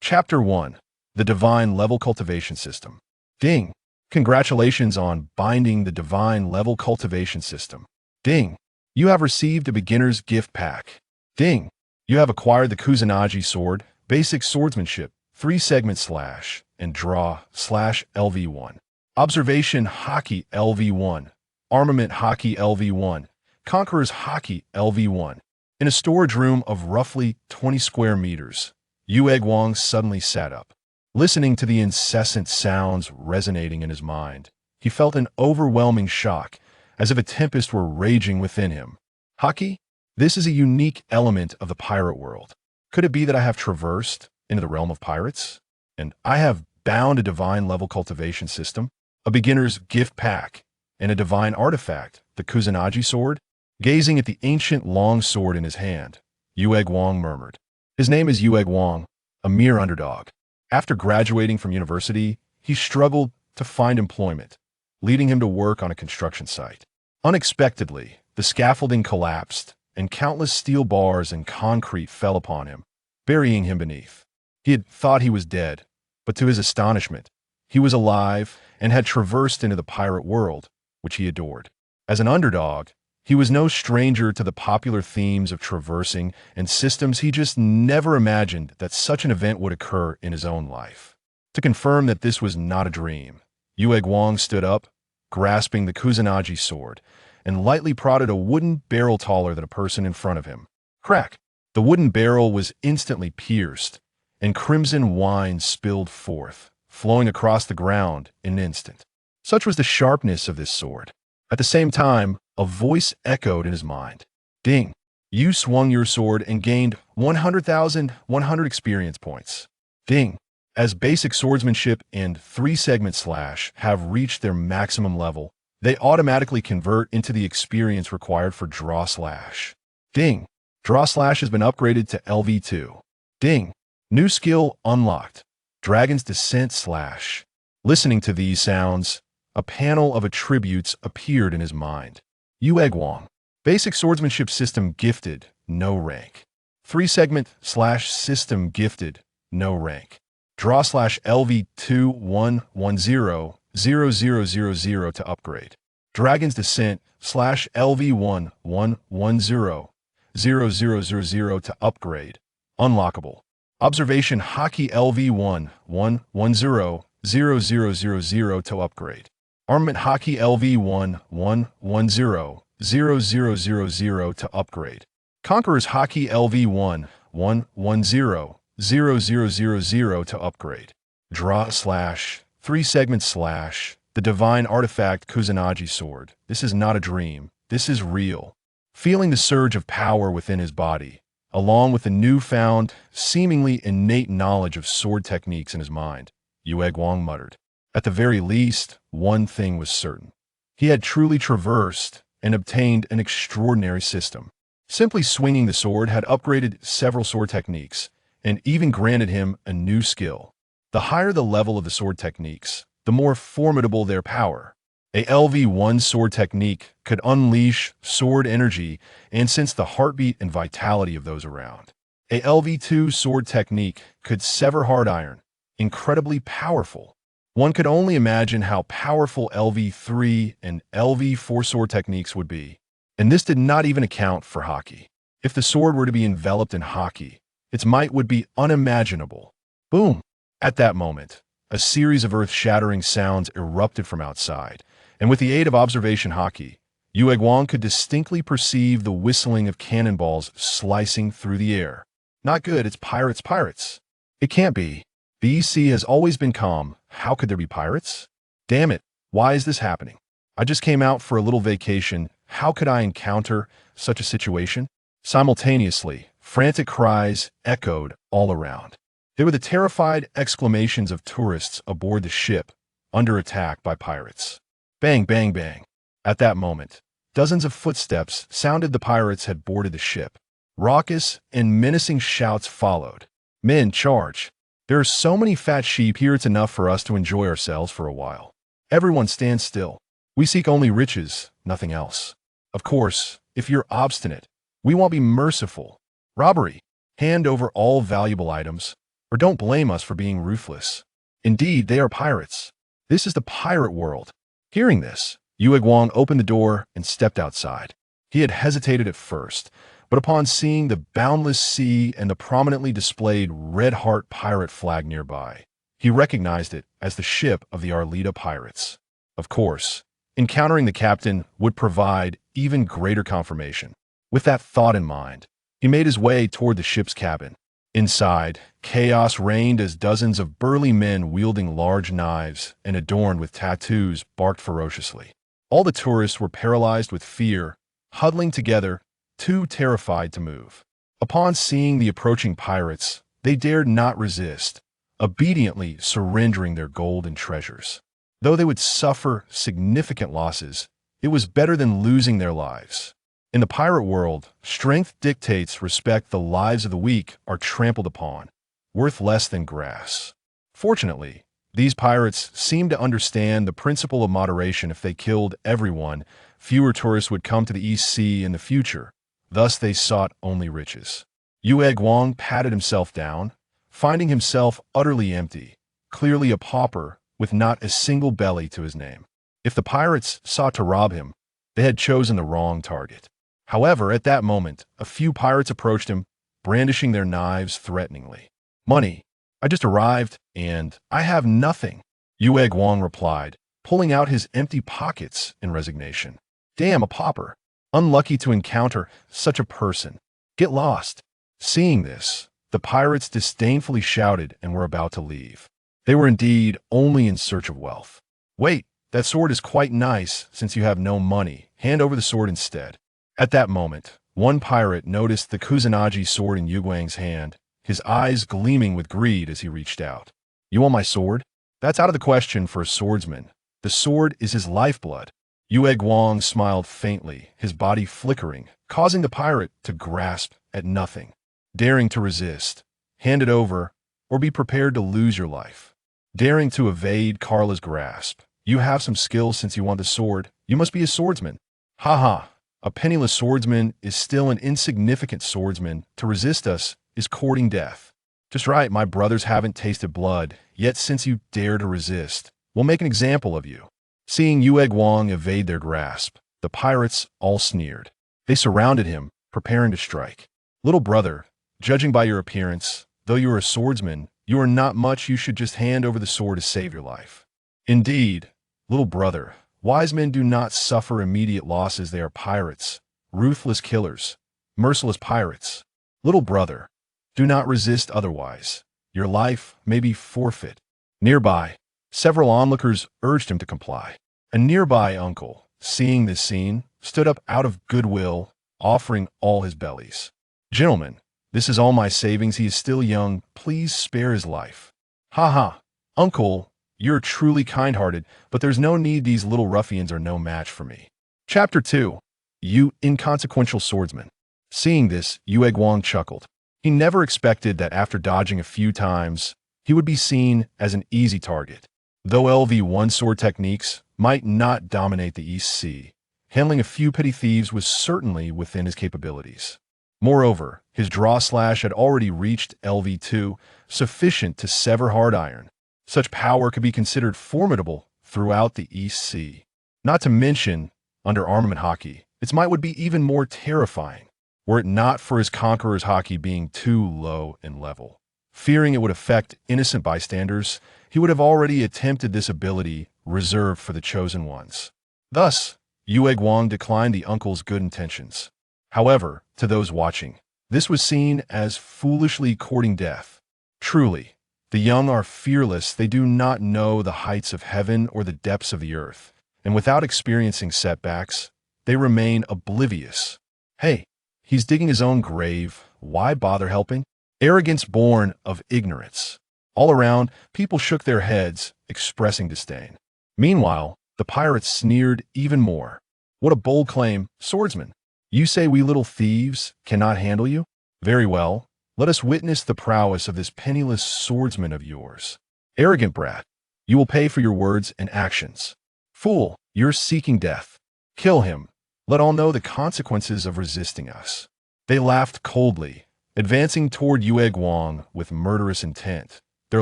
Chapter 1. The Divine Level Cultivation System. Ding. Congratulations on binding the Divine Level Cultivation System. Ding. You have received a beginner's gift pack. Ding. You have acquired the Kusanagi sword, basic swordsmanship, 3-segment slash, and draw slash LV1. Observation Haki LV1. Armament Haki LV1. Conqueror's Haki LV1. In a storage room of roughly 20 square meters, Yueguang suddenly sat up. Listening to the incessant sounds resonating in his mind, he felt an overwhelming shock, as if a tempest were raging within him. Haki? This is a unique element of the pirate world. Could it be that I have traversed into the realm of pirates? And I have bound a divine level cultivation system, a beginner's gift pack, and a divine artifact, the Kusanagi sword? Gazing at the ancient long sword in his hand, Yueguang murmured. His name is Yueguang, a mere underdog. After graduating from university, he struggled to find employment, leading him to work on a construction site. Unexpectedly, the scaffolding collapsed, and countless steel bars and concrete fell upon him, burying him beneath. He had thought he was dead, but to his astonishment, he was alive and had traversed into the pirate world, which he adored. As an underdog, he was no stranger to the popular themes of traversing and systems. He just never imagined that such an event would occur in his own life. To confirm that this was not a dream, Yueguang stood up, grasping the Kusanagi sword, and lightly prodded a wooden barrel taller than a person in front of him. Crack! The wooden barrel was instantly pierced, and crimson wine spilled forth, flowing across the ground in an instant. Such was the sharpness of this sword. At the same time, a voice echoed in his mind. Ding. You swung your sword and gained 100,100 experience points. Ding. As basic swordsmanship and 3-segment slash have reached their maximum level, they automatically convert into the experience required for draw slash. Ding. Draw slash has been upgraded to LV2. Ding. New skill unlocked. Dragon's Descent slash. Listening to these sounds, a panel of attributes appeared in his mind. Yueguang. Basic swordsmanship system gifted, no rank. 3-segment slash system gifted, no rank. Draw slash LV211000000 to upgrade. Dragon's Descent slash LV11100000 to upgrade. Unlockable. Observation Haki LV11100000 to upgrade. Armament Haki LV11100000 to upgrade. Conqueror's Haki LV11100000 to upgrade. Draw slash 3-segment slash the divine artifact Kusanagi sword. This is not a dream. This is real. Feeling the surge of power within his body, along with the newfound, seemingly innate knowledge of sword techniques in his mind, Yueguang muttered. At the very least, one thing was certain. He had truly traversed and obtained an extraordinary system. Simply swinging the sword had upgraded several sword techniques and even granted him a new skill. The higher the level of the sword techniques, the more formidable their power. A LV1 sword technique could unleash sword energy and sense the heartbeat and vitality of those around. A LV2 sword technique could sever hard iron, incredibly powerful. One could only imagine how powerful LV3 and LV4 sword techniques would be. And this did not even account for Haki. If the sword were to be enveloped in Haki, its might would be unimaginable. Boom! At that moment, a series of earth-shattering sounds erupted from outside, and with the aid of observation Haki, Yueguang could distinctly perceive the whistling of cannonballs slicing through the air. Not good, it's pirates, pirates. It can't be. The EC has always been calm. How could there be pirates? Damn it, why is this happening? I just came out for a little vacation. How could I encounter such a situation? Simultaneously, frantic cries echoed all around. They were the terrified exclamations of tourists aboard the ship, under attack by pirates. Bang, bang, bang. At that moment, dozens of footsteps sounded. The pirates had boarded the ship. Raucous and menacing shouts followed. Men, charge. There are so many fat sheep here, it's enough for us to enjoy ourselves for a while. Everyone stand still. We seek only riches, nothing else. Of course, if you're obstinate, we won't be merciful. Robbery. Hand over all valuable items. or don't blame us for being ruthless. Indeed, they are pirates. This is the pirate world. Hearing this, Yueguang opened the door and stepped outside. He had hesitated at first, but upon seeing the boundless sea and the prominently displayed red heart pirate flag nearby, he recognized it as the ship of the Arlita pirates. Of course, encountering the captain would provide even greater confirmation. With that thought in mind, he made his way toward the ship's cabin. Inside, chaos reigned as dozens of burly men wielding large knives and adorned with tattoos barked ferociously. All the tourists were paralyzed with fear, huddling together, too terrified to move. Upon seeing the approaching pirates, they dared not resist, obediently surrendering their gold and treasures. Though they would suffer significant losses, it was better than losing their lives. In the pirate world, strength dictates respect. The lives of the weak are trampled upon, worth less than grass. Fortunately, these pirates seemed to understand the principle of moderation. If they killed everyone, fewer tourists would come to the East Sea in the future. Thus they sought only riches. Yueguang patted himself down, finding himself utterly empty, clearly a pauper with not a single belly to his name. If the pirates sought to rob him, they had chosen the wrong target. However, at that moment, a few pirates approached him, brandishing their knives threateningly. "Money. I just arrived, and I have nothing," Yueguang replied, pulling out his empty pockets in resignation. "Damn, a pauper. Unlucky to encounter such a person. Get lost." Seeing this, the pirates disdainfully shouted and were about to leave. They were indeed only in search of wealth. "Wait, that sword is quite nice. Since you have no money, hand over the sword instead." At that moment, one pirate noticed the Kusanagi sword in Yueguang's hand, his eyes gleaming with greed as he reached out. "You want my sword? That's out of the question for a swordsman. The sword is his lifeblood." Yueguang smiled faintly, his body flickering, causing the pirate to grasp at nothing. Daring to resist, hand it over, or be prepared to lose your life. Daring to evade Carla's grasp. "You have some skills since you want the sword. You must be a swordsman." "Ha. A penniless swordsman is still an insignificant swordsman. To resist us is courting death." "Just right, my brothers haven't tasted blood, yet since you dare to resist, we'll make an example of you." Seeing Yueguang evade their grasp, the pirates all sneered. They surrounded him, preparing to strike. "Little brother, judging by your appearance, though you are a swordsman, you are not much. You should just hand over the sword to save your life." "Indeed, little brother, wise men do not suffer immediate losses. They are pirates, ruthless killers, merciless pirates. Little brother, do not resist, otherwise your life may be forfeit." Nearby, several onlookers urged him to comply. A nearby uncle, seeing this scene, stood up out of goodwill, offering all his bellies. "Gentlemen, this is all my savings. He is still young. Please spare his life." "Ha. Uncle, you're truly kind-hearted, but there's no need. These little ruffians are no match for me." Chapter 2. You Inconsequential Swordsman. Seeing this, Yueguang chuckled. He never expected that after dodging a few times, he would be seen as an easy target. Though LV1 sword techniques might not dominate the East Sea, handling a few petty thieves was certainly within his capabilities. Moreover, his draw slash had already reached LV2, sufficient to sever hard iron. Such power could be considered formidable throughout the East Sea. Not to mention, under armament Haki, its might would be even more terrifying, were it not for his conqueror's Haki being too low in level. Fearing it would affect innocent bystanders, he would have already attempted this ability reserved for the chosen ones. Thus, Yueguang declined the uncle's good intentions. However, to those watching, this was seen as foolishly courting death. Truly, the young are fearless. They do not know the heights of heaven or the depths of the earth, and without experiencing setbacks, they remain oblivious. "Hey, he's digging his own grave. Why bother helping?" Arrogance born of ignorance. All around, people shook their heads, expressing disdain. Meanwhile, the pirates sneered even more. "What a bold claim, swordsman! You say we little thieves cannot handle you? Very well, let us witness the prowess of this penniless swordsman of yours. Arrogant brat, you will pay for your words and actions. Fool, you're seeking death. Kill him. Let all know the consequences of resisting us." They laughed coldly, advancing toward Yueguang with murderous intent, their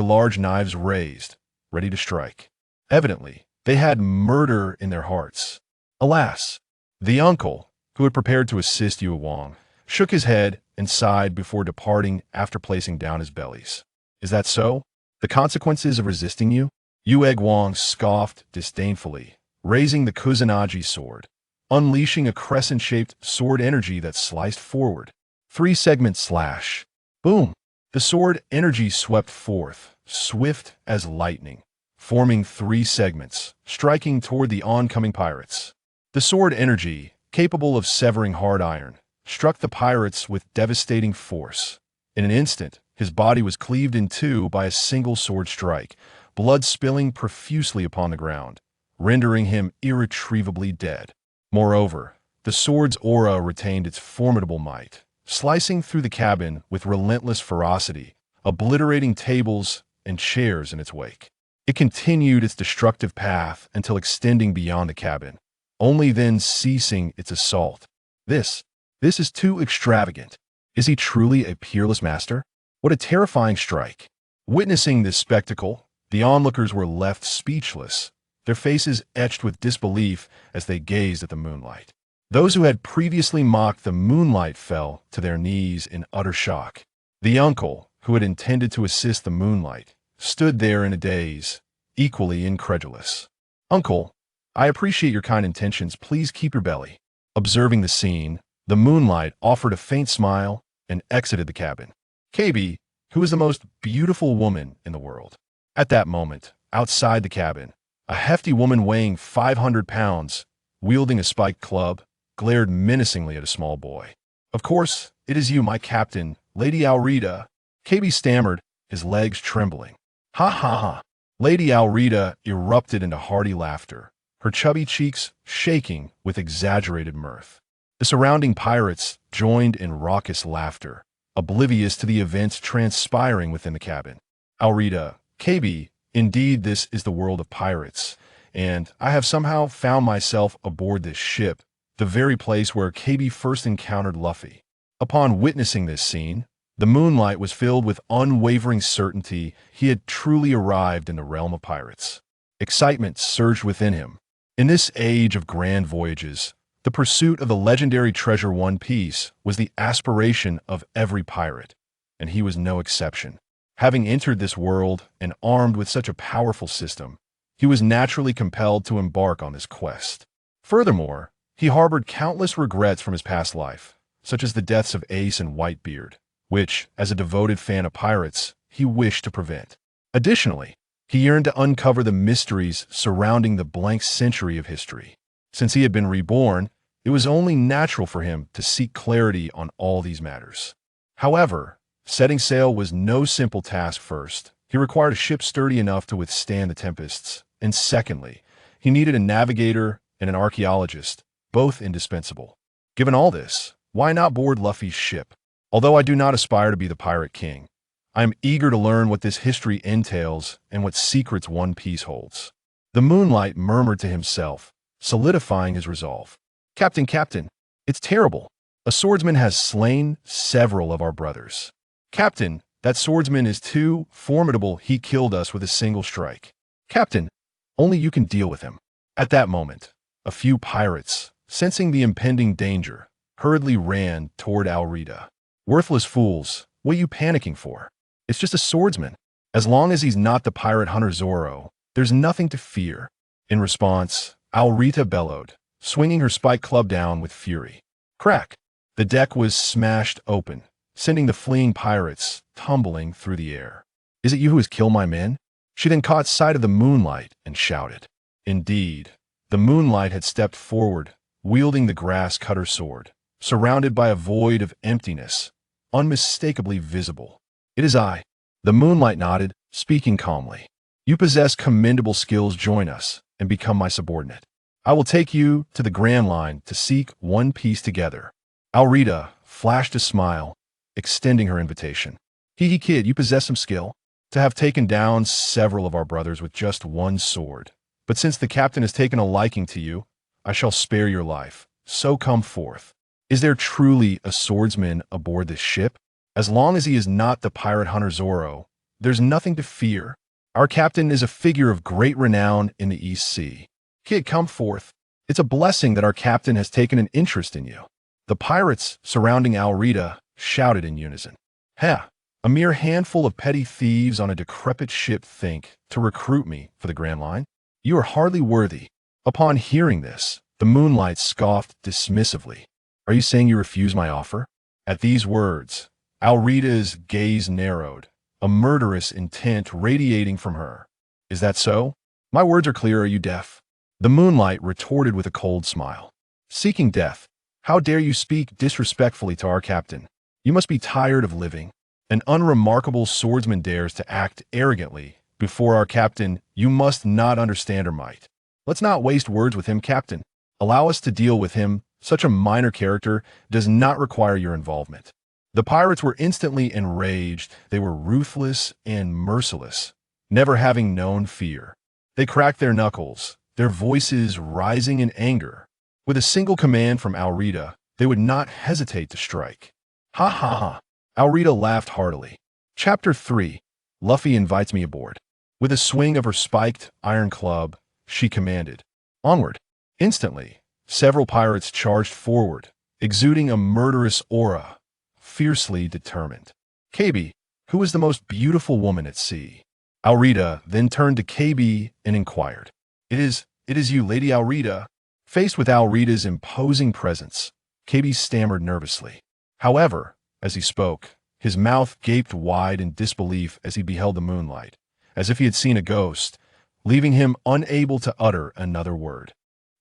large knives raised, ready to strike. Evidently, they had murder in their hearts. Alas, the uncle, who had prepared to assist Yueguang, shook his head and sighed before departing after placing down his bellies. Is that so? The consequences of resisting you? Yueguang scoffed disdainfully, raising the Kusanagi sword, unleashing a crescent-shaped sword energy that sliced forward. 3-segment slash. Boom! The sword energy swept forth, swift as lightning, forming 3 segments, striking toward the oncoming pirates. The sword energy, capable of severing hard iron, struck the pirates with devastating force. In an instant, his body was cleaved in two by a single sword strike, blood spilling profusely upon the ground, rendering him irretrievably dead. Moreover, the sword's aura retained its formidable might, slicing through the cabin with relentless ferocity, obliterating tables and chairs in its wake. It continued its destructive path until extending beyond the cabin, only then ceasing its assault. This is too extravagant. Is he truly a peerless master? What a terrifying strike. Witnessing this spectacle, the onlookers were left speechless, their faces etched with disbelief as they gazed at the moonlight. Those who had previously mocked the moonlight fell to their knees in utter shock. The uncle, who had intended to assist the moonlight, stood there in a daze, equally incredulous. "Uncle, I appreciate your kind intentions. Please keep your belly." Observing the scene, the moonlight offered a faint smile and exited the cabin. KB, who was the most beautiful woman in the world. At that moment, outside the cabin, a hefty woman weighing 500 pounds, wielding a spiked club, glared menacingly at a small boy. "Of course, it is you, my captain, Lady Alrita," KB stammered, his legs trembling. "Ha ha ha." Lady Alrita erupted into hearty laughter, her chubby cheeks shaking with exaggerated mirth. The surrounding pirates joined in raucous laughter, oblivious to the events transpiring within the cabin. "Alrita, KB, indeed this is the world of pirates, and I have somehow found myself aboard this ship, the very place where KB first encountered Luffy." Upon witnessing this scene, the moonlight was filled with unwavering certainty he had truly arrived in the realm of pirates. Excitement surged within him. In this age of grand voyages, the pursuit of the legendary treasure One Piece was the aspiration of every pirate, and he was no exception. Having entered this world and armed with such a powerful system, he was naturally compelled to embark on this quest. Furthermore, he harbored countless regrets from his past life, such as the deaths of Ace and Whitebeard, which, as a devoted fan of pirates, he wished to prevent. Additionally, he yearned to uncover the mysteries surrounding the blank century of history. Since he had been reborn, it was only natural for him to seek clarity on all these matters. However, setting sail was no simple task. First, he required a ship sturdy enough to withstand the tempests, and secondly, he needed a navigator and an archaeologist, both indispensable. Given all this, why not board Luffy's ship? Although I do not aspire to be the pirate king, I am eager to learn what this history entails and what secrets One Piece holds. The moonlight murmured to himself, solidifying his resolve. Captain, it's terrible. A swordsman has slain several of our brothers." "Captain, that swordsman is too formidable. He killed us with a single strike." "Captain, only you can deal with him." At that moment, a few pirates, sensing the impending danger, hurriedly ran toward Alrita. "Worthless fools, what are you panicking for? It's just a swordsman. As long as he's not the pirate hunter Zoro, there's nothing to fear." In response, Alrita bellowed, swinging her spiked club down with fury. Crack! The deck was smashed open, sending the fleeing pirates tumbling through the air. "Is it you who has killed my men?" She then caught sight of the moonlight and shouted. Indeed, the moonlight had stepped forward, wielding the grass cutter sword, surrounded by a void of emptiness, unmistakably visible. "It is I." The moonlight nodded, speaking calmly. "You possess commendable skills. Join us and become my subordinate. I will take you to the Grand Line to seek One Piece together." Alrita flashed a smile, extending her invitation. "Hee kid, you possess some skill. To have taken down several of our brothers with just one sword. But since the captain has taken a liking to you, I shall spare your life. So come forth. Is there truly a swordsman aboard this ship?" As long as he is not the pirate hunter Zoro, there's nothing to fear. Our captain is a figure of great renown in the East Sea. Kid, come forth. It's a blessing that our captain has taken an interest in you. The pirates surrounding Alrita shouted in unison. Ha! A mere handful of petty thieves on a decrepit ship think to recruit me for the Grand Line? You are hardly worthy. Upon hearing this, the Moonlight scoffed dismissively. Are you saying you refuse my offer? At these words, Alrita's gaze narrowed, a murderous intent radiating from her. Is that so? My words are clear. Are you deaf? The Moonlight retorted with a cold smile. Seeking death, how dare you speak disrespectfully to our captain? You must be tired of living. An unremarkable swordsman dares to act arrogantly before our captain. You must not understand her might. Let's not waste words with him, Captain. Allow us to deal with him. Such a minor character does not require your involvement. The pirates were instantly enraged. They were ruthless and merciless, never having known fear. They cracked their knuckles, their voices rising in anger. With a single command from Alrita, they would not hesitate to strike. Ha ha ha! Alrita laughed heartily. Chapter 3. Luffy invites me aboard. With a swing of her spiked iron club, she commanded, onward. Instantly, several pirates charged forward, exuding a murderous aura, fiercely determined. KB, who is the most beautiful woman at sea? Alrita then turned to KB and inquired. It is you, Lady Alrita. Faced with Alrita's imposing presence, KB stammered nervously. However, as he spoke, his mouth gaped wide in disbelief as he beheld the Moonlight, as if he had seen a ghost, leaving him unable to utter another word.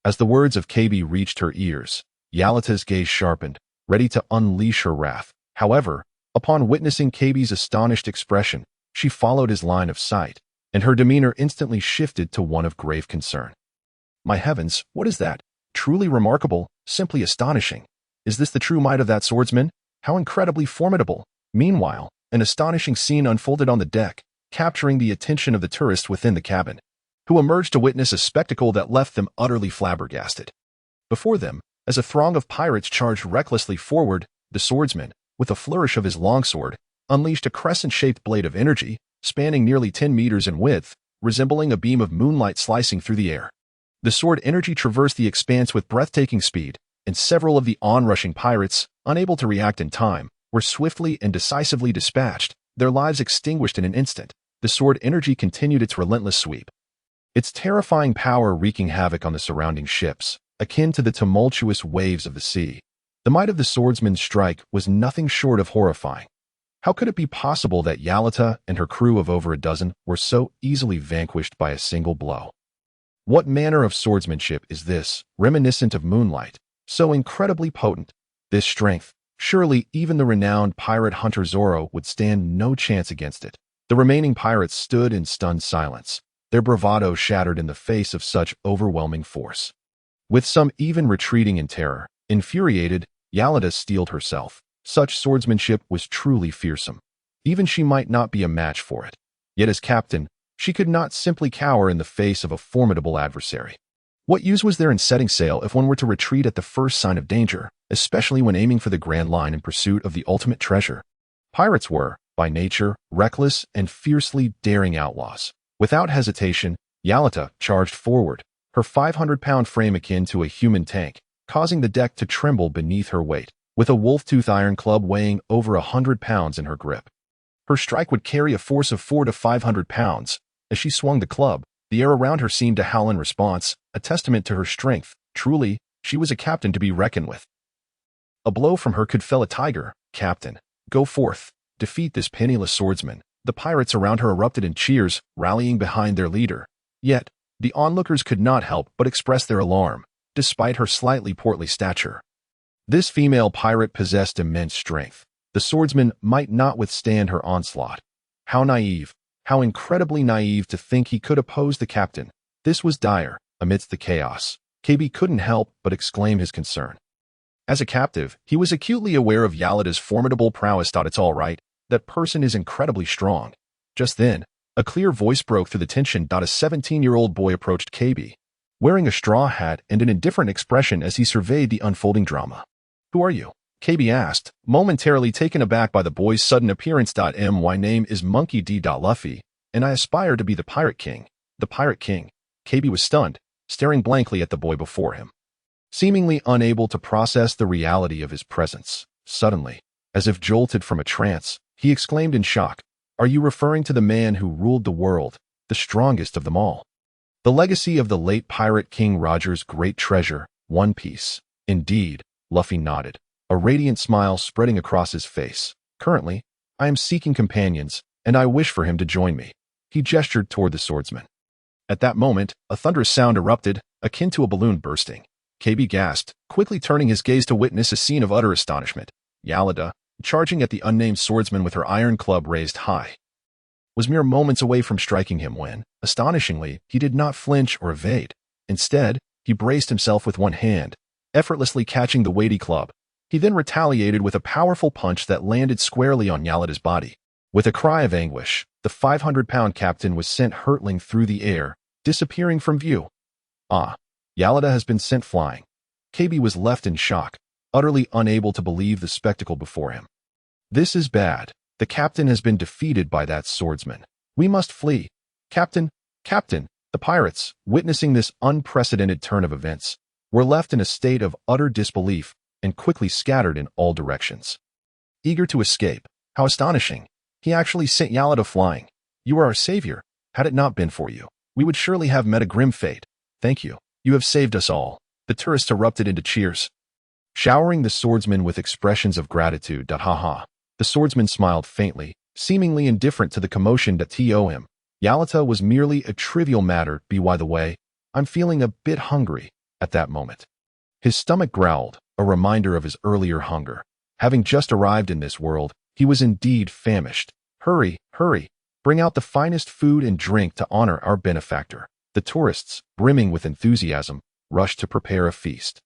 As the words of KB reached her ears, Yalata's gaze sharpened, ready to unleash her wrath. However, upon witnessing KB's astonished expression, she followed his line of sight, and her demeanor instantly shifted to one of grave concern. My heavens, what is that? Truly remarkable, simply astonishing. Is this the true might of that swordsman? How incredibly formidable! Meanwhile, an astonishing scene unfolded on the deck, capturing the attention of the tourists within the cabin, who emerged to witness a spectacle that left them utterly flabbergasted. Before them, as a throng of pirates charged recklessly forward, the swordsman, with a flourish of his longsword, unleashed a crescent-shaped blade of energy, spanning nearly 10 meters in width, resembling a beam of moonlight slicing through the air. The sword energy traversed the expanse with breathtaking speed, and several of the onrushing pirates, unable to react in time, were swiftly and decisively dispatched, their lives extinguished in an instant. The sword energy continued its relentless sweep, its terrifying power wreaking havoc on the surrounding ships, akin to the tumultuous waves of the sea. The might of the swordsman's strike was nothing short of horrifying. How could it be possible that Yalata and her crew of over a dozen were so easily vanquished by a single blow? What manner of swordsmanship is this, reminiscent of moonlight, so incredibly potent? This strength, surely even the renowned pirate hunter Zoro would stand no chance against it. The remaining pirates stood in stunned silence, their bravado shattered in the face of such overwhelming force. With some even retreating in terror, infuriated, Yalata steeled herself. Such swordsmanship was truly fearsome. Even she might not be a match for it. Yet as captain, she could not simply cower in the face of a formidable adversary. What use was there in setting sail if one were to retreat at the first sign of danger, especially when aiming for the Grand Line in pursuit of the ultimate treasure? Pirates were, by nature, reckless and fiercely daring outlaws. Without hesitation, Yalata charged forward, her 500-pound frame akin to a human tank, causing the deck to tremble beneath her weight, with a wolf-tooth iron club weighing over 100 pounds in her grip. Her strike would carry a force of 400 to 500 pounds. As she swung the club, the air around her seemed to howl in response, a testament to her strength. Truly, she was a captain to be reckoned with. A blow from her could fell a tiger. Captain, go forth, defeat this penniless swordsman. The pirates around her erupted in cheers, rallying behind their leader. Yet, the onlookers could not help but express their alarm, despite her slightly portly stature. This female pirate possessed immense strength. The swordsman might not withstand her onslaught. How naive, how incredibly naive to think he could oppose the captain. This was dire. Amidst the chaos, KB couldn't help but exclaim his concern. As a captive, he was acutely aware of Yalata's formidable prowess. It's all right. That person is incredibly strong. Just then, a clear voice broke through the tension. A 17-year-old boy approached KB, wearing a straw hat and an indifferent expression as he surveyed the unfolding drama. Who are you? KB asked, momentarily taken aback by the boy's sudden appearance. My name is Monkey D. Luffy, and I aspire to be the Pirate King. The Pirate King. KB was stunned, staring blankly at the boy before him, seemingly unable to process the reality of his presence. Suddenly, as if jolted from a trance, he exclaimed in shock, "Are you referring to the man who ruled the world, the strongest of them all? The legacy of the late Pirate King Roger's great treasure, One Piece?" "Indeed," Luffy nodded, a radiant smile spreading across his face. "Currently, I am seeking companions, and I wish for him to join me." He gestured toward the swordsman. At that moment, a thunderous sound erupted, akin to a balloon bursting. KB gasped, quickly turning his gaze to witness a scene of utter astonishment. Alrita, charging at the unnamed swordsman with her iron club raised high, was mere moments away from striking him when, astonishingly, he did not flinch or evade. Instead, he braced himself with one hand, effortlessly catching the weighty club. He then retaliated with a powerful punch that landed squarely on Alrita's body. With a cry of anguish, the 500-pound captain was sent hurtling through the air, disappearing from view. Alrita has been sent flying. KB was left in shock, utterly unable to believe the spectacle before him. "This is bad. The captain has been defeated by that swordsman. We must flee. Captain, Captain!" The pirates, witnessing this unprecedented turn of events, were left in a state of utter disbelief and quickly scattered in all directions. Eager to escape. How astonishing! He actually sent Alrita flying. "You are our savior. Had it not been for you, we would surely have met a grim fate. Thank you. You have saved us all." The tourists erupted into cheers, showering the swordsman with expressions of gratitude. The swordsman smiled faintly, seemingly indifferent to the commotion that to him. Alrita was merely a trivial matter. By the way, I'm feeling a bit hungry at that moment. His stomach growled, a reminder of his earlier hunger. Having just arrived in this world, he was indeed famished. Hurry, hurry, bring out the finest food and drink to honor our benefactor." The tourists, brimming with enthusiasm, rushed to prepare a feast.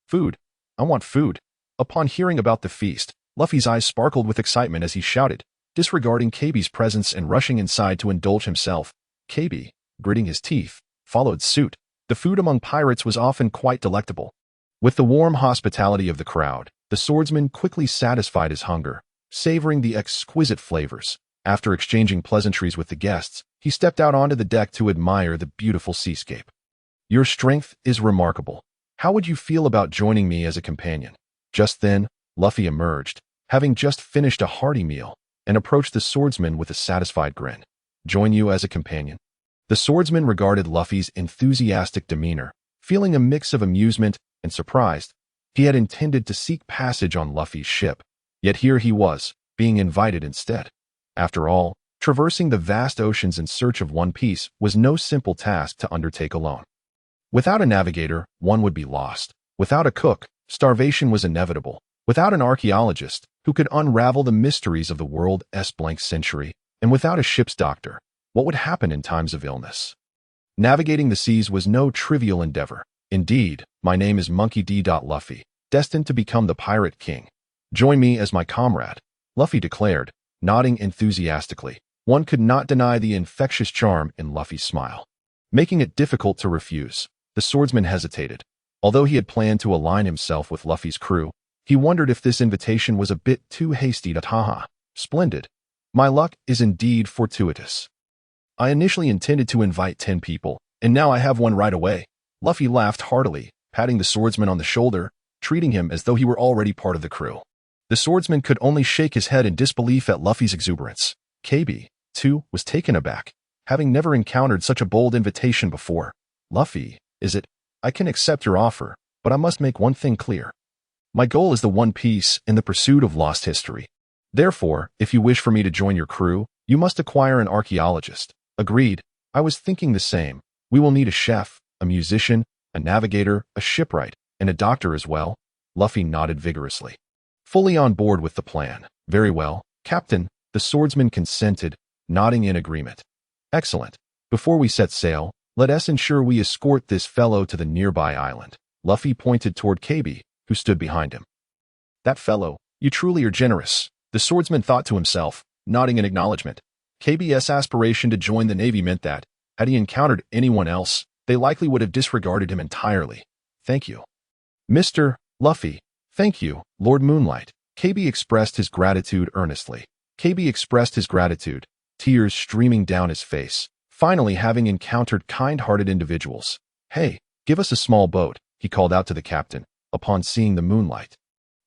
"Food! I want food!" Upon hearing about the feast, Luffy's eyes sparkled with excitement as he shouted, disregarding KB's presence and rushing inside to indulge himself. KB, gritting his teeth, followed suit. The food among pirates was often quite delectable. With the warm hospitality of the crowd, the swordsman quickly satisfied his hunger, savoring the exquisite flavors. After exchanging pleasantries with the guests, he stepped out onto the deck to admire the beautiful seascape. "Your strength is remarkable. How would you feel about joining me as a companion?" Just then, Luffy emerged, having just finished a hearty meal, and approached the swordsman with a satisfied grin. "Join you as a companion?" The swordsman regarded Luffy's enthusiastic demeanor, feeling a mix of amusement and surprise. He had intended to seek passage on Luffy's ship, yet here he was, being invited instead. After all, traversing the vast oceans in search of One Piece was no simple task to undertake alone. Without a navigator, one would be lost. Without a cook, starvation was inevitable. Without an archaeologist who could unravel the mysteries of the world's blank century, and without a ship's doctor, what would happen in times of illness? Navigating the seas was no trivial endeavor. "Indeed, my name is Monkey D. Luffy, destined to become the Pirate King. Join me as my comrade," Luffy declared, nodding enthusiastically. One could not deny the infectious charm in Luffy's smile, making it difficult to refuse. The swordsman hesitated. Although he had planned to align himself with Luffy's crew, he wondered if this invitation was a bit too hasty. Splendid. My luck is indeed fortuitous. I initially intended to invite 10 people, and now I have one right away. Luffy laughed heartily, patting the swordsman on the shoulder, treating him as though he were already part of the crew. The swordsman could only shake his head in disbelief at Luffy's exuberance. KB, too, was taken aback, having never encountered such a bold invitation before. "Luffy, is it? I can accept your offer, but I must make one thing clear. My goal is the One Piece and the pursuit of lost history. Therefore, if you wish for me to join your crew, you must acquire an archaeologist." "Agreed. I was thinking the same. We will need a chef, a musician, a navigator, a shipwright, and a doctor as well." Luffy nodded vigorously, fully on board with the plan. "Very well, Captain," the swordsman consented, nodding in agreement. "Excellent. Before we set sail, let us ensure we escort this fellow to the nearby island." Luffy pointed toward KB, who stood behind him. "That fellow, you truly are generous," the swordsman thought to himself, nodding in acknowledgement. KB's aspiration to join the Navy meant that, had he encountered anyone else, they likely would have disregarded him entirely. "Thank you, Mr. Luffy, Thank you, Lord Moonlight. KB expressed his gratitude earnestly. KB expressed his gratitude, tears streaming down his face, finally having encountered kind-hearted individuals. Hey, give us a small boat, he called out to the captain, upon seeing the Moonlight.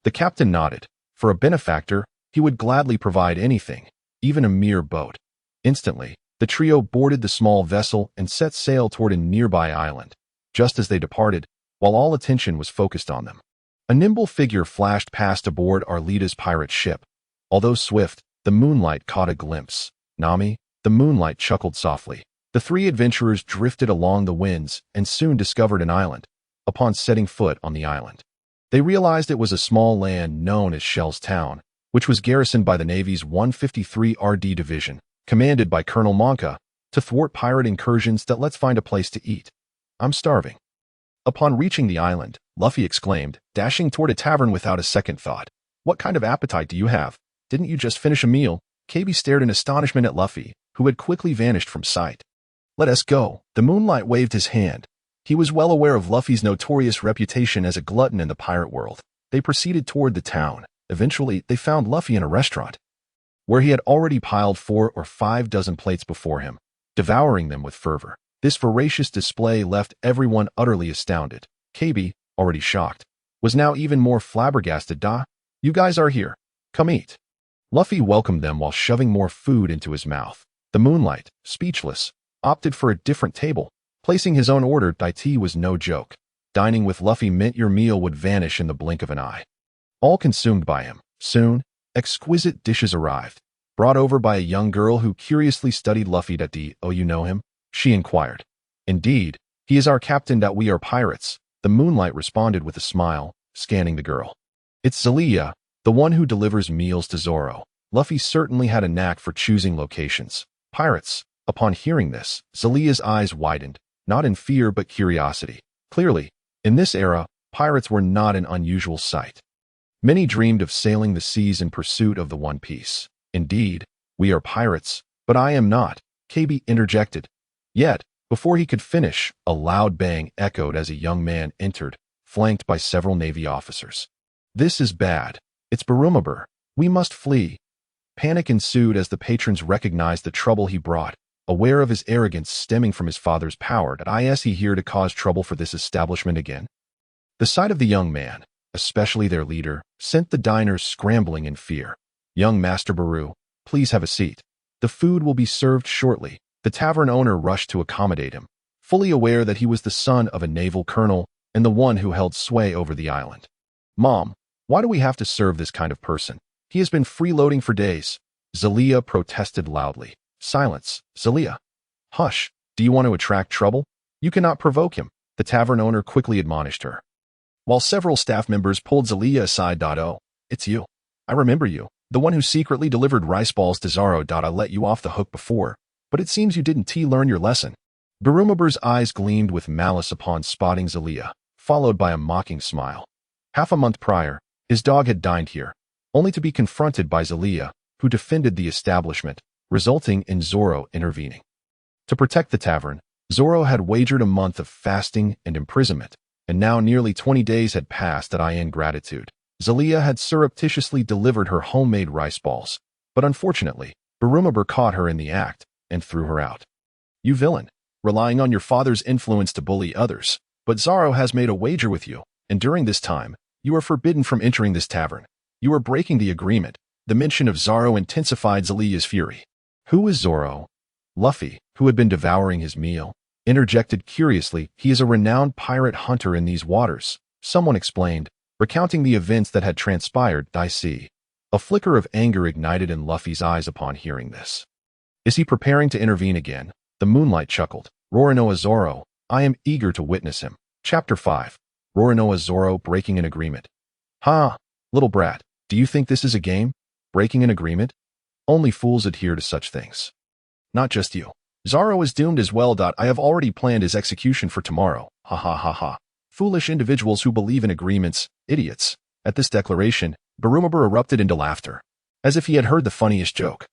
The captain nodded. For a benefactor, he would gladly provide anything, even a mere boat. Instantly, the trio boarded the small vessel and set sail toward a nearby island. Just as they departed, while all attention was focused on them, a nimble figure flashed past aboard Arlita's pirate ship. Although swift, the Moonlight caught a glimpse. Nami, the Moonlight chuckled softly. The three adventurers drifted along the winds and soon discovered an island. Upon setting foot on the island, they realized it was a small land known as Shell's Town, which was garrisoned by the Navy's 153 RD Division, commanded by Colonel Monka, to thwart pirate incursions. Let's find a place to eat. I'm starving. Upon reaching the island, Luffy exclaimed, dashing toward a tavern without a second thought. What kind of appetite do you have? Didn't you just finish a meal? KB stared in astonishment at Luffy, who had quickly vanished from sight. Let us go. The Moonlight waved his hand. He was well aware of Luffy's notorious reputation as a glutton in the pirate world. They proceeded toward the town. Eventually, they found Luffy in a restaurant, where he had already piled 4 or 5 dozen plates before him, devouring them with fervor. This voracious display left everyone utterly astounded. KB, already shocked, was now even more flabbergasted. You guys are here. Come eat. Luffy welcomed them while shoving more food into his mouth. The Moonlight, speechless, opted for a different table, placing his own order. Tea was no joke. Dining with Luffy meant your meal would vanish in the blink of an eye. All consumed by him. Soon, exquisite dishes arrived, brought over by a young girl who curiously studied Luffy. Oh, you know him? She inquired. Indeed, he is our captain. We are pirates. The Moonlight responded with a smile, scanning the girl. It's Zelia, the one who delivers meals to Zoro. Luffy certainly had a knack for choosing locations. Pirates. Upon hearing this, Zelia's eyes widened, not in fear but curiosity. Clearly, in this era, pirates were not an unusual sight. Many dreamed of sailing the seas in pursuit of the One Piece. Indeed, we are pirates, but I am not, KB interjected. Yet, before he could finish, a loud bang echoed as a young man entered, flanked by several Navy officers. This is bad. It's Barumabur. We must flee. Panic ensued as the patrons recognized the trouble he brought, aware of his arrogance stemming from his father's power. Is he here to cause trouble for this establishment again? The sight of the young man, especially their leader, sent the diners scrambling in fear. Young Master Baru, please have a seat. The food will be served shortly. The tavern owner rushed to accommodate him, fully aware that he was the son of a naval colonel and the one who held sway over the island. Mom, why do we have to serve this kind of person? He has been freeloading for days. Zelia protested loudly. Silence, Zelia. Hush, do you want to attract trouble? You cannot provoke him, the tavern owner quickly admonished her. While several staff members pulled Zelia aside. Oh, it's you. I remember you, the one who secretly delivered rice balls to Zoro. I let you off the hook before, but it seems you didn't learn your lesson. Barumabur's eyes gleamed with malice upon spotting Zelia, followed by a mocking smile. Half a month prior, his dog had dined here, only to be confronted by Zelia, who defended the establishment, resulting in Zoro intervening. To protect the tavern, Zoro had wagered a month of fasting and imprisonment, and now nearly 20 days had passed. In gratitude, Zelia had surreptitiously delivered her homemade rice balls, but unfortunately, Barumabur caught her in the act and threw her out. You villain, relying on your father's influence to bully others, but Zoro has made a wager with you, and during this time, you are forbidden from entering this tavern. You are breaking the agreement. The mention of Zoro intensified Zelia's fury. Who is Zoro? Luffy, who had been devouring his meal, interjected curiously. He is a renowned pirate hunter in these waters, someone explained, recounting the events that had transpired. I see. A flicker of anger ignited in Luffy's eyes upon hearing this. Is he preparing to intervene again? The Moonlight chuckled. Roronoa Zoro, I am eager to witness him. Chapter 5. Roronoa Zoro breaking an agreement. Ha! Little brat, do you think this is a game? Breaking an agreement? Only fools adhere to such things. Not just you. Zoro is doomed as well. I have already planned his execution for tomorrow. Ha ha ha ha. Foolish individuals who believe in agreements, idiots. At this declaration, Barumabur erupted into laughter, as if he had heard the funniest joke.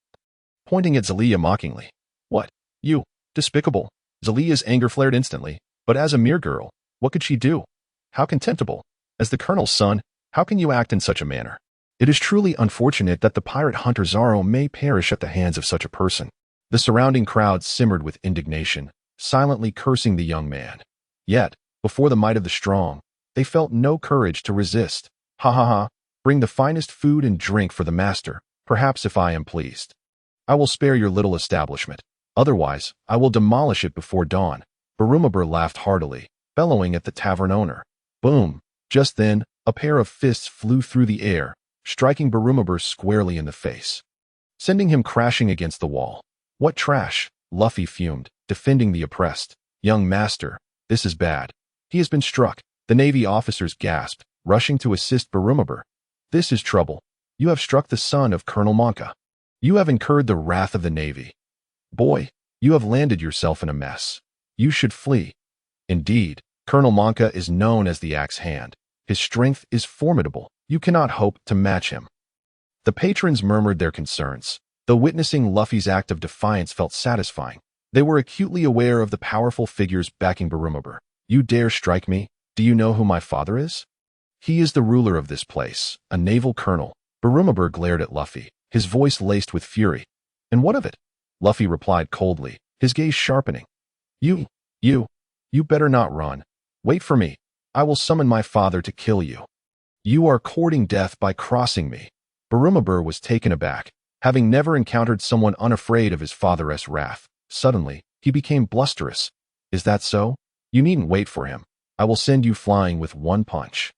Pointing at Zelia mockingly. What? You? Despicable. Zelia's anger flared instantly, but as a mere girl, what could she do? How contemptible. As the colonel's son, How can you act in such a manner? It is truly unfortunate that the pirate hunter Zoro may perish at the hands of such a person. The surrounding crowd simmered with indignation, silently cursing the young man. Yet, before the might of the strong, they felt no courage to resist. Ha ha ha, bring the finest food and drink for the master, perhaps if I am pleased. I will spare your little establishment. Otherwise, I will demolish it before dawn. Barumabur laughed heartily, bellowing at the tavern owner. Boom! Just then, a pair of fists flew through the air, striking Barumabur squarely in the face, sending him crashing against the wall. What trash! Luffy fumed, defending the oppressed. Young master, this is bad. He has been struck. The Navy officers gasped, rushing to assist Barumabur. This is trouble. You have struck the son of Colonel Monka. You have incurred the wrath of the Navy. Boy, you have landed yourself in a mess. You should flee. Indeed, Colonel Monka is known as the Axe Hand. His strength is formidable. You cannot hope to match him. The patrons murmured their concerns, though witnessing Luffy's act of defiance felt satisfying. They were acutely aware of the powerful figures backing Barumabur. You dare strike me? Do you know who my father is? He is the ruler of this place, a naval colonel. Barumabur glared at Luffy, his voice laced with fury. And what of it? Luffy replied coldly, his gaze sharpening. You better not run. Wait for me. I will summon my father to kill you. You are courting death by crossing me. Barumabur was taken aback, having never encountered someone unafraid of his father's wrath. Suddenly, he became blusterous. Is that so? You needn't wait for him. I will send you flying with one punch.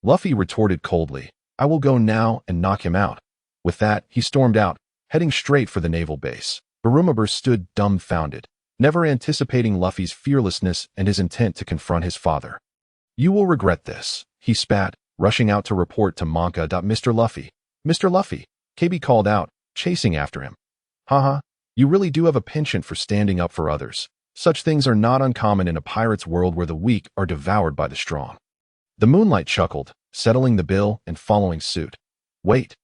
Luffy retorted coldly, I will go now and knock him out. With that, he stormed out, heading straight for the naval base. Barumabur stood dumbfounded, never anticipating Luffy's fearlessness and his intent to confront his father. You will regret this, he spat, rushing out to report to Monka. Mr. Luffy. Mr. Luffy, KB called out, chasing after him. Haha, you really do have a penchant for standing up for others. Such things are not uncommon in a pirate's world where the weak are devoured by the strong. The Moonlight chuckled, settling the bill and following suit. Wait.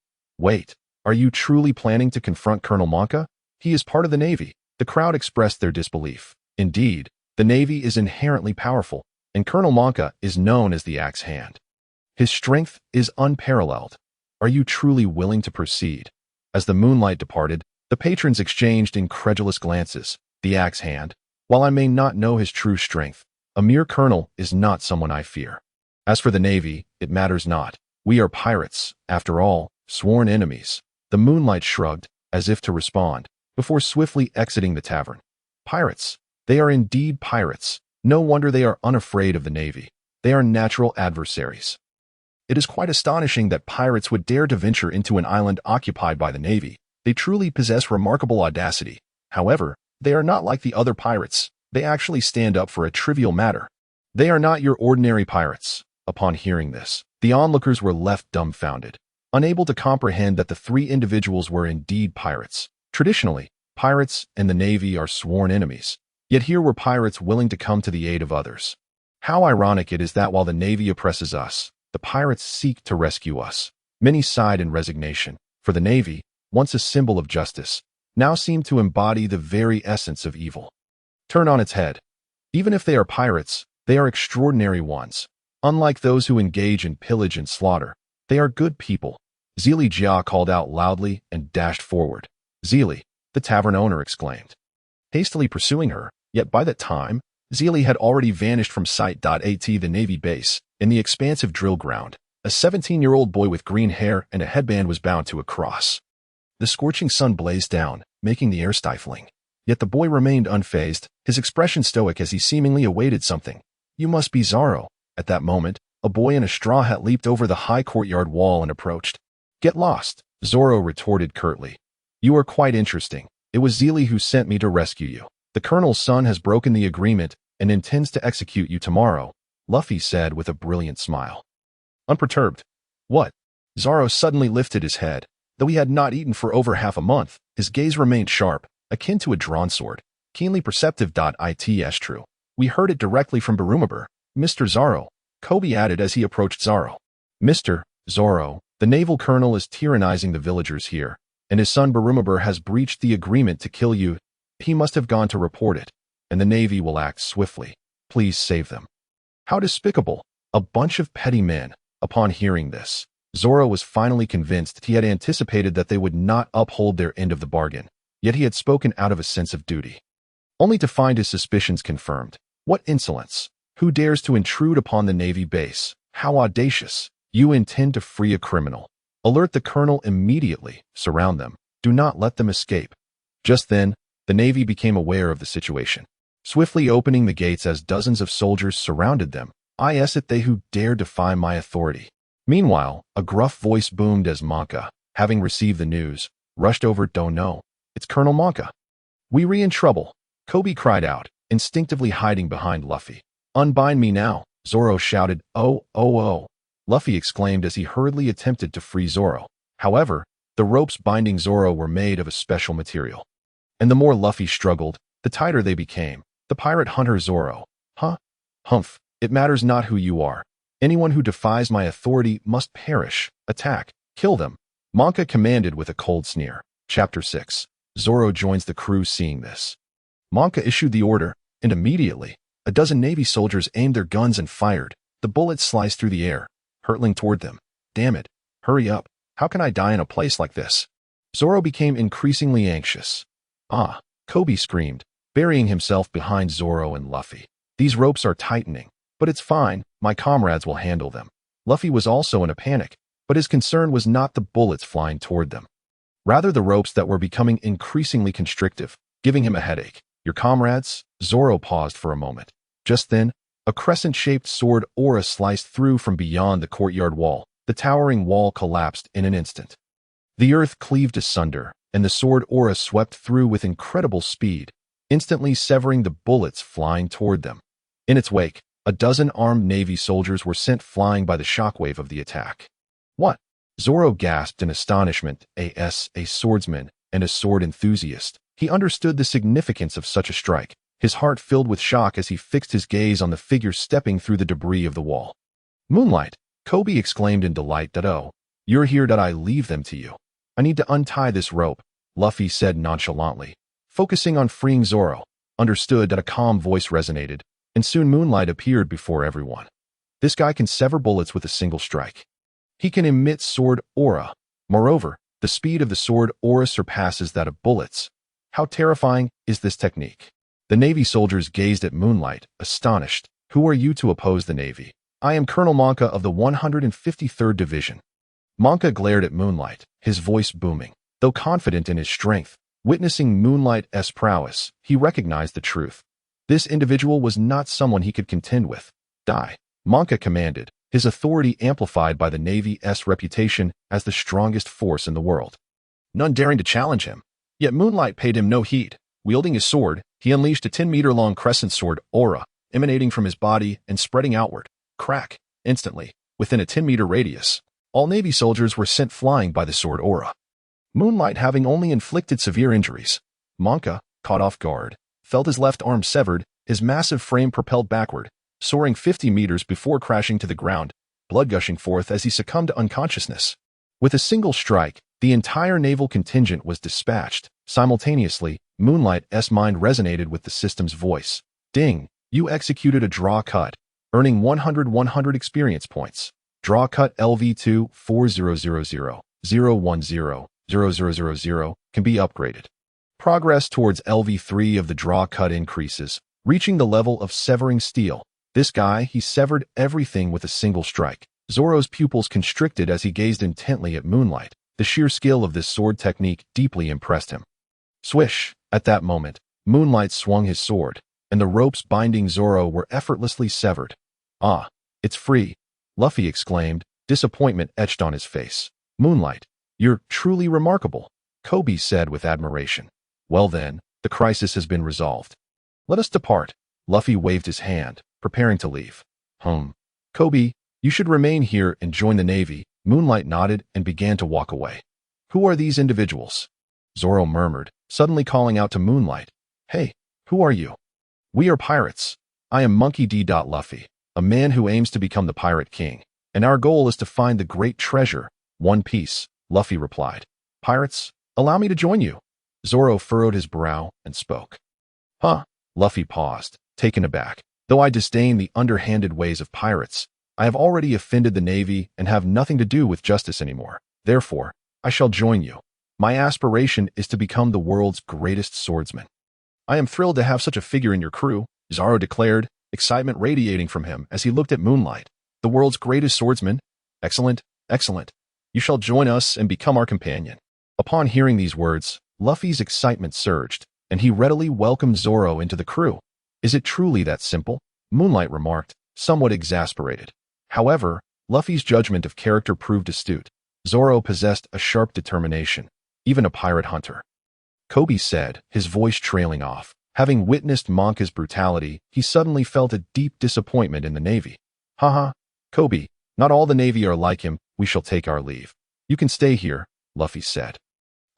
Are you truly planning to confront Colonel Monka? He is part of the Navy. The crowd expressed their disbelief. Indeed, the Navy is inherently powerful, and Colonel Monka is known as the Axe Hand. His strength is unparalleled. Are you truly willing to proceed? As the Moonlight departed, the patrons exchanged incredulous glances. The Axe Hand, while I may not know his true strength, a mere colonel is not someone I fear. As for the Navy, it matters not. We are pirates, after all, sworn enemies. The Moonlight shrugged, as if to respond, before swiftly exiting the tavern. Pirates. They are indeed pirates. No wonder they are unafraid of the Navy. They are natural adversaries. It is quite astonishing that pirates would dare to venture into an island occupied by the Navy. They truly possess remarkable audacity. However, they are not like the other pirates. They actually stand up for a trivial matter. They are not your ordinary pirates. Upon hearing this, the onlookers were left dumbfounded, unable to comprehend that the three individuals were indeed pirates. Traditionally, pirates and the Navy are sworn enemies. Yet here were pirates willing to come to the aid of others. How ironic it is that while the Navy oppresses us, the pirates seek to rescue us. Many sighed in resignation, for the Navy, once a symbol of justice, now seemed to embody the very essence of evil. Turn on its head. Even if they are pirates, they are extraordinary ones. Unlike those who engage in pillage and slaughter, they are good people. Zili Jia called out loudly and dashed forward. Zili, the tavern owner exclaimed, hastily pursuing her, yet by that time, Zili had already vanished from sight. At the Navy base, in the expansive drill ground, a 17-year-old boy with green hair and a headband was bound to a cross. The scorching sun blazed down, making the air stifling. Yet the boy remained unfazed, his expression stoic as he seemingly awaited something. You must be Zoro. At that moment, a boy in a straw hat leaped over the high courtyard wall and approached. Get lost, Zoro retorted curtly. You are quite interesting. It was Zili who sent me to rescue you. The colonel's son has broken the agreement and intends to execute you tomorrow, Luffy said with a brilliant smile. Unperturbed. What? Zoro suddenly lifted his head. Though he had not eaten for over half a month, his gaze remained sharp, akin to a drawn sword, keenly perceptive. It's true. We heard it directly from Barumabur. Mr. Zoro, Kobe added as he approached Zoro. Mr. Zoro, the naval colonel is tyrannizing the villagers here, and his son Barumabur has breached the agreement to kill you. He must have gone to report it, and the Navy will act swiftly. Please save them. How despicable. A bunch of petty men. Upon hearing this, Zoro was finally convinced. He had anticipated that they would not uphold their end of the bargain, yet he had spoken out of a sense of duty. Only to find his suspicions confirmed. What insolence! Who dares to intrude upon the Navy base? How audacious! You intend to free a criminal. Alert the colonel immediately. Surround them. Do not let them escape. Just then, the Navy became aware of the situation, swiftly opening the gates as dozens of soldiers surrounded them. I is it they who dare defy my authority. Meanwhile, a gruff voice boomed as Monka, having received the news, rushed over. Don't know. It's Colonel Monka. We in trouble, Kobe cried out, instinctively hiding behind Luffy. Unbind me now, Zoro shouted. Oh. Luffy exclaimed as he hurriedly attempted to free Zoro. However, the ropes binding Zoro were made of a special material. And the more Luffy struggled, the tighter they became. The pirate hunter Zoro. Huh? Humph. It matters not who you are. Anyone who defies my authority must perish. Attack. Kill them. Monka commanded with a cold sneer. Chapter 6. Zoro joins the crew. Seeing this, Monka issued the order, and immediately, a dozen Navy soldiers aimed their guns and fired. The bullets sliced through the air, hurtling toward them. Damn it. Hurry up. How can I die in a place like this? Zoro became increasingly anxious. Ah, Kobe screamed, burying himself behind Zoro and Luffy. These ropes are tightening, but it's fine. My comrades will handle them. Luffy was also in a panic, but his concern was not the bullets flying toward them. Rather the ropes that were becoming increasingly constrictive, giving him a headache. Your comrades? Zoro paused for a moment. Just then, a crescent-shaped sword aura sliced through from beyond the courtyard wall. The towering wall collapsed in an instant. The earth cleaved asunder, and the sword aura swept through with incredible speed, instantly severing the bullets flying toward them. In its wake, a dozen armed Navy soldiers were sent flying by the shockwave of the attack. What? Zoro gasped in astonishment. A swordsman and a sword enthusiast. He understood the significance of such a strike. His heart filled with shock as he fixed his gaze on the figure stepping through the debris of the wall. Moonlight, Kobe exclaimed in delight. Oh, you're here. I leave them to you. I need to untie this rope, Luffy said nonchalantly, focusing on freeing Zoro. Understood. A calm voice resonated, and soon Moonlight appeared before everyone. This guy can sever bullets with a single strike. He can emit sword aura. Moreover, the speed of the sword aura surpasses that of bullets. How terrifying is this technique? The Navy soldiers gazed at Moonlight, astonished. Who are you to oppose the Navy? I am Colonel Monka of the 153rd Division. Monka glared at Moonlight, his voice booming. Though confident in his strength, witnessing Moonlight's prowess, he recognized the truth. This individual was not someone he could contend with. Die, Monka commanded, his authority amplified by the Navy's reputation as the strongest force in the world. None daring to challenge him. Yet Moonlight paid him no heed. Wielding his sword, he unleashed a 10-meter-long crescent sword aura, emanating from his body and spreading outward. Crack! Instantly, within a 10-meter radius, all Navy soldiers were sent flying by the sword aura. Moonlight having only inflicted severe injuries. Monka, caught off guard, felt his left arm severed, his massive frame propelled backward, soaring 50 meters before crashing to the ground, blood gushing forth as he succumbed to unconsciousness. With a single strike, the entire naval contingent was dispatched. Simultaneously, Moonlight's mind resonated with the system's voice. Ding! You executed a draw cut, earning 100 experience points. Draw cut LV2 4000-010-000 can be upgraded. Progress towards LV3 of the draw cut increases, reaching the level of severing steel. This guy, he severed everything with a single strike. Zoro's pupils constricted as he gazed intently at Moonlight. The sheer skill of this sword technique deeply impressed him. Swish! At that moment, Moonlight swung his sword, and the ropes binding Zoro were effortlessly severed. Ah, it's free, Luffy exclaimed, disappointment etched on his face. Moonlight, you're truly remarkable, Kobe said with admiration. Well then, the crisis has been resolved. Let us depart. Luffy waved his hand, preparing to leave. Kobe, you should remain here and join the Navy. Moonlight nodded and began to walk away. Who are these individuals? Zoro murmured, suddenly calling out to Moonlight. Hey, who are you? We are pirates. I am Monkey D. Luffy, a man who aims to become the Pirate King, and our goal is to find the great treasure, One Piece, Luffy replied. Pirates, allow me to join you. Zoro furrowed his brow and spoke. Huh? Luffy paused, taken aback. Though I disdain the underhanded ways of pirates, I have already offended the Navy and have nothing to do with justice anymore. Therefore, I shall join you. My aspiration is to become the world's greatest swordsman. I am thrilled to have such a figure in your crew, Zoro declared, excitement radiating from him as he looked at Moonlight. The world's greatest swordsman? Excellent, excellent. You shall join us and become our companion. Upon hearing these words, Luffy's excitement surged, and he readily welcomed Zoro into the crew. Is it truly that simple? Moonlight remarked, somewhat exasperated. However, Luffy's judgment of character proved astute. Zoro possessed a sharp determination, even a pirate hunter. Kobe said, his voice trailing off. Having witnessed Monka's brutality, he suddenly felt a deep disappointment in the Navy. Haha, Kobe, not all the Navy are like him, we shall take our leave. You can stay here, Luffy said.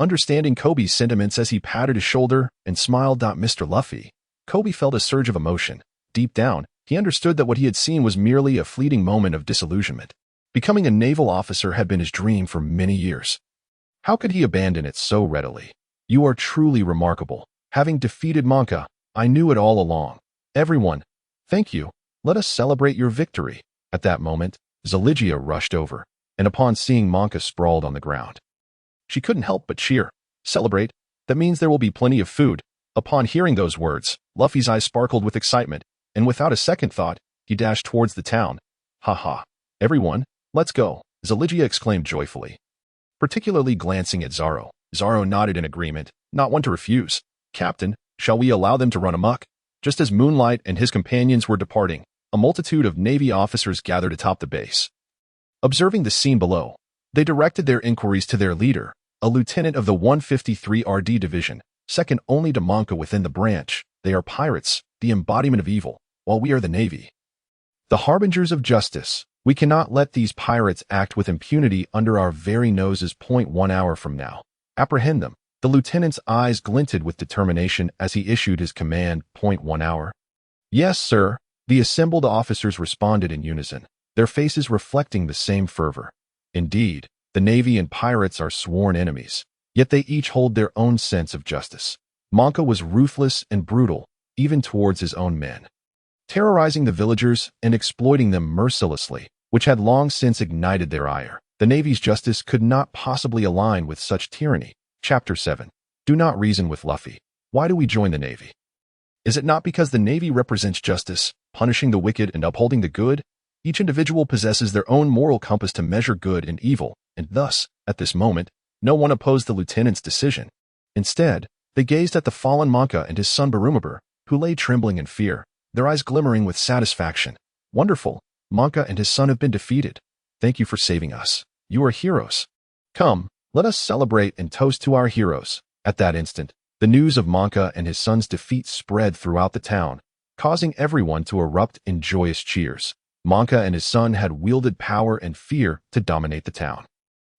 Understanding Kobe's sentiments as he patted his shoulder and smiled at Mr. Luffy, Kobe felt a surge of emotion. Deep down, he understood that what he had seen was merely a fleeting moment of disillusionment. Becoming a naval officer had been his dream for many years. How could he abandon it so readily? You are truly remarkable. Having defeated Monka, I knew it all along. Everyone, thank you. Let us celebrate your victory. At that moment, Zeligia rushed over, and upon seeing Monka sprawled on the ground, she couldn't help but cheer. Celebrate? That means there will be plenty of food. Upon hearing those words, Luffy's eyes sparkled with excitement, and without a second thought, he dashed towards the town. Ha ha. Everyone, let's go, Zeligia exclaimed joyfully. Particularly glancing at Zoro, Zoro nodded in agreement, not one to refuse. Captain, shall we allow them to run amok? Just as Moonlight and his companions were departing, a multitude of Navy officers gathered atop the base. Observing the scene below, they directed their inquiries to their leader, a lieutenant of the 153 RD Division, second only to Monka within the branch. They are pirates, the embodiment of evil, while we are the Navy, the harbingers of justice. We cannot let these pirates act with impunity under our very noses. 1 hour from now. Apprehend them. The lieutenant's eyes glinted with determination as he issued his command. 1 hour. Yes, sir. The assembled officers responded in unison, their faces reflecting the same fervor. Indeed, the Navy and pirates are sworn enemies, yet they each hold their own sense of justice. Monka was ruthless and brutal, even towards his own men, terrorizing the villagers and exploiting them mercilessly, which had long since ignited their ire. The Navy's justice could not possibly align with such tyranny. Chapter 7. Do not reason with Luffy. Why do we join the Navy? Is it not because the Navy represents justice, punishing the wicked and upholding the good? Each individual possesses their own moral compass to measure good and evil, and thus, at this moment, no one opposed the lieutenant's decision. Instead, they gazed at the fallen Monka and his son Barumabur, who lay trembling in fear, their eyes glimmering with satisfaction. Wonderful! Monka and his son have been defeated. Thank you for saving us. You are heroes. Come, let us celebrate and toast to our heroes. At that instant, the news of Monka and his son's defeat spread throughout the town, causing everyone to erupt in joyous cheers. Monka and his son had wielded power and fear to dominate the town,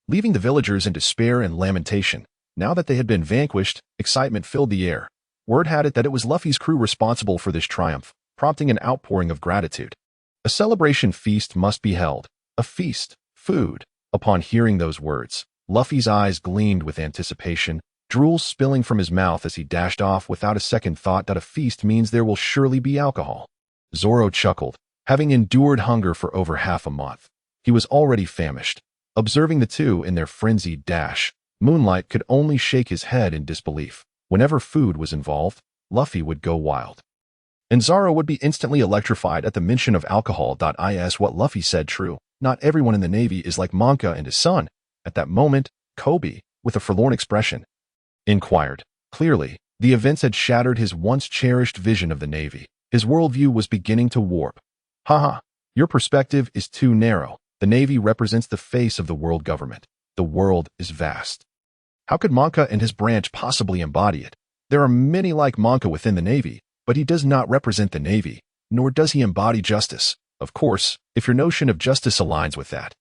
leaving the villagers in despair and lamentation. Now that they had been vanquished, excitement filled the air. Word had it that it was Luffy's crew responsible for this triumph, prompting an outpouring of gratitude. A celebration feast must be held. A feast. Food. Upon hearing those words, Luffy's eyes gleamed with anticipation, drool spilling from his mouth as he dashed off without a second thought that a feast means there will surely be alcohol. Zoro chuckled, having endured hunger for over half a month. He was already famished. Observing the two in their frenzied dash, Moonlight could only shake his head in disbelief. Whenever food was involved, Luffy would go wild, and Zoro would be instantly electrified at the mention of alcohol. Is what Luffy said true? Not everyone in the Navy is like Monka and his son. At that moment, Kobe, with a forlorn expression, inquired. Clearly, the events had shattered his once-cherished vision of the Navy. His worldview was beginning to warp. Haha, your perspective is too narrow. The Navy represents the face of the world government. The world is vast. How could Monka and his branch possibly embody it? There are many like Monka within the Navy, but he does not represent the Navy, nor does he embody justice. Of course, if your notion of justice aligns with that.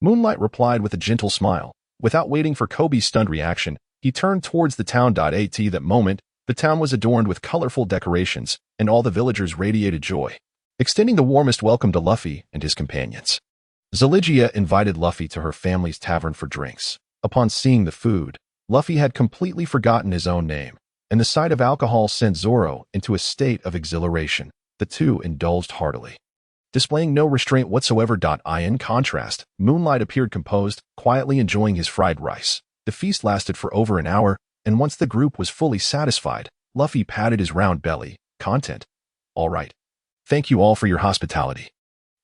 Moonlight replied with a gentle smile. Without waiting for Kobe's stunned reaction, he turned towards the town. At that moment, the town was adorned with colorful decorations, and all the villagers radiated joy, extending the warmest welcome to Luffy and his companions. Zeligia invited Luffy to her family's tavern for drinks. Upon seeing the food, Luffy had completely forgotten his own name, and the sight of alcohol sent Zoro into a state of exhilaration. The two indulged heartily, displaying no restraint whatsoever. In contrast, Moonlight appeared composed, quietly enjoying his fried rice. The feast lasted for over an hour, and once the group was fully satisfied, Luffy patted his round belly. Content. All right. Thank you all for your hospitality.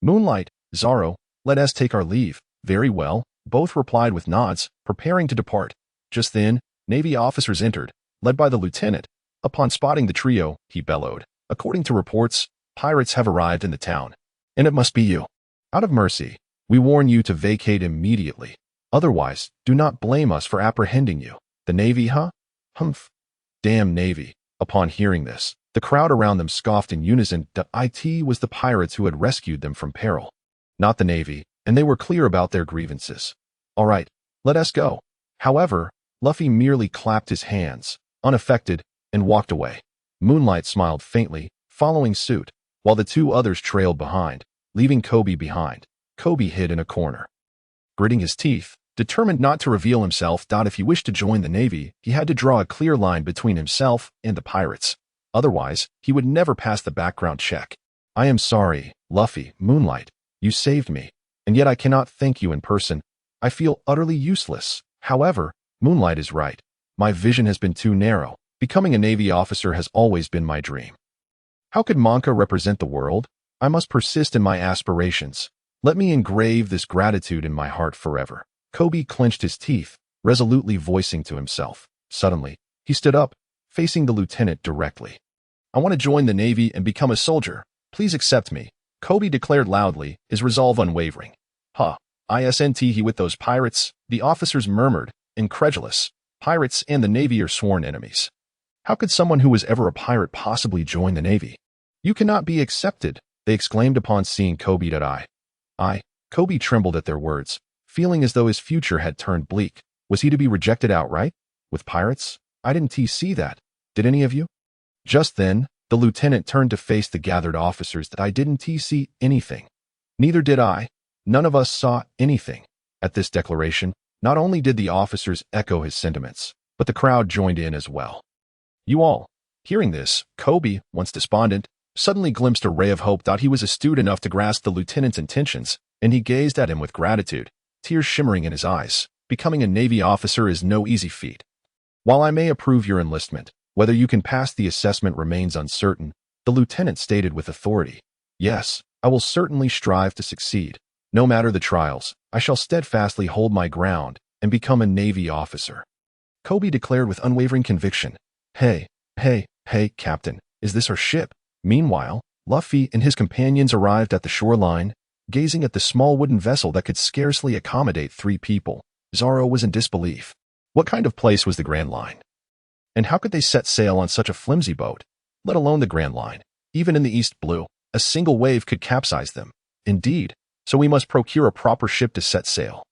Moonlight, Zoro, let us take our leave. Very well, both replied with nods, preparing to depart. Just then, Navy officers entered, led by the lieutenant. Upon spotting the trio, he bellowed. According to reports, pirates have arrived in the town. And it must be you. Out of mercy, we warn you to vacate immediately. Otherwise, do not blame us for apprehending you. The Navy, huh? Humph. Damn Navy. Upon hearing this, the crowd around them scoffed in unison. It was the pirates who had rescued them from peril, not the Navy, and they were clear about their grievances. All right, let us go. However, Luffy merely clapped his hands, unaffected, and walked away. Moonlight smiled faintly, following suit, while the two others trailed behind, leaving Kobe behind. Kobe hid in a corner, gritting his teeth, determined not to reveal himself. If he wished to join the Navy, he had to draw a clear line between himself and the pirates. Otherwise, he would never pass the background check. I am sorry, Luffy, Moonlight. You saved me, and yet I cannot thank you in person. I feel utterly useless. However, Moonlight is right. My vision has been too narrow. Becoming a Navy officer has always been my dream. How could Monka represent the world? I must persist in my aspirations. Let me engrave this gratitude in my heart forever. Kobe clenched his teeth, resolutely voicing to himself. Suddenly, he stood up, facing the lieutenant directly. I want to join the Navy and become a soldier. Please accept me, Kobe declared loudly, his resolve unwavering. Isn't he with those pirates? The officers murmured, incredulous. Pirates and the Navy are sworn enemies. How could someone who was ever a pirate possibly join the Navy? You cannot be accepted, they exclaimed upon seeing Kobe. Kobe trembled at their words, feeling as though his future had turned bleak. Was he to be rejected outright? With pirates? I didn't see that. Did any of you? Just then, the lieutenant turned to face the gathered officers. I didn't see anything. Neither did I. None of us saw anything. At this declaration, not only did the officers echo his sentiments, but the crowd joined in as well. You all. Hearing this, Kobe, once despondent, suddenly glimpsed a ray of hope. He was astute enough to grasp the lieutenant's intentions, and he gazed at him with gratitude, tears shimmering in his eyes. Becoming a Navy officer is no easy feat. While I may approve your enlistment, whether you can pass the assessment remains uncertain, the lieutenant stated with authority. Yes, I will certainly strive to succeed. No matter the trials, I shall steadfastly hold my ground and become a Navy officer. Kobe declared with unwavering conviction. Hey, Captain, is this our ship? Meanwhile, Luffy and his companions arrived at the shoreline, gazing at the small wooden vessel that could scarcely accommodate 3 people. Zoro was in disbelief. What kind of place was the Grand Line? And how could they set sail on such a flimsy boat? Let alone the Grand Line. Even in the East Blue, a single wave could capsize them. Indeed, so we must procure a proper ship to set sail.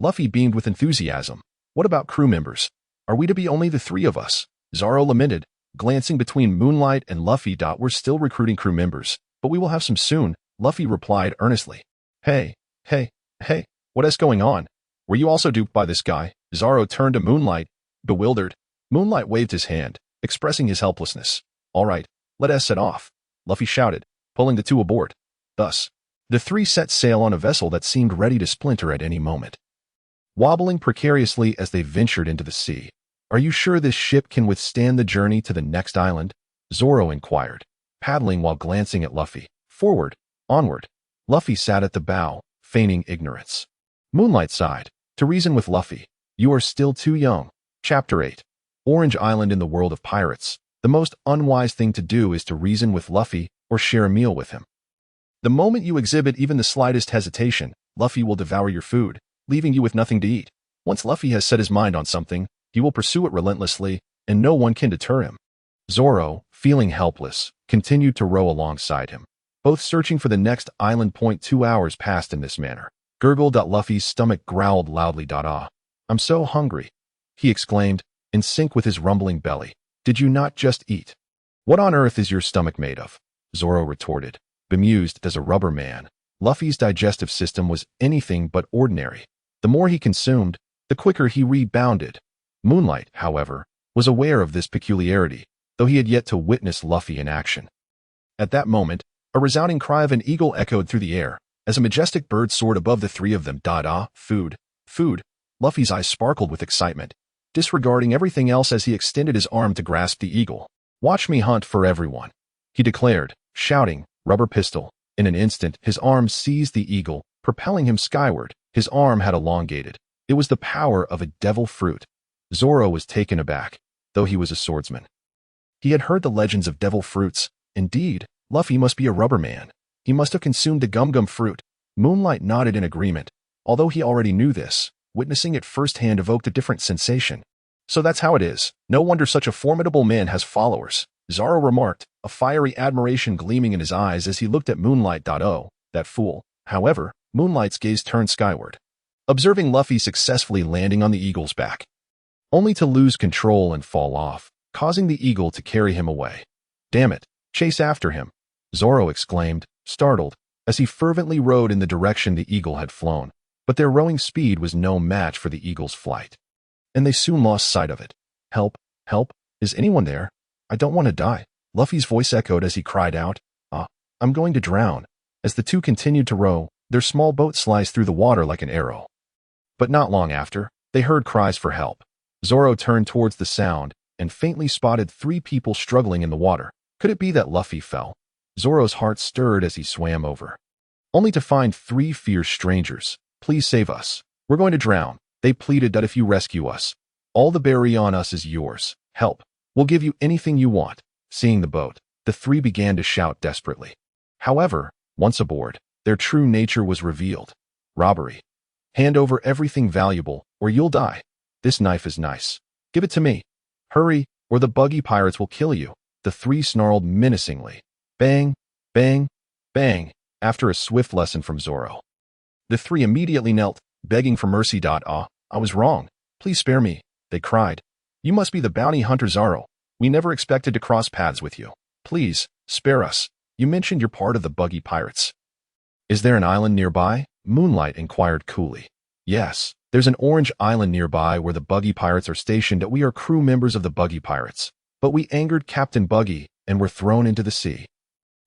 Luffy beamed with enthusiasm. What about crew members? Are we to be only the 3 of us? Zoro lamented, glancing between Moonlight and Luffy. We're still recruiting crew members, but we will have some soon, Luffy replied earnestly. Hey, what is going on? Were you also duped by this guy? Zoro turned to Moonlight, bewildered. Moonlight waved his hand, expressing his helplessness. All right, let us set off, Luffy shouted, pulling the 2 aboard. Thus, the 3 set sail on a vessel that seemed ready to splinter at any moment. Wobbling precariously as they ventured into the sea. Are you sure this ship can withstand the journey to the next island? Zoro inquired, paddling while glancing at Luffy. Forward, onward. Luffy sat at the bow, feigning ignorance. Moonlight sighed, to reason with Luffy. You are still too young. Chapter 8. Orange Island in the world of pirates. The most unwise thing to do is to reason with Luffy or share a meal with him. The moment you exhibit even the slightest hesitation, Luffy will devour your food, leaving you with nothing to eat. Once Luffy has set his mind on something, he will pursue it relentlessly, and no one can deter him. Zoro, feeling helpless, continued to row alongside him, both searching for the next island. 2 hours passed in this manner. Gurgled. Luffy's stomach growled loudly. I'm so hungry, he exclaimed, in sync with his rumbling belly. Did you not just eat? What on earth is your stomach made of? Zoro retorted, bemused as a rubber man. Luffy's digestive system was anything but ordinary. The more he consumed, the quicker he rebounded. Moonlight, however, was aware of this peculiarity, though he had yet to witness Luffy in action. At that moment, A resounding cry of an eagle echoed through the air, as a majestic bird soared above the three of them. Food. Food. Luffy's eyes sparkled with excitement, disregarding everything else as he extended his arm to grasp the eagle. Watch me hunt for everyone, he declared, shouting, rubber pistol. In an instant, his arm seized the eagle, propelling him skyward. His arm had elongated. It was the power of a devil fruit. Zoro was taken aback, though he was a swordsman. He had heard the legends of devil fruits. Indeed, Luffy must be a rubber man. He must have consumed the gum-gum fruit. Moonlight nodded in agreement. Although he already knew this, witnessing it firsthand evoked a different sensation. So that's how it is. No wonder such a formidable man has followers, Zoro remarked, a fiery admiration gleaming in his eyes as he looked at Moonlight. Oh, that fool. However, Moonlight's gaze turned skyward, observing Luffy successfully landing on the eagle's back, only to lose control and fall off, causing the eagle to carry him away. Damn it, chase after him, Zoro exclaimed, startled, as he fervently rowed in the direction the eagle had flown. But their rowing speed was no match for the eagle's flight, and they soon lost sight of it. Help, help, is anyone there? I don't want to die, Luffy's voice echoed as he cried out, I'm going to drown. As the two continued to row, their small boat sliced through the water like an arrow. But not long after, they heard cries for help. Zoro turned towards the sound and faintly spotted three people struggling in the water. Could it be that Luffy fell? Zoro's heart stirred as he swam over, only to find three fierce strangers. Please save us. We're going to drown, they pleaded. That if you rescue us, all the berry on us is yours. Help. We'll give you anything you want. Seeing the boat, the three began to shout desperately. However, once aboard, their true nature was revealed. Robbery. Hand over everything valuable, or you'll die. This knife is nice. Give it to me. Hurry, or the Buggy pirates will kill you. The three snarled menacingly. Bang, bang, bang, after a swift lesson from Zoro. The three immediately knelt, begging for mercy. I was wrong. Please spare me, they cried. You must be the bounty hunter Zoro. We never expected to cross paths with you. Please, spare us. You mentioned you're part of the Buggy pirates. Is there an island nearby? Moonlight inquired coolly. Yes, there's an orange island nearby where the Buggy pirates are stationed. We are crew members of the Buggy pirates, but we angered Captain Buggy and were thrown into the sea.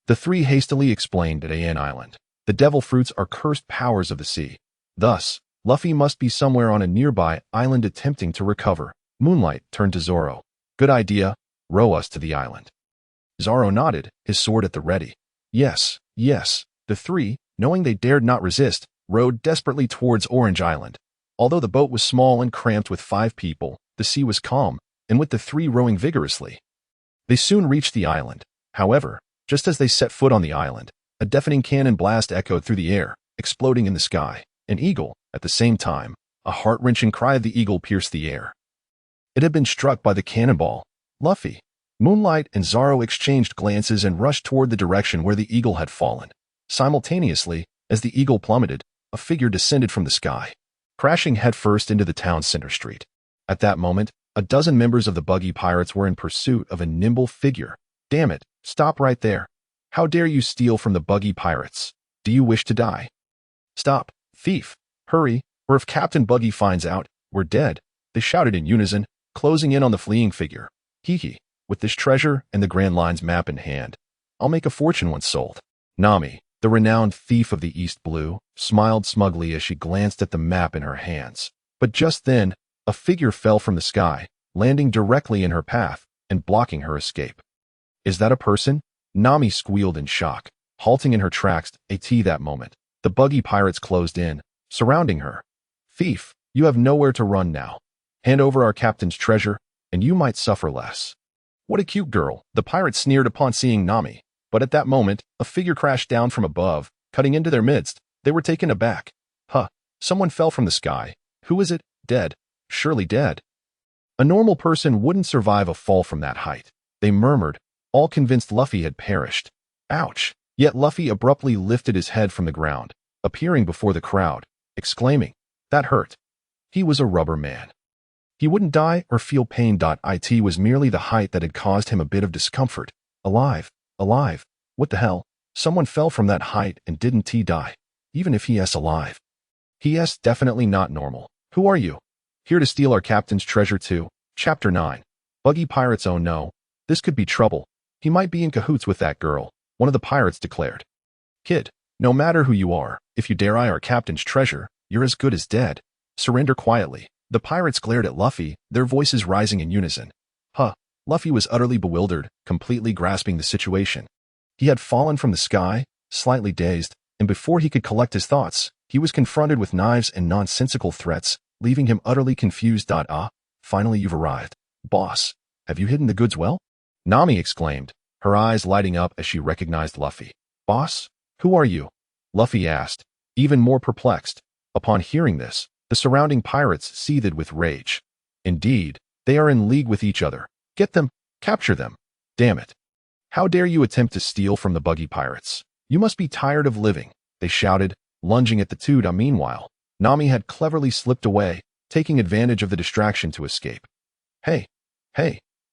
The three hastily explained. At An Island, the devil fruits are cursed powers of the sea. Thus, Luffy must be somewhere on a nearby island attempting to recover. Moonlight turned to Zoro. Good idea. Row us to the island. Zoro nodded, his sword at the ready. Yes, yes. The three, knowing they dared not resist, rowed desperately towards Orange Island. Although the boat was small and cramped with 5 people, the sea was calm, and with the three rowing vigorously, they soon reached the island. However, just as they set foot on the island, a deafening cannon blast echoed through the air, exploding in the sky. An eagle, at the same time, a heart-wrenching cry of the eagle pierced the air. It had been struck by the cannonball. Luffy, Moonlight, and Zoro exchanged glances and rushed toward the direction where the eagle had fallen. Simultaneously, as the eagle plummeted, a figure descended from the sky, crashing headfirst into the town's center street. At that moment, a dozen members of the Buggy pirates were in pursuit of a nimble figure. Damn it, stop right there. How dare you steal from the Buggy pirates? Do you wish to die? Stop, thief. Hurry, or if Captain Buggy finds out, we're dead, they shouted in unison, closing in on the fleeing figure. Hee. With this treasure and the Grand Line's map in hand, I'll make a fortune once sold. Nami, the renowned thief of the East Blue, smiled smugly as she glanced at the map in her hands. But just then, a figure fell from the sky, landing directly in her path and blocking her escape. Is that a person? Nami squealed in shock, halting in her tracks. At that moment, the Buggy pirates closed in, surrounding her. Thief, you have nowhere to run now. Hand over our captain's treasure, and you might suffer less. What a cute girl, the pirates sneered upon seeing Nami. But at that moment, a figure crashed down from above, cutting into their midst. They were taken aback. Someone fell from the sky. Who is it? Dead. Surely dead. A normal person wouldn't survive a fall from that height, they murmured, all convinced Luffy had perished. Ouch! Yet Luffy abruptly lifted his head from the ground, appearing before the crowd, exclaiming, that hurt. He was a rubber man. He wouldn't die or feel pain. It was merely the height that had caused him a bit of discomfort. Alive. What the hell? Someone fell from that height and didn't die. Even if he is alive. He is definitely not normal. Who are you? Here to steal our captain's treasure too. Chapter 9. Buggy pirates. Oh no. This could be trouble. He might be in cahoots with that girl. one of the pirates declared. Kid, no matter who you are, if you dare eye our captain's treasure, you're as good as dead. Surrender quietly. The pirates glared at Luffy, their voices rising in unison. Luffy was utterly bewildered, completely grasping the situation. He had fallen from the sky, slightly dazed, and before he could collect his thoughts, he was confronted with knives and nonsensical threats, leaving him utterly confused. Finally you've arrived. Boss, have you hidden the goods well? Nami exclaimed, her eyes lighting up as she recognized Luffy. Boss? Who are you? Luffy asked, even more perplexed. Upon hearing this, the surrounding pirates seethed with rage. Indeed, they are in league with each other. Get them, capture them. Damn it. How dare you attempt to steal from the Buggy pirates? You must be tired of living, they shouted, lunging at the two. Meanwhile, Nami had cleverly slipped away, taking advantage of the distraction to escape. Hey,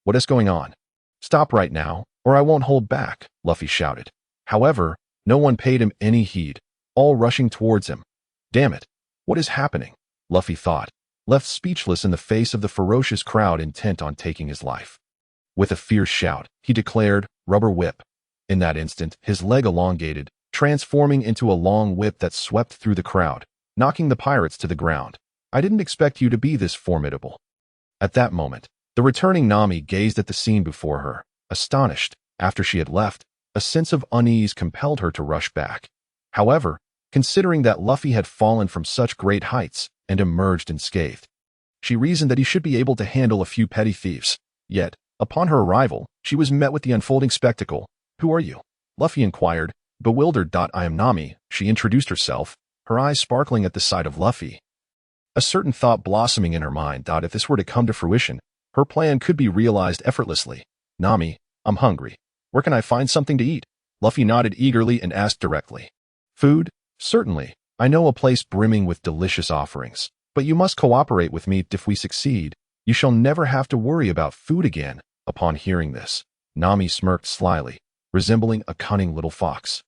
what is going on? Stop right now, or I won't hold back, Luffy shouted. However, no one paid him any heed, all rushing towards him. Damn it, what is happening? Luffy thought, left speechless in the face of the ferocious crowd intent on taking his life. With a fierce shout, he declared, Rubber whip. In that instant, his leg elongated, transforming into a long whip that swept through the crowd, knocking the pirates to the ground. I didn't expect you to be this formidable. At that moment, the returning Nami gazed at the scene before her, astonished. After she had left, a sense of unease compelled her to rush back. However, considering that Luffy had fallen from such great heights and emerged unscathed, she reasoned that he should be able to handle a few petty thieves. Yet, upon her arrival, she was met with the unfolding spectacle. Who are you? Luffy inquired, bewildered. I am Nami, she introduced herself, her eyes sparkling at the sight of Luffy. A certain thought blossoming in her mind. If this were to come to fruition, her plan could be realized effortlessly. Nami, I'm hungry. Where can I find something to eat? Luffy nodded eagerly and asked directly. Food? Certainly. I know a place brimming with delicious offerings. But you must cooperate with me. If we succeed, you shall never have to worry about food again. Upon hearing this, Nami smirked slyly, resembling a cunning little fox.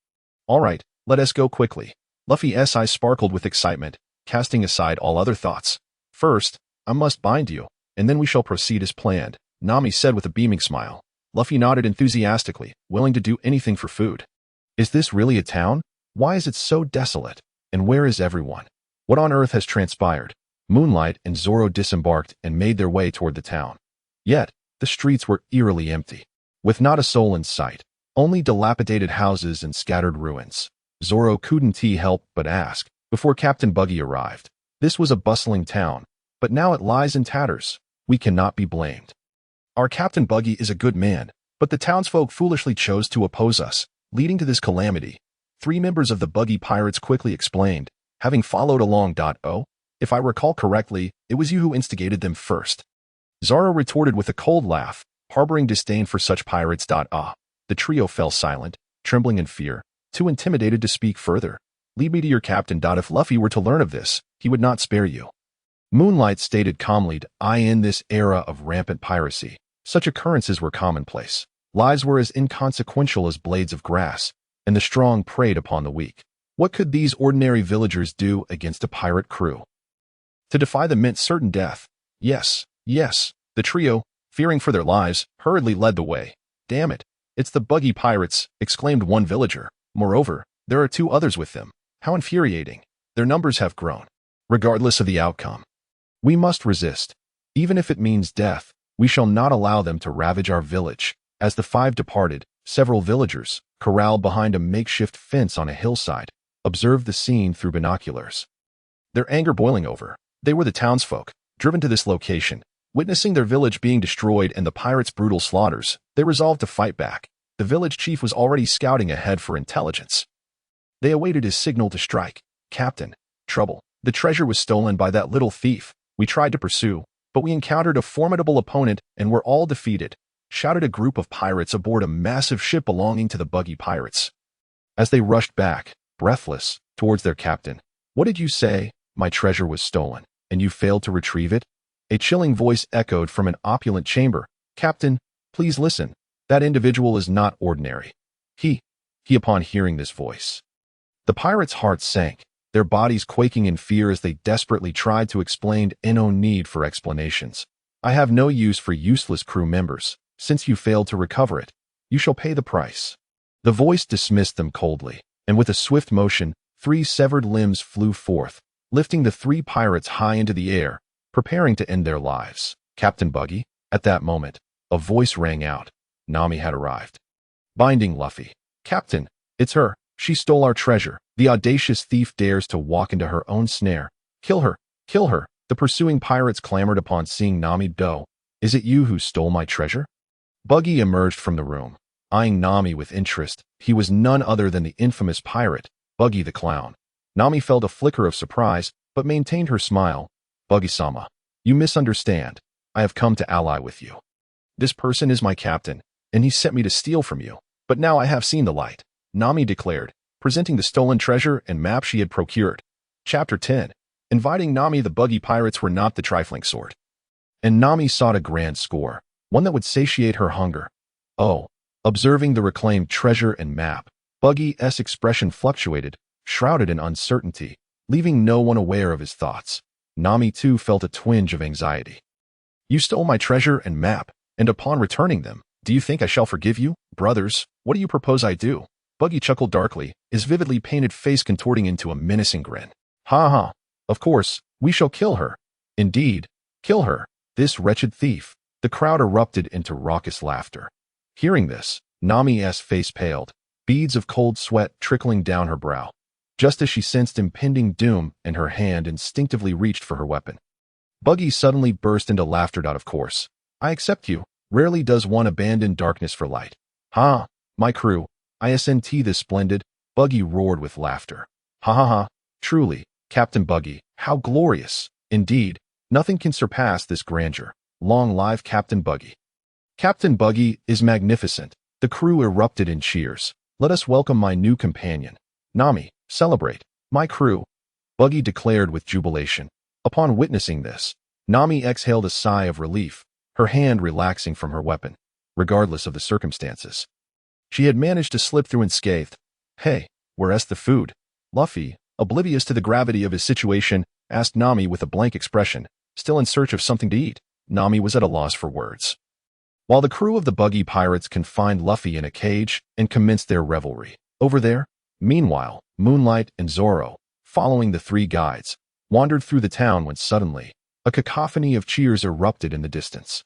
All right, let us go quickly. Luffy's eyes sparkled with excitement, casting aside all other thoughts. First, I must bind you, and then we shall proceed as planned, Nami said with a beaming smile. Luffy nodded enthusiastically, willing to do anything for food. Is this really a town? Why is it so desolate? And where is everyone? What on earth has transpired? Moonlight and Zoro disembarked and made their way toward the town. Yet, the streets were eerily empty, with not a soul in sight, only dilapidated houses and scattered ruins. Zoro couldn't help but ask, before Captain Buggy arrived. This was a bustling town, but now it lies in tatters. We cannot be blamed. Our Captain Buggy is a good man, but the townsfolk foolishly chose to oppose us, leading to this calamity. 3 members of the Buggy pirates quickly explained, having followed along. Oh, if I recall correctly, it was you who instigated them first. Zoro retorted with a cold laugh, harboring disdain for such pirates. The trio fell silent, trembling in fear, too intimidated to speak further. Lead me to your captain. If Luffy were to learn of this, he would not spare you. Moonlight stated calmly, in this era of rampant piracy, such occurrences were commonplace. Lives were as inconsequential as blades of grass, and the strong preyed upon the weak. What could these ordinary villagers do against a pirate crew? To defy them meant certain death. Yes. The trio, fearing for their lives, hurriedly led the way. Damn it, it's the Buggy pirates, exclaimed one villager. Moreover, there are 2 others with them. How infuriating. Their numbers have grown. Regardless of the outcome, we must resist. Even if it means death, we shall not allow them to ravage our village. As the 5 departed, several villagers, corralled behind a makeshift fence on a hillside, observed the scene through binoculars. Their anger boiling over, they were the townsfolk, driven to this location. Witnessing their village being destroyed and the pirates' brutal slaughters, they resolved to fight back. The village chief was already scouting ahead for intelligence. They awaited his signal to strike. Captain, trouble. The treasure was stolen by that little thief. We tried to pursue, but we encountered a formidable opponent and were all defeated, shouted a group of pirates aboard a massive ship belonging to the Buggy pirates. As they rushed back, breathless, towards their captain. What did you say? My treasure was stolen, and you failed to retrieve it? A chilling voice echoed from an opulent chamber. Captain, please listen. That individual is not ordinary. He upon hearing this voice. The pirates' hearts sank, their bodies quaking in fear as they desperately tried to explain. No need for explanations. I have no use for useless crew members. Since you failed to recover it, you shall pay the price. The voice dismissed them coldly, and with a swift motion, 3 severed limbs flew forth, lifting the 3 pirates high into the air, preparing to end their lives. Captain Buggy? At that moment, a voice rang out. Nami had arrived. Binding Luffy. Captain, it's her. She stole our treasure. The audacious thief dares to walk into her own snare. Kill her! Kill her! The pursuing pirates clamored upon seeing Nami go. Is it you who stole my treasure? Buggy emerged from the room, eyeing Nami with interest. He was none other than the infamous pirate, Buggy the Clown. Nami felt a flicker of surprise, but maintained her smile. Buggy-sama, you misunderstand. I have come to ally with you. This person is my captain, and he sent me to steal from you. But now I have seen the light, Nami declared, presenting the stolen treasure and map she had procured. Chapter 10. Inviting Nami. The Buggy pirates were not the trifling sort. And Nami sought a grand score, one that would satiate her hunger. Oh, observing the reclaimed treasure and map, Buggy's expression fluctuated, shrouded in uncertainty, leaving no one aware of his thoughts. Nami too felt a twinge of anxiety. You stole my treasure and map, and upon returning them, do you think I shall forgive you? Brothers, what do you propose I do? Buggy chuckled darkly, his vividly painted face contorting into a menacing grin. Ha ha, of course, we shall kill her. Indeed, kill her, this wretched thief. The crowd erupted into raucous laughter. Hearing this, Nami's face paled, beads of cold sweat trickling down her brow. Just as she sensed impending doom, and her hand instinctively reached for her weapon. Buggy suddenly burst into laughter. Of course, I accept you. Rarely does one abandon darkness for light. Ha, my crew, isn't this splendid? Buggy roared with laughter. Ha ha ha, truly, Captain Buggy, how glorious. Indeed, nothing can surpass this grandeur. Long live Captain Buggy. Captain Buggy is magnificent. The crew erupted in cheers. Let us welcome my new companion. Nami, celebrate. My crew, Buggy declared with jubilation. Upon witnessing this, Nami exhaled a sigh of relief, her hand relaxing from her weapon, regardless of the circumstances. She had managed to slip through unscathed. Hey, where's the food? Luffy, oblivious to the gravity of his situation, asked Nami with a blank expression, still in search of something to eat. Nami was at a loss for words. While the crew of the Buggy pirates confined Luffy in a cage and commenced their revelry. Over there, meanwhile, Moonlight and Zoro, following the 3 guides, wandered through the town when suddenly, a cacophony of cheers erupted in the distance.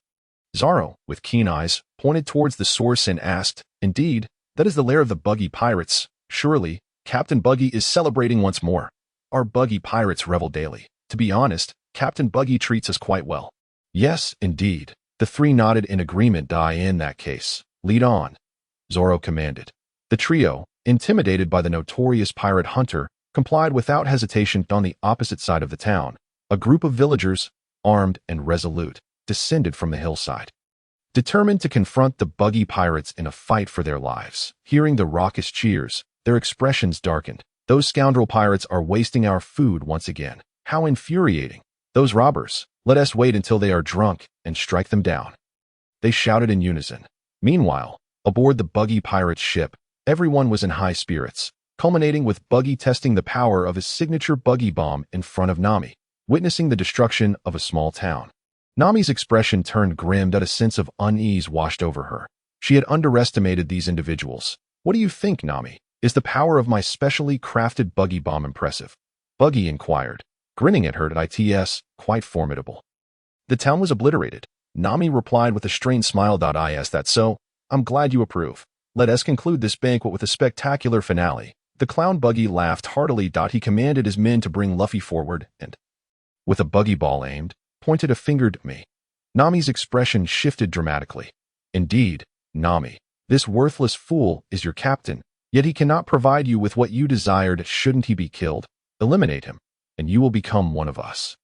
Zoro, with keen eyes, pointed towards the source and asked, Indeed, that is the lair of the Buggy pirates. Surely, Captain Buggy is celebrating once more. Our Buggy pirates revel daily. To be honest, Captain Buggy treats us quite well. Yes, indeed. The 3 nodded in agreement. In that case, lead on, Zoro commanded. The trio, intimidated by the notorious pirate hunter, complied without hesitation. On the opposite side of the town, a group of villagers, armed and resolute, descended from the hillside, determined to confront the Buggy pirates in a fight for their lives. Hearing the raucous cheers, their expressions darkened. Those scoundrel pirates are wasting our food once again. How infuriating. Those robbers, let us wait until they are drunk and strike them down. They shouted in unison. Meanwhile, aboard the Buggy pirate's ship, everyone was in high spirits, culminating with Buggy testing the power of his signature Buggy bomb in front of Nami, witnessing the destruction of a small town. Nami's expression turned grim. A sense of unease washed over her. She had underestimated these individuals. What do you think, Nami? Is the power of my specially crafted Buggy bomb impressive? Buggy inquired, grinning at her. It's quite formidable. The town was obliterated. Nami replied with a strained smile. Is that so? I'm glad you approve. Let us conclude this banquet with a spectacular finale. The clown Buggy laughed heartily. He commanded his men to bring Luffy forward and, with a Buggy ball aimed, pointed a finger at me. Nami's expression shifted dramatically. Indeed, Nami, this worthless fool is your captain, yet he cannot provide you with what you desired. Shouldn't he be killed? Eliminate him, and you will become one of us,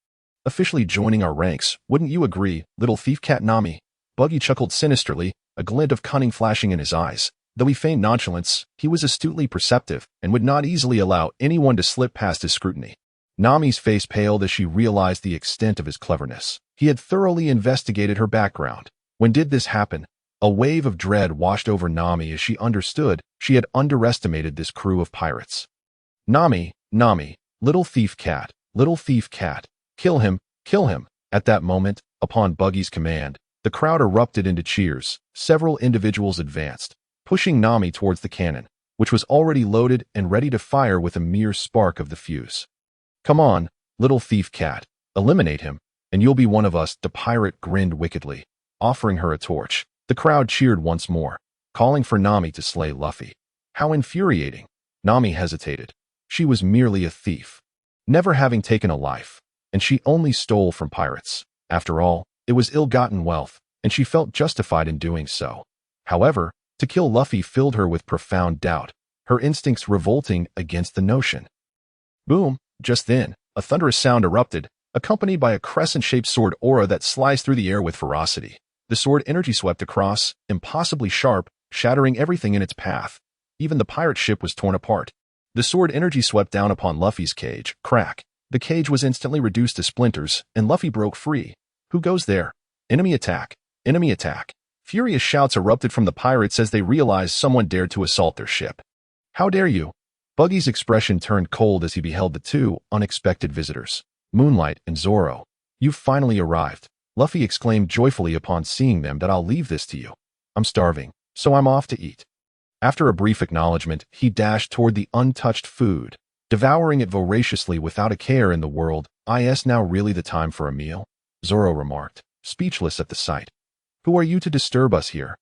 officially joining our ranks. Wouldn't you agree, little thief cat? Nami? Buggy chuckled sinisterly, a glint of cunning flashing in his eyes. Though he feigned nonchalance, he was astutely perceptive and would not easily allow anyone to slip past his scrutiny. Nami's face paled as she realized the extent of his cleverness. He had thoroughly investigated her background. When did this happen? A wave of dread washed over Nami as she understood she had underestimated this crew of pirates. Nami, little thief cat, kill him, kill him. At that moment, upon Buggy's command, the crowd erupted into cheers. Several individuals advanced, pushing Nami towards the cannon, which was already loaded and ready to fire with a mere spark of the fuse. "Come on, little thief cat, eliminate him, and you'll be one of us," the pirate grinned wickedly, offering her a torch. The crowd cheered once more, calling for Nami to slay Luffy. How infuriating! Nami hesitated. She was merely a thief, never having taken a life, and she only stole from pirates. After all, it was ill-gotten wealth, and she felt justified in doing so. However, to kill Luffy filled her with profound doubt, her instincts revolting against the notion. Boom! Just then, a thunderous sound erupted, accompanied by a crescent-shaped sword aura that sliced through the air with ferocity. The sword energy swept across, impossibly sharp, shattering everything in its path. Even the pirate ship was torn apart. The sword energy swept down upon Luffy's cage. Crack! The cage was instantly reduced to splinters, and Luffy broke free. Who goes there? Enemy attack! Enemy attack! Furious shouts erupted from the pirates as they realized someone dared to assault their ship. How dare you? Buggy's expression turned cold as he beheld the two unexpected visitors, Moonlight and Zoro. "You've finally arrived," Luffy exclaimed joyfully upon seeing them. "That I'll leave this to you. I'm starving, so I'm off to eat." After a brief acknowledgement, he dashed toward the untouched food, devouring it voraciously without a care in the world. "Is now really the time for a meal?" Zoro remarked, speechless at the sight. "Who are you to disturb us here?"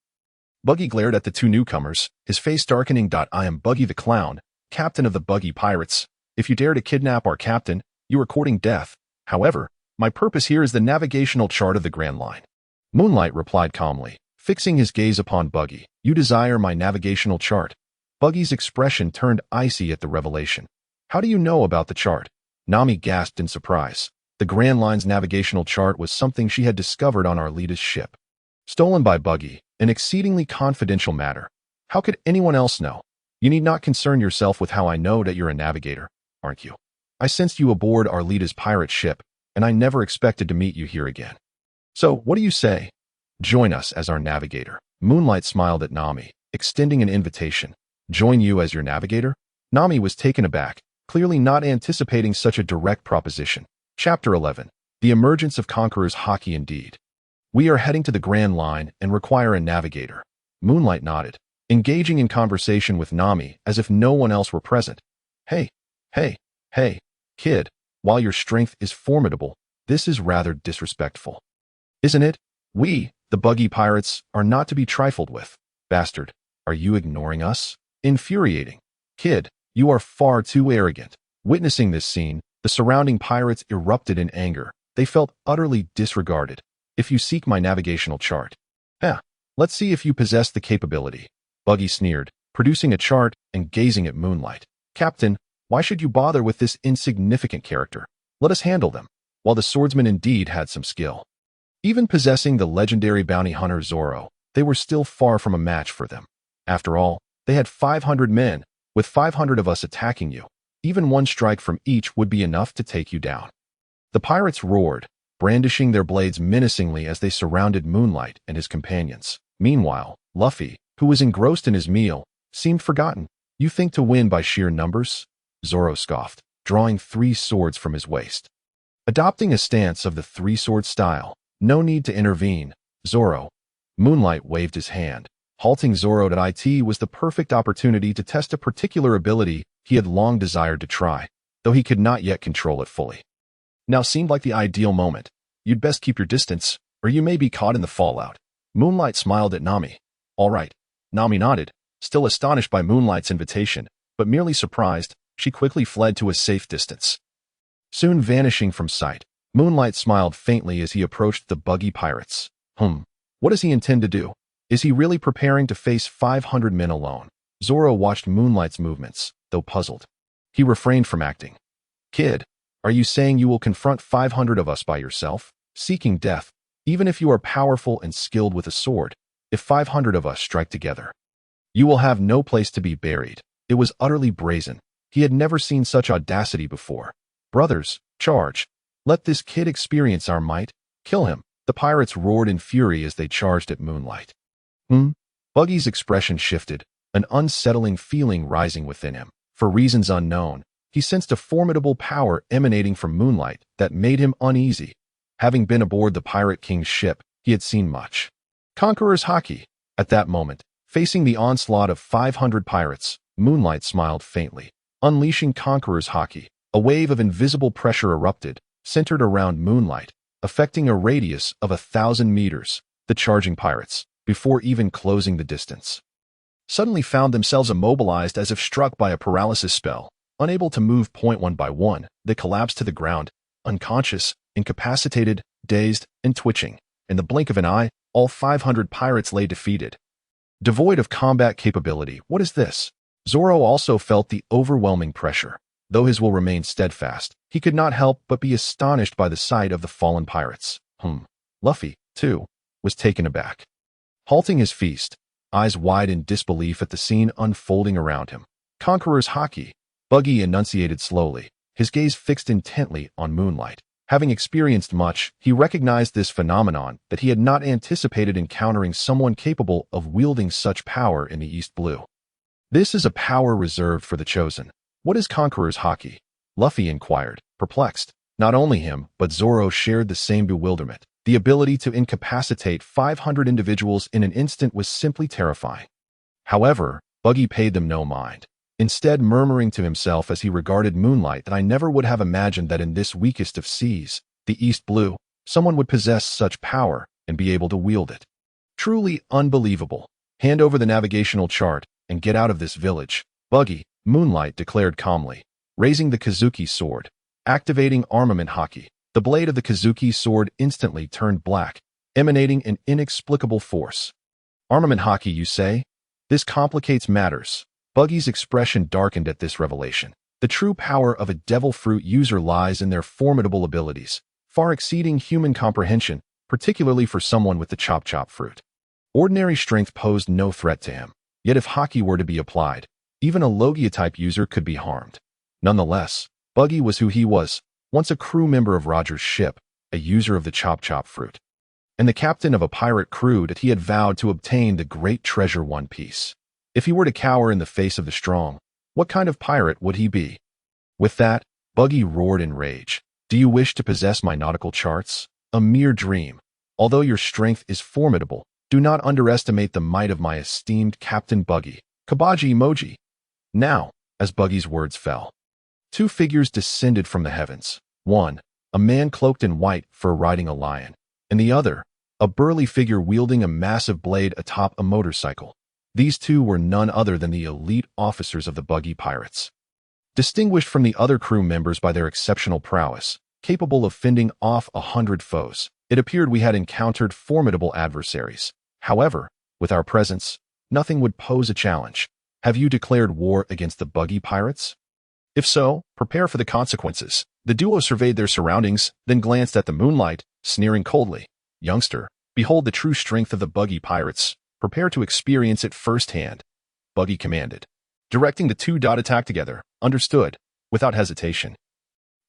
Buggy glared at the two newcomers, his face darkening. "I am Buggy the Clown, captain of the Buggy Pirates. If you dare to kidnap our captain, you are courting death. However, my purpose here is the navigational chart of the Grand Line." Moonlight replied calmly, fixing his gaze upon Buggy. "You desire my navigational chart?" Buggy's expression turned icy at the revelation. "How do you know about the chart?" Nami gasped in surprise. The Grand Line's navigational chart was something she had discovered on Arlita's ship. Stolen by Buggy, an exceedingly confidential matter. How could anyone else know? "You need not concern yourself with how I know that you're a navigator, aren't you? I sensed you aboard Arlita's pirate ship, and I never expected to meet you here again. So, what do you say? Join us as our navigator." Moonlight smiled at Nami, extending an invitation. "Join you as your navigator?" Nami was taken aback, clearly not anticipating such a direct proposition. Chapter 11. The Emergence of Conquerors. Haki indeed. "We are heading to the Grand Line and require a navigator." Moonlight nodded, engaging in conversation with Nami as if no one else were present. Hey, kid, while your strength is formidable, this is rather disrespectful. Isn't it? We, the Buggy Pirates, are not to be trifled with. Bastard, are you ignoring us? Infuriating. Kid, you are far too arrogant. Witnessing this scene, the surrounding pirates erupted in anger. They felt utterly disregarded. "If you seek my navigational chart." Let's see if you possess the capability." Buggy sneered, producing a chart and gazing at Moonlight. "Captain, why should you bother with this insignificant character? Let us handle them." While the swordsman indeed had some skill, even possessing the legendary bounty hunter Zoro, they were still far from a match for them. After all, they had 500 men, with 500 of us attacking you. Even one strike from each would be enough to take you down. The pirates roared, brandishing their blades menacingly as they surrounded Moonlight and his companions. Meanwhile, Luffy, who was engrossed in his meal, seemed forgotten. "You think to win by sheer numbers?" Zoro scoffed, drawing 3 swords from his waist. Adopting a stance of the 3-sword style, "No need to intervene, Zoro." Moonlight waved his hand, halting Zoro. It was the perfect opportunity to test a particular ability he had long desired to try, though he could not yet control it fully. Now seemed like the ideal moment. "You'd best keep your distance, or you may be caught in the fallout." Moonlight smiled at Nami. "All right." Nami nodded, still astonished by Moonlight's invitation, but merely surprised. She quickly fled to a safe distance, soon vanishing from sight. Moonlight smiled faintly as he approached the Buggy Pirates. What does he intend to do? Is he really preparing to face 500 men alone? Zoro watched Moonlight's movements, though puzzled. He refrained from acting. "Kid, are you saying you will confront 500 of us by yourself, seeking death, even if you are powerful and skilled with a sword? If 500 of us strike together, you will have no place to be buried." It was utterly brazen. He had never seen such audacity before. "Brothers, charge. Let this kid experience our might. Kill him." The pirates roared in fury as they charged at Moonlight. Buggy's expression shifted, an unsettling feeling rising within him. For reasons unknown, he sensed a formidable power emanating from Moonlight that made him uneasy. Having been aboard the Pirate King's ship, he had seen much. Conqueror's Haki. At that moment, Facing the onslaught of 500 pirates, Moonlight smiled faintly, unleashing Conqueror's Haki. A wave of invisible pressure erupted, centered around Moonlight, affecting a radius of 1,000 meters. The charging pirates, before even closing the distance, suddenly found themselves immobilized as if struck by a paralysis spell. Unable to move one by one, they collapsed to the ground, unconscious, incapacitated, dazed, and twitching. In the blink of an eye, all 500 pirates lay defeated. Devoid of combat capability, what is this? Zoro also felt the overwhelming pressure. Though his will remained steadfast, he could not help but be astonished by the sight of the fallen pirates. Luffy, too, was taken aback. Halting his feast, eyes wide in disbelief at the scene unfolding around him. Conqueror's Haki, Buggy enunciated slowly, his gaze fixed intently on Moonlight. Having experienced much, he recognized this phenomenon that he had not anticipated encountering someone capable of wielding such power in the East Blue. This is a power reserved for the chosen. What is Conqueror's Haki? Luffy inquired, perplexed. Not only him, but Zoro shared the same bewilderment. The ability to incapacitate 500 individuals in an instant was simply terrifying. However, Buggy paid them no mind, instead murmuring to himself as he regarded Moonlight that I never would have imagined that in this weakest of seas, the East Blue, someone would possess such power and be able to wield it. Truly unbelievable. Hand over the navigational chart and get out of this village. Buggy, Moonlight declared calmly, raising the Kazuki sword, activating armament Haki. The blade of the Kazuki sword instantly turned black, emanating an inexplicable force. Armament Haki, you say? This complicates matters. Buggy's expression darkened at this revelation. The true power of a devil fruit user lies in their formidable abilities, far exceeding human comprehension, particularly for someone with the Chop Chop fruit. Ordinary strength posed no threat to him, yet if Haki were to be applied, even a Logia-type user could be harmed. Nonetheless, Buggy was who he was, once a crew member of Roger's ship, a user of the Chop Chop fruit, and the captain of a pirate crew that he had vowed to obtain the great treasure One Piece. If he were to cower in the face of the strong, what kind of pirate would he be? With that, Buggy roared in rage. Do you wish to possess my nautical charts? A mere dream. Although your strength is formidable, do not underestimate the might of my esteemed Captain Buggy. Kabaji emoji. Now, as Buggy's words fell, two figures descended from the heavens. One, a man cloaked in white fur riding a lion, and the other, a burly figure wielding a massive blade atop a motorcycle. These two were none other than the elite officers of the Buggy Pirates. Distinguished from the other crew members by their exceptional prowess, capable of fending off 100 foes, it appeared we had encountered formidable adversaries. However, with our presence, nothing would pose a challenge. Have you declared war against the Buggy Pirates? If so, prepare for the consequences. The duo surveyed their surroundings, then glanced at the Moonlight, sneering coldly. Youngster, behold the true strength of the Buggy Pirates. Prepare to experience it firsthand. Buggy commanded, directing the two attack together. Understood, without hesitation.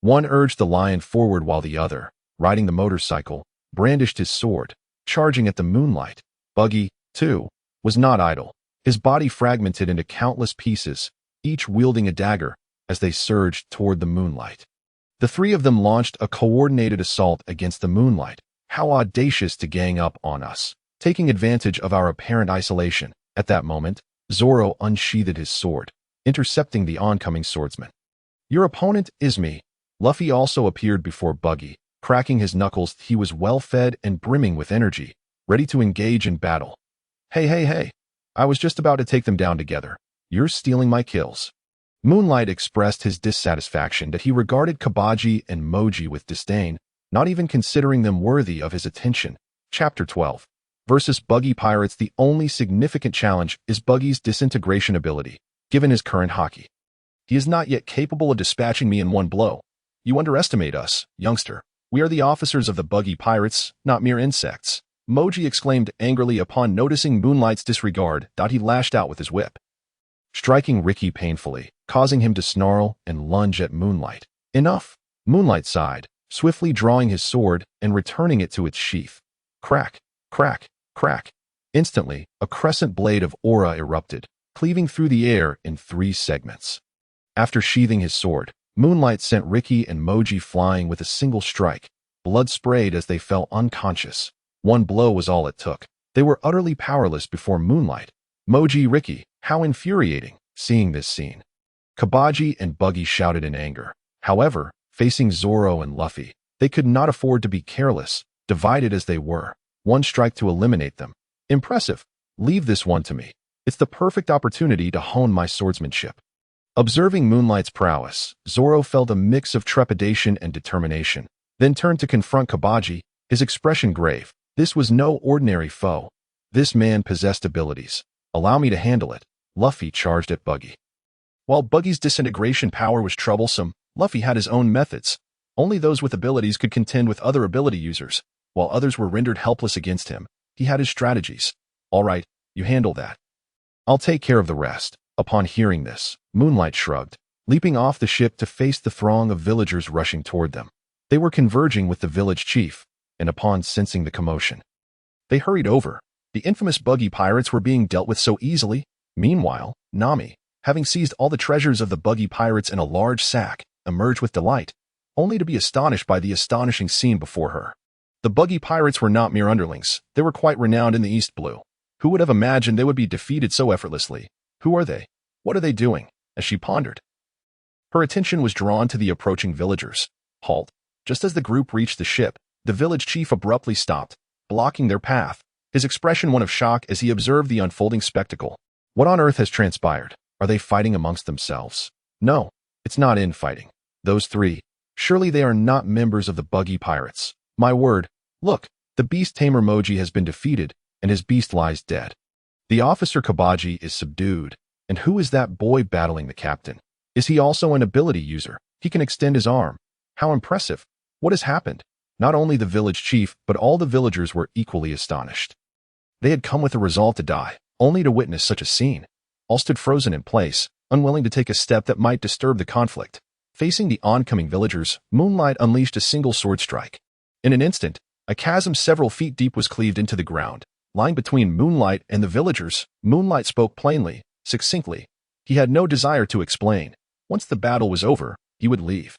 One urged the lion forward while the other, riding the motorcycle, brandished his sword, charging at the Moonlight. Buggy, too, was not idle. His body fragmented into countless pieces, each wielding a dagger, as they surged toward the Moonlight. The three of them launched a coordinated assault against the Moonlight. How audacious to gang up on us, taking advantage of our apparent isolation. At that moment, Zoro unsheathed his sword, intercepting the oncoming swordsman. Your opponent is me. Luffy also appeared before Buggy, cracking his knuckles. He was well-fed and brimming with energy, ready to engage in battle. Hey. I was just about to take them down together. You're stealing my kills. Moonlight expressed his dissatisfaction that he regarded Kabaji and Moji with disdain, not even considering them worthy of his attention. Chapter 12. Versus Buggy Pirates. The only significant challenge is Buggy's disintegration ability, given his current Haki. He is not yet capable of dispatching me in one blow. You underestimate us, youngster. We are the officers of the Buggy Pirates, not mere insects. Moji exclaimed angrily upon noticing Moonlight's disregard. He lashed out with his whip, striking Ricky painfully, causing him to snarl and lunge at Moonlight. Enough! Moonlight sighed, swiftly drawing his sword and returning it to its sheath. Crack, crack, crack. Instantly, a crescent blade of aura erupted, cleaving through the air in 3 segments. After sheathing his sword, Moonlight sent Ricky and Moji flying with a single strike. Blood sprayed as they fell unconscious. One blow was all it took. They were utterly powerless before Moonlight. Moji Ricky, how infuriating, seeing this scene. Kabaji and Buggy shouted in anger. However, facing Zoro and Luffy, they could not afford to be careless, divided as they were. One strike to eliminate them. Impressive. Leave this one to me. It's the perfect opportunity to hone my swordsmanship. Observing Moonlight's prowess, Zoro felt a mix of trepidation and determination, then turned to confront Kabaji, his expression grave. This was no ordinary foe. This man possessed abilities. Allow me to handle it. Luffy charged at Buggy. While Buggy's disintegration power was troublesome, Luffy had his own methods. Only those with abilities could contend with other ability users, while others were rendered helpless against him. He had his strategies. All right, you handle that. I'll take care of the rest. Upon hearing this, Moonlight shrugged, leaping off the ship to face the throng of villagers rushing toward them. They were converging with the village chief, and upon sensing the commotion, they hurried over. The infamous Buggy pirates were being dealt with so easily. Meanwhile, Nami, having seized all the treasures of the Buggy pirates in a large sack, emerged with delight, only to be astonished by the astonishing scene before her. The Buggy pirates were not mere underlings. They were quite renowned in the East Blue. Who would have imagined they would be defeated so effortlessly? Who are they? What are they doing? As she pondered, her attention was drawn to the approaching villagers. Halt. Just as the group reached the ship, the village chief abruptly stopped, blocking their path, his expression one of shock as he observed the unfolding spectacle. What on earth has transpired? Are they fighting amongst themselves? No, it's not infighting. Those three, surely they are not members of the Buggy pirates. My word, look, the beast tamer Moji has been defeated, and his beast lies dead. The officer Kabaji is subdued. And who is that boy battling the captain? Is he also an ability user? He can extend his arm. How impressive. What has happened? Not only the village chief, but all the villagers were equally astonished. They had come with a resolve to die, only to witness such a scene. All stood frozen in place, unwilling to take a step that might disturb the conflict. Facing the oncoming villagers, Moonlight unleashed a single sword strike. In an instant, a chasm several feet deep was cleaved into the ground. Lying between Moonlight and the villagers, Moonlight spoke plainly, succinctly. He had no desire to explain. Once the battle was over, he would leave.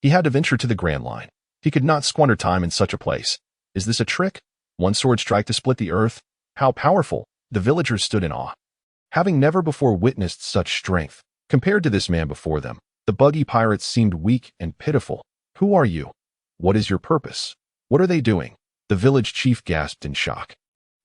He had to venture to the Grand Line. He could not squander time in such a place. Is this a trick? One sword strike to split the earth? How powerful! The villagers stood in awe. Having never before witnessed such strength, compared to this man before them, the Buggy pirates seemed weak and pitiful. Who are you? What is your purpose? What are they doing? The village chief gasped in shock.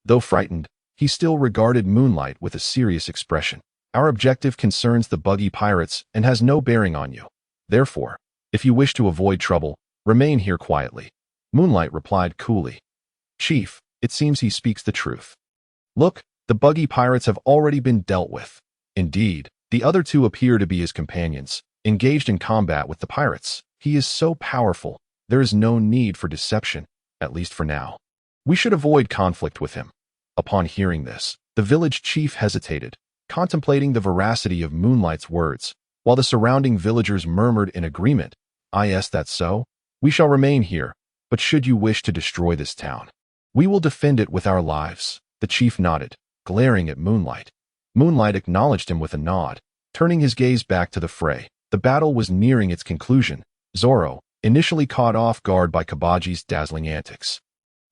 Though frightened, he still regarded Moonlight with a serious expression. Our objective concerns the Buggy pirates and has no bearing on you. Therefore, if you wish to avoid trouble, remain here quietly. Moonlight replied coolly. Chief, it seems he speaks the truth. Look, the Buggy pirates have already been dealt with. Indeed, the other two appear to be his companions, engaged in combat with the pirates. He is so powerful, there is no need for deception, at least for now. We should avoid conflict with him. Upon hearing this, the village chief hesitated, contemplating the veracity of Moonlight's words, while the surrounding villagers murmured in agreement. Is that so? We shall remain here, but should you wish to destroy this town, we will defend it with our lives. The chief nodded, glaring at Moonlight. Moonlight acknowledged him with a nod, turning his gaze back to the fray. The battle was nearing its conclusion. Zoro, initially caught off guard by Kabaji's dazzling antics,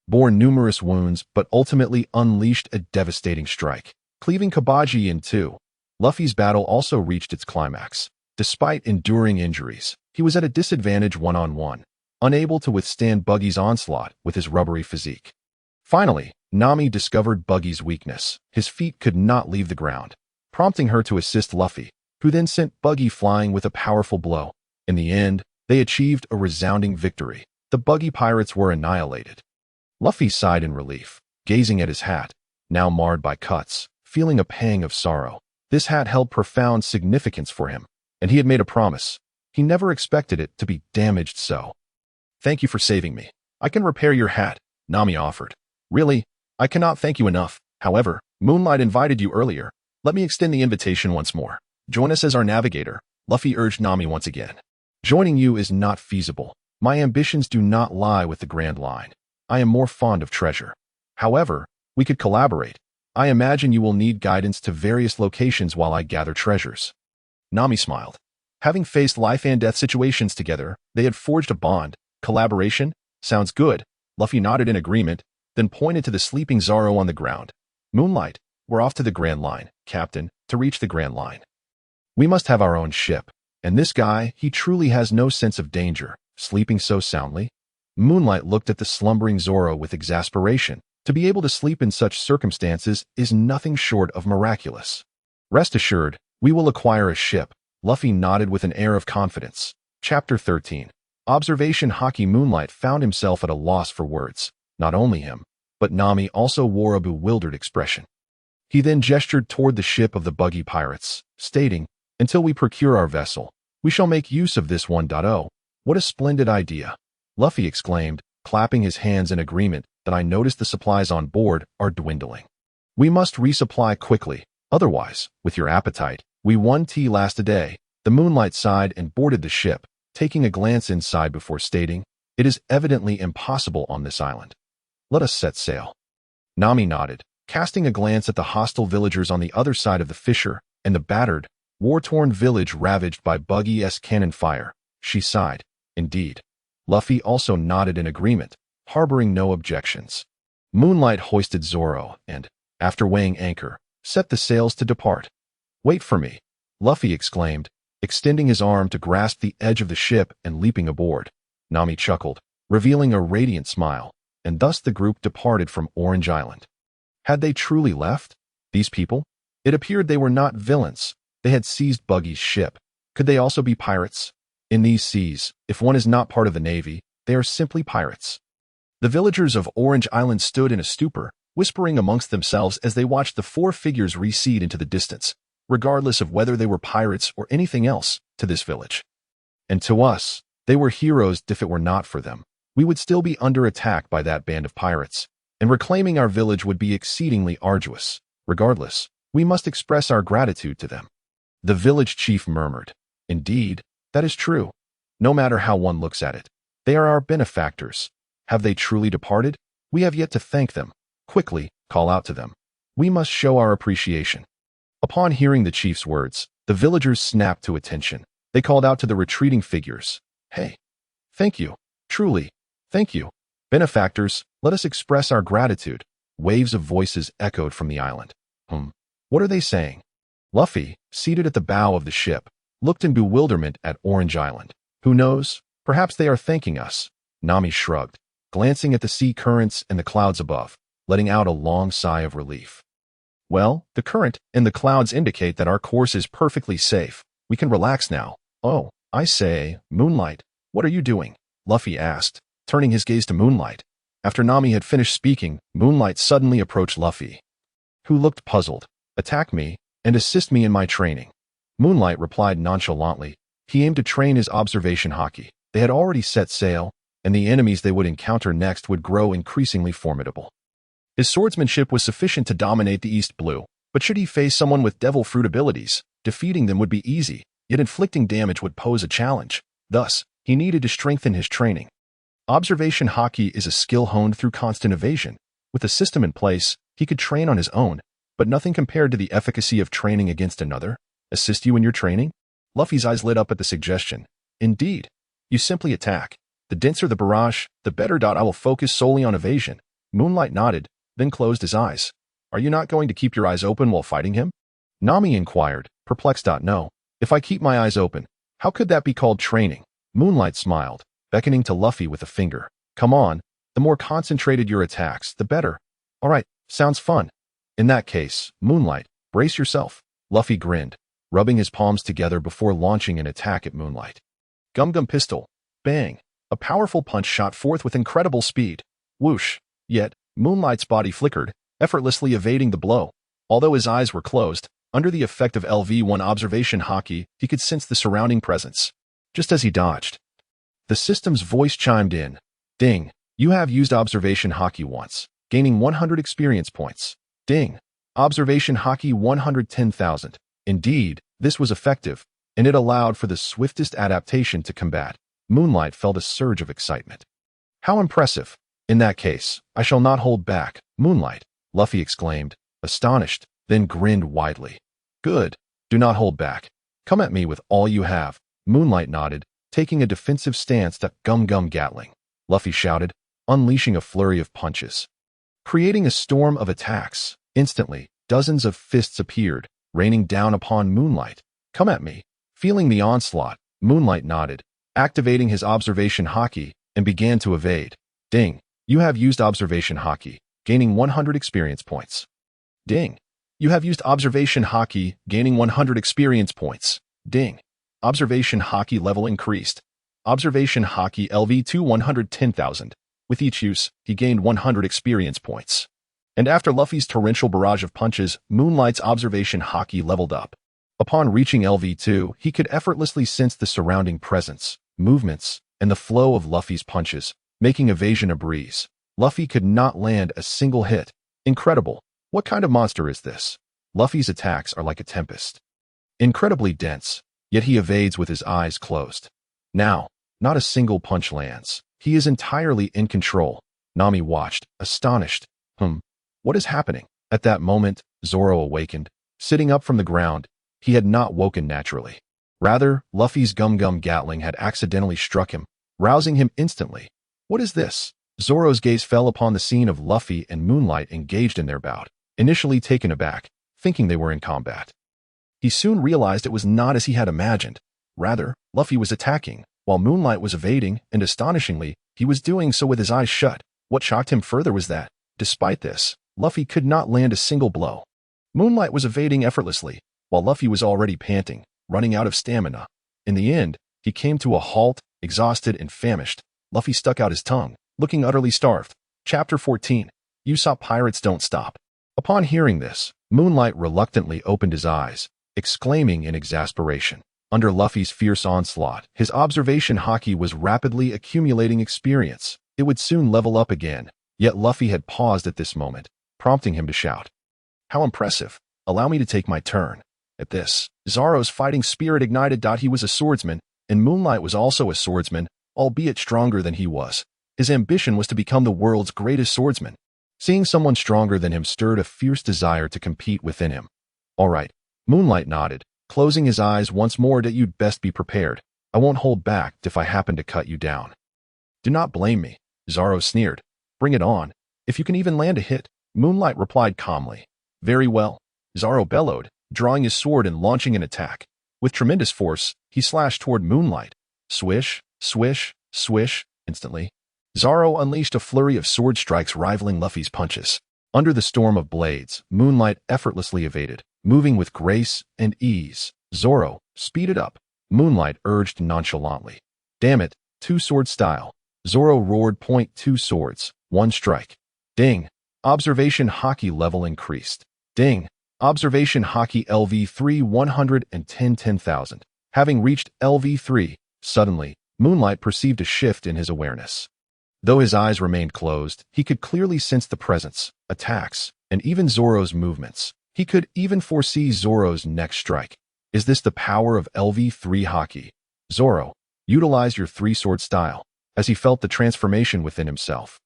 bore numerous wounds but ultimately unleashed a devastating strike, cleaving Kabaji in two. Luffy's battle also reached its climax. Despite enduring injuries, he was at a disadvantage one-on-one, unable to withstand Buggy's onslaught with his rubbery physique. Finally, Nami discovered Buggy's weakness. His feet could not leave the ground, prompting her to assist Luffy, who then sent Buggy flying with a powerful blow. In the end, they achieved a resounding victory. The Buggy pirates were annihilated. Luffy sighed in relief, gazing at his hat, now marred by cuts, feeling a pang of sorrow. This hat held profound significance for him, and he had made a promise. He never expected it to be damaged so. Thank you for saving me. I can repair your hat, Nami offered. Really? I cannot thank you enough. However, Moonlight invited you earlier. Let me extend the invitation once more. Join us as our navigator, Luffy urged Nami once again. Joining you is not feasible. My ambitions do not lie with the Grand Line. I am more fond of treasure. However, we could collaborate. I imagine you will need guidance to various locations while I gather treasures. Nami smiled. Having faced life and death situations together, they had forged a bond. Collaboration? Sounds good. Luffy nodded in agreement, then pointed to the sleeping Zoro on the ground. Moonlight, We're off to the Grand Line, Captain, to reach the Grand Line. We must have our own ship. And this guy, he truly has no sense of danger, sleeping so soundly. Moonlight looked at the slumbering Zoro with exasperation. To be able to sleep in such circumstances is nothing short of miraculous. Rest assured, we will acquire a ship. Luffy nodded with an air of confidence. Chapter 13. Observation Haki. Moonlight found himself at a loss for words. Not only him, but Nami also wore a bewildered expression. He then gestured toward the ship of the Buggy pirates, stating, "Until we procure our vessel, we shall make use of this 1.0. What a splendid idea." Luffy exclaimed, clapping his hands in agreement, "that I noticed the supplies on board are dwindling. We must resupply quickly, otherwise, with your appetite, we 1T last a day." The Moonlight sighed and boarded the ship, taking a glance inside before stating, "It is evidently impossible on this island. Let us set sail." Nami nodded, casting a glance at the hostile villagers on the other side of the fissure and the battered, war-torn village ravaged by Buggy's cannon fire. She sighed. Indeed. Luffy also nodded in agreement, harboring no objections. Moonlight hoisted Zoro and, after weighing anchor, set the sails to depart. "Wait for me," Luffy exclaimed, extending his arm to grasp the edge of the ship and leaping aboard. Nami chuckled, revealing a radiant smile, and thus the group departed from Orange Island. Had they truly left? These people? It appeared they were not villains. They had seized Buggy's ship. Could they also be pirates? In these seas, if one is not part of the Navy, they are simply pirates. The villagers of Orange Island stood in a stupor, whispering amongst themselves as they watched the four figures recede into the distance, regardless of whether they were pirates or anything else, to this village. And to us, they were heroes. If it were not for them, we would still be under attack by that band of pirates, and reclaiming our village would be exceedingly arduous. Regardless, we must express our gratitude to them. The village chief murmured, "Indeed, that is true. No matter how one looks at it, they are our benefactors. Have they truly departed? We have yet to thank them. Quickly, call out to them. We must show our appreciation." Upon hearing the chief's words, the villagers snapped to attention. They called out to the retreating figures, "Hey, thank you. Truly, thank you. Benefactors, let us express our gratitude." Waves of voices echoed from the island. What are they saying? Luffy, seated at the bow of the ship, looked in bewilderment at Orange Island. "Who knows? Perhaps they are thanking us." Nami shrugged, glancing at the sea currents and the clouds above, letting out a long sigh of relief. "Well, the current and the clouds indicate that our course is perfectly safe. We can relax now." "Oh, I say, Moonlight, what are you doing?" Luffy asked, turning his gaze to Moonlight. After Nami had finished speaking, Moonlight suddenly approached Luffy, who looked puzzled. "Attack me, and assist me in my training." Moonlight replied nonchalantly. He aimed to train his observation Haki. They had already set sail, and the enemies they would encounter next would grow increasingly formidable. His swordsmanship was sufficient to dominate the East Blue, but should he face someone with devil fruit abilities, defeating them would be easy, yet inflicting damage would pose a challenge. Thus, he needed to strengthen his training. Observation Haki is a skill honed through constant evasion. With a system in place, he could train on his own, but nothing compared to the efficacy of training against another. "Assist you in your training?" Luffy's eyes lit up at the suggestion. "Indeed. You simply attack. The denser the barrage, the better. I will focus solely on evasion." Moonlight nodded, then closed his eyes. "Are you not going to keep your eyes open while fighting him?" Nami inquired, perplexed. "No. If I keep my eyes open, how could that be called training?" Moonlight smiled, beckoning to Luffy with a finger. "Come on, the more concentrated your attacks, the better." "All right, sounds fun. In that case, Moonlight, brace yourself." Luffy grinned, rubbing his palms together before launching an attack at Moonlight. Gum pistol. Bang. A powerful punch shot forth with incredible speed. Whoosh. Yet, Moonlight's body flickered, effortlessly evading the blow. Although his eyes were closed, under the effect of LV1 observation Haki, he could sense the surrounding presence. Just as he dodged, the system's voice chimed in. "Ding. You have used observation Haki once, gaining 100 experience points. Ding. Observation Haki 110,000. Indeed, this was effective, and it allowed for the swiftest adaptation to combat. Moonlight felt a surge of excitement. "How impressive. In that case, I shall not hold back, Moonlight," Luffy exclaimed, astonished, then grinned widely. "Good. Do not hold back. Come at me with all you have." Moonlight nodded, taking a defensive stance. "That gum Gatling," Luffy shouted, unleashing a flurry of punches, creating a storm of attacks. Instantly, dozens of fists appeared, raining down upon Moonlight. Come at me. Feeling the onslaught, Moonlight nodded, activating his observation Haki, and began to evade. Ding. You have used observation Haki, gaining 100 experience points. Ding. You have used observation Haki, gaining 100 experience points. Ding. Observation Haki level increased. Observation Haki LV2 110,000. With each use, he gained 100 experience points. And after Luffy's torrential barrage of punches, Moonlight's observation Haki leveled up. Upon reaching LV2, he could effortlessly sense the surrounding presence, movements, and the flow of Luffy's punches, making evasion a breeze. Luffy could not land a single hit. Incredible. What kind of monster is this? Luffy's attacks are like a tempest. Incredibly dense, yet he evades with his eyes closed. Now, not a single punch lands. He is entirely in control. Nami watched, astonished. What is happening? At that moment, Zoro awakened. Sitting up from the ground, he had not woken naturally. Rather, Luffy's Gum Gatling had accidentally struck him, rousing him instantly. What is this? Zoro's gaze fell upon the scene of Luffy and Moonlight engaged in their bout, initially taken aback, thinking they were in combat. He soon realized it was not as he had imagined. Rather, Luffy was attacking, while Moonlight was evading, and astonishingly, he was doing so with his eyes shut. What shocked him further was that, despite this, Luffy could not land a single blow. Moonlight was evading effortlessly, while Luffy was already panting, running out of stamina. In the end, he came to a halt, exhausted and famished. Luffy stuck out his tongue, looking utterly starved. Chapter 14. Ussop Pirates Don't Stop. Upon hearing this, Moonlight reluctantly opened his eyes, exclaiming in exasperation. Under Luffy's fierce onslaught, his observation Haki was rapidly accumulating experience. It would soon level up again, yet Luffy had paused at this moment, prompting him to shout. How impressive. Allow me to take my turn. At this, Zoro's fighting spirit ignited. He was a swordsman, and Moonlight was also a swordsman, albeit stronger than he was. His ambition was to become the world's greatest swordsman. Seeing someone stronger than him stirred a fierce desire to compete within him. All right, Moonlight nodded, closing his eyes once more. That you'd best be prepared. I won't hold back if I happen to cut you down. Do not blame me, Zoro sneered. Bring it on. If you can even land a hit, Moonlight replied calmly. Very well, Zoro bellowed, drawing his sword and launching an attack. With tremendous force, he slashed toward Moonlight. Swish, swish, swish. Instantly, Zoro unleashed a flurry of sword strikes rivaling Luffy's punches. Under the storm of blades, Moonlight effortlessly evaded, moving with grace and ease. Zoro, speed it up, Moonlight urged nonchalantly. Damn it, two-sword style. Zoro roared. Point two swords, one strike. Ding. Observation Haki level increased. Ding. Observation Haki LV3 110,000. Having reached LV3, suddenly, Moonlight perceived a shift in his awareness. Though his eyes remained closed, he could clearly sense the presence, attacks, and even Zoro's movements. He could even foresee Zoro's next strike. Is this the power of LV3 Haki? Zoro, utilize your three-sword style, as he felt the transformation within himself.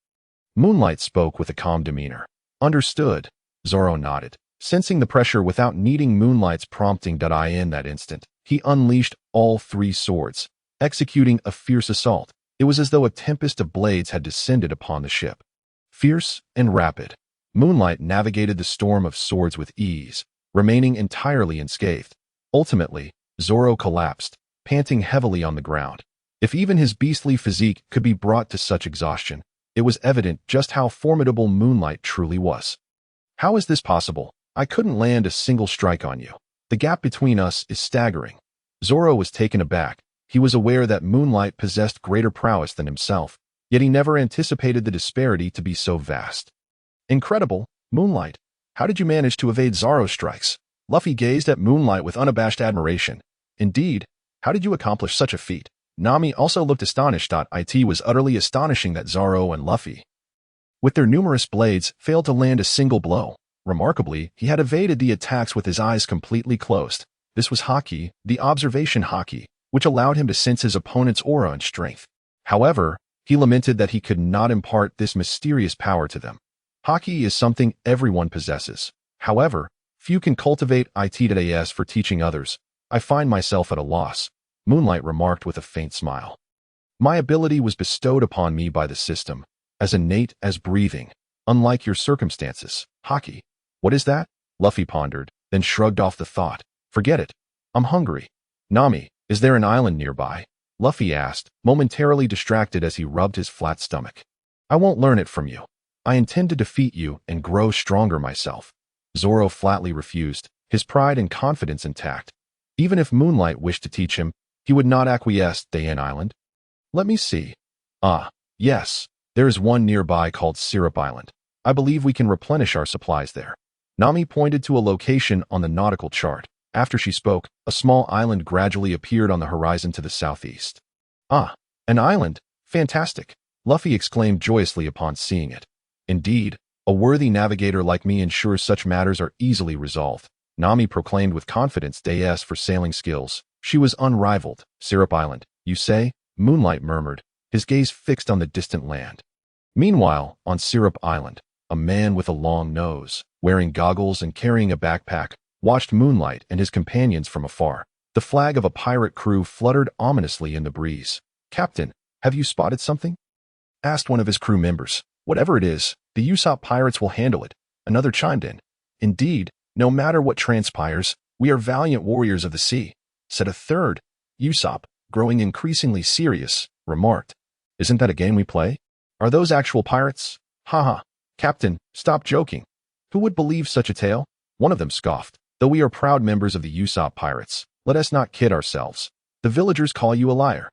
Moonlight spoke with a calm demeanor. Understood. Zoro nodded, sensing the pressure without needing Moonlight's prompting. In that instant, he unleashed all three swords, executing a fierce assault. It was as though a tempest of blades had descended upon the ship. Fierce and rapid, Moonlight navigated the storm of swords with ease, remaining entirely unscathed. Ultimately, Zoro collapsed, panting heavily on the ground. If even his beastly physique could be brought to such exhaustion, it was evident just how formidable Moonlight truly was. How is this possible? I couldn't land a single strike on you. The gap between us is staggering. Zoro was taken aback. He was aware that Moonlight possessed greater prowess than himself, yet he never anticipated the disparity to be so vast. Incredible, Moonlight. How did you manage to evade Zoro's strikes? Luffy gazed at Moonlight with unabashed admiration. Indeed, how did you accomplish such a feat? Nami also looked astonished. It was utterly astonishing that Zoro and Luffy, with their numerous blades, failed to land a single blow. Remarkably, he had evaded the attacks with his eyes completely closed. This was Haki, the observation Haki, which allowed him to sense his opponent's aura and strength. However, he lamented that he could not impart this mysterious power to them. Haki is something everyone possesses. However, few can cultivate it for teaching others. I find myself at a loss, Moonlight remarked with a faint smile. My ability was bestowed upon me by the system, as innate as breathing, unlike your circumstances. Haki. What is that? Luffy pondered, then shrugged off the thought. Forget it. I'm hungry. Nami, is there an island nearby? Luffy asked, momentarily distracted as he rubbed his flat stomach. I won't learn it from you. I intend to defeat you and grow stronger myself. Zoro flatly refused, his pride and confidence intact. Even if Moonlight wished to teach him, he would not acquiesce. Dayan Island? Let me see. Ah, yes, there is one nearby called Syrup Island. I believe we can replenish our supplies there. Nami pointed to a location on the nautical chart. After she spoke, a small island gradually appeared on the horizon to the southeast. Ah, an island? Fantastic! Luffy exclaimed joyously upon seeing it. Indeed, a worthy navigator like me ensures such matters are easily resolved. Nami proclaimed with confidence Dae's for sailing skills. She was unrivaled. Syrup Island, you say? Moonlight murmured, his gaze fixed on the distant land. Meanwhile, on Syrup Island, a man with a long nose, wearing goggles and carrying a backpack, watched Moonlight and his companions from afar. The flag of a pirate crew fluttered ominously in the breeze. Captain, have you spotted something? Asked one of his crew members. Whatever it is, the Ussop pirates will handle it. Another chimed in. Indeed, no matter what transpires, we are valiant warriors of the sea, said a third. Ussop, growing increasingly serious, remarked. Isn't that a game we play? Are those actual pirates? Haha. Captain, stop joking. Who would believe such a tale? One of them scoffed. Though we are proud members of the Ussop pirates, let us not kid ourselves. The villagers call you a liar.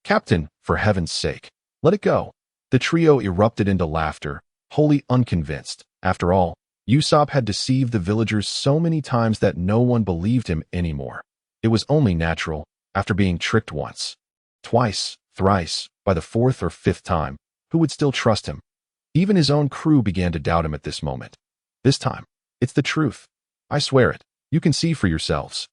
Captain, for heaven's sake, let it go. The trio erupted into laughter, wholly unconvinced. After all, Ussop had deceived the villagers so many times that no one believed him anymore. It was only natural, after being tricked once, twice, thrice, by the fourth or fifth time, who would still trust him? Even his own crew began to doubt him at this moment. This time, it's the truth. I swear it. You can see for yourselves.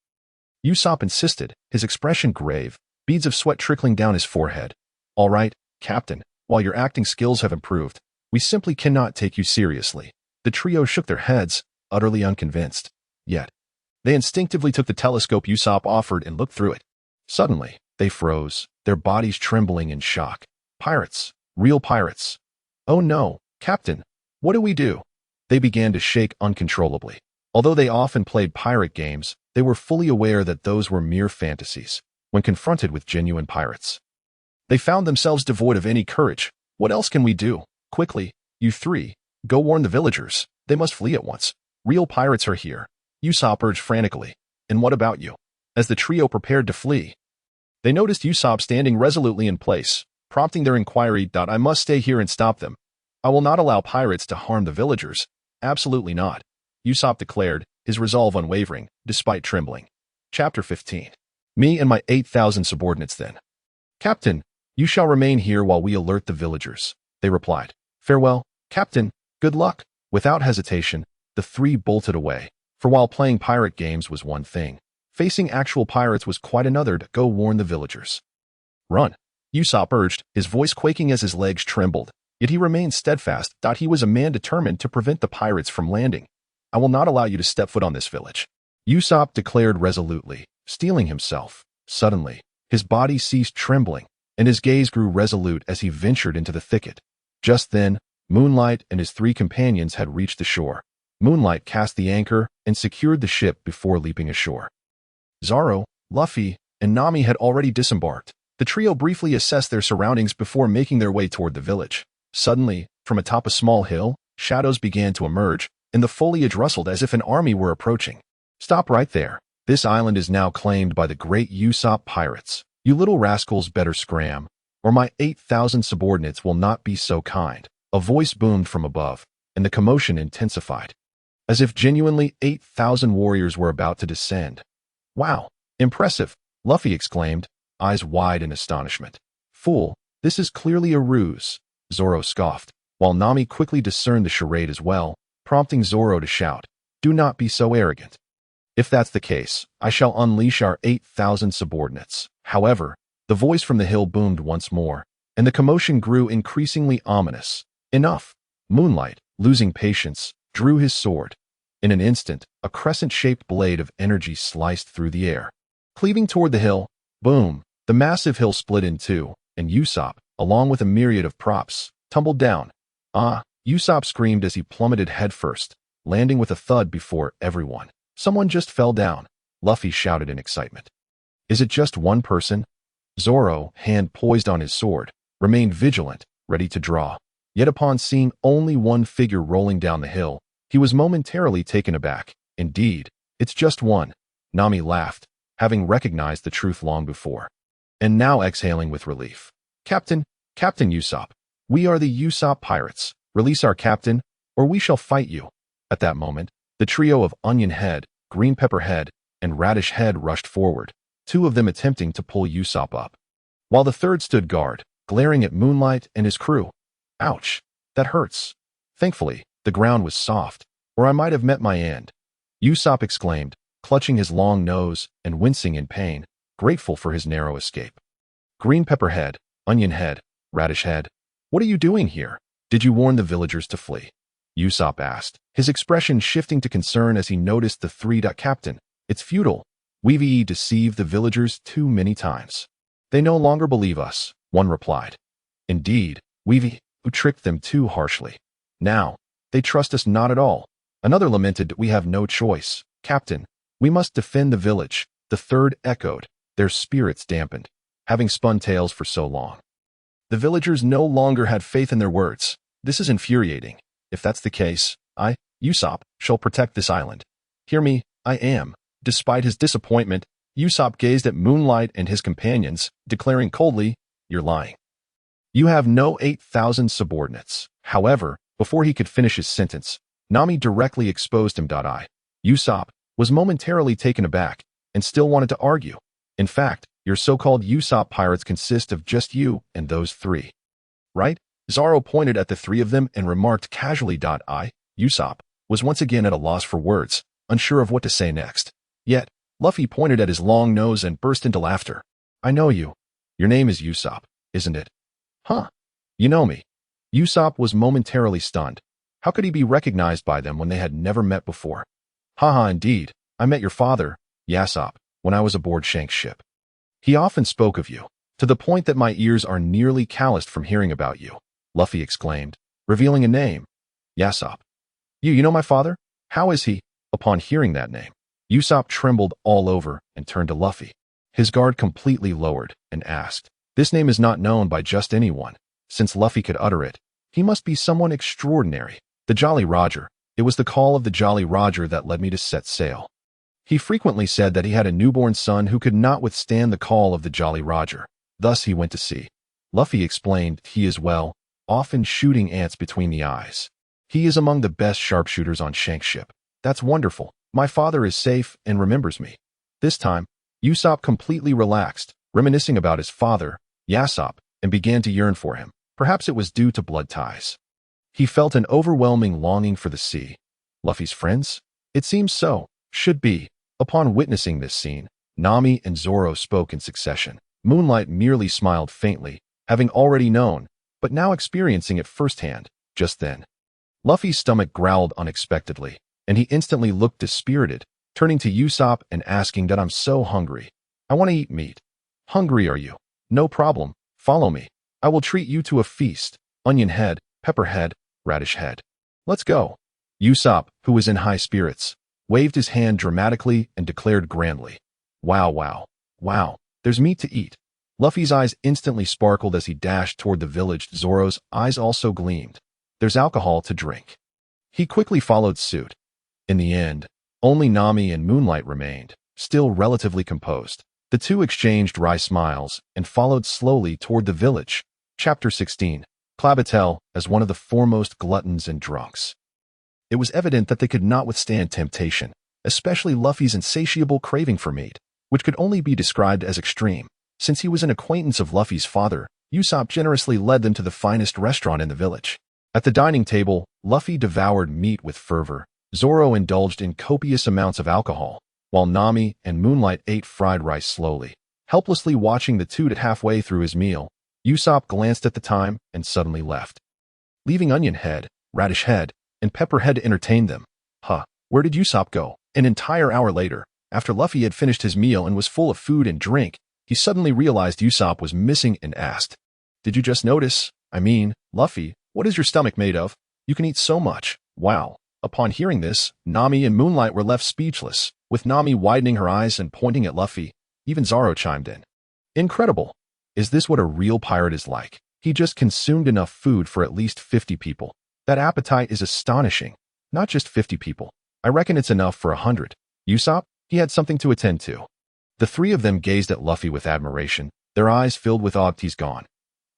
Ussop insisted, his expression grave, beads of sweat trickling down his forehead. All right, Captain, while your acting skills have improved, we simply cannot take you seriously. The trio shook their heads, utterly unconvinced. Yet, they instinctively took the telescope Ussop offered and looked through it. Suddenly, they froze, their bodies trembling in shock. Pirates. Real pirates. Oh no, Captain, what do we do? They began to shake uncontrollably. Although they often played pirate games, they were fully aware that those were mere fantasies when confronted with genuine pirates. They found themselves devoid of any courage. What else can we do? Quickly, you three, go warn the villagers. They must flee at once. Real pirates are here. Ussop urged frantically. And what about you? As the trio prepared to flee, they noticed Ussop standing resolutely in place, prompting their inquiry. I must stay here and stop them. I will not allow pirates to harm the villagers. Absolutely not. Ussop declared, his resolve unwavering, despite trembling. Chapter 15. Me and my 8,000 subordinates then. Captain, you shall remain here while we alert the villagers, they replied. Farewell, Captain, good luck. Without hesitation, the three bolted away, for while playing pirate games was one thing, facing actual pirates was quite another. To go warn the villagers. Run, Ussop urged, his voice quaking as his legs trembled, yet he remained steadfast. He was a man determined to prevent the pirates from landing. I will not allow you to step foot on this village, Ussop declared resolutely, steeling himself. Suddenly, his body ceased trembling, and his gaze grew resolute as he ventured into the thicket. Just then, Moonlight and his three companions had reached the shore. Moonlight cast the anchor and secured the ship before leaping ashore. Zoro, Luffy, and Nami had already disembarked. The trio briefly assessed their surroundings before making their way toward the village. Suddenly, from atop a small hill, shadows began to emerge, and the foliage rustled as if an army were approaching. Stop right there. This island is now claimed by the great Ussop pirates. You little rascals better scram, or my 8,000 subordinates will not be so kind. A voice boomed from above, and the commotion intensified, as if genuinely 8,000 warriors were about to descend. Wow, impressive, Luffy exclaimed, eyes wide in astonishment. Fool, this is clearly a ruse, Zoro scoffed, while Nami quickly discerned the charade as well, prompting Zoro to shout, do not be so arrogant. If that's the case, I shall unleash our 8,000 subordinates. However, the voice from the hill boomed once more, and the commotion grew increasingly ominous. Enough. Moonlight, losing patience, drew his sword. In an instant, a crescent-shaped blade of energy sliced through the air. Cleaving toward the hill, boom, the massive hill split in two, and Ussop, along with a myriad of props, tumbled down. Ah, Ussop screamed as he plummeted headfirst, landing with a thud before everyone. Someone just fell down, Luffy shouted in excitement. Is it just one person? Zoro, hand poised on his sword, remained vigilant, ready to draw. Yet upon seeing only one figure rolling down the hill, he was momentarily taken aback. Indeed, it's just one. Nami laughed, having recognized the truth long before. And now exhaling with relief. Captain Ussop. We are the Ussop pirates. Release our captain, or we shall fight you. At that moment, the trio of Onion Head, Green Pepper Head, and Radish Head rushed forward, two of them attempting to pull Ussop up, while the third stood guard, glaring at Moonlight and his crew. Ouch, that hurts. Thankfully, the ground was soft, or I might have met my end. Ussop exclaimed, clutching his long nose and wincing in pain, grateful for his narrow escape. Green Pepper Head, Onion Head, Radish Head, what are you doing here? Did you warn the villagers to flee? Ussop asked, his expression shifting to concern as he noticed the Captain. It's futile. We've deceived the villagers too many times. They no longer believe us, one replied. Indeed, we've tricked them too harshly. Now, they trust us not at all. Another lamented, we have no choice. Captain, we must defend the village. The third echoed, their spirits dampened, having spun tales for so long. The villagers no longer had faith in their words. This is infuriating. If that's the case, I, Ussop, shall protect this island. Hear me, I am. Despite his disappointment, Ussop gazed at Moonlight and his companions, declaring coldly, you're lying. You have no 8,000 subordinates. However, before he could finish his sentence, Nami directly exposed him. Ussop was momentarily taken aback and still wanted to argue. In fact, your so-called Ussop pirates consist of just you and those three. Right? Zoro pointed at the three of them and remarked casually. Ussop was once again at a loss for words, unsure of what to say next. Yet, Luffy pointed at his long nose and burst into laughter. I know you. Your name is Ussop, isn't it? Huh. You know me. Ussop was momentarily stunned. How could he be recognized by them when they had never met before? Haha, indeed. I met your father, Ussop, when I was aboard Shank's ship. He often spoke of you, to the point that my ears are nearly calloused from hearing about you, Luffy exclaimed, revealing a name. Ussop. You know my father? How is he? Upon hearing that name, Ussop trembled all over and turned to Luffy. His guard completely lowered and asked, this name is not known by just anyone. Since Luffy could utter it, he must be someone extraordinary. The Jolly Roger. It was the call of the Jolly Roger that led me to set sail. He frequently said that he had a newborn son who could not withstand the call of the Jolly Roger. Thus he went to sea. Luffy explained he is often shooting ants between the eyes. He is among the best sharpshooters on Shank's ship. That's wonderful. My father is safe and remembers me. This time, Ussop completely relaxed, reminiscing about his father, Ussop, and began to yearn for him. Perhaps it was due to blood ties. He felt an overwhelming longing for the sea. Luffy's friends? It seems so. Should be. Upon witnessing this scene, Nami and Zoro spoke in succession. Moonlight merely smiled faintly, having already known, but now experiencing it firsthand, just then. Luffy's stomach growled unexpectedly, and he instantly looked dispirited, turning to Ussop and asking that I'm so hungry. I want to eat meat. Hungry are you? No problem. Follow me. I will treat you to a feast. Onion Head, Pepper Head, Radish Head. Let's go. Ussop, who was in high spirits, waved his hand dramatically and declared grandly, wow, there's meat to eat. Luffy's eyes instantly sparkled as he dashed toward the village. Zoro's eyes also gleamed. There's alcohol to drink. He quickly followed suit. In the end, only Nami and Moonlight remained, still relatively composed. The two exchanged wry smiles and followed slowly toward the village. Chapter 16. Clabatel as one of the foremost gluttons and drunks. It was evident that they could not withstand temptation, especially Luffy's insatiable craving for meat, which could only be described as extreme. Since he was an acquaintance of Luffy's father, Ussop generously led them to the finest restaurant in the village. At the dining table, Luffy devoured meat with fervor. Zoro indulged in copious amounts of alcohol, while Nami and Moonlight ate fried rice slowly. Helplessly watching the two halfway through his meal, Ussop glanced at the time and suddenly left, leaving Onion Head, Radish Head, and Pepper Head to entertain them. Where did Ussop go? An entire hour later, after Luffy had finished his meal and was full of food and drink, he suddenly realized Ussop was missing and asked, did you just notice? I mean, Luffy, what is your stomach made of? You can eat so much. Wow. Upon hearing this, Nami and Moonlight were left speechless, with Nami widening her eyes and pointing at Luffy. Even Zoro chimed in. Incredible! Is this what a real pirate is like? He just consumed enough food for at least 50 people. That appetite is astonishing. Not just 50 people. I reckon it's enough for 100. Ussop? He had something to attend to. The three of them gazed at Luffy with admiration, their eyes filled with awe. He's gone.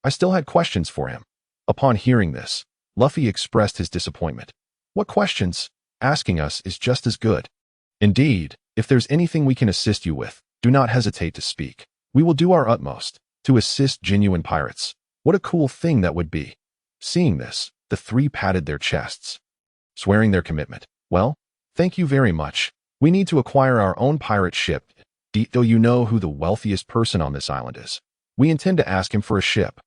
I still had questions for him. Upon hearing this, Luffy expressed his disappointment. What questions? Asking us is just as good. Indeed, if there's anything we can assist you with, do not hesitate to speak. We will do our utmost to assist genuine pirates. What a cool thing that would be. Seeing this, the three patted their chests, swearing their commitment. Well, thank you very much. We need to acquire our own pirate ship. Though you know who the wealthiest person on this island is. We intend to ask him for a ship.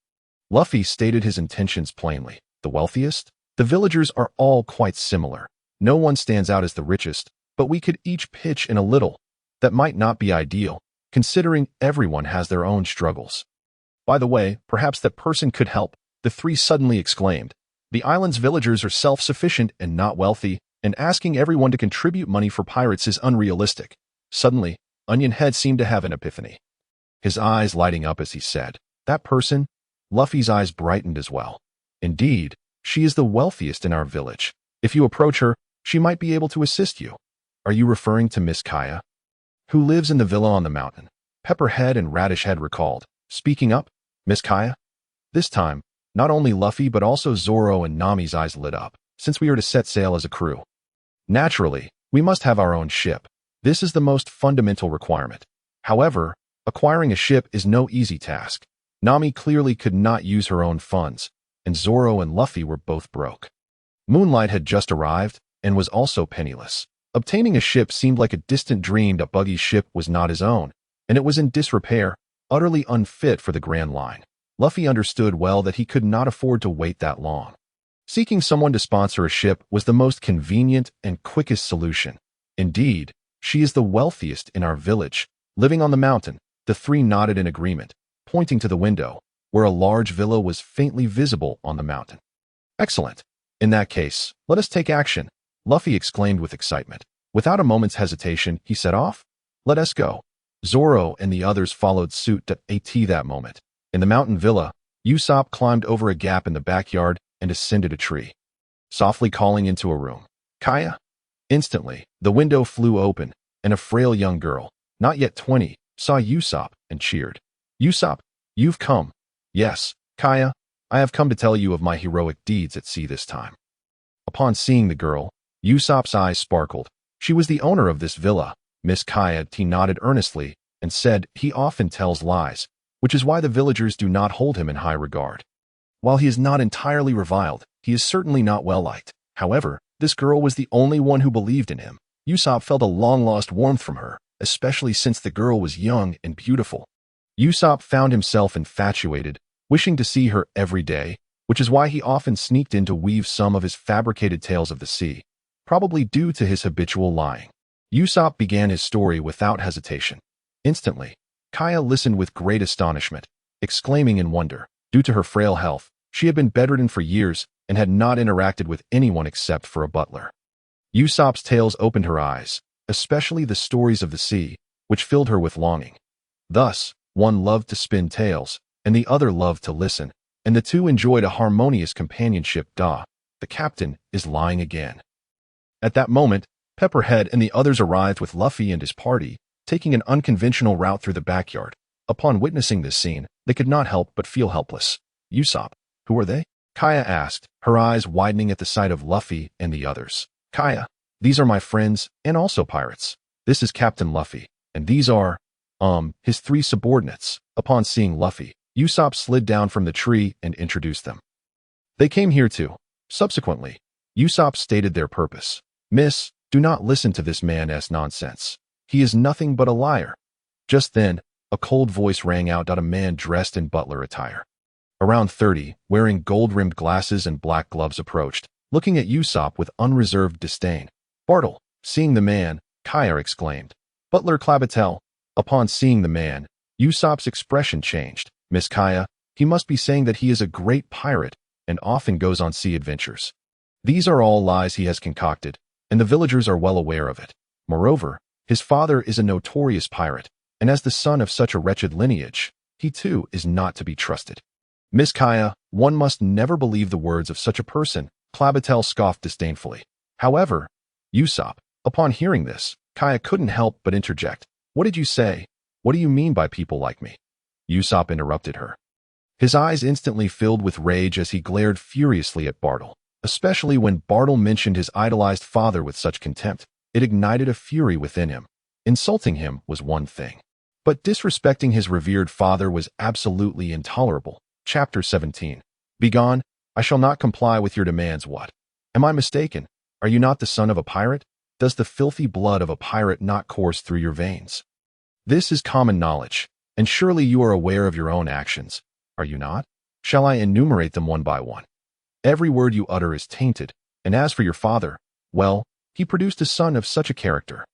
Luffy stated his intentions plainly. The wealthiest? The villagers are all quite similar. No one stands out as the richest, but we could each pitch in a little. That might not be ideal, considering everyone has their own struggles. By the way, perhaps that person could help, the three suddenly exclaimed. The island's villagers are self-sufficient and not wealthy, and asking everyone to contribute money for pirates is unrealistic. Suddenly, Onion Head seemed to have an epiphany. His eyes lighting up as he said, that person? Luffy's eyes brightened as well. Indeed, she is the wealthiest in our village. If you approach her, she might be able to assist you. Are you referring to Miss Kaya? Who lives in the villa on the mountain? Pepperhead and Radish Head recalled. Speaking up, Miss Kaya? This time, not only Luffy but also Zoro and Nami's eyes lit up, since we are to set sail as a crew. Naturally, we must have our own ship. This is the most fundamental requirement. However, acquiring a ship is no easy task. Nami clearly could not use her own funds, and Zoro and Luffy were both broke. Moonlight had just arrived and was also penniless. Obtaining a ship seemed like a distant dream. That Buggy's ship was not his own, and it was in disrepair, utterly unfit for the Grand Line. Luffy understood well that he could not afford to wait that long. Seeking someone to sponsor a ship was the most convenient and quickest solution. Indeed, she is the wealthiest in our village, living on the mountain. The three nodded in agreement, pointing to the window, where a large villa was faintly visible on the mountain. Excellent. In that case, let us take action, Luffy exclaimed with excitement. Without a moment's hesitation, he set off. Let us go. Zoro and the others followed suit at that moment. In the mountain villa, Ussop climbed over a gap in the backyard and ascended a tree, softly calling into a room. Kaya? Instantly, the window flew open, and a frail young girl, not yet 20, saw Ussop and cheered. Ussop, you've come. Yes, Kaya, I have come to tell you of my heroic deeds at sea this time. Upon seeing the girl, Usopp's eyes sparkled. She was the owner of this villa, Miss Kaya. He nodded earnestly and said he often tells lies, which is why the villagers do not hold him in high regard. While he is not entirely reviled, he is certainly not well liked. However, this girl was the only one who believed in him. Ussop felt a long-lost warmth from her, especially since the girl was young and beautiful. Ussop found himself infatuated, wishing to see her every day, which is why he often sneaked in to weave some of his fabricated tales of the sea, probably due to his habitual lying. Ussop began his story without hesitation. Instantly, Kaya listened with great astonishment, exclaiming in wonder. Due to her frail health, she had been bedridden for years and had not interacted with anyone except for a butler. Usopp's tales opened her eyes, especially the stories of the sea, which filled her with longing. Thus, one loved to spin tales, and the other loved to listen, and the two enjoyed a harmonious companionship. The captain is lying again. At that moment, Pepperhead and the others arrived with Luffy and his party, taking an unconventional route through the backyard. Upon witnessing this scene, they could not help but feel helpless. Ussop, who are they? Kaya asked, her eyes widening at the sight of Luffy and the others. Kaya, these are my friends and also pirates. This is Captain Luffy, and these are, his three subordinates. Upon seeing Luffy, Ussop slid down from the tree and introduced them. They came here too. Subsequently, Ussop stated their purpose. Miss, do not listen to this man's nonsense. He is nothing but a liar. Just then, a cold voice rang out. A man dressed in butler attire, around 30, wearing gold-rimmed glasses and black gloves approached, looking at Ussop with unreserved disdain. Bartle, seeing the man, Kaya exclaimed. Butler Clabatel. Upon seeing the man, Usopp's expression changed. Miss Kaya, he must be saying that he is a great pirate and often goes on sea adventures. These are all lies he has concocted, and the villagers are well aware of it. Moreover, his father is a notorious pirate, and as the son of such a wretched lineage, he too is not to be trusted. Miss Kaya, one must never believe the words of such a person, Clabatel scoffed disdainfully. However, Ussop, upon hearing this, Kaya couldn't help but interject. What did you say? What do you mean by people like me? Ussop interrupted her. His eyes instantly filled with rage as he glared furiously at Bartle. Especially when Bartle mentioned his idolized father with such contempt, it ignited a fury within him. Insulting him was one thing, but disrespecting his revered father was absolutely intolerable. Chapter 17. Begone, I shall not comply with your demands. What? Am I mistaken? Are you not the son of a pirate? Does the filthy blood of a pirate not course through your veins? This is common knowledge, and surely you are aware of your own actions, are you not? Shall I enumerate them one by one? Every word you utter is tainted, and as for your father, well, he produced a son of such a character.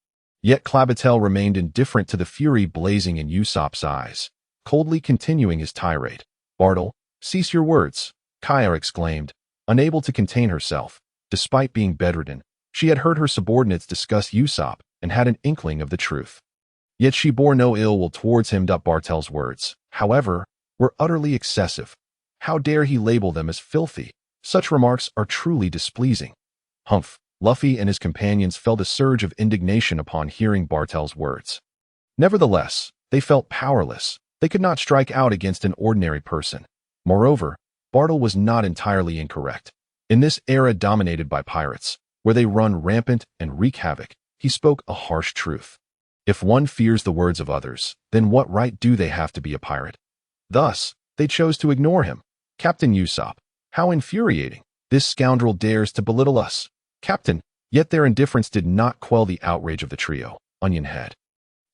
Yet Clabatel remained indifferent to the fury blazing in Ussop's eyes, coldly continuing his tirade. Bartle, cease your words, Kaya exclaimed, unable to contain herself. Despite being bedridden, she had heard her subordinates discuss Ussop and had an inkling of the truth. Yet she bore no ill will towards him. Bartel's words, however, were utterly excessive. How dare he label them as filthy? Such remarks are truly displeasing. Humph! Luffy and his companions felt a surge of indignation upon hearing Bartel's words. Nevertheless, they felt powerless. They could not strike out against an ordinary person. Moreover, Bartle was not entirely incorrect. In this era dominated by pirates, where they run rampant and wreak havoc, he spoke a harsh truth. If one fears the words of others, then what right do they have to be a pirate? Thus, they chose to ignore him. Captain Ussop, how infuriating! This scoundrel dares to belittle us. Captain, yet their indifference did not quell the outrage of the trio, Onion Head,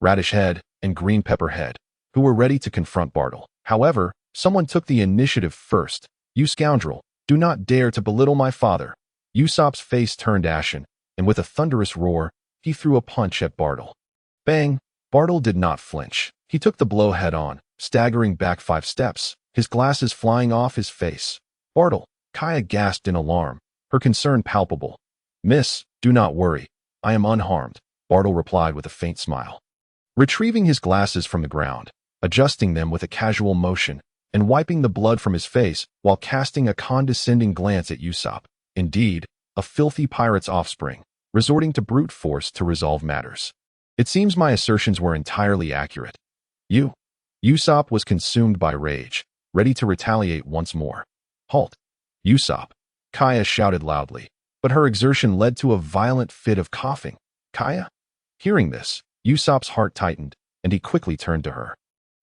Radish Head, and Green Pepper Head, who were ready to confront Bartle. However, someone took the initiative first. You scoundrel, do not dare to belittle my father. Ussop's face turned ashen, and with a thunderous roar, he threw a punch at Bartle. Bang! Bartle did not flinch. He took the blow head-on, staggering back 5 steps, his glasses flying off his face. Bartle, Kaya gasped in alarm, her concern palpable. Miss, do not worry. I am unharmed, Bartle replied with a faint smile. Retrieving his glasses from the ground, adjusting them with a casual motion, and wiping the blood from his face while casting a condescending glance at Ussop. Indeed, a filthy pirate's offspring, resorting to brute force to resolve matters. It seems my assertions were entirely accurate. Ussop was consumed by rage, ready to retaliate once more. Halt! Ussop! Kaya shouted loudly, but her exertion led to a violent fit of coughing. Kaya? Hearing this, Ussop's heart tightened, and he quickly turned to her.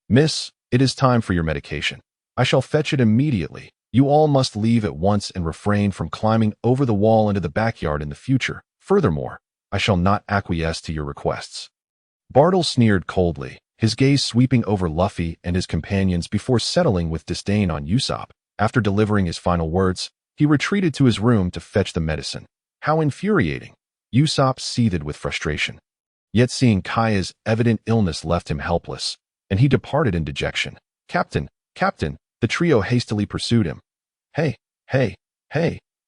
Miss, it is time for your medication. I shall fetch it immediately. You all must leave at once and refrain from climbing over the wall into the backyard in the future. Furthermore, I shall not acquiesce to your requests. Bartle sneered coldly, his gaze sweeping over Luffy and his companions before settling with disdain on Ussop. After delivering his final words, he retreated to his room to fetch the medicine. How infuriating! Ussop seethed with frustration. Yet seeing Kaya's evident illness left him helpless, and he departed in dejection. Captain! The trio hastily pursued him. Hey!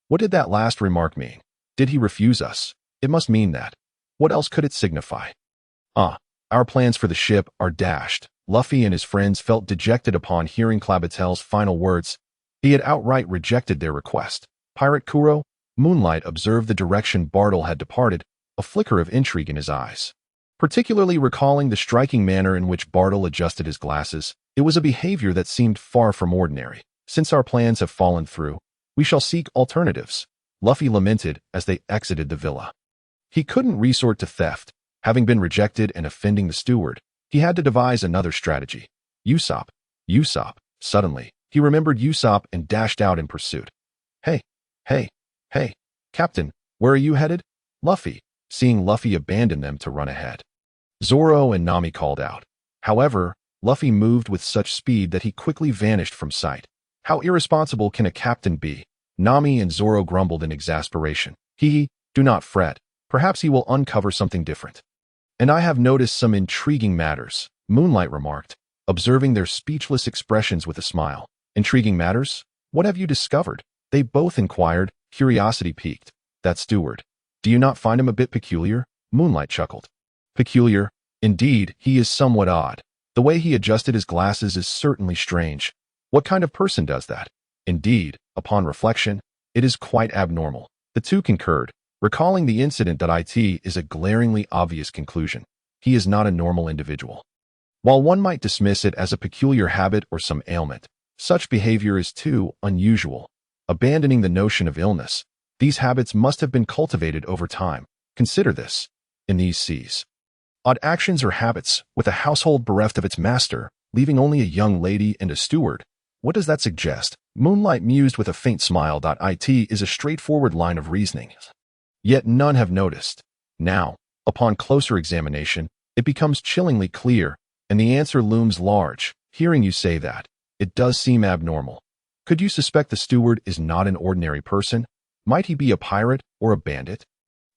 What did that last remark mean? Did he refuse us? It must mean that. What else could it signify? Our plans for the ship are dashed. Luffy and his friends felt dejected upon hearing Clabatel's final words. He had outright rejected their request. Pirate Kuro, Moonlight observed the direction Bartle had departed, a flicker of intrigue in his eyes. Particularly recalling the striking manner in which Bartle adjusted his glasses, it was a behavior that seemed far from ordinary. Since our plans have fallen through, we shall seek alternatives, Luffy lamented as they exited the villa. He couldn't resort to theft. Having been rejected and offending the steward, he had to devise another strategy. Ussop! Suddenly, he remembered Ussop and dashed out in pursuit. Hey, Captain, where are you headed? Luffy, seeing Luffy abandon them to run ahead. Zoro and Nami called out. However, Luffy moved with such speed that he quickly vanished from sight. How irresponsible can a captain be? Nami and Zoro grumbled in exasperation. Do not fret. Perhaps he will uncover something different. And I have noticed some intriguing matters, Moonlight remarked, observing their speechless expressions with a smile. Intriguing matters? What have you discovered? They both inquired, Curiosity piqued. That steward. Do you not find him a bit peculiar? Moonlight chuckled. Peculiar? Indeed, he is somewhat odd. The way he adjusted his glasses is certainly strange. What kind of person does that? Indeed, upon reflection, it is quite abnormal. The two concurred, recalling the incident that it is a glaringly obvious conclusion. He is not a normal individual. While one might dismiss it as a peculiar habit or some ailment, such behavior is too unusual. Abandoning the notion of illness, these habits must have been cultivated over time. Consider this. In these seas, odd actions or habits, with a household bereft of its master, leaving only a young lady and a steward. What does that suggest? Moonlight mused with a faint smile. It is a straightforward line of reasoning. Yet none have noticed. Now, upon closer examination, it becomes chillingly clear, and the answer looms large. Hearing you say that, it does seem abnormal. Could you suspect the steward is not an ordinary person? Might he be a pirate or a bandit?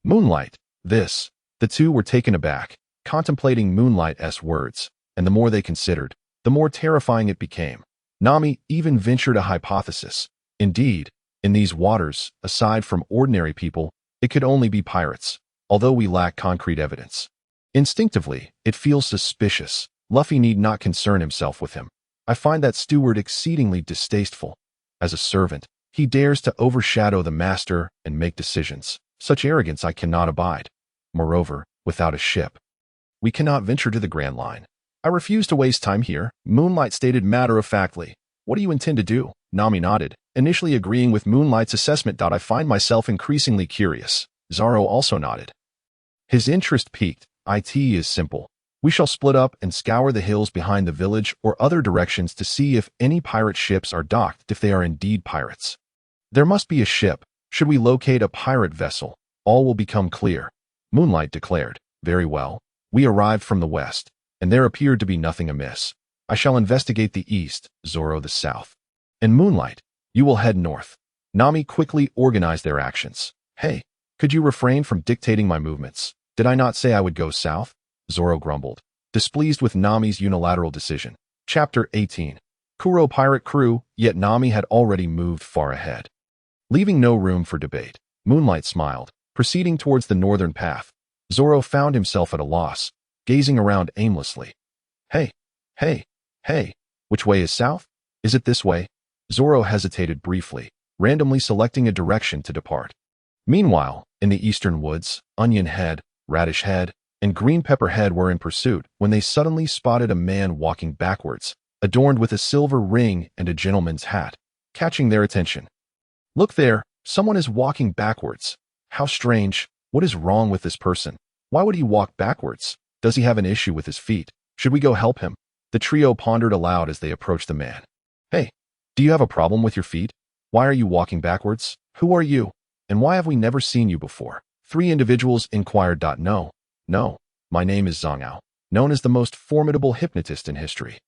Moonlight, this. The two were taken aback, contemplating Moonlight's words, and the more they considered, the more terrifying it became. Nami even ventured a hypothesis. Indeed, in these waters, aside from ordinary people, it could only be pirates, although we lack concrete evidence. Instinctively, it feels suspicious. Luffy need not concern himself with him. I find that steward exceedingly distasteful. As a servant, he dares to overshadow the master and make decisions. Such arrogance I cannot abide. Moreover, without a ship, we cannot venture to the Grand Line. I refuse to waste time here, Moonlight stated matter-of-factly. What do you intend to do? Nami nodded, initially agreeing with Moonlight's assessment. I find myself increasingly curious. Zoro also nodded. His interest piqued. It is simple. We shall split up and scour the hills behind the village or other directions to see if any pirate ships are docked if they are indeed pirates. There must be a ship. Should we locate a pirate vessel, all will become clear. Moonlight declared. Very well. We arrived from the west, and there appeared to be nothing amiss. I shall investigate the east, Zoro the south. And Moonlight, you will head north. Nami quickly organized their actions. Hey, could you refrain from dictating my movements? Did I not say I would go south? Zoro grumbled, displeased with Nami's unilateral decision. Chapter 18. Kuro Pirate Crew, yet Nami had already moved far ahead. Leaving no room for debate, Moonlight smiled, proceeding towards the northern path. Zoro found himself at a loss, gazing around aimlessly. Hey, which way is south? Is it this way? Zoro hesitated briefly, randomly selecting a direction to depart. Meanwhile, in the eastern woods, Onion Head, Radish Head, and Green Pepper Head were in pursuit when they suddenly spotted a man walking backwards, adorned with a silver ring and a gentleman's hat, catching their attention. Look there, someone is walking backwards. How strange. What is wrong with this person? Why would he walk backwards? Does he have an issue with his feet? Should we go help him? The trio pondered aloud as they approached the man. Hey, do you have a problem with your feet? Why are you walking backwards? Who are you? And why have we never seen you before? Three individuals inquired. No, my name is Zhang, known as the most formidable hypnotist in history.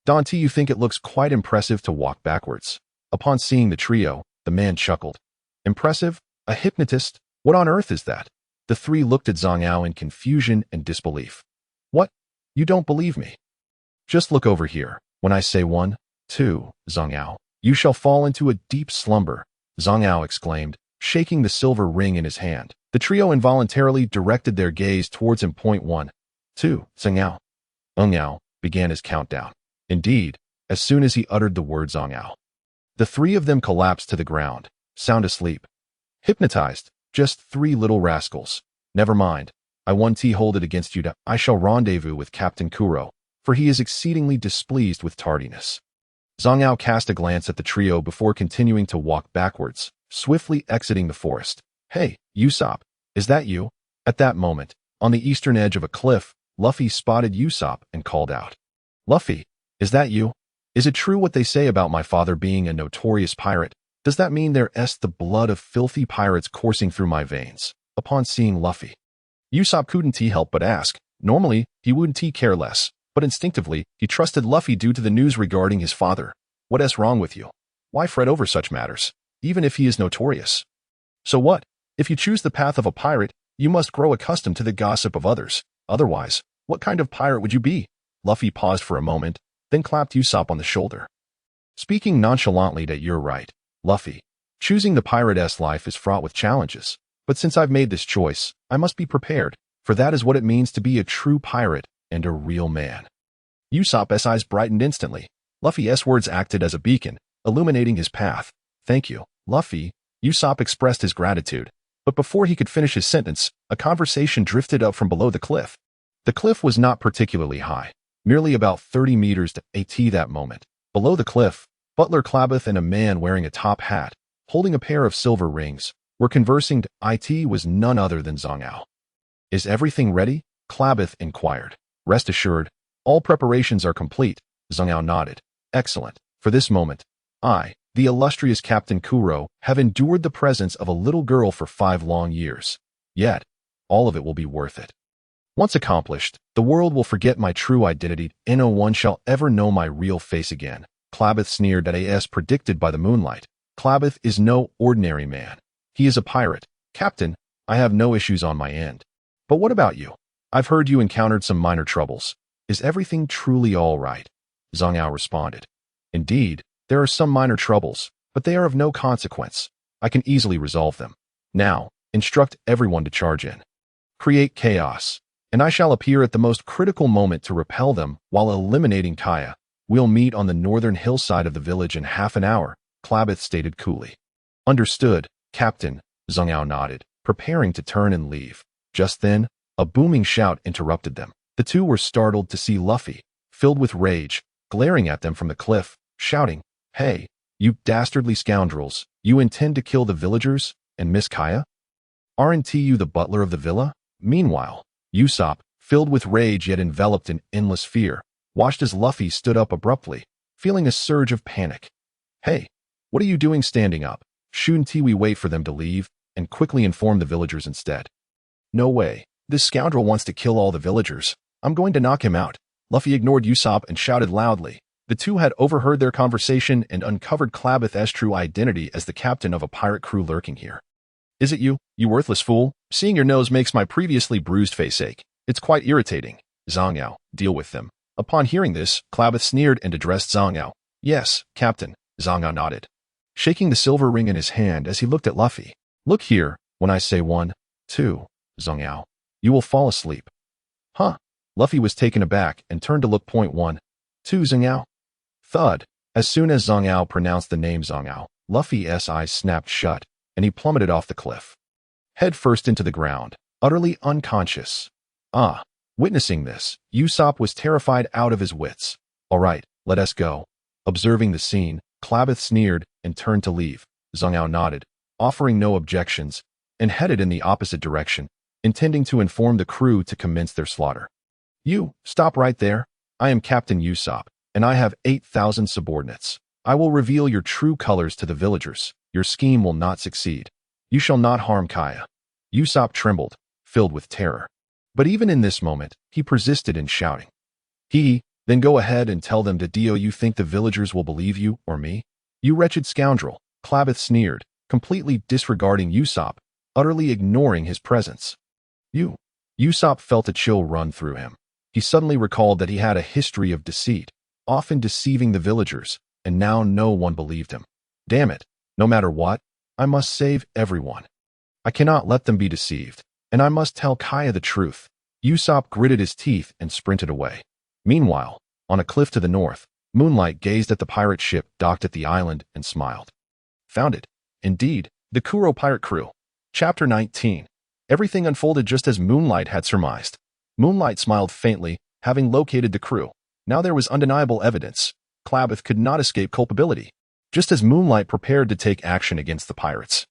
Don't you think it looks quite impressive to walk backwards? Upon seeing the trio, the man chuckled. Impressive? A hypnotist? What on earth is that? The three looked at Zhang in confusion and disbelief. What? You don't believe me? Just look over here. When I say 1, 2, Zhang, you shall fall into a deep slumber, Zhang exclaimed, shaking the silver ring in his hand. The trio involuntarily directed their gaze towards him. 1, 2, Zhang began his countdown. Indeed, as soon as he uttered the word Zhang, the three of them collapsed to the ground, sound asleep. Hypnotized, just 3 little rascals. Never mind, I won't hold it against you. I shall rendezvous with Captain Kuro, for he is exceedingly displeased with tardiness. Zhang cast a glance at the trio before continuing to walk backwards, swiftly exiting the forest. Hey, Ussop, is that you? At that moment, on the eastern edge of a cliff, Luffy spotted Ussop and called out. Luffy, is that you? Is it true what they say about my father being a notorious pirate? Does that mean there's the blood of filthy pirates coursing through my veins? Upon seeing Luffy, Ussop couldn't help but ask. Normally, he wouldn't care less, but instinctively, he trusted Luffy due to the news regarding his father. What's wrong with you? Why fret over such matters, even if he is notorious? So what? If you choose the path of a pirate, you must grow accustomed to the gossip of others. Otherwise, what kind of pirate would you be? Luffy paused for a moment, then clapped Ussop on the shoulder. Speaking nonchalantly, that you're right, Luffy. Choosing the pirate life is fraught with challenges, but since I've made this choice, I must be prepared, for that is what it means to be a true pirate and a real man. Usopp's eyes brightened instantly. Luffy's words acted as a beacon, illuminating his path. Thank you, Luffy. Usopp expressed his gratitude, but before he could finish his sentence, a conversation drifted up from below the cliff. The cliff was not particularly high, merely about 30 meters to at that moment. Below the cliff, Butler Clabeth and a man wearing a top hat, holding a pair of silver rings, were conversing. It was none other than Zhang. Is everything ready? Clabeth inquired. Rest assured, all preparations are complete. Zhang nodded. Excellent. For this moment, I, the illustrious Captain Kuro, have endured the presence of a little girl for 5 long years. Yet, all of it will be worth it. Once accomplished, the world will forget my true identity, and no one shall ever know my real face again. Clabeth sneered at as predicted by the moonlight. Clabeth is no ordinary man. He is a pirate. Captain, I have no issues on my end. But what about you? I've heard you encountered some minor troubles. Is everything truly all right? Zhang responded. Indeed, there are some minor troubles, but they are of no consequence. I can easily resolve them. Now, instruct everyone to charge in. Create chaos, and I shall appear at the most critical moment to repel them while eliminating Kaya. We'll meet on the northern hillside of the village in half an hour, Clabeth stated coolly. Understood, Captain, Zhang nodded, preparing to turn and leave. Just then, a booming shout interrupted them. The two were startled to see Luffy, filled with rage, glaring at them from the cliff, shouting, Hey, you dastardly scoundrels, you intend to kill the villagers and Miss Kaya? Aren't you the butler of the villa? Meanwhile, Usopp, filled with rage yet enveloped in endless fear, watched as Luffy stood up abruptly, feeling a surge of panic. Hey, what are you doing standing up? Shouldn't we wait for them to leave and quickly inform the villagers instead? No way. This scoundrel wants to kill all the villagers. I'm going to knock him out. Luffy ignored Usopp and shouted loudly. The two had overheard their conversation and uncovered Clabeth's true identity as the captain of a pirate crew lurking here. Is it you, you worthless fool? Seeing your nose makes my previously bruised face ache. It's quite irritating. Zhang, deal with them. Upon hearing this, Clabeth sneered and addressed Zhang. Yes, Captain, Zhang nodded, shaking the silver ring in his hand as he looked at Luffy. Look here, when I say 1, 2, Zhang, you will fall asleep. Huh? Luffy was taken aback and turned to look. Point 1, 2, Zhang. Thud. As soon as Zhang pronounced the name Zhang, Luffy's eyes snapped shut, and he plummeted off the cliff, head first into the ground, utterly unconscious. Witnessing this, Usopp was terrified out of his wits. All right, let us go. Observing the scene, Clabeth sneered and turned to leave. Zhang nodded, offering no objections, and headed in the opposite direction, intending to inform the crew to commence their slaughter. You, stop right there. I am Captain Usopp, and I have 8,000 subordinates. I will reveal your true colors to the villagers. Your scheme will not succeed. You shall not harm Kaya. Usopp trembled, filled with terror. But even in this moment, he persisted in shouting. Then go ahead and tell them. Do you think the villagers will believe you or me? You wretched scoundrel, Clabeth sneered, completely disregarding Usopp, utterly ignoring his presence. Usopp felt a chill run through him. He suddenly recalled that he had a history of deceit, often deceiving the villagers, and now no one believed him. Damn it, no matter what, I must save everyone. I cannot let them be deceived, and I must tell Kaya the truth. Usopp gritted his teeth and sprinted away. Meanwhile, on a cliff to the north, Moonlight gazed at the pirate ship docked at the island and smiled. Found it. Indeed, the Kuro pirate crew. Chapter 19. Everything unfolded just as Moonlight had surmised. Moonlight smiled faintly, having located the crew. Now there was undeniable evidence. Clabeth could not escape culpability. Just as Moonlight prepared to take action against the pirates,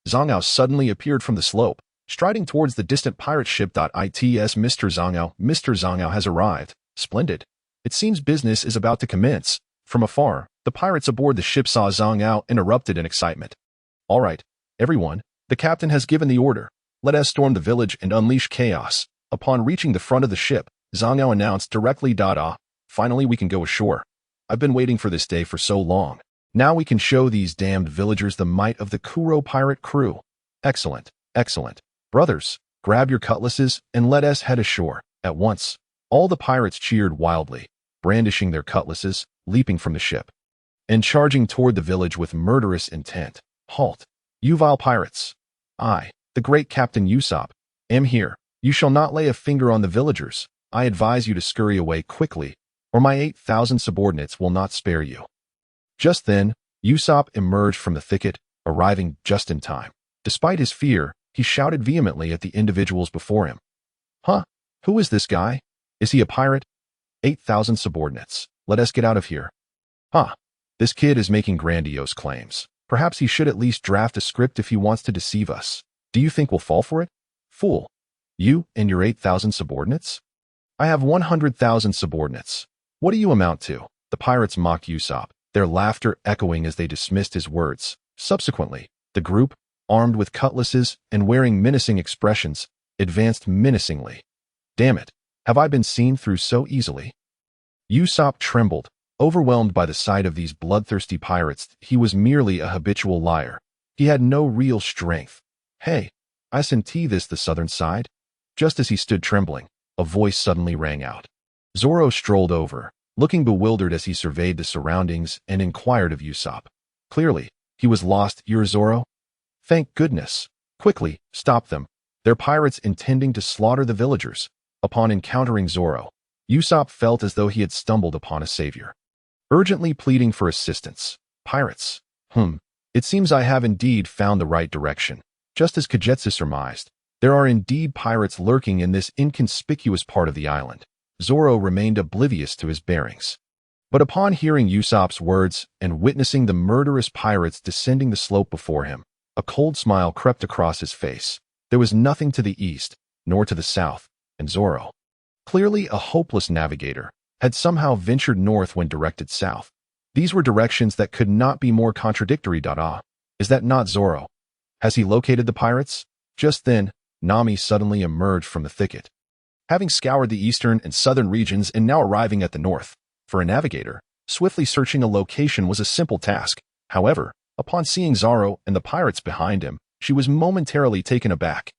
Zhang suddenly appeared from the slope, striding towards the distant pirate ship. It's Mr. Zhang has arrived. Splendid. It seems business is about to commence. From afar, the pirates aboard the ship saw Zhang and erupted in excitement. All right, everyone, the captain has given the order. Let us storm the village and unleash chaos. Upon reaching the front of the ship, Zhang announced directly. Finally we can go ashore. I've been waiting for this day for so long. Now we can show these damned villagers the might of the Kuro pirate crew. Excellent, excellent. Brothers, grab your cutlasses and let us head ashore. At once, all the pirates cheered wildly, brandishing their cutlasses, leaping from the ship, and charging toward the village with murderous intent. Halt! You vile pirates! I, the great Captain Ussop, am here. You shall not lay a finger on the villagers. I advise you to scurry away quickly, or my 8,000 subordinates will not spare you." Just then, Ussop emerged from the thicket, arriving just in time. Despite his fear, he shouted vehemently at the individuals before him. "Huh? Who is this guy? Is he a pirate? 8,000 subordinates. Let us get out of here." "Huh? This kid is making grandiose claims. Perhaps he should at least draft a script if he wants to deceive us. Do you think we'll fall for it? Fool. You and your 8,000 subordinates? I have 100,000 subordinates. What do you amount to?" The pirates mocked Ussop, their laughter echoing as they dismissed his words. Subsequently, the group, armed with cutlasses and wearing menacing expressions, advanced menacingly. "Damn it, have I been seen through so easily?" Ussop trembled, overwhelmed by the sight of these bloodthirsty pirates. He was merely a habitual liar. He had no real strength. "Hey, I senti this the southern side?" Just as he stood trembling, a voice suddenly rang out. Zoro strolled over, looking bewildered as he surveyed the surroundings and inquired of Ussop. Clearly, he was lost. "You're Zoro? Thank goodness. Quickly, stop them. They're pirates intending to slaughter the villagers." Upon encountering Zoro, Ussop felt as though he had stumbled upon a savior. Urgently pleading for assistance. "Pirates? It seems I have indeed found the right direction." Just as Kagetsu surmised, there are indeed pirates lurking in this inconspicuous part of the island. Zoro remained oblivious to his bearings. But upon hearing Usopp's words and witnessing the murderous pirates descending the slope before him, a cold smile crept across his face. There was nothing to the east, nor to the south, and Zoro, clearly a hopeless navigator, had somehow ventured north when directed south. These were directions that could not be more contradictory. Is that not Zoro? Has he located the pirates? Just then, Nami suddenly emerged from the thicket. Having scoured the eastern and southern regions and now arriving at the north, for a navigator, swiftly searching a location was a simple task. However, upon seeing Zoro and the pirates behind him, she was momentarily taken aback.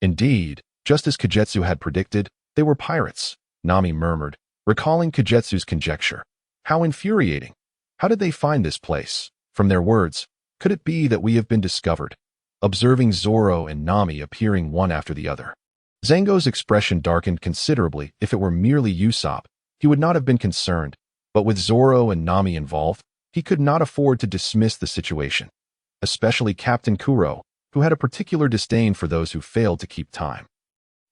Indeed, just as Kagetsu had predicted, they were pirates, Nami murmured, recalling Kagetsu's conjecture. How infuriating! How did they find this place? From their words, could it be that we have been discovered? Observing Zoro and Nami appearing one after the other, Zango's expression darkened considerably. If it were merely Ussop, he would not have been concerned, but with Zoro and Nami involved, he could not afford to dismiss the situation, especially Captain Kuro, who had a particular disdain for those who failed to keep time.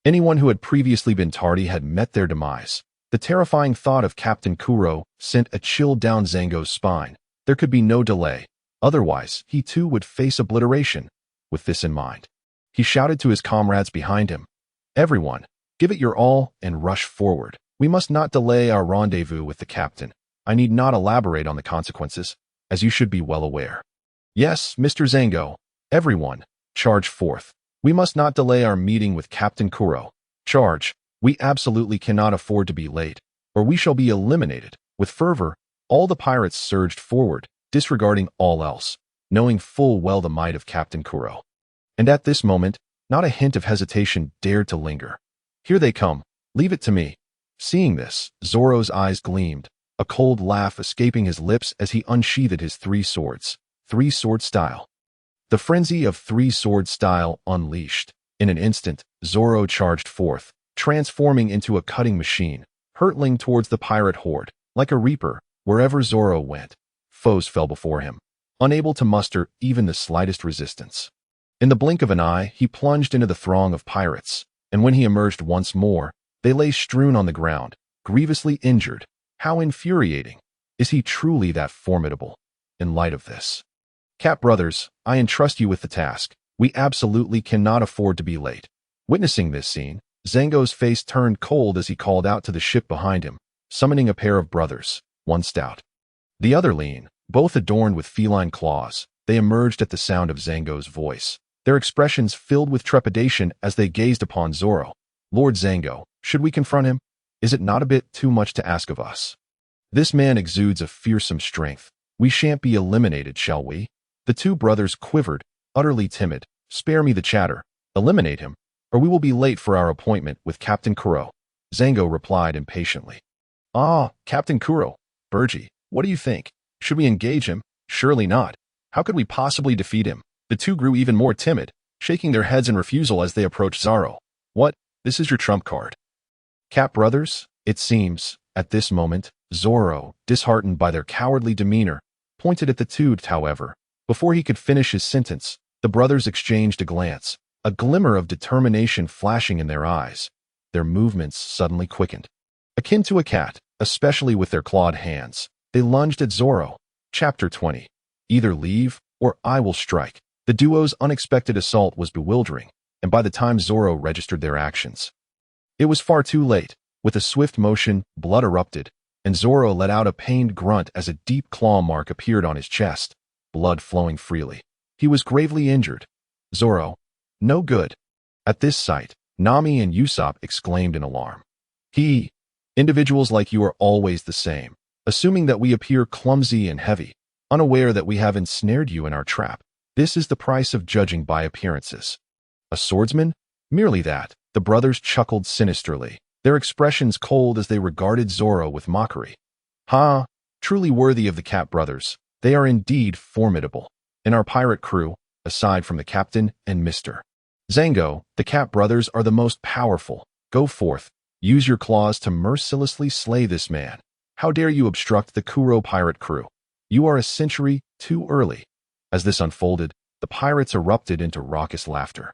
Anyone who had previously been tardy had met their demise. The terrifying thought of Captain Kuro sent a chill down Zango's spine. There could be no delay, otherwise he too would face obliteration. With this in mind, he shouted to his comrades behind him, "Everyone, give it your all and rush forward. We must not delay our rendezvous with the captain. I need not elaborate on the consequences, as you should be well aware. Yes, Mr. Zango, everyone, charge forth. We must not delay our meeting with Captain Kuro. Charge. We absolutely cannot afford to be late, or we shall be eliminated." With fervor, all the pirates surged forward, disregarding all else, knowing full well the might of Captain Kuro. And at this moment, not a hint of hesitation dared to linger. "Here they come. Leave it to me." Seeing this, Zoro's eyes gleamed, a cold laugh escaping his lips as he unsheathed his three swords. Three-sword style. The frenzy of three-sword style unleashed. In an instant, Zoro charged forth, transforming into a cutting machine, hurtling towards the pirate horde. Like a reaper, wherever Zoro went, foes fell before him, unable to muster even the slightest resistance. In the blink of an eye, he plunged into the throng of pirates, and when he emerged once more, they lay strewn on the ground, grievously injured. How infuriating! Is he truly that formidable? In light of this, Cap brothers, I entrust you with the task. We absolutely cannot afford to be late. Witnessing this scene, Zango's face turned cold as he called out to the ship behind him, summoning a pair of brothers, one stout, the other lean, both adorned with feline claws. They emerged at the sound of Zango's voice, their expressions filled with trepidation as they gazed upon Zoro. "Lord Zango, should we confront him? Is it not a bit too much to ask of us? This man exudes a fearsome strength. We shan't be eliminated, shall we?" The two brothers quivered, utterly timid. "Spare me the chatter. Eliminate him, or we will be late for our appointment with Captain Kuro." Zango replied impatiently. "Ah, Captain Kuro, Buggy, what do you think? Should we engage him? Surely not. How could we possibly defeat him? The two grew even more timid, shaking their heads in refusal as they approached Zoro. What? This is your trump card. Cat brothers? It seems, at this moment, Zoro, disheartened by their cowardly demeanor, pointed at the two. However, before he could finish his sentence, the brothers exchanged a glance, a glimmer of determination flashing in their eyes. Their movements suddenly quickened. Akin to a cat, especially with their clawed hands, they lunged at Zoro. Chapter 20. Either leave, or I will strike. The duo's unexpected assault was bewildering, and by the time Zoro registered their actions, it was far too late. With a swift motion, blood erupted, and Zoro let out a pained grunt as a deep claw mark appeared on his chest, blood flowing freely. He was gravely injured. Zoro, no good. At this sight, Nami and Ussop exclaimed in alarm. Individuals like you are always the same, assuming that we appear clumsy and heavy, unaware that we have ensnared you in our trap. This is the price of judging by appearances. A swordsman? Merely that. The brothers chuckled sinisterly, their expressions cold as they regarded Zoro with mockery. Ha! Truly worthy of the Cat brothers. They are indeed formidable. In our pirate crew, aside from the captain and Mr. Zango, the Cat brothers are the most powerful. Go forth. Use your claws to mercilessly slay this man. How dare you obstruct the Kuro pirate crew? You are a century too early. As this unfolded, the pirates erupted into raucous laughter,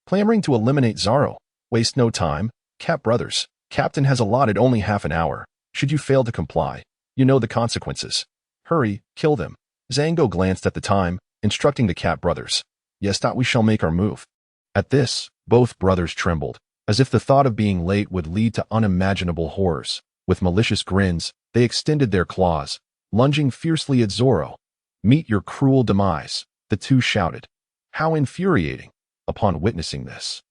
clamoring to eliminate Zoro. Waste no time, Cat brothers. Captain has allotted only half an hour. Should you fail to comply, you know the consequences. Hurry, kill them. Zango glanced at the time, instructing the Cat brothers. Yes, that we shall make our move. At this, both brothers trembled, as if the thought of being late would lead to unimaginable horrors. With malicious grins, they extended their claws, lunging fiercely at Zoro. Meet your cruel demise, the two shouted. How infuriating! Upon witnessing this,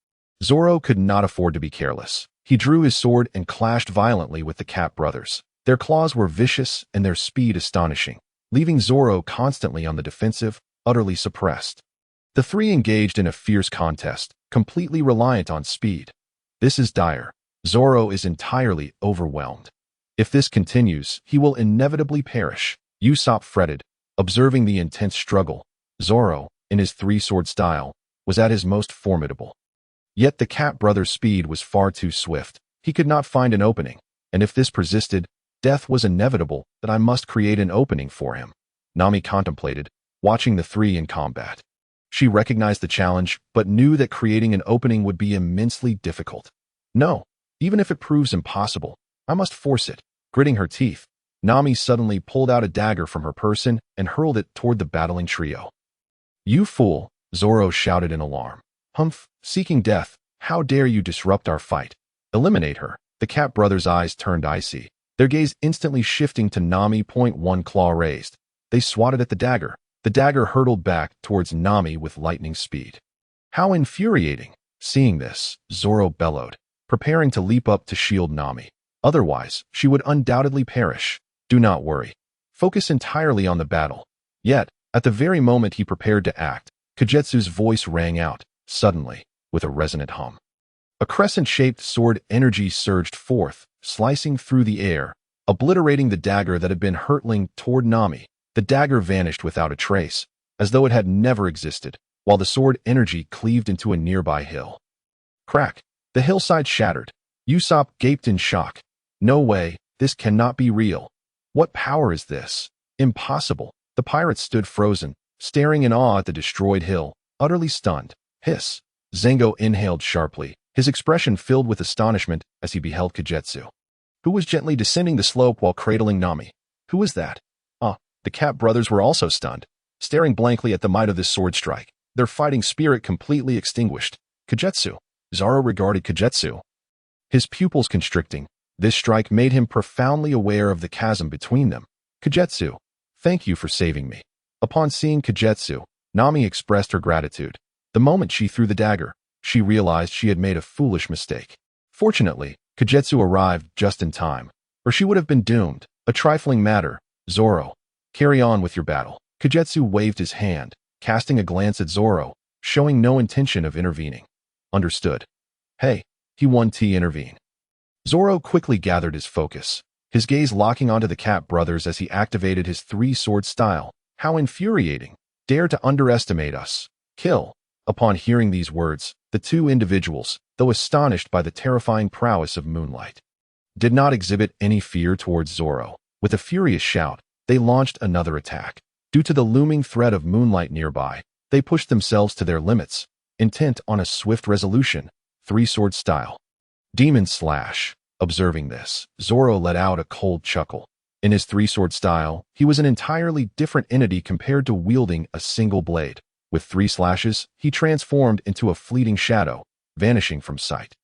Zoro could not afford to be careless. He drew his sword and clashed violently with the Cat brothers. Their claws were vicious and their speed astonishing, leaving Zoro constantly on the defensive, utterly suppressed. The three engaged in a fierce contest, completely reliant on speed. This is dire. Zoro is entirely overwhelmed. If this continues, he will inevitably perish. Ussop fretted, observing the intense struggle. Zoro, in his three-sword style, was at his most formidable. Yet the Cat brother's speed was far too swift. He could not find an opening, and if this persisted, death was inevitable. That I must create an opening for him. Nami contemplated, watching the three in combat. She recognized the challenge, but knew that creating an opening would be immensely difficult. No, even if it proves impossible, I must force it. Gritting her teeth, Nami suddenly pulled out a dagger from her person and hurled it toward the battling trio. You fool, Zoro shouted in alarm. Humph, seeking death, how dare you disrupt our fight? Eliminate her. The Cat brothers' eyes turned icy, their gaze instantly shifting to Nami. One claw raised. They swatted at the dagger. The dagger hurtled back towards Nami with lightning speed. How infuriating! Seeing this, Zoro bellowed, preparing to leap up to shield Nami. Otherwise, she would undoubtedly perish. Do not worry. Focus entirely on the battle. Yet, at the very moment he prepared to act, Kagetsu's voice rang out, suddenly, with a resonant hum. A crescent-shaped sword energy surged forth, slicing through the air, obliterating the dagger that had been hurtling toward Nami. The dagger vanished without a trace, as though it had never existed, while the sword energy cleaved into a nearby hill. Crack! The hillside shattered. Ussop gaped in shock. No way, this cannot be real. What power is this? Impossible. The pirates stood frozen, staring in awe at the destroyed hill, utterly stunned. Hiss! Zango inhaled sharply, his expression filled with astonishment as he beheld Kagetsu, who was gently descending the slope while cradling Nami. Who was that? The Cat brothers were also stunned, staring blankly at the might of this sword strike, their fighting spirit completely extinguished. Kagetsu. Zoro regarded Kagetsu, his pupils constricting. This strike made him profoundly aware of the chasm between them. Kagetsu, thank you for saving me. Upon seeing Kagetsu, Nami expressed her gratitude. The moment she threw the dagger, she realized she had made a foolish mistake. Fortunately, Kagetsu arrived just in time, or she would have been doomed. A trifling matter. Zoro, carry on with your battle. Kagetsu waved his hand, casting a glance at Zoro, showing no intention of intervening. Understood. Hey, he won to intervene. Zoro quickly gathered his focus, his gaze locking onto the Cat brothers as he activated his three-sword style. How infuriating! Dare to underestimate us. Kill. Upon hearing these words, the two individuals, though astonished by the terrifying prowess of Moonlight, did not exhibit any fear towards Zoro. With a furious shout, they launched another attack. Due to the looming threat of Moonlight nearby, they pushed themselves to their limits, intent on a swift resolution, three-sword style. Demon Slash. Observing this, Zoro let out a cold chuckle. In his three-sword style, he was an entirely different entity compared to wielding a single blade. With 3 slashes, he transformed into a fleeting shadow, vanishing from sight.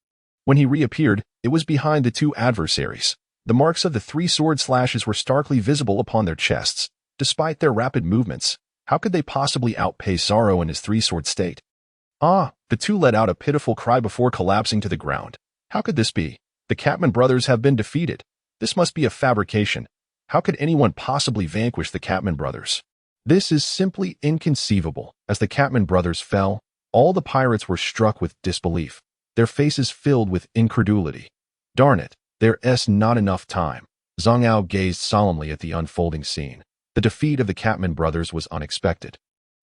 When he reappeared, it was behind the two adversaries. The marks of the 3 sword slashes were starkly visible upon their chests. Despite their rapid movements, how could they possibly outpace Zoro in his 3-sword state? Ah, the two let out a pitiful cry before collapsing to the ground. How could this be? The Catman brothers have been defeated. This must be a fabrication. How could anyone possibly vanquish the Catman brothers? This is simply inconceivable. As the Catman brothers fell, all the pirates were struck with disbelief, their faces filled with incredulity. Darn it, there's not enough time. Zhang Ao gazed solemnly at the unfolding scene. The defeat of the Catman brothers was unexpected,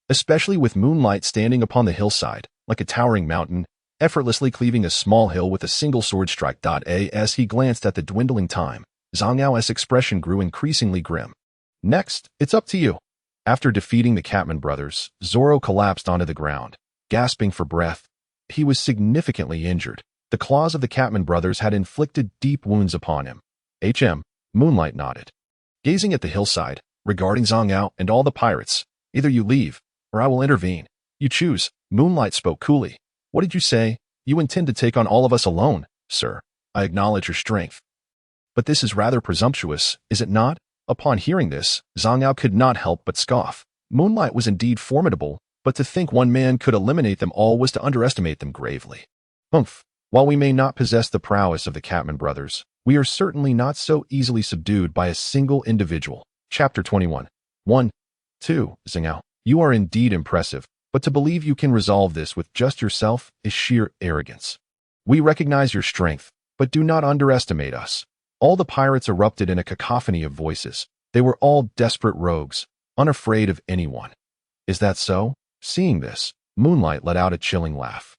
especially with Moonlight standing upon the hillside, like a towering mountain, effortlessly cleaving a small hill with a single sword strike. As he glanced at the dwindling time, Zhang Ao's expression grew increasingly grim. Next, it's up to you. After defeating the Catman brothers, Zoro collapsed onto the ground, gasping for breath. He was significantly injured. The claws of the Catman brothers had inflicted deep wounds upon him. Moonlight nodded. Gazing at the hillside, regarding Zhang Ao and all the pirates, either you leave, or I will intervene. You choose. Moonlight spoke coolly. What did you say? You intend to take on all of us alone, sir. I acknowledge your strength. But this is rather presumptuous, is it not? Upon hearing this, Zhang Ao could not help but scoff. Moonlight was indeed formidable, but to think one man could eliminate them all was to underestimate them gravely. Humph. While we may not possess the prowess of the Catman brothers, we are certainly not so easily subdued by a single individual. Chapter 21. 1. 2. Zhang Ao, you are indeed impressive, but to believe you can resolve this with just yourself is sheer arrogance. We recognize your strength, but do not underestimate us. All the pirates erupted in a cacophony of voices. They were all desperate rogues, unafraid of anyone. Is that so? Seeing this, Moonlight let out a chilling laugh.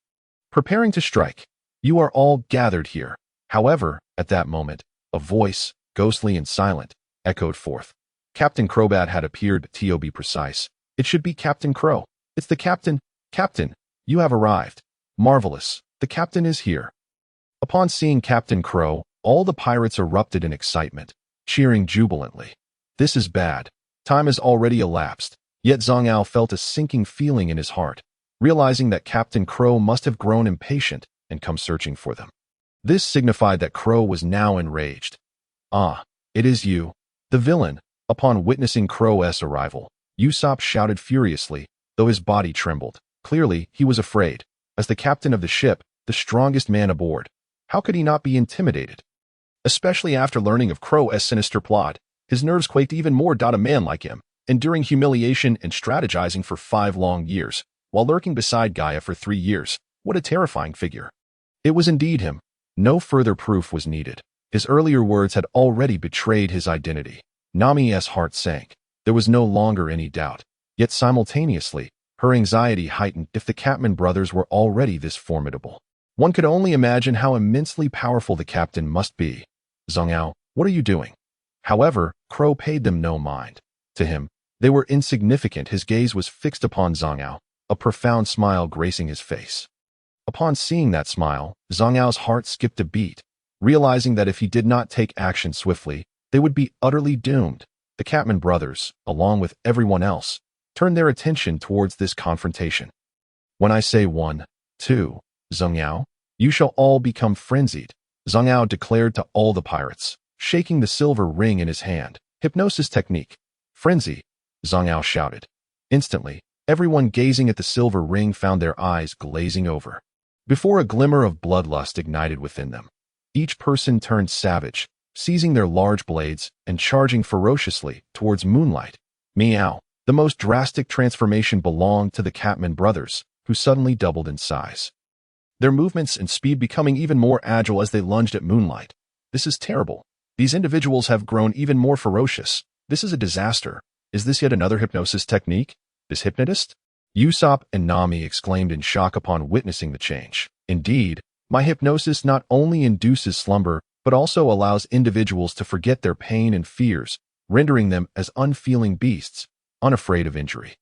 Preparing to strike. You are all gathered here. However, at that moment, a voice, ghostly and silent, echoed forth. Captain Crowbat had appeared. To be precise, it should be Captain Crow. It's the captain. Captain, you have arrived. Marvelous. The captain is here. Upon seeing Captain Crow, all the pirates erupted in excitement, cheering jubilantly. This is bad. Time has already elapsed, yet Zhang Ao felt a sinking feeling in his heart, realizing that Captain Crow must have grown impatient and come searching for them. This signified that Crow was now enraged. Ah, it is you, the villain. Upon witnessing Prowess' arrival, Ussop shouted furiously, though his body trembled. Clearly, he was afraid. As the captain of the ship, the strongest man aboard, how could he not be intimidated? Especially after learning of Prowess' sinister plot, his nerves quaked even more. A man like him, enduring humiliation and strategizing for 5 long years, while lurking beside Gaia for 3 years. What a terrifying figure. It was indeed him. No further proof was needed. His earlier words had already betrayed his identity. Nami's heart sank. There was no longer any doubt. Yet simultaneously, her anxiety heightened. If the Catman brothers were already this formidable, one could only imagine how immensely powerful the captain must be. Zhang Ao, what are you doing? However, Crow paid them no mind. To him, they were insignificant. His gaze was fixed upon Zhang Ao, a profound smile gracing his face. Upon seeing that smile, Zhang Ao's heart skipped a beat, realizing that if he did not take action swiftly, they would be utterly doomed. The Catman brothers, along with everyone else, turned their attention towards this confrontation. When I say 1, 2, Zhang Ao, you shall all become frenzied, Zhang Ao declared to all the pirates, shaking the silver ring in his hand. Hypnosis technique. Frenzy, Zhang Ao shouted. Instantly, everyone gazing at the silver ring found their eyes glazing over. Before a glimmer of bloodlust ignited within them, each person turned savage, seizing their large blades and charging ferociously towards Moonlight. Meow. The most drastic transformation belonged to the Catman brothers, who suddenly doubled in size, their movements and speed becoming even more agile as they lunged at Moonlight. This is terrible. These individuals have grown even more ferocious. This is a disaster. Is this yet another hypnosis technique? This hypnotist? Ussop and Nami exclaimed in shock upon witnessing the change. Indeed, my hypnosis not only induces slumber, but also allows individuals to forget their pain and fears, rendering them as unfeeling beasts, unafraid of injury.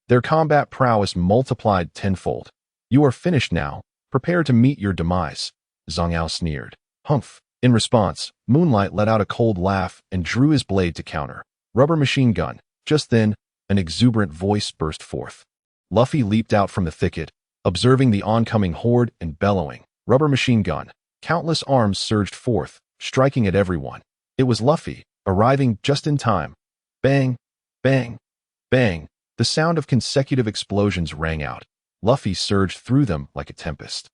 Their combat prowess multiplied tenfold. You are finished now. Prepare to meet your demise, Zhang Yao sneered. Humph. In response, Moonlight let out a cold laugh and drew his blade to counter. Rubber machine gun. Just then, an exuberant voice burst forth. Luffy leaped out from the thicket, observing the oncoming horde and bellowing, "Rubber machine gun." Countless arms surged forth, striking at everyone. It was Luffy, arriving just in time. Bang, bang, bang. The sound of consecutive explosions rang out. Luffy surged through them like a tempest,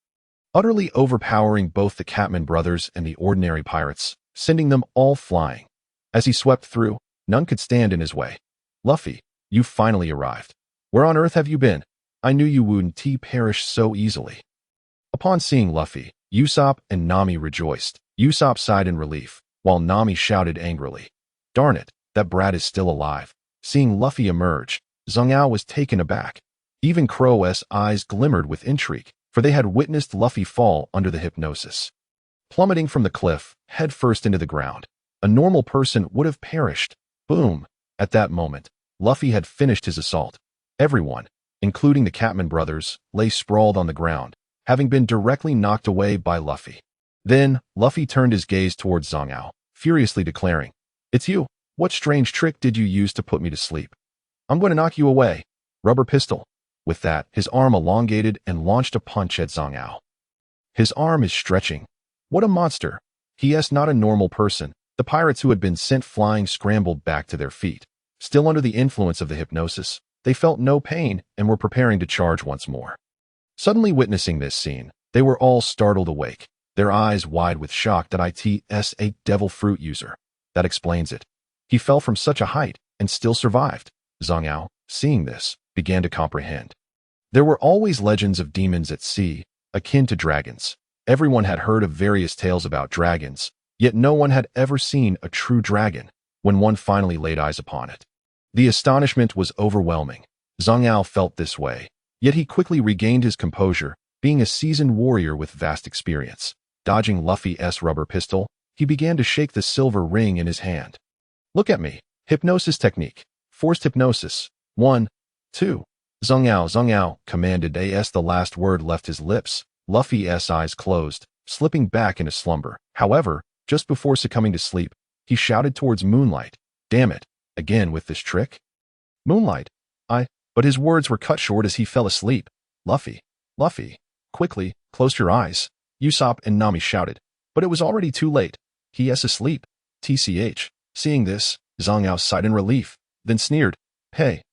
utterly overpowering both the Catman brothers and the ordinary pirates, sending them all flying. As he swept through, none could stand in his way. "Luffy, you finally arrived. Where on earth have you been? I knew you wouldn't perish so easily." Upon seeing Luffy, Ussop and Nami rejoiced. Ussop sighed in relief, while Nami shouted angrily, "Darn it, that brat is still alive." Seeing Luffy emerge, Zhang Yao was taken aback. Even Prowess' eyes glimmered with intrigue, for they had witnessed Luffy fall under the hypnosis, plummeting from the cliff, headfirst into the ground. A normal person would have perished. Boom! At that moment, Luffy had finished his assault. Everyone, including the Catman brothers, lay sprawled on the ground, having been directly knocked away by Luffy. Then, Luffy turned his gaze towards Zhang Yao, furiously declaring, "It's you. What strange trick did you use to put me to sleep? I'm going to knock you away. Rubber pistol." With that, his arm elongated and launched a punch at Zhang Yao. "His arm is stretching. What a monster." He is not a normal person. The pirates who had been sent flying scrambled back to their feet. Still under the influence of the hypnosis, they felt no pain and were preparing to charge once more. Suddenly witnessing this scene, they were all startled awake, their eyes wide with shock that it's a devil fruit user. That explains it. He fell from such a height and still survived. Zhang Yao, seeing this, began to comprehend. There were always legends of demons at sea, akin to dragons. Everyone had heard of various tales about dragons, yet no one had ever seen a true dragon when one finally laid eyes upon it. The astonishment was overwhelming. Zhang Yao felt this way, yet he quickly regained his composure, being a seasoned warrior with vast experience. Dodging Luffy's rubber pistol, he began to shake the silver ring in his hand. "Look at me. Hypnosis technique. Forced hypnosis. 1, 2. Zhang Yao, commanded as the last word left his lips. Luffy's eyes closed, slipping back into slumber. However, just before succumbing to sleep, he shouted towards Moonlight, "Damn it, again with this trick?" "Moonlight, but his words were cut short as he fell asleep. Luffy, quickly, close your eyes," Ussop and Nami shouted, but it was already too late. "He is asleep. TCH. Seeing this, Zhang Yao sighed in relief, then sneered, Hey,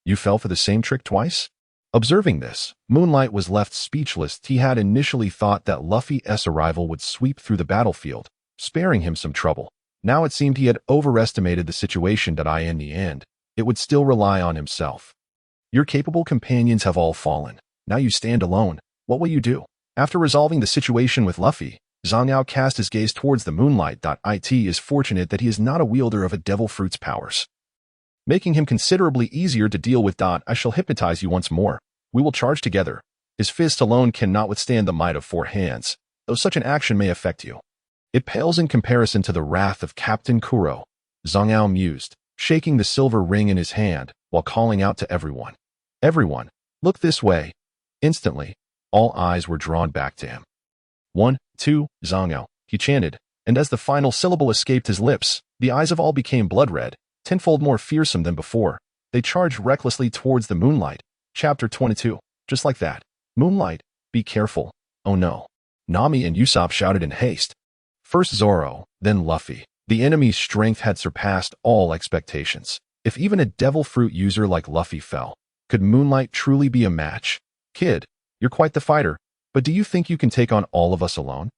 you fell for the same trick twice?" Observing this, Moonlight was left speechless. He had initially thought that Luffy's arrival would sweep through the battlefield, sparing him some trouble. Now it seemed he had overestimated the situation that in the end, it would still rely on himself. "Your capable companions have all fallen. Now you stand alone. What will you do?" After resolving the situation with Luffy, Zhang Yao cast his gaze towards the Moonlight. It is fortunate that he is not a wielder of a devil fruit's powers, making him considerably easier to deal with. "I shall hypnotize you once more. We will charge together. His fist alone cannot withstand the might of 4 hands, though such an action may affect you. It pales in comparison to the wrath of Captain Kuro," Zhang Yao mused, shaking the silver ring in his hand while calling out to everyone. "Everyone, look this way." Instantly, all eyes were drawn back to him. 1, 2, Zhang Yao, he chanted, and as the final syllable escaped his lips, the eyes of all became blood-red, tenfold more fearsome than before. They charged recklessly towards the Moonlight. Chapter 22. Just like that. "Moonlight, be careful. Oh no." Nami and Ussop shouted in haste. First Zoro, then Luffy. The enemy's strength had surpassed all expectations. If even a devil fruit user like Luffy fell, could Moonlight truly be a match? "Kid, you're quite the fighter, but do you think you can take on all of us alone?"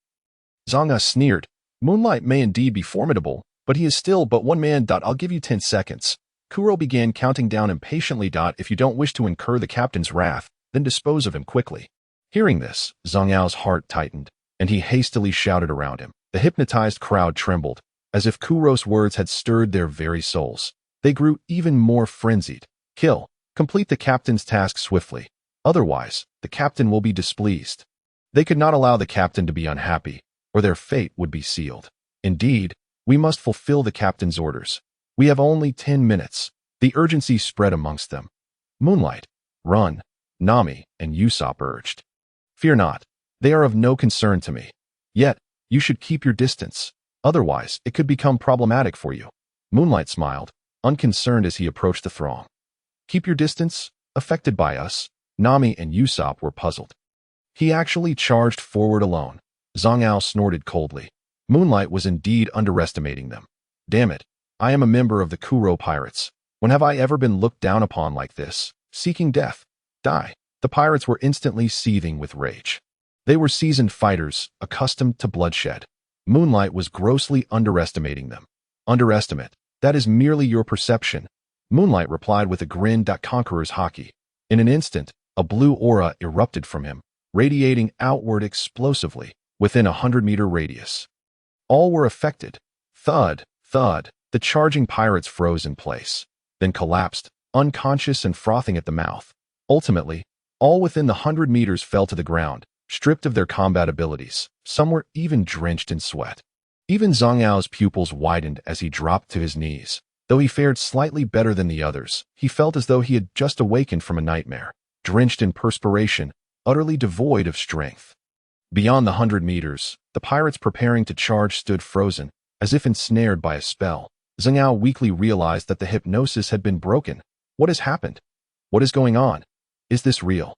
Zhang Yao sneered. "Moonlight may indeed be formidable, but he is still but one man. I'll give you 10 seconds. Kuro began counting down impatiently. "If you don't wish to incur the captain's wrath, then dispose of him quickly." Hearing this, Zhang Yao's heart tightened, and he hastily shouted around him. The hypnotized crowd trembled, as if Kuro's words had stirred their very souls. They grew even more frenzied. Kill. Complete the captain's task swiftly. Otherwise, the captain will be displeased. They could not allow the captain to be unhappy, or their fate would be sealed. Indeed, we must fulfill the captain's orders. We have only 10 minutes. The urgency spread amongst them. Moonlight, run, Nami and Ussop urged. Fear not. They are of no concern to me. Yet, you should keep your distance. Otherwise, it could become problematic for you. Moonlight smiled, unconcerned as he approached the throng. Keep your distance? Affected by us? Nami and Ussop were puzzled. He actually charged forward alone. Zhang Ao snorted coldly. Moonlight was indeed underestimating them. Damn it, I am a member of the Kuro pirates. When have I ever been looked down upon like this? Seeking death. Die. The pirates were instantly seething with rage. They were seasoned fighters, accustomed to bloodshed. Moonlight was grossly underestimating them. Underestimate. That is merely your perception. Moonlight replied with a grin that conquers Haki. In an instant, a blue aura erupted from him, radiating outward explosively, within a 100-meter radius. All were affected. Thud, thud, the charging pirates froze in place, then collapsed, unconscious and frothing at the mouth. Ultimately, all within the 100 meters fell to the ground, stripped of their combat abilities. Some were even drenched in sweat. Even Zhang Ao's pupils widened as he dropped to his knees. Though he fared slightly better than the others, he felt as though he had just awakened from a nightmare, drenched in perspiration, utterly devoid of strength. Beyond the 100 meters, the pirates preparing to charge stood frozen, as if ensnared by a spell. Zhang Ao weakly realized that the hypnosis had been broken. What has happened? What is going on? Is this real?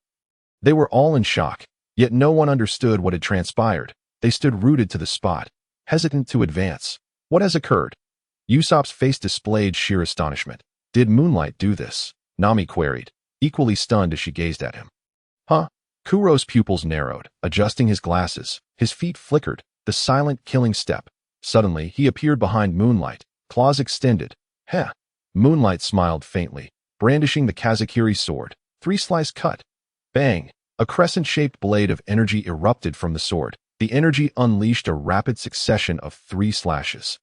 They were all in shock, yet no one understood what had transpired. They stood rooted to the spot, hesitant to advance. What has occurred? Usopp's face displayed sheer astonishment. Did Moonlight do this? Nami queried, equally stunned as she gazed at him. Huh? Kuro's pupils narrowed, adjusting his glasses. His feet flickered, the silent killing step. Suddenly, he appeared behind Moonlight, claws extended. Heh. Moonlight smiled faintly, brandishing the Kazakiri sword. 3-slice cut. Bang. A crescent-shaped blade of energy erupted from the sword. The energy unleashed a rapid succession of 3 slashes.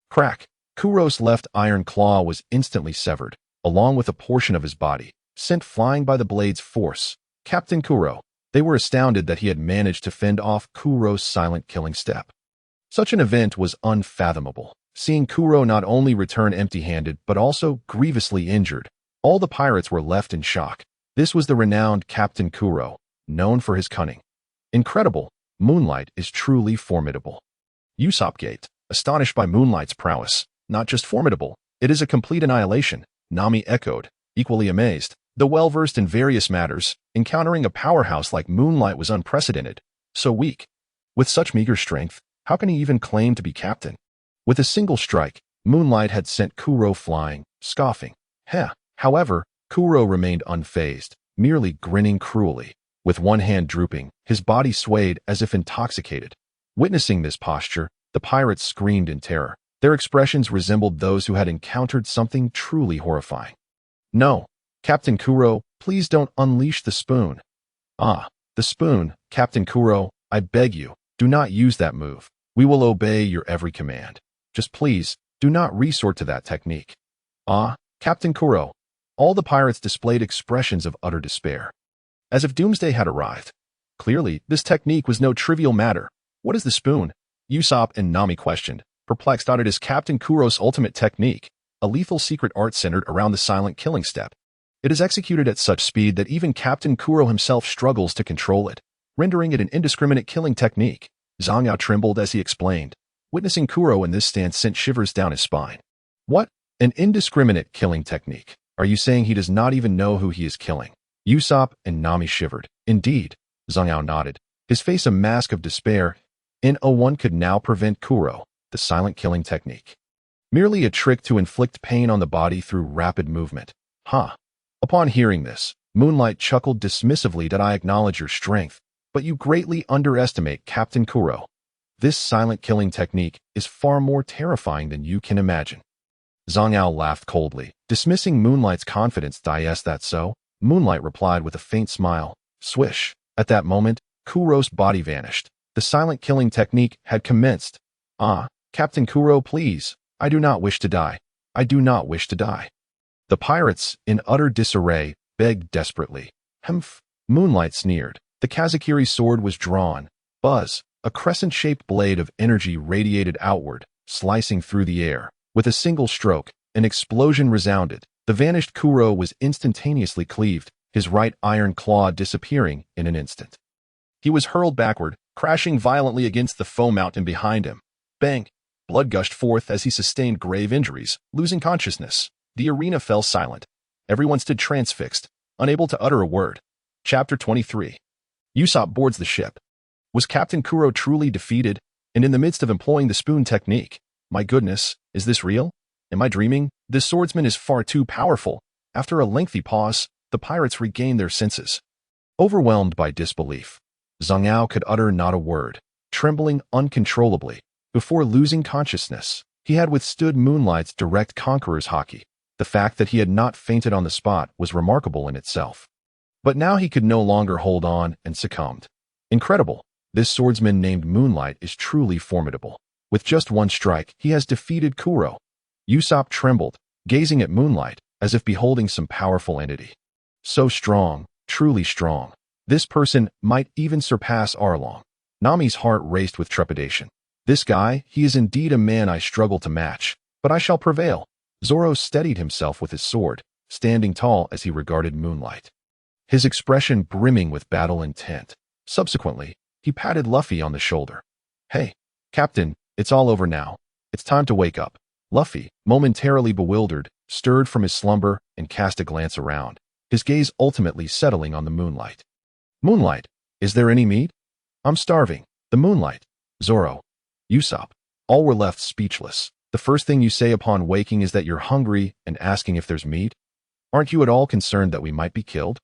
Crack. Kuro's left iron claw was instantly severed, along with a portion of his body, sent flying by the blade's force. Captain Kuro. They were astounded that he had managed to fend off Kuro's silent killing step. Such an event was unfathomable. Seeing Kuro not only return empty-handed but also grievously injured, all the pirates were left in shock. This was the renowned Captain Kuro, known for his cunning. Incredible. Moonlight is truly formidable. Usopp gaped, astonished by Moonlight's prowess. Not just formidable, it is a complete annihilation, Nami echoed, equally amazed. Though well-versed in various matters, encountering a powerhouse like Moonlight was unprecedented. So weak. With such meager strength, how can he even claim to be captain? With a single strike, Moonlight had sent Kuro flying, scoffing. Heh. However, Kuro remained unfazed, merely grinning cruelly. With one hand drooping, his body swayed as if intoxicated. Witnessing this posture, the pirates screamed in terror. Their expressions resembled those who had encountered something truly horrifying. No, Captain Kuro, please don't unleash the spoon. Ah, the spoon, Captain Kuro, I beg you, do not use that move. We will obey your every command. Just please, do not resort to that technique. Ah, Captain Kuro. All the pirates displayed expressions of utter despair. As if doomsday had arrived. Clearly, this technique was no trivial matter. What is the spoon? Usopp and Nami questioned, perplexed on it as Captain Kuro's ultimate technique, a lethal secret art centered around the silent killing step. It is executed at such speed that even Captain Kuro himself struggles to control it, rendering it an indiscriminate killing technique. Zhang Ao trembled as he explained. Witnessing Kuro in this stance sent shivers down his spine. What? An indiscriminate killing technique? Are you saying he does not even know who he is killing? Usopp and Nami shivered. Indeed, Zhang Ao nodded, his face a mask of despair. N01 could now prevent Kuro, the silent killing technique. Merely a trick to inflict pain on the body through rapid movement. Huh. Upon hearing this, Moonlight chuckled dismissively that I acknowledge your strength, but you greatly underestimate Captain Kuro. This silent killing technique is far more terrifying than you can imagine. Zhang Ao laughed coldly, dismissing Moonlight's confidence. Is that so? Moonlight replied with a faint smile. Swish. At that moment, Kuro's body vanished. The silent killing technique had commenced. Ah, Captain Kuro, please. I do not wish to die. I do not wish to die. The pirates, in utter disarray, begged desperately. Humph! Moonlight sneered. The Kazakiri's sword was drawn. Buzz! A crescent-shaped blade of energy radiated outward, slicing through the air. With a single stroke, an explosion resounded. The vanished Kuro was instantaneously cleaved, his right iron claw disappearing in an instant. He was hurled backward, crashing violently against the foam mountain behind him. Bang! Blood gushed forth as he sustained grave injuries, losing consciousness. The arena fell silent. Everyone stood transfixed, unable to utter a word. Chapter 23. Ussop boards the ship. Was Captain Kuro truly defeated, and in the midst of employing the spoon technique? My goodness, is this real? Am I dreaming? This swordsman is far too powerful. After a lengthy pause, the pirates regained their senses. Overwhelmed by disbelief, Zhang Yao could utter not a word, trembling uncontrollably. Before losing consciousness, he had withstood Moonlight's direct conqueror's Haki. The fact that he had not fainted on the spot was remarkable in itself. But now he could no longer hold on and succumbed. Incredible! This swordsman named Moonlight is truly formidable. With just one strike, he has defeated Kuro. Ussop trembled, gazing at Moonlight, as if beholding some powerful entity. So strong, truly strong. This person might even surpass Arlong. Nami's heart raced with trepidation. This guy, he is indeed a man I struggle to match, but I shall prevail. Zoro steadied himself with his sword, standing tall as he regarded Moonlight, his expression brimming with battle intent. Subsequently, he patted Luffy on the shoulder. Hey, Captain, it's all over now. It's time to wake up. Luffy, momentarily bewildered, stirred from his slumber and cast a glance around, his gaze ultimately settling on the Moonlight. Moonlight, is there any meat? I'm starving. The Moonlight. Zoro. Ussop. All were left speechless. The first thing you say upon waking is that you're hungry and asking if there's meat? Aren't you at all concerned that we might be killed?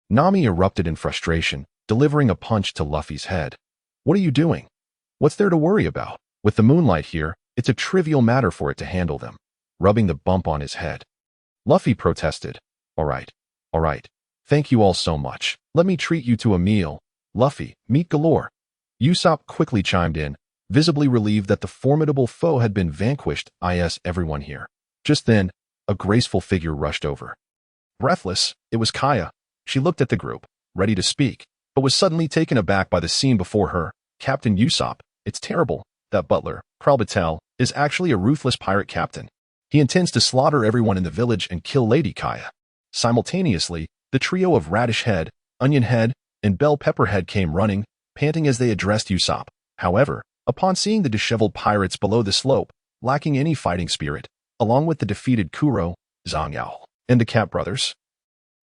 Nami erupted in frustration, delivering a punch to Luffy's head. What are you doing? What's there to worry about? With the Moonlight here, it's a trivial matter for it to handle them. Rubbing the bump on his head, Luffy protested. All right. Thank you all so much. Let me treat you to a meal. Luffy, meat galore. Ussop quickly chimed in, visibly relieved that the formidable foe had been vanquished. Everyone here. Just then, a graceful figure rushed over. Breathless, it was Kaya. She looked at the group, ready to speak, but was suddenly taken aback by the scene before her. Captain Ussop, it's terrible. That butler, Prowess, is actually a ruthless pirate captain. He intends to slaughter everyone in the village and kill Lady Kaya. Simultaneously, the trio of Radish Head, Onion Head, and Bell Pepper Head came running, panting as they addressed Ussop. However, upon seeing the disheveled pirates below the slope, lacking any fighting spirit, along with the defeated Kuro, Zhang Yao, and the Cat brothers,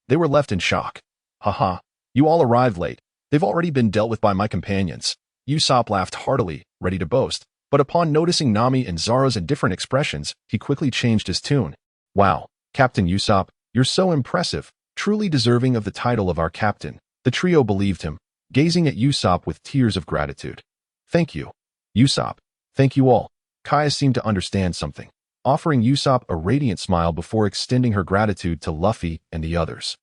they were left in shock. Haha, you all arrived late. They've already been dealt with by my companions. Ussop laughed heartily, ready to boast, but upon noticing Nami and Zoro's indifferent expressions, he quickly changed his tune. Wow, Captain Ussop, you're so impressive, truly deserving of the title of our captain. The trio believed him, gazing at Ussop with tears of gratitude. Thank you, Ussop. Thank you all. Kaya seemed to understand something, offering Ussop a radiant smile before extending her gratitude to Luffy and the others.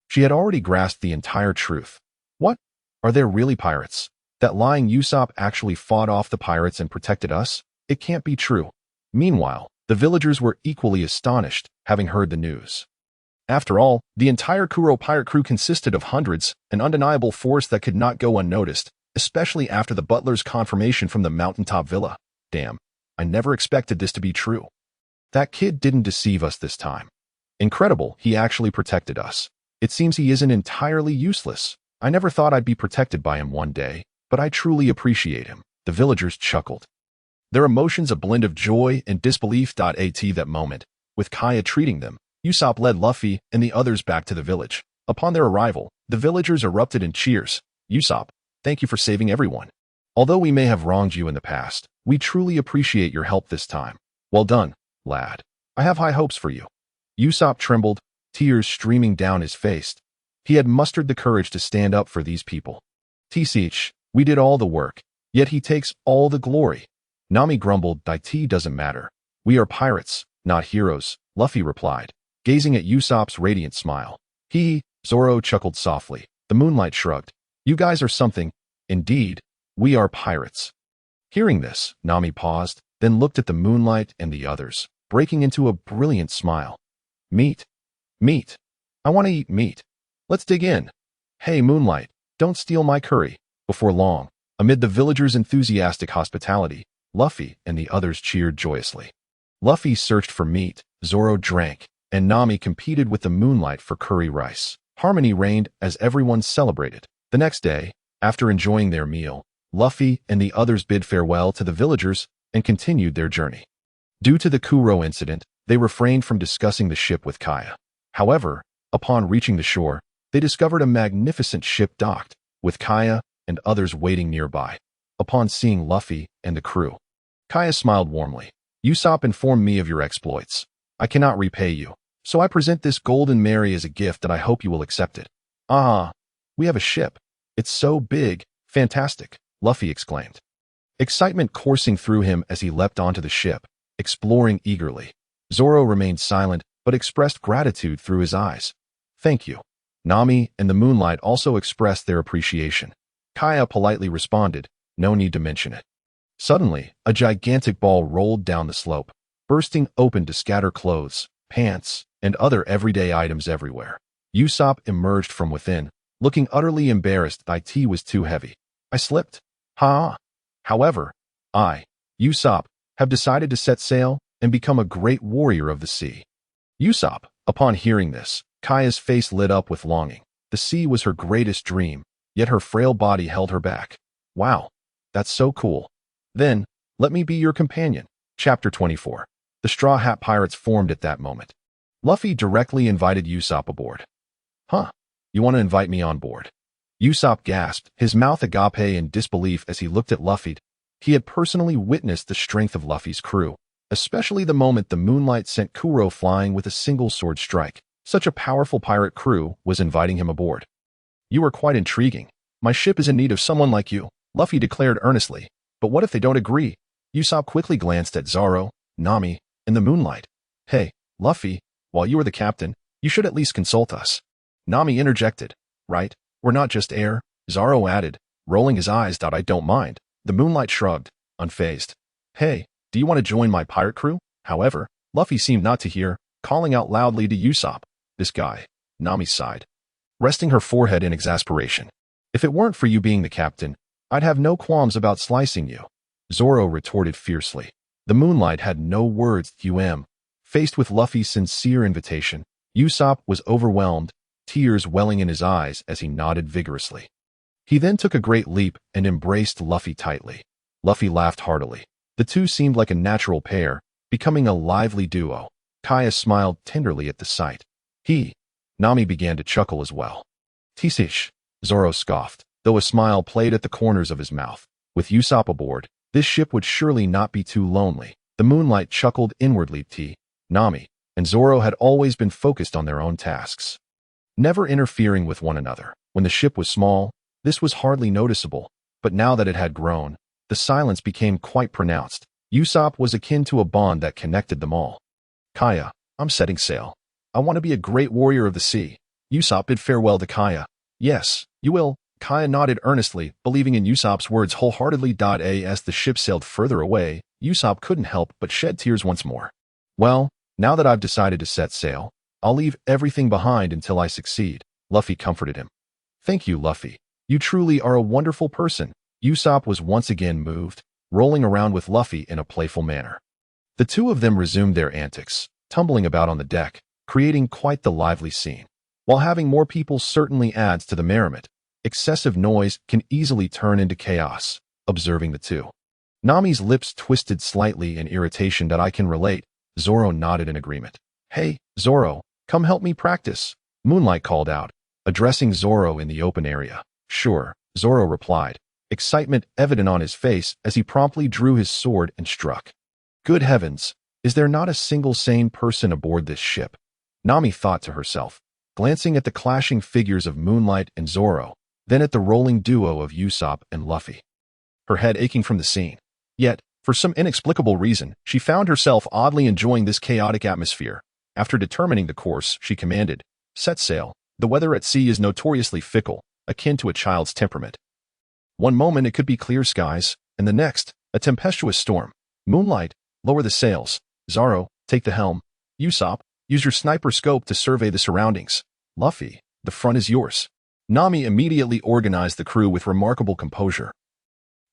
She had already grasped the entire truth. What? Are there really pirates? That lying Ussop actually fought off the pirates and protected us? It can't be true. Meanwhile, the villagers were equally astonished, having heard the news. After all, the entire Kuro pirate crew consisted of hundreds, an undeniable force that could not go unnoticed, especially after the butler's confirmation from the mountaintop villa. Damn, I never expected this to be true. That kid didn't deceive us this time. Incredible, he actually protected us. It seems he isn't entirely useless. I never thought I'd be protected by him one day, but I truly appreciate him. The villagers chuckled, their emotions a blend of joy and disbelief. At that moment, with Kaya treating them, Ussop led Luffy and the others back to the village. Upon their arrival, the villagers erupted in cheers. Ussop, thank you for saving everyone. Although we may have wronged you in the past, we truly appreciate your help this time. Well done, lad. I have high hopes for you. Ussop trembled, tears streaming down his face. He had mustered the courage to stand up for these people. Tch, we did all the work, yet he takes all the glory. Nami grumbled, "It doesn't matter. We are pirates, not heroes," Luffy replied, gazing at Usopp's radiant smile. Zoro chuckled softly. The Moonlight shrugged. You guys are something. Indeed, we are pirates. Hearing this, Nami paused, then looked at the Moonlight and the others, breaking into a brilliant smile. Meat. Meat. I want to eat meat. Let's dig in. Hey, Moonlight, don't steal my curry. Before long, amid the villagers' enthusiastic hospitality, Luffy and the others cheered joyously. Luffy searched for meat, Zoro drank, and Nami competed with the Moonlight for curry rice. Harmony reigned as everyone celebrated. The next day, after enjoying their meal, Luffy and the others bid farewell to the villagers and continued their journey. Due to the Kuro incident, they refrained from discussing the ship with Kaya. However, upon reaching the shore, they discovered a magnificent ship docked, with Kaya and others waiting nearby. Upon seeing Luffy and the crew, Kaya smiled warmly. Ussop informed me of your exploits. I cannot repay you, so I present this golden Mary as a gift that I hope you will accept it. Ah, we have a ship. It's so big, fantastic, Luffy exclaimed. Excitement coursing through him as he leapt onto the ship, exploring eagerly. Zoro remained silent, but expressed gratitude through his eyes. Thank you. Nami and the Moonlight also expressed their appreciation. Kaya politely responded, no need to mention it. Suddenly, a gigantic ball rolled down the slope, bursting open to scatter clothes, pants, and other everyday items everywhere. Ussop emerged from within, looking utterly embarrassed. My tea was too heavy. I slipped. Ha! However, I, Ussop, have decided to set sail and become a great warrior of the sea. Ussop, upon hearing this, Kaya's face lit up with longing. The sea was her greatest dream, yet her frail body held her back. Wow, that's so cool. Then, let me be your companion. Chapter 24. The Straw Hat Pirates formed at that moment. Luffy directly invited Ussop aboard. Huh? You want to invite me on board? Ussop gasped, his mouth agape in disbelief as he looked at Luffy. He had personally witnessed the strength of Luffy's crew, especially the moment the Moonlight sent Kuro flying with a single sword strike. Such a powerful pirate crew was inviting him aboard. You are quite intriguing. My ship is in need of someone like you, Luffy declared earnestly. But what if they don't agree? Ussop quickly glanced at Zoro, Nami, and the Moonlight. Hey, Luffy, while you are the captain, you should at least consult us. Nami interjected. Right, we're not just air, Zoro added, rolling his eyes. I don't mind. The Moonlight shrugged, unfazed. Hey, do you want to join my pirate crew? However, Luffy seemed not to hear, calling out loudly to Ussop. This guy, Nami sighed, resting her forehead in exasperation. If it weren't for you being the captain, I'd have no qualms about slicing you, Zoro retorted fiercely. The Moonlight had no words. Faced with Luffy's sincere invitation, Ussop was overwhelmed, tears welling in his eyes as he nodded vigorously. He then took a great leap and embraced Luffy tightly. Luffy laughed heartily. The two seemed like a natural pair, becoming a lively duo. Kaya smiled tenderly at the sight. Nami began to chuckle as well. Tisish, Zoro scoffed, though a smile played at the corners of his mouth. With Ussop aboard, this ship would surely not be too lonely. The Moonlight chuckled inwardly. Nami and Zoro had always been focused on their own tasks, never interfering with one another. When the ship was small, this was hardly noticeable, but now that it had grown, the silence became quite pronounced. Ussop was akin to a bond that connected them all. Kaya, I'm setting sail. I want to be a great warrior of the sea. Ussop bid farewell to Kaya. Yes, you will. Kaya nodded earnestly, believing in Usopp's words wholeheartedly. As the ship sailed further away, Ussop couldn't help but shed tears once more. Well, now that I've decided to set sail, I'll leave everything behind until I succeed, Luffy comforted him. Thank you, Luffy. You truly are a wonderful person. Ussop was once again moved, rolling around with Luffy in a playful manner. The two of them resumed their antics, tumbling about on the deck, creating quite the lively scene. While having more people certainly adds to the merriment, excessive noise can easily turn into chaos, observing the two. Nami's lips twisted slightly in irritation. I can relate. Zoro nodded in agreement. Hey, Zoro, come help me practice, Moonlight called out, addressing Zoro in the open area. Sure, Zoro replied, excitement evident on his face as he promptly drew his sword and struck. Good heavens, is there not a single sane person aboard this ship? Nami thought to herself, glancing at the clashing figures of Moonlight and Zoro, then at the rolling duo of Ussop and Luffy. Her head aching from the scene. Yet, for some inexplicable reason, she found herself oddly enjoying this chaotic atmosphere. After determining the course, she commanded, set sail. The weather at sea is notoriously fickle, akin to a child's temperament. One moment it could be clear skies, and the next, a tempestuous storm. Moonlight, lower the sails. Zoro, take the helm. Ussop, Use your sniper scope to survey the surroundings. Luffy, the front is yours. Nami immediately organized the crew with remarkable composure,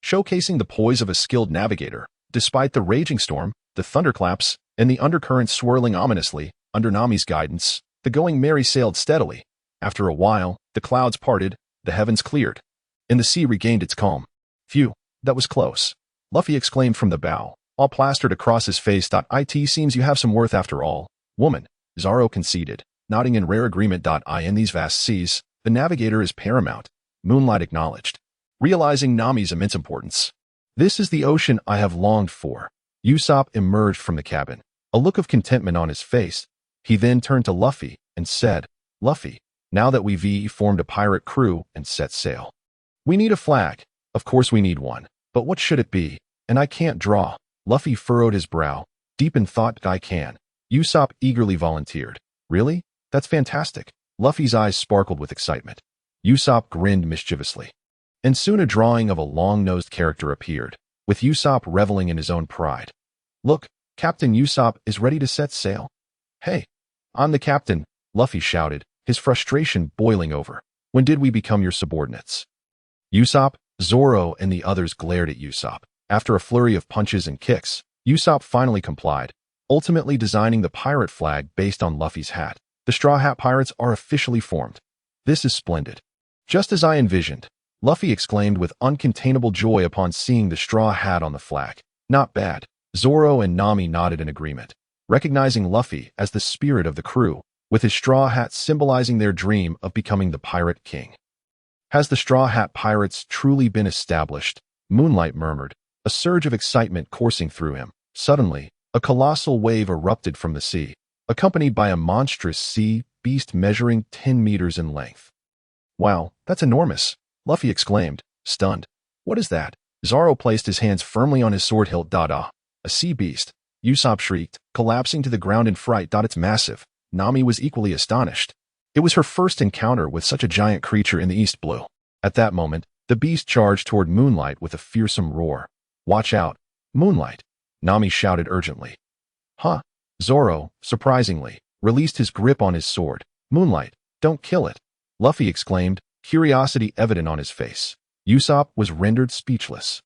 showcasing the poise of a skilled navigator. Despite the raging storm, the thunderclaps, and the undercurrents swirling ominously, under Nami's guidance, the Going Merry sailed steadily. After a while, the clouds parted, the heavens cleared, and the sea regained its calm. Phew, that was close. Luffy exclaimed from the bow, all plastered across his face. It seems you have some worth after all, woman, Zoro conceded, nodding in rare agreement. In these vast seas, the navigator is paramount, Moonlight acknowledged, realizing Nami's immense importance. This is the ocean I have longed for. Ussop emerged from the cabin, a look of contentment on his face. He then turned to Luffy and said, Luffy, now that we've formed a pirate crew and set sail, we need a flag. Of course we need one, but what should it be? And I can't draw. Luffy furrowed his brow, deep in thought. I can. Ussop eagerly volunteered. Really? That's fantastic. Luffy's eyes sparkled with excitement. Ussop grinned mischievously. And soon a drawing of a long-nosed character appeared, with Ussop reveling in his own pride. Look, Captain Ussop is ready to set sail. Hey, I'm the captain, Luffy shouted, his frustration boiling over. When did we become your subordinates? Ussop, Zoro, and the others glared at Ussop. After a flurry of punches and kicks, Ussop finally complied, ultimately designing the pirate flag based on Luffy's hat. The Straw Hat Pirates are officially formed. This is splendid. Just as I envisioned, Luffy exclaimed with uncontainable joy upon seeing the straw hat on the flag. Not bad. Zoro and Nami nodded in agreement, recognizing Luffy as the spirit of the crew, with his straw hat symbolizing their dream of becoming the Pirate King. Has the Straw Hat Pirates truly been established? Moonlight murmured, a surge of excitement coursing through him. Suddenly, a colossal wave erupted from the sea, accompanied by a monstrous sea beast measuring 10 meters in length. Wow, that's enormous, Luffy exclaimed, stunned. What is that? Zoro placed his hands firmly on his sword hilt. A sea beast, Ussop shrieked, collapsing to the ground in fright. It's massive. Nami was equally astonished. It was her first encounter with such a giant creature in the East Blue. At that moment, the beast charged toward Moonlight with a fearsome roar. Watch out, Moonlight, Nami shouted urgently. Huh? Zoro, surprisingly, released his grip on his sword. Moonlight, don't kill it, Luffy exclaimed, curiosity evident on his face. Ussop was rendered speechless.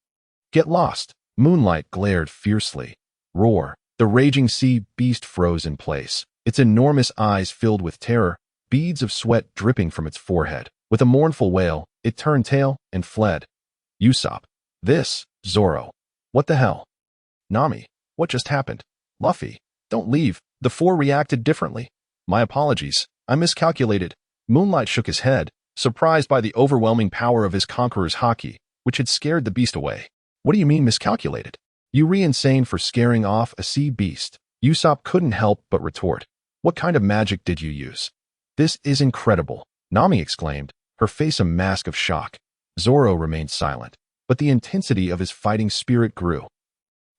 Get lost, Moonlight glared fiercely. Roar. The raging sea beast froze in place, its enormous eyes filled with terror, beads of sweat dripping from its forehead. With a mournful wail, it turned tail and fled. Ussop. This, Zoro. What the hell? Nami. What just happened? Luffy. Don't leave. The four reacted differently. My apologies. I miscalculated. Moonlight shook his head, surprised by the overwhelming power of his conqueror's Haki, which had scared the beast away. What do you mean miscalculated? You re-insane for scaring off a sea beast. Ussop couldn't help but retort. What kind of magic did you use? This is incredible, Nami exclaimed, her face a mask of shock. Zoro remained silent, but the intensity of his fighting spirit grew.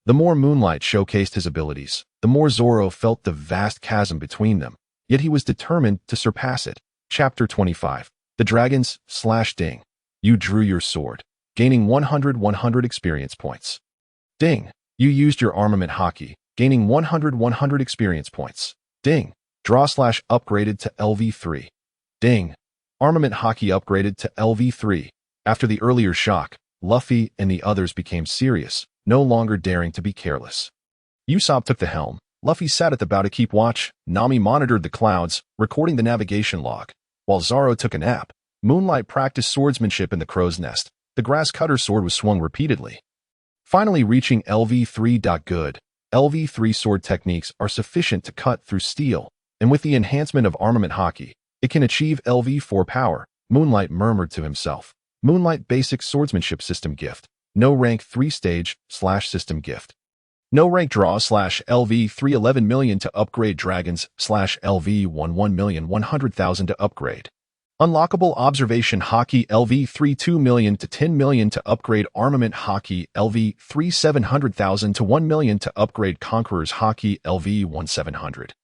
The more Moonlight showcased his abilities, the more Zoro felt the vast chasm between them, yet he was determined to surpass it. Chapter 25. The Dragons / Ding. You drew your sword, gaining 100 experience points. Ding. You used your armament Haki, gaining 100 experience points. Ding. Draw / upgraded to LV3. Ding. Armament Haki upgraded to LV3. After the earlier shock, Luffy and the others became serious, no longer daring to be careless. Ussop took the helm. Luffy sat at the bow to keep watch. Nami monitored the clouds, recording the navigation log. While Zoro took a nap, Moonlight practiced swordsmanship in the crow's nest. The grass cutter sword was swung repeatedly. Finally reaching LV3. Good. LV3 sword techniques are sufficient to cut through steel, and with the enhancement of armament Haki, it can achieve LV4 power, Moonlight murmured to himself. Moonlight Basic Swordsmanship System Gift. No rank 3 stage / system gift. No rank draw / LV3 11 million to upgrade dragons / LV 1,100,000 to upgrade. Unlockable Observation Haki LV3 2 million to 10 million to upgrade Armament Haki LV3 700,000 to 1 million to upgrade Conqueror's Haki LV 1700.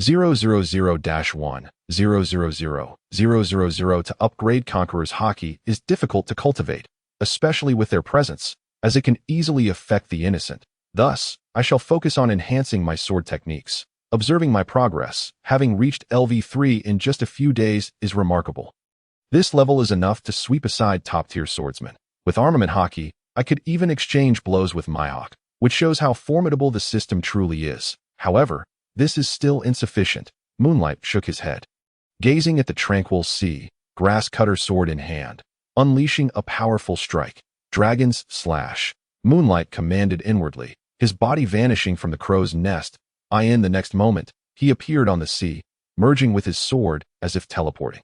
000-1 000 to upgrade Conqueror's Haki is difficult to cultivate, especially with their presence, as it can easily affect the innocent. Thus, I shall focus on enhancing my sword techniques. Observing my progress, having reached LV3 in just a few days is remarkable. This level is enough to sweep aside top-tier swordsmen. With armament Haki, I could even exchange blows with Mihawk, which shows how formidable the system truly is. However, this is still insufficient. Moonlight shook his head. Gazing at the tranquil sea, grass cutter sword in hand, unleashing a powerful strike. Dragon's slash. Moonlight commanded inwardly, his body vanishing from the crow's nest. In the next moment, he appeared on the sea, merging with his sword as if teleporting.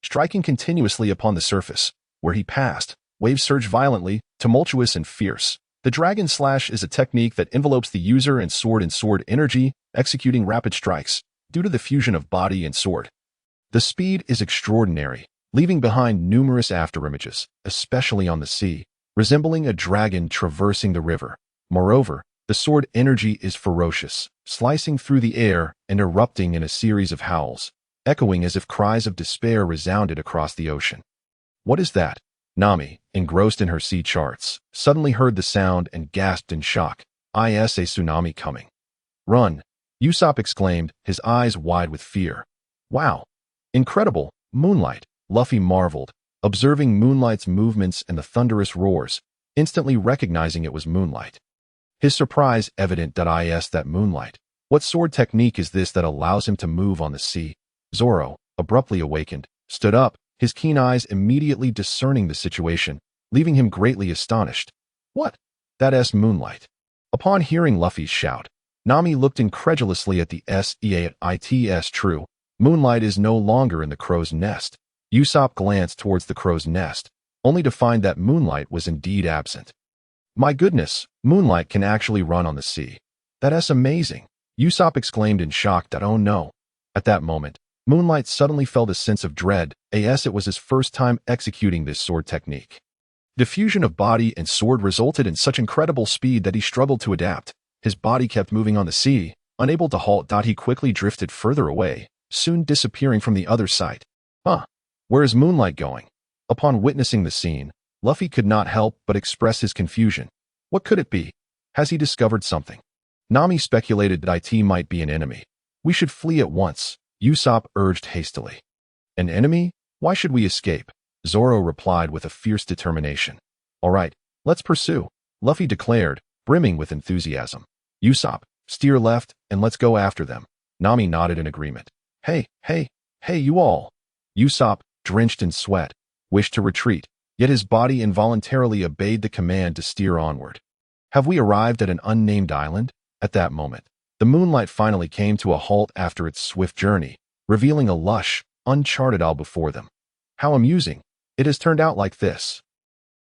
Striking continuously upon the surface, where he passed, waves surge violently, tumultuous and fierce. The dragon slash is a technique that envelopes the user in sword energy, executing rapid strikes, due to the fusion of body and sword. The speed is extraordinary, leaving behind numerous afterimages, especially on the sea, resembling a dragon traversing the river. Moreover, the sword energy is ferocious, slicing through the air and erupting in a series of howls, echoing as if cries of despair resounded across the ocean. What is that? Nami, engrossed in her sea charts, suddenly heard the sound and gasped in shock. Is a tsunami coming. Run! Ussop exclaimed, his eyes wide with fear. Wow! Incredible! Moonlight! Luffy marveled, observing Moonlight's movements and the thunderous roars, instantly recognizing it was Moonlight. His surprise evident. That Moonlight. What sword technique is this that allows him to move on the sea? Zoro, abruptly awakened, stood up, his keen eyes immediately discerning the situation, leaving him greatly astonished. What? That's Moonlight. Upon hearing Luffy's shout, Nami looked incredulously at the SEAITS. True, Moonlight is no longer in the crow's nest. Ussop glanced towards the crow's nest, only to find that Moonlight was indeed absent. My goodness, Moonlight can actually run on the sea. That's amazing. Ussop exclaimed in shock. Oh no. At that moment, Moonlight suddenly felt a sense of dread, as it was his first time executing this sword technique. The fusion of body and sword resulted in such incredible speed that he struggled to adapt. His body kept moving on the sea, unable to halt. He quickly drifted further away, soon disappearing from the other side. Where is Moonlight going? Upon witnessing the scene, Luffy could not help but express his confusion. What could it be? Has he discovered something? Nami speculated that it might be an enemy. We should flee at once, Ussop urged hastily. An enemy? Why should we escape? Zoro replied with a fierce determination. All right, let's pursue, Luffy declared, brimming with enthusiasm. Ussop, steer left and let's go after them. Nami nodded in agreement. Hey, you all. Ussop, drenched in sweat, wished to retreat, yet his body involuntarily obeyed the command to steer onward. Have we arrived at an unnamed island? At that moment, the Moonlight finally came to a halt after its swift journey, revealing a lush, uncharted isle before them. How amusing. It has turned out like this.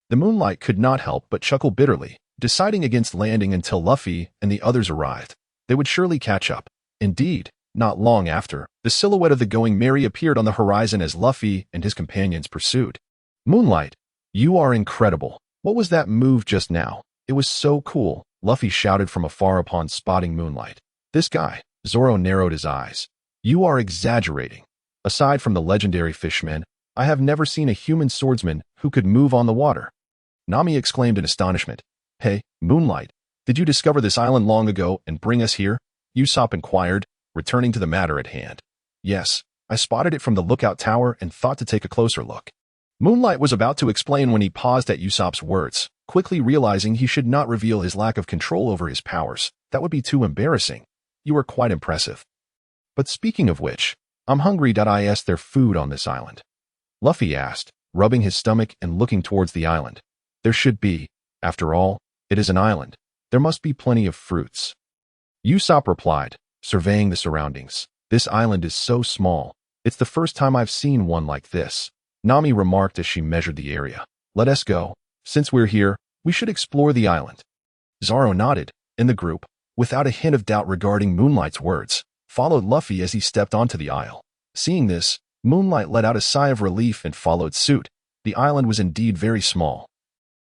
The Moonlight could not help but chuckle bitterly, deciding against landing until Luffy and the others arrived. They would surely catch up. Indeed, not long after, the silhouette of the Going Merry appeared on the horizon as Luffy and his companions pursued. Moonlight, you are incredible. What was that move just now? It was so cool, Luffy shouted from afar upon spotting Moonlight. This guy, Zoro narrowed his eyes. You are exaggerating. Aside from the legendary fishman, I have never seen a human swordsman who could move on the water. Nami exclaimed in astonishment. Hey, Moonlight, did you discover this island long ago and bring us here? Ussop inquired, returning to the matter at hand. Yes, I spotted it from the lookout tower and thought to take a closer look. Moonlight was about to explain when he paused at Usopp's words, quickly realizing he should not reveal his lack of control over his powers. That would be too embarrassing. You are quite impressive. But speaking of which, I'm hungry. Is there food on this island? Luffy asked, rubbing his stomach and looking towards the island. There should be. After all, it is an island. There must be plenty of fruits. Ussop replied, surveying the surroundings. This island is so small. It's the first time I've seen one like this. Nami remarked as she measured the area. Let us go. Since we're here, we should explore the island. Zoro nodded, and the group, without a hint of doubt regarding Moonlight's words, followed Luffy as he stepped onto the isle. Seeing this, Moonlight let out a sigh of relief and followed suit. The island was indeed very small.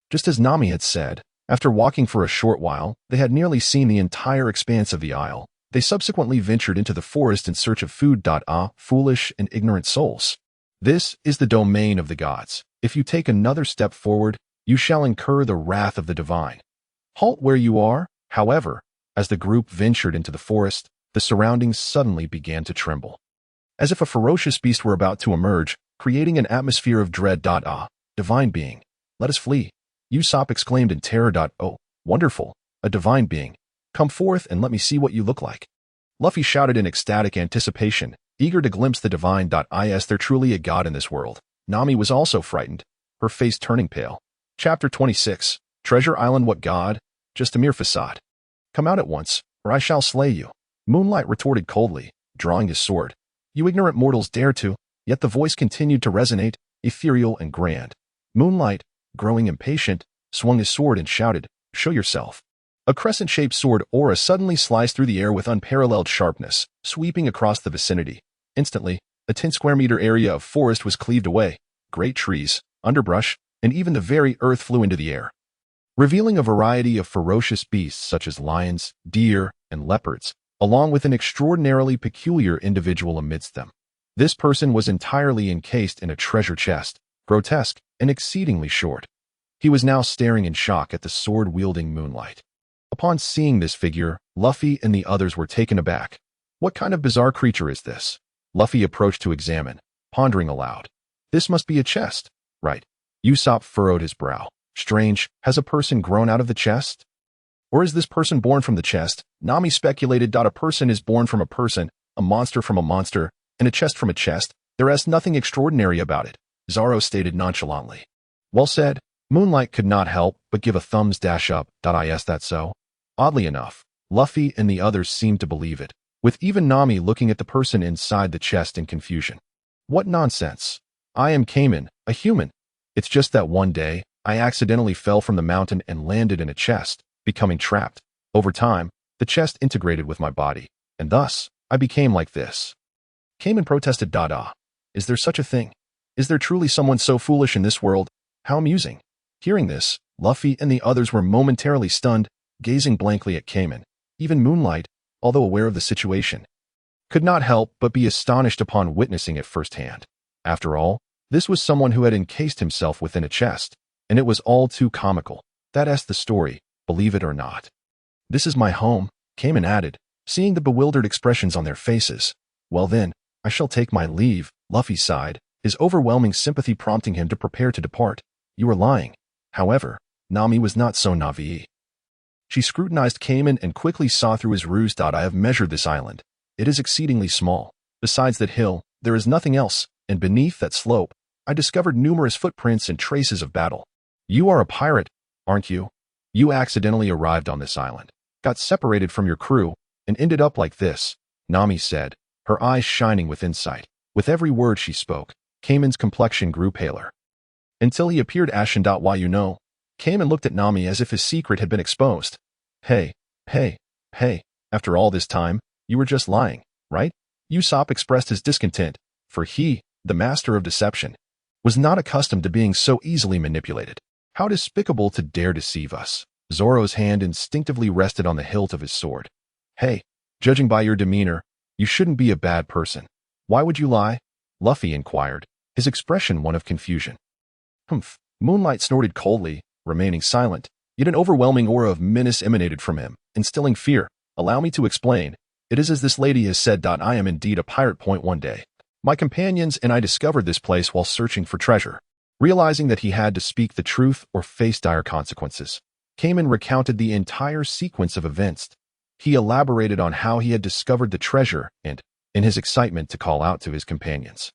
Just as Nami had said, after walking for a short while, they had nearly seen the entire expanse of the isle. They subsequently ventured into the forest in search of food. Foolish and ignorant souls. This is the domain of the gods. If you take another step forward, you shall incur the wrath of the divine. Halt where you are. However, as the group ventured into the forest, the surroundings suddenly began to tremble. As if a ferocious beast were about to emerge, creating an atmosphere of dread. Ah, divine being, let us flee. Ussop exclaimed in terror. Oh, wonderful, a divine being. Come forth and let me see what you look like. Luffy shouted in ecstatic anticipation, eager to glimpse the divine. Is there truly a god in this world? Nami was also frightened, her face turning pale. Chapter 26, Treasure Island. What god? Just a mere facade. Come out at once, or I shall slay you. Moonlight retorted coldly, drawing his sword. You ignorant mortals dare to, yet the voice continued to resonate, ethereal and grand. Moonlight, growing impatient, swung his sword and shouted, show yourself. A crescent-shaped sword aura suddenly sliced through the air with unparalleled sharpness, sweeping across the vicinity. Instantly, a 10-square-meter area of forest was cleaved away. Great trees, underbrush, and even the very earth flew into the air, revealing a variety of ferocious beasts such as lions, deer, and leopards, along with an extraordinarily peculiar individual amidst them. This person was entirely encased in a treasure chest, grotesque and exceedingly short. He was now staring in shock at the sword-wielding Moonlight. Upon seeing this figure, Luffy and the others were taken aback. What kind of bizarre creature is this? Luffy approached to examine, pondering aloud. This must be a chest, right? Ussop furrowed his brow. Strange, has a person grown out of the chest? Or is this person born from the chest? Nami speculated. A person is born from a person, a monster from a monster, and a chest from a chest. There is nothing extraordinary about it, Zoro stated nonchalantly. Well said. Moonlight could not help but give a thumbs up. Is that so? Oddly enough, Luffy and the others seemed to believe it, with even Nami looking at the person inside the chest in confusion. What nonsense. I am Cayman, a human. It's just that one day, I accidentally fell from the mountain and landed in a chest, becoming trapped. Over time, the chest integrated with my body, and thus, I became like this. Cayman protested. Is there such a thing? Is there truly someone so foolish in this world? How amusing. Hearing this, Luffy and the others were momentarily stunned, gazing blankly at Cayman. Even Moonlight, although aware of the situation, could not help but be astonished upon witnessing it firsthand. After all, this was someone who had encased himself within a chest, and it was all too comical. That's the story, believe it or not. This is my home, Cayman added, seeing the bewildered expressions on their faces. Well then, I shall take my leave, Luffy sighed, his overwhelming sympathy prompting him to prepare to depart. You are lying. However, Nami was not so naive. She scrutinized Cayman and quickly saw through his ruse. I have measured this island. It is exceedingly small. Besides that hill, there is nothing else, and beneath that slope, I discovered numerous footprints and traces of battle. You are a pirate, aren't you? You accidentally arrived on this island, got separated from your crew, and ended up like this, Nami said, her eyes shining with insight. With every word she spoke, Cayman's complexion grew paler, until he appeared ashen. Why you know? Cayman looked at Nami as if his secret had been exposed. Hey, after all this time, you were just lying, right? Ussop expressed his discontent, for he, the master of deception, was not accustomed to being so easily manipulated. How despicable to dare deceive us. Zoro's hand instinctively rested on the hilt of his sword. Hey, judging by your demeanor, you shouldn't be a bad person. Why would you lie? Luffy inquired, his expression one of confusion. Humph. Moonlight snorted coldly, remaining silent, yet an overwhelming aura of menace emanated from him, instilling fear. Allow me to explain. It is as this lady has said. I am indeed a pirate. One day, my companions and I discovered this place while searching for treasure. Realizing that he had to speak the truth or face dire consequences, Cayman recounted the entire sequence of events. He elaborated on how he had discovered the treasure and, in his excitement to call out to his companions,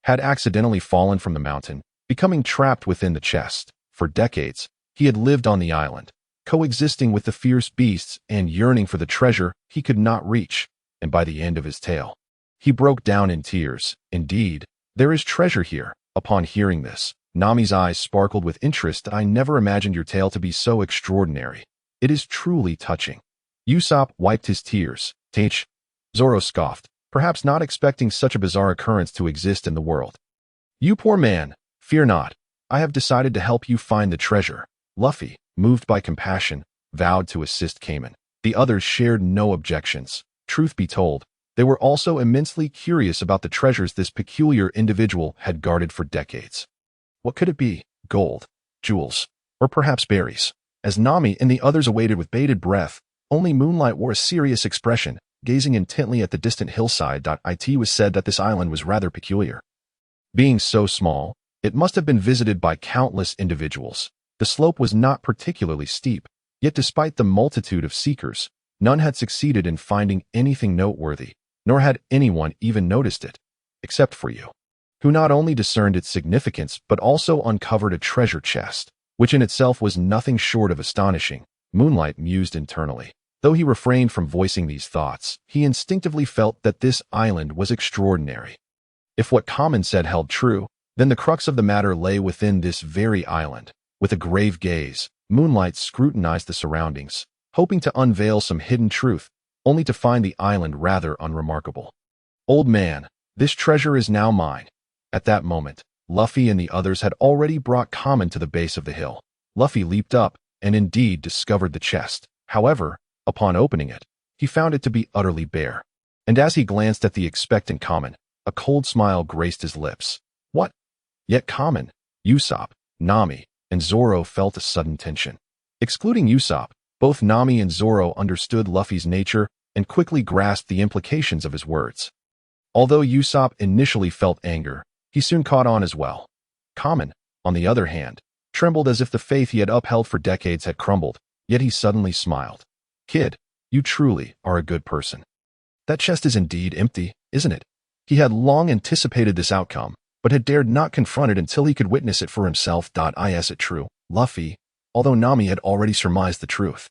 had accidentally fallen from the mountain, becoming trapped within the chest. For decades, he had lived on the island, coexisting with the fierce beasts and yearning for the treasure he could not reach, and by the end of his tale, he broke down in tears. Indeed, there is treasure here. Upon hearing this, Nami's eyes sparkled with interest. I never imagined your tale to be so extraordinary. It is truly touching. Ussop wiped his tears. Teach. Zoro scoffed, perhaps not expecting such a bizarre occurrence to exist in the world. You poor man, fear not. I have decided to help you find the treasure. Luffy, moved by compassion, vowed to assist Cayman. The others shared no objections. Truth be told, they were also immensely curious about the treasures this peculiar individual had guarded for decades. What could it be? Gold, jewels, or perhaps berries? As Nami and the others awaited with bated breath, only Moonlight wore a serious expression. gazing intently at the distant hillside. It was said that this island was rather peculiar. Being so small, it must have been visited by countless individuals. The slope was not particularly steep, yet despite the multitude of seekers, none had succeeded in finding anything noteworthy, nor had anyone even noticed it, except for you, who not only discerned its significance but also uncovered a treasure chest, which in itself was nothing short of astonishing. Moonlight mused internally. Though he refrained from voicing these thoughts, he instinctively felt that this island was extraordinary. If what Common said held true, then the crux of the matter lay within this very island. With a grave gaze, Moonlight scrutinized the surroundings, hoping to unveil some hidden truth, only to find the island rather unremarkable. Old man, this treasure is now mine. At that moment, Luffy and the others had already brought Common to the base of the hill. Luffy leaped up and indeed discovered the chest. However, upon opening it, he found it to be utterly bare. And as he glanced at the expectant Common, a cold smile graced his lips. What? Yet Common, Ussop, Nami, and Zoro felt a sudden tension. Excluding Ussop, both Nami and Zoro understood Luffy's nature and quickly grasped the implications of his words. Although Ussop initially felt anger, he soon caught on as well. Common, on the other hand, trembled as if the faith he had upheld for decades had crumbled, yet he suddenly smiled. Kid, you truly are a good person. That chest is indeed empty, isn't it? He had long anticipated this outcome, but had dared not confront it until he could witness it for himself. Is it true, Luffy? Although Nami had already surmised the truth,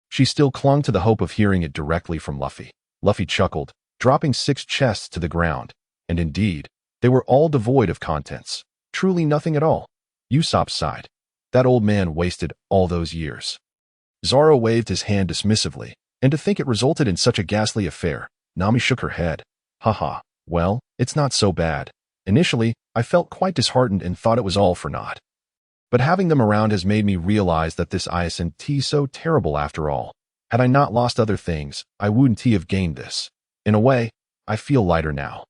she still clung to the hope of hearing it directly from Luffy. Luffy chuckled, dropping 6 chests to the ground, and indeed, they were all devoid of contents. Truly nothing at all. Usopp sighed. That old man wasted all those years. Zoro waved his hand dismissively, and to think it resulted in such a ghastly affair. Nami shook her head. Haha, well, it's not so bad. Initially, I felt quite disheartened and thought it was all for naught. But having them around has made me realize that this isn't so terrible after all. Had I not lost other things, I wouldn't have gained this. In a way, I feel lighter now.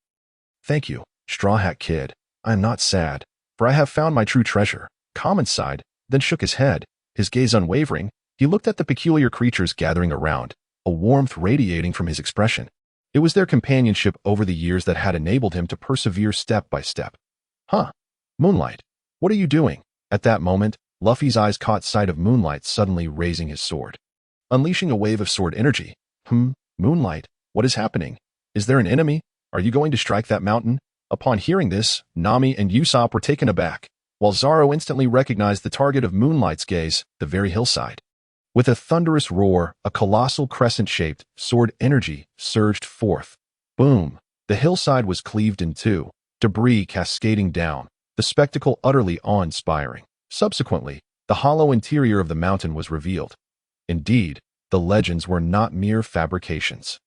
Thank you, Straw Hat Kid. I am not sad, for I have found my true treasure. Common sighed, then shook his head, his gaze unwavering. He looked at the peculiar creatures gathering around, a warmth radiating from his expression. It was their companionship over the years that had enabled him to persevere step by step. Huh? Moonlight, what are you doing? At that moment, Luffy's eyes caught sight of Moonlight suddenly raising his sword, unleashing a wave of sword energy. Moonlight, what is happening? Is there an enemy? Are you going to strike that mountain? Upon hearing this, Nami and Usopp were taken aback, while Zoro instantly recognized the target of Moonlight's gaze, the very hillside. With a thunderous roar, a colossal crescent-shaped sword energy surged forth. Boom! The hillside was cleaved in two, debris cascading down, the spectacle utterly awe-inspiring. Subsequently, the hollow interior of the mountain was revealed. Indeed, the legends were not mere fabrications.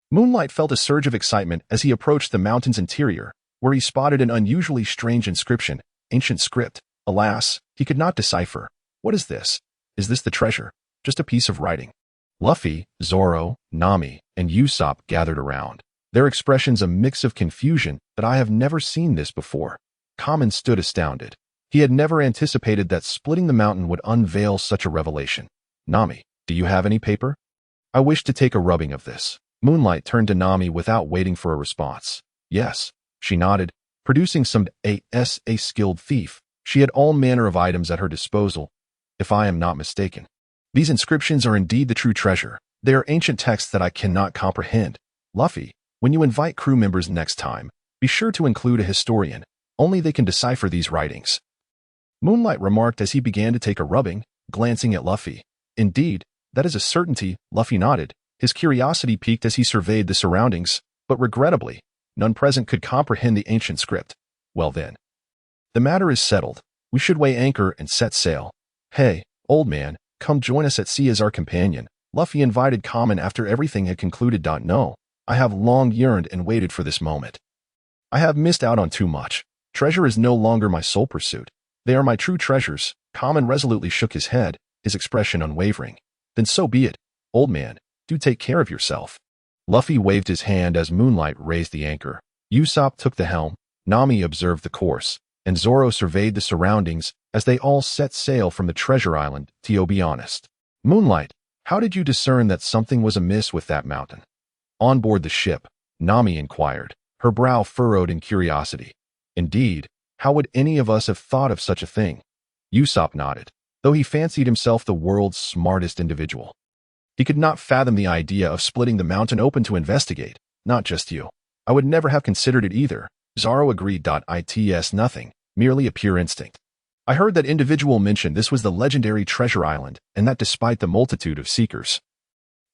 Moonlight felt a surge of excitement as he approached the mountain's interior, where he spotted an unusually strange inscription, ancient script. Alas, he could not decipher. What is this? Is this the treasure? Just a piece of writing. Luffy, Zoro, Nami, and Usopp gathered around, their expressions a mix of confusion that I have never seen this before. Common stood astounded. He had never anticipated that splitting the mountain would unveil such a revelation. Nami, do you have any paper? I wish to take a rubbing of this. Moonlight turned to Nami without waiting for a response. Yes, she nodded, producing some a skilled thief. She had all manner of items at her disposal, if I am not mistaken. These inscriptions are indeed the true treasure. They are ancient texts that I cannot comprehend. Luffy, when you invite crew members next time, be sure to include a historian. Only they can decipher these writings. Moonlight remarked as he began to take a rubbing, glancing at Luffy. Indeed, that is a certainty, Luffy nodded. His curiosity piqued as he surveyed the surroundings, but regrettably, none present could comprehend the ancient script. Well then. The matter is settled. We should weigh anchor and set sail. Hey, old man, come join us at sea as our companion. Luffy invited Common after everything had concluded. No, I have long yearned and waited for this moment. I have missed out on too much. Treasure is no longer my sole pursuit. They are my true treasures. Common resolutely shook his head, his expression unwavering. Then so be it, old man. Do take care of yourself. Luffy waved his hand as Moonlight raised the anchor. Usopp took the helm, Nami observed the course, and Zoro surveyed the surroundings as they all set sail from the treasure island. To be honest, Moonlight, how did you discern that something was amiss with that mountain? On board the ship, Nami inquired, her brow furrowed in curiosity. Indeed, how would any of us have thought of such a thing? Ussop nodded, though he fancied himself the world's smartest individual. He could not fathom the idea of splitting the mountain open to investigate. Not just you. I would never have considered it either. Zoro agreed. It's nothing, merely a pure instinct. I heard that individual mention this was the legendary treasure island, and that despite the multitude of seekers,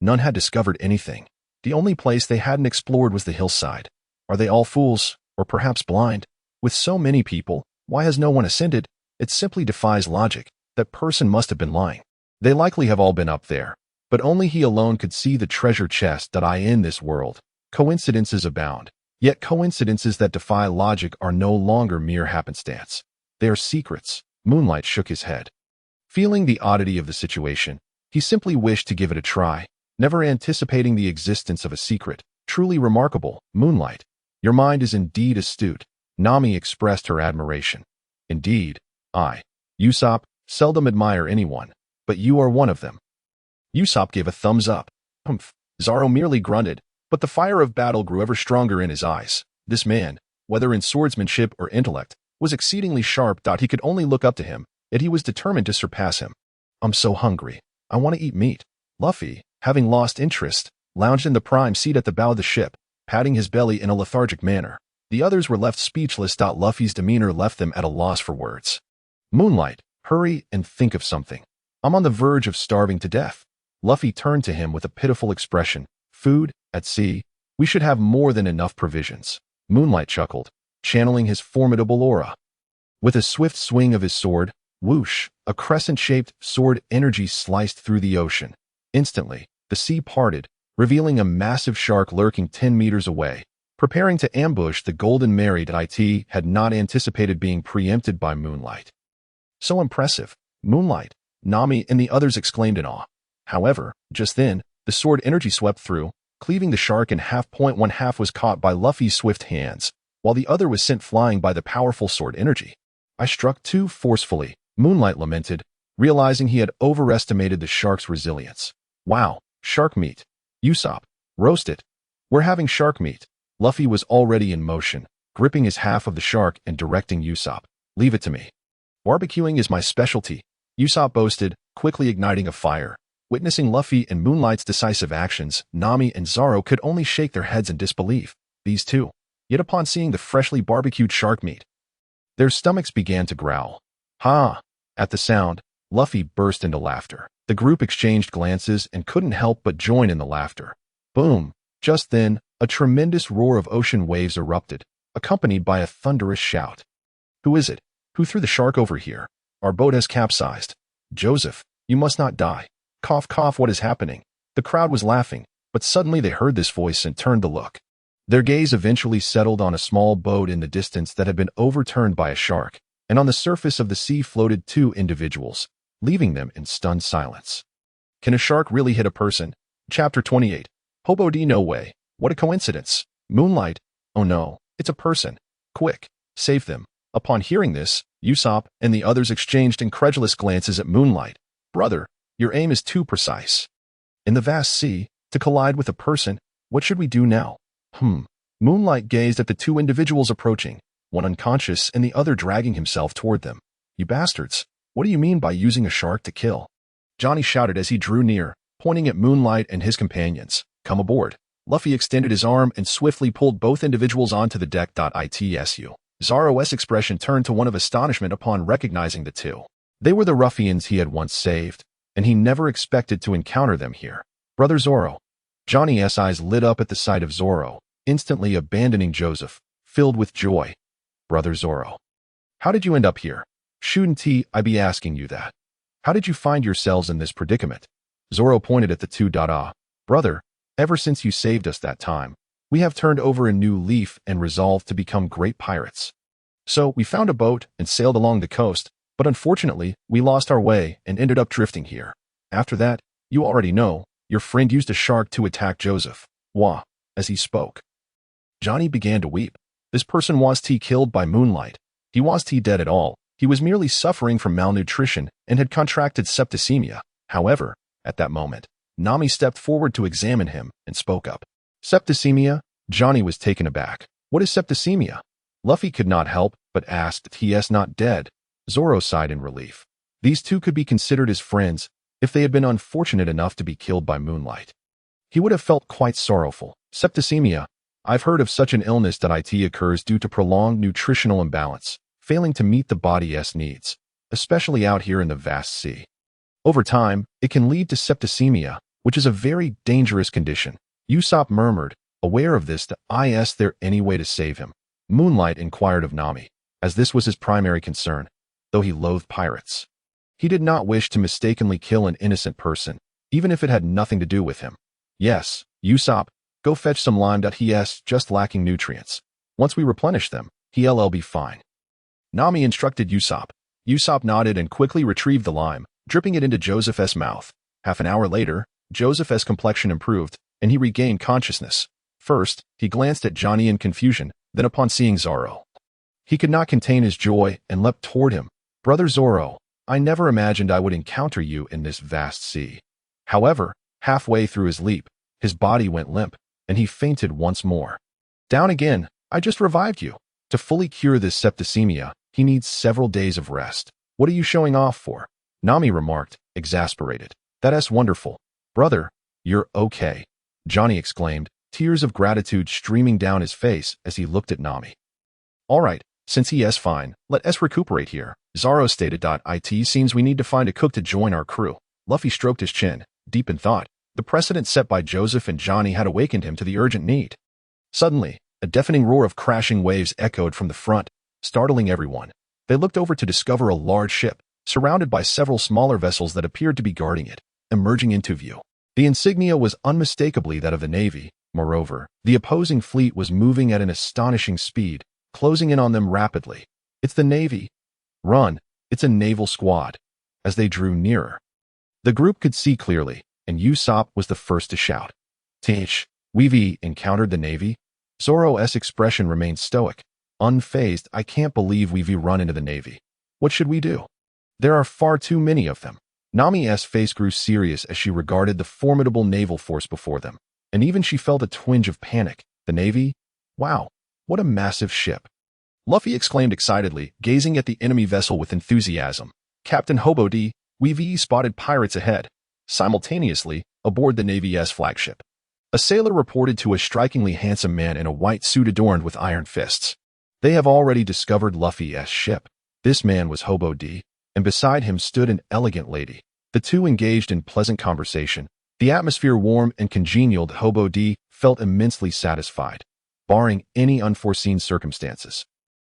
none had discovered anything. The only place they hadn't explored was the hillside. Are they all fools, or perhaps blind? With so many people, why has no one ascended? It simply defies logic. That person must have been lying. They likely have all been up there, but only he alone could see the treasure chest. In this world, coincidences abound. Yet coincidences that defy logic are no longer mere happenstance. They are secrets. Moonlight shook his head. Feeling the oddity of the situation, he simply wished to give it a try, never anticipating the existence of a secret. Truly remarkable, Moonlight. Your mind is indeed astute. Nami expressed her admiration. Indeed, I, Ussop, seldom admire anyone, but you are one of them. Ussop gave a thumbs up. Humph. Zoro merely grunted, but the fire of battle grew ever stronger in his eyes. This man, whether in swordsmanship or intellect, was exceedingly sharp. He could only look up to him, yet he was determined to surpass him. I'm so hungry. I want to eat meat. Luffy, having lost interest, lounged in the prime seat at the bow of the ship, patting his belly in a lethargic manner. The others were left speechless. Luffy's demeanor left them at a loss for words. Moonlight, hurry and think of something. I'm on the verge of starving to death. Luffy turned to him with a pitiful expression. Food, at sea, we should have more than enough provisions. Moonlight chuckled, channeling his formidable aura. With a swift swing of his sword, whoosh, a crescent-shaped sword energy sliced through the ocean. Instantly, the sea parted, revealing a massive shark lurking 10 meters away, preparing to ambush the Golden Mary. It had not anticipated being preempted by Moonlight. So impressive, Moonlight, Nami and the others exclaimed in awe. However, just then, the sword energy swept through, cleaving the shark in half. One half was caught by Luffy's swift hands, while the other was sent flying by the powerful sword energy. I struck too forcefully, Moonlight lamented, realizing he had overestimated the shark's resilience. Wow, shark meat. Ussop, roast it. We're having shark meat. Luffy was already in motion, gripping his half of the shark and directing Ussop. Leave it to me. Barbecuing is my specialty, Ussop boasted, quickly igniting a fire. Witnessing Luffy and Moonlight's decisive actions, Nami and Zoro could only shake their heads in disbelief. These two. Yet upon seeing the freshly barbecued shark meat, their stomachs began to growl. Ha! At the sound, Luffy burst into laughter. The group exchanged glances and couldn't help but join in the laughter. Boom! Just then, a tremendous roar of ocean waves erupted, accompanied by a thunderous shout. Who is it? Who threw the shark over here? Our boat has capsized. Joseph, you must not die. Cough, cough, what is happening? The crowd was laughing, but suddenly they heard this voice and turned to look. Their gaze eventually settled on a small boat in the distance that had been overturned by a shark, and on the surface of the sea floated two individuals, leaving them in stunned silence. Can a shark really hit a person? Chapter 28. Hobo D, no way. What a coincidence. Moonlight. Oh no, it's a person. Quick, save them. Upon hearing this, Ussop and the others exchanged incredulous glances at Moonlight. Brother, your aim is too precise. In the vast sea, to collide with a person, what should we do now? Moonlight gazed at the two individuals approaching, one unconscious and the other dragging himself toward them. You bastards, what do you mean by using a shark to kill? Johnny shouted as he drew near, pointing at Moonlight and his companions. Come aboard. Luffy extended his arm and swiftly pulled both individuals onto the deck. Itsu. Zoro's expression turned to one of astonishment upon recognizing the two. They were the ruffians he had once saved, and he never expected to encounter them here. Brother Zoro. Johnny's eyes lit up at the sight of Zoro, instantly abandoning Joseph, filled with joy. Brother Zoro. How did you end up here? Shouldn't I be asking you that? How did you find yourselves in this predicament? Zoro pointed at the two. Brother, ever since you saved us that time, we have turned over a new leaf and resolved to become great pirates. So we found a boat and sailed along the coast, but unfortunately, we lost our way and ended up drifting here. After that, you already know, your friend used a shark to attack Joseph. Wah, as he spoke. Johnny began to weep. This person was killed by Moonlight. He was dead at all. He was merely suffering from malnutrition and had contracted septicemia. However, at that moment, Nami stepped forward to examine him and spoke up. Septicemia? Johnny was taken aback. What is septicemia? Luffy could not help but asked if he is not dead. Zoro sighed in relief. These two could be considered as friends if they had been unfortunate enough to be killed by moonlight. He would have felt quite sorrowful. Septicemia. I've heard of such an illness that it occurs due to prolonged nutritional imbalance, failing to meet the body's needs, especially out here in the vast sea. Over time, it can lead to septicemia, which is a very dangerous condition. Ussop murmured, aware of this, that is there any way to save him? Moonlight inquired of Nami, as this was his primary concern, though he loathed pirates. He did not wish to mistakenly kill an innocent person, even if it had nothing to do with him. Yes, Ussop, go fetch some lime. He is just lacking nutrients. Once we replenish them, he'll be fine. Nami instructed Ussop. Ussop nodded and quickly retrieved the lime, dripping it into Joseph's mouth. Half an hour later, Joseph's complexion improved, and he regained consciousness. First, he glanced at Johnny in confusion, then upon seeing Zoro. He could not contain his joy and leapt toward him. Brother Zoro, I never imagined I would encounter you in this vast sea. However, halfway through his leap, his body went limp, and he fainted once more. Down again, I just revived you. To fully cure this septicemia, he needs several days of rest. What are you showing off for? Nami remarked, exasperated. That's wonderful. Brother, you're okay. Johnny exclaimed, tears of gratitude streaming down his face as he looked at Nami. All right, since he is fine, let us recuperate here. Zoro stated. It seems we need to find a cook to join our crew. Luffy stroked his chin, deep in thought. The precedent set by Joseph and Johnny had awakened him to the urgent need. Suddenly, a deafening roar of crashing waves echoed from the front, startling everyone. They looked over to discover a large ship, surrounded by several smaller vessels that appeared to be guarding it, emerging into view. The insignia was unmistakably that of the Navy. Moreover, the opposing fleet was moving at an astonishing speed, closing in on them rapidly. It's the Navy. Run, it's a naval squad. As they drew nearer, the group could see clearly, and Ussop was the first to shout. Tish, we've encountered the Navy? Zoro's expression remained stoic. Unfazed, I can't believe we've run into the Navy. What should we do? There are far too many of them. Nami's face grew serious as she regarded the formidable naval force before them, and even she felt a twinge of panic. The Navy? Wow, what a massive ship. Luffy exclaimed excitedly, gazing at the enemy vessel with enthusiasm. Captain Sabaody, we've spotted pirates ahead. Simultaneously, aboard the Navy's flagship, a sailor reported to a strikingly handsome man in a white suit adorned with iron fists. They have already discovered Luffy's ship. This man was Sabaody, and beside him stood an elegant lady. The two engaged in pleasant conversation. The atmosphere warm and congenial. Sabaody felt immensely satisfied, barring any unforeseen circumstances.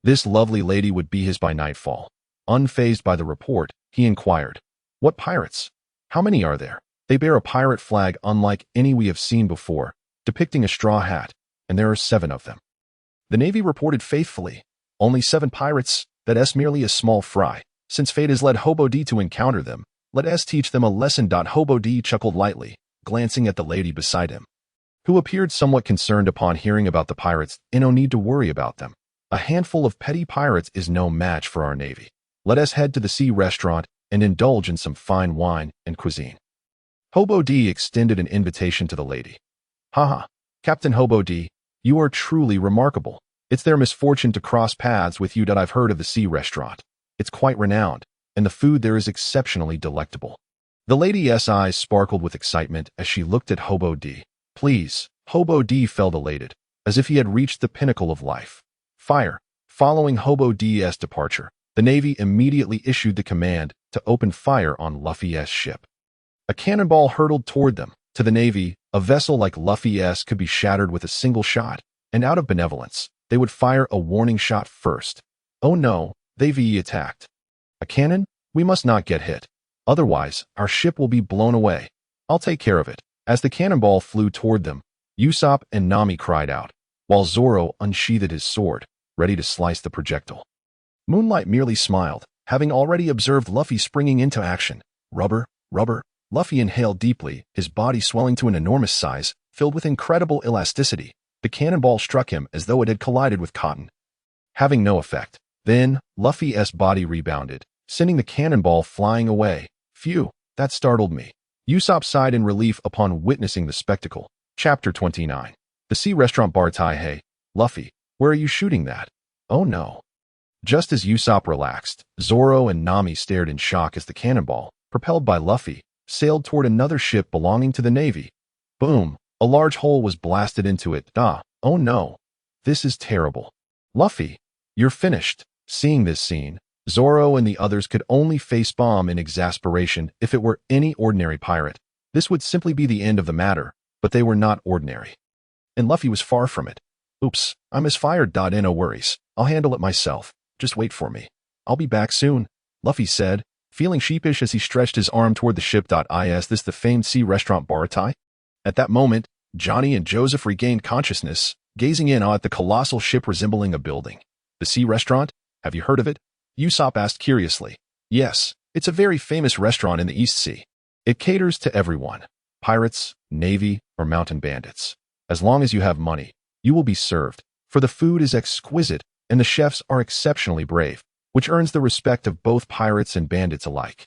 This lovely lady would be his by nightfall. Unfazed by the report, he inquired, "What pirates? How many are there?" "They bear a pirate flag unlike any we have seen before, depicting a straw hat, and there are 7 of them." The Navy reported faithfully. "Only 7 pirates, that's merely a small fry. Since fate has led Sabaody to encounter them, let us teach them a lesson." Sabaody chuckled lightly, glancing at the lady beside him, who appeared somewhat concerned upon hearing about the pirates. "No need to worry about them. A handful of petty pirates is no match for our Navy. Let us head to the sea restaurant and indulge in some fine wine and cuisine." Sabaody extended an invitation to the lady. "Haha, Captain Sabaody, you are truly remarkable. It's their misfortune to cross paths with you. I've heard of the sea restaurant. It's quite renowned, and the food there is exceptionally delectable." The lady's eyes sparkled with excitement as she looked at Sabaody. "Please." Sabaody felt elated, as if he had reached the pinnacle of life. Fire. Following Sabaady's departure, the Navy immediately issued the command to open fire on Luffy's ship. A cannonball hurtled toward them. To the Navy, a vessel like Luffy's could be shattered with a single shot, and out of benevolence, they would fire a warning shot first. Oh no, they've attacked. A cannon? We must not get hit. Otherwise, our ship will be blown away. I'll take care of it. As the cannonball flew toward them, Ussop and Nami cried out, while Zoro unsheathed his sword, ready to slice the projectile. Moonlight merely smiled, having already observed Luffy springing into action. Rubber, rubber. Luffy inhaled deeply, his body swelling to an enormous size, filled with incredible elasticity. The cannonball struck him as though it had collided with cotton, having no effect. Then, Luffy's body rebounded, sending the cannonball flying away. Phew, that startled me. Ussop sighed in relief upon witnessing the spectacle. Chapter 29. The sea restaurant bar tie. Hey, Luffy, where are you shooting that? Oh no. Just as Ussop relaxed, Zoro and Nami stared in shock as the cannonball, propelled by Luffy, sailed toward another ship belonging to the Navy. Boom! A large hole was blasted into it. Oh no. This is terrible. Luffy, you're finished. Seeing this scene, Zoro and the others could only face-bomb in exasperation. If it were any ordinary pirate, this would simply be the end of the matter, but they were not ordinary. And Luffy was far from it. Oops, I misfired. No worries. I'll handle it myself. Just wait for me. I'll be back soon, Luffy said, feeling sheepish as he stretched his arm toward the ship. Is this the famed sea restaurant bar tie? At that moment, Johnny and Joseph regained consciousness, gazing in awe at the colossal ship resembling a building. The sea restaurant? Have you heard of it? Ussop asked curiously. Yes, it's a very famous restaurant in the East Sea. It caters to everyone, pirates, navy, or mountain bandits. As long as you have money, you will be served, for the food is exquisite and the chefs are exceptionally brave, which earns the respect of both pirates and bandits alike.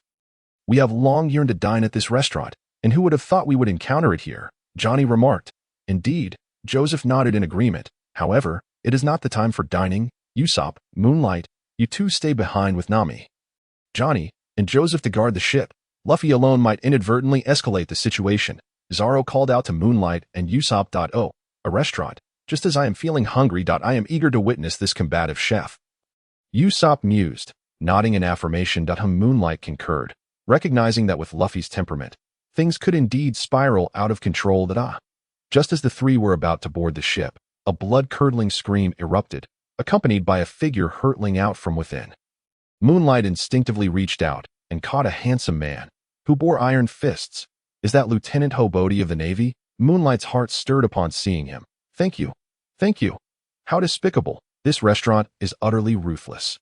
We have long yearned to dine at this restaurant, and who would have thought we would encounter it here? Johnny remarked. Indeed, Joseph nodded in agreement. However, it is not the time for dining. Ussop, Moonlight, you two stay behind with Nami, Johnny, and Joseph to guard the ship. Luffy alone might inadvertently escalate the situation. Zoro called out to Moonlight and Ussop. Oh, a restaurant. Just as I am feeling hungry. I am eager to witness this combative chef. Ussop mused, nodding in affirmation. Moonlight concurred, recognizing that with Luffy's temperament, things could indeed spiral out of control. Just as the three were about to board the ship, a blood-curdling scream erupted, accompanied by a figure hurtling out from within. Moonlight instinctively reached out and caught a handsome man who bore iron fists. Is that Lieutenant Sabaody of the Navy? Moonlight's heart stirred upon seeing him. Thank you. Thank you. How despicable. This restaurant is utterly ruthless.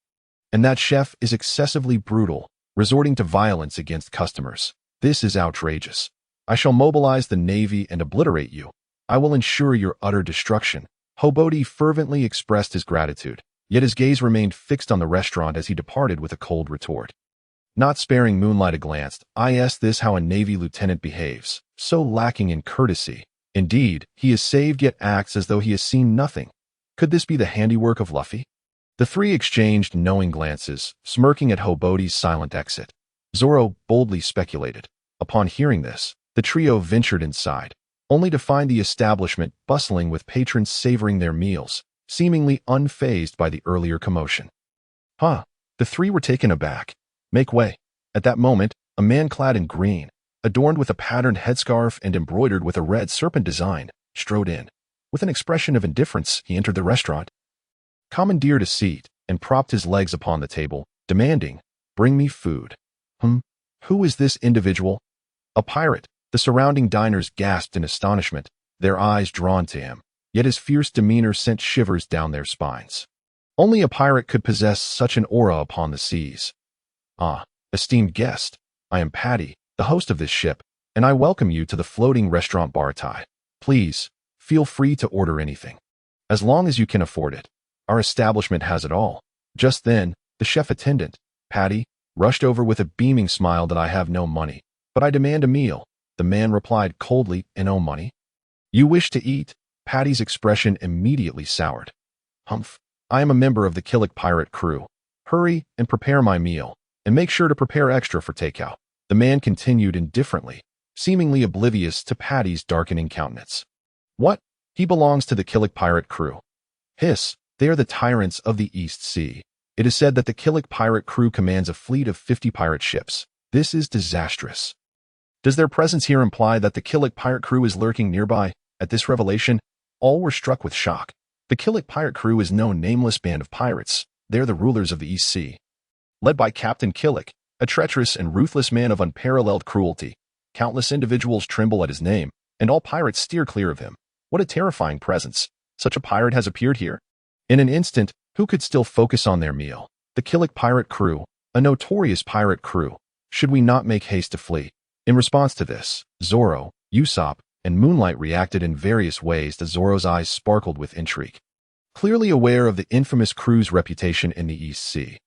And that chef is excessively brutal, resorting to violence against customers. This is outrageous. I shall mobilize the Navy and obliterate you. I will ensure your utter destruction. Sabaody fervently expressed his gratitude, yet his gaze remained fixed on the restaurant as he departed with a cold retort. Not sparing Moonlight a glance, this how a Navy lieutenant behaves, so lacking in courtesy. Indeed, he is saved yet acts as though he has seen nothing. Could this be the handiwork of Luffy? The three exchanged knowing glances, smirking at Sabaody's silent exit. Zoro boldly speculated. Upon hearing this, the trio ventured inside, only to find the establishment bustling with patrons savoring their meals, seemingly unfazed by the earlier commotion. The three were taken aback. Make way. At that moment, a man clad in green, adorned with a patterned headscarf and embroidered with a red serpent design, strode in. With an expression of indifference, he entered the restaurant, commandeered a seat, and propped his legs upon the table, demanding, "Bring me food." Who is this individual? A pirate. The surrounding diners gasped in astonishment, their eyes drawn to him, yet his fierce demeanor sent shivers down their spines. Only a pirate could possess such an aura upon the seas. Esteemed guest, I am Patty, the host of this ship, and I welcome you to the floating restaurant bar tie. Please, feel free to order anything, as long as you can afford it. Our establishment has it all. Just then, the chef attendant, Patty, rushed over with a beaming smile. I have no money, but I demand a meal. The man replied coldly, no money? You wish to eat? Patty's expression immediately soured. Humph, I am a member of the Killick pirate crew. Hurry and prepare my meal, and make sure to prepare extra for takeout. The man continued indifferently, seemingly oblivious to Patty's darkening countenance. What? He belongs to the Killick pirate crew. Hiss, they are the tyrants of the East Sea. It is said that the Killick pirate crew commands a fleet of 50 pirate ships. This is disastrous. Does their presence here imply that the Killick pirate crew is lurking nearby? At this revelation, all were struck with shock. The Killick pirate crew is no nameless band of pirates. They're the rulers of the East Sea. Led by Captain Killick, a treacherous and ruthless man of unparalleled cruelty. Countless individuals tremble at his name, and all pirates steer clear of him. What a terrifying presence. Such a pirate has appeared here. In an instant, who could still focus on their meal? The Killick pirate crew, a notorious pirate crew. Should we not make haste to flee? In response to this, Zoro, Ussop, and Moonlight reacted in various ways as Zoro's eyes sparkled with intrigue. Clearly aware of the infamous crew's reputation in the East Sea,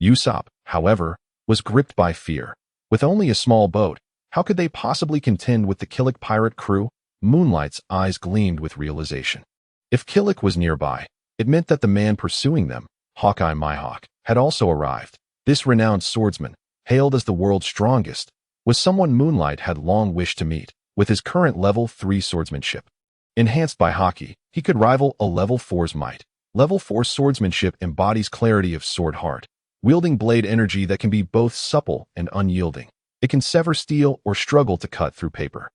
Ussop, however, was gripped by fear. With only a small boat, how could they possibly contend with the Killick pirate crew? Moonlight's eyes gleamed with realization. If Killick was nearby, it meant that the man pursuing them, Hawkeye Mihawk, had also arrived. This renowned swordsman, hailed as the world's strongest, was someone Moonlight had long wished to meet. With his current level 3 swordsmanship, enhanced by Haki, he could rival a level 4's might. Level 4 swordsmanship embodies clarity of sword heart, wielding blade energy that can be both supple and unyielding. It can sever steel or struggle to cut through paper.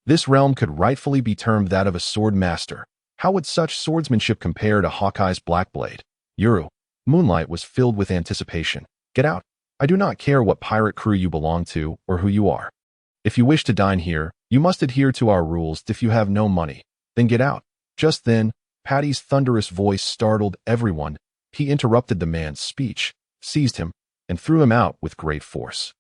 This realm could rightfully be termed that of a sword master. How would such swordsmanship compare to Hawkeye's black blade? Moonlight was filled with anticipation. Get out. I do not care what pirate crew you belong to or who you are. If you wish to dine here, you must adhere to our rules. If you have no money, then get out. Just then, Patty's thunderous voice startled everyone. He interrupted the man's speech, seized him, and threw him out with great force.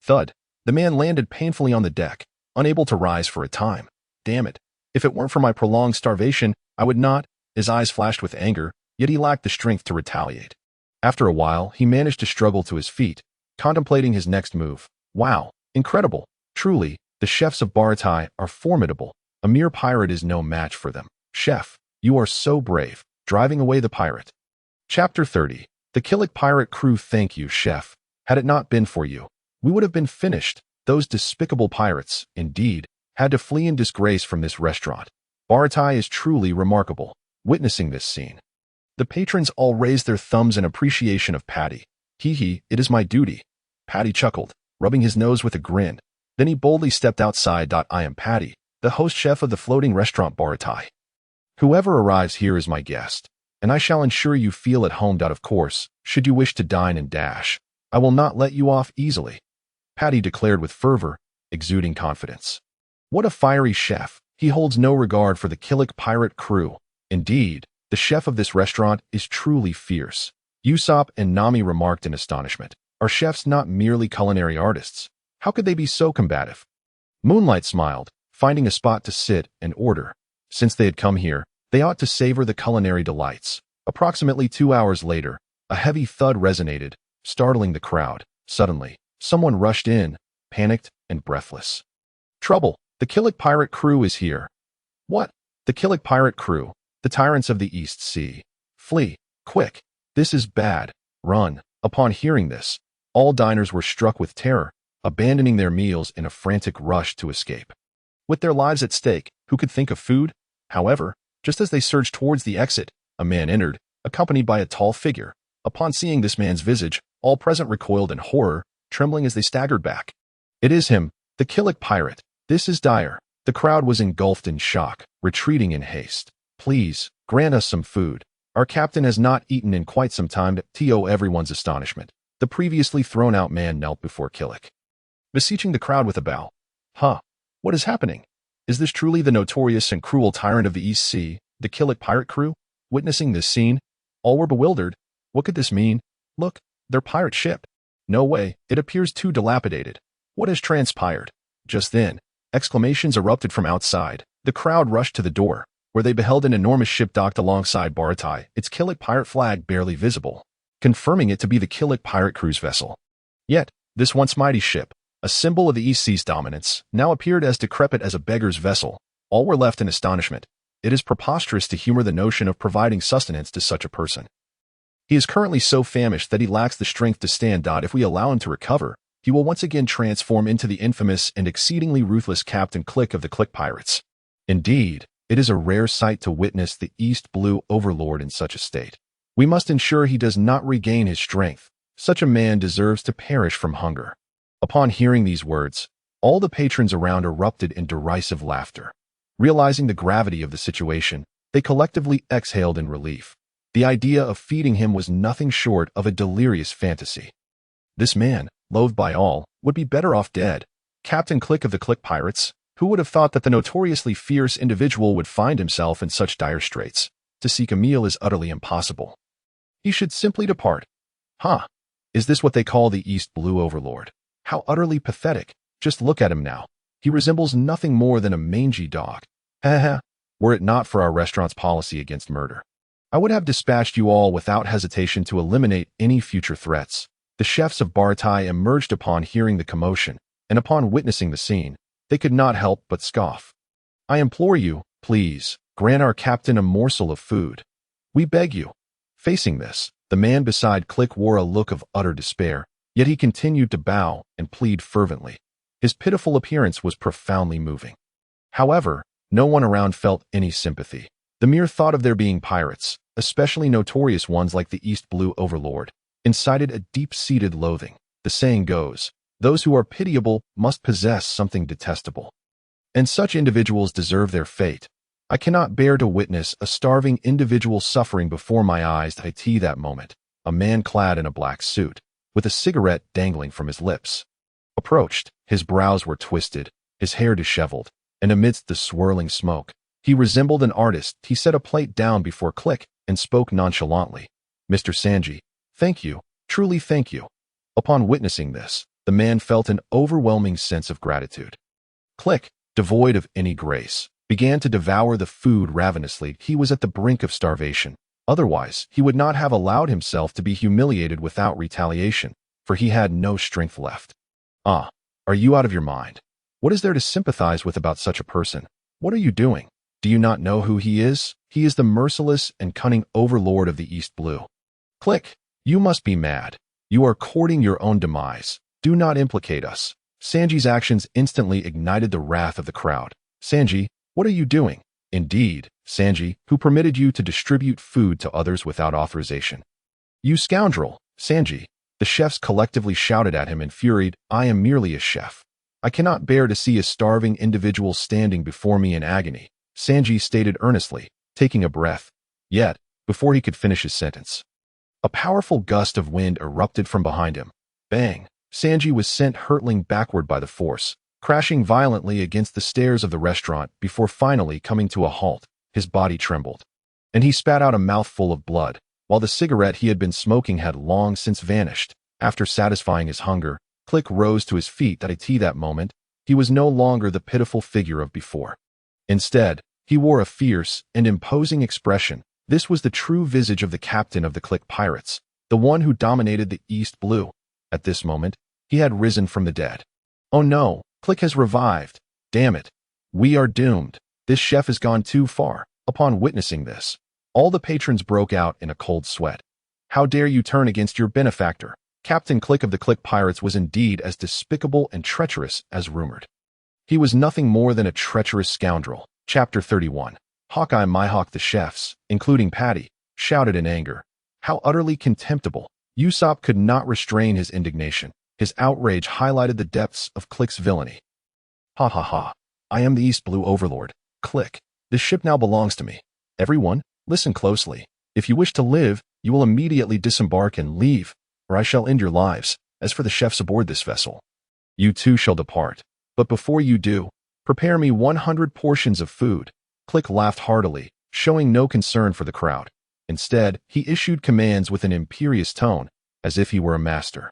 Thud. The man landed painfully on the deck, unable to rise for a time. Damn it. If it weren't for my prolonged starvation, I would not. His eyes flashed with anger, yet he lacked the strength to retaliate. After a while, he managed to struggle to his feet, contemplating his next move. Wow, incredible. Truly, the chefs of Baratai are formidable. A mere pirate is no match for them. Chef, you are so brave, driving away the pirate. Chapter 30. The Killick pirate crew. Thank you, chef. Had it not been for you, we would have been finished. Those despicable pirates, indeed, had to flee in disgrace from this restaurant. Baratai is truly remarkable. Witnessing this scene, the patrons all raised their thumbs in appreciation of Patty. Hee, it is my duty. Patty chuckled, rubbing his nose with a grin. Then he boldly stepped outside. I am Patty, the host chef of the floating restaurant Baratai. Whoever arrives here is my guest, and I shall ensure you feel at home. Of course, should you wish to dine and dash, I will not let you off easily, Patty declared with fervor, exuding confidence. What a fiery chef. He holds no regard for the Killick pirate crew. Indeed, the chef of this restaurant is truly fierce. Ussop and Nami remarked in astonishment. Are chefs not merely culinary artists? How could they be so combative? Moonlight smiled, finding a spot to sit and order. Since they had come here, they ought to savor the culinary delights. Approximately 2 hours later, a heavy thud resonated, startling the crowd. Suddenly, someone rushed in, panicked and breathless. Trouble! The Killick pirate crew is here. What? The Killick pirate crew, the tyrants of the East Sea. Flee, quick. This is bad. Run. Upon hearing this, all diners were struck with terror, abandoning their meals in a frantic rush to escape. With their lives at stake, who could think of food? However, just as they surged towards the exit, a man entered, accompanied by a tall figure. Upon seeing this man's visage, all present recoiled in horror, trembling as they staggered back. It is him, the Killick pirate. This is dire. The crowd was engulfed in shock, retreating in haste. Please, grant us some food. Our captain has not eaten in quite some time. To everyone's astonishment, the previously thrown-out man knelt before Killick, beseeching the crowd with a bow. What is happening? Is this truly the notorious and cruel tyrant of the East Sea, the Killick pirate crew? Witnessing this scene, all were bewildered. What could this mean? Look, their pirate ship. No way, it appears too dilapidated. What has transpired? Just then, exclamations erupted from outside. The crowd rushed to the door, where they beheld an enormous ship docked alongside Baratai, its Killick pirate flag barely visible, confirming it to be the Killick pirate crew's vessel. Yet, this once mighty ship, a symbol of the East Sea's dominance, now appeared as decrepit as a beggar's vessel. All were left in astonishment. It is preposterous to humor the notion of providing sustenance to such a person. He is currently so famished that he lacks the strength to stand. If we allow him to recover, he will once again transform into the infamous and exceedingly ruthless Captain Click of the Click Pirates. Indeed, it is a rare sight to witness the East Blue Overlord in such a state. We must ensure he does not regain his strength. Such a man deserves to perish from hunger. Upon hearing these words, all the patrons around erupted in derisive laughter. Realizing the gravity of the situation, they collectively exhaled in relief. The idea of feeding him was nothing short of a delirious fantasy. This man, loathed by all, would be better off dead. Captain Click of the Click Pirates, who would have thought that the notoriously fierce individual would find himself in such dire straits? To seek a meal is utterly impossible. He should simply depart. Is this what they call the East Blue Overlord? How utterly pathetic. Just look at him now. He resembles nothing more than a mangy dog. Were it not for our restaurant's policy against murder, I would have dispatched you all without hesitation to eliminate any future threats. The chefs of Baratai emerged upon hearing the commotion, and upon witnessing the scene, they could not help but scoff. I implore you, please, grant our captain a morsel of food. We beg you. Facing this, the man beside Click wore a look of utter despair, yet he continued to bow and plead fervently. His pitiful appearance was profoundly moving. However, no one around felt any sympathy. The mere thought of there being pirates, especially notorious ones like the East Blue Overlord, incited a deep-seated loathing. The saying goes, those who are pitiable must possess something detestable. And such individuals deserve their fate. I cannot bear to witness a starving individual suffering before my eyes. At that moment, a man clad in a black suit, with a cigarette dangling from his lips, approached. His brows were twisted, his hair disheveled, and amidst the swirling smoke, he resembled an artist. He set a plate down before Click and spoke nonchalantly. Mr. Sanji, thank you, truly thank you. Upon witnessing this, the man felt an overwhelming sense of gratitude. Click, devoid of any grace, began to devour the food ravenously. He was at the brink of starvation. Otherwise, he would not have allowed himself to be humiliated without retaliation, for he had no strength left. Ah, are you out of your mind? What is there to sympathize with about such a person? What are you doing? Do you not know who he is? He is the merciless and cunning overlord of the East Blue. Click, you must be mad. You are courting your own demise. Do not implicate us. Sanji's actions instantly ignited the wrath of the crowd. Sanji, what are you doing? Indeed, Sanji, who permitted you to distribute food to others without authorization? You scoundrel, Sanji. The chefs collectively shouted at him, infuriated. I am merely a chef. I cannot bear to see a starving individual standing before me in agony, Sanji stated earnestly, taking a breath. Yet, before he could finish his sentence, a powerful gust of wind erupted from behind him. Bang! Sanji was sent hurtling backward by the force, crashing violently against the stairs of the restaurant before finally coming to a halt. His body trembled, and he spat out a mouthful of blood, while the cigarette he had been smoking had long since vanished. After satisfying his hunger, Click rose to his feet. At that moment, he was no longer the pitiful figure of before. Instead, he wore a fierce and imposing expression. This was the true visage of the captain of the Click pirates, the one who dominated the East Blue. At this moment, he had risen from the dead. Oh no, Click has revived. Damn it. We are doomed. This chef has gone too far. Upon witnessing this, all the patrons broke out in a cold sweat. How dare you turn against your benefactor? Captain Click of the Click pirates was indeed as despicable and treacherous as rumored. He was nothing more than a treacherous scoundrel. Chapter 31. Hawkeye Mihawk. The chefs, including Patty, shouted in anger. How utterly contemptible. Ussop could not restrain his indignation. His outrage highlighted the depths of Click's villainy. Ha ha ha. I am the East Blue Overlord. Click. This ship now belongs to me. Everyone, listen closely. If you wish to live, you will immediately disembark and leave, or I shall end your lives. As for the chefs aboard this vessel, you too shall depart. But before you do, prepare me 100 portions of food. Click laughed heartily, showing no concern for the crowd. Instead, he issued commands with an imperious tone, as if he were a master,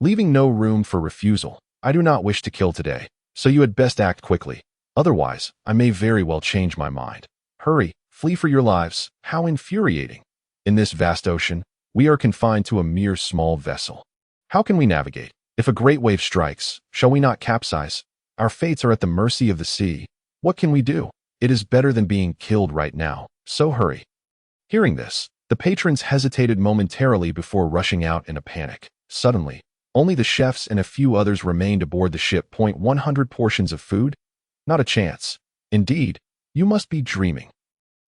leaving no room for refusal. I do not wish to kill today, so you had best act quickly. Otherwise, I may very well change my mind. Hurry, flee for your lives. How infuriating. In this vast ocean, we are confined to a mere small vessel. How can we navigate? If a great wave strikes, shall we not capsize? Our fates are at the mercy of the sea. What can we do? It is better than being killed right now, so hurry. Hearing this, the patrons hesitated momentarily before rushing out in a panic. Suddenly, only the chefs and a few others remained aboard the ship. 100 portions of food? Not a chance. Indeed, you must be dreaming.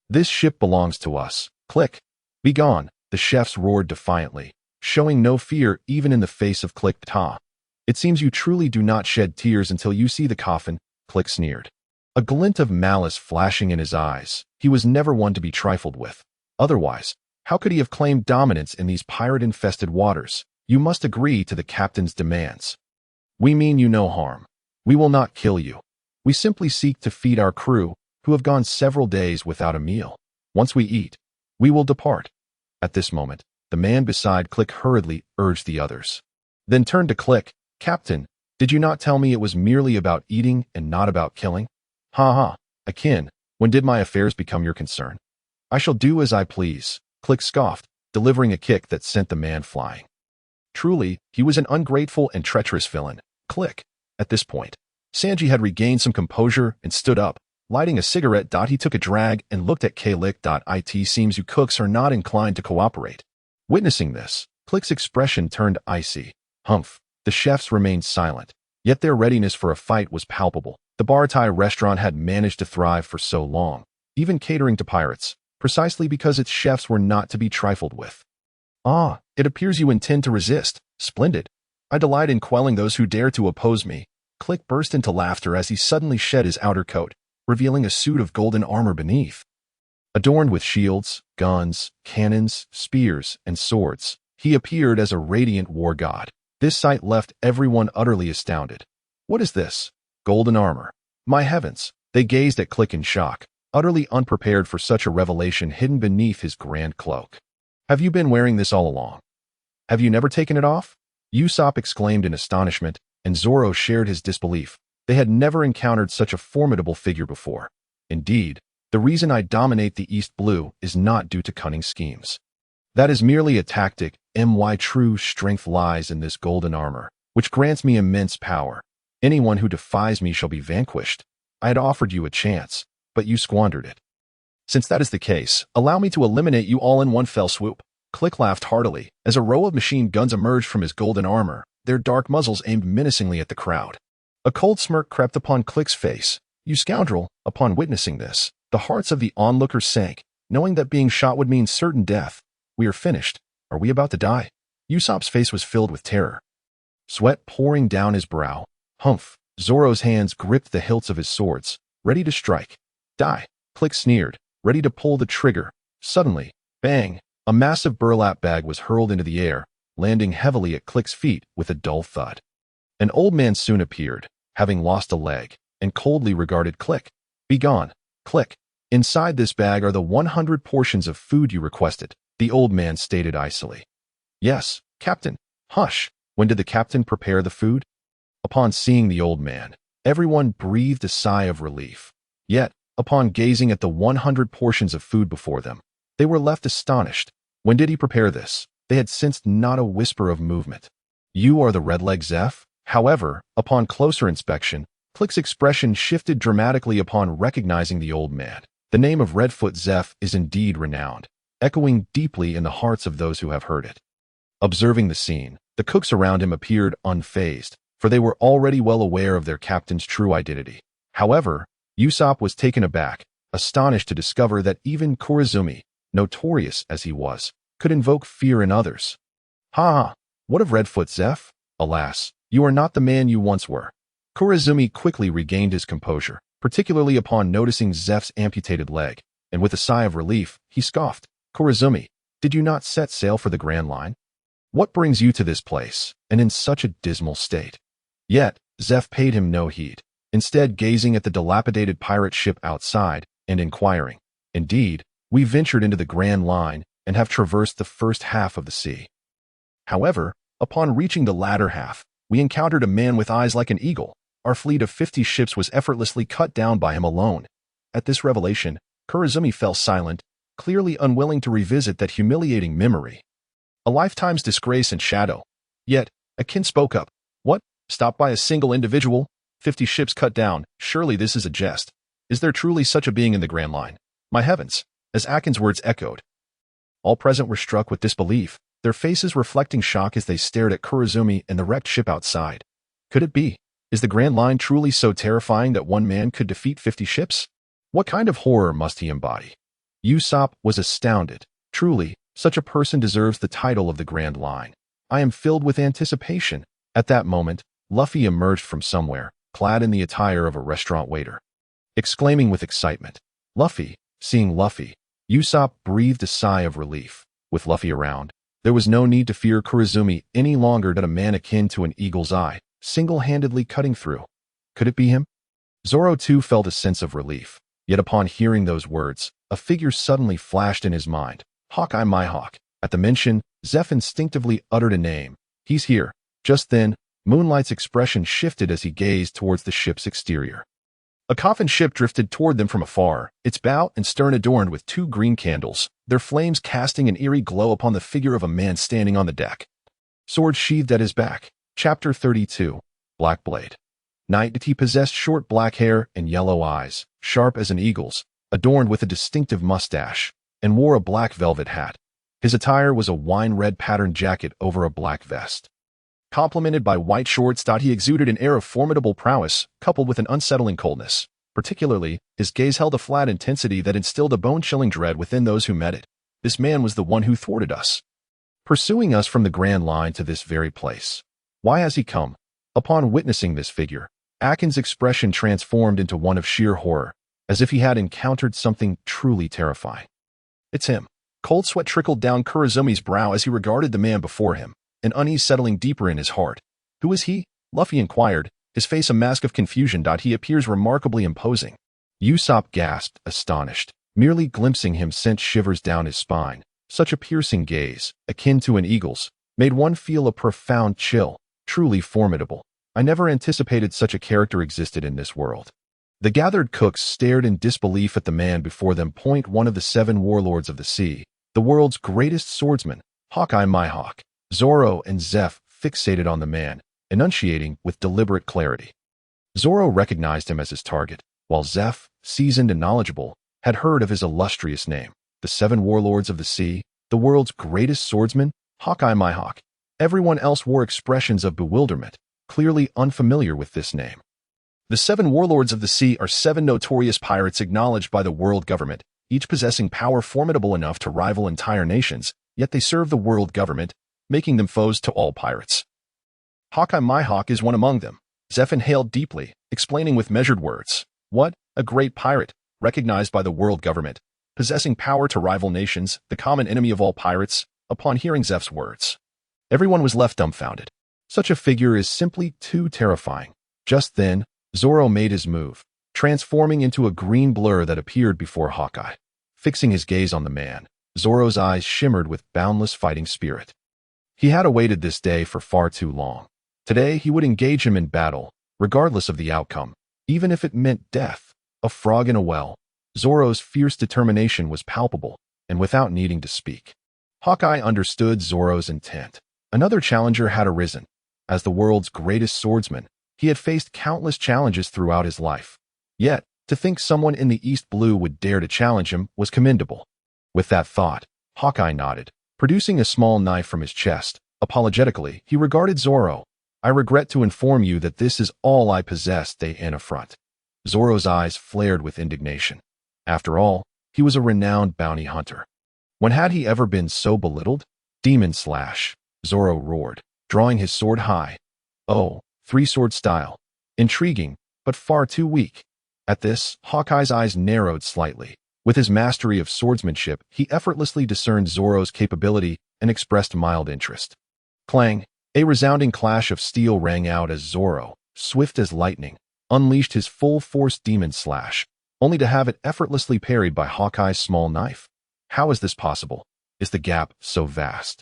This ship belongs to us. Click. Be gone, the chefs roared defiantly, showing no fear even in the face of Click. Ta. It seems you truly do not shed tears until you see the coffin, Click sneered, a glint of malice flashing in his eyes. He was never one to be trifled with. Otherwise, how could he have claimed dominance in these pirate-infested waters? You must agree to the captain's demands. We mean you no harm. We will not kill you. We simply seek to feed our crew, who have gone several days without a meal. Once we eat, we will depart. At this moment, the man beside Click hurriedly urged the others. Then turned to Click. Captain, did you not tell me it was merely about eating and not about killing? Ha ha, Akin, when did my affairs become your concern? I shall do as I please, Click scoffed, delivering a kick that sent the man flying. Truly, he was an ungrateful and treacherous villain. Click. At this point, Sanji had regained some composure and stood up, Lighting a cigarette. He took a drag and looked at Click. It seems you cooks are not inclined to cooperate. Witnessing this, Click's expression turned icy. Humph. The chefs remained silent, yet their readiness for a fight was palpable. The Baratai restaurant had managed to thrive for so long, even catering to pirates, precisely because its chefs were not to be trifled with. Ah, it appears you intend to resist. Splendid. I delight in quelling those who dare to oppose me. Click burst into laughter as he suddenly shed his outer coat, revealing a suit of golden armor beneath. Adorned with shields, guns, cannons, spears, and swords, he appeared as a radiant war god. This sight left everyone utterly astounded. What is this? Golden armor. My heavens! They gazed at Click in shock, utterly unprepared for such a revelation hidden beneath his grand cloak. Have you been wearing this all along? Have you never taken it off? Ussop exclaimed in astonishment, and Zoro shared his disbelief. They had never encountered such a formidable figure before. Indeed, the reason I dominate the East Blue is not due to cunning schemes. That is merely a tactic. My true strength lies in this golden armor, which grants me immense power. Anyone who defies me shall be vanquished. I had offered you a chance, but you squandered it. Since that is the case, allow me to eliminate you all in one fell swoop. Click laughed heartily as a row of machine guns emerged from his golden armor, their dark muzzles aimed menacingly at the crowd. A cold smirk crept upon Click's face. You scoundrel! Upon witnessing this, the hearts of the onlookers sank, knowing that being shot would mean certain death. We are finished. Are we about to die? Usopp's face was filled with terror, sweat pouring down his brow. Humph! Zoro's hands gripped the hilts of his swords, ready to strike. Die! Click sneered, ready to pull the trigger. Suddenly, bang! A massive burlap bag was hurled into the air, landing heavily at Click's feet with a dull thud. An old man soon appeared, having lost a leg, and coldly regarded Click. Begone, Click. Inside this bag are the 100 portions of food you requested, the old man stated icily. Yes, Captain. Hush! When did the captain prepare the food? Upon seeing the old man, everyone breathed a sigh of relief. Yet, upon gazing at the 100 portions of food before them, they were left astonished. When did he prepare this? They had sensed not a whisper of movement. You are the red-leg Zeph? However, upon closer inspection, Click's expression shifted dramatically upon recognizing the old man. The name of Redfoot Zeph is indeed renowned, echoing deeply in the hearts of those who have heard it. Observing the scene, the cooks around him appeared unfazed, for they were already well aware of their captain's true identity. However, Usopp was taken aback, astonished to discover that even Kurizumi, notorious as he was, could invoke fear in others. Ha! What of Redfoot Zeph? Alas, you are not the man you once were. Kurizumi quickly regained his composure, particularly upon noticing Zeph's amputated leg, and with a sigh of relief, he scoffed. Kurizumi, did you not set sail for the Grand Line? What brings you to this place, and in such a dismal state? Yet, Zeph paid him no heed, instead gazing at the dilapidated pirate ship outside, and inquiring, Indeed, we ventured into the Grand Line, and have traversed the first half of the sea. However, upon reaching the latter half, we encountered a man with eyes like an eagle. Our fleet of 50 ships was effortlessly cut down by him alone. At this revelation, Kurizumi fell silent, clearly unwilling to revisit that humiliating memory. A lifetime's disgrace and shadow. Yet, Akin spoke up. What? Stopped by a single individual? 50 ships cut down. Surely this is a jest. Is there truly such a being in the Grand Line? My heavens! As Akin's words echoed. All present were struck with disbelief, their faces reflecting shock as they stared at Kurizumi and the wrecked ship outside. Could it be? Is the Grand Line truly so terrifying that one man could defeat 50 ships? What kind of horror must he embody? Usopp was astounded. Truly, such a person deserves the title of the Grand Line. I am filled with anticipation. At that moment, Luffy emerged from somewhere, clad in the attire of a restaurant waiter. Exclaiming with excitement, Luffy! Seeing Luffy, Usopp breathed a sigh of relief. With Luffy around, there was no need to fear Kurizumi any longer than a man akin to an eagle's eye, single-handedly cutting through. Could it be him? Zoro too felt a sense of relief. Yet upon hearing those words, a figure suddenly flashed in his mind. Hawkeye Mihawk. At the mention, Zeph instinctively uttered a name. He's here. Just then, Moonlight's expression shifted as he gazed towards the ship's exterior. A coffin ship drifted toward them from afar, its bow and stern adorned with 2 green candles, their flames casting an eerie glow upon the figure of a man standing on the deck. Sword sheathed at his back. Chapter 32. Black Blade. Knight he possessed short black hair and yellow eyes, sharp as an eagle's, adorned with a distinctive mustache, and wore a black velvet hat. His attire was a wine-red patterned jacket over a black vest. Complemented by white shorts, he exuded an air of formidable prowess, coupled with an unsettling coldness. Particularly, his gaze held a flat intensity that instilled a bone-chilling dread within those who met it. This man was the one who thwarted us, pursuing us from the Grand Line to this very place. Why has he come? Upon witnessing this figure, Akin's expression transformed into one of sheer horror, as if he had encountered something truly terrifying. It's him. Cold sweat trickled down Kurizumi's brow as he regarded the man before him, an unease settling deeper in his heart. Who is he? Luffy inquired, his face a mask of confusion. He appears remarkably imposing. Ussop gasped, astonished. Merely glimpsing him sent shivers down his spine. Such a piercing gaze, akin to an eagle's, made one feel a profound chill. Truly formidable. I never anticipated such a character existed in this world. The gathered cooks stared in disbelief at the man before them. One of the 7 warlords of the sea, the world's greatest swordsman, Hawkeye Mihawk. Zoro and Zeph fixated on the man, enunciating with deliberate clarity. Zoro recognized him as his target, while Zeph, seasoned and knowledgeable, had heard of his illustrious name. The 7 warlords of the sea, the world's greatest swordsman, Hawkeye Mihawk. Everyone else wore expressions of bewilderment, clearly unfamiliar with this name. The 7 warlords of the sea are 7 notorious pirates acknowledged by the world government, each possessing power formidable enough to rival entire nations, yet they serve the world government, making them foes to all pirates. Hawkeye Mihawk is one among them. Zeph inhaled deeply, explaining with measured words. What? A great pirate, recognized by the world government, possessing power to rival nations, the common enemy of all pirates. Upon hearing Zeph's words, everyone was left dumbfounded. Such a figure is simply too terrifying. Just then, Zoro made his move, transforming into a green blur that appeared before Hawkeye. Fixing his gaze on the man, Zoro's eyes shimmered with boundless fighting spirit. He had awaited this day for far too long. Today he would engage him in battle, regardless of the outcome, even if it meant death. A frog in a well. Zoro's fierce determination was palpable, and without needing to speak, Hawkeye understood Zoro's intent. Another challenger had arisen. As the world's greatest swordsman, he had faced countless challenges throughout his life. Yet, to think someone in the East Blue would dare to challenge him was commendable. With that thought, Hawkeye nodded, producing a small knife from his chest. Apologetically, he regarded Zoro. I regret to inform you that this is all I possess, in affront. Zoro's eyes flared with indignation. After all, he was a renowned bounty hunter. When had he ever been so belittled? Demon slash, Zoro roared, drawing his sword high. Oh, 3-sword style. Intriguing, but far too weak. At this, Hawkeye's eyes narrowed slightly. With his mastery of swordsmanship, he effortlessly discerned Zoro's capability and expressed mild interest. Clang! A resounding clash of steel rang out as Zoro, swift as lightning, unleashed his full-force demon slash, only to have it effortlessly parried by Hawkeye's small knife. How is this possible? Is the gap so vast?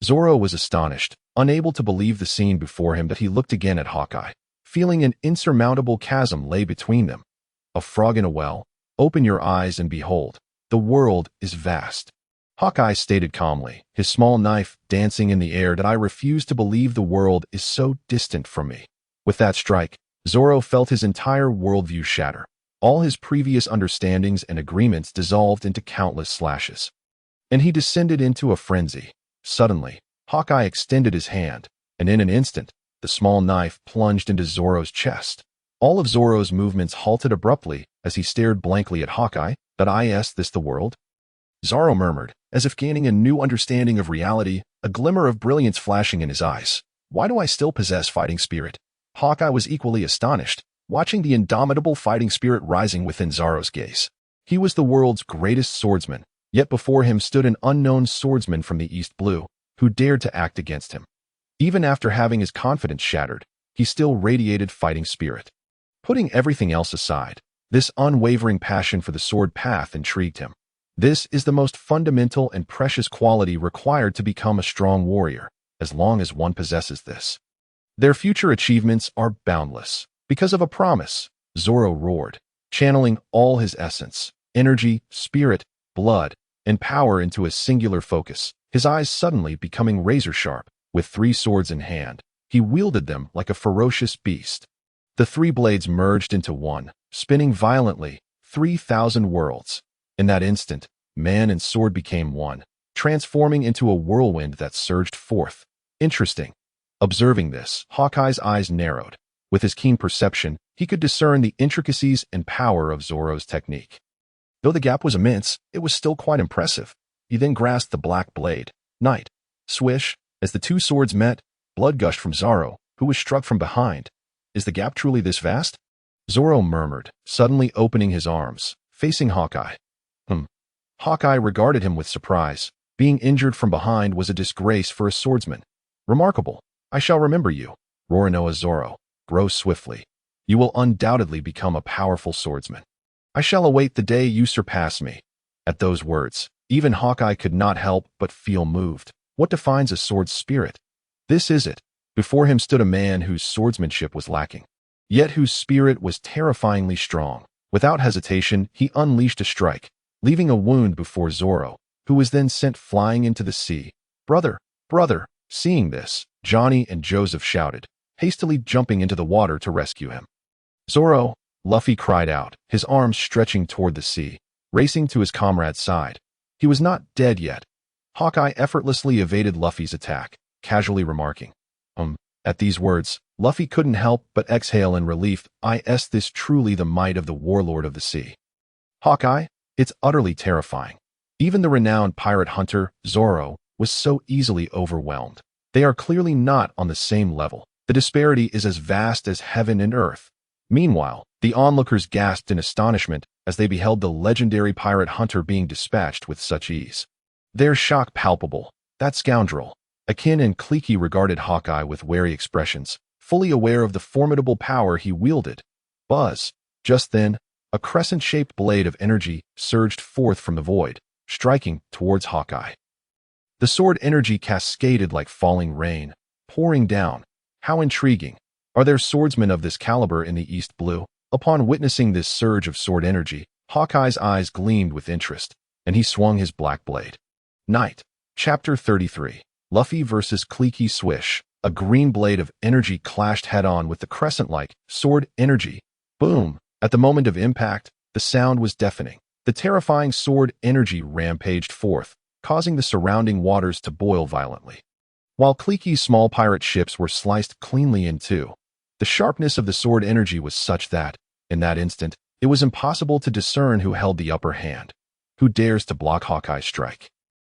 Zoro was astonished, unable to believe the scene before him. That he looked again at Hawkeye, feeling an insurmountable chasm lay between them. A frog in a well. Open your eyes and behold. The world is vast. Hawkeye stated calmly, his small knife dancing in the air. That I refuse to believe the world is so distant from me. With that strike, Zoro felt his entire worldview shatter. All his previous understandings and agreements dissolved into countless slashes. And he descended into a frenzy. Suddenly, Hawkeye extended his hand, and in an instant, the small knife plunged into Zoro's chest. All of Zoro's movements halted abruptly as he stared blankly at Hawkeye. Is this the world? Zoro murmured, as if gaining a new understanding of reality, a glimmer of brilliance flashing in his eyes. Why do I still possess fighting spirit? Hawkeye was equally astonished, watching the indomitable fighting spirit rising within Zoro's gaze. He was the world's greatest swordsman, yet before him stood an unknown swordsman from the East Blue, who dared to act against him. Even after having his confidence shattered, he still radiated fighting spirit. Putting everything else aside, this unwavering passion for the sword path intrigued him. This is the most fundamental and precious quality required to become a strong warrior, as long as one possesses this. Their future achievements are boundless. Because of a promise, Zoro roared, channeling all his essence, energy, spirit, blood, and power into a singular focus, his eyes suddenly becoming razor-sharp. With 3 swords in hand, he wielded them like a ferocious beast. The three blades merged into one, spinning violently, 3,000 worlds. In that instant, man and sword became one, transforming into a whirlwind that surged forth. Interesting. Observing this, Hawkeye's eyes narrowed. With his keen perception, he could discern the intricacies and power of Zoro's technique. Though the gap was immense, it was still quite impressive. He then grasped the black blade. Night. Swish. As the two swords met, blood gushed from Zoro, who was struck from behind. Is the gap truly this vast? Zoro murmured, suddenly opening his arms, facing Hawkeye. Hawkeye regarded him with surprise. Being injured from behind was a disgrace for a swordsman. Remarkable. I shall remember you. Roronoa Zoro. Grow swiftly. You will undoubtedly become a powerful swordsman. I shall await the day you surpass me. At those words, even Hawkeye could not help but feel moved. What defines a sword's spirit? This is it. Before him stood a man whose swordsmanship was lacking, yet whose spirit was terrifyingly strong. Without hesitation, he unleashed a strike, leaving a wound before Zoro, who was then sent flying into the sea. Brother! Brother! Seeing this, Johnny and Joseph shouted, hastily jumping into the water to rescue him. Zoro! Luffy cried out, his arms stretching toward the sea, racing to his comrade's side. He was not dead yet. Hawkeye effortlessly evaded Luffy's attack, casually remarking, At these words, Luffy couldn't help but exhale in relief. This truly the might of the warlord of the sea. Hawkeye, it's utterly terrifying. Even the renowned pirate hunter, Zoro, was so easily overwhelmed. They are clearly not on the same level. The disparity is as vast as heaven and earth. Meanwhile, the onlookers gasped in astonishment as they beheld the legendary pirate hunter being dispatched with such ease. Their shock palpable. That scoundrel. Akin and Cliquey regarded Hawkeye with wary expressions, fully aware of the formidable power he wielded. Buzz. Just then, a crescent-shaped blade of energy surged forth from the void, striking towards Hawkeye. The sword energy cascaded like falling rain, pouring down. How intriguing. Are there swordsmen of this caliber in the East Blue? Upon witnessing this surge of sword energy, Hawkeye's eyes gleamed with interest, and he swung his black blade. Night. Chapter 33. Luffy vs. Cliquey Swish. A green blade of energy clashed head-on with the crescent-like sword energy. Boom! At the moment of impact, the sound was deafening. The terrifying sword energy rampaged forth, causing the surrounding waters to boil violently. While Cliquey's small pirate ships were sliced cleanly in two, the sharpness of the sword energy was such that, in that instant, it was impossible to discern who held the upper hand. Who dares to block Hawkeye's strike?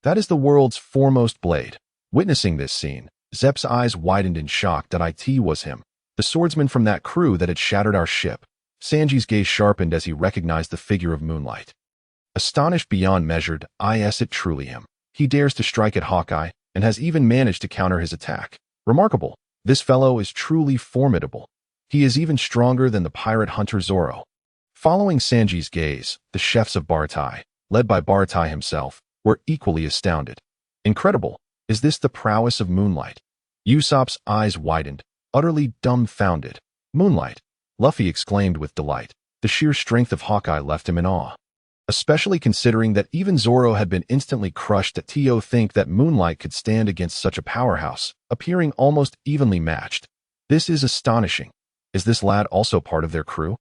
That is the world's foremost blade. Witnessing this scene, Zepp's eyes widened in shock that it was him, the swordsman from that crew that had shattered our ship. Sanji's gaze sharpened as he recognized the figure of Moonlight. Astonished beyond measured, it truly him. He dares to strike at Hawkeye, and has even managed to counter his attack. Remarkable. This fellow is truly formidable. He is even stronger than the pirate hunter Zoro. Following Sanji's gaze, the chefs of Baratai, led by Baratai himself, were equally astounded. Incredible. Is this the prowess of Moonlight? Usopp's eyes widened, utterly dumbfounded. Moonlight! Luffy exclaimed with delight. The sheer strength of Hawkeye left him in awe. Especially considering that even Zoro had been instantly crushed. Think that Moonlight could stand against such a powerhouse, appearing almost evenly matched. This is astonishing. Is this lad also part of their crew?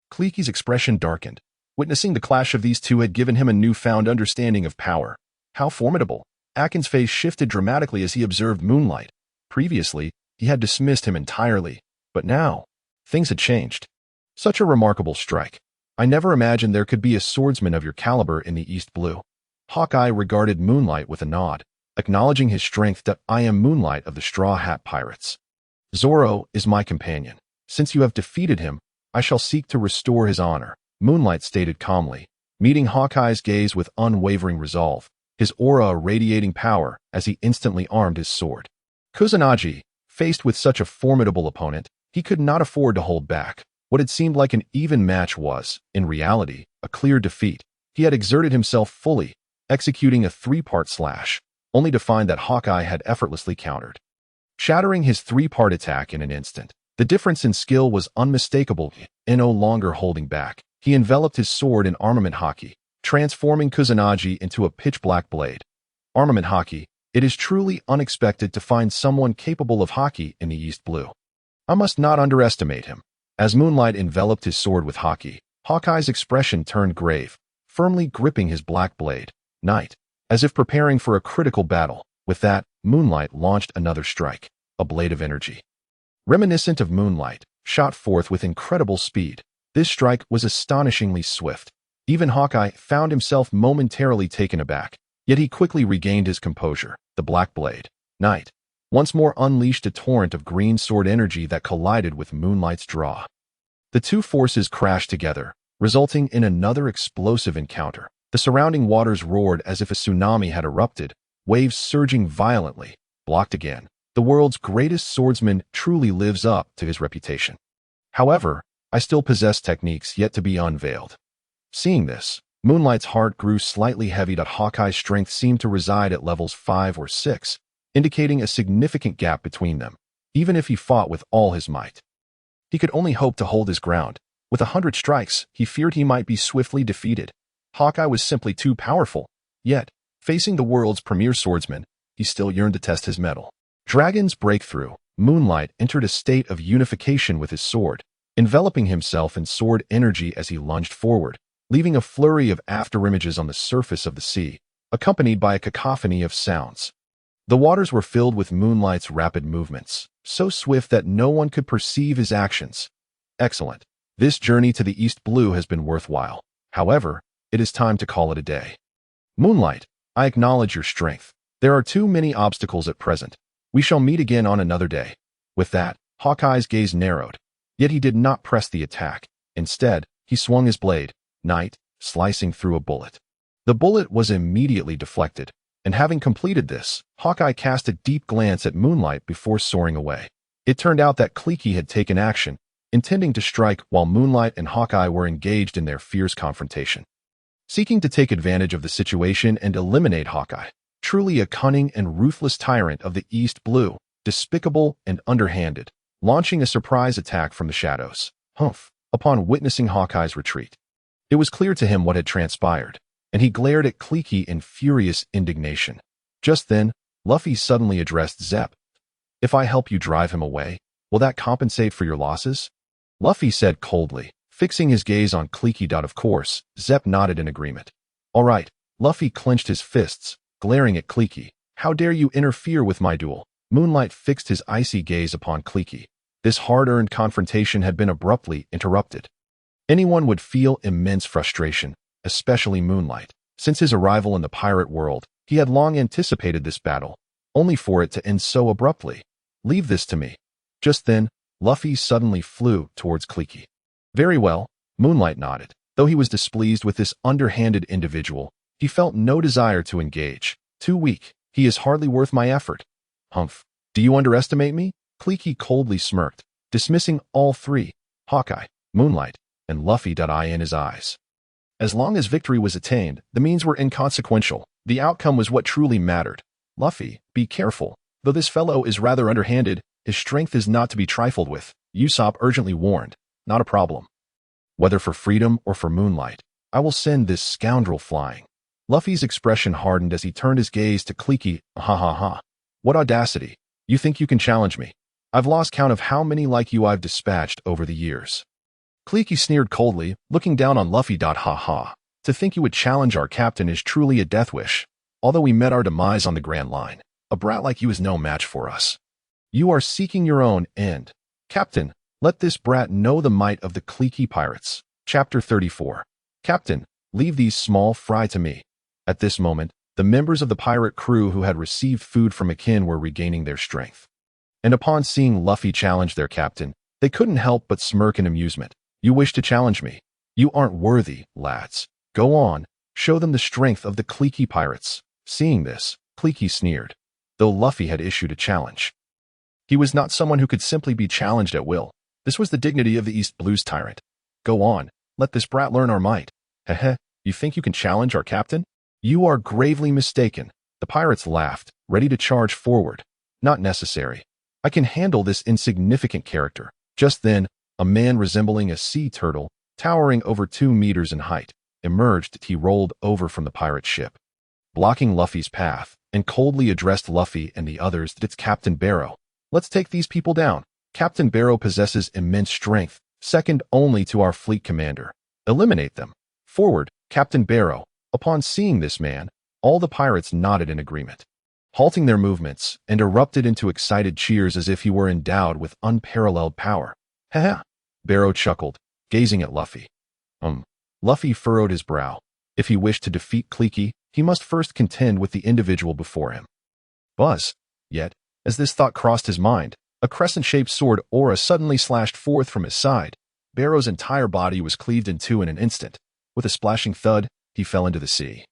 Cliquey's expression darkened. Witnessing the clash of these two had given him a newfound understanding of power. How formidable. Akin's face shifted dramatically as he observed Moonlight. Previously, he had dismissed him entirely, but now, things had changed. Such a remarkable strike. I never imagined there could be a swordsman of your caliber in the East Blue. Hawkeye regarded Moonlight with a nod, acknowledging his strength. I am Moonlight of the Straw Hat Pirates. Zoro is my companion. Since you have defeated him, I shall seek to restore his honor, Moonlight stated calmly, meeting Hawkeye's gaze with unwavering resolve, his aura radiating power as he instantly armed his sword. Kusanagi, faced with such a formidable opponent, he could not afford to hold back. What had seemed like an even match was, in reality, a clear defeat. He had exerted himself fully, executing a three-part slash, only to find that Hawkeye had effortlessly countered, shattering his three-part attack in an instant. The difference in skill was unmistakable, and no longer holding back. He enveloped his sword in armament Haki, transforming Kusanagi into a pitch-black blade. Armament Haki, it is truly unexpected to find someone capable of Haki in the East Blue. I must not underestimate him. As moonlight enveloped his sword with Haki, Hawkeye's expression turned grave, firmly gripping his black blade. Night, as if preparing for a critical battle. With that, moonlight launched another strike, a blade of energy. Reminiscent of moonlight, shot forth with incredible speed. This strike was astonishingly swift. Even Hawkeye found himself momentarily taken aback, yet he quickly regained his composure. The black blade, Night, once more unleashed a torrent of green sword energy that collided with moonlight's draw. The two forces crashed together, resulting in another explosive encounter. The surrounding waters roared as if a tsunami had erupted, waves surging violently. Blocked again. The world's greatest swordsman truly lives up to his reputation. However, I still possess techniques yet to be unveiled. Seeing this, Moonlight's heart grew slightly heavy. Hawkeye's strength seemed to reside at levels 5 or 6, indicating a significant gap between them. Even if he fought with all his might, he could only hope to hold his ground. With 100 strikes, he feared he might be swiftly defeated. Hawkeye was simply too powerful. Yet, facing the world's premier swordsman, he still yearned to test his mettle. Dragon's breakthrough. Moonlight entered a state of unification with his sword, enveloping himself in sword energy as he lunged forward, leaving a flurry of afterimages on the surface of the sea, accompanied by a cacophony of sounds. The waters were filled with Moonlight's rapid movements, so swift that no one could perceive his actions. Excellent. This journey to the East Blue has been worthwhile. However, it is time to call it a day. Moonlight, I acknowledge your strength. There are too many obstacles at present. We shall meet again on another day. With that, Hawkeye's gaze narrowed. Yet he did not press the attack. Instead, he swung his blade, Night, slicing through a bullet. The bullet was immediately deflected, and having completed this, Hawkeye cast a deep glance at Moonlight before soaring away. It turned out that Cliquey had taken action, intending to strike while Moonlight and Hawkeye were engaged in their fierce confrontation. Seeking to take advantage of the situation and eliminate Hawkeye, truly a cunning and ruthless tyrant of the East Blue, despicable and underhanded, launching a surprise attack from the shadows. Upon witnessing Hawkeye's retreat, it was clear to him what had transpired, and he glared at Cliquey in furious indignation. Just then, Luffy suddenly addressed Zep. If I help you drive him away, will that compensate for your losses? Luffy said coldly, fixing his gaze on Cliquey. Of course, Zep nodded in agreement. All right. Luffy clenched his fists, glaring at Cliquey. How dare you interfere with my duel? Moonlight fixed his icy gaze upon Cliquey. This hard-earned confrontation had been abruptly interrupted. Anyone would feel immense frustration, especially Moonlight. Since his arrival in the pirate world, he had long anticipated this battle, only for it to end so abruptly. Leave this to me. Just then, Luffy suddenly flew towards Cliquey. Very well, Moonlight nodded. Though he was displeased with this underhanded individual, he felt no desire to engage. Too weak. He is hardly worth my effort. Do you underestimate me? Cliquey coldly smirked, dismissing all three, Hawkeye, Moonlight, and Luffy. In his eyes. As long as victory was attained, the means were inconsequential. The outcome was what truly mattered. Luffy, be careful. Though this fellow is rather underhanded, his strength is not to be trifled with, Ussop urgently warned. Not a problem. Whether for freedom or for Moonlight, I will send this scoundrel flying. Luffy's expression hardened as he turned his gaze to Cliquey. What audacity. You think you can challenge me? I've lost count of how many like you I've dispatched over the years. Cliquey sneered coldly, looking down on Luffy. To think you would challenge our captain is truly a death wish. Although we met our demise on the Grand Line, a brat like you is no match for us. You are seeking your own end. Captain, let this brat know the might of the Cliquey pirates. Chapter 34. Captain, leave these small fry to me. At this moment, the members of the pirate crew who had received food from Akin were regaining their strength. And upon seeing Luffy challenge their captain, they couldn't help but smirk in amusement. You wish to challenge me? You aren't worthy, lads. Go on, show them the strength of the Cliquey pirates. Seeing this, Cliquey sneered, though Luffy had issued a challenge. He was not someone who could simply be challenged at will. This was the dignity of the East Blue's tyrant. Go on, let this brat learn our might. You think you can challenge our captain? You are gravely mistaken. The pirates laughed, ready to charge forward. Not necessary. I can handle this insignificant character. Just then, a man resembling a sea turtle, towering over 2 meters in height, emerged. He rolled over from the pirate ship, blocking Luffy's path, and coldly addressed Luffy and the others. It's Captain Barrow. Let's take these people down. Captain Barrow possesses immense strength, second only to our fleet commander. Eliminate them. Forward, Captain Barrow. Upon seeing this man, all the pirates nodded in agreement, halting their movements, and erupted into excited cheers as if he were endowed with unparalleled power. Haha, Barrow chuckled, gazing at Luffy. Luffy furrowed his brow. If he wished to defeat Cliquey, he must first contend with the individual before him. Buzz. Yet, as this thought crossed his mind, a crescent-shaped sword aura suddenly slashed forth from his side. Barrow's entire body was cleaved in two in an instant. With a splashing thud, he fell into the sea.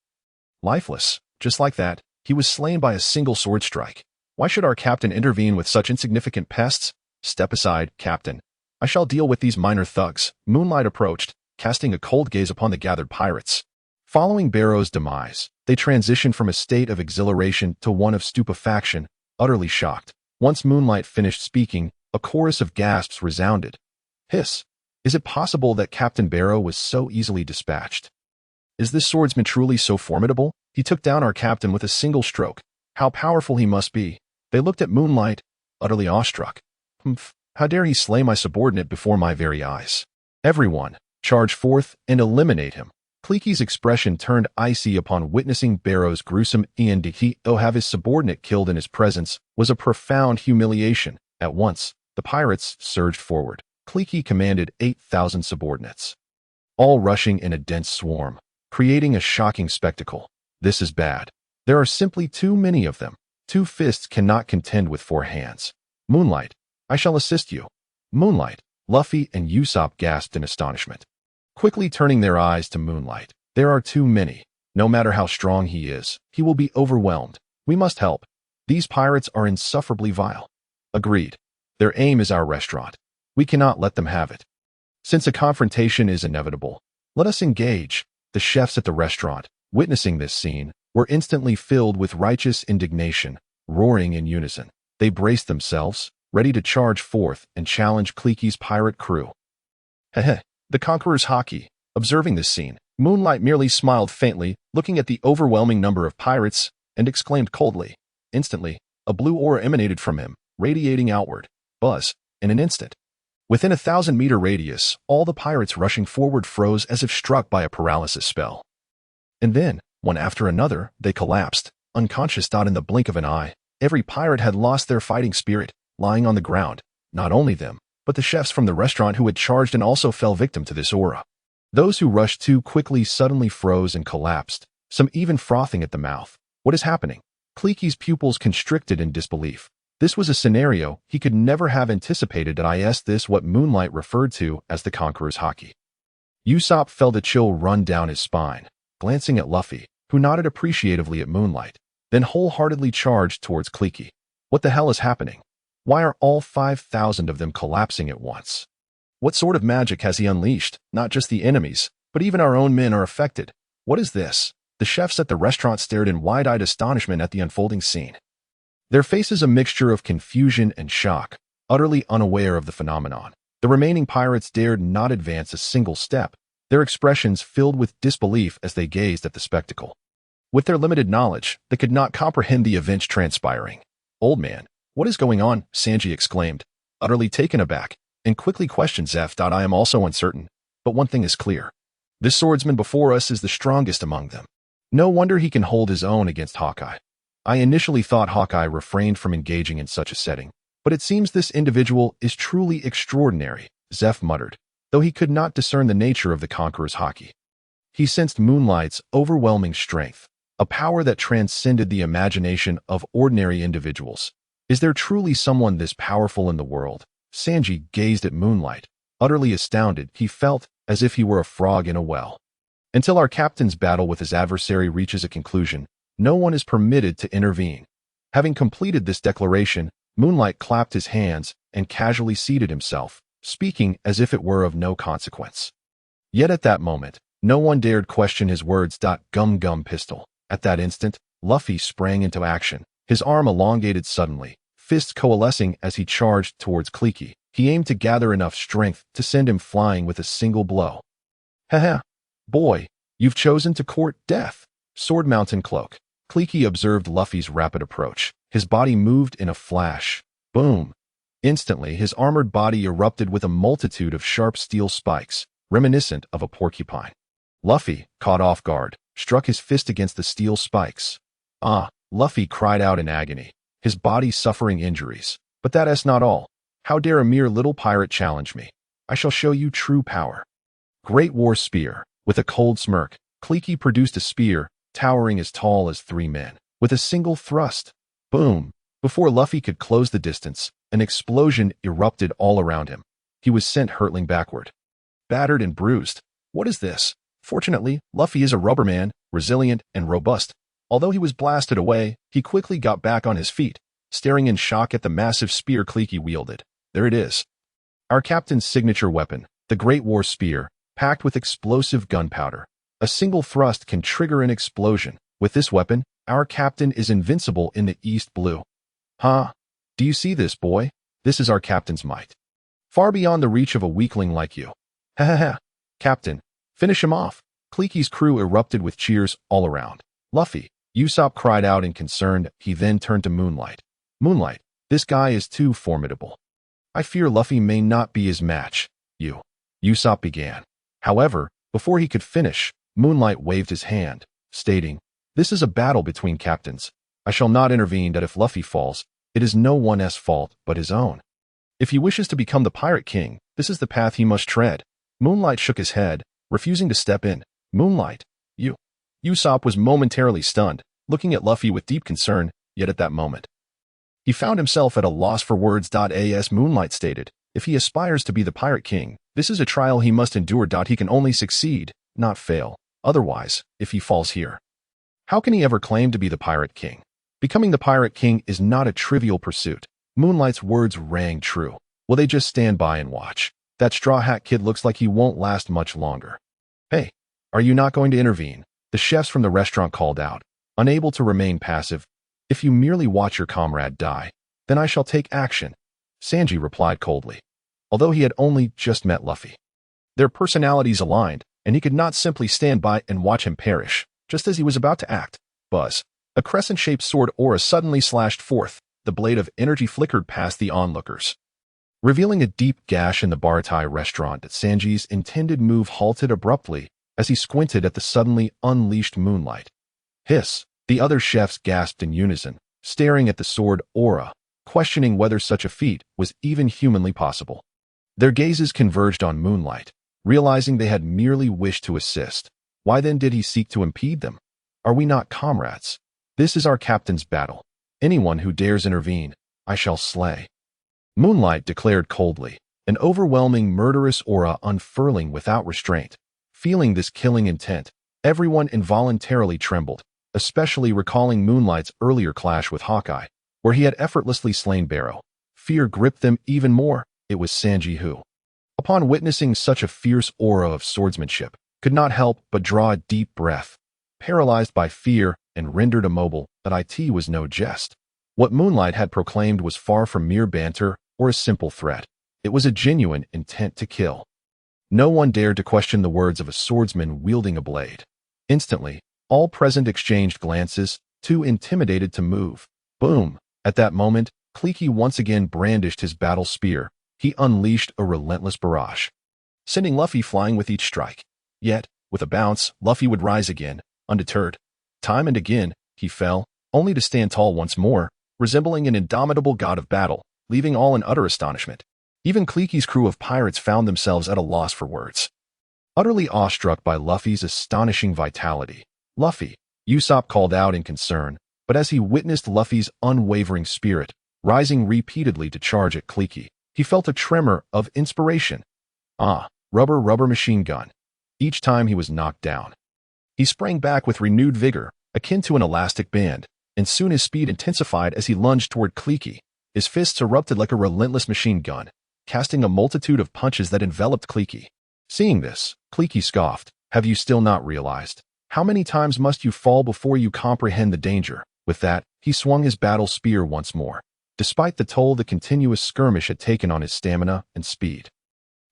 Lifeless, just like that, he was slain by a single sword strike. Why should our captain intervene with such insignificant pests? Step aside, Captain. I shall deal with these minor thugs. Moonlight approached, casting a cold gaze upon the gathered pirates. Following Barrow's demise, they transitioned from a state of exhilaration to one of stupefaction, utterly shocked. Once Moonlight finished speaking, a chorus of gasps resounded. Hiss! Is it possible that Captain Barrow was so easily dispatched? Is this swordsman truly so formidable? He took down our captain with a single stroke. How powerful he must be. They looked at Moonlight, utterly awestruck. How dare he slay my subordinate before my very eyes? Everyone, charge forth and eliminate him. Cliquey's expression turned icy upon witnessing Barrow's gruesome end. He have his subordinate killed in his presence was a profound humiliation. At once, the pirates surged forward. Cliquey commanded 8,000 subordinates, all rushing in a dense swarm, creating a shocking spectacle. This is bad. There are simply too many of them. 2 fists cannot contend with 4 hands. Moonlight, I shall assist you. Moonlight, Luffy and Ussop gasped in astonishment, quickly turning their eyes to Moonlight. There are too many. No matter how strong he is, he will be overwhelmed. We must help. These pirates are insufferably vile. Agreed. Their aim is our restaurant. We cannot let them have it. Since a confrontation is inevitable, let us engage. The chefs at the restaurant, witnessing this scene, were instantly filled with righteous indignation, roaring in unison. They braced themselves, ready to charge forth and challenge Cliquey's pirate crew. Heh. The conqueror's Haki. Observing this scene, Moonlight merely smiled faintly, looking at the overwhelming number of pirates, and exclaimed coldly. Instantly, a blue aura emanated from him, radiating outward. Buzz. In an instant. Within a 1,000-meter radius, all the pirates rushing forward froze as if struck by a paralysis spell. And then, one after another, they collapsed, unconscious. In the blink of an eye, every pirate had lost their fighting spirit, lying on the ground. Not only them, but the chefs from the restaurant who had charged and also fell victim to this aura. Those who rushed too quickly suddenly froze and collapsed, some even frothing at the mouth. What is happening? Cliquey's pupils constricted in disbelief. This was a scenario he could never have anticipated. This what Moonlight referred to as the conqueror's Haki. Ussop felt a chill run down his spine, glancing at Luffy, who nodded appreciatively at Moonlight, then wholeheartedly charged towards Cliquey. What the hell is happening? Why are all 5,000 of them collapsing at once? What sort of magic has he unleashed? Not just the enemies, but even our own men are affected. What is this? The chefs at the restaurant stared in wide-eyed astonishment at the unfolding scene. Their faces a mixture of confusion and shock, utterly unaware of the phenomenon. The remaining pirates dared not advance a single step, their expressions filled with disbelief as they gazed at the spectacle. With their limited knowledge, they could not comprehend the events transpiring. Old man, what is going on? Sanji exclaimed, utterly taken aback, and quickly questioned Zeph. I am also uncertain, but one thing is clear. This swordsman before us is the strongest among them. No wonder he can hold his own against Hawkeye. I initially thought Hawkeye refrained from engaging in such a setting, but it seems this individual is truly extraordinary, Zeph muttered, though he could not discern the nature of the conqueror's Haki. He sensed Moonlight's overwhelming strength, a power that transcended the imagination of ordinary individuals. Is there truly someone this powerful in the world? Sanji gazed at Moonlight, utterly astounded. He felt as if he were a frog in a well. Until our captain's battle with his adversary reaches a conclusion, no one is permitted to intervene. Having completed this declaration, Moonlight clapped his hands and casually seated himself, speaking as if it were of no consequence. Yet at that moment, no one dared question his words. Gum pistol. At that instant, Luffy sprang into action, his arm elongated suddenly, fists coalescing as he charged towards Cliquey. He aimed to gather enough strength to send him flying with a single blow. Haha, boy, you've chosen to court death. Sword Mountain Cloak. Cliquey observed Luffy's rapid approach. His body moved in a flash. Boom. Instantly, his armored body erupted with a multitude of sharp steel spikes, reminiscent of a porcupine. Luffy, caught off guard, struck his fist against the steel spikes. Ah! Luffy cried out in agony, his body suffering injuries. But that's not all. How dare a mere little pirate challenge me? I shall show you true power. Great War Spear. With a cold smirk, Clicky produced a spear, towering as tall as 3 men. With a single thrust. Boom! Before Luffy could close the distance, an explosion erupted all around him. He was sent hurtling backward. Battered and bruised. What is this? Fortunately, Luffy is a rubber man, resilient and robust. Although he was blasted away, he quickly got back on his feet, staring in shock at the massive spear Clicky wielded. There it is. Our captain's signature weapon, the Great War Spear, packed with explosive gunpowder. A single thrust can trigger an explosion. With this weapon, our captain is invincible in the East Blue. Huh? Do you see this, boy? This is our captain's might. Far beyond the reach of a weakling like you. Ha ha ha. Captain, finish him off. Clicky's crew erupted with cheers all around. Luffy, Ussop cried out in concern. He then turned to Moonlight. Moonlight, this guy is too formidable. I fear Luffy may not be his match. Ussop began. However, before he could finish, Moonlight waved his hand, stating, This is a battle between captains. I shall not intervene that if Luffy falls, it is no one's fault but his own. If he wishes to become the Pirate King, this is the path he must tread. Moonlight shook his head, refusing to step in. Moonlight, Ussop was momentarily stunned, looking at Luffy with deep concern, yet at that moment, he found himself at a loss for words. As Moonlight stated, if he aspires to be the Pirate King, this is a trial he must endure. He can only succeed, not fail. Otherwise, if he falls here, how can he ever claim to be the Pirate King? Becoming the Pirate King is not a trivial pursuit. Moonlight's words rang true. Will they just stand by and watch? That Straw Hat Kid looks like he won't last much longer. Hey, are you not going to intervene? The chefs from the restaurant called out, unable to remain passive. If you merely watch your comrade die, then I shall take action, Sanji replied coldly. Although he had only just met Luffy, their personalities aligned, and he could not simply stand by and watch him perish. Just as he was about to act, buzz, a crescent-shaped sword aura suddenly slashed forth. The blade of energy flickered past the onlookers, revealing a deep gash in the Baratai restaurant. Sanji's intended move halted abruptly as he squinted at the suddenly unleashed Moonlight. Hiss! The other chefs gasped in unison, staring at the sword aura, questioning whether such a feat was even humanly possible. Their gazes converged on Moonlight, realizing they had merely wished to assist. Why then did he seek to impede them? Are we not comrades? This is our captain's battle. Anyone who dares intervene, I shall slay. Moonlight declared coldly, an overwhelming murderous aura unfurling without restraint. Feeling this killing intent, everyone involuntarily trembled, especially recalling Moonlight's earlier clash with Hawkeye, where he had effortlessly slain Barrow. Fear gripped them even more. It was Sanji who, upon witnessing such a fierce aura of swordsmanship, could not help but draw a deep breath. Paralyzed by fear and rendered immobile, that it was no jest. What Moonlight had proclaimed was far from mere banter or a simple threat. It was a genuine intent to kill. No one dared to question the words of a swordsman wielding a blade. Instantly, all present exchanged glances, too intimidated to move. Boom! At that moment, Clicky once again brandished his battle spear. He unleashed a relentless barrage, sending Luffy flying with each strike. Yet, with a bounce, Luffy would rise again, undeterred. Time and again, he fell, only to stand tall once more, resembling an indomitable god of battle, leaving all in utter astonishment. Even Clicky's crew of pirates found themselves at a loss for words. Utterly awestruck by Luffy's astonishing vitality, Luffy, Ussop called out in concern, but as he witnessed Luffy's unwavering spirit, rising repeatedly to charge at Clicky, he felt a tremor of inspiration. Rubber machine gun. Each time he was knocked down, he sprang back with renewed vigor, akin to an elastic band, and soon his speed intensified as he lunged toward Clicky. His fists erupted like a relentless machine gun, casting a multitude of punches that enveloped Clicky. Seeing this, Clicky scoffed. Have you still not realized? How many times must you fall before you comprehend the danger? With that, he swung his battle spear once more, despite the toll the continuous skirmish had taken on his stamina and speed.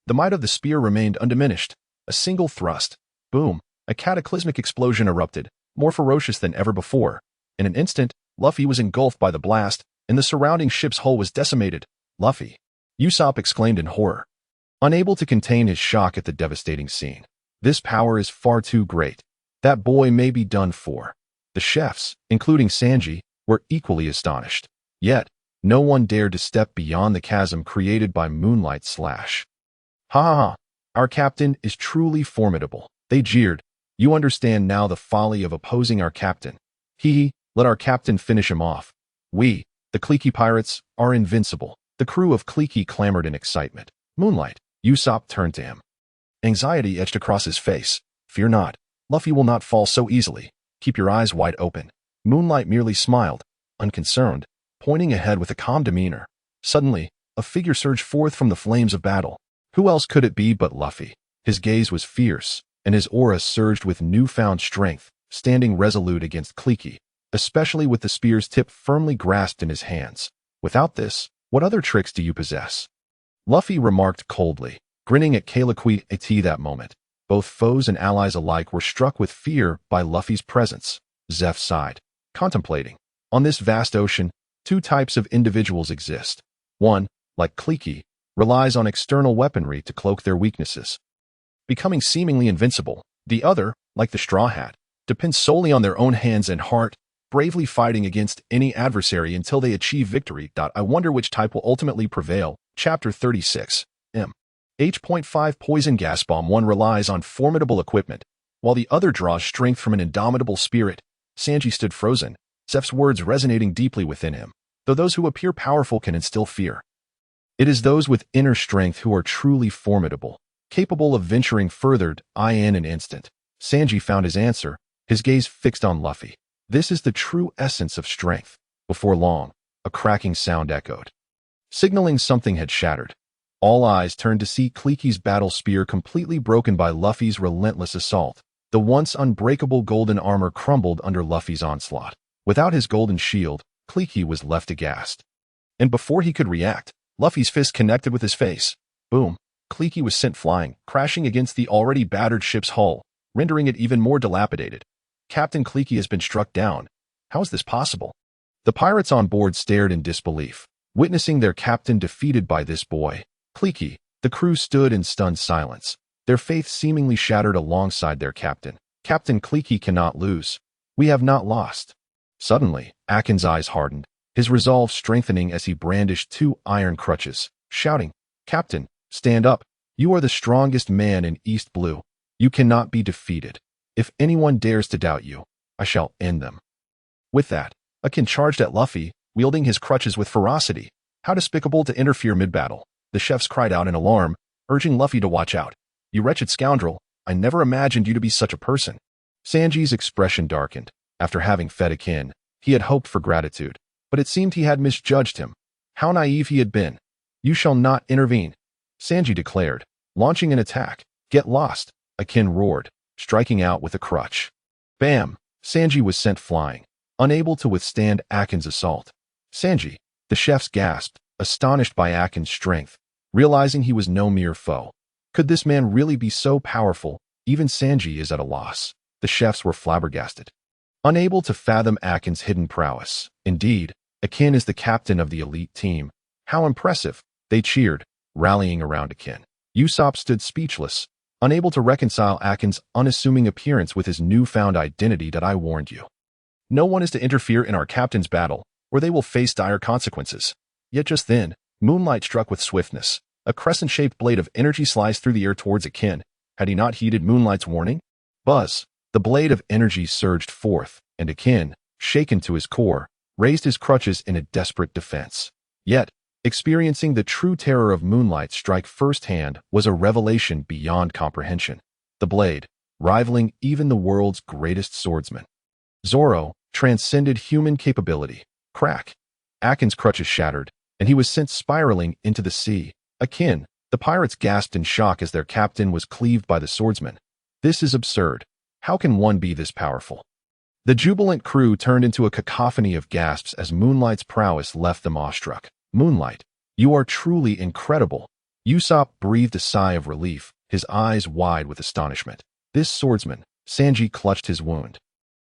The might of the spear remained undiminished. A single thrust. Boom! A cataclysmic explosion erupted, more ferocious than ever before. In an instant, Luffy was engulfed by the blast, and the surrounding ship's hull was decimated. Luffy! Ussop exclaimed in horror, unable to contain his shock at the devastating scene. This power is far too great. That boy may be done for. The chefs, including Sanji, were equally astonished. Yet, no one dared to step beyond the chasm created by Moonlight Slash. Ha ha ha! Our captain is truly formidable, they jeered. You understand now the folly of opposing our captain. Hee, let our captain finish him off. We, the Cliquey pirates, are invincible. The crew of Cliquey clamored in excitement. Moonlight, Ussop turned to him. Anxiety etched across his face. Fear not. Luffy will not fall so easily. Keep your eyes wide open. Moonlight merely smiled, unconcerned, pointing ahead with a calm demeanor. Suddenly, a figure surged forth from the flames of battle. Who else could it be but Luffy? His gaze was fierce, and his aura surged with newfound strength, standing resolute against Cliquey, especially with the spear's tip firmly grasped in his hands. Without this, what other tricks do you possess? Luffy remarked coldly, grinning at Kalaquit at that moment. Both foes and allies alike were struck with fear by Luffy's presence. Zeph sighed, contemplating. On this vast ocean, two types of individuals exist. One, like Cliquey, relies on external weaponry to cloak their weaknesses, becoming seemingly invincible. The other, like the Straw Hat, depends solely on their own hands and heart, bravely fighting against any adversary until they achieve victory. I wonder which type will ultimately prevail. Chapter 36. H.5 Poison Gas Bomb. One relies on formidable equipment, while the other draws strength from an indomitable spirit. Sanji stood frozen, Zeph's words resonating deeply within him. Though those who appear powerful can instill fear, it is those with inner strength who are truly formidable, capable of venturing further. In an instant, Sanji found his answer, his gaze fixed on Luffy. This is the true essence of strength. Before long, a cracking sound echoed, signaling something had shattered. All eyes turned to see Cliquey's battle spear completely broken by Luffy's relentless assault. The once unbreakable golden armor crumbled under Luffy's onslaught. Without his golden shield, Cliquey was left aghast. And before he could react, Luffy's fist connected with his face. Boom! Cliquey was sent flying, crashing against the already battered ship's hull, rendering it even more dilapidated. Captain Cliquey has been struck down. How is this possible? The pirates on board stared in disbelief, witnessing their captain defeated by this boy, Cliquey. The crew stood in stunned silence, their faith seemingly shattered alongside their captain. Captain Cliquey cannot lose. We have not lost. Suddenly, Akin's eyes hardened, his resolve strengthening as he brandished two iron crutches, shouting, Captain, stand up. You are the strongest man in East Blue. You cannot be defeated. If anyone dares to doubt you, I shall end them. With that, Akin charged at Luffy, wielding his crutches with ferocity. How despicable to interfere mid-battle. The chefs cried out in alarm, urging Luffy to watch out. You wretched scoundrel, I never imagined you to be such a person. Sanji's expression darkened. After having fed Akin, he had hoped for gratitude, but it seemed he had misjudged him. How naive he had been. You shall not intervene, Sanji declared, launching an attack. Get lost, Akin roared, striking out with a crutch. Bam! Sanji was sent flying, unable to withstand Akin's assault. Sanji, the chefs gasped, astonished by Akin's strength, realizing he was no mere foe. Could this man really be so powerful? Even Sanji is at a loss. The chefs were flabbergasted, unable to fathom Akin's hidden prowess. Indeed, Akin is the captain of the elite team. How impressive! They cheered, rallying around Akin. Ussop stood speechless, unable to reconcile Akin's unassuming appearance with his newfound identity. I warned you. No one is to interfere in our captain's battle, or they will face dire consequences. Yet just then, Moonlight struck with swiftness. A crescent-shaped blade of energy sliced through the air towards Akin. Had he not heeded Moonlight's warning? Buzz! The blade of energy surged forth, and Akin, shaken to his core, raised his crutches in a desperate defense. Yet, experiencing the true terror of Moonlight's strike firsthand was a revelation beyond comprehension. The blade, rivaling even the world's greatest swordsman. Zoro transcended human capability. Crack! Akin's crutches shattered, and he was sent spiraling into the sea. Akin, the pirates gasped in shock as their captain was cleaved by the swordsman. This is absurd. How can one be this powerful? The jubilant crew turned into a cacophony of gasps as Moonlight's prowess left them awestruck. Moonlight, you are truly incredible. Ussop breathed a sigh of relief, his eyes wide with astonishment. This swordsman, Sanji clutched his wound,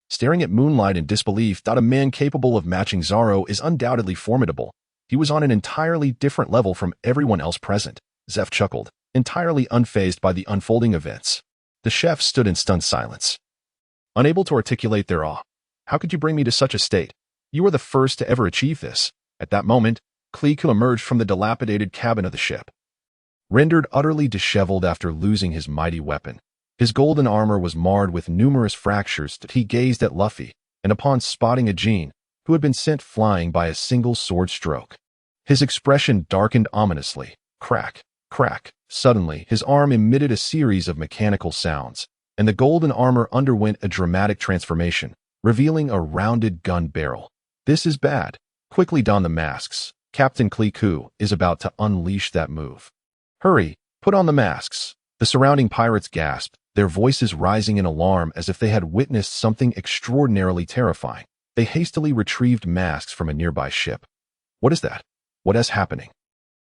staring at Moonlight in disbelief. A man capable of matching Zoro is undoubtedly formidable. He was on an entirely different level from everyone else present. Zeph chuckled, entirely unfazed by the unfolding events. The chef stood in stunned silence, unable to articulate their awe. How could you bring me to such a state? You were the first to ever achieve this. At that moment, Kliku emerged from the dilapidated cabin of the ship, rendered utterly disheveled after losing his mighty weapon. His golden armor was marred with numerous fractures. He gazed at Luffy, and upon spotting a Jean, who had been sent flying by a single sword stroke, his expression darkened ominously. Crack, crack. Suddenly, his arm emitted a series of mechanical sounds, and the golden armor underwent a dramatic transformation, revealing a rounded gun barrel. This is bad. Quickly don the masks. Captain Kliku is about to unleash that move. Hurry, put on the masks. The surrounding pirates gasped, their voices rising in alarm as if they had witnessed something extraordinarily terrifying. They hastily retrieved masks from a nearby ship. What is that? What is happening?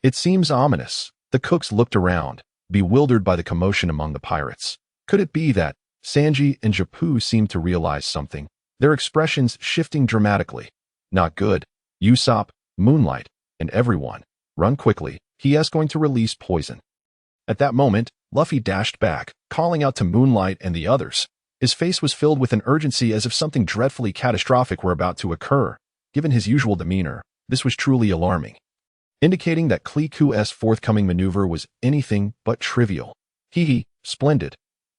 It seems ominous. The cooks looked around, bewildered by the commotion among the pirates. Could it be that Sanji and Japu seemed to realize something, their expressions shifting dramatically? Not good. Ussop, Moonlight, and everyone, run quickly. He is going to release poison. At that moment, Luffy dashed back, calling out to Moonlight and the others. His face was filled with an urgency as if something dreadfully catastrophic were about to occur. Given his usual demeanor, this was truly alarming, indicating that Kliku's forthcoming maneuver was anything but trivial. Splendid.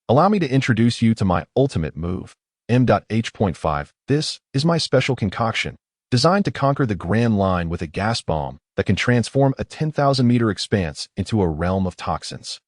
Allow me to introduce you to my ultimate move, M.H.5. This is my special concoction, designed to conquer the Grand Line with a gas bomb that can transform a 10,000-meter expanse into a realm of toxins.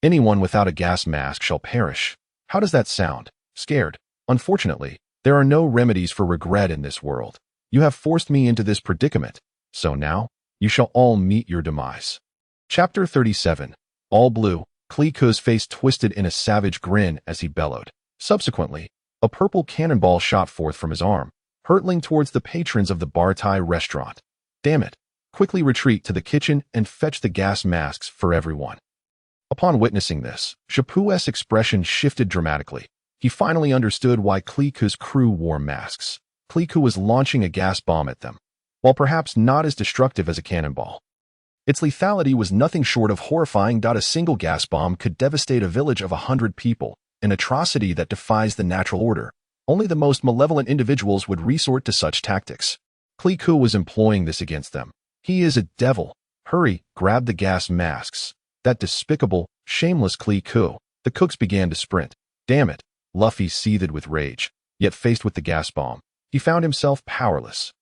Anyone without a gas mask shall perish. How does that sound? Scared? Unfortunately, there are no remedies for regret in this world. You have forced me into this predicament, so now you shall all meet your demise. Chapter 37. All Blue. Kliku's face twisted in a savage grin as he bellowed. Subsequently, a purple cannonball shot forth from his arm, hurtling towards the patrons of the Bartai restaurant. Damn it. Quickly retreat to the kitchen and fetch the gas masks for everyone. Upon witnessing this, Japu's expression shifted dramatically. He finally understood why Kliku's crew wore masks. Kliku was launching a gas bomb at them, while perhaps not as destructive as a cannonball. Its lethality was nothing short of horrifying. A single gas bomb could devastate a village of 100 people, an atrocity that defies the natural order. Only the most malevolent individuals would resort to such tactics. Kliku was employing this against them. He is a devil. Hurry, grab the gas masks. That despicable, shameless Kliku. The cooks began to sprint. Damn it. Luffy seethed with rage, yet faced with the gas bomb, he found himself powerless.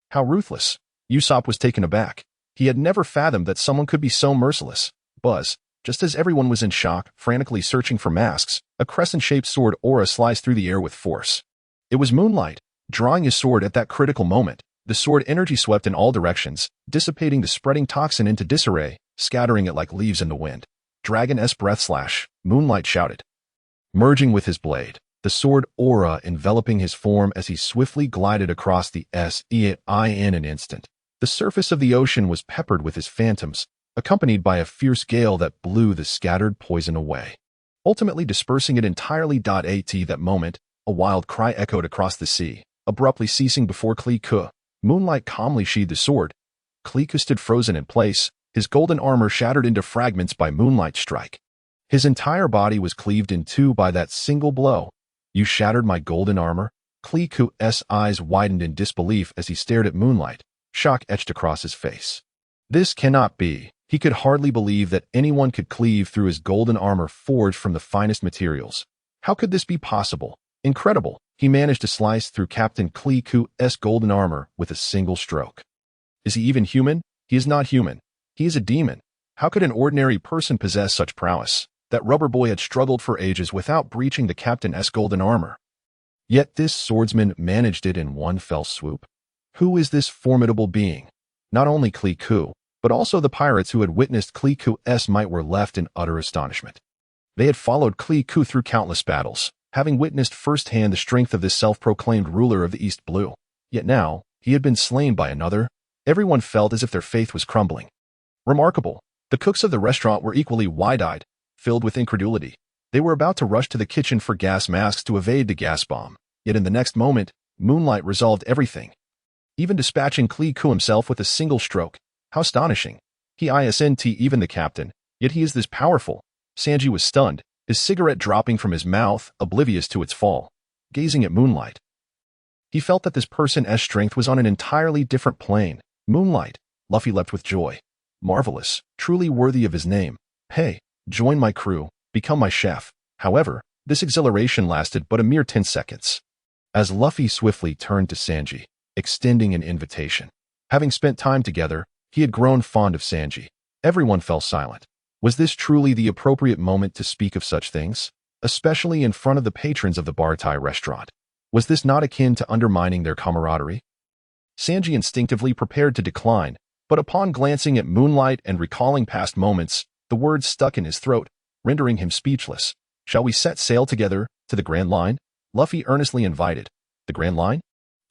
How ruthless. Ussop was taken aback. He had never fathomed that someone could be so merciless. Buzz, just as everyone was in shock, frantically searching for masks, a crescent-shaped sword aura sliced through the air with force. It was Moonlight, drawing his sword at that critical moment. The sword energy swept in all directions, dissipating the spreading toxin into disarray, scattering it like leaves in the wind. Dragon-S breath slash, Moonlight shouted, merging with his blade, the sword aura enveloping his form as he swiftly glided across the sea in an instant. The surface of the ocean was peppered with his phantoms, accompanied by a fierce gale that blew the scattered poison away, ultimately dispersing it entirely. At that moment, a wild cry echoed across the sea, abruptly ceasing before Kliku. Moonlight calmly sheathed the sword. Kliku stood frozen in place, his golden armor shattered into fragments by Moonlight's strike. His entire body was cleaved in two by that single blow. You shattered my golden armor? Kliku's eyes widened in disbelief as he stared at Moonlight, shock etched across his face. This cannot be. He could hardly believe that anyone could cleave through his golden armor forged from the finest materials. How could this be possible? Incredible. He managed to slice through Captain Kliku's golden armor with a single stroke. Is he even human? He is not human. He is a demon. How could an ordinary person possess such prowess? That rubber boy had struggled for ages without breaching the captain's golden armor. Yet this swordsman managed it in one fell swoop. Who is this formidable being? Not only Kliku, but also the pirates who had witnessed Kliku's might were left in utter astonishment. They had followed Kliku through countless battles, having witnessed firsthand the strength of this self-proclaimed ruler of the East Blue. Yet now, he had been slain by another. Everyone felt as if their faith was crumbling. Remarkable. The cooks of the restaurant were equally wide-eyed, filled with incredulity. They were about to rush to the kitchen for gas masks to evade the gas bomb. Yet in the next moment, Moonlight resolved everything. Even dispatching Kliku himself with a single stroke, How astonishing. He isn't even the captain, yet he is this powerful. Sanji was stunned, his cigarette dropping from his mouth, oblivious to its fall, gazing at Moonlight. He felt that this person's strength was on an entirely different plane. Moonlight. Luffy leapt with joy. Marvelous, truly worthy of his name. Hey, join my crew, become my chef. However, this exhilaration lasted but a mere 10 seconds. As Luffy swiftly turned to Sanji, extending an invitation. Having spent time together, he had grown fond of Sanji. Everyone fell silent. Was this truly the appropriate moment to speak of such things? Especially in front of the patrons of the Bartai restaurant. Was this not akin to undermining their camaraderie? Sanji instinctively prepared to decline, but upon glancing at Moonlight and recalling past moments, the words stuck in his throat, rendering him speechless. Shall we set sail together to the Grand Line? Luffy earnestly invited. The Grand Line?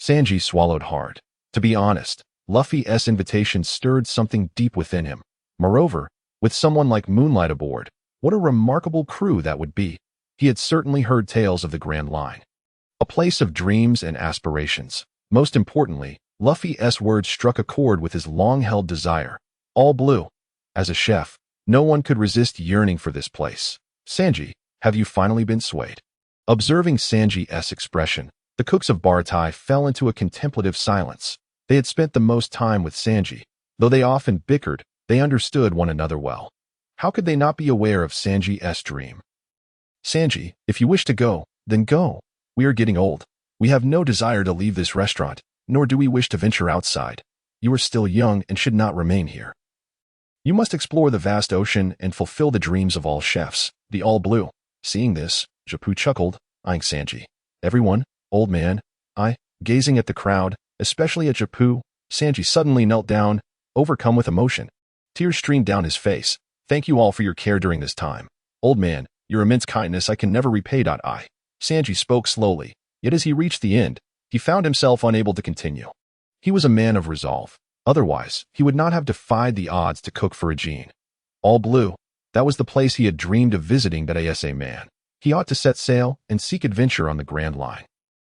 Sanji swallowed hard. To be honest, Luffy's invitation stirred something deep within him. Moreover, with someone like Moonlight aboard, what a remarkable crew that would be. He had certainly heard tales of the Grand Line. A place of dreams and aspirations. Most importantly, Luffy's words struck a chord with his long-held desire. All blue. As a chef, no one could resist yearning for this place. Sanji, have you finally been swayed? Observing Sanji's expression, the cooks of Bartai fell into a contemplative silence. They had spent the most time with Sanji. Though they often bickered, they understood one another well. How could they not be aware of Sanji's dream? Sanji, if you wish to go, then go. We are getting old. We have no desire to leave this restaurant, nor do we wish to venture outside. You are still young and should not remain here. You must explore the vast ocean and fulfill the dreams of all chefs, the all blue. Seeing this, Japu chuckled, eyeing Sanji. Everyone, old man, gazing at the crowd, especially at Japu, Sanji suddenly knelt down, overcome with emotion. Tears streamed down his face. Thank you all for your care during this time. Old man, your immense kindness I can never repay. Sanji spoke slowly, yet as he reached the end, he found himself unable to continue. He was a man of resolve. Otherwise, he would not have defied the odds to cook for a Jean. All blue. That was the place he had dreamed of visiting. That as a man, he ought to set sail and seek adventure on the Grand Line.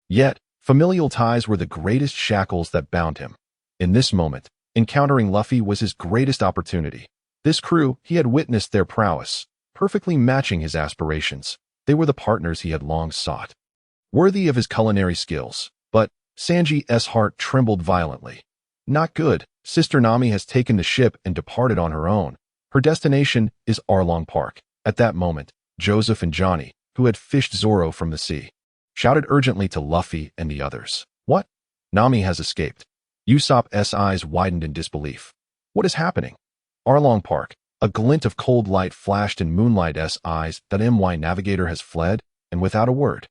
Yet, familial ties were the greatest shackles that bound him. In this moment, encountering Luffy was his greatest opportunity. This crew, he had witnessed their prowess, perfectly matching his aspirations. They were the partners he had long sought. Worthy of his culinary skills, but Sanji's heart trembled violently. Not good. Sister Nami has taken the ship and departed on her own. Her destination is Arlong Park. At that moment, Joseph and Johnny, who had fished Zoro from the sea, shouted urgently to Luffy and the others. What? Nami has escaped. Usopp's eyes widened in disbelief. What is happening? Arlong Park. A glint of cold light flashed in Moonlight's eyes. That navigator has fled, and without a word.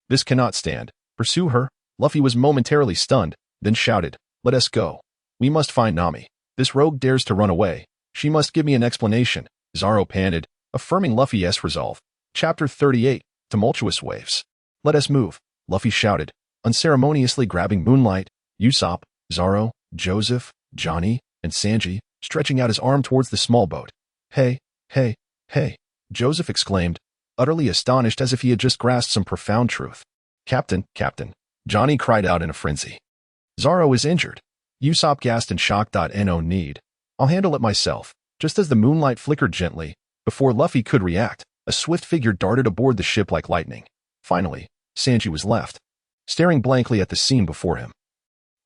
This cannot stand. Pursue her. Luffy was momentarily stunned, then shouted, Let us go. We must find Nami. This rogue dares to run away. She must give me an explanation. Zoro panted, affirming Luffy's resolve. Chapter 38, Tumultuous Waves. Let us move, Luffy shouted, unceremoniously grabbing Moonlight, Usopp, Zoro, Joseph, Johnny, and Sanji, stretching out his arm towards the small boat. Hey, Joseph exclaimed, utterly astonished as if he had just grasped some profound truth. Captain, Johnny cried out in a frenzy. Zoro is injured. Usopp gasped in shock. No need. I'll handle it myself. Just as the moonlight flickered gently, before Luffy could react, a swift figure darted aboard the ship like lightning. Finally, Sanji was left, staring blankly at the scene before him.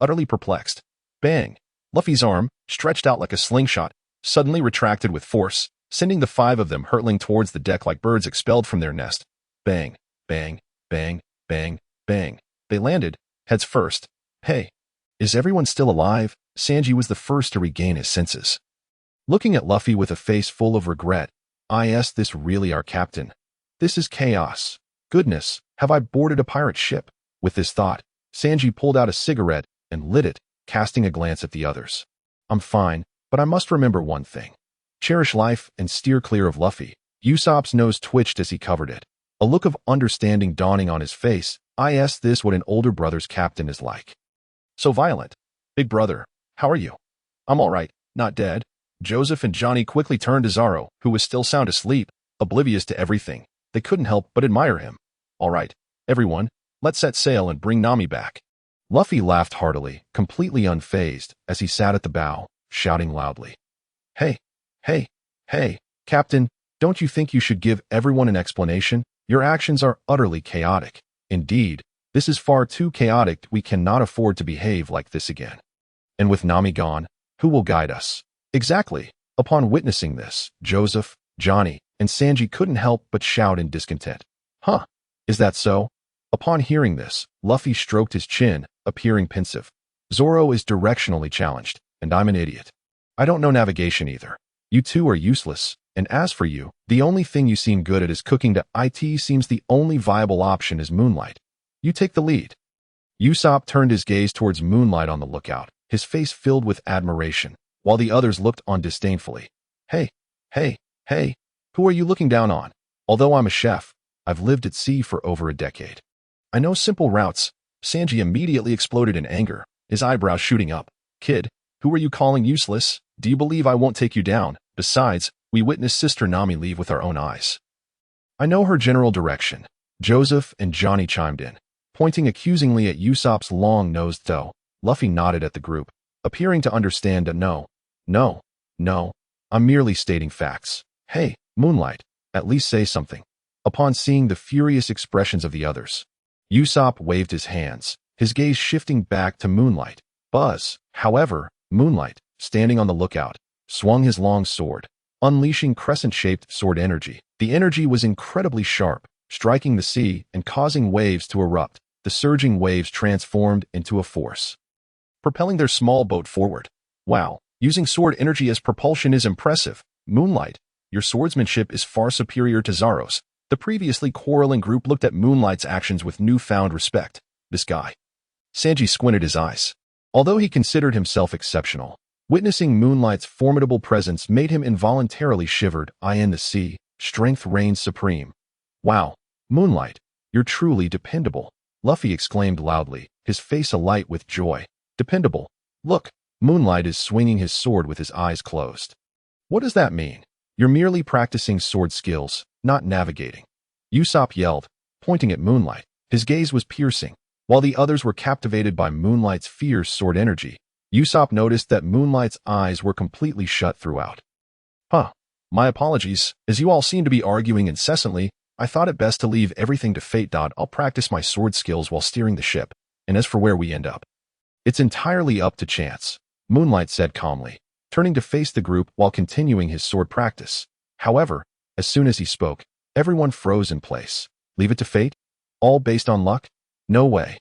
Utterly perplexed. Bang! Luffy's arm, stretched out like a slingshot, suddenly retracted with force, sending the five of them hurtling towards the deck like birds expelled from their nest. Bang, bang, bang, bang, bang. They landed, heads first. Hey, is everyone still alive? Sanji was the first to regain his senses. Looking at Luffy with a face full of regret, Is this really our captain? This is chaos. Goodness, have I boarded a pirate ship? With this thought, Sanji pulled out a cigarette and lit it, casting a glance at the others. I'm fine, but I must remember one thing. Cherish life and steer clear of Luffy. Usopp's nose twitched as he covered it. A look of understanding dawning on his face. This what an older brother's captain is like. So violent. Big brother, how are you? I'm all right, not dead. Joseph and Johnny quickly turned to Zoro, who was still sound asleep, oblivious to everything. They couldn't help but admire him. All right, everyone, let's set sail and bring Nami back. Luffy laughed heartily, completely unfazed, as he sat at the bow, shouting loudly. Hey, hey, hey, Captain, don't you think you should give everyone an explanation? Your actions are utterly chaotic. Indeed, this is far too chaotic. We cannot afford to behave like this again. And with Nami gone, who will guide us? Exactly. Upon witnessing this, Joseph, Johnny, and Sanji couldn't help but shout in discontent. Huh, is that so? Upon hearing this, Luffy stroked his chin, appearing pensive. Zoro is directionally challenged, and I'm an idiot. I don't know navigation either. You two are useless, and as for you, the only thing you seem good at is cooking. It seems the only viable option is Moonlight. You take the lead. Ussop turned his gaze towards Moonlight on the lookout, his face filled with admiration, while the others looked on disdainfully. Hey, who are you looking down on? Although I'm a chef, I've lived at sea for over a decade. I know simple routes. Sanji immediately exploded in anger, his eyebrows shooting up. Kid, who are you calling useless? Do you believe I won't take you down? Besides, we witnessed Sister Nami leave with our own eyes. I know her general direction. Joseph and Johnny chimed in, pointing accusingly at Usopp's long-nosed toe. Luffy nodded at the group, appearing to understand that no, I'm merely stating facts. Hey, Moonlight, at least say something. Upon seeing the furious expressions of the others, Usopp waved his hands, his gaze shifting back to Moonlight. However, Moonlight, standing on the lookout, swung his long sword, unleashing crescent-shaped sword energy. The energy was incredibly sharp, striking the sea and causing waves to erupt. The surging waves transformed into a force, propelling their small boat forward. Wow, using sword energy as propulsion is impressive. Moonlight, your swordsmanship is far superior to Zoro's. The previously quarreling group looked at Moonlight's actions with newfound respect. This guy. Sanji squinted his eyes. Although he considered himself exceptional, witnessing Moonlight's formidable presence made him involuntarily shivered. In the sea, strength reigns supreme. Wow, Moonlight, you're truly dependable. Luffy exclaimed loudly, his face alight with joy. Dependable. Look, Moonlight is swinging his sword with his eyes closed. What does that mean? You're merely practicing sword skills, not navigating. Usopp yelled, pointing at Moonlight. His gaze was piercing. While the others were captivated by Moonlight's fierce sword energy, Usopp noticed that Moonlight's eyes were completely shut throughout. My apologies. As you all seem to be arguing incessantly, I thought it best to leave everything to fate. I'll practice my sword skills while steering the ship, and as for where we end up, it's entirely up to chance, Moonlight said calmly, turning to face the group while continuing his sword practice. However, as soon as he spoke, everyone froze in place. Leave it to fate? All based on luck? No way.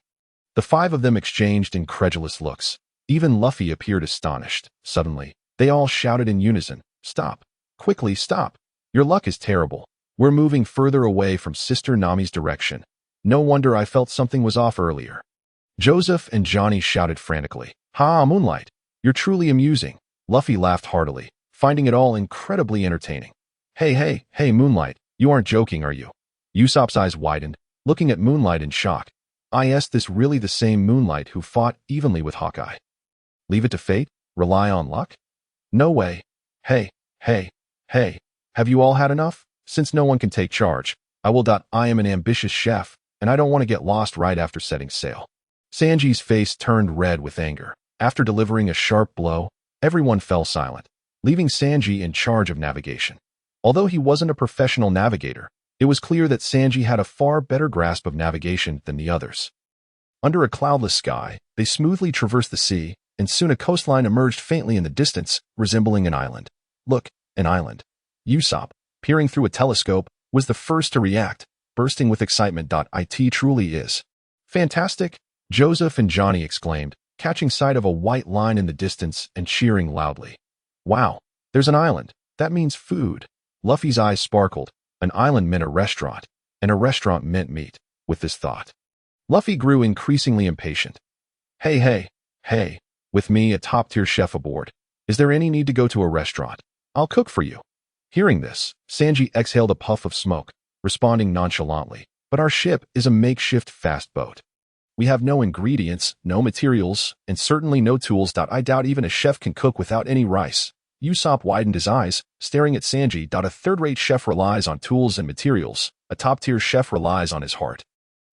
The five of them exchanged incredulous looks. Even Luffy appeared astonished. Suddenly, they all shouted in unison, "Stop! Quickly stop! Your luck is terrible. We're moving further away from Sister Nami's direction. No wonder I felt something was off earlier." Joseph and Johnny shouted frantically. "Ha, Moonlight! You're truly amusing." Luffy laughed heartily, finding it all incredibly entertaining. Hey, Moonlight, you aren't joking, are you?" Usopp's eyes widened, looking at Moonlight in shock. Is this really the same Moonlight who fought evenly with Hawkeye? Leave it to fate? Rely on luck? No way. Hey, have you all had enough? Since no one can take charge, I will. I am an ambitious chef, and I don't want to get lost right after setting sail. Sanji's face turned red with anger. After delivering a sharp blow, everyone fell silent, leaving Sanji in charge of navigation. Although he wasn't a professional navigator, it was clear that Sanji had a far better grasp of navigation than the others. Under a cloudless sky, they smoothly traversed the sea, and soon a coastline emerged faintly in the distance, resembling an island. Look, an island. Usopp, peering through a telescope, was the first to react, bursting with excitement. It truly is fantastic, Joseph and Johnny exclaimed, catching sight of a white line in the distance and cheering loudly. Wow, there's an island. That means food. Luffy's eyes sparkled. An island meant a restaurant, and a restaurant meant meat. With this thought, Luffy grew increasingly impatient. Hey, with me, a top-tier chef aboard. Is there any need to go to a restaurant? I'll cook for you. Hearing this, Sanji exhaled a puff of smoke, responding nonchalantly. But our ship is a makeshift fast boat. We have no ingredients, no materials, and certainly no tools. I doubt even a chef can cook without any rice. Usopp widened his eyes, staring at Sanji. A third-rate chef relies on tools and materials. A top-tier chef relies on his heart.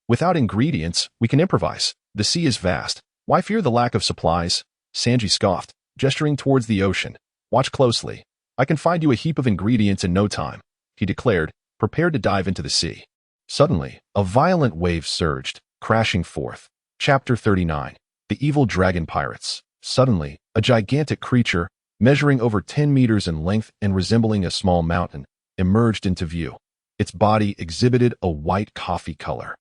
Without ingredients, we can improvise. The sea is vast. Why fear the lack of supplies? Sanji scoffed. gesturing towards the ocean. Watch closely. I can find you a heap of ingredients in no time, he declared, prepared to dive into the sea. Suddenly, a violent wave surged, crashing forth. Chapter 39. The Evil Dragon Pirates. Suddenly, a gigantic creature, measuring over 10 meters in length and resembling a small mountain, emerged into view. Its body exhibited a white coffee color,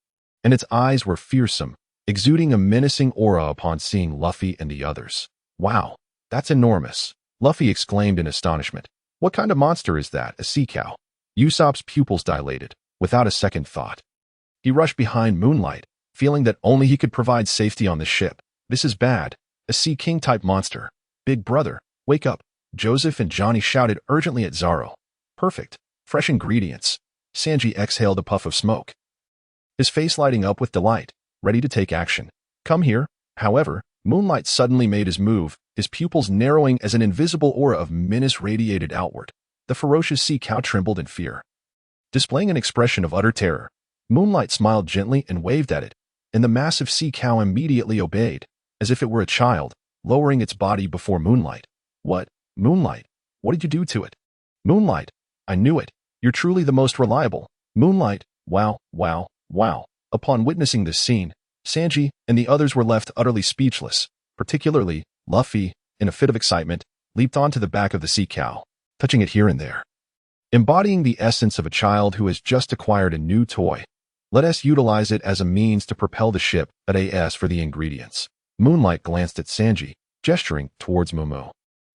and its eyes were fearsome, exuding a menacing aura upon seeing Luffy and the others. Wow, that's enormous, Luffy exclaimed in astonishment. What kind of monster is that, a sea cow? Usopp's pupils dilated, without a second thought. He rushed behind Moonlight, feeling that only he could provide safety on the ship. This is bad, a Sea King-type monster. Big brother, wake up, Joseph and Johnny shouted urgently at Zoro. Perfect, fresh ingredients. Sanji exhaled a puff of smoke, his face lighting up with delight, ready to take action. Come here. However, Moonlight suddenly made his move, his pupils narrowing as an invisible aura of menace radiated outward. The ferocious sea cow trembled in fear. Displaying an expression of utter terror, Moonlight smiled gently and waved at it, and the massive sea cow immediately obeyed, as if it were a child, lowering its body before Moonlight. What? Moonlight, what did you do to it? Moonlight, I knew it. You're truly the most reliable. Moonlight, wow, wow, wow. Upon witnessing this scene, Sanji and the others were left utterly speechless, particularly Luffy, in a fit of excitement, leaped onto the back of the sea cow, touching it here and there. Embodying the essence of a child who has just acquired a new toy, let us utilize it as a means to propel the ship at AS for the ingredients. Moonlight glanced at Sanji, gesturing towards Momo.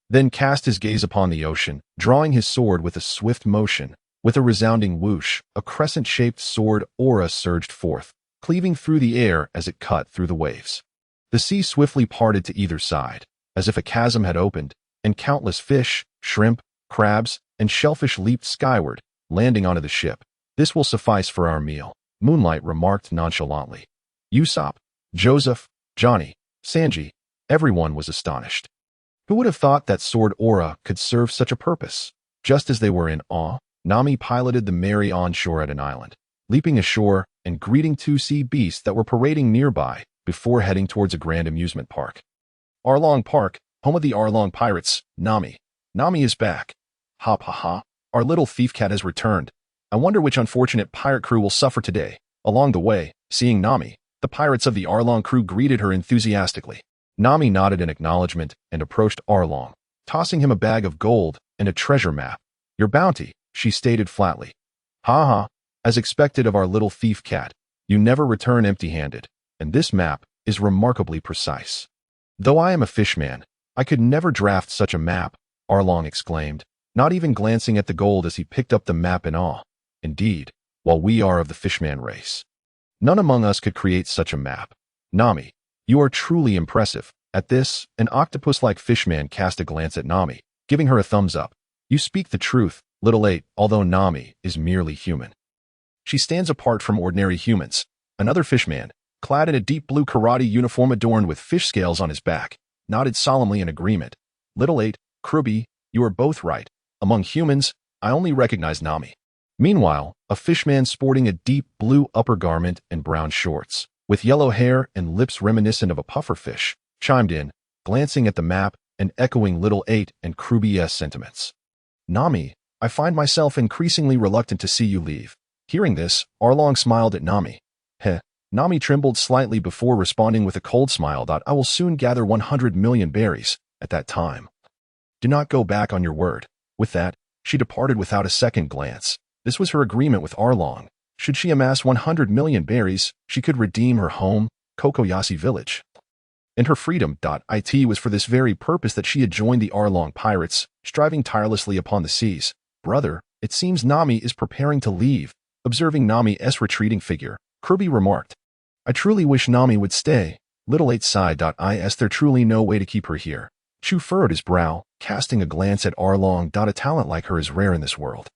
Then cast his gaze upon the ocean, drawing his sword with a swift motion. With a resounding whoosh, a crescent-shaped sword aura surged forth, cleaving through the air as it cut through the waves. The sea swiftly parted to either side, as if a chasm had opened, and countless fish, shrimp, crabs, and shellfish leaped skyward, landing onto the ship. This will suffice for our meal, Moonlight remarked nonchalantly. Ussop, Joseph, Johnny, Sanji, everyone was astonished. Who would have thought that sword aura could serve such a purpose? Just as they were in awe, Nami piloted the Mary onshore at an island, leaping ashore and greeting two sea beasts that were parading nearby before heading towards a grand amusement park. Arlong Park, home of the Arlong Pirates, Nami. Nami is back. Hop ha ha, our little thief cat has returned. I wonder which unfortunate pirate crew will suffer today. Along the way, seeing Nami, the pirates of the Arlong crew greeted her enthusiastically. Nami nodded in acknowledgement and approached Arlong, tossing him a bag of gold and a treasure map. Your bounty, she stated flatly. Ha ha, as expected of our little thief cat, you never return empty-handed, and this map is remarkably precise. Though I am a fishman, I could never draft such a map, Arlong exclaimed, not even glancing at the gold as he picked up the map in awe. Indeed, while we are of the fishman race, none among us could create such a map. Nami, you are truly impressive. At this, an octopus-like fishman cast a glance at Nami, giving her a thumbs up. You speak the truth, Little 8, although Nami is merely human. She stands apart from ordinary humans. Another fishman, clad in a deep blue karate uniform adorned with fish scales on his back, nodded solemnly in agreement. Little 8, Kruby, you are both right. Among humans, I only recognize Nami. Meanwhile, a fishman sporting a deep blue upper garment and brown shorts, with yellow hair and lips reminiscent of a pufferfish, chimed in, glancing at the map and echoing Little 8 and Kruby's sentiments. Nami, I find myself increasingly reluctant to see you leave. Hearing this, Arlong smiled at Nami. Heh. Nami trembled slightly before responding with a cold smile. I will soon gather 100 million berries. At that time, do not go back on your word. With that, she departed without a second glance. This was her agreement with Arlong. Should she amass 100 million berries, she could redeem her home, Kokoyashi village. And her freedom. It was for this very purpose that she had joined the Arlong pirates, striving tirelessly upon the seas. Brother, it seems Nami is preparing to leave. Observing Nami's retreating figure, Kirby remarked, I truly wish Nami would stay. Little 8 sighed. Is there truly no way to keep her here? Chu furrowed his brow, casting a glance at Arlong. A talent like her is rare in this world.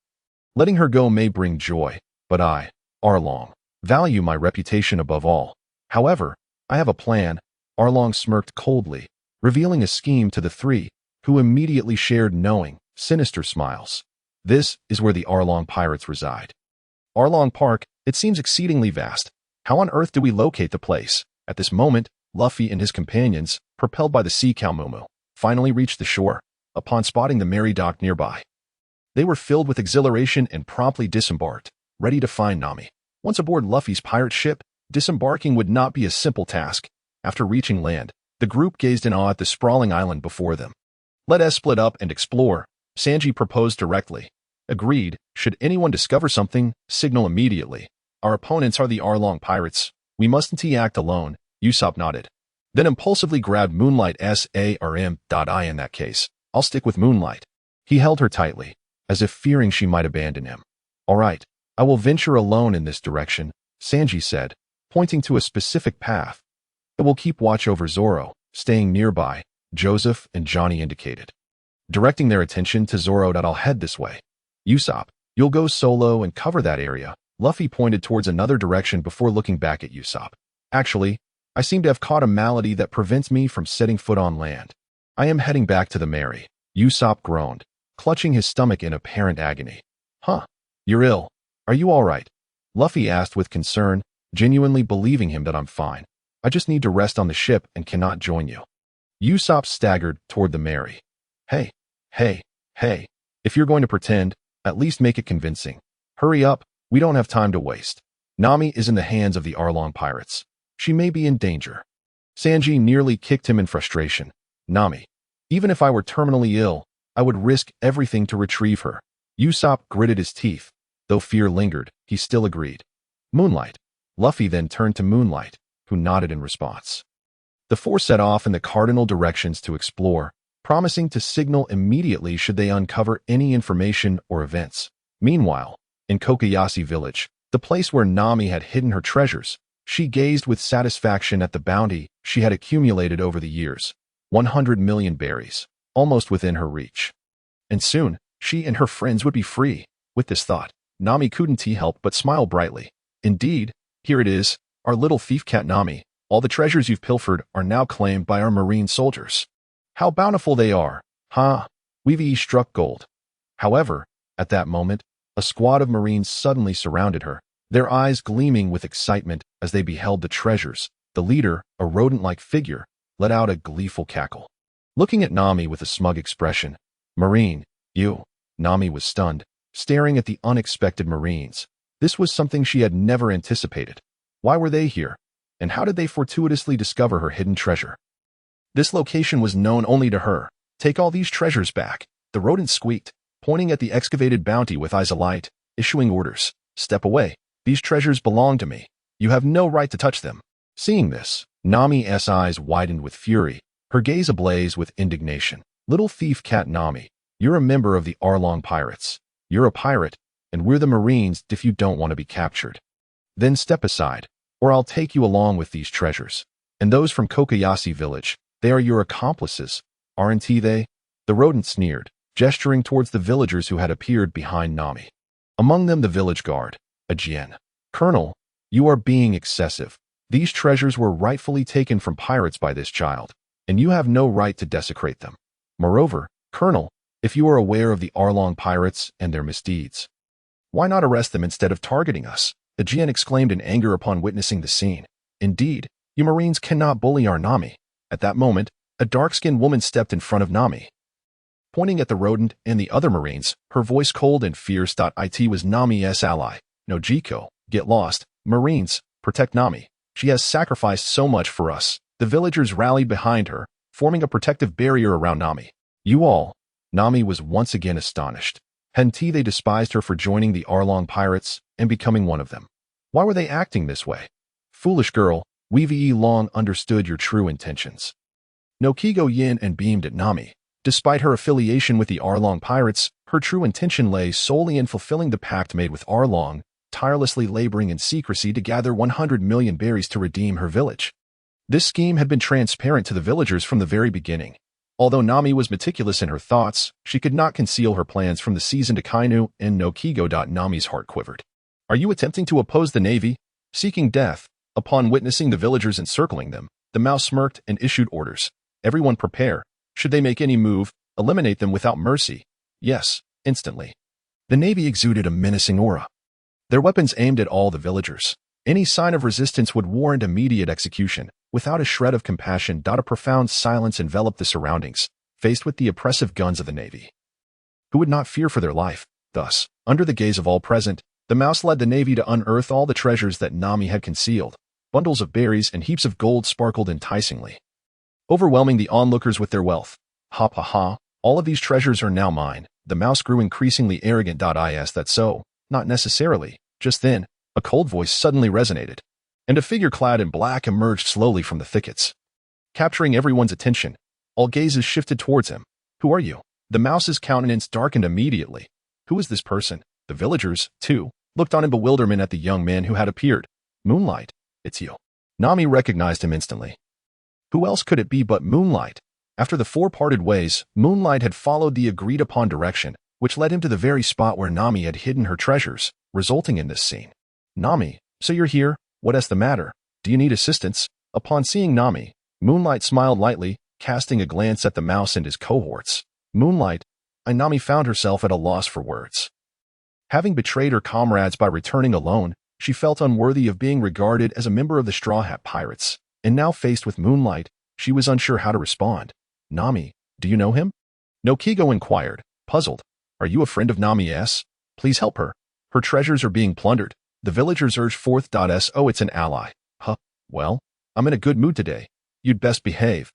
Letting her go may bring joy, but I, Arlong, value my reputation above all. However, I have a plan. Arlong smirked coldly, revealing a scheme to the three, who immediately shared knowing, sinister smiles. This is where the Arlong pirates reside. Arlong Park, it seems exceedingly vast. How on earth do we locate the place? At this moment, Luffy and his companions, propelled by the sea cow Momo, finally reached the shore, upon spotting the Merry dock nearby. They were filled with exhilaration and promptly disembarked, ready to find Nami. Once aboard Luffy's pirate ship, disembarking would not be a simple task. After reaching land, the group gazed in awe at the sprawling island before them. "Let us split up and explore," Sanji proposed directly. "Agreed. Should anyone discover something, signal immediately. Our opponents are the Arlong pirates. We mustn't act alone," Ussop nodded. Then impulsively grabbed Moonlight Sarm.I in that case. "I'll stick with Moonlight." He held her tightly, as if fearing she might abandon him. "All right, I will venture alone in this direction," Sanji said, pointing to a specific path. "I will keep watch over Zoro, staying nearby," Joseph and Johnny indicated. Directing their attention to Zoro, "I'll head this way. Ussop, you'll go solo and cover that area." Luffy pointed towards another direction before looking back at Ussop. "Actually, I seem to have caught a malady that prevents me from setting foot on land. I am heading back to the Merry." Ussop groaned, clutching his stomach in apparent agony. "Huh? You're ill. Are you all right?" Luffy asked with concern, genuinely believing him that "I'm fine. I just need to rest on the ship and cannot join you." Ussop staggered toward the Merry. Hey, if you're going to pretend, at least make it convincing. Hurry up, we don't have time to waste. Nami is in the hands of the Arlong pirates. She may be in danger." Sanji nearly kicked him in frustration. "Nami, even if I were terminally ill, I would risk everything to retrieve her." Ussop gritted his teeth. Though fear lingered, he still agreed. "Moonlight." Luffy then turned to Moonlight, who nodded in response. The four set off in the cardinal directions to explore, promising to signal immediately should they uncover any information or events. Meanwhile, in Kokoyashi village, the place where Nami had hidden her treasures, she gazed with satisfaction at the bounty she had accumulated over the years. 100 million berries, almost within her reach. And soon, she and her friends would be free. With this thought, Nami couldn't help but smile brightly. "Indeed, here it is, our little thief cat Nami. All the treasures you've pilfered are now claimed by our marine soldiers. How bountiful they are, huh?" Weavy struck gold. However, at that moment, a squad of marines suddenly surrounded her, their eyes gleaming with excitement as they beheld the treasures. The leader, a rodent-like figure, let out a gleeful cackle. Looking at Nami with a smug expression, "Marine, you." Nami was stunned, staring at the unexpected marines. This was something she had never anticipated. Why were they here? And how did they fortuitously discover her hidden treasure? This location was known only to her. "Take all these treasures back," the rodent squeaked, pointing at the excavated bounty with eyes alight, issuing orders. "Step away. These treasures belong to me. You have no right to touch them." Seeing this, Nami's eyes widened with fury, her gaze ablaze with indignation. "Little thief cat Nami, you're a member of the Arlong pirates. You're a pirate, and we're the marines if you don't want to be captured. Then step aside, or I'll take you along with these treasures. And those from Kokoyashi village, they are your accomplices, aren't they?" The rodent sneered, gesturing towards the villagers who had appeared behind Nami. Among them the village guard, a Jien. "Colonel, you are being excessive. These treasures were rightfully taken from pirates by this child, and you have no right to desecrate them. Moreover, Colonel, if you are aware of the Arlong pirates and their misdeeds, why not arrest them instead of targeting us?" The Jien exclaimed in anger upon witnessing the scene. "Indeed, you marines cannot bully our Nami." At that moment, a dark-skinned woman stepped in front of Nami. Pointing at the rodent and the other marines, her voice cold and fierce. "It was Nami's ally. No Jiko, get lost. Marines, protect Nami. She has sacrificed so much for us." The villagers rallied behind her, forming a protective barrier around Nami. "You all." Nami was once again astonished. Hadn't they despised her for joining the Arlong pirates and becoming one of them? Why were they acting this way? "Foolish girl, we've long understood your true intentions." Nokigo yin and beamed at Nami. Despite her affiliation with the Arlong pirates, her true intention lay solely in fulfilling the pact made with Arlong, tirelessly laboring in secrecy to gather 100 million berries to redeem her village. This scheme had been transparent to the villagers from the very beginning. Although Nami was meticulous in her thoughts, she could not conceal her plans from the seasoned Akainu and Nokigo. Nami's heart quivered. "Are you attempting to oppose the Navy? Seeking death?" Upon witnessing the villagers encircling them, the mouse smirked and issued orders. "Everyone prepare. Should they make any move, eliminate them without mercy." "Yes, instantly." The Navy exuded a menacing aura. Their weapons aimed at all the villagers. Any sign of resistance would warrant immediate execution. Without a shred of compassion, a profound silence enveloped the surroundings. faced with the oppressive guns of the Navy. Who would not fear for their life? Thus, under the gaze of all present, the mouse led the Navy to unearth all the treasures that Nami had concealed. Bundles of berries and heaps of gold sparkled enticingly, overwhelming the onlookers with their wealth. Ha ha ha, all of these treasures are now mine. The mouse grew increasingly arrogant. Is that so? Not necessarily. Just then, a cold voice suddenly resonated, and a figure clad in black emerged slowly from the thickets. Capturing everyone's attention, all gazes shifted towards him. Who are you? The mouse's countenance darkened immediately. Who is this person? The villagers, too, looked on in bewilderment at the young man who had appeared. Moonlight, it's you. Nami recognized him instantly. Who else could it be but Moonlight? After the four parted ways, Moonlight had followed the agreed-upon direction, which led him to the very spot where Nami had hidden her treasures, resulting in this scene. Nami, so you're here? What's the matter? Do you need assistance? Upon seeing Nami, Moonlight smiled lightly, casting a glance at the mouse and his cohorts. Moonlight, Nami found herself at a loss for words. Having betrayed her comrades by returning alone, she felt unworthy of being regarded as a member of the Straw Hat Pirates, and now faced with Moonlight, she was unsure how to respond. Nami, do you know him? Nokigo inquired, puzzled. Are you a friend of Nami's? Please help her. Her treasures are being plundered. The villagers urged forth. So it's an ally. Huh, well, I'm in a good mood today. You'd best behave,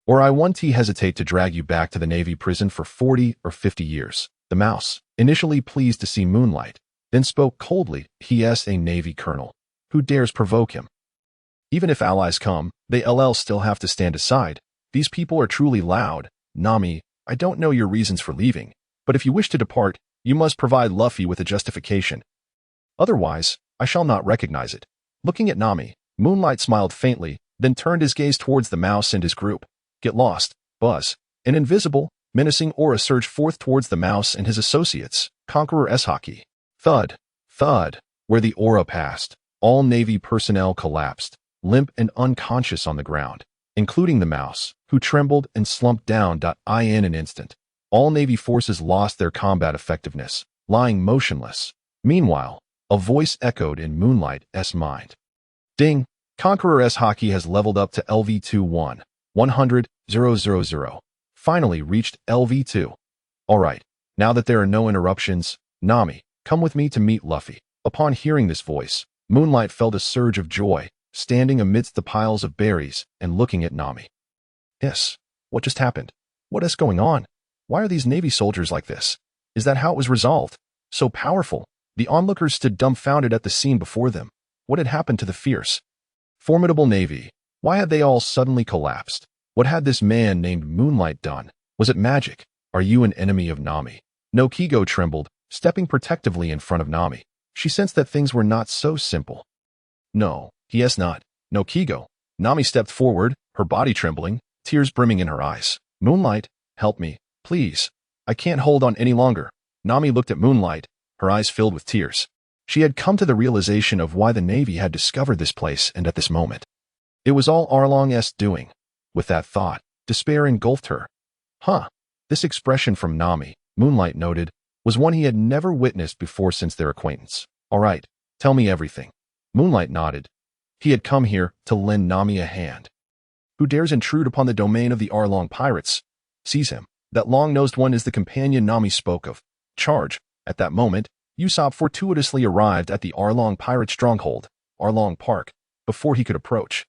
or I won't hesitate to drag you back to the Navy prison for 40 or 50 years. The mouse, initially pleased to see Moonlight, then spoke coldly. He's a Navy colonel. Who dares provoke him? Even if allies come, they still have to stand aside. These people are truly loud. Nami, I don't know your reasons for leaving, but if you wish to depart, you must provide Luffy with a justification. Otherwise, I shall not recognize it. Looking at Nami, Moonlight smiled faintly, then turned his gaze towards the mouse and his group. Get lost, Buzz. An invisible, menacing aura surged forth towards the mouse and his associates. Conqueror Haki. Thud, thud. Where the aura passed, all Navy personnel collapsed, limp and unconscious on the ground, including the mouse, who trembled and slumped down. In an instant, all Navy forces lost their combat effectiveness, lying motionless. Meanwhile, a voice echoed in Moonlight's mind. Ding! Conqueror Haki has leveled up to LV2 100,000. Finally reached LV2. Alright, now that there are no interruptions, Nami, come with me to meet Luffy. Upon hearing this voice, Moonlight felt a surge of joy, standing amidst the piles of berries and looking at Nami. Yes, what just happened? What is going on? Why are these Navy soldiers like this? Is that how it was resolved? So powerful. The onlookers stood dumbfounded at the scene before them. What had happened to the fierce, formidable Navy? Why had they all suddenly collapsed? What had this man named Moonlight done? Was it magic? Are you an enemy of Nami? Nokigo trembled, stepping protectively in front of Nami. She sensed that things were not so simple. No, he is not. Nokigo. Nami stepped forward, her body trembling, tears brimming in her eyes. Moonlight, help me, please. I can't hold on any longer. Nami looked at Moonlight, her eyes filled with tears. She had come to the realization of why the Navy had discovered this place, and at this moment, it was all Arlong's doing. With that thought, despair engulfed her. Huh. This expression from Nami, Moonlight noted, was one he had never witnessed before since their acquaintance. All right, tell me everything. Moonlight nodded. He had come here to lend Nami a hand. Who dares intrude upon the domain of the Arlong pirates? Seize him. That long-nosed one is the companion Nami spoke of. Charge. At that moment, Ussop fortuitously arrived at the Arlong pirate stronghold, Arlong Park, before he could approach.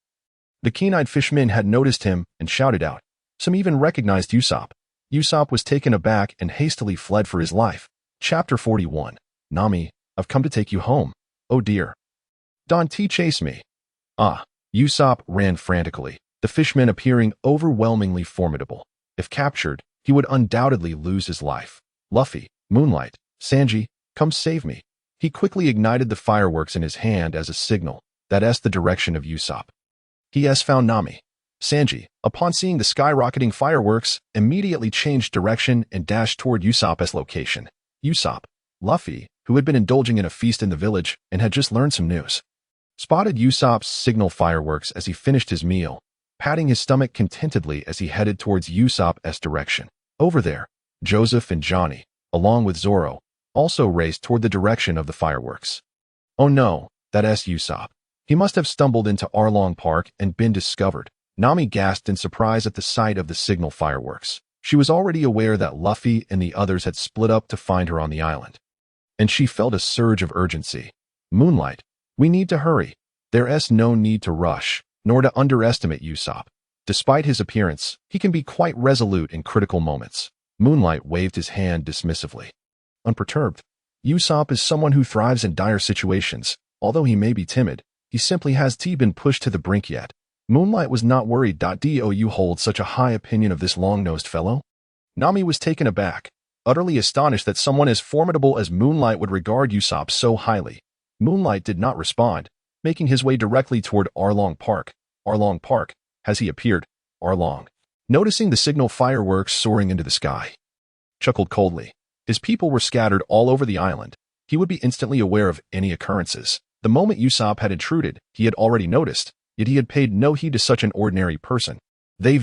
The keen-eyed fisherman had noticed him and shouted out. Some even recognized Ussop. Ussop was taken aback and hastily fled for his life. Chapter 41. Nami, I've come to take you home. Oh dear. Don't chase me. Ah. Ussop ran frantically, the fishman appearing overwhelmingly formidable. If captured, he would undoubtedly lose his life. Luffy, Moonlight, Sanji, come save me. He quickly ignited the fireworks in his hand as a signal. That's the direction of Ussop. He has found Nami. Sanji, upon seeing the skyrocketing fireworks, immediately changed direction and dashed toward Usopp's location. Ussop, Luffy, who had been indulging in a feast in the village and had just learned some news, spotted Usopp's signal fireworks as he finished his meal, patting his stomach contentedly as he headed towards Usopp's direction. Over there, Joseph and Johnny, along with Zoro, also raced toward the direction of the fireworks. Oh no, that's Ussop. He must have stumbled into Arlong Park and been discovered. Nami gasped in surprise at the sight of the signal fireworks. She was already aware that Luffy and the others had split up to find her on the island. And she felt a surge of urgency. Moonlight, we need to hurry. There's no need to rush, nor to underestimate Ussop. Despite his appearance, he can be quite resolute in critical moments. Moonlight waved his hand dismissively. Unperturbed, Ussop is someone who thrives in dire situations. Although he may be timid, he simply hasn't been pushed to the brink yet. Moonlight was not worried. Do you hold such a high opinion of this long-nosed fellow? Nami was taken aback, utterly astonished that someone as formidable as Moonlight would regard Ussop so highly. Moonlight did not respond, making his way directly toward Arlong Park. Arlong Park, has he appeared? Arlong, noticing the signal fireworks soaring into the sky, chuckled coldly. His people were scattered all over the island. He would be instantly aware of any occurrences. The moment Ussop had intruded, he had already noticed, yet he had paid no heed to such an ordinary person. They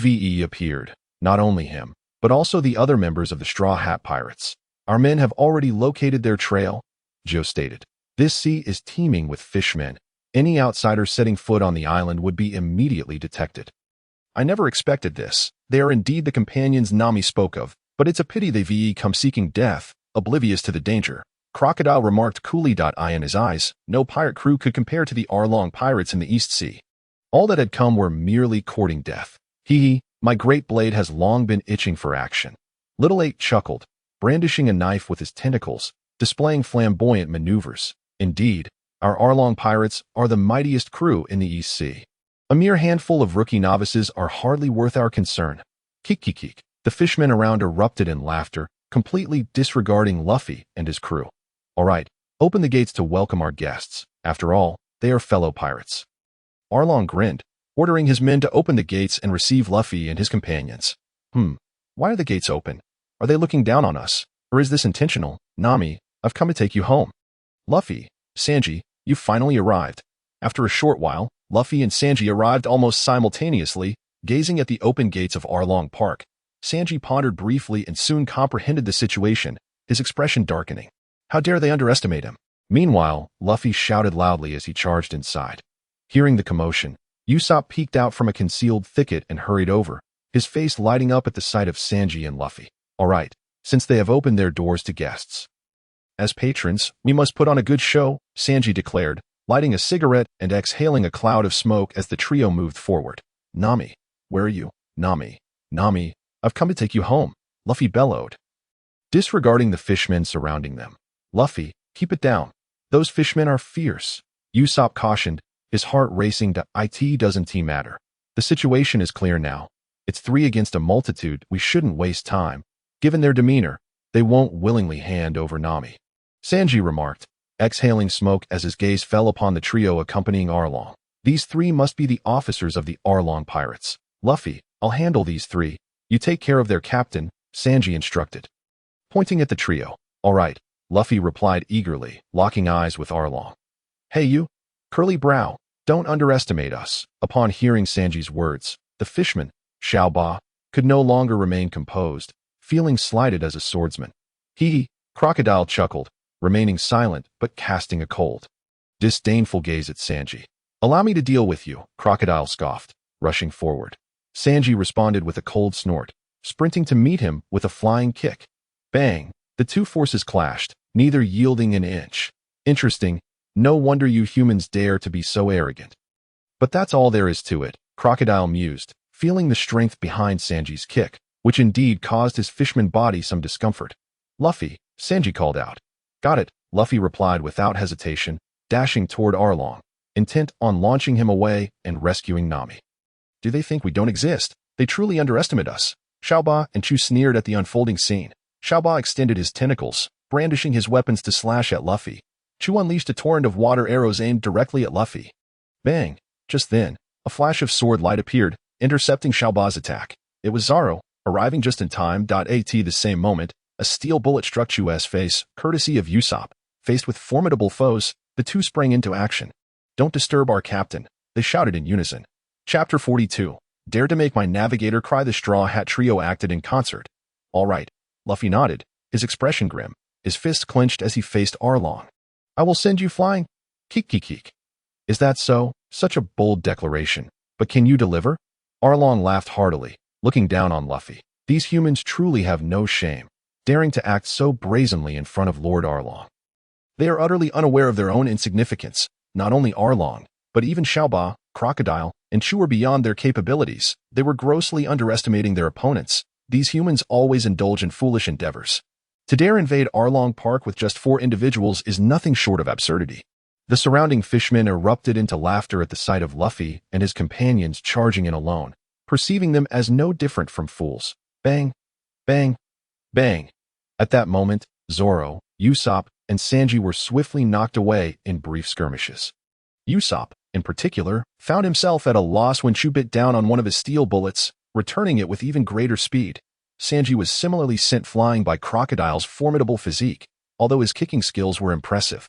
appeared, not only him, but also the other members of the Straw Hat Pirates. Our men have already located their trail, Joe stated. This sea is teeming with fishmen. Any outsider setting foot on the island would be immediately detected. I never expected this. They are indeed the companions Nami spoke of, but it's a pity they come seeking death, oblivious to the danger. Crocodile remarked coolly. In his eyes, no pirate crew could compare to the Arlong pirates in the East Sea. All that had come were merely courting death. My great blade has long been itching for action. Little Eight chuckled, brandishing a knife with his tentacles, displaying flamboyant maneuvers. Indeed, our Arlong pirates are the mightiest crew in the East Sea. A mere handful of rookie novices are hardly worth our concern. Kik. The fishmen around erupted in laughter, completely disregarding Luffy and his crew. All right, open the gates to welcome our guests. After all, they are fellow pirates. Arlong grinned, ordering his men to open the gates and receive Luffy and his companions. Why are the gates open? Are they looking down on us? Or is this intentional? Nami, I've come to take you home. Luffy, Sanji, you finally arrived. After a short while, Luffy and Sanji arrived almost simultaneously, gazing at the open gates of Arlong Park. Sanji pondered briefly and soon comprehended the situation, his expression darkening. How dare they underestimate him? Meanwhile, Luffy shouted loudly as he charged inside. Hearing the commotion, Ussop peeked out from a concealed thicket and hurried over, his face lighting up at the sight of Sanji and Luffy. All right, since they have opened their doors to guests. As patrons, we must put on a good show, Sanji declared, lighting a cigarette and exhaling a cloud of smoke as the trio moved forward. Nami, where are you? Nami, I've come to take you home, Luffy bellowed. Disregarding the fishmen surrounding them. Luffy, keep it down. Those fishmen are fierce, Ussop cautioned, his heart racing. It doesn't matter. The situation is clear now. It's 3 against a multitude. We shouldn't waste time. Given their demeanor, they won't willingly hand over Nami. Sanji remarked, exhaling smoke as his gaze fell upon the trio accompanying Arlong. These 3 must be the officers of the Arlong pirates. Luffy, I'll handle these 3. You take care of their captain, Sanji instructed. Pointing at the trio. All right, Luffy replied eagerly, locking eyes with Arlong. Hey you, curly brow, don't underestimate us. Upon hearing Sanji's words, the fishman, Xiaoba, could no longer remain composed, feeling slighted as a swordsman. Crocodile chuckled, remaining silent but casting a cold, disdainful gaze at Sanji. Allow me to deal with you, Crocodile scoffed, rushing forward. Sanji responded with a cold snort, sprinting to meet him with a flying kick. Bang! The 2 forces clashed, neither yielding an inch. Interesting, no wonder you humans dare to be so arrogant. But that's all there is to it, Crocodile mused, feeling the strength behind Sanji's kick, which indeed caused his fishman body some discomfort. Luffy, Sanji called out. Got it, Luffy replied without hesitation, dashing toward Arlong, intent on launching him away and rescuing Nami. Do they think we don't exist? They truly underestimate us. Xiaoba and Chu sneered at the unfolding scene. Xiaoba extended his tentacles, brandishing his weapons to slash at Luffy. Chu unleashed a torrent of water arrows aimed directly at Luffy. Bang! Just then, a flash of sword light appeared, intercepting Xiaoba's attack. It was Zoro, arriving just in time. At the same moment, a steel bullet struck Chu's face, courtesy of Ussop. Faced with formidable foes, the 2 sprang into action. Don't disturb our captain, they shouted in unison. Chapter 42. Dare to make my navigator cry. The Straw Hat trio acted in concert. All right, Luffy nodded, his expression grim, his fists clenched as he faced Arlong. I will send you flying. Kik. Is that so? Such a bold declaration. But can you deliver? Arlong laughed heartily, looking down on Luffy. These humans truly have no shame, daring to act so brazenly in front of Lord Arlong. They are utterly unaware of their own insignificance. Not only Arlong, but even Xiaoba, Crocodile, and Chu were beyond their capabilities. They were grossly underestimating their opponents. These humans always indulge in foolish endeavors. To dare invade Arlong Park with just 4 individuals is nothing short of absurdity. The surrounding fishmen erupted into laughter at the sight of Luffy and his companions charging in alone, perceiving them as no different from fools. Bang, bang, bang. At that moment, Zoro, Ussop, and Sanji were swiftly knocked away in brief skirmishes. Ussop, in particular, found himself at a loss when Chu bit down on one of his steel bullets, returning it with even greater speed. Sanji was similarly sent flying by Crocodile's formidable physique, although his kicking skills were impressive.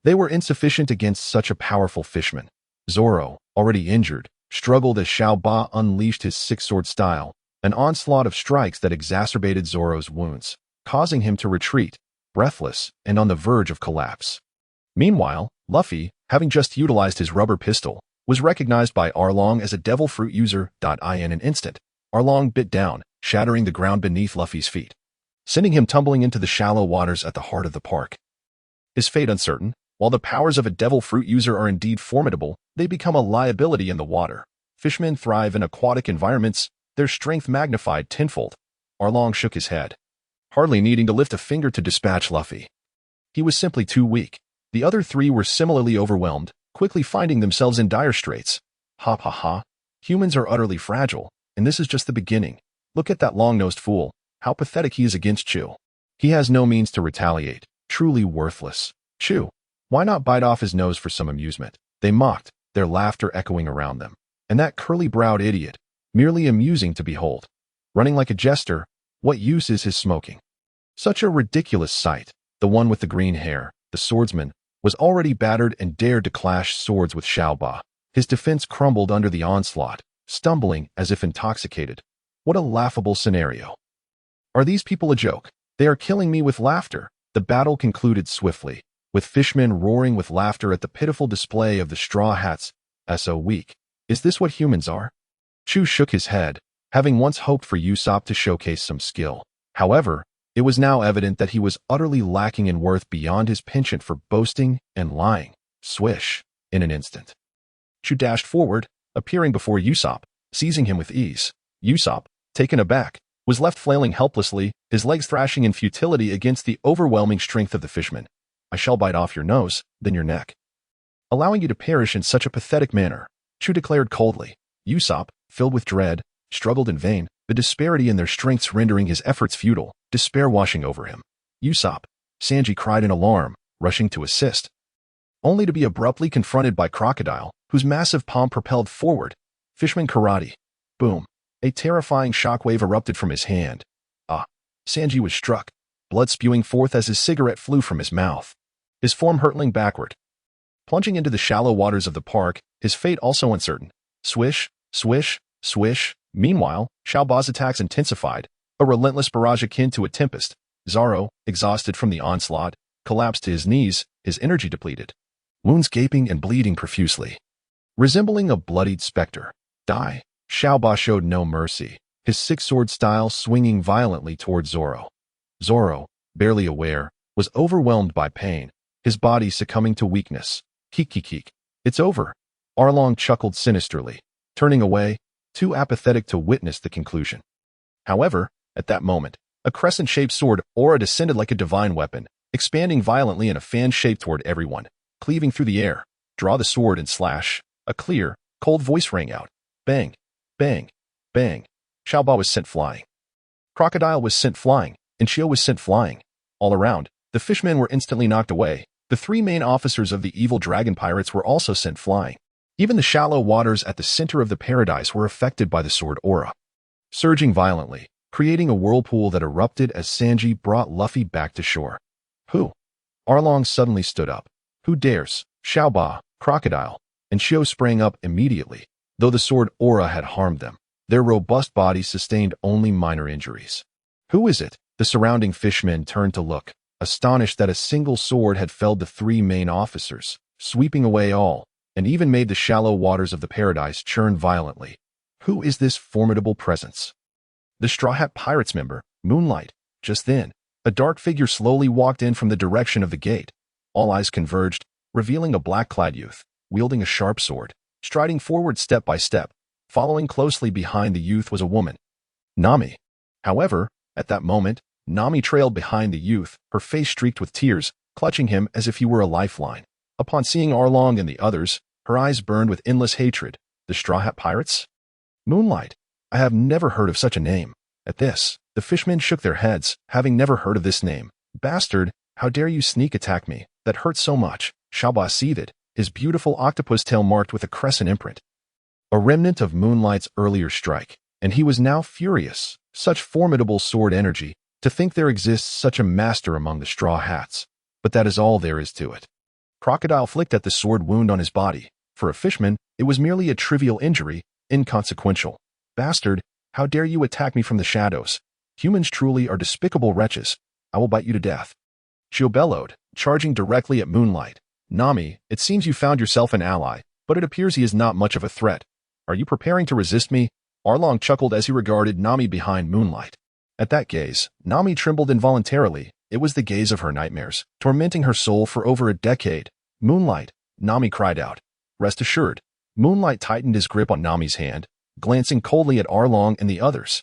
They were insufficient against such a powerful fishman. Zoro, already injured, struggled as Xiao Ba unleashed his six-sword style, an onslaught of strikes that exacerbated Zoro's wounds, causing him to retreat, breathless and on the verge of collapse. Meanwhile, Luffy, having just utilized his rubber pistol, was recognized by Arlong as a devil fruit user. In an instant, Arlong bit down, shattering the ground beneath Luffy's feet, sending him tumbling into the shallow waters at the heart of the park. His fate uncertain, while the powers of a devil fruit user are indeed formidable, they become a liability in the water. Fishmen thrive in aquatic environments, their strength magnified tenfold. Arlong shook his head, hardly needing to lift a finger to dispatch Luffy. He was simply too weak. The other 3 were similarly overwhelmed, quickly finding themselves in dire straits. Ha ha ha. Humans are utterly fragile, and this is just the beginning. Look at that long-nosed fool, how pathetic he is against Chu. He has no means to retaliate, truly worthless. Chu, why not bite off his nose for some amusement? They mocked, their laughter echoing around them. And that curly-browed idiot, merely amusing to behold. Running like a jester, what use is his smoking? Such a ridiculous sight. The one with the green hair, the swordsman, was already battered and dared to clash swords with Xiao Ba. His defense crumbled under the onslaught, stumbling as if intoxicated. What a laughable scenario. Are these people a joke? They are killing me with laughter. The battle concluded swiftly, with fishmen roaring with laughter at the pitiful display of the straw hats. So weak. Is this what humans are? Chu shook his head, having once hoped for Ussop to showcase some skill. However, it was now evident that he was utterly lacking in worth beyond his penchant for boasting and lying. Swish, in an instant. Chu dashed forward, appearing before Ussop, seizing him with ease. Ussop, taken aback, was left flailing helplessly, his legs thrashing in futility against the overwhelming strength of the fishman. I shall bite off your nose, then your neck, allowing you to perish in such a pathetic manner, Chu declared coldly. Ussop, filled with dread, struggled in vain, the disparity in their strengths rendering his efforts futile, despair washing over him. Ussop, Sanji cried in alarm, rushing to assist, only to be abruptly confronted by Crocodile, whose massive palm propelled forward. Fishman karate. Boom. A terrifying shockwave erupted from his hand. Sanji was struck, blood spewing forth as his cigarette flew from his mouth, his form hurtling backward. Plunging into the shallow waters of the park, his fate also uncertain. Swish, swish, swish. Meanwhile, Xiao Ba's attacks intensified, a relentless barrage akin to a tempest. Zoro, exhausted from the onslaught, collapsed to his knees, his energy depleted, wounds gaping and bleeding profusely. Resembling a bloodied specter. Die. Xiao Ba showed no mercy, his six-sword style swinging violently toward Zoro. Zoro, barely aware, was overwhelmed by pain, his body succumbing to weakness. Keek. It's over. Arlong chuckled sinisterly, turning away, too apathetic to witness the conclusion. However, at that moment, a crescent-shaped sword aura descended like a divine weapon, expanding violently in a fan shape toward everyone, cleaving through the air. Draw the sword and slash. A clear, cold voice rang out. Bang, bang, bang. Xiao Ba was sent flying. Crocodile was sent flying, and Chio was sent flying. All around, the fishmen were instantly knocked away. The 3 main officers of the evil dragon pirates were also sent flying. Even the shallow waters at the center of the paradise were affected by the sword aura, surging violently, creating a whirlpool that erupted as Sanji brought Luffy back to shore. Who? Arlong suddenly stood up. Who dares? Xiao Ba, Crocodile, and Chio sprang up immediately, though the sword aura had harmed them. Their robust bodies sustained only minor injuries. Who is it? The surrounding fishmen turned to look, astonished that a single sword had felled the 3 main officers, sweeping away all, and even made the shallow waters of the paradise churn violently. Who is this formidable presence? the Straw Hat Pirates member, Moonlight. Just then, a dark figure slowly walked in from the direction of the gate. All eyes converged, revealing a black-clad youth, wielding a sharp sword, striding forward step by step. Following closely behind the youth was a woman, Nami. However, at that moment, Nami trailed behind the youth, her face streaked with tears, clutching him as if he were a lifeline. Upon seeing Arlong and the others, her eyes burned with endless hatred. The Straw Hat Pirates? Moonlight. I have never heard of such a name. At this, the fishmen shook their heads, having never heard of this name. Bastard, how dare you sneak attack me? That hurts so much. Xiaoba seethed, his beautiful octopus tail marked with a crescent imprint. A remnant of Moonlight's earlier strike, and he was now furious. Such formidable sword energy, to think there exists such a master among the Straw Hats. But that is all there is to it. Crocodile flicked at the sword wound on his body. For a fishman, it was merely a trivial injury, inconsequential. Bastard, how dare you attack me from the shadows? Humans truly are despicable wretches. I will bite you to death. Shio bellowed, charging directly at Moonlight. Nami, it seems you found yourself an ally, but it appears he is not much of a threat. Are you preparing to resist me? Arlong chuckled as he regarded Nami behind Moonlight. At that gaze, Nami trembled involuntarily. It was the gaze of her nightmares, tormenting her soul for over a decade. Moonlight, Nami cried out. Rest assured. Moonlight tightened his grip on Nami's hand, glancing coldly at Arlong and the others.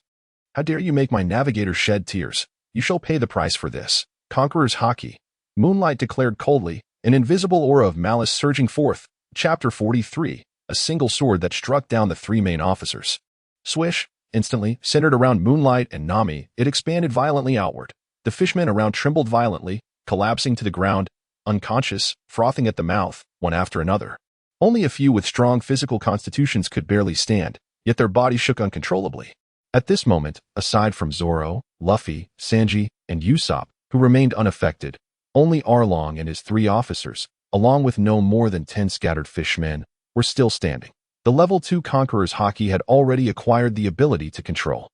How dare you make my navigator shed tears? You shall pay the price for this. Conqueror's Haki. Moonlight declared coldly, an invisible aura of malice surging forth. Chapter 43. A single sword that struck down the three main officers. Swish. Instantly, centered around Moonlight and Nami, it expanded violently outward. The fishmen around trembled violently, collapsing to the ground, unconscious, frothing at the mouth, one after another. Only a few with strong physical constitutions could barely stand, yet their bodies shook uncontrollably. At this moment, aside from Zoro, Luffy, Sanji, and Ussop, who remained unaffected, only Arlong and his 3 officers, along with no more than 10 scattered fishmen, were still standing. The level 2 Conqueror's Haki had already acquired the ability to control.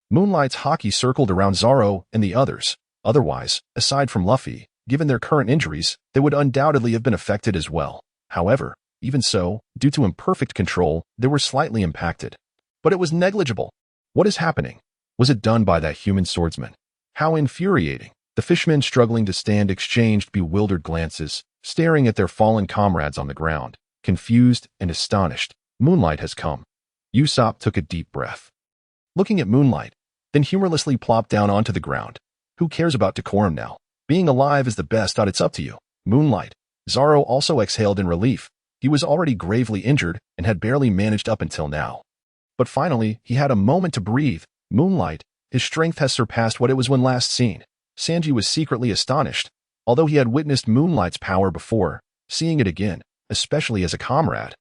Moonlight's Haki circled around Zoro and the others. Otherwise, aside from Luffy, given their current injuries, they would undoubtedly have been affected as well. However, even so, due to imperfect control, they were slightly impacted. But it was negligible. What is happening? Was it done by that human swordsman? How infuriating. The fishmen struggling to stand exchanged bewildered glances, staring at their fallen comrades on the ground, confused and astonished. Moonlight has come. Ussop took a deep breath. Looking at Moonlight, then humorlessly plopped down onto the ground. Who cares about decorum now? Being alive is the best, it's up to you. Moonlight. Zoro also exhaled in relief. He was already gravely injured and had barely managed up until now. But finally, he had a moment to breathe. Moonlight, his strength has surpassed what it was when last seen. Sanji was secretly astonished. Although he had witnessed Moonlight's power before, seeing it again, especially as a comrade,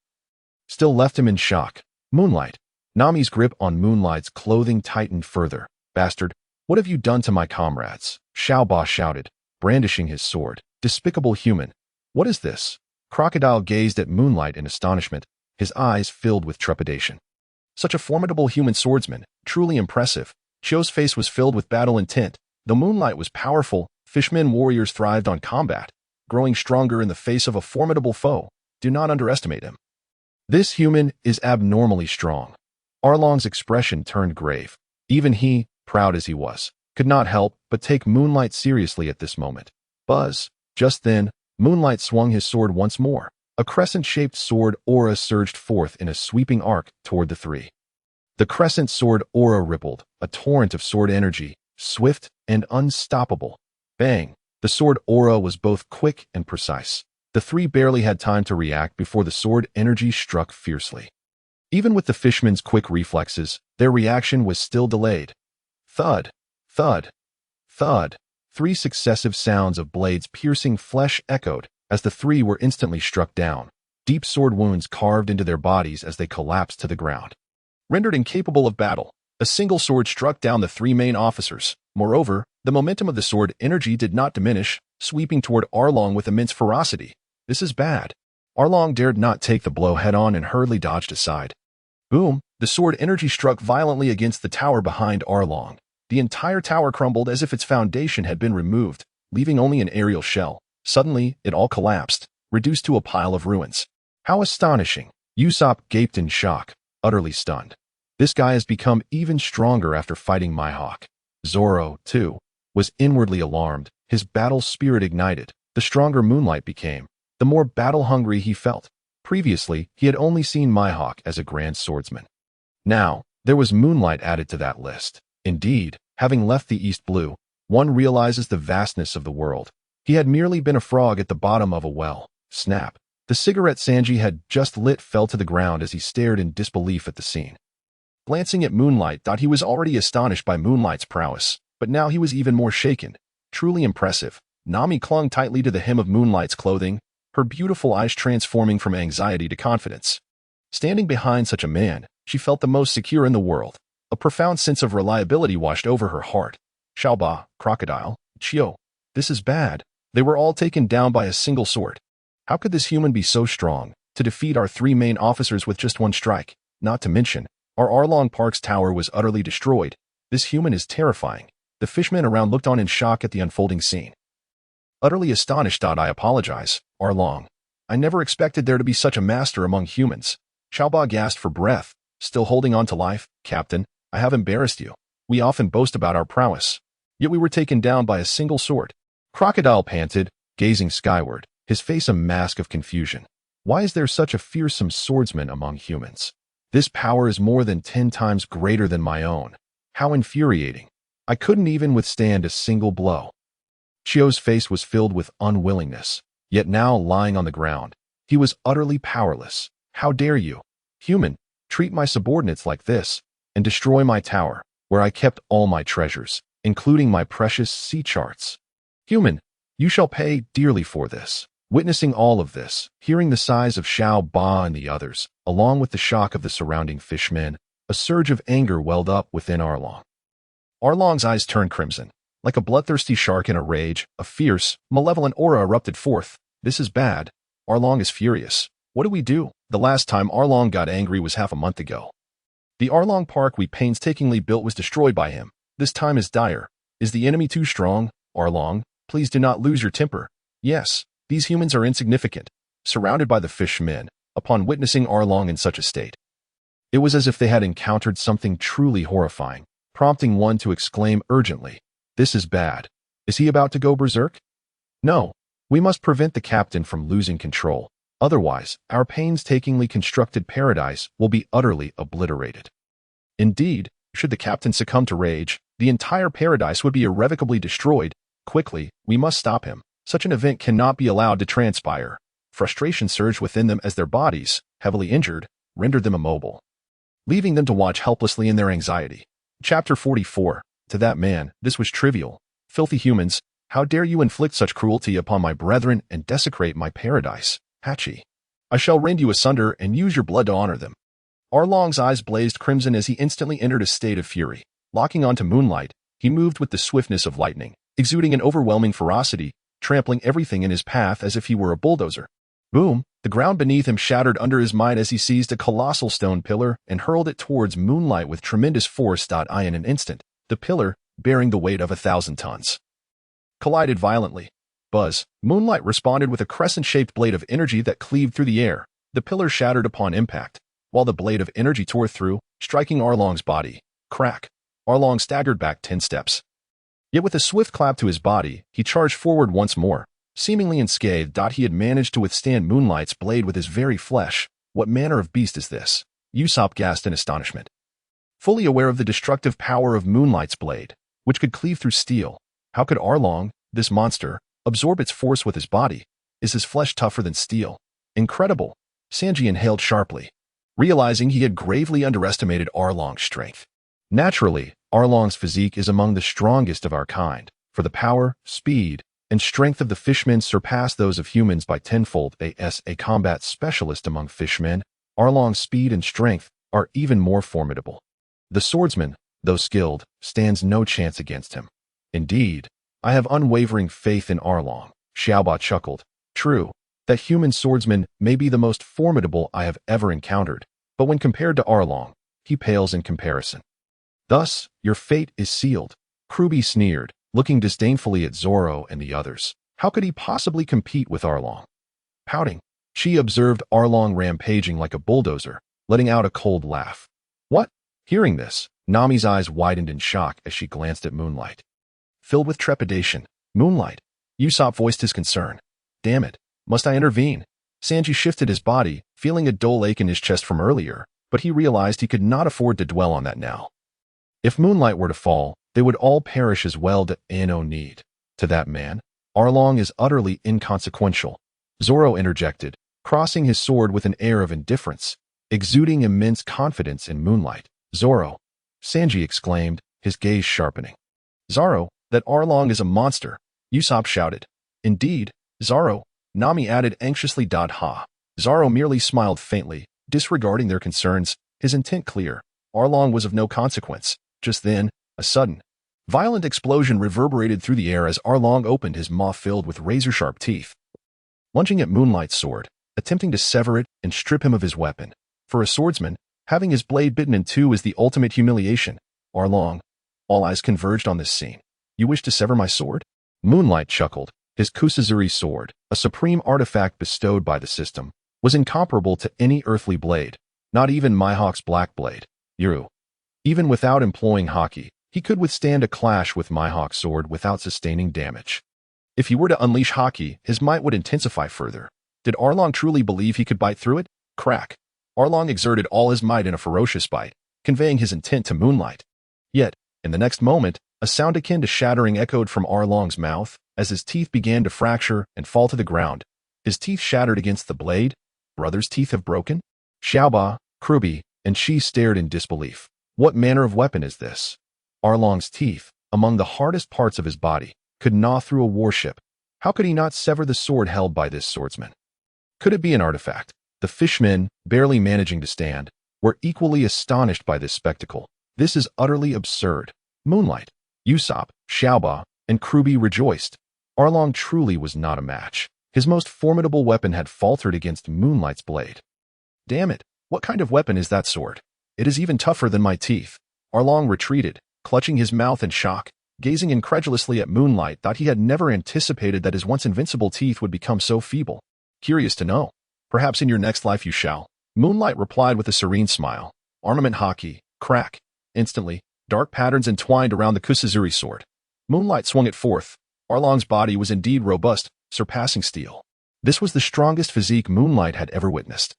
still left him in shock. Moonlight. Nami's grip on Moonlight's clothing tightened further. Bastard, what have you done to my comrades? Xiaoba shouted, brandishing his sword. Despicable human. What is this? Crocodile gazed at Moonlight in astonishment, his eyes filled with trepidation. Such a formidable human swordsman, truly impressive. Chio's face was filled with battle intent. Though Moonlight was powerful, fishmen warriors thrived on combat, growing stronger in the face of a formidable foe. Do not underestimate him. This human is abnormally strong. Arlong's expression turned grave. Even he, proud as he was, could not help but take Moonlight seriously at this moment. Buzz. Just then, Moonlight swung his sword once more. A crescent-shaped sword aura surged forth in a sweeping arc toward the 3. The crescent sword aura rippled, a torrent of sword energy, swift and unstoppable. Bang! The sword aura was both quick and precise. The 3 barely had time to react before the sword energy struck fiercely. Even with the fishmen's quick reflexes, their reaction was still delayed. Thud, thud, thud. 3 successive sounds of blades piercing flesh echoed as the 3 were instantly struck down. Deep sword wounds carved into their bodies as they collapsed to the ground. Rendered incapable of battle, a single sword struck down the 3 main officers. Moreover, the momentum of the sword energy did not diminish, sweeping toward Arlong with immense ferocity. This is bad. Arlong dared not take the blow head-on and hurriedly dodged aside. Boom! The sword energy struck violently against the tower behind Arlong. The entire tower crumbled as if its foundation had been removed, leaving only an aerial shell. Suddenly, it all collapsed, reduced to a pile of ruins. How astonishing! Ussop gaped in shock, utterly stunned. This guy has become even stronger after fighting Mihawk. Zoro, too, was inwardly alarmed. His battle spirit ignited. The stronger Moonlight became, the more battle-hungry he felt. Previously, he had only seen Mihawk as a grand swordsman. Now, there was Moonlight added to that list. Indeed, having left the East Blue, one realizes the vastness of the world. He had merely been a frog at the bottom of a well. Snap. The cigarette Sanji had just lit fell to the ground as he stared in disbelief at the scene. Glancing at Moonlight, he was already astonished by Moonlight's prowess, but now he was even more shaken. Truly impressive. Nami clung tightly to the hem of Moonlight's clothing, her beautiful eyes transforming from anxiety to confidence. Standing behind such a man, she felt the most secure in the world. A profound sense of reliability washed over her heart. Xiaoba, Crocodile, Chio. This is bad. They were all taken down by a single sword. How could this human be so strong to defeat our three main officers with just one strike? Not to mention, our Arlong Park's tower was utterly destroyed. This human is terrifying. The fishmen around looked on in shock at the unfolding scene. Utterly astonished, I apologize, Arlong. I never expected there to be such a master among humans. Xiaoba gasped for breath, still holding on to life. Captain, I have embarrassed you. We often boast about our prowess. Yet we were taken down by a single sword. Crocodile panted, gazing skyward, his face a mask of confusion. Why is there such a fearsome swordsman among humans? This power is more than 10 times greater than my own. How infuriating. I couldn't even withstand a single blow. Chio's face was filled with unwillingness, yet now lying on the ground, he was utterly powerless. How dare you, human, treat my subordinates like this, and destroy my tower, where I kept all my treasures, including my precious sea charts. Human, you shall pay dearly for this. Witnessing all of this, hearing the sighs of Xiao Ba and the others, along with the shock of the surrounding fishmen, a surge of anger welled up within Arlong. Arlong's eyes turned crimson. Like a bloodthirsty shark in a rage, a fierce, malevolent aura erupted forth. This is bad. Arlong is furious. What do we do? The last time Arlong got angry was half a month ago. The Arlong Park we painstakingly built was destroyed by him. This time is dire. Is the enemy too strong? Arlong, please do not lose your temper. Yes, these humans are insignificant. Surrounded by the fishmen, upon witnessing Arlong in such a state, it was as if they had encountered something truly horrifying, prompting one to exclaim urgently, "This is bad. Is he about to go berserk?" No, we must prevent the captain from losing control. Otherwise, our painstakingly constructed paradise will be utterly obliterated. Indeed, should the captain succumb to rage, the entire paradise would be irrevocably destroyed. Quickly, we must stop him. Such an event cannot be allowed to transpire. Frustration surged within them as their bodies, heavily injured, rendered them immobile, leaving them to watch helplessly in their anxiety. Chapter 44. To that man, this was trivial. Filthy humans, how dare you inflict such cruelty upon my brethren and desecrate my paradise? Hachi. I shall rend you asunder and use your blood to honor them. Arlong's eyes blazed crimson as he instantly entered a state of fury. Locking onto Moonlight, he moved with the swiftness of lightning, exuding an overwhelming ferocity, trampling everything in his path as if he were a bulldozer. Boom! The ground beneath him shattered under his might as he seized a colossal stone pillar and hurled it towards Moonlight with tremendous force. In an instant, the pillar, bearing the weight of 1,000 tons, collided violently. Buzz! Moonlight responded with a crescent-shaped blade of energy that cleaved through the air. The pillar shattered upon impact, while the blade of energy tore through, striking Arlong's body. Crack! Arlong staggered back 10 steps. Yet with a swift clap to his body, he charged forward once more. Seemingly unscathed, he had managed to withstand Moonlight's blade with his very flesh. What manner of beast is this? Ussop gasped in astonishment. Fully aware of the destructive power of Moonlight's blade, which could cleave through steel, how could Arlong, this monster, absorb its force with his body? Is his flesh tougher than steel? Incredible! Sanji inhaled sharply, realizing he had gravely underestimated Arlong's strength. Naturally, Arlong's physique is among the strongest of our kind, for the power, speed, and strength of the fishmen surpass those of humans by tenfold. As a combat specialist among fishmen, Arlong's speed and strength are even more formidable. The swordsman, though skilled, stands no chance against him. Indeed, I have unwavering faith in Arlong. Xiaoba chuckled. True, that human swordsman may be the most formidable I have ever encountered, but when compared to Arlong, he pales in comparison. Thus, your fate is sealed. Kruby sneered, looking disdainfully at Zoro and the others. How could he possibly compete with Arlong? Pouting, she observed Arlong rampaging like a bulldozer, letting out a cold laugh. What? Hearing this, Nami's eyes widened in shock as she glanced at Moonlight. Filled with trepidation, "Moonlight," Ussop voiced his concern. "Damn it, must I intervene?" Sanji shifted his body, feeling a dull ache in his chest from earlier, but he realized he could not afford to dwell on that now. If Moonlight were to fall, they would all perish as well. No need. To that man, Arlong is utterly inconsequential. Zoro interjected, crossing his sword with an air of indifference, exuding immense confidence in Moonlight. "Zoro," Sanji exclaimed, his gaze sharpening. "Zoro, that Arlong is a monster," Ussop shouted. "Indeed, Zoro," Nami added anxiously. Ha. Zoro merely smiled faintly, disregarding their concerns, his intent clear. Arlong was of no consequence. Just then, a sudden, violent explosion reverberated through the air as Arlong opened his maw filled with razor-sharp teeth. Lunging at Moonlight's sword, attempting to sever it and strip him of his weapon. For a swordsman, having his blade bitten in two is the ultimate humiliation. Arlong, all eyes converged on this scene. "You wish to sever my sword?" Moonlight chuckled. His Kusazuri sword, a supreme artifact bestowed by the system, was incomparable to any earthly blade, not even Mihawk's black blade. Even without employing Haki, he could withstand a clash with Mihawk's sword without sustaining damage. If he were to unleash Haki, his might would intensify further. Did Arlong truly believe he could bite through it? Crack. Arlong exerted all his might in a ferocious bite, conveying his intent to Moonlight. Yet, in the next moment, a sound akin to shattering echoed from Arlong's mouth as his teeth began to fracture and fall to the ground. His teeth shattered against the blade. Brother's teeth have broken? Xiaoba, Kruby, and she stared in disbelief. What manner of weapon is this? Arlong's teeth, among the hardest parts of his body, could gnaw through a warship. How could he not sever the sword held by this swordsman? Could it be an artifact? The fishmen, barely managing to stand, were equally astonished by this spectacle. This is utterly absurd. Moonlight, Ussop, Xiaoba, and Kruby rejoiced. Arlong truly was not a match. His most formidable weapon had faltered against Moonlight's blade. "Damn it, what kind of weapon is that sword? It is even tougher than my teeth." Arlong retreated, clutching his mouth in shock, gazing incredulously at Moonlight. Thought he had never anticipated that his once invincible teeth would become so feeble. "Curious to know. Perhaps in your next life you shall." Moonlight replied with a serene smile. Armament Haki, crack. Instantly, dark patterns entwined around the Kusazuri sword. Moonlight swung it forth. Arlong's body was indeed robust, surpassing steel. This was the strongest physique Moonlight had ever witnessed.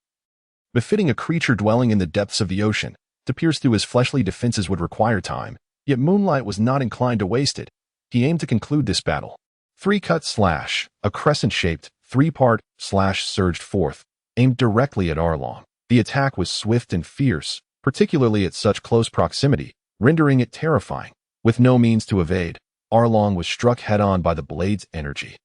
Befitting a creature dwelling in the depths of the ocean, to pierce through his fleshly defenses would require time, yet Moonlight was not inclined to waste it. He aimed to conclude this battle. Three-cut slash, a crescent-shaped, three-part slash surged forth, aimed directly at Arlong. The attack was swift and fierce, particularly at such close proximity, rendering it terrifying. With no means to evade, Arlong was struck head-on by the blade's energy.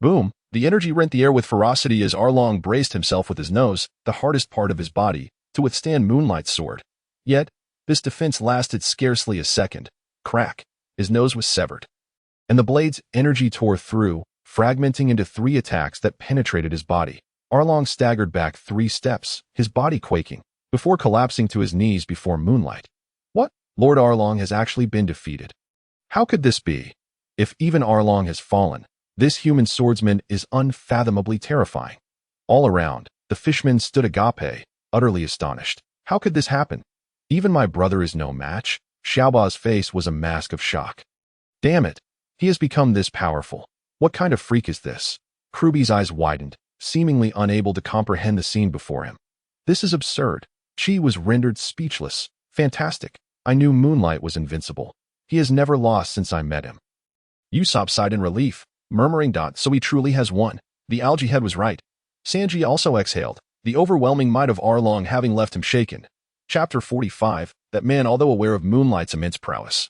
Boom! The energy rent the air with ferocity as Arlong braced himself with his nose, the hardest part of his body, to withstand Moonlight's sword. Yet, this defense lasted scarcely a second. Crack! His nose was severed. And the blade's energy tore through, fragmenting into three attacks that penetrated his body. Arlong staggered back 3 steps, his body quaking, before collapsing to his knees before Moonlight. What? Lord Arlong has actually been defeated. How could this be? If even Arlong has fallen, this human swordsman is unfathomably terrifying. All around, the fishmen stood agape, utterly astonished. How could this happen? Even my brother is no match. Xiaoba's face was a mask of shock. Damn it, he has become this powerful. What kind of freak is this? Kruby's eyes widened, seemingly unable to comprehend the scene before him. This is absurd. She was rendered speechless. Fantastic. I knew Moonlight was invincible. He has never lost since I met him. Ussop sighed in relief, murmuring, "So he truly has won." The algae head was right. Sanji also exhaled, the overwhelming might of Arlong having left him shaken. Chapter 45, that man, although aware of Moonlight's immense prowess.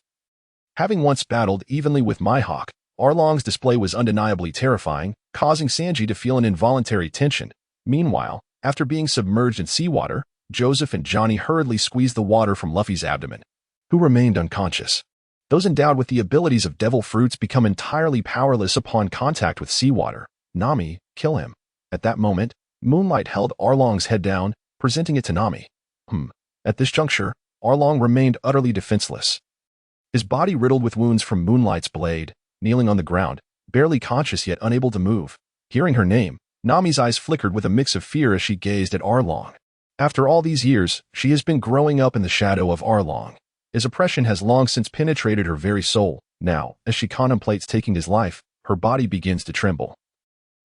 Having once battled evenly with Mihawk, Arlong's display was undeniably terrifying, causing Sanji to feel an involuntary tension. Meanwhile, after being submerged in seawater, Joseph and Johnny hurriedly squeezed the water from Luffy's abdomen, who remained unconscious. Those endowed with the abilities of devil fruits become entirely powerless upon contact with seawater. Nami, kill him. At that moment, Moonlight held Arlong's head down, presenting it to Nami. At this juncture, Arlong remained utterly defenseless. His body riddled with wounds from Moonlight's blade, kneeling on the ground, barely conscious yet unable to move. Hearing her name, Nami's eyes flickered with a mix of fear as she gazed at Arlong. After all these years, she has been growing up in the shadow of Arlong. His oppression has long since penetrated her very soul. Now, as she contemplates taking his life, her body begins to tremble.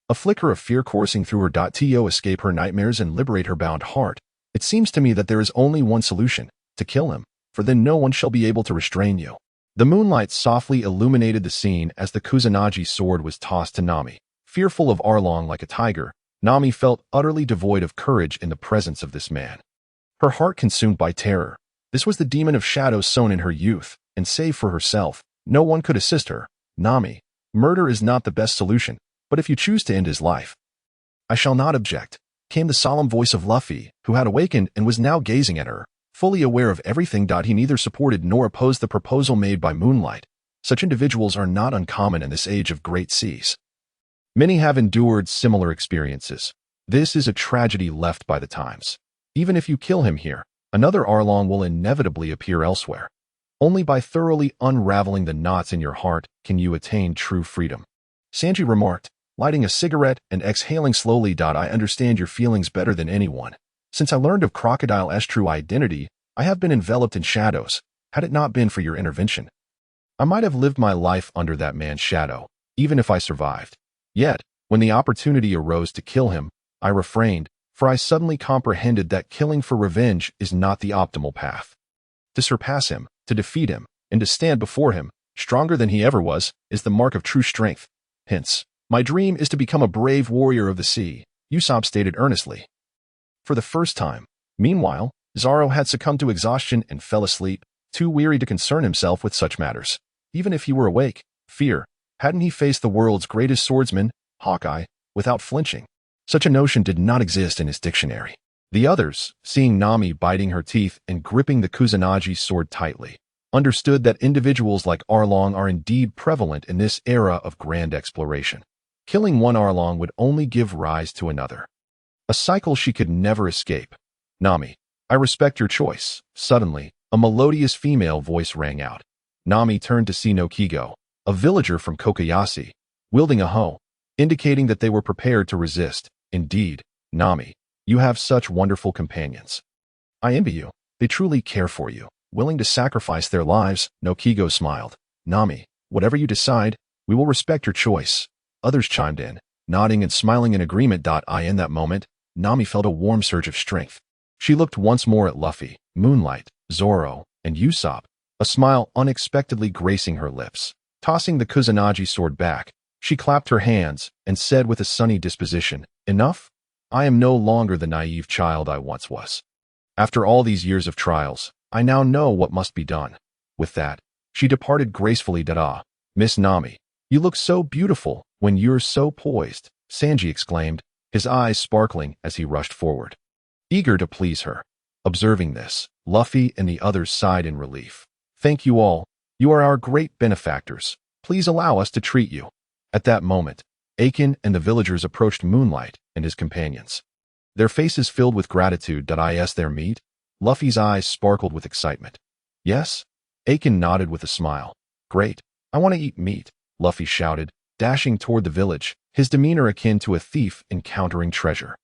A flicker of fear coursing through her. To escape her nightmares and liberate her bound heart, it seems to me that there is only one solution: to kill him, for then no one shall be able to restrain you. The moonlight softly illuminated the scene as the Kusanagi sword was tossed to Nami. Fearful of Arlong like a tiger, Nami felt utterly devoid of courage in the presence of this man. Her heart consumed by terror. This was the demon of shadows sown in her youth, and save for herself, no one could assist her. Nami, murder is not the best solution, but if you choose to end his life, I shall not object, came the solemn voice of Luffy, who had awakened and was now gazing at her, fully aware of everything. He neither supported nor opposed the proposal made by Moonlight. Such individuals are not uncommon in this age of great seas. Many have endured similar experiences. This is a tragedy left by the times. Even if you kill him here, another Arlong will inevitably appear elsewhere. Only by thoroughly unraveling the knots in your heart can you attain true freedom. Sanji remarked, lighting a cigarette and exhaling slowly. I understand your feelings better than anyone. Since I learned of Crocodile's true identity, I have been enveloped in shadows. Had it not been for your intervention, I might have lived my life under that man's shadow, even if I survived. Yet, when the opportunity arose to kill him, I refrained, for I suddenly comprehended that killing for revenge is not the optimal path. To surpass him, to defeat him, and to stand before him, stronger than he ever was, is the mark of true strength. Hence, my dream is to become a brave warrior of the sea, Ussop stated earnestly. For the first time. Meanwhile, Zoro had succumbed to exhaustion and fell asleep, too weary to concern himself with such matters. Even if he were awake, fear, hadn't he faced the world's greatest swordsman, Hawkeye, without flinching? Such a notion did not exist in his dictionary. The others, seeing Nami biting her teeth and gripping the Kusanagi sword tightly, understood that individuals like Arlong are indeed prevalent in this era of grand exploration. Killing one Arlong would only give rise to another. A cycle she could never escape. Nami, I respect your choice. Suddenly, a melodious female voice rang out. Nami turned to see no Kigo, a villager from Kokoyashi, wielding a hoe, indicating that they were prepared to resist. Indeed, Nami, you have such wonderful companions. I envy you. They truly care for you, willing to sacrifice their lives. No Kigo smiled. Nami, whatever you decide, we will respect your choice. Others chimed in, nodding and smiling in agreement. In that moment, Nami felt a warm surge of strength. She looked once more at Luffy, Moonlight, Zoro, and Ussop, a smile unexpectedly gracing her lips. Tossing the Kusanagi sword back, she clapped her hands and said with a sunny disposition, Enough? I am no longer the naive child I once was. After all these years of trials, I now know what must be done. With that, she departed gracefully. Miss Nami, you look so beautiful when you're so poised, Sanji exclaimed, his eyes sparkling as he rushed forward, eager to please her. Observing this, Luffy and the others sighed in relief. Thank you all. You are our great benefactors. Please allow us to treat you. At that moment, Aiken and the villagers approached Moonlight and his companions. Their faces filled with gratitude. Is there meat? Luffy's eyes sparkled with excitement. Yes? Aiken nodded with a smile. Great. I want to eat meat, Luffy shouted, dashing toward the village, his demeanor akin to a thief encountering treasure.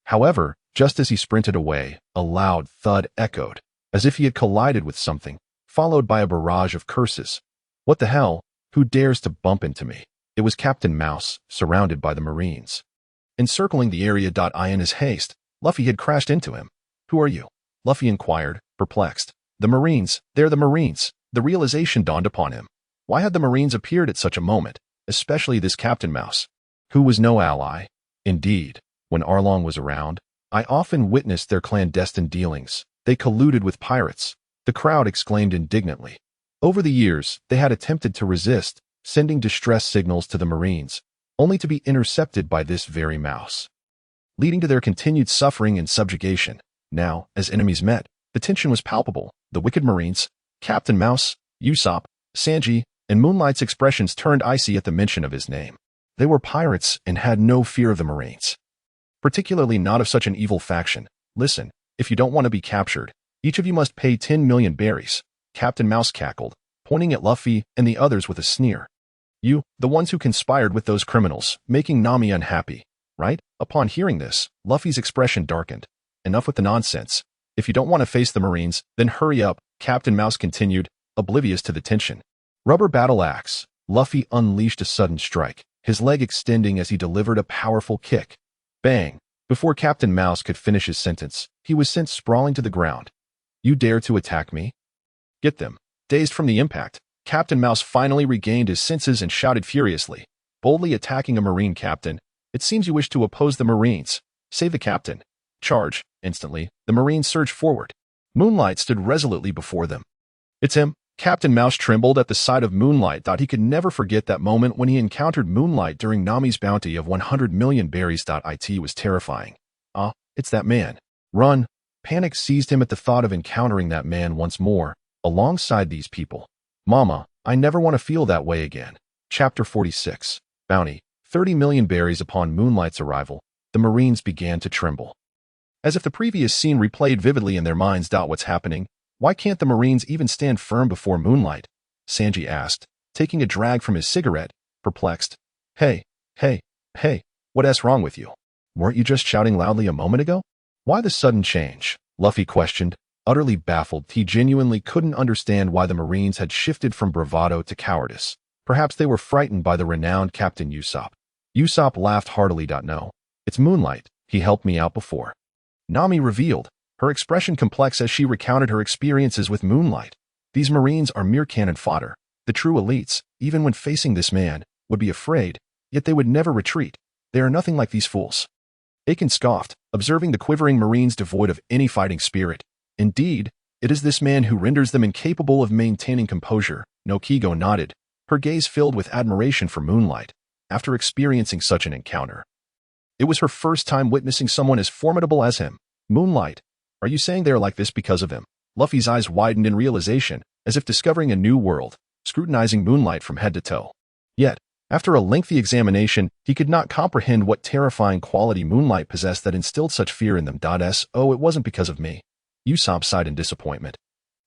However, just as he sprinted away, a loud thud echoed, as if he had collided with something, followed by a barrage of curses. What the hell? Who dares to bump into me? It was Captain Mouse, surrounded by the Marines. Encircling the area. In his haste, Luffy had crashed into him. Who are you? Luffy inquired, perplexed. The Marines, they're the Marines. The realization dawned upon him. Why had the Marines appeared at such a moment, especially this Captain Mouse, who was no ally? Indeed, when Arlong was around, I often witnessed their clandestine dealings. They colluded with pirates, the crowd exclaimed indignantly. Over the years, they had attempted to resist, sending distress signals to the Marines, only to be intercepted by this very Mouse, leading to their continued suffering and subjugation. Now, as enemies met, the tension was palpable. The wicked Marines, Captain Mouse, Ussop, Sanji, and Moonlight's expressions turned icy at the mention of his name. They were pirates and had no fear of the Marines, particularly not of such an evil faction. Listen, if you don't want to be captured, each of you must pay 10 million berries, Captain Mouse cackled, pointing at Luffy and the others with a sneer. You, the ones who conspired with those criminals, making Nami unhappy, right? Upon hearing this, Luffy's expression darkened. enough with the nonsense. If you don't want to face the Marines, then hurry up, Captain Mouse continued, oblivious to the tension. Rubber battle axe. Luffy unleashed a sudden strike, his leg extending as he delivered a powerful kick. Bang! Before Captain Mouse could finish his sentence, he was sent sprawling to the ground. You dare to attack me? Get them. Dazed from the impact, Captain Mouse finally regained his senses and shouted furiously, boldly attacking a Marine captain. It seems you wish to oppose the Marines. Save the captain. Charge. Instantly, the Marines surged forward. Moonlight stood resolutely before them. It's him. Captain Mouse trembled at the sight of Moonlight, thought he could never forget that moment when he encountered Moonlight during Nami's bounty of 100 million berries. It was terrifying. Ah, it's that man. Run. Panic seized him at the thought of encountering that man once more, alongside these people. Mama, I never want to feel that way again. Chapter 46. Bounty. 30 million berries. Upon Moonlight's arrival, the Marines began to tremble. As if the previous scene replayed vividly in their minds. What's happening? Why can't the Marines even stand firm before Moonlight? Sanji asked, taking a drag from his cigarette, perplexed. Hey, what's wrong with you? Weren't you just shouting loudly a moment ago? Why the sudden change? Luffy questioned, utterly baffled. He genuinely couldn't understand why the Marines had shifted from bravado to cowardice. Perhaps they were frightened by the renowned Captain Ussop. Ussop laughed heartily. No, it's Moonlight. He helped me out before. Nami revealed, her expression complex as she recounted her experiences with Moonlight. These Marines are mere cannon fodder. The true elites, even when facing this man, would be afraid, yet they would never retreat. They are nothing like these fools. Aiken scoffed, observing the quivering Marines devoid of any fighting spirit. Indeed, it is this man who renders them incapable of maintaining composure. Nokigo nodded, her gaze filled with admiration for Moonlight, after experiencing such an encounter. It was her first time witnessing someone as formidable as him. Moonlight, are you saying they are like this because of him? Luffy's eyes widened in realization, as if discovering a new world, scrutinizing Moonlight from head to toe. Yet, after a lengthy examination, he could not comprehend what terrifying quality Moonlight possessed that instilled such fear in them. Oh, it wasn't because of me. Usopp sighed in disappointment,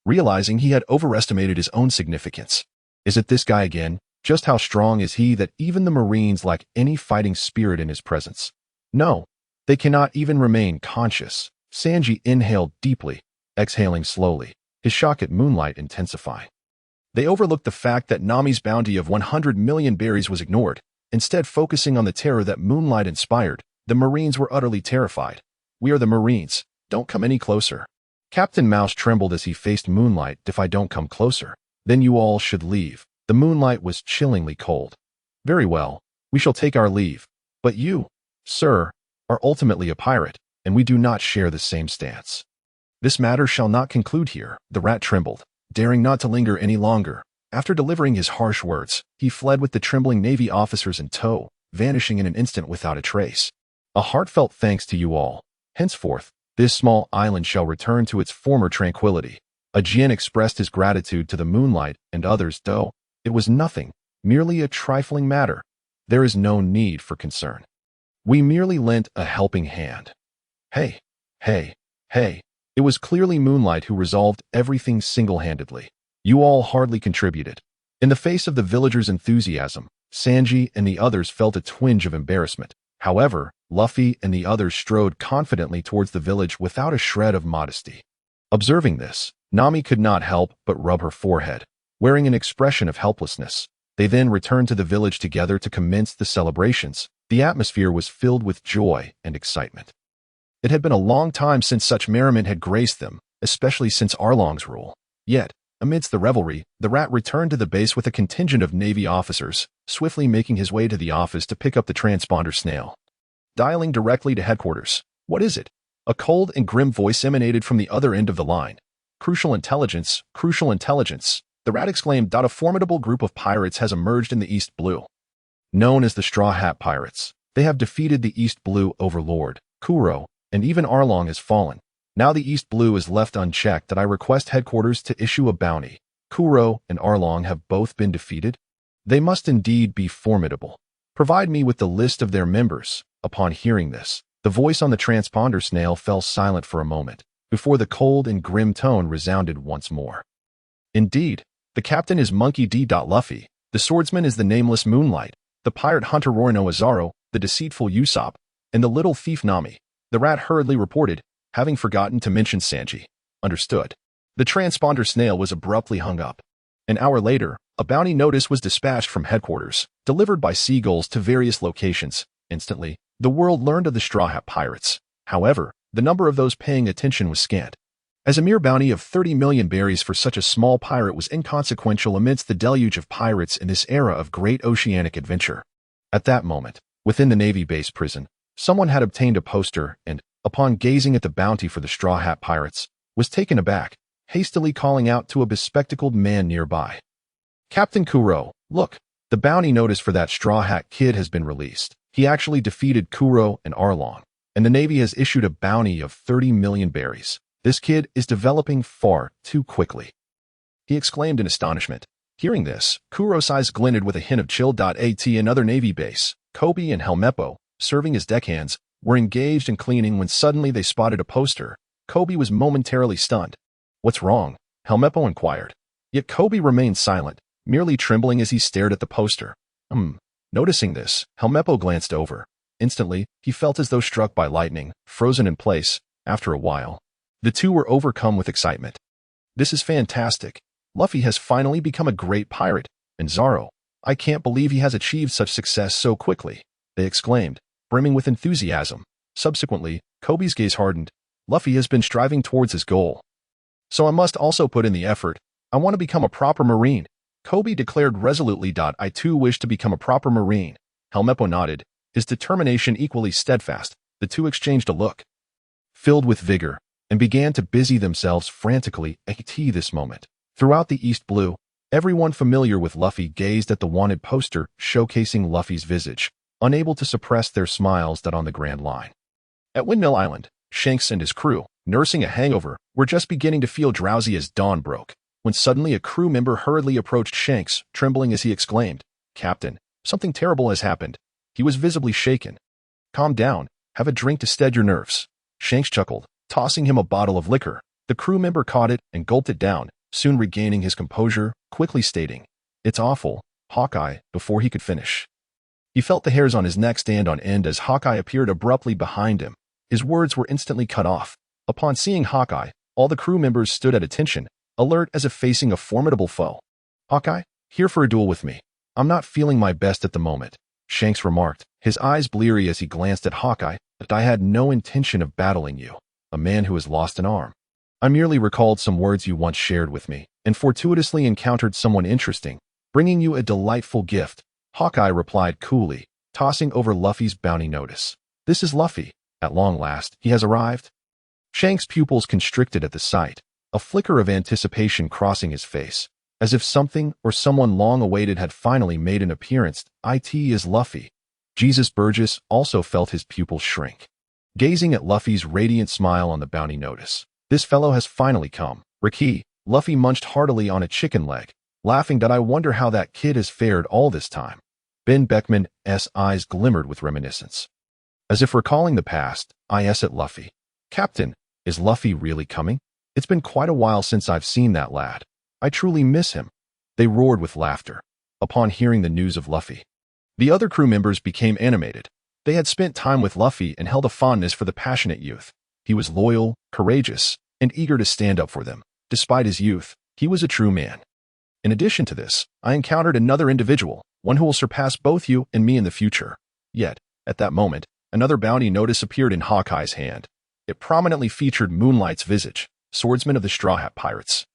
realizing he had overestimated his own significance. Is it this guy again? Just how strong is he that even the Marines lack any fighting spirit in his presence? No, they cannot even remain conscious. Sanji inhaled deeply, exhaling slowly, his shock at Moonlight intensifying. They overlooked the fact that Nami's bounty of 100 million berries was ignored, instead focusing on the terror that Moonlight inspired. The Marines were utterly terrified. We are the Marines. Don't come any closer. Captain Mouse trembled as he faced Moonlight. If I don't come closer, then you all should leave. The moonlight was chillingly cold. Very well, we shall take our leave. But you, sir, are ultimately a pirate, and we do not share the same stance. This matter shall not conclude here. The rat trembled, daring not to linger any longer. After delivering his harsh words, he fled with the trembling Navy officers in tow, vanishing in an instant without a trace. A heartfelt thanks to you all. Henceforth, this small island shall return to its former tranquility. A Jin expressed his gratitude to the moonlight and others, though it was nothing, merely a trifling matter. There is no need for concern. We merely lent a helping hand. Hey. It was clearly Moonlight who resolved everything single-handedly. You all hardly contributed. In the face of the villagers' enthusiasm, Sanji and the others felt a twinge of embarrassment. However, Luffy and the others strode confidently towards the village without a shred of modesty. Observing this, Nami could not help but rub her forehead, wearing an expression of helplessness. They then returned to the village together to commence the celebrations. The atmosphere was filled with joy and excitement. It had been a long time since such merriment had graced them, especially since Arlong's rule. Yet, amidst the revelry, the rat returned to the base with a contingent of Navy officers, swiftly making his way to the office to pick up the transponder snail. Dialing directly to headquarters. What is it? A cold and grim voice emanated from the other end of the line. Crucial intelligence, crucial intelligence. The rat exclaimed. A formidable group of pirates has emerged in the East Blue. Known as the Straw Hat Pirates, they have defeated the East Blue overlord, Kuro, and even Arlong has fallen. Now the East Blue is left unchecked. I request headquarters to issue a bounty. Kuro and Arlong have both been defeated. They must indeed be formidable. Provide me with the list of their members. Upon hearing this, the voice on the transponder snail fell silent for a moment, before the cold and grim tone resounded once more. Indeed, the captain is Monkey D. Luffy, the swordsman is the nameless Moonlight, the pirate hunter Roronoa Zoro, the deceitful Usopp, and the little thief Nami. The rat hurriedly reported, having forgotten to mention Sanji. Understood. The transponder snail was abruptly hung up. An hour later, a bounty notice was dispatched from headquarters, delivered by seagulls to various locations. Instantly, the world learned of the Straw Hat Pirates. However, the number of those paying attention was scant, as a mere bounty of 30 million berries for such a small pirate was inconsequential amidst the deluge of pirates in this era of great oceanic adventure. At that moment, within the Navy base prison, someone had obtained a poster and, upon gazing at the bounty for the Straw Hat Pirates, was taken aback, hastily calling out to a bespectacled man nearby. "Captain Kuro, look, the bounty notice for that Straw Hat kid has been released. He actually defeated Kuro and Arlong, and the Navy has issued a bounty of 30 million berries. This kid is developing far too quickly," he exclaimed in astonishment. Hearing this, Kuro's eyes glinted with a hint of chill.at. Another Navy base, Kobe and Helmeppo, serving as deckhands, were engaged in cleaning when suddenly they spotted a poster. Kobe was momentarily stunned. "What's wrong?" Helmeppo inquired. Yet Kobe remained silent, merely trembling as he stared at the poster. Noticing this, Helmeppo glanced over. Instantly, he felt as though struck by lightning, frozen in place. After a while, the two were overcome with excitement. "This is fantastic. Luffy has finally become a great pirate, and Zoro, I can't believe he has achieved such success so quickly," they exclaimed, brimming with enthusiasm. Subsequently, Kobe's gaze hardened. "Luffy has been striving towards his goal. So I must also put in the effort. I want to become a proper Marine," Kobe declared resolutely. "I too wish to become a proper Marine." Helmeppo nodded, his determination equally steadfast. The two exchanged a look, filled with vigor, and began to busy themselves frantically at this moment. Throughout the East Blue, everyone familiar with Luffy gazed at the wanted poster showcasing Luffy's visage, unable to suppress their smiles on the Grand Line. At Windmill Island, Shanks and his crew, nursing a hangover, were just beginning to feel drowsy as dawn broke, when suddenly a crew member hurriedly approached Shanks, trembling as he exclaimed, "Captain, something terrible has happened." He was visibly shaken. "Calm down, have a drink to steady your nerves," Shanks chuckled, tossing him a bottle of liquor. The crew member caught it and gulped it down, soon regaining his composure, quickly stating, "It's awful, Hawkeye," before he could finish. He felt the hairs on his neck stand on end as Hawkeye appeared abruptly behind him. His words were instantly cut off. Upon seeing Hawkeye, all the crew members stood at attention, alert as if facing a formidable foe. "Hawkeye, here for a duel with me. I'm not feeling my best at the moment," Shanks remarked, his eyes bleary as he glanced at Hawkeye. "But I had no intention of battling you, a man who has lost an arm. I merely recalled some words you once shared with me, and fortuitously encountered someone interesting, bringing you a delightful gift," Hawkeye replied coolly, tossing over Luffy's bounty notice. "This is Luffy. At long last, he has arrived." Shanks' pupils constricted at the sight, a flicker of anticipation crossing his face, as if something or someone long awaited had finally made an appearance. "It is Luffy." Jesus Burgess also felt his pupils shrink, gazing at Luffy's radiant smile on the bounty notice. "This fellow has finally come." "Ricky," Luffy munched heartily on a chicken leg, laughing. "I wonder how that kid has fared all this time." Ben Beckman's eyes glimmered with reminiscence, as if recalling the past. "Is at Luffy. Captain, is Luffy really coming? It's been quite a while since I've seen that lad. I truly miss him." They roared with laughter upon hearing the news of Luffy. The other crew members became animated. They had spent time with Luffy and held a fondness for the passionate youth. He was loyal, courageous, and eager to stand up for them. Despite his youth, he was a true man. "In addition to this, I encountered another individual, one who will surpass both you and me in the future." Yet, at that moment, another bounty notice appeared in Hawkeye's hand. It prominently featured Moonlight's visage, swordsman of the Straw Hat Pirates.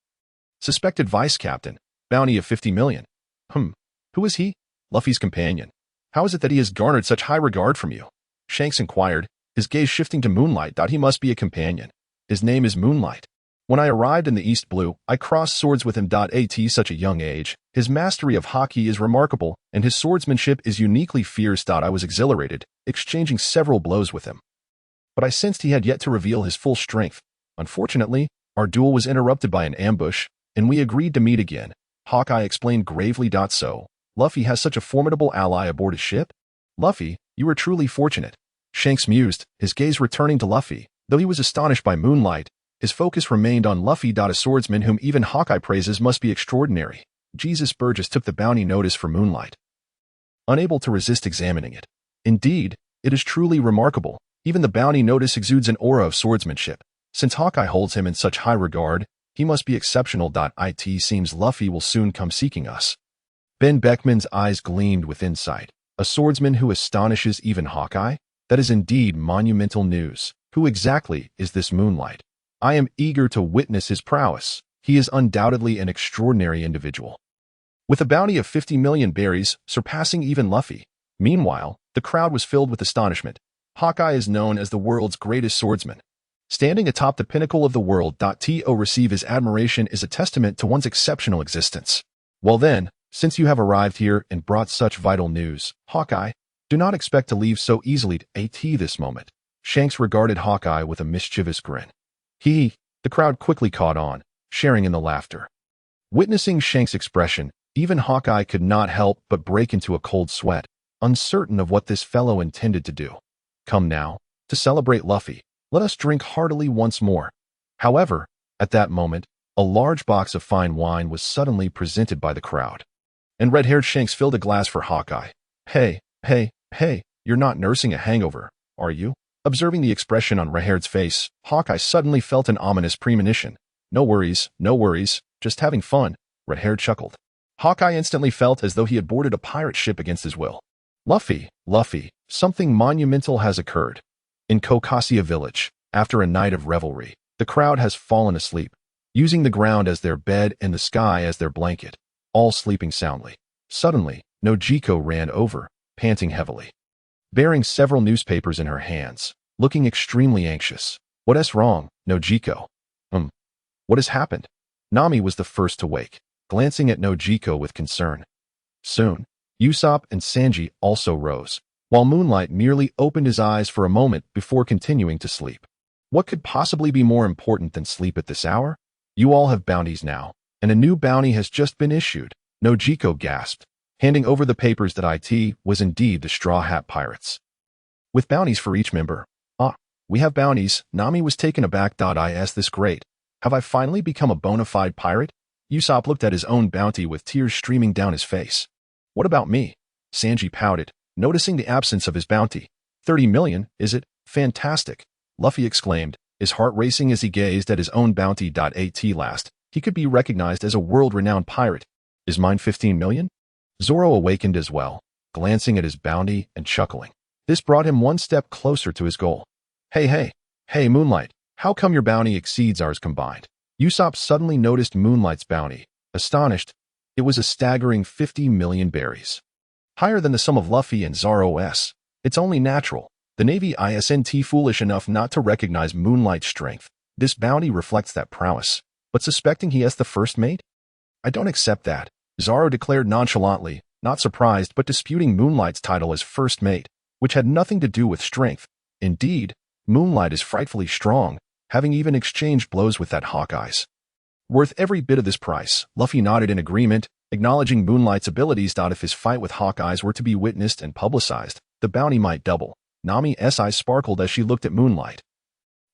"Suspected vice captain, bounty of 50 million. Who is he?" "Luffy's companion." "How is it that he has garnered such high regard from you?" Shanks inquired, his gaze shifting to Moonlight. "He must be a companion. His name is Moonlight. When I arrived in the East Blue, I crossed swords with him. At such a young age, his mastery of Haki is remarkable, and his swordsmanship is uniquely fierce. I was exhilarated, exchanging several blows with him. But I sensed he had yet to reveal his full strength. Unfortunately, our duel was interrupted by an ambush, and we agreed to meet again," Hawkeye explained gravely. "So, Luffy has such a formidable ally aboard his ship? Luffy, you are truly fortunate." Shanks mused, his gaze returning to Luffy. Though he was astonished by Moonlight, his focus remained on Luffy. A swordsman whom even Hawkeye praises must be extraordinary. Jesus Burgess took the bounty notice for Moonlight, unable to resist examining it. "Indeed, it is truly remarkable. Even the bounty notice exudes an aura of swordsmanship." Since Hawkeye holds him in such high regard, he must be exceptional. It seems Luffy will soon come seeking us. Ben Beckman's eyes gleamed with insight. A swordsman who astonishes even Hawkeye? That is indeed monumental news. Who exactly is this Moonlight? I am eager to witness his prowess. He is undoubtedly an extraordinary individual. With a bounty of 50 million berries, surpassing even Luffy. Meanwhile, the crowd was filled with astonishment. Hawkeye is known as the world's greatest swordsman. Standing atop the pinnacle of the world. To receive his admiration is a testament to one's exceptional existence. Well then, since you have arrived here and brought such vital news, Hawkeye, do not expect to leave so easily. This moment. Shanks regarded Hawkeye with a mischievous grin. The crowd quickly caught on, sharing in the laughter. Witnessing Shanks' expression, even Hawkeye could not help but break into a cold sweat, uncertain of what this fellow intended to do. Come now, to celebrate Luffy, let us drink heartily once more. However, at that moment, a large box of fine wine was suddenly presented by the crowd. And red-haired Shanks filled a glass for Hawkeye. Hey, you're not nursing a hangover, are you? Observing the expression on red-haired's face, Hawkeye suddenly felt an ominous premonition. No worries, just having fun, red-haired chuckled. Hawkeye instantly felt as though he had boarded a pirate ship against his will. Luffy, something monumental has occurred. In Kokasia village, after a night of revelry, the crowd has fallen asleep, using the ground as their bed and the sky as their blanket, all sleeping soundly. Suddenly, Nojiko ran over, panting heavily, bearing several newspapers in her hands, looking extremely anxious. What's wrong, Nojiko? What has happened? Nami was the first to wake, glancing at Nojiko with concern. Soon, Ussop and Sanji also rose, while Moonlight merely opened his eyes for a moment before continuing to sleep. What could possibly be more important than sleep at this hour? You all have bounties now, and a new bounty has just been issued, Nojiko gasped, handing over the papers that it was indeed the Straw Hat Pirates. With bounties for each member. We have bounties. Nami was taken aback. Is this great? Have I finally become a bona fide pirate? Ussop looked at his own bounty with tears streaming down his face. What about me? Sanji pouted, noticing the absence of his bounty. 30 million, is it? Fantastic. Luffy exclaimed, his heart racing as he gazed at his own bounty. At last, he could be recognized as a world-renowned pirate. Is mine 15 million? Zoro awakened as well, glancing at his bounty and chuckling. This brought him one step closer to his goal. Hey, Moonlight, how come your bounty exceeds ours combined? Ussop suddenly noticed Moonlight's bounty. Astonished, it was a staggering 50 million berries. Higher than the sum of Luffy and Zoro's. It's only natural. The Navy isn't foolish enough not to recognize Moonlight's strength. This bounty reflects that prowess. But suspecting he has the first mate? I don't accept that, Zoro declared nonchalantly, not surprised but disputing Moonlight's title as first mate, which had nothing to do with strength. Indeed, Moonlight is frightfully strong, having even exchanged blows with that Hawkeye's. Worth every bit of this price, Luffy nodded in agreement, acknowledging Moonlight's abilities. If his fight with Hawkeye's were to be witnessed and publicized, the bounty might double. Nami's eyes sparkled as she looked at Moonlight,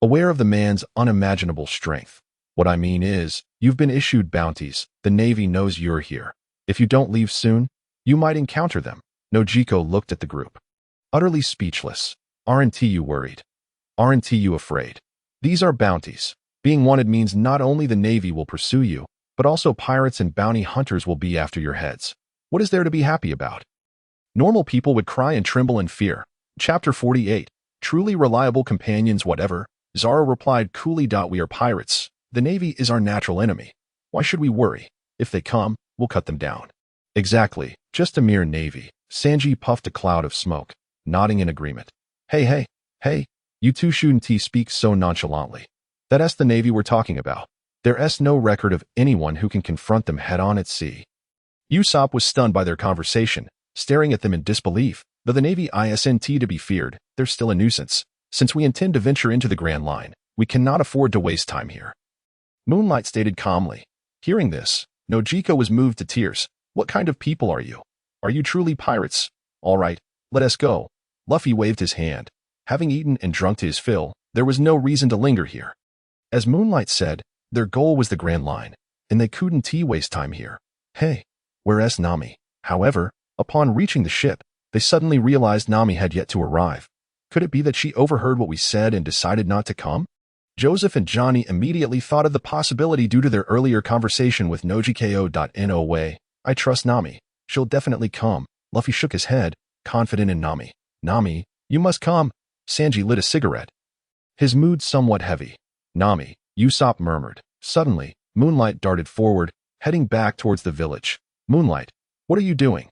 aware of the man's unimaginable strength. What I mean is, you've been issued bounties. The Navy knows you're here. If you don't leave soon, you might encounter them. Nojiko looked at the group, utterly speechless. Aren't you worried? Aren't you afraid? These are bounties. Being wanted means not only the Navy will pursue you, but also pirates and bounty hunters will be after your heads. What is there to be happy about? Normal people would cry and tremble in fear. Chapter 48. Truly reliable companions whatever. Zoro replied coolly. We are pirates. The Navy is our natural enemy. Why should we worry? If they come, we'll cut them down. Exactly, just a mere Navy. Sanji puffed a cloud of smoke, nodding in agreement. Hey, you two shouldn't speak so nonchalantly. That's the Navy we're talking about. There's no record of anyone who can confront them head-on at sea. Ussop was stunned by their conversation, staring at them in disbelief. Though the Navy isn't to be feared, they're still a nuisance. Since we intend to venture into the Grand Line, we cannot afford to waste time here. Moonlight stated calmly. Hearing this, Nojiko was moved to tears. What kind of people are you? Are you truly pirates? All right, let us go. Luffy waved his hand. Having eaten and drunk to his fill, there was no reason to linger here. As Moonlight said, their goal was the Grand Line, and they couldn't waste time here. Hey, where's Nami? However, upon reaching the ship, they suddenly realized Nami had yet to arrive. Could it be that she overheard what we said and decided not to come? Joseph and Johnny immediately thought of the possibility due to their earlier conversation with Nojiko.no way. I trust Nami. She'll definitely come. Luffy shook his head, confident in Nami. Nami, you must come. Sanji lit a cigarette, his mood somewhat heavy. Nami, Ussop murmured. Suddenly, Moonlight darted forward, heading back towards the village. Moonlight, what are you doing?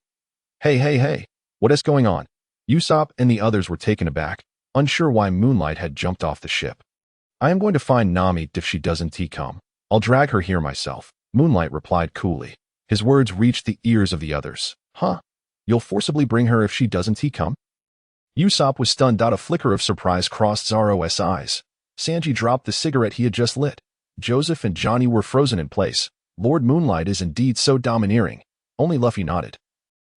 Hey, what is going on? Ussop and the others were taken aback, unsure why Moonlight had jumped off the ship. I am going to find Nami if she doesn't come. I'll drag her here myself, Moonlight replied coolly. His words reached the ears of the others. Huh? You'll forcibly bring her if she doesn't come? Ussop was stunned. A flicker of surprise crossed Zoro's eyes. Sanji dropped the cigarette he had just lit. Joseph and Johnny were frozen in place. Lord Moonlight is indeed so domineering. Only Luffy nodded,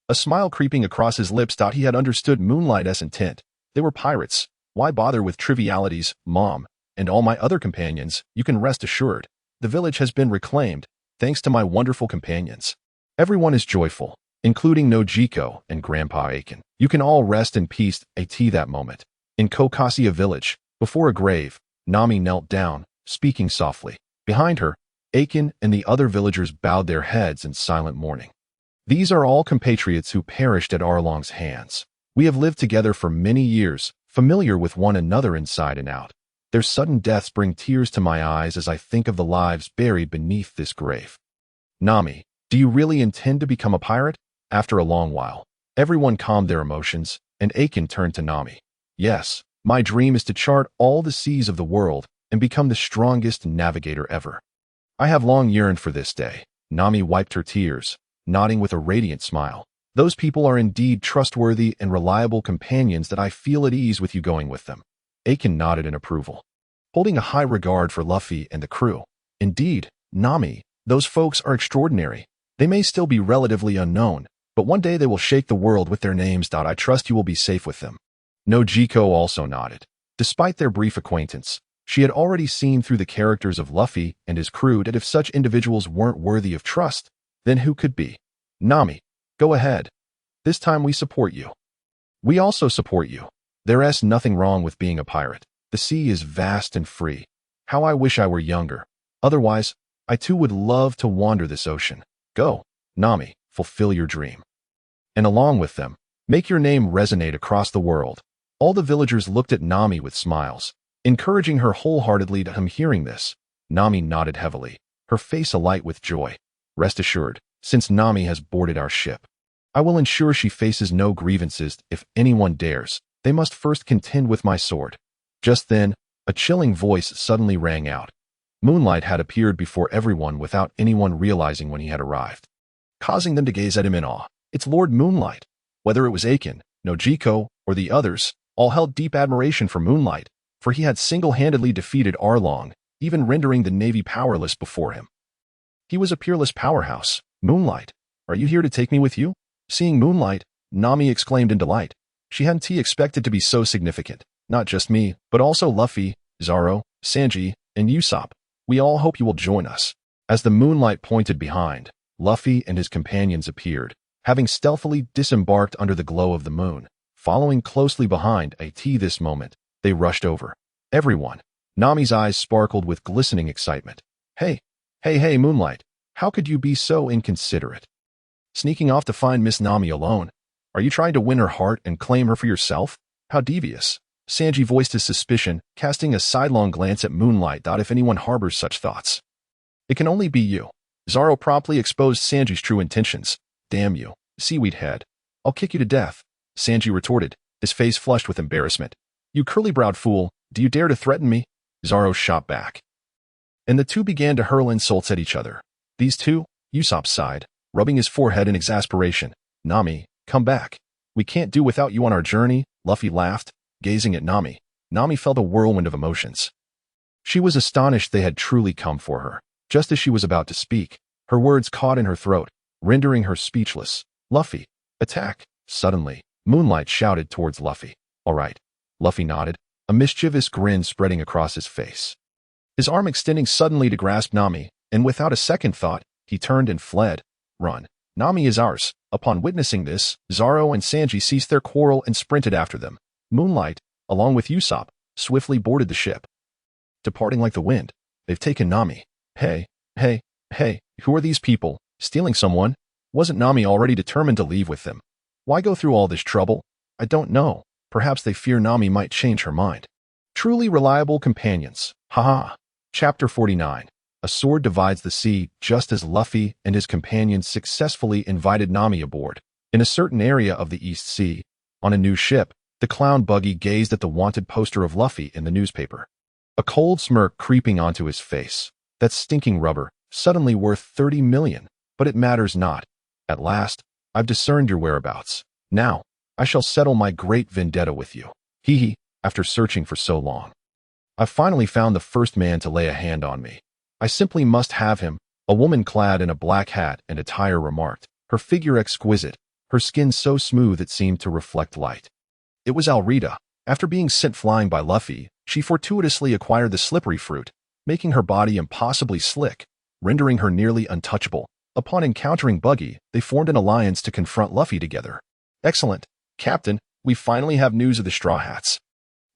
a smile creeping across his lips. He had understood Moonlight's intent. They were pirates. Why bother with trivialities, Mom? And all my other companions, you can rest assured. The village has been reclaimed, thanks to my wonderful companions. Everyone is joyful, including Nojiko and Grandpa Aiken. You can all rest in peace. That moment. In Kokasia village, before a grave, Nami knelt down, speaking softly. Behind her, Aiken and the other villagers bowed their heads in silent mourning. These are all compatriots who perished at Arlong's hands. We have lived together for many years, familiar with one another inside and out. Their sudden deaths bring tears to my eyes as I think of the lives buried beneath this grave. Nami, do you really intend to become a pirate? After a long while, everyone calmed their emotions, and Aiken turned to Nami. Yes, my dream is to chart all the seas of the world and become the strongest navigator ever. I have long yearned for this day. Nami wiped her tears, nodding with a radiant smile. Those people are indeed trustworthy and reliable companions that I feel at ease with you going with them. Aiken nodded in approval, holding a high regard for Luffy and the crew. Indeed, Nami, those folks are extraordinary. They may still be relatively unknown, but one day they will shake the world with their names. I trust you will be safe with them. Nojiko also nodded. Despite their brief acquaintance, she had already seen through the characters of Luffy and his crew that if such individuals weren't worthy of trust, then who could be? Nami, go ahead. This time we support you. We also support you. There's nothing wrong with being a pirate. The sea is vast and free. How I wish I were younger. Otherwise, I too would love to wander this ocean. Go, Nami, fulfill your dream. And along with them, make your name resonate across the world. All the villagers looked at Nami with smiles, encouraging her wholeheartedly. Hearing this, Nami nodded heavily, her face alight with joy. Rest assured, since Nami has boarded our ship, I will ensure she faces no grievances. If anyone dares, they must first contend with my sword. Just then, a chilling voice suddenly rang out. Moonlight had appeared before everyone without anyone realizing when he had arrived, causing them to gaze at him in awe. It's Lord Moonlight. Whether it was Aiken, Nojiko, or the others, all held deep admiration for Moonlight, for he had single-handedly defeated Arlong, even rendering the Navy powerless before him. He was a peerless powerhouse. Moonlight, are you here to take me with you? Seeing Moonlight, Nami exclaimed in delight. She hadn't expected to be so significant. Not just me, but also Luffy, Zoro, Sanji, and Ussop. We all hope you will join us. As the Moonlight pointed behind, Luffy and his companions appeared, having stealthily disembarked under the glow of the moon. Following closely behind this moment, they rushed over. Everyone. Nami's eyes sparkled with glistening excitement. Hey, Moonlight, how could you be so inconsiderate? Sneaking off to find Miss Nami alone? Are you trying to win her heart and claim her for yourself? How devious. Sanji voiced his suspicion, casting a sidelong glance at Moonlight. If anyone harbors such thoughts, it can only be you. Zoro promptly exposed Sanji's true intentions. Damn you, seaweed head. I'll kick you to death. Sanji retorted, his face flushed with embarrassment. You curly-browed fool, do you dare to threaten me? Zoro shot back, and the two began to hurl insults at each other. These two? Usopp sighed, rubbing his forehead in exasperation. Nami, come back. We can't do without you on our journey. Luffy laughed, gazing at Nami. Nami felt a whirlwind of emotions. She was astonished they had truly come for her. Just as she was about to speak, her words caught in her throat, rendering her speechless. Luffy, attack. Suddenly, Moonlight shouted towards Luffy. All right. Luffy nodded, a mischievous grin spreading across his face. His arm extending suddenly to grasp Nami, and without a second thought, he turned and fled. Run. Nami is ours. Upon witnessing this, Zoro and Sanji ceased their quarrel and sprinted after them. Moonlight, along with Usopp, swiftly boarded the ship. departing like the wind. They've taken Nami. Hey, who are these people? Stealing someone? Wasn't Nami already determined to leave with them? Why go through all this trouble? I don't know. Perhaps they fear Nami might change her mind. Truly reliable companions. Haha. Chapter 49. A sword divides the sea. Just as Luffy and his companions successfully invited Nami aboard, in a certain area of the East Sea, on a new ship, the clown Buggy gazed at the wanted poster of Luffy in the newspaper. A cold smirk creeping onto his face. That stinking rubber, suddenly worth 30 million, but it matters not. At last, I've discerned your whereabouts. Now, I shall settle my great vendetta with you. Hee, after searching for so long. I've finally found the first man to lay a hand on me. I simply must have him. A woman clad in a black hat and attire remarked, her figure exquisite, her skin so smooth it seemed to reflect light. It was Alrita. After being sent flying by Luffy, she fortuitously acquired the slippery fruit, making her body impossibly slick, rendering her nearly untouchable. Upon encountering Buggy, they formed an alliance to confront Luffy together. Excellent, Captain, we finally have news of the Straw Hats.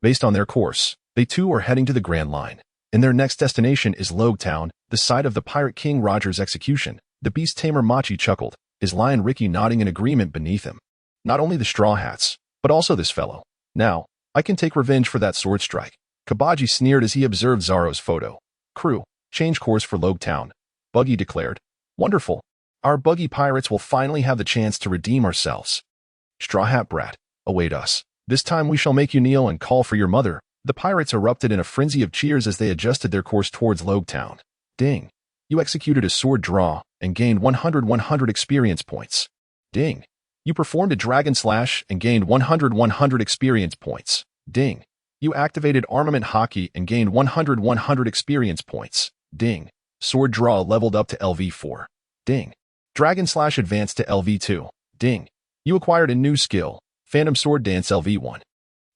Based on their course, they too are heading to the Grand Line, and their next destination is Logtown, the site of the Pirate King Roger's execution. The beast tamer Machi chuckled, his lion Ricky nodding in agreement beneath him. Not only the Straw Hats, but also this fellow. Now, I can take revenge for that sword strike. Kabaji sneered as he observed Zoro's photo. Crew, change course for Logtown. Buggy declared. Wonderful. Our Buggy pirates will finally have the chance to redeem ourselves. Straw Hat Brat, await us. This time we shall make you kneel and call for your mother. The pirates erupted in a frenzy of cheers as they adjusted their course towards Logtown. Ding. You executed a sword draw and gained 100 experience points. Ding. You performed a dragon slash and gained 100 experience points. Ding. You activated armament Haki and gained 100 experience points. Ding. Sword draw leveled up to LV4. Ding. Dragon slash advanced to LV2. Ding. You acquired a new skill, Phantom Sword Dance LV1.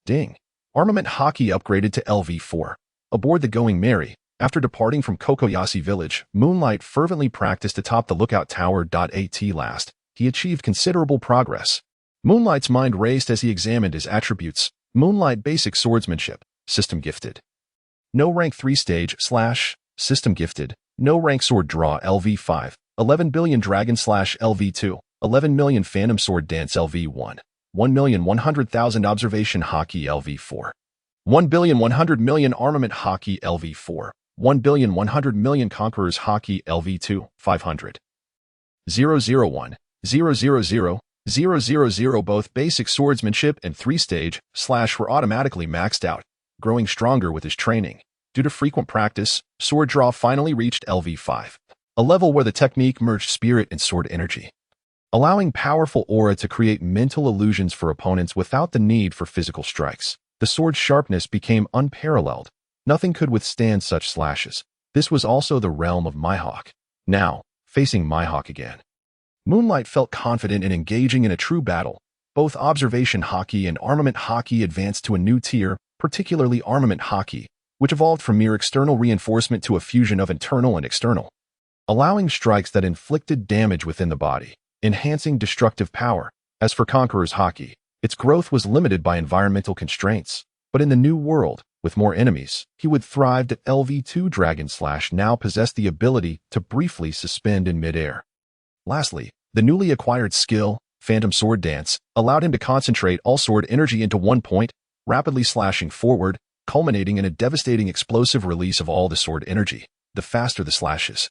Ding. Armament Haki upgraded to LV4. Aboard the Going Merry, after departing from Kokoyashi Village, Moonlight fervently practiced atop the lookout tower. At last, he achieved considerable progress. Moonlight's mind raced as he examined his attributes. Moonlight Basic Swordsmanship, System Gifted. No rank 3 stage slash, System Gifted. No rank Sword Draw LV5. 11 billion Dragon slash LV2. 11 million Phantom Sword Dance LV1. 1,100,000 Observation Haki LV4. 1,100,000,000 Armament Haki LV4. 1,100,000,000 Conqueror's Haki LV2. 500. 001. 000. 000. Both basic swordsmanship and 3-stage slash were automatically maxed out, growing stronger with his training. Due to frequent practice, sword draw finally reached LV5, a level where the technique merged spirit and sword energy, allowing powerful aura to create mental illusions for opponents without the need for physical strikes. The sword's sharpness became unparalleled. Nothing could withstand such slashes. This was also the realm of Mihawk. Now, facing Mihawk again, Moonlight felt confident in engaging in a true battle. Both Observation Haki and Armament Haki advanced to a new tier, particularly Armament Haki, which evolved from mere external reinforcement to a fusion of internal and external, allowing strikes that inflicted damage within the body, enhancing destructive power. As for Conqueror's Haki, its growth was limited by environmental constraints, but in the new world, with more enemies, he would thrive. At LV2 Dragon Slash now possessed the ability to briefly suspend in midair. Lastly, the newly acquired skill, Phantom Sword Dance, allowed him to concentrate all sword energy into one point, rapidly slashing forward, culminating in a devastating explosive release of all the sword energy. The faster the slashes,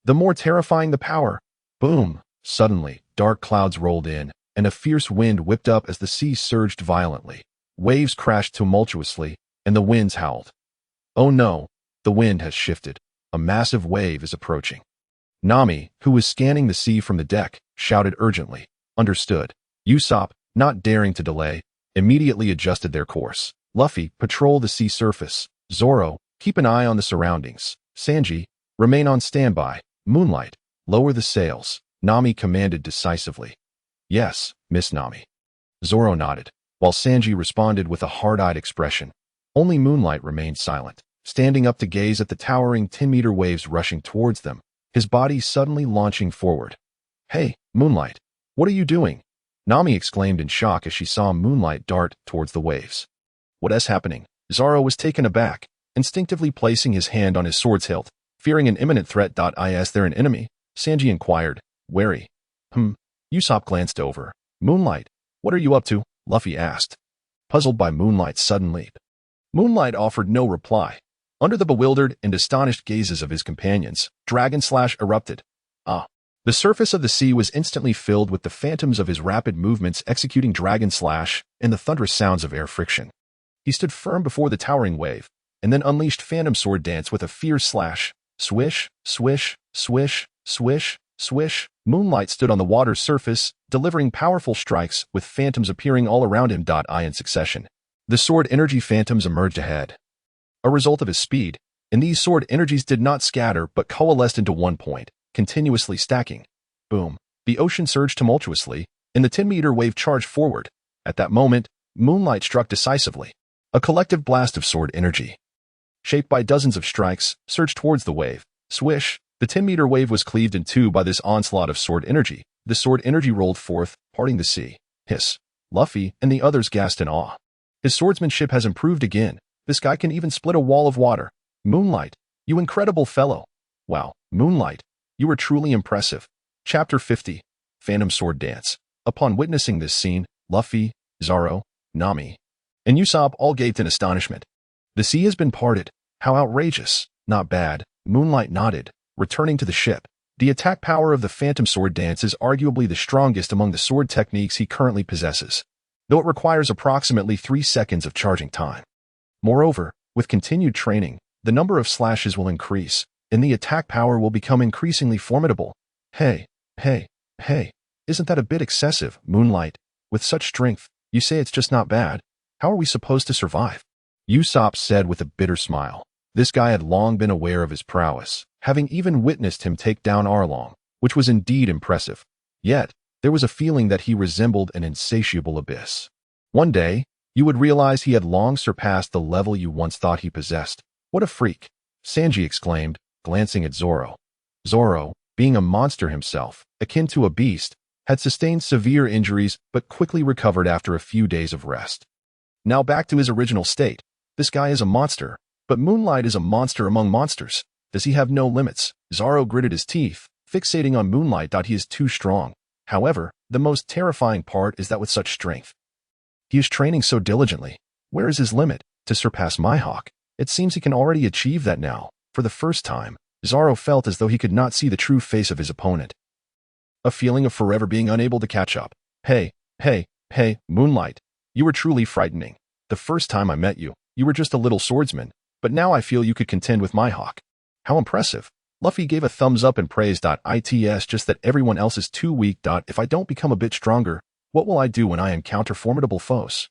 the more terrifying the power. Boom! Suddenly, dark clouds rolled in, and a fierce wind whipped up as the sea surged violently. Waves crashed tumultuously, and the winds howled. Oh no, the wind has shifted. A massive wave is approaching. Nami, who was scanning the sea from the deck, shouted urgently. Understood. Ussop, not daring to delay, immediately adjusted their course. Luffy, patrol the sea surface. Zoro, keep an eye on the surroundings. Sanji, remain on standby. Moonlight, lower the sails. Nami commanded decisively. Yes, Miss Nami. Zoro nodded, while Sanji responded with a hard-eyed expression. Only Moonlight remained silent, standing up to gaze at the towering 10-meter waves rushing towards them, his body suddenly launching forward. Hey, Moonlight, what are you doing? Nami exclaimed in shock as she saw Moonlight dart towards the waves. What is happening? Zoro was taken aback. instinctively placing his hand on his sword's hilt, fearing an imminent threat. Is there an enemy? Sanji inquired, wary. Usopp glanced over. Moonlight, what are you up to? Luffy asked, puzzled by Moonlight's sudden leap. Moonlight offered no reply. Under the bewildered and astonished gazes of his companions, Dragon Slash erupted. The surface of the sea was instantly filled with the phantoms of his rapid movements executing Dragon Slash and the thunderous sounds of air friction. He stood firm before the towering wave, and then unleashed Phantom Sword Dance with a fierce slash. Swish, swish, swish, swish, swish. Moonlight stood on the water's surface, delivering powerful strikes, with phantoms appearing all around him. In succession, the sword energy phantoms emerged ahead. A result of his speed, and these sword energies did not scatter but coalesced into one point, continuously stacking. Boom. The ocean surged tumultuously, and the 10-meter wave charged forward. At that moment, Moonlight struck decisively. A collective blast of sword energy, shaped by dozens of strikes, surged towards the wave. Swish. The 10-meter wave was cleaved in two by this onslaught of sword energy. The sword energy rolled forth, parting the sea. Hiss. Luffy and the others gasped in awe. His swordsmanship has improved again. This guy can even split a wall of water. Moonlight, you incredible fellow. Wow, Moonlight, you were truly impressive. Chapter 50, Phantom Sword Dance. Upon witnessing this scene, Luffy, Zoro, Nami, and Usopp all gaped in astonishment. The sea has been parted. How outrageous. Not bad. Moonlight nodded, returning to the ship. The attack power of the Phantom Sword Dance is arguably the strongest among the sword techniques he currently possesses, though it requires approximately 3 seconds of charging time. Moreover, with continued training, the number of slashes will increase, and the attack power will become increasingly formidable. Hey, isn't that a bit excessive, Moonlight? With such strength, you say it's just not bad. How are we supposed to survive? Usopp said with a bitter smile. This guy had long been aware of his prowess, having even witnessed him take down Arlong, which was indeed impressive. Yet, there was a feeling that he resembled an insatiable abyss. One day, you would realize he had long surpassed the level you once thought he possessed. What a freak! Sanji exclaimed, glancing at Zoro. Zoro, being a monster himself, akin to a beast, had sustained severe injuries but quickly recovered after a few days of rest. Now back to his original state. This guy is a monster, but Moonlight is a monster among monsters. Does he have no limits? Zoro gritted his teeth, fixating on Moonlight. He is too strong. However, the most terrifying part is that with such strength, he is training so diligently. Where is his limit? To surpass Mihawk. It seems he can already achieve that now. For the first time, Zoro felt as though he could not see the true face of his opponent. A feeling of forever being unable to catch up. Hey, Moonlight, you were truly frightening. The first time I met you, you were just a little swordsman, but now I feel you could contend with Mihawk. How impressive. Luffy gave a thumbs up and praised. It's just that everyone else is too weak. If I don't become a bit stronger, what will I do when I encounter formidable foes?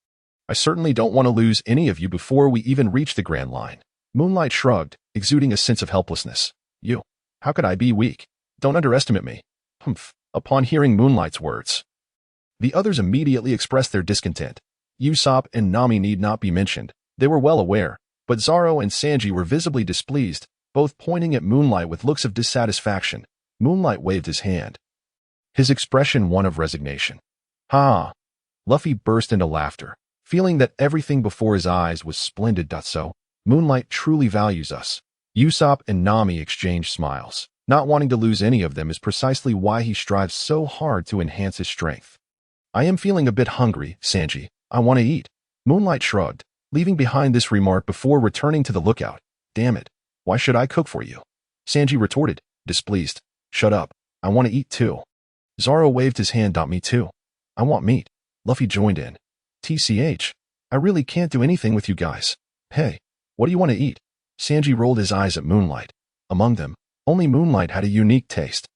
I certainly don't want to lose any of you before we even reach the Grand Line. Moonlight shrugged, exuding a sense of helplessness. You. How could I be weak? Don't underestimate me. Upon hearing Moonlight's words, the others immediately expressed their discontent. Usopp and Nami need not be mentioned. They were well aware, but Zoro and Sanji were visibly displeased, both pointing at Moonlight with looks of dissatisfaction. Moonlight waved his hand, his expression one of resignation. Ha! Luffy burst into laughter, feeling that everything before his eyes was splendid. So, Moonlight truly values us. Usopp and Nami exchanged smiles. Not wanting to lose any of them is precisely why he strives so hard to enhance his strength. I am feeling a bit hungry, Sanji. I want to eat. Moonlight shrugged, leaving behind this remark before returning to the lookout. Damn it. Why should I cook for you? Sanji retorted, displeased. Shut up. I want to eat too. Zoro waved his hand. Me too. I want meat. Luffy joined in. TCH. I really can't do anything with you guys. Hey, what do you want to eat? Sanji rolled his eyes at Moonlight. Among them, only Moonlight had a unique taste.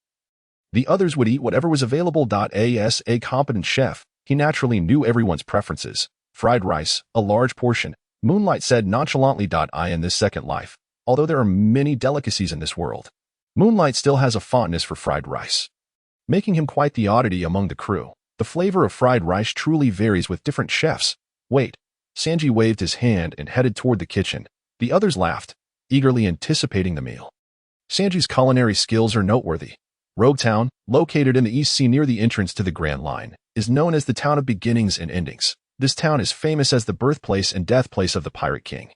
The others would eat whatever was available. As a competent chef, he naturally knew everyone's preferences. Fried rice, a large portion. Moonlight said nonchalantly. In this second life, although there are many delicacies in this world, Moonlight still has a fondness for fried rice, making him quite the oddity among the crew. The flavor of fried rice truly varies with different chefs. Wait. Sanji waved his hand and headed toward the kitchen. The others laughed, eagerly anticipating the meal. Sanji's culinary skills are noteworthy. Rogue Town, located in the East Sea near the entrance to the Grand Line, is known as the town of beginnings and endings. This town is famous as the birthplace and deathplace of the Pirate King.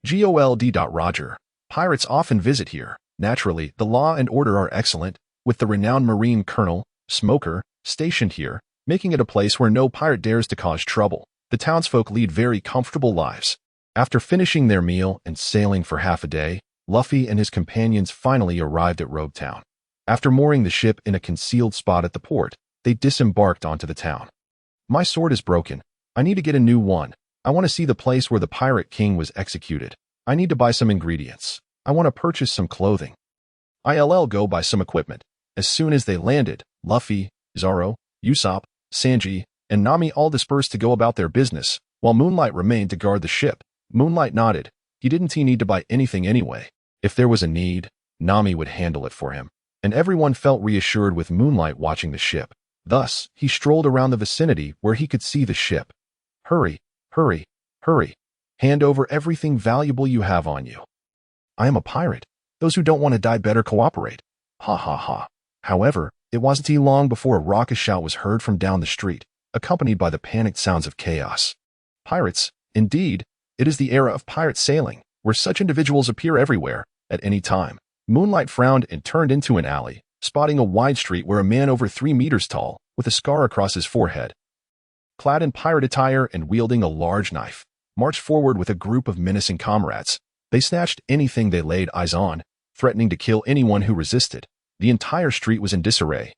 Gold. Roger. Pirates often visit here. Naturally, the law and order are excellent, with the renowned Marine Colonel, Smoker, stationed here, making it a place where no pirate dares to cause trouble. The townsfolk lead very comfortable lives. After finishing their meal and sailing for half a day, Luffy and his companions finally arrived at Rogue Town. After mooring the ship in a concealed spot at the port, they disembarked onto the town. My sword is broken. I need to get a new one. I want to see the place where the Pirate King was executed. I need to buy some ingredients. I want to purchase some clothing. I'll go buy some equipment. As soon as they landed, Luffy, Zoro, Ussop, Sanji, and Nami all dispersed to go about their business, while Moonlight remained to guard the ship. Moonlight nodded. He didn't need to buy anything anyway. If there was a need, Nami would handle it for him. And everyone felt reassured with Moonlight watching the ship. Thus, he strolled around the vicinity where he could see the ship. Hurry, hurry, hurry. Hand over everything valuable you have on you. I am a pirate. Those who don't want to die better cooperate. Ha ha ha. However, it wasn't long before a raucous shout was heard from down the street, accompanied by the panicked sounds of chaos. Pirates, indeed, it is the era of pirate sailing, where such individuals appear everywhere, at any time. Moonlight frowned and turned into an alley, spotting a wide street where a man over 3 meters tall, with a scar across his forehead, clad in pirate attire and wielding a large knife, marched forward with a group of menacing comrades. They snatched anything they laid eyes on, threatening to kill anyone who resisted. The entire street was in disarray,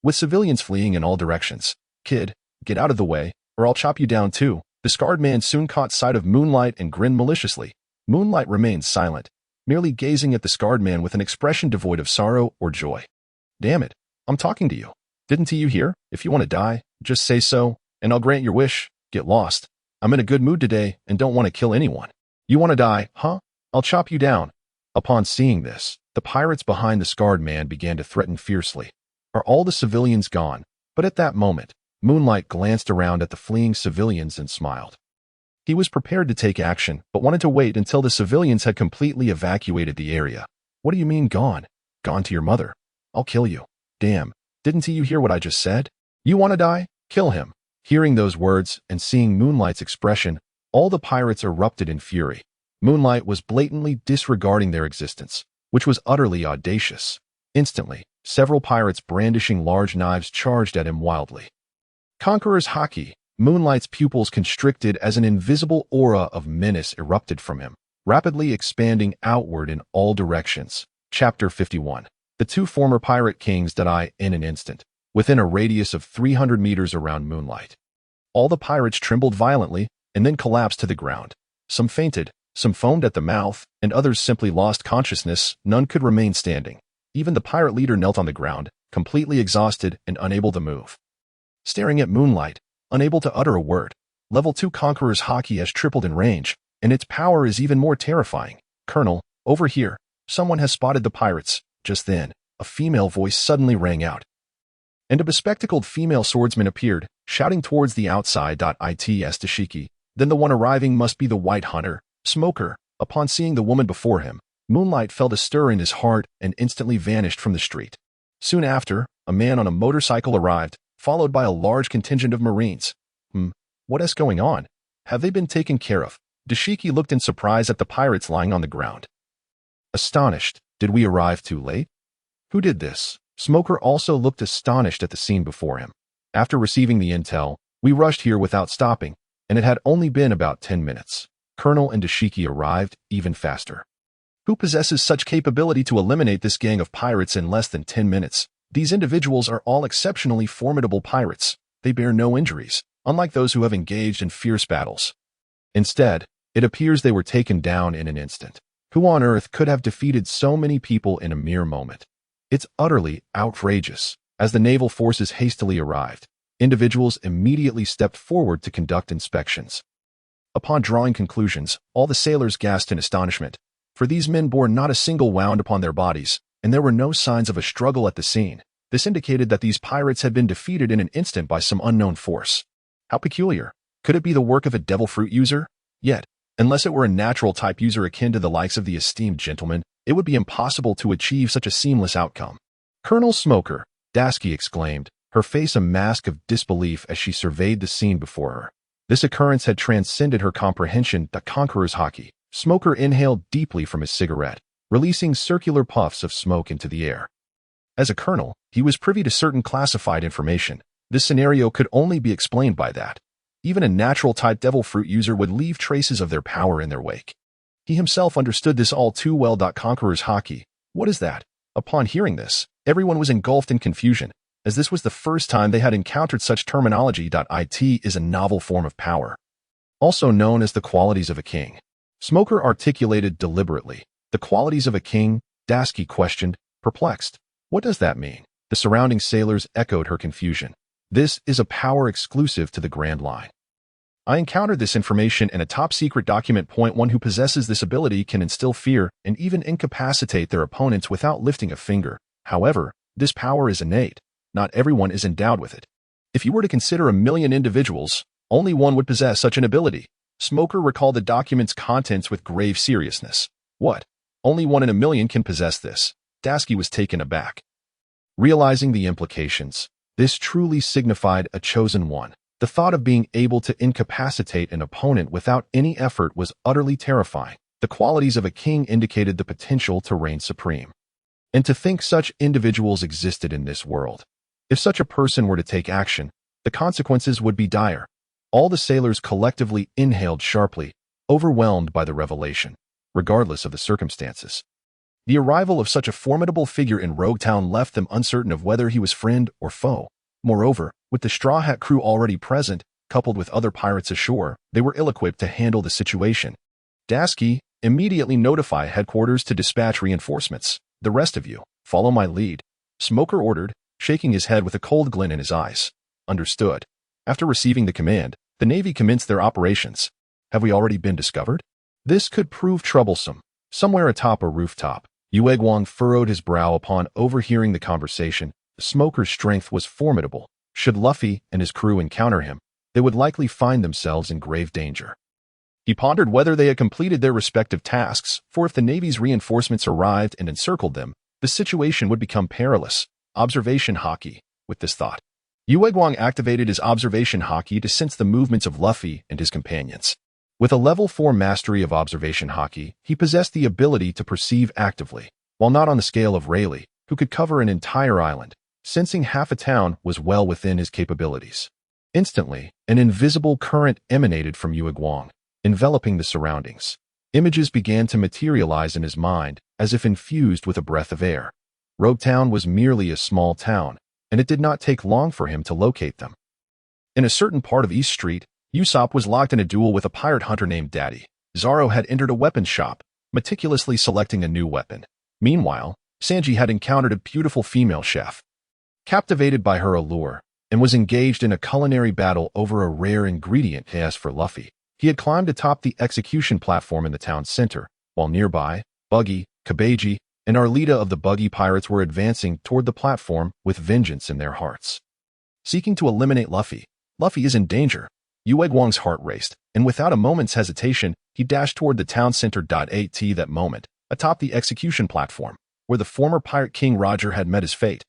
with civilians fleeing in all directions. Kid, get out of the way, or I'll chop you down too. The scarred man soon caught sight of Moonlight and grinned maliciously. Moonlight remained silent, merely gazing at the scarred man with an expression devoid of sorrow or joy. Damn it, I'm talking to you. Didn't you hear? If you want to die, just say so, and I'll grant your wish. Get lost. I'm in a good mood today and don't want to kill anyone. You want to die, huh? I'll chop you down. Upon seeing this, the pirates behind the scarred man began to threaten fiercely. Are all the civilians gone? But at that moment, Moonlight glanced around at the fleeing civilians and smiled. He was prepared to take action, but wanted to wait until the civilians had completely evacuated the area. What do you mean gone? Gone to your mother? I'll kill you. Damn, didn't you hear what I just said? You want to die? Kill him. Hearing those words and seeing Moonlight's expression, all the pirates erupted in fury. Moonlight was blatantly disregarding their existence, which was utterly audacious. Instantly, several pirates brandishing large knives charged at him wildly. Conqueror's Haki. Moonlight's pupils constricted as an invisible aura of menace erupted from him, rapidly expanding outward in all directions. Chapter 51. The two former pirate kings die in an instant, within a radius of 300 meters around Moonlight. All the pirates trembled violently and then collapsed to the ground. Some fainted, some foamed at the mouth, and others simply lost consciousness. None could remain standing. Even the pirate leader knelt on the ground, completely exhausted and unable to move. Staring at Moonlight, unable to utter a word, Level 2 Conqueror's Haki has tripled in range, and its power is even more terrifying. Colonel, over here, someone has spotted the pirates. Just then, a female voice suddenly rang out, and a bespectacled female swordsman appeared, shouting towards the outside. It's Tashiki. Then the one arriving must be the White Hunter, Smoker. Upon seeing the woman before him, Moonlight felt a stir in his heart and instantly vanished from the street. Soon after, a man on a motorcycle arrived, followed by a large contingent of Marines. What is going on? Have they been taken care of? Dashiki looked in surprise at the pirates lying on the ground. Astonished, did we arrive too late? Who did this? Smoker also looked astonished at the scene before him. After receiving the intel, we rushed here without stopping, and it had only been about 10 minutes. Colonel and Dashiki arrived even faster. Who possesses such capability to eliminate this gang of pirates in less than 10 minutes? These individuals are all exceptionally formidable pirates. They bear no injuries, unlike those who have engaged in fierce battles. Instead, it appears they were taken down in an instant. Who on earth could have defeated so many people in a mere moment? It's utterly outrageous. As the naval forces hastily arrived, individuals immediately stepped forward to conduct inspections. Upon drawing conclusions, all the sailors gasped in astonishment, for these men bore not a single wound upon their bodies, and there were no signs of a struggle at the scene. This indicated that these pirates had been defeated in an instant by some unknown force. How peculiar. Could it be the work of a devil fruit user? Yet, unless it were a natural type user akin to the likes of the esteemed gentleman, it would be impossible to achieve such a seamless outcome. Colonel Smoker, Dasky exclaimed, her face a mask of disbelief as she surveyed the scene before her. This occurrence had transcended her comprehension. The Conqueror's Haki. Smoker inhaled deeply from his cigarette, releasing circular puffs of smoke into the air. As a colonel, he was privy to certain classified information. This scenario could only be explained by that. Even a natural-type devil fruit user would leave traces of their power in their wake. He himself understood this all too well. Conqueror's Haki. What is that? Upon hearing this, everyone was engulfed in confusion, as this was the first time they had encountered such terminology. It is a novel form of power, also known as the qualities of a king. Smoker articulated deliberately. The qualities of a king? Dasky questioned, perplexed. What does that mean? The surrounding sailors echoed her confusion. This is a power exclusive to the Grand Line. I encountered this information in a top-secret document. Point 1. Who possesses this ability can instill fear and even incapacitate their opponents without lifting a finger. However, this power is innate. Not everyone is endowed with it. If you were to consider 1,000,000 individuals, only one would possess such an ability. Smoker recalled the document's contents with grave seriousness. What? Only 1 in 1,000,000 can possess this? Dasky was taken aback. Realizing the implications, this truly signified a chosen one. The thought of being able to incapacitate an opponent without any effort was utterly terrifying. The qualities of a king indicated the potential to reign supreme. And to think such individuals existed in this world. If such a person were to take action, the consequences would be dire. All the sailors collectively inhaled sharply, overwhelmed by the revelation, regardless of the circumstances. The arrival of such a formidable figure in Rogue Town left them uncertain of whether he was friend or foe. Moreover, with the Straw Hat crew already present, coupled with other pirates ashore, they were ill-equipped to handle the situation. Dasky, immediately notify headquarters to dispatch reinforcements. The rest of you, follow my lead. Smoker ordered, shaking his head with a cold glint in his eyes. Understood. After receiving the command, the Navy commenced their operations. Have we already been discovered? This could prove troublesome. Somewhere atop a rooftop, Yueguang furrowed his brow upon overhearing the conversation. The Smoker's strength was formidable. Should Luffy and his crew encounter him, they would likely find themselves in grave danger. He pondered whether they had completed their respective tasks, for if the Navy's reinforcements arrived and encircled them, the situation would become perilous. Observation Haki. With this thought, Yueguang activated his observation Haki to sense the movements of Luffy and his companions. With a level 4 mastery of observation Haki, he possessed the ability to perceive actively. While not on the scale of Rayleigh, who could cover an entire island, sensing half a town was well within his capabilities. Instantly, an invisible current emanated from Yueguang, enveloping the surroundings. Images began to materialize in his mind, as if infused with a breath of air. Rogue Town was merely a small town, and it did not take long for him to locate them. In a certain part of East Street, Ussop was locked in a duel with a pirate hunter named Daddy. Zoro had entered a weapons shop, meticulously selecting a new weapon. Meanwhile, Sanji had encountered a beautiful female chef, captivated by her allure, and was engaged in a culinary battle over a rare ingredient. As for Luffy, he had climbed atop the execution platform in the town center, while nearby, Buggy, Kabeji, and Arlita of the Buggy pirates were advancing toward the platform with vengeance in their hearts. Seeking to eliminate Luffy, Luffy is in danger. Yueguang's heart raced, and without a moment's hesitation, he dashed toward the town center. At that moment, atop the execution platform, where the former pirate king Roger had met his fate,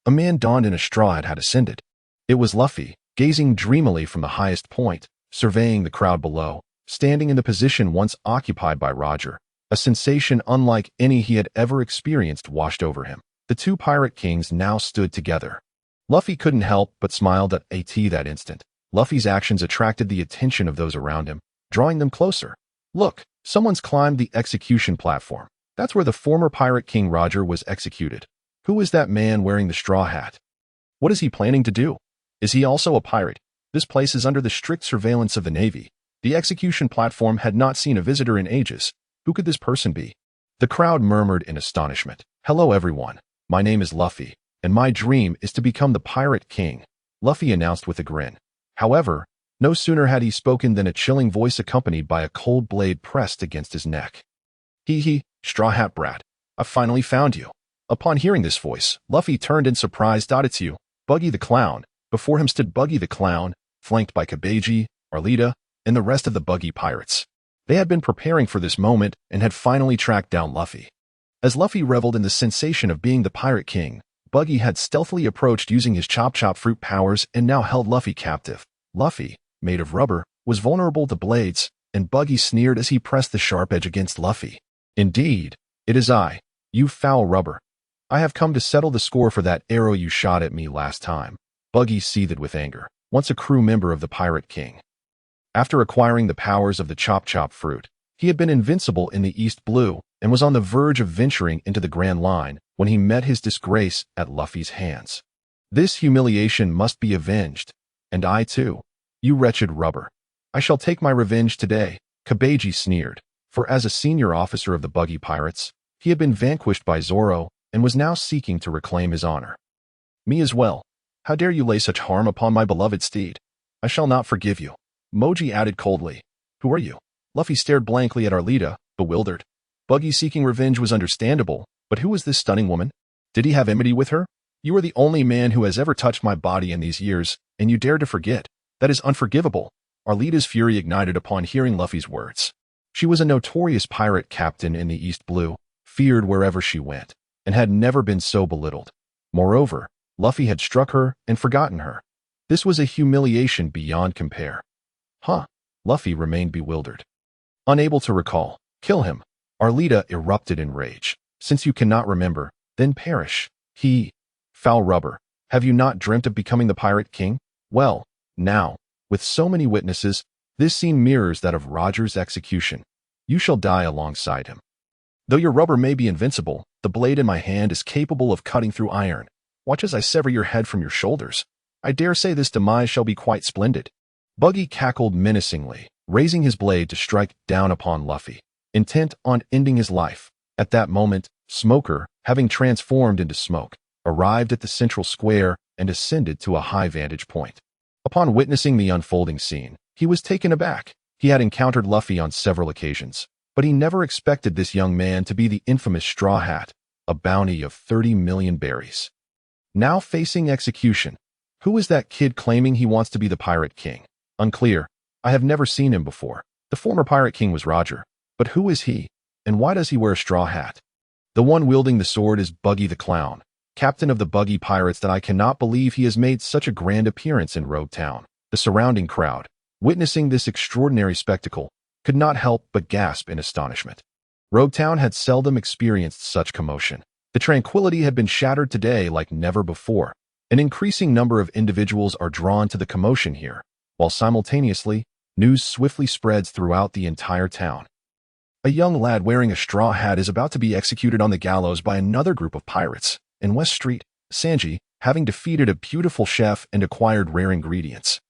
a man donned in a straw hat had ascended. It was Luffy, gazing dreamily from the highest point, surveying the crowd below, standing in the position once occupied by Roger. A sensation unlike any he had ever experienced washed over him. The two pirate kings now stood together. Luffy couldn't help but smile at that instant. Luffy's actions attracted the attention of those around him, drawing them closer. Look, someone's climbed the execution platform. That's where the former pirate king Roger was executed. Who is that man wearing the straw hat? What is he planning to do? Is he also a pirate? This place is under the strict surveillance of the Navy. The execution platform had not seen a visitor in ages. Who could this person be? The crowd murmured in astonishment. Hello everyone. My name is Luffy, and my dream is to become the Pirate King, Luffy announced with a grin. However, no sooner had he spoken than a chilling voice accompanied by a cold blade pressed against his neck. Hee, Straw Hat Brat. I've finally found you. Upon hearing this voice, Luffy turned in surprise. It's you, Buggy the Clown. Before him stood Buggy the Clown, flanked by Kabeji, Arlita, and the rest of the Buggy pirates. They had been preparing for this moment and had finally tracked down Luffy. As Luffy reveled in the sensation of being the Pirate King, Buggy had stealthily approached using his Chop fruit powers and now held Luffy captive. Luffy, made of rubber, was vulnerable to blades, and Buggy sneered as he pressed the sharp edge against Luffy. Indeed, it is I, you foul rubber. I have come to settle the score for that arrow you shot at me last time. Buggy seethed with anger, once a crew member of the Pirate King. After acquiring the powers of the Chop Chop fruit, he had been invincible in the East Blue and was on the verge of venturing into the Grand Line when he met his disgrace at Luffy's hands. This humiliation must be avenged, and I too, you wretched rubber. I shall take my revenge today, Kabeji sneered, for as a senior officer of the Buggy Pirates, he had been vanquished by Zoro and was now seeking to reclaim his honor. Me as well. How dare you lay such harm upon my beloved steed? I shall not forgive you. Moji added coldly. Who are you? Luffy stared blankly at Arlita, bewildered. Buggy seeking revenge was understandable, but who was this stunning woman? Did he have enmity with her? You are the only man who has ever touched my body in these years, and you dare to forget. That is unforgivable. Arlita's fury ignited upon hearing Luffy's words. She was a notorious pirate captain in the East Blue, feared wherever she went, and had never been so belittled. Moreover, Luffy had struck her and forgotten her. This was a humiliation beyond compare. Huh? Luffy remained bewildered. Unable to recall. Kill him. Arlita erupted in rage. Since you cannot remember, then perish. Foul rubber. Have you not dreamt of becoming the Pirate King? Well, now, with so many witnesses, this scene mirrors that of Roger's execution. You shall die alongside him. Though your rubber may be invincible, the blade in my hand is capable of cutting through iron. Watch as I sever your head from your shoulders. I dare say this demise shall be quite splendid. Buggy cackled menacingly, raising his blade to strike down upon Luffy, intent on ending his life. At that moment, Smoker, having transformed into smoke, arrived at the central square and ascended to a high vantage point. Upon witnessing the unfolding scene, he was taken aback. He had encountered Luffy on several occasions, but he never expected this young man to be the infamous Straw Hat, a bounty of 30 million berries. Now facing execution. Who is that kid claiming he wants to be the Pirate King? Unclear. I have never seen him before. The former Pirate King was Roger. But who is he? And why does he wear a straw hat? The one wielding the sword is Buggy the Clown, captain of the Buggy Pirates. That I cannot believe he has made such a grand appearance in Rogue Town. The surrounding crowd, witnessing this extraordinary spectacle, could not help but gasp in astonishment. Rogue Town had seldom experienced such commotion. The tranquility had been shattered today like never before. An increasing number of individuals are drawn to the commotion here, while simultaneously, news swiftly spreads throughout the entire town. A young lad wearing a straw hat is about to be executed on the gallows by another group of pirates. In West Street, Sanji, having defeated a beautiful chef and acquired rare ingredients,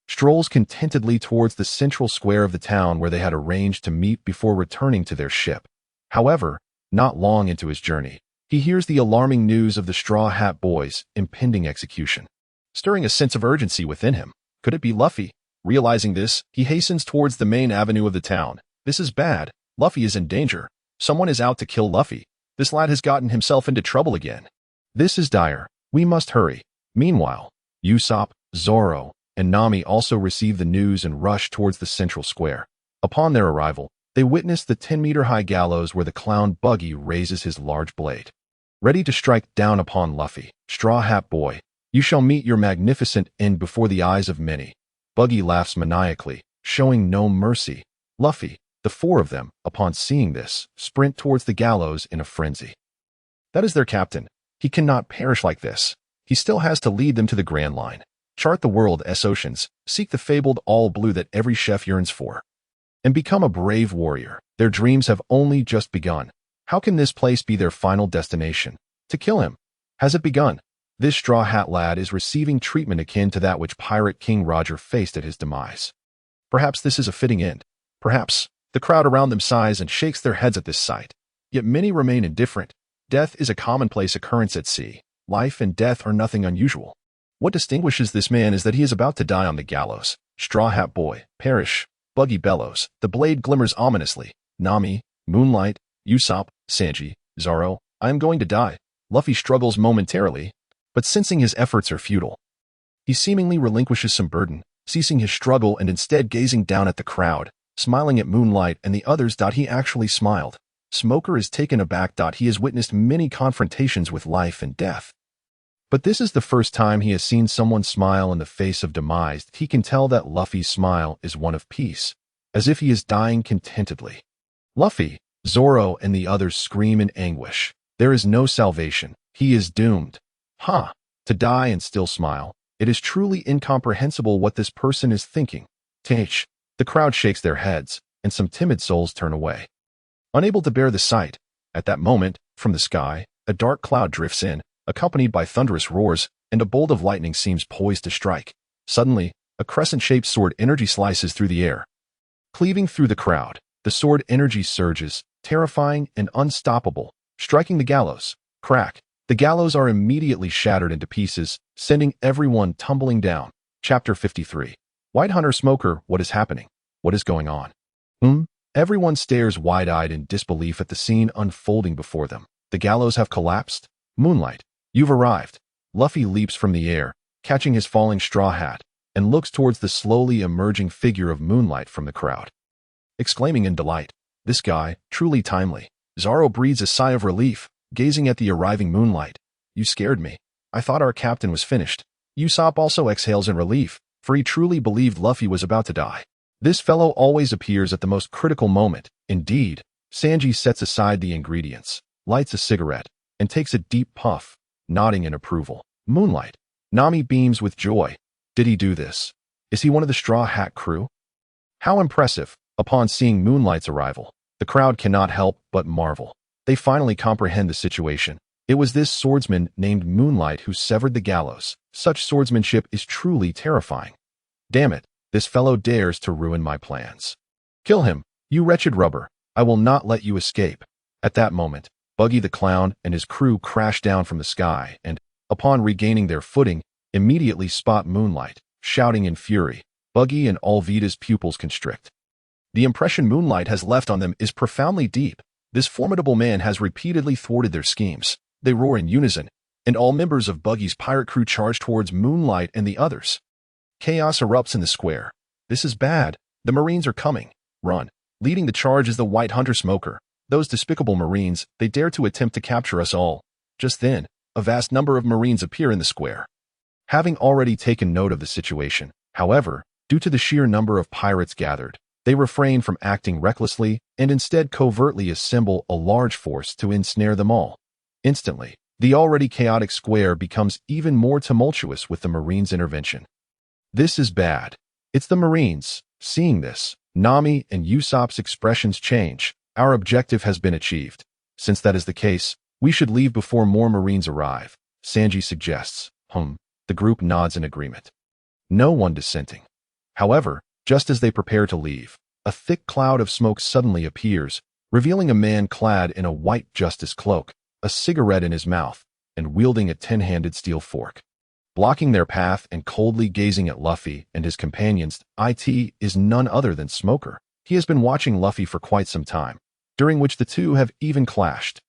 strolls contentedly towards the central square of the town where they had arranged to meet before returning to their ship. However, not long into his journey, he hears the alarming news of the Straw Hat Boy's impending execution, stirring a sense of urgency within him. Could it be Luffy? Realizing this, he hastens towards the main avenue of the town. This is bad. Luffy is in danger. Someone is out to kill Luffy. This lad has gotten himself into trouble again. This is dire. We must hurry. Meanwhile, Ussop, Zoro, and Nami also receive the news and rush towards the central square. Upon their arrival, they witness the 10-meter-high gallows where the clown Buggy raises his large blade, ready to strike down upon Luffy. Straw Hat Boy, you shall meet your magnificent end before the eyes of many. Buggy laughs maniacally, showing no mercy. Luffy, the four of them, upon seeing this, sprint towards the gallows in a frenzy. That is their captain. He cannot perish like this. He still has to lead them to the Grand Line, chart the world's oceans, seek the fabled all blue that every chef yearns for, and become a brave warrior. Their dreams have only just begun. How can this place be their final destination? To kill him. Has it begun? This Straw Hat lad is receiving treatment akin to that which Pirate King Roger faced at his demise. Perhaps this is a fitting end. Perhaps. The crowd around them sighs and shakes their heads at this sight. Yet many remain indifferent. Death is a commonplace occurrence at sea. Life and death are nothing unusual. What distinguishes this man is that he is about to die on the gallows. Straw Hat Boy, perish. Buggy bellows. The blade glimmers ominously. Nami, Moonlight, Ussop, Sanji, Zoro, I am going to die. Luffy struggles momentarily, but sensing his efforts are futile, he seemingly relinquishes some burden, ceasing his struggle and instead gazing down at the crowd, smiling at Moonlight and the others. He actually smiled. Smoker is taken aback. He has witnessed many confrontations with life and death, but this is the first time he has seen someone smile in the face of demise. He can tell that Luffy's smile is one of peace. as if he is dying contentedly. Luffy, Zoro, and the others scream in anguish. There is no salvation. He is doomed. Huh. To die and still smile. It is truly incomprehensible what this person is thinking. Tch. The crowd shakes their heads, and some timid souls turn away. Unable to bear the sight, at that moment, from the sky, a dark cloud drifts in, accompanied by thunderous roars, and a bolt of lightning seems poised to strike. Suddenly, a crescent-shaped sword energy slices through the air. Cleaving through the crowd, the sword energy surges, terrifying and unstoppable, striking the gallows. Crack. The gallows are immediately shattered into pieces, sending everyone tumbling down. Chapter 53. White Hunter Smoker, what is happening? What is going on? Everyone stares wide-eyed in disbelief at the scene unfolding before them. The gallows have collapsed? Moonlight, you've arrived. Luffy leaps from the air, catching his falling straw hat, and looks towards the slowly emerging figure of Moonlight from the crowd. Exclaiming in delight, this guy, truly timely. Zoro breathes a sigh of relief, gazing at the arriving Moonlight. You scared me. I thought our captain was finished. Ussop also exhales in relief, for he truly believed Luffy was about to die. This fellow always appears at the most critical moment. Indeed, Sanji sets aside the ingredients, lights a cigarette, and takes a deep puff, nodding in approval. Moonlight. Nami beams with joy. Did he do this? Is he one of the Straw Hat crew? How impressive. Upon seeing Moonlight's arrival, the crowd cannot help but marvel. They finally comprehend the situation. It was this swordsman named Moonlight who severed the gallows. Such swordsmanship is truly terrifying. Damn it, this fellow dares to ruin my plans. Kill him, you wretched rubber. I will not let you escape. At that moment, Buggy the Clown and his crew crash down from the sky and, upon regaining their footing, immediately spot Moonlight, shouting in fury. Buggy and Alvita's pupils constrict. The impression Moonlight has left on them is profoundly deep. This formidable man has repeatedly thwarted their schemes. They roar in unison, and all members of Buggy's pirate crew charge towards Moonlight and the others. Chaos erupts in the square. This is bad. The Marines are coming. Run. Leading the charge is the White Hunter Smoker. Those despicable Marines, they dare to attempt to capture us all. Just then, a vast number of Marines appear in the square. Having already taken note of the situation, however, due to the sheer number of pirates gathered, they refrain from acting recklessly and instead covertly assemble a large force to ensnare them all. Instantly, the already chaotic square becomes even more tumultuous with the Marines' intervention. This is bad. It's the Marines. Seeing this, Nami and Usopp's expressions change. Our objective has been achieved. Since that is the case, we should leave before more Marines arrive, Sanji suggests. The group nods in agreement. No one dissenting. However, just as they prepare to leave, a thick cloud of smoke suddenly appears, revealing a man clad in a white justice cloak, a cigarette in his mouth, and wielding a 10-handed steel fork. Blocking their path and coldly gazing at Luffy and his companions, it is none other than Smoker. He has been watching Luffy for quite some time, during which the two have even clashed.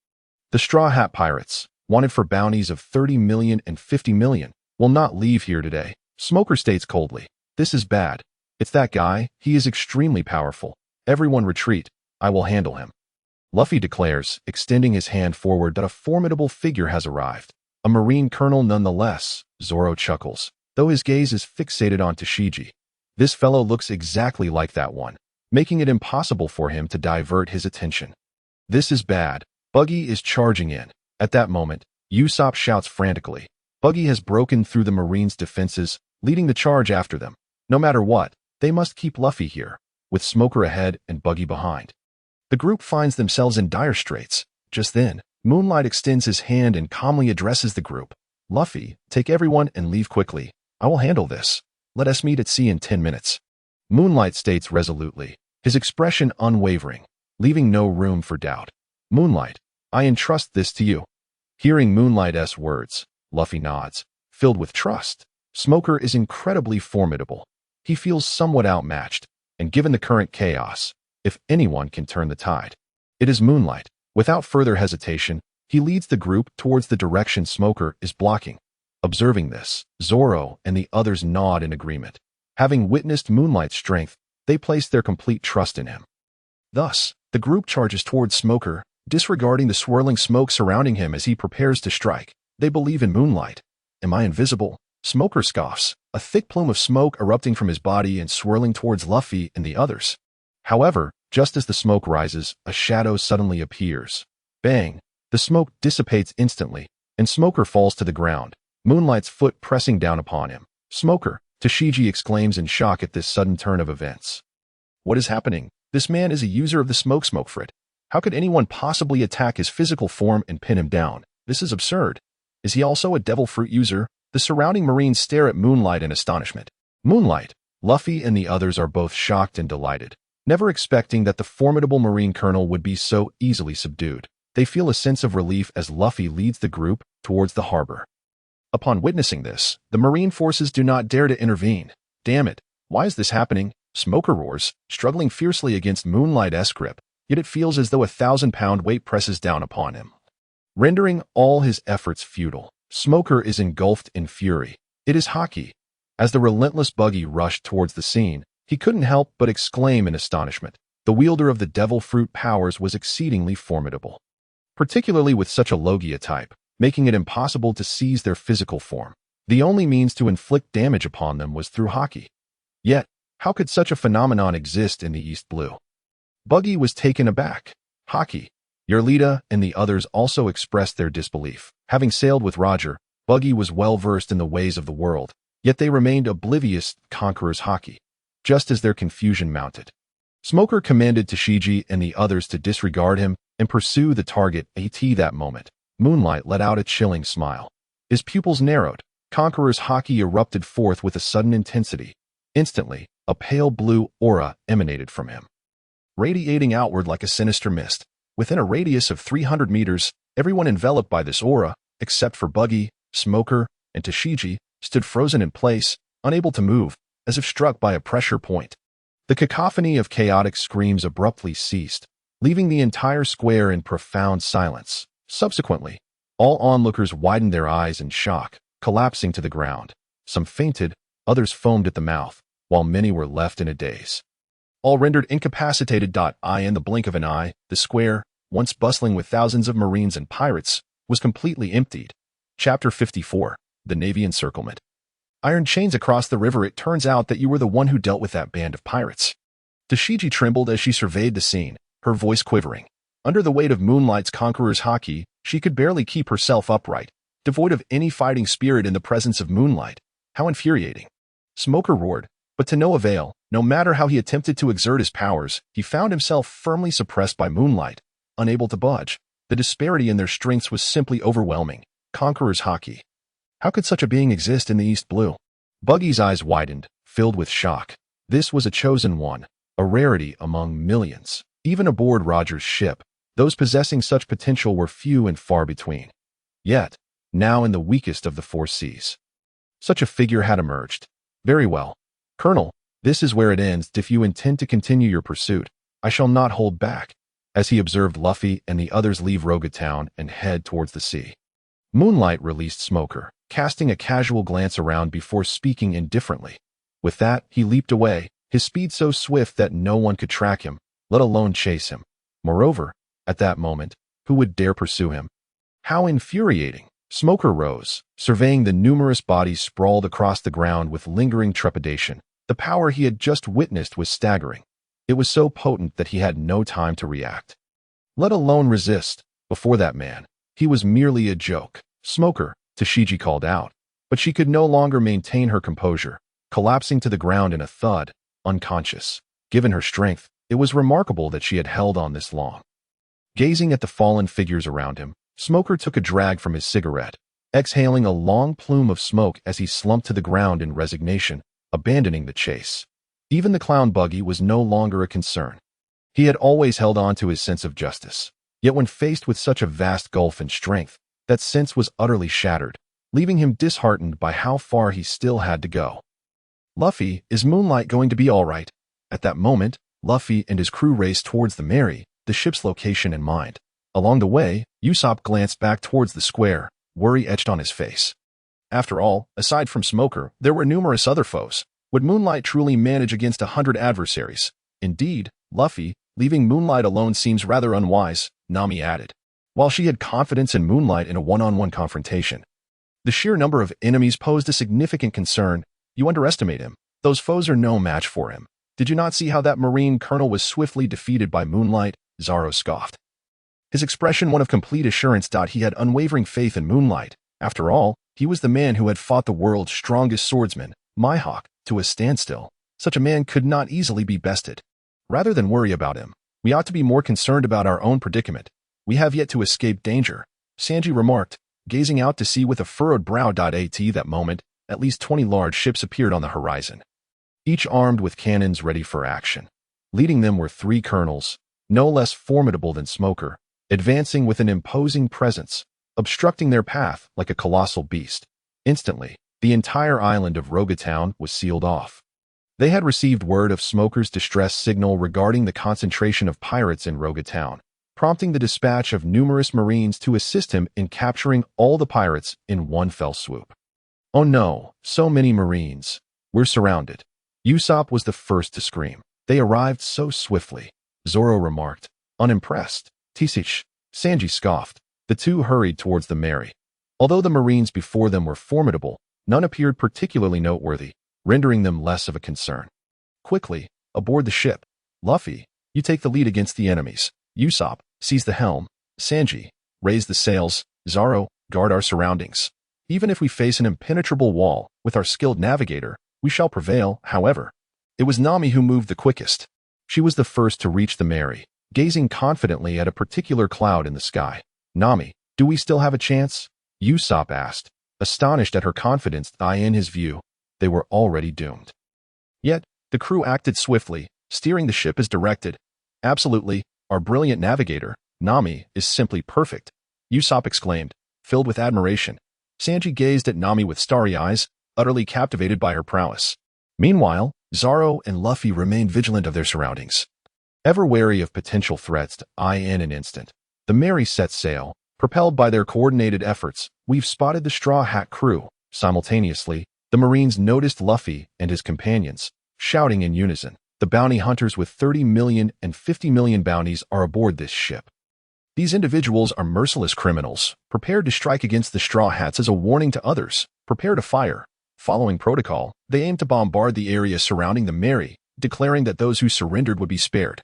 The Straw Hat Pirates, wanted for bounties of 30 million and 50 million, will not leave here today, Smoker states coldly. This is bad. It's that guy. He is extremely powerful. Everyone retreat. I will handle him. Luffy declares, extending his hand forward, that a formidable figure has arrived. A Marine colonel nonetheless. Zoro chuckles, though his gaze is fixated on Tashigi. This fellow looks exactly like that one, making it impossible for him to divert his attention. This is bad. Buggy is charging in. At that moment, Usopp shouts frantically. Buggy has broken through the Marines' defenses, leading the charge after them. No matter what, they must keep Luffy here, with Smoker ahead and Buggy behind. The group finds themselves in dire straits. Just then, Moonlight extends his hand and calmly addresses the group. Luffy, take everyone and leave quickly. I will handle this. Let us meet at sea in 10 minutes. Moonlight states resolutely, his expression unwavering, leaving no room for doubt. Moonlight, I entrust this to you. Hearing Moonlight's words, Luffy nods, filled with trust. Smoker is incredibly formidable. He feels somewhat outmatched, and given the current chaos, if anyone can turn the tide, it is Moonlight. Without further hesitation, he leads the group towards the direction Smoker is blocking. Observing this, Zoro and the others nod in agreement. Having witnessed Moonlight's strength, they place their complete trust in him. Thus, the group charges towards Smoker, disregarding the swirling smoke surrounding him as he prepares to strike. They believe in Moonlight. Am I invisible? Smoker scoffs, a thick plume of smoke erupting from his body and swirling towards Luffy and the others. However, just as the smoke rises, a shadow suddenly appears. Bang! The smoke dissipates instantly, and Smoker falls to the ground, Moonlight's foot pressing down upon him. Smoker, Tashigi exclaims in shock at this sudden turn of events. What is happening? This man is a user of the smoke frit. How could anyone possibly attack his physical form and pin him down? This is absurd. Is he also a devil fruit user? The surrounding Marines stare at Moonlight in astonishment. Moonlight, Luffy, and the others are both shocked and delighted, never expecting that the formidable Marine colonel would be so easily subdued. They feel a sense of relief as Luffy leads the group towards the harbor. Upon witnessing this, the Marine forces do not dare to intervene. Damn it, why is this happening? Smoker roars, struggling fiercely against Moonlight's grip, yet it feels as though a 1,000-pound weight presses down upon him, rendering all his efforts futile. Smoker is engulfed in fury. It is Haki. As the relentless Buggy rushed towards the scene, he couldn't help but exclaim in astonishment. The wielder of the devil fruit powers was exceedingly formidable, particularly with such a Logia type, making it impossible to seize their physical form. The only means to inflict damage upon them was through Haki. Yet, how could such a phenomenon exist in the East Blue? Buggy was taken aback. Haki, Arlita, and the others also expressed their disbelief. Having sailed with Roger, Buggy was well versed in the ways of the world, yet they remained oblivious to Conqueror's Haki, just as their confusion mounted. Smoker commanded Tashigi and the others to disregard him and pursue the target. At that moment, Moonlight let out a chilling smile. His pupils narrowed. Conqueror's Haki erupted forth with a sudden intensity. Instantly, a pale blue aura emanated from him, radiating outward like a sinister mist. Within a radius of 300 meters, everyone enveloped by this aura, except for Buggy, Smoker, and Tashigi, stood frozen in place, unable to move, as if struck by a pressure point. The cacophony of chaotic screams abruptly ceased, leaving the entire square in profound silence. Subsequently, all onlookers widened their eyes in shock, collapsing to the ground. Some fainted, others foamed at the mouth, while many were left in a daze, all rendered incapacitated. In the blink of an eye, the square, once bustling with thousands of Marines and pirates, was completely emptied. Chapter 54, The Navy Encirclement. Iron chains across the river. It turns out that you were the one who dealt with that band of pirates. Tashigi trembled as she surveyed the scene, her voice quivering. Under the weight of Moonlight's Conqueror's Haki, she could barely keep herself upright, devoid of any fighting spirit in the presence of Moonlight. How infuriating. Smoker roared, but to no avail. No matter how he attempted to exert his powers, he found himself firmly suppressed by Moonlight, unable to budge. The disparity in their strengths was simply overwhelming. Conqueror's Haki. How could such a being exist in the East Blue? Buggy's eyes widened, filled with shock. This was a chosen one, a rarity among millions. Even aboard Roger's ship, those possessing such potential were few and far between. Yet, now in the weakest of the four seas, such a figure had emerged. Very well, Colonel, this is where it ends. If you intend to continue your pursuit, I shall not hold back. As he observed Luffy and the others leave Rogatown and head towards the sea, Moonlight released Smoker, casting a casual glance around before speaking indifferently. With that, he leaped away, his speed so swift that no one could track him, let alone chase him. Moreover, at that moment, who would dare pursue him? How infuriating! Smoker rose, surveying the numerous bodies sprawled across the ground with lingering trepidation. The power he had just witnessed was staggering. It was so potent that he had no time to react, let alone resist. Before that man, he was merely a joke. Smoker, Tashigi called out, but she could no longer maintain her composure, collapsing to the ground in a thud, unconscious. Given her strength, it was remarkable that she had held on this long. Gazing at the fallen figures around him, Smoker took a drag from his cigarette, exhaling a long plume of smoke as he slumped to the ground in resignation, abandoning the chase. Even the clown Buggy was no longer a concern. He had always held on to his sense of justice. Yet when faced with such a vast gulf in strength, that sense was utterly shattered, leaving him disheartened by how far he still had to go. Luffy, is Moonlight going to be all right? At that moment, Luffy and his crew raced towards the Mary, the ship's location in mind. Along the way, Ussop glanced back towards the square, worry etched on his face. After all, aside from Smoker, there were numerous other foes. Would Moonlight truly manage against 100 adversaries? Indeed, Luffy, leaving Moonlight alone seems rather unwise, Nami added. While she had confidence in Moonlight in a one-on-one confrontation, the sheer number of enemies posed a significant concern. You underestimate him. Those foes are no match for him. Did you not see how that Marine colonel was swiftly defeated by moonlight? Zoro scoffed. His expression one of complete assurance. He had unwavering faith in moonlight. After all, he was the man who had fought the world's strongest swordsman, Mihawk, to a standstill. Such a man could not easily be bested. Rather than worry about him, we ought to be more concerned about our own predicament. We have yet to escape danger, Sanji remarked, gazing out to sea with a furrowed brow. At that moment, at least 20 large ships appeared on the horizon, each armed with cannons ready for action. Leading them were 3 colonels, no less formidable than Smoker, advancing with an imposing presence, obstructing their path like a colossal beast. Instantly, the entire island of Rogatown was sealed off. They had received word of Smoker's distress signal regarding the concentration of pirates in Rogatown, prompting the dispatch of numerous Marines to assist him in capturing all the pirates in one fell swoop. Oh no, so many Marines. We're surrounded. Ussop was the first to scream. They arrived so swiftly, Zoro remarked, unimpressed. Tisich, Sanji scoffed. The two hurried towards the Mary. Although the Marines before them were formidable, none appeared particularly noteworthy, rendering them less of a concern. Quickly, aboard the ship. Luffy, you take the lead against the enemies. Ussop, seize the helm. Sanji, raise the sails. Zoro, guard our surroundings. Even if we face an impenetrable wall, with our skilled navigator, we shall prevail. However, it was Nami who moved the quickest. She was the first to reach the Mary, gazing confidently at a particular cloud in the sky. Nami, do we still have a chance? Ussop asked, astonished at her confidence. In his view, they were already doomed. Yet, the crew acted swiftly, steering the ship as directed. Absolutely, our brilliant navigator, Nami, is simply perfect, Ussop exclaimed, filled with admiration. Sanji gazed at Nami with starry eyes, utterly captivated by her prowess. Meanwhile, Zoro and Luffy remained vigilant of their surroundings, ever wary of potential threats. In an instant, the Mary set sail, propelled by their coordinated efforts. We've spotted the Straw Hat crew. Simultaneously, the Marines noticed Luffy and his companions, shouting in unison, the bounty hunters with 30 million and 50 million bounties are aboard this ship. These individuals are merciless criminals, prepared to strike against the Straw Hats as a warning to others. Prepare to fire. Following protocol, they aimed to bombard the area surrounding the Mary, declaring that those who surrendered would be spared,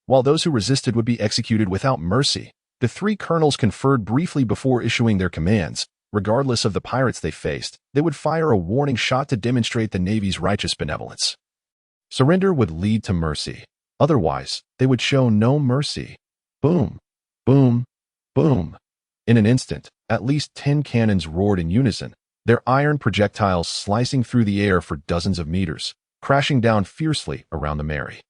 while those who resisted would be executed without mercy. The 3 colonels conferred briefly before issuing their commands. Regardless of the pirates they faced, they would fire a warning shot to demonstrate the Navy's righteous benevolence. Surrender would lead to mercy. Otherwise, they would show no mercy. Boom, boom, boom. In an instant, at least 10 cannons roared in unison, their iron projectiles slicing through the air for dozens of meters, crashing down fiercely around the Mary.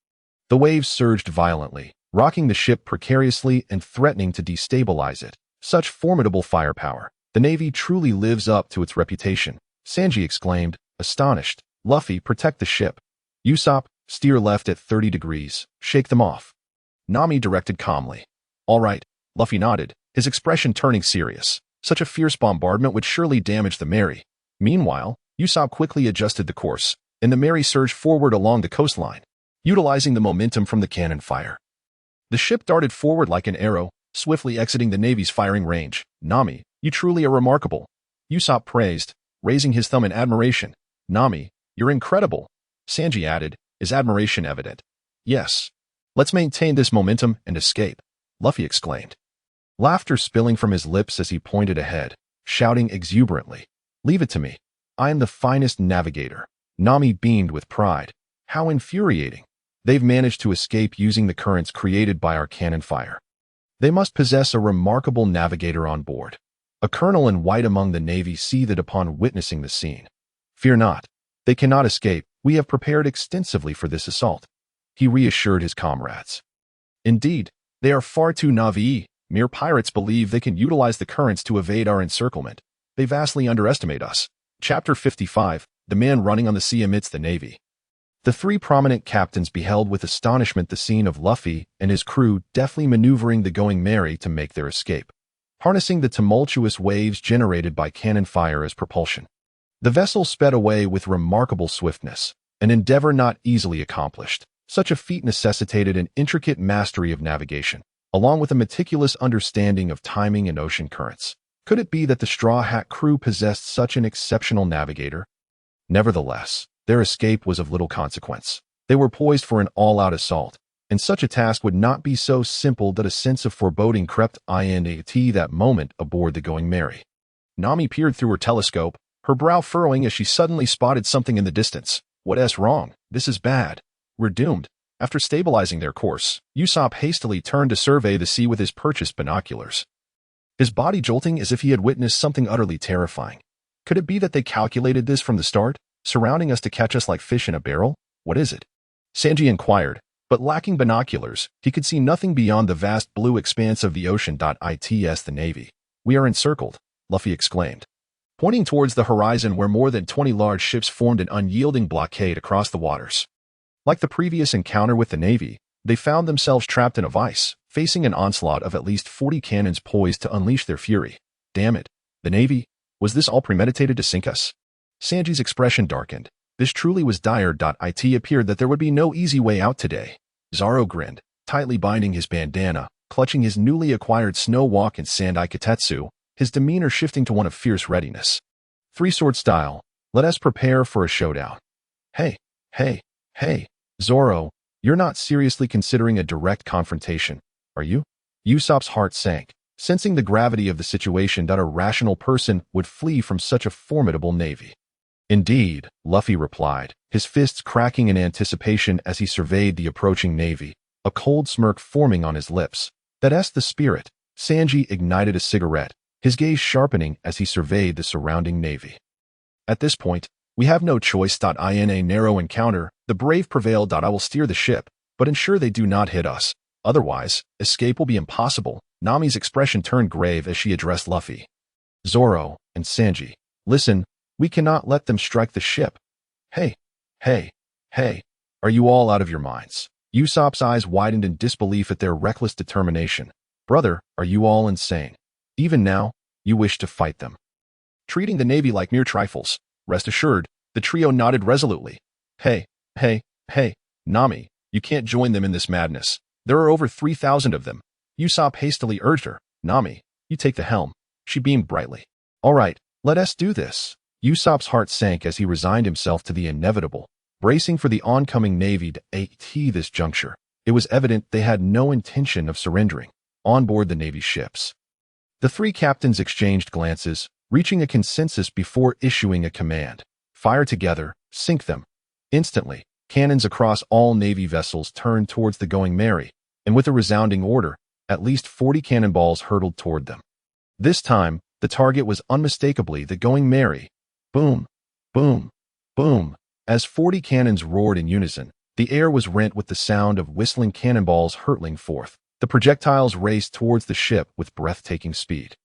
The waves surged violently, rocking the ship precariously and threatening to destabilize it. Such formidable firepower. The Navy truly lives up to its reputation, Sanji exclaimed, astonished. Luffy, protect the ship. Ussop, steer left at 30 degrees. Shake them off. Nami directed calmly. All right, Luffy nodded, his expression turning serious. Such a fierce bombardment would surely damage the Mary. Meanwhile, Ussop quickly adjusted the course, and the Mary surged forward along the coastline, utilizing the momentum from the cannon fire. The ship darted forward like an arrow, swiftly exiting the Navy's firing range. Nami, you truly are remarkable, Ussop praised, raising his thumb in admiration. Nami, you're incredible, Sanji added, his admiration evident. Yes. Let's maintain this momentum and escape, Luffy exclaimed, laughter spilling from his lips as he pointed ahead, shouting exuberantly. Leave it to me. I am the finest navigator. Nami beamed with pride. How infuriating. They've managed to escape using the currents created by our cannon fire. They must possess a remarkable navigator on board. A colonel in white among the Navy seethed upon witnessing the scene. Fear not. They cannot escape. We have prepared extensively for this assault, he reassured his comrades. Indeed, they are far too naive. Mere pirates believe they can utilize the currents to evade our encirclement. They vastly underestimate us. Chapter 55, The Man Running on the Sea Amidst the Navy. The 3 prominent captains beheld with astonishment the scene of Luffy and his crew deftly maneuvering the Going Mary to make their escape, harnessing the tumultuous waves generated by cannon fire as propulsion. The vessel sped away with remarkable swiftness, an endeavor not easily accomplished. Such a feat necessitated an intricate mastery of navigation, along with a meticulous understanding of timing and ocean currents. Could it be that the Straw Hat crew possessed such an exceptional navigator? Nevertheless, their escape was of little consequence. They were poised for an all-out assault, and such a task would not be so simple that a sense of foreboding crept into that moment aboard the Going Merry. Nami peered through her telescope, her brow furrowing as she suddenly spotted something in the distance. What's wrong? This is bad. We're doomed. After stabilizing their course, Ussop hastily turned to survey the sea with his purchased binoculars. His body jolting as if he had witnessed something utterly terrifying. Could it be that they calculated this from the start, surrounding us to catch us like fish in a barrel? What is it? Sanji inquired, but lacking binoculars, he could see nothing beyond the vast blue expanse of the ocean. It's the Navy. We are encircled, Luffy exclaimed, pointing towards the horizon where more than 20 large ships formed an unyielding blockade across the waters. Like the previous encounter with the Navy, they found themselves trapped in a vice, facing an onslaught of at least 40 cannons poised to unleash their fury. Damn it. The Navy? Was this all premeditated to sink us? Sanji's expression darkened. This truly was dire. It appeared that there would be no easy way out today. Zoro grinned, tightly binding his bandana, clutching his newly acquired snow walk and sand-eye katetsu, his demeanor shifting to one of fierce readiness. Three-sword style, let us prepare for a showdown. Hey, Zoro, you're not seriously considering a direct confrontation, are you? Usopp's heart sank, sensing the gravity of the situation that a rational person would flee from such a formidable navy. Indeed, Luffy replied, his fists cracking in anticipation as he surveyed the approaching navy, a cold smirk forming on his lips. That's the spirit. Sanji ignited a cigarette, his gaze sharpening as he surveyed the surrounding navy. At this point, we have no choice. In a narrow encounter, the brave prevail. I will steer the ship, but ensure they do not hit us. Otherwise, escape will be impossible. Nami's expression turned grave as she addressed Luffy. Zoro and Sanji, listen, we cannot let them strike the ship. Hey, are you all out of your minds? Usopp's eyes widened in disbelief at their reckless determination. Brother, are you all insane? Even now, you wish to fight them. Treating the Navy like mere trifles. Rest assured, the trio nodded resolutely. Hey, Nami, you can't join them in this madness. There are over 3,000 of them. Usopp hastily urged her. Nami, you take the helm. She beamed brightly. All right, let us do this. Usopp's heart sank as he resigned himself to the inevitable, bracing for the oncoming Navy. At this juncture, it was evident they had no intention of surrendering on board the Navy's ships. The three captains exchanged glances, reaching a consensus before issuing a command. Fire together, sink them. Instantly, cannons across all Navy vessels turned towards the Going Merry, and with a resounding order, at least 40 cannonballs hurtled toward them. This time, the target was unmistakably the Going Merry. Boom, boom, boom. As 40 cannons roared in unison, the air was rent with the sound of whistling cannonballs hurtling forth. The projectiles raced towards the ship with breathtaking speed.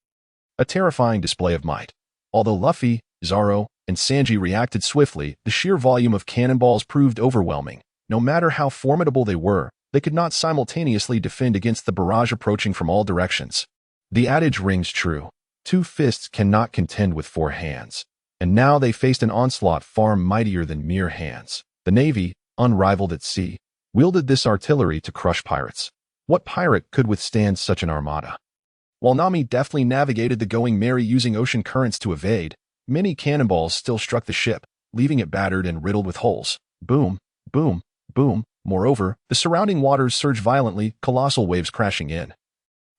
A terrifying display of might. Although Luffy, Zoro, and Sanji reacted swiftly, the sheer volume of cannonballs proved overwhelming. No matter how formidable they were, they could not simultaneously defend against the barrage approaching from all directions. The adage rings true. 2 fists cannot contend with 4 hands. And now they faced an onslaught far mightier than mere hands. The Navy, unrivaled at sea, wielded this artillery to crush pirates. What pirate could withstand such an armada? While Nami deftly navigated the Going Merry using ocean currents to evade, many cannonballs still struck the ship, leaving it battered and riddled with holes. Boom, boom, boom. Moreover, the surrounding waters surged violently, colossal waves crashing in,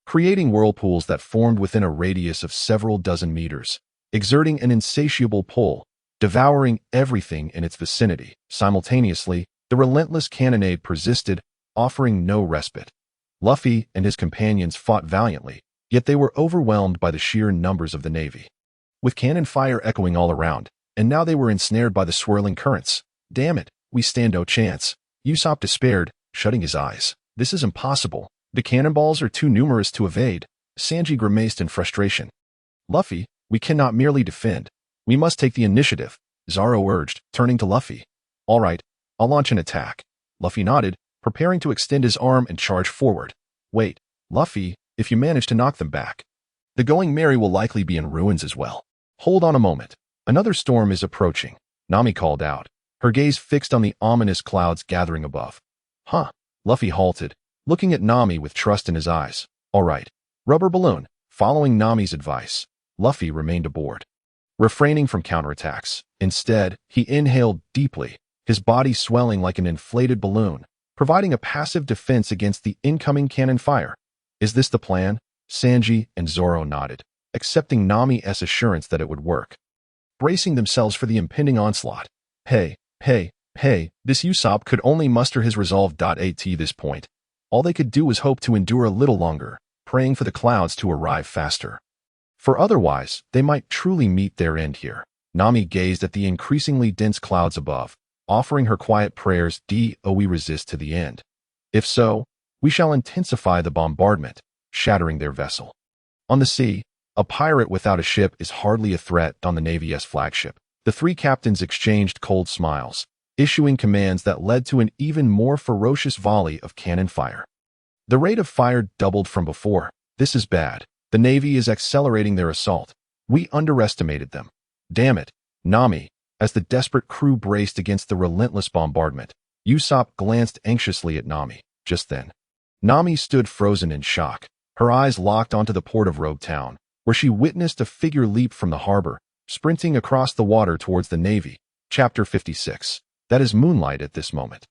creating whirlpools that formed within a radius of several dozen meters, exerting an insatiable pull, devouring everything in its vicinity. Simultaneously, the relentless cannonade persisted, offering no respite. Luffy and his companions fought valiantly, yet they were overwhelmed by the sheer numbers of the Navy. With cannon fire echoing all around, and now they were ensnared by the swirling currents. Damn it, we stand no chance. Usopp despaired, shutting his eyes. This is impossible. The cannonballs are too numerous to evade. Sanji grimaced in frustration. Luffy, we cannot merely defend. We must take the initiative, Zoro urged, turning to Luffy. All right, I'll launch an attack. Luffy nodded, preparing to extend his arm and charge forward. Wait, Luffy, if you manage to knock them back, the Going Merry will likely be in ruins as well. Hold on a moment. Another storm is approaching, Nami called out, her gaze fixed on the ominous clouds gathering above. Huh? Luffy halted, looking at Nami with trust in his eyes. All right, rubber balloon. Following Nami's advice, Luffy remained aboard, refraining from counterattacks. Instead, he inhaled deeply, his body swelling like an inflated balloon, providing a passive defense against the incoming cannon fire. Is this the plan? Sanji and Zoro nodded, accepting Nami's assurance that it would work. Bracing themselves for the impending onslaught. Hey, this Ussop could only muster his resolve. At this point, all they could do was hope to endure a little longer, praying for the clouds to arrive faster. For otherwise, they might truly meet their end here. Nami gazed at the increasingly dense clouds above, offering her quiet prayers. Do we resist to the end? If so, we shall intensify the bombardment, shattering their vessel. On the sea, a pirate without a ship is hardly a threat on the Navy's flagship. The three captains exchanged cold smiles, issuing commands that led to an even more ferocious volley of cannon fire. The rate of fire doubled from before. This is bad. The Navy is accelerating their assault. We underestimated them. Damn it, Nami. As the desperate crew braced against the relentless bombardment, Ussop glanced anxiously at Nami. Just then, Nami stood frozen in shock, her eyes locked onto the port of Rogue Town, where she witnessed a figure leap from the harbor, sprinting across the water towards the Navy. Chapter 56. That is Moonlight at this moment.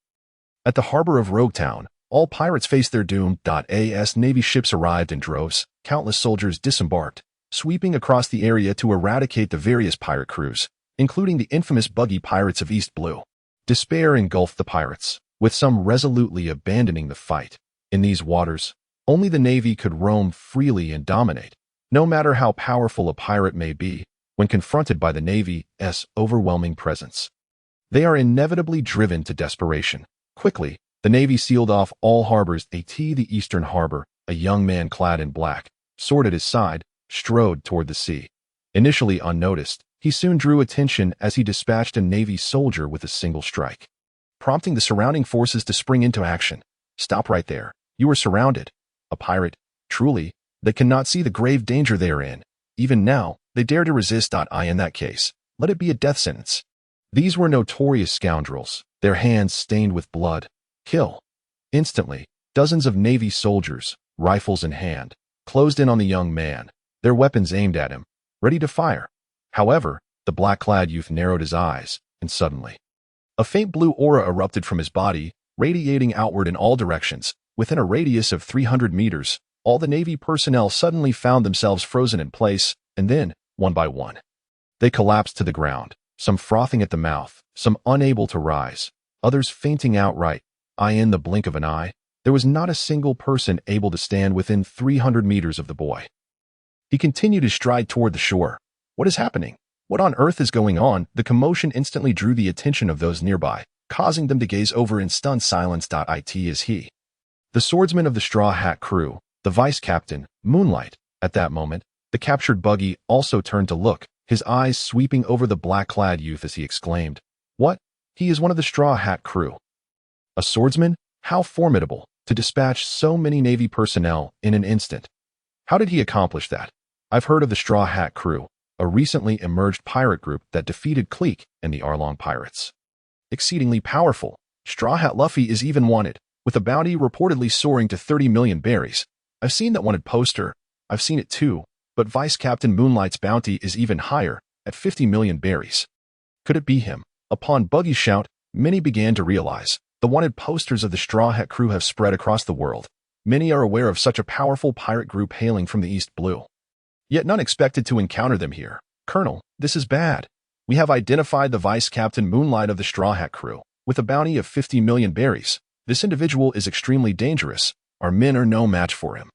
At the harbor of Rogue Town, all pirates faced their doom. As Navy ships arrived in droves, countless soldiers disembarked, sweeping across the area to eradicate the various pirate crews, including the infamous Buggy pirates of East Blue. Despair engulfed the pirates, with some resolutely abandoning the fight. In these waters, only the Navy could roam freely and dominate, no matter how powerful a pirate may be, when confronted by the Navy's overwhelming presence. They are inevitably driven to desperation. Quickly, the Navy sealed off all harbors. The eastern harbor, a young man clad in black, sword at his side, strode toward the sea. Initially unnoticed, he soon drew attention as he dispatched a Navy soldier with a single strike, prompting the surrounding forces to spring into action. Stop right there. You are surrounded. A pirate, truly, they cannot see the grave danger they are in. Even now, they dare to resist. In that case, let it be a death sentence. These were notorious scoundrels, their hands stained with blood. Kill. Instantly, dozens of Navy soldiers, rifles in hand, closed in on the young man, their weapons aimed at him, ready to fire. However, the black-clad youth narrowed his eyes, and suddenly, a faint blue aura erupted from his body, radiating outward in all directions. Within a radius of 300 meters, all the Navy personnel suddenly found themselves frozen in place, and then, one by one, they collapsed to the ground, some frothing at the mouth, some unable to rise, others fainting outright. In the blink of an eye, there was not a single person able to stand within 300 meters of the boy. He continued his stride toward the shore. What is happening? What on earth is going on? The commotion instantly drew the attention of those nearby, causing them to gaze over in stunned silence. It is he. The swordsman of the Straw Hat crew, the vice captain, Moonlight. At that moment, the captured Buggy also turned to look, his eyes sweeping over the black-clad youth as he exclaimed, "What? He is one of the Straw Hat crew. A swordsman? How formidable, to dispatch so many Navy personnel in an instant. How did he accomplish that? I've heard of the Straw Hat crew, a recently emerged pirate group that defeated Clique and the Arlong pirates. Exceedingly powerful. Straw Hat Luffy is even wanted, with a bounty reportedly soaring to 30 million berries. I've seen that wanted poster. I've seen it too, but Vice Captain Moonlight's bounty is even higher, at 50 million berries. Could it be him? Upon Buggy's shout, many began to realize the wanted posters of the Straw Hat crew have spread across the world. Many are aware of such a powerful pirate group hailing from the East Blue. Yet none expected to encounter them here. Colonel, this is bad. We have identified the Vice Captain Moonlight of the Straw Hat crew, with a bounty of 50 million berries. This individual is extremely dangerous. Our men are no match for him.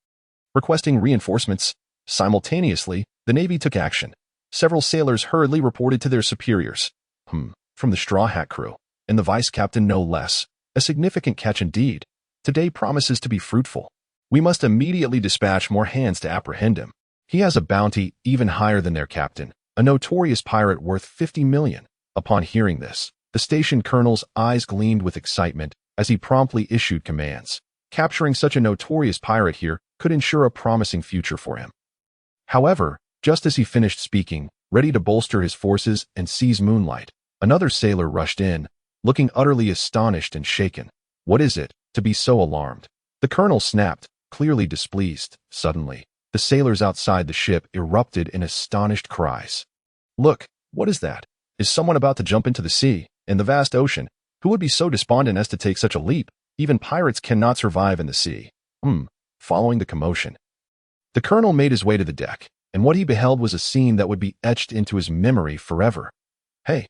Requesting reinforcements. Simultaneously, the Navy took action. Several sailors hurriedly reported to their superiors. From the Straw Hat crew, and the Vice Captain no less. A significant catch indeed. Today promises to be fruitful. We must immediately dispatch more hands to apprehend him. He has a bounty even higher than their captain, a notorious pirate worth 50 million. Upon hearing this, the station colonel's eyes gleamed with excitement as he promptly issued commands. Capturing such a notorious pirate here could ensure a promising future for him. However, just as he finished speaking, ready to bolster his forces and seize Moonlight, another sailor rushed in, looking utterly astonished and shaken. What is it, to be so alarmed? The colonel snapped, clearly displeased. Suddenly, the sailors outside the ship erupted in astonished cries. Look, what is that? Is someone about to jump into the sea? In the vast ocean, Who would be so despondent as to take such a leap? Even pirates cannot survive in the sea. Following the commotion, the colonel made his way to the deck, and what he beheld was a scene that would be etched into his memory forever. Hey,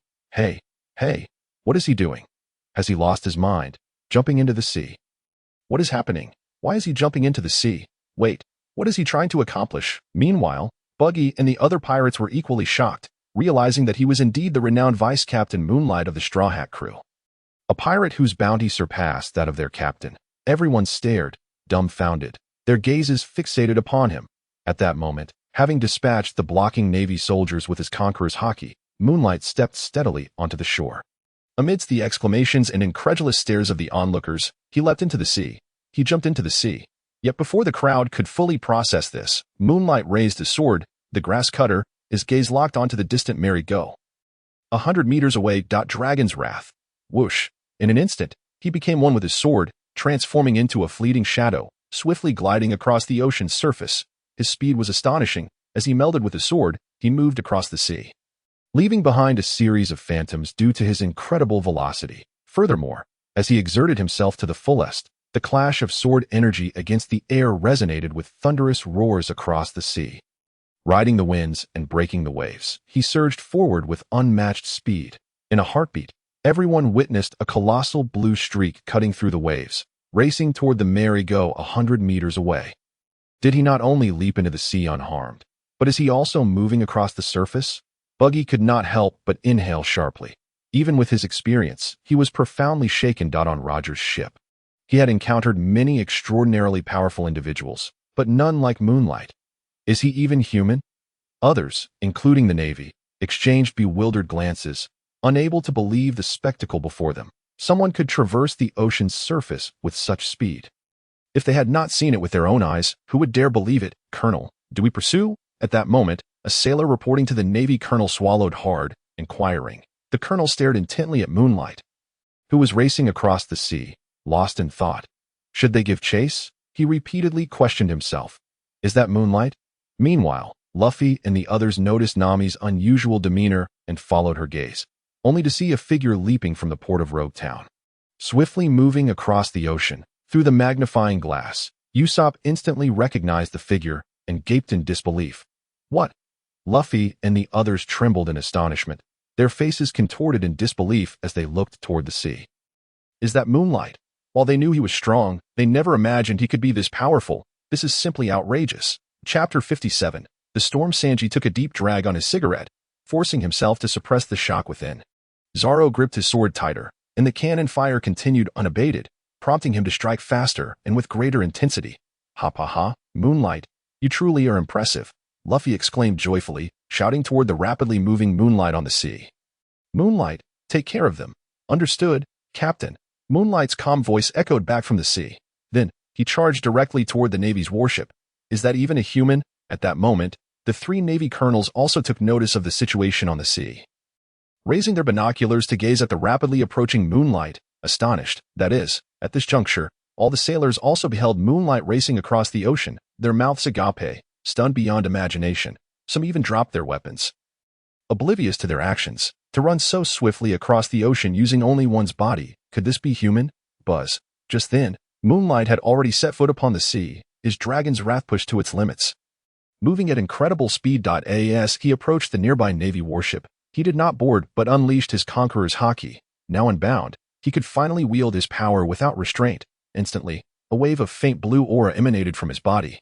what is he doing? Has he lost his mind? Jumping into the sea. What is happening? Why is he jumping into the sea? Wait, what is he trying to accomplish? Meanwhile, Buggy and the other pirates were equally shocked, realizing that he was indeed the renowned Vice Captain Moonlight of the Straw Hat crew. A pirate whose bounty surpassed that of their captain. Everyone stared, dumbfounded, their gazes fixated upon him. At that moment, having dispatched the blocking Navy soldiers with his conqueror's Haki, Moonlight stepped steadily onto the shore. Amidst the exclamations and incredulous stares of the onlookers, he leapt into the sea. He jumped into the sea. Yet before the crowd could fully process this, Moonlight raised his sword, the grass cutter, his gaze locked onto the distant merry-go. 100 meters away, Dragon's Wrath. Whoosh! In an instant, he became one with his sword, transforming into a fleeting shadow, swiftly gliding across the ocean's surface. His speed was astonishing. As he melded with the sword, he moved across the sea, leaving behind a series of phantoms due to his incredible velocity. Furthermore, as he exerted himself to the fullest, the clash of sword energy against the air resonated with thunderous roars across the sea. Riding the winds and breaking the waves, he surged forward with unmatched speed. In a heartbeat, everyone witnessed a colossal blue streak cutting through the waves, racing toward the merry-go 100 meters away. Did he not only leap into the sea unharmed, but is he also moving across the surface? Buggy could not help but inhale sharply. Even with his experience, he was profoundly shaken. On Roger's ship, he had encountered many extraordinarily powerful individuals, but none like Moonlight. Is he even human? Others, including the Navy, exchanged bewildered glances, unable to believe the spectacle before them. Someone could traverse the ocean's surface with such speed. If they had not seen it with their own eyes, who would dare believe it? Colonel, do we pursue? At that moment, a sailor reporting to the Navy colonel swallowed hard, inquiring. The colonel stared intently at Moonlight, who was racing across the sea, lost in thought. Should they give chase? He repeatedly questioned himself. Is that Moonlight? Meanwhile, Luffy and the others noticed Nami's unusual demeanor and followed her gaze, only to see a figure leaping from the port of Rogue Town. Swiftly moving across the ocean, through the magnifying glass, Ussop instantly recognized the figure and gaped in disbelief. What? Luffy and the others trembled in astonishment, their faces contorted in disbelief as they looked toward the sea. Is that Moonlight? While they knew he was strong, they never imagined he could be this powerful. This is simply outrageous. Chapter 57. The Storm. Sanji took a deep drag on his cigarette, forcing himself to suppress the shock within. Zoro gripped his sword tighter, and the cannon fire continued unabated, prompting him to strike faster and with greater intensity. Ha, Moonlight, you truly are impressive, Luffy exclaimed joyfully, shouting toward the rapidly moving Moonlight on the sea. Moonlight, take care of them. Understood, Captain. Moonlight's calm voice echoed back from the sea. Then, he charged directly toward the Navy's warship. Is that even a human? At that moment, the three Navy colonels also took notice of the situation on the sea. Raising their binoculars to gaze at the rapidly approaching Moonlight, astonished, that is, at this juncture, all the sailors also beheld Moonlight racing across the ocean, their mouths agape, stunned beyond imagination. Some even dropped their weapons. Oblivious to their actions, to run so swiftly across the ocean using only one's body, could this be human? Buzz. Just then, Moonlight had already set foot upon the sea, his dragon's wrath pushed to its limits. Moving at incredible speed. As he approached the nearby Navy warship, he did not board but unleashed his conqueror's Haki. Now unbound, he could finally wield his power without restraint. Instantly, a wave of faint blue aura emanated from his body.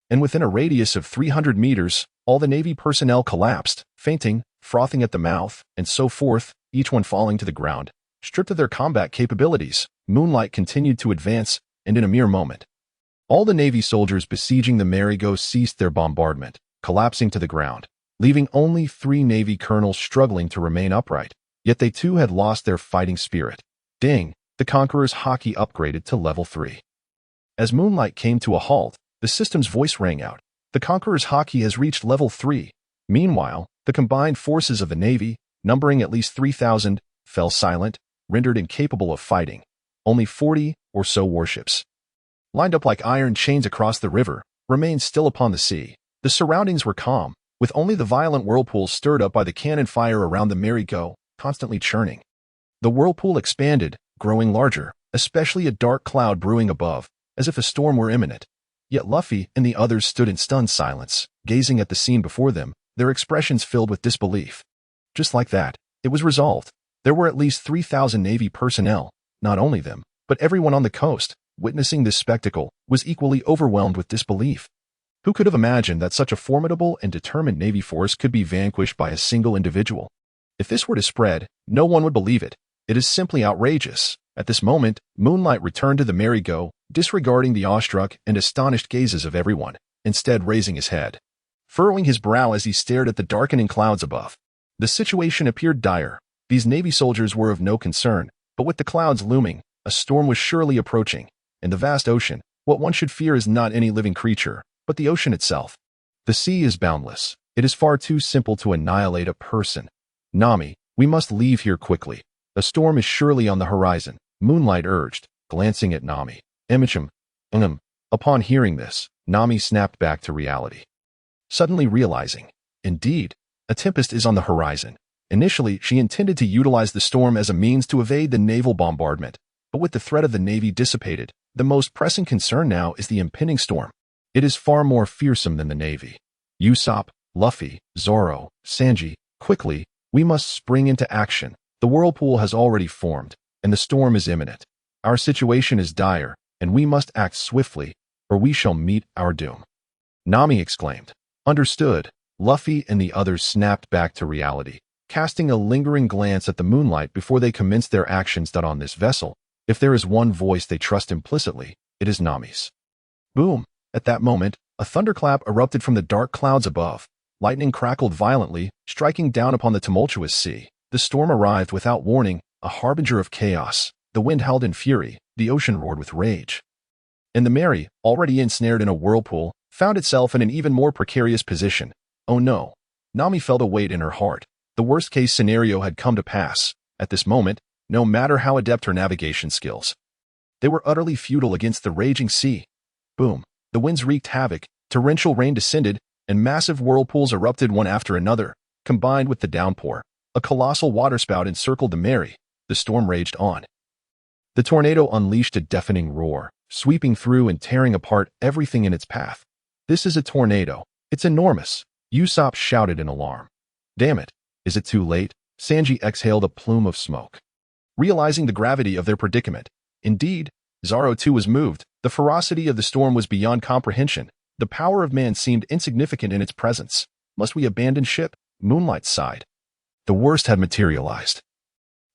And within a radius of 300 meters, all the Navy personnel collapsed, fainting, frothing at the mouth, and so forth, each one falling to the ground. Stripped of their combat capabilities, Moonlight continued to advance, and in a mere moment, all the Navy soldiers besieging the merry-go ceased their bombardment, collapsing to the ground, leaving only 3 Navy colonels struggling to remain upright. Yet they too had lost their fighting spirit. Ding! The Conqueror's Haki upgraded to level 3. As Moonlight came to a halt, the system's voice rang out. The Conqueror's Haki has reached level 3. Meanwhile, the combined forces of the Navy, numbering at least 3,000, fell silent, rendered incapable of fighting. Only 40 or so warships, lined up like iron chains across the river, remained still upon the sea. The surroundings were calm, with only the violent whirlpools stirred up by the cannon fire around the merry-go, constantly churning. The whirlpool expanded, growing larger, especially a dark cloud brewing above, as if a storm were imminent. Yet Luffy and the others stood in stunned silence, gazing at the scene before them, their expressions filled with disbelief. Just like that, it was resolved. There were at least 3,000 Navy personnel, not only them, but everyone on the coast, witnessing this spectacle, was equally overwhelmed with disbelief. Who could have imagined that such a formidable and determined Navy force could be vanquished by a single individual? If this were to spread, no one would believe it. It is simply outrageous. At this moment, Moonlight returned to the merry-go, disregarding the awestruck and astonished gazes of everyone, instead raising his head, furrowing his brow as he stared at the darkening clouds above. The situation appeared dire. These Navy soldiers were of no concern, but with the clouds looming, a storm was surely approaching. In the vast ocean, what one should fear is not any living creature, but the ocean itself. The sea is boundless. It is far too simple to annihilate a person. Nami, we must leave here quickly. A storm is surely on the horizon, Moonlight urged, glancing at Nami. Upon hearing this, Nami snapped back to reality, suddenly realizing, indeed, a tempest is on the horizon. Initially, she intended to utilize the storm as a means to evade the naval bombardment, but with the threat of the Navy dissipated, the most pressing concern now is the impending storm. It is far more fearsome than the Navy. Ussop, Luffy, Zoro, Sanji, quickly, we must spring into action. The whirlpool has already formed, and the storm is imminent. Our situation is dire, and we must act swiftly, or we shall meet our doom. Nami exclaimed. Understood. Luffy and the others snapped back to reality, casting a lingering glance at the Moonlight before they commenced their actions. On this vessel, if there is one voice they trust implicitly, it is Nami's. Boom! At that moment, a thunderclap erupted from the dark clouds above. Lightning crackled violently, striking down upon the tumultuous sea. The storm arrived without warning, a harbinger of chaos. The wind howled in fury, the ocean roared with rage. And the Mary, already ensnared in a whirlpool, found itself in an even more precarious position. Oh no! Nami felt a weight in her heart. The worst-case scenario had come to pass. At this moment, no matter how adept her navigation skills, they were utterly futile against the raging sea. Boom! The winds wreaked havoc, torrential rain descended, and massive whirlpools erupted one after another. Combined with the downpour, a colossal waterspout encircled the Mary. The storm raged on. The tornado unleashed a deafening roar, sweeping through and tearing apart everything in its path. This is a tornado. It's enormous. Ussop shouted in alarm. Damn it. Is it too late? Sanji exhaled a plume of smoke, realizing the gravity of their predicament. Indeed, Zoro too was moved. The ferocity of the storm was beyond comprehension. The power of man seemed insignificant in its presence. Must we abandon ship? Moonlight sighed. The worst had materialized.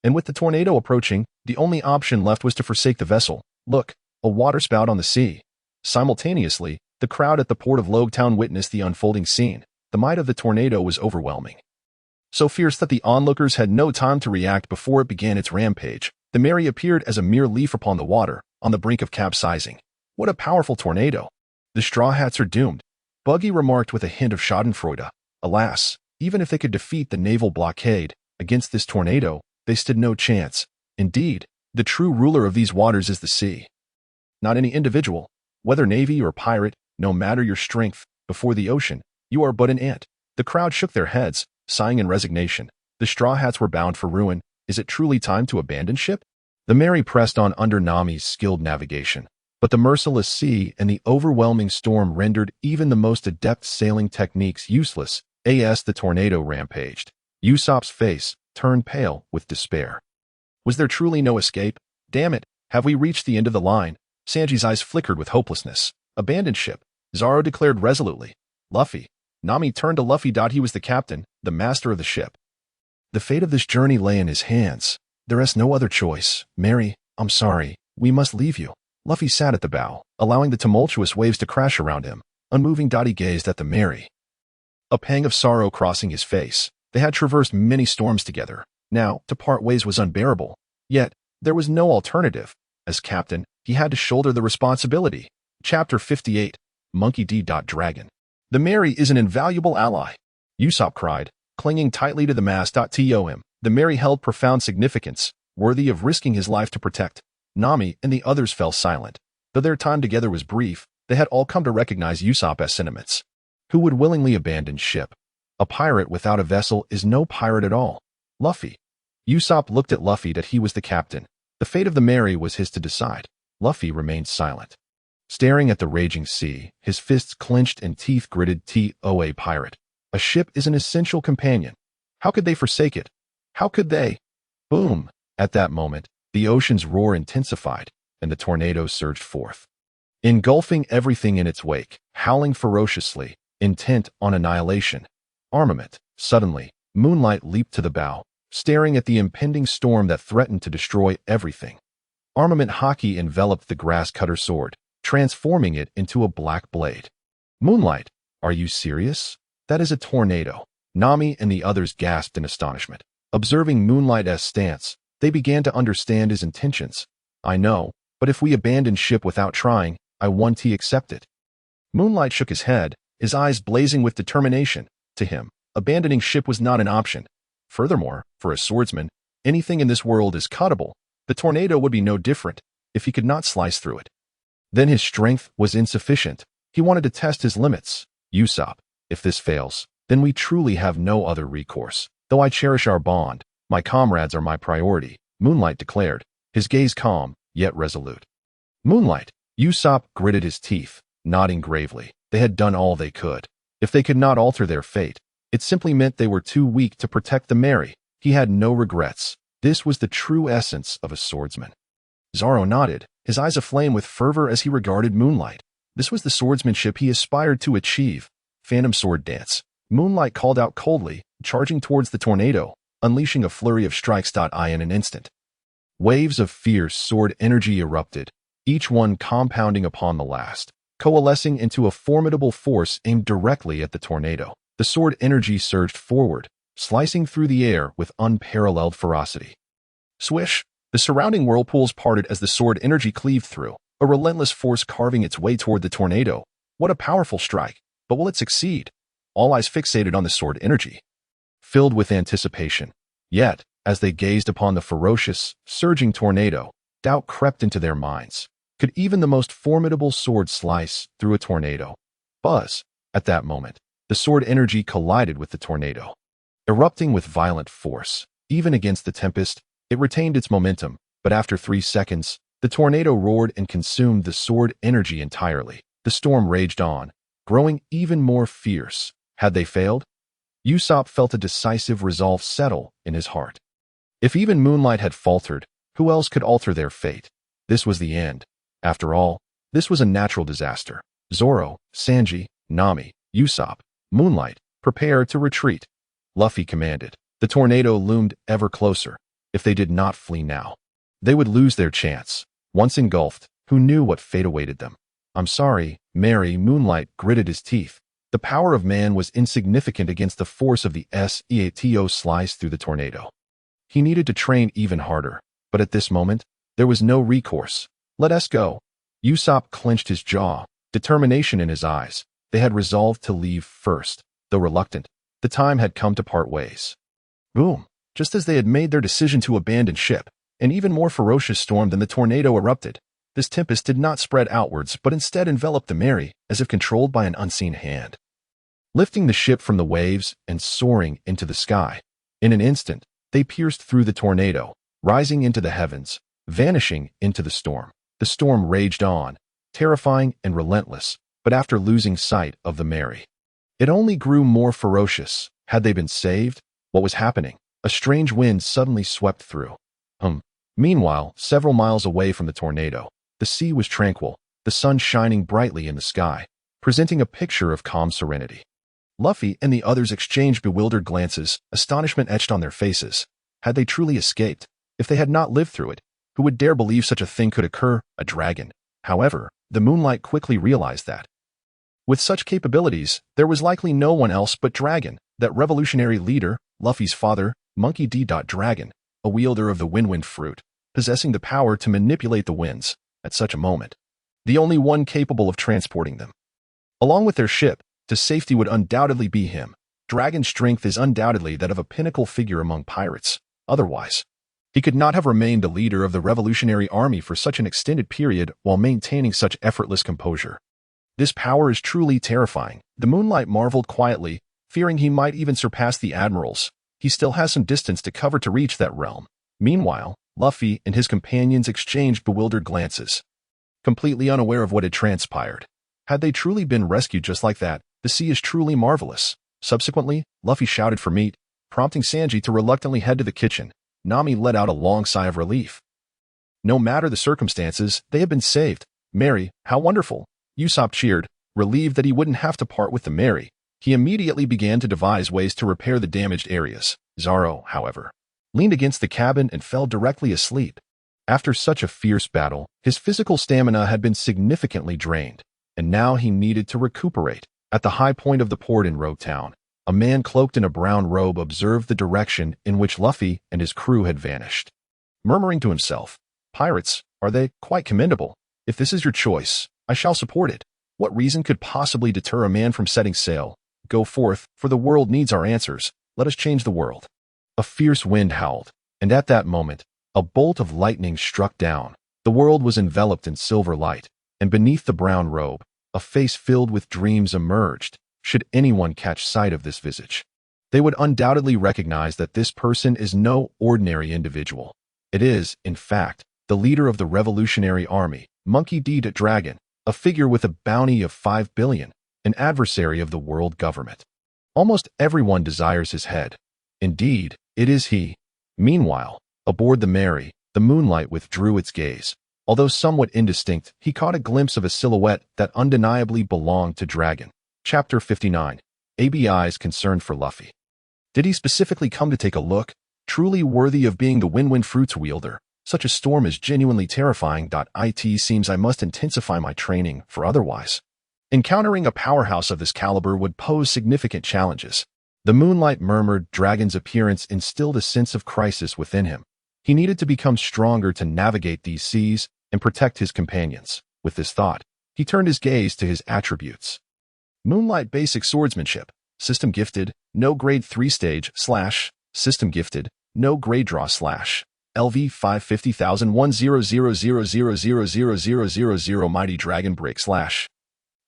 And with the tornado approaching, the only option left was to forsake the vessel. Look, a waterspout on the sea. Simultaneously, the crowd at the port of Logtown witnessed the unfolding scene. The might of the tornado was overwhelming, so fierce that the onlookers had no time to react before it began its rampage. The Mary appeared as a mere leaf upon the water, on the brink of capsizing. What a powerful tornado! The Straw Hats are doomed, Buggy remarked with a hint of schadenfreude. Alas, even if they could defeat the naval blockade, against this tornado, they stood no chance. Indeed, the true ruler of these waters is the sea. Not any individual, whether navy or pirate, no matter your strength, before the ocean, you are but an ant. The crowd shook their heads, sighing in resignation. The Straw Hats were bound for ruin. Is it truly time to abandon ship? The Mary pressed on under Nami's skilled navigation, but the merciless sea and the overwhelming storm rendered even the most adept sailing techniques useless. As the tornado rampaged, Usopp's face turned pale with despair. Was there truly no escape? Damn it, have we reached the end of the line? Sanji's eyes flickered with hopelessness. Abandon ship, Zoro declared resolutely. Luffy. Nami turned to Luffy. He was the captain, the master of the ship. The fate of this journey lay in his hands. There is no other choice. Mary, I'm sorry, we must leave you. Luffy sat at the bow, allowing the tumultuous waves to crash around him. Unmoving, he gazed at the Mary, a pang of sorrow crossing his face. They had traversed many storms together. Now, to part ways was unbearable. Yet, there was no alternative. As captain, he had to shoulder the responsibility. Chapter 58, Monkey D. Dragon. The Mary is an invaluable ally, Usopp cried, clinging tightly to the mast. The Mary held profound significance, worthy of risking his life to protect. Nami and the others fell silent. Though their time together was brief, they had all come to recognize Usopp's sentiments. Who would willingly abandon ship? A pirate without a vessel is no pirate at all. Luffy. Ussop looked at Luffy that he was the captain. The fate of the Mary was his to decide. Luffy remained silent. Staring at the raging sea, his fists clenched and teeth gritted. "TOA pirate. A ship is an essential companion. How could they forsake it? How could they?" Boom! At that moment, the ocean's roar intensified, and the tornado surged forth, engulfing everything in its wake, howling ferociously, intent on annihilation. Armament. Suddenly, Moonlight leaped to the bow, staring at the impending storm that threatened to destroy everything. Armament Haki enveloped the grass-cutter sword, transforming it into a black blade. "Moonlight, are you serious? That is a tornado." Nami and the others gasped in astonishment. Observing Moonlight's stance, they began to understand his intentions. "I know, but if we abandon ship without trying, I want to accept it." Moonlight shook his head, his eyes blazing with determination. To him, abandoning ship was not an option. Furthermore, for a swordsman, anything in this world is cuttable. The tornado would be no different if he could not slice through it. Then his strength was insufficient. He wanted to test his limits. "Ussop, if this fails, then we truly have no other recourse. Though I cherish our bond, my comrades are my priority," Moonlight declared, his gaze calm, yet resolute. "Moonlight," Ussop gritted his teeth, nodding gravely. They had done all they could. If they could not alter their fate, it simply meant they were too weak to protect the Mary. He had no regrets. This was the true essence of a swordsman. Zoro nodded, his eyes aflame with fervor as he regarded Moonlight. This was the swordsmanship he aspired to achieve. "Phantom sword dance," Moonlight called out coldly, charging towards the tornado, unleashing a flurry of strikes. In an instant, waves of fierce sword energy erupted, each one compounding upon the last, coalescing into a formidable force aimed directly at the tornado. The sword energy surged forward, slicing through the air with unparalleled ferocity. Swish! The surrounding whirlpools parted as the sword energy cleaved through, a relentless force carving its way toward the tornado. What a powerful strike! But will it succeed? All eyes fixated on the sword energy, filled with anticipation. Yet, as they gazed upon the ferocious, surging tornado, doubt crept into their minds. Could even the most formidable sword slice through a tornado? Buzz! At that moment, the sword energy collided with the tornado. Erupting with violent force, even against the tempest, it retained its momentum, but after 3 seconds, the tornado roared and consumed the sword energy entirely. The storm raged on, growing even more fierce. Had they failed? Ussop felt a decisive resolve settle in his heart. If even Moonlight had faltered, who else could alter their fate? This was the end. After all, this was a natural disaster. Zoro, Sanji, Nami, Ussop, Moonlight, prepare to retreat. Luffy commanded. The tornado loomed ever closer. If they did not flee now, they would lose their chance. Once engulfed, who knew what fate awaited them? "I'm sorry, Mary," Moonlight gritted his teeth. The power of man was insignificant against the force of the SEATO slice through the tornado. He needed to train even harder, but at this moment, there was no recourse. "Let us go." Ussop clenched his jaw, determination in his eyes. They had resolved to leave first. Though reluctant, the time had come to part ways. Boom! Just as they had made their decision to abandon ship, an even more ferocious storm than the tornado erupted. This tempest did not spread outwards, but instead enveloped the Mary, as if controlled by an unseen hand, lifting the ship from the waves and soaring into the sky. In an instant, they pierced through the tornado, rising into the heavens, vanishing into the storm. The storm raged on, terrifying and relentless, but after losing sight of the Mary, it only grew more ferocious. Had they been saved? What was happening? A strange wind suddenly swept through. Meanwhile, several miles away from the tornado, the sea was tranquil, the sun shining brightly in the sky, presenting a picture of calm serenity. Luffy and the others exchanged bewildered glances, astonishment etched on their faces. Had they truly escaped? If they had not lived through it, who would dare believe such a thing could occur? A dragon. However, the Moonlight quickly realized that, with such capabilities, there was likely no one else but Dragon, that revolutionary leader, Luffy's father, Monkey D. Dragon, a wielder of the Wind fruit, possessing the power to manipulate the winds, at such a moment. The only one capable of transporting them, along with their ship, to safety would undoubtedly be him. Dragon's strength is undoubtedly that of a pinnacle figure among pirates. Otherwise, he could not have remained the leader of the revolutionary army for such an extended period while maintaining such effortless composure. This power is truly terrifying. The Moonlight marveled quietly, fearing he might even surpass the admirals. he still has some distance to cover to reach that realm. Meanwhile, Luffy and his companions exchanged bewildered glances, completely unaware of what had transpired. Had they truly been rescued just like that? The sea is truly marvelous. Subsequently, Luffy shouted for meat, prompting Sanji to reluctantly head to the kitchen. Nami let out a long sigh of relief. No matter the circumstances, they had been saved. Mary, how wonderful! Ussop cheered, relieved that he wouldn't have to part with the Mary. He immediately began to devise ways to repair the damaged areas. Zoro, however, leaned against the cabin and fell directly asleep. After such a fierce battle, his physical stamina had been significantly drained, and now he needed to recuperate. At the high point of the port in Rogue Town, a man cloaked in a brown robe observed the direction in which Luffy and his crew had vanished. Murmuring to himself, "Pirates, are they? Quite commendable. If this is your choice, I shall support it. What reason could possibly deter a man from setting sail? Go forth, for the world needs our answers. Let us change the world." A fierce wind howled, and at that moment, a bolt of lightning struck down. The world was enveloped in silver light, and beneath the brown robe, a face filled with dreams emerged. Should anyone catch sight of this visage, they would undoubtedly recognize that this person is no ordinary individual. It is, in fact, the leader of the Revolutionary Army, Monkey D. Dragon, a figure with a bounty of 5 billion, an adversary of the world government. Almost everyone desires his head. Indeed, it is he. Meanwhile, aboard the Mary, the moonlight withdrew its gaze. Although somewhat indistinct, he caught a glimpse of a silhouette that undeniably belonged to Dragon. Chapter 59. ABI's concern for Luffy. Did he specifically come to take a look? Truly worthy of being the win-win fruits wielder. Such a storm is genuinely terrifying. It seems I must intensify my training, for otherwise encountering a powerhouse of this caliber would pose significant challenges. The moonlight murmured. Dragon's appearance instilled a sense of crisis within him. He needed to become stronger to navigate these seas and protect his companions. With this thought, he turned his gaze to his attributes. Moonlight Basic Swordsmanship. System Gifted. No Grade 3 Stage / System Gifted. No Grade Draw / LV 550,100,000,000,000 Mighty Dragon Break /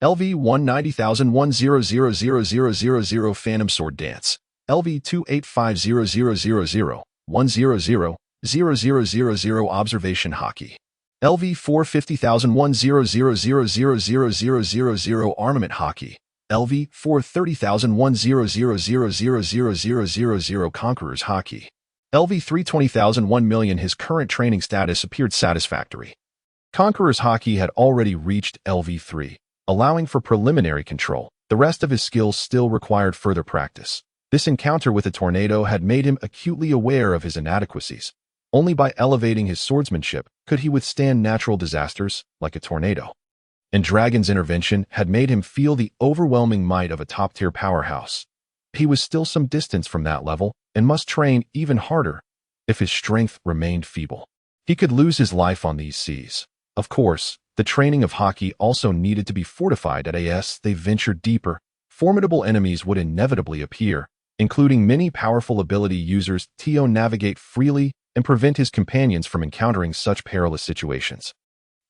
LV 190,100,000,000 Phantom Sword Dance. LV 285,000,000,000 Observation Haki. LV 450,001,000,000 Armament Haki. LV 430,001,000,000 Conqueror's Haki. LV 320,001,000,000 His current training status appeared satisfactory. Conqueror's Haki had already reached LV 3, allowing for preliminary control. The rest of his skills still required further practice. This encounter with a tornado had made him acutely aware of his inadequacies. Only by elevating his swordsmanship could he withstand natural disasters like a tornado. And Dragon's intervention had made him feel the overwhelming might of a top-tier powerhouse. He was still some distance from that level and must train even harder. If his strength remained feeble, he could lose his life on these seas. Of course, the training of Haki also needed to be fortified. As they ventured deeper, formidable enemies would inevitably appear, including many powerful ability users to navigate freely and prevent his companions from encountering such perilous situations.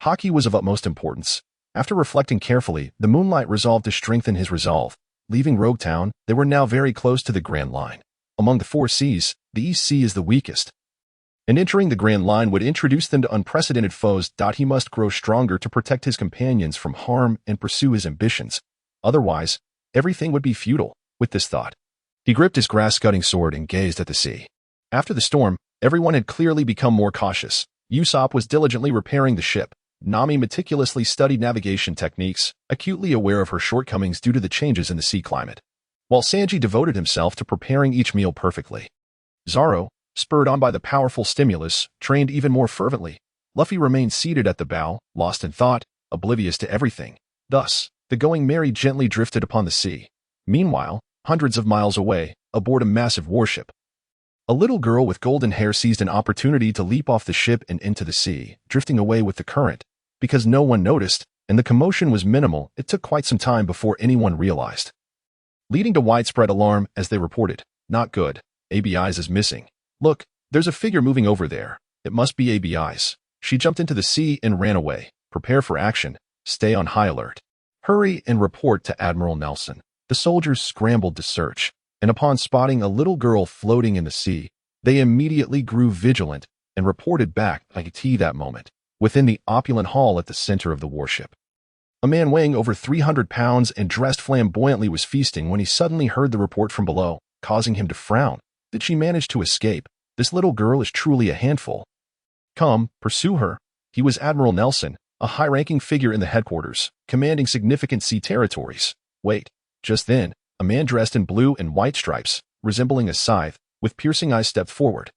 Haki was of utmost importance. After reflecting carefully, the Moonlight resolved to strengthen his resolve. Leaving Rogue Town, they were now very close to the Grand Line. Among the 4 seas, the East Sea is the weakest, and entering the Grand Line would introduce them to unprecedented foes. He must grow stronger to protect his companions from harm and pursue his ambitions. Otherwise, everything would be futile. With this thought, he gripped his grass-cutting sword and gazed at the sea. After the storm, everyone had clearly become more cautious. Ussop was diligently repairing the ship. Nami meticulously studied navigation techniques, acutely aware of her shortcomings due to the changes in the sea climate, while Sanji devoted himself to preparing each meal perfectly. Zoro, spurred on by the powerful stimulus, trained even more fervently. Luffy remained seated at the bow, lost in thought, oblivious to everything. Thus, the Going Merry gently drifted upon the sea. Meanwhile, hundreds of miles away, aboard a massive warship, a little girl with golden hair seized an opportunity to leap off the ship and into the sea, drifting away with the current. Because no one noticed, and the commotion was minimal, it took quite some time before anyone realized, leading to widespread alarm as they reported, "Not good. ABI's is missing. Look, there's a figure moving over there. It must be ABI's." She jumped into the sea and ran away. Prepare for action. Stay on high alert. Hurry and report to Admiral Nelson. The soldiers scrambled to search. and upon spotting a little girl floating in the sea, they immediately grew vigilant and reported back IT that moment, within the opulent hall at the center of the warship. A man weighing over 300 pounds and dressed flamboyantly was feasting when he suddenly heard the report from below, causing him to frown. Did she manage to escape? This little girl is truly a handful. Come, pursue her. He was Admiral Nelson, a high-ranking figure in the headquarters, commanding significant sea territories. Wait. Just then, a man dressed in blue and white stripes, resembling a scythe, with piercing eyes stepped forward,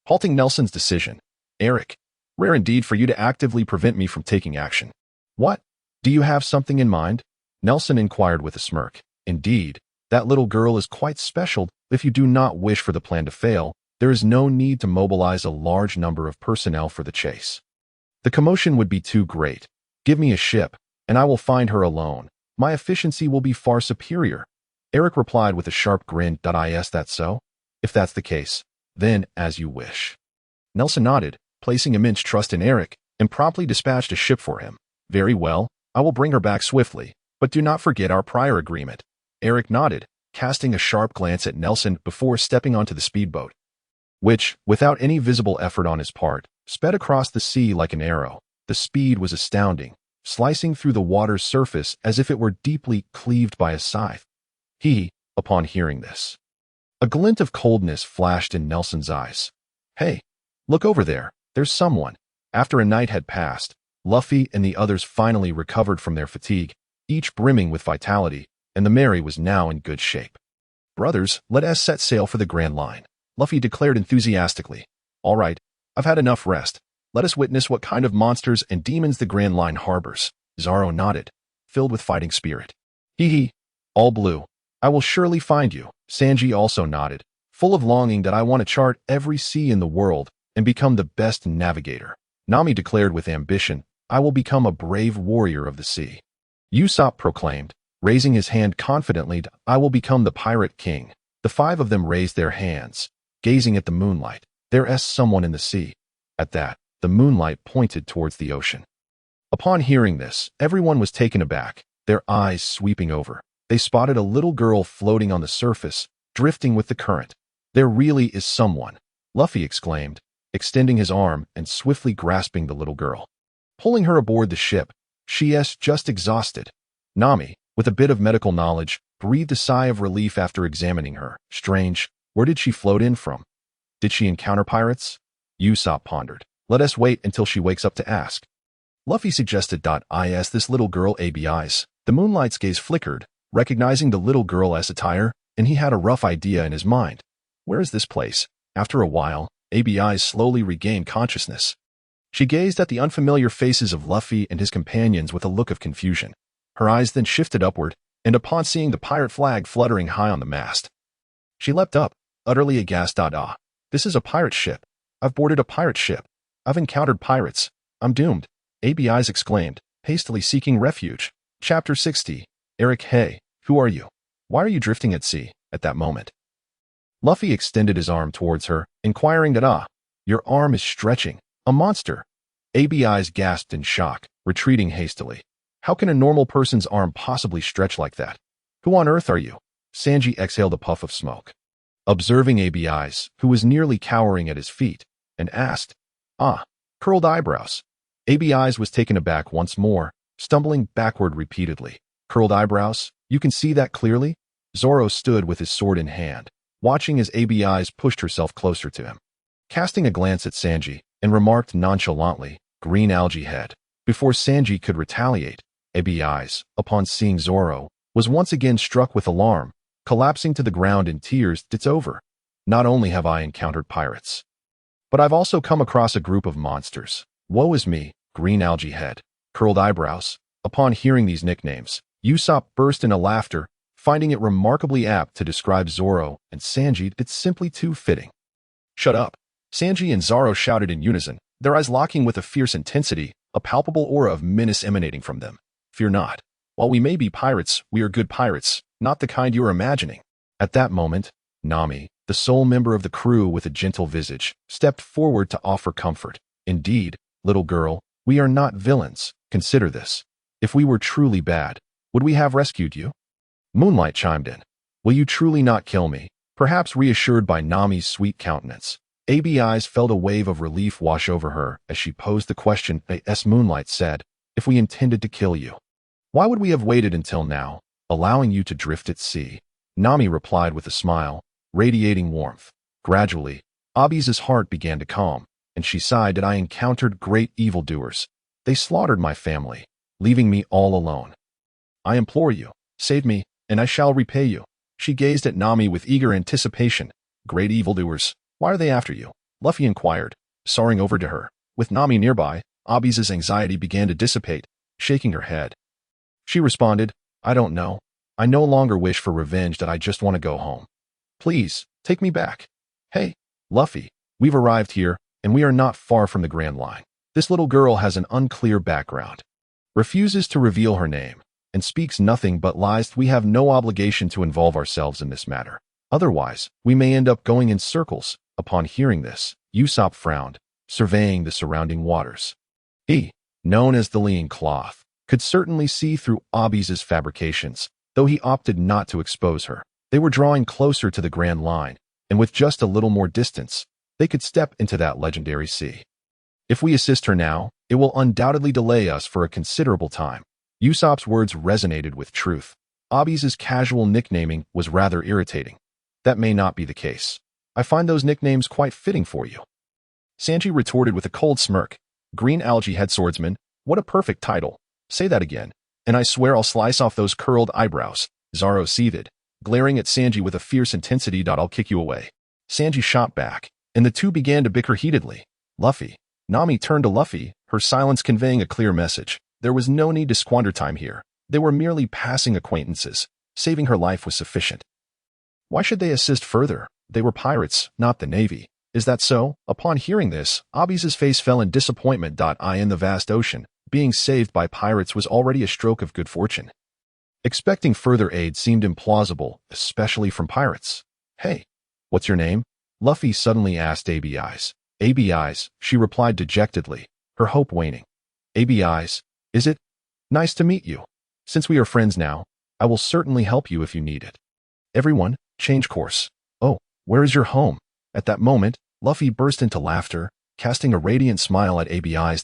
halting Nelson's decision. Eric, rare indeed for you to actively prevent me from taking action. What? Do you have something in mind? Nelson inquired with a smirk. Indeed, that little girl is quite special. If you do not wish for the plan to fail, there is no need to mobilize a large number of personnel for the chase. The commotion would be too great. Give me a ship, and I will find her alone. My efficiency will be far superior. Eric replied with a sharp grin. Is that so? If that's the case, then as you wish. Nelson nodded, placing immense trust in Eric, and promptly dispatched a ship for him. Very well, I will bring her back swiftly, but do not forget our prior agreement. Eric nodded, casting a sharp glance at Nelson before stepping onto the speedboat, which, without any visible effort on his part, sped across the sea like an arrow. The speed was astounding, slicing through the water's surface as if it were deeply cleaved by a scythe. Upon hearing this, a glint of coldness flashed in Nelson's eyes. Hey, look over there, there's someone. After a night had passed, Luffy and the others finally recovered from their fatigue, each brimming with vitality, and the Mary was now in good shape. Brothers, let us set sail for the Grand Line, Luffy declared enthusiastically. All right, I've had enough rest. Let us witness what kind of monsters and demons the Grand Line harbors. Zoro nodded, filled with fighting spirit. All blue. I will surely find you. Sanji also nodded, full of longing that I want to chart every sea in the world and become the best navigator. Nami declared with ambition, I will become a brave warrior of the sea. Ussop proclaimed, raising his hand confidently, I will become the pirate king. The five of them raised their hands, gazing at the moonlight. There's someone in the sea. At that, the moonlight pointed towards the ocean. Upon hearing this, everyone was taken aback, their eyes sweeping over. They spotted a little girl floating on the surface, drifting with the current. There really is someone, Luffy exclaimed, extending his arm and swiftly grasping the little girl. Pulling her aboard the ship, she's just exhausted. Nami, with a bit of medical knowledge, breathed a sigh of relief after examining her. Strange, where did she float in from? Did she encounter pirates? Ussop pondered. Let us wait until she wakes up to ask. Luffy suggested. Is this little girl ABI's? The moonlight's gaze flickered, recognizing the little girl as attire, and he had a rough idea in his mind. Where is this place? After a while, ABI slowly regained consciousness. She gazed at the unfamiliar faces of Luffy and his companions with a look of confusion. Her eyes then shifted upward, and upon seeing the pirate flag fluttering high on the mast, she leapt up, utterly aghast. This is a pirate ship. I've boarded a pirate ship. I've encountered pirates. I'm doomed. ABI's exclaimed, hastily seeking refuge. Chapter 60. Eric, hey, who are you? Why are you drifting at sea? At that moment, Luffy extended his arm towards her, inquiring that, your arm is stretching. A monster. ABI's gasped in shock, retreating hastily. How can a normal person's arm possibly stretch like that? Who on earth are you? Sanji exhaled a puff of smoke, observing ABI's, who was nearly cowering at his feet, and asked, curled eyebrows. ABI's was taken aback once more, stumbling backward repeatedly. Curled eyebrows? You can see that clearly? Zoro stood with his sword in hand, watching as ABI's pushed herself closer to him. Casting a glance at Sanji, and remarked nonchalantly, green algae head. Before Sanji could retaliate, ABI's, upon seeing Zoro, was once again struck with alarm, collapsing to the ground in tears. It's over. Not only have I encountered pirates, but I've also come across a group of monsters. Woe is me, green algae head, curled eyebrows. Upon hearing these nicknames, Ussop burst into laughter, finding it remarkably apt to describe Zoro and Sanji. It's simply too fitting. Shut up. Sanji and Zoro shouted in unison, their eyes locking with a fierce intensity, a palpable aura of menace emanating from them. Fear not. While we may be pirates, we are good pirates, not the kind you are imagining. At that moment, Nami, the sole member of the crew with a gentle visage, stepped forward to offer comfort. Indeed, little girl, we are not villains. Consider this. If we were truly bad, would we have rescued you? Moonlight chimed in. Will you truly not kill me? Perhaps reassured by Nami's sweet countenance, ABI's felt a wave of relief wash over her as she posed the question. Moonlight said, "If we intended to kill you, why would we have waited until now, allowing you to drift at sea?" Nami replied with a smile, radiating warmth. Gradually, Abi's heart began to calm, and she sighed that I encountered great evildoers. They slaughtered my family, leaving me all alone. I implore you, save me, and I shall repay you. She gazed at Nami with eager anticipation. Great evildoers, why are they after you? Luffy inquired, soaring over to her. With Nami nearby, Abi's anxiety began to dissipate, shaking her head. She responded, I don't know. I no longer wish for revenge, that I just want to go home. Please, take me back. Hey, Luffy, we've arrived here, and we are not far from the Grand Line. This little girl has an unclear background, refuses to reveal her name, and speaks nothing but lies. We have no obligation to involve ourselves in this matter. Otherwise, we may end up going in circles. Upon hearing this, Ussop frowned, surveying the surrounding waters. He, known as the Lean Cloth, could certainly see through Abi's fabrications, though he opted not to expose her. They were drawing closer to the Grand Line, and with just a little more distance, they could step into that legendary sea. If we assist her now, it will undoubtedly delay us for a considerable time. Usopp's words resonated with truth. Abi's casual nicknaming was rather irritating. That may not be the case. I find those nicknames quite fitting for you. Sanji retorted with a cold smirk. Green Algae Head Swordsman, what a perfect title. Say that again, and I swear I'll slice off those curled eyebrows. Zoro seethed, glaring at Sanji with a fierce intensity. I'll kick you away. Sanji shot back, and the two began to bicker heatedly. Luffy. Nami turned to Luffy, her silence conveying a clear message. There was no need to squander time here. They were merely passing acquaintances. Saving her life was sufficient. Why should they assist further? They were pirates, not the Navy. Is that so? Upon hearing this, Abi's face fell in disappointment. In the vast ocean, being saved by pirates was already a stroke of good fortune. Expecting further aid seemed implausible, especially from pirates. Hey, what's your name? Luffy suddenly asked ABI's. ABI's, she replied dejectedly, her hope waning. ABI's, is it? Nice to meet you. Since we are friends now, I will certainly help you if you need it. Everyone, change course. Oh, where is your home? At that moment, Luffy burst into laughter, casting a radiant smile at ABI's.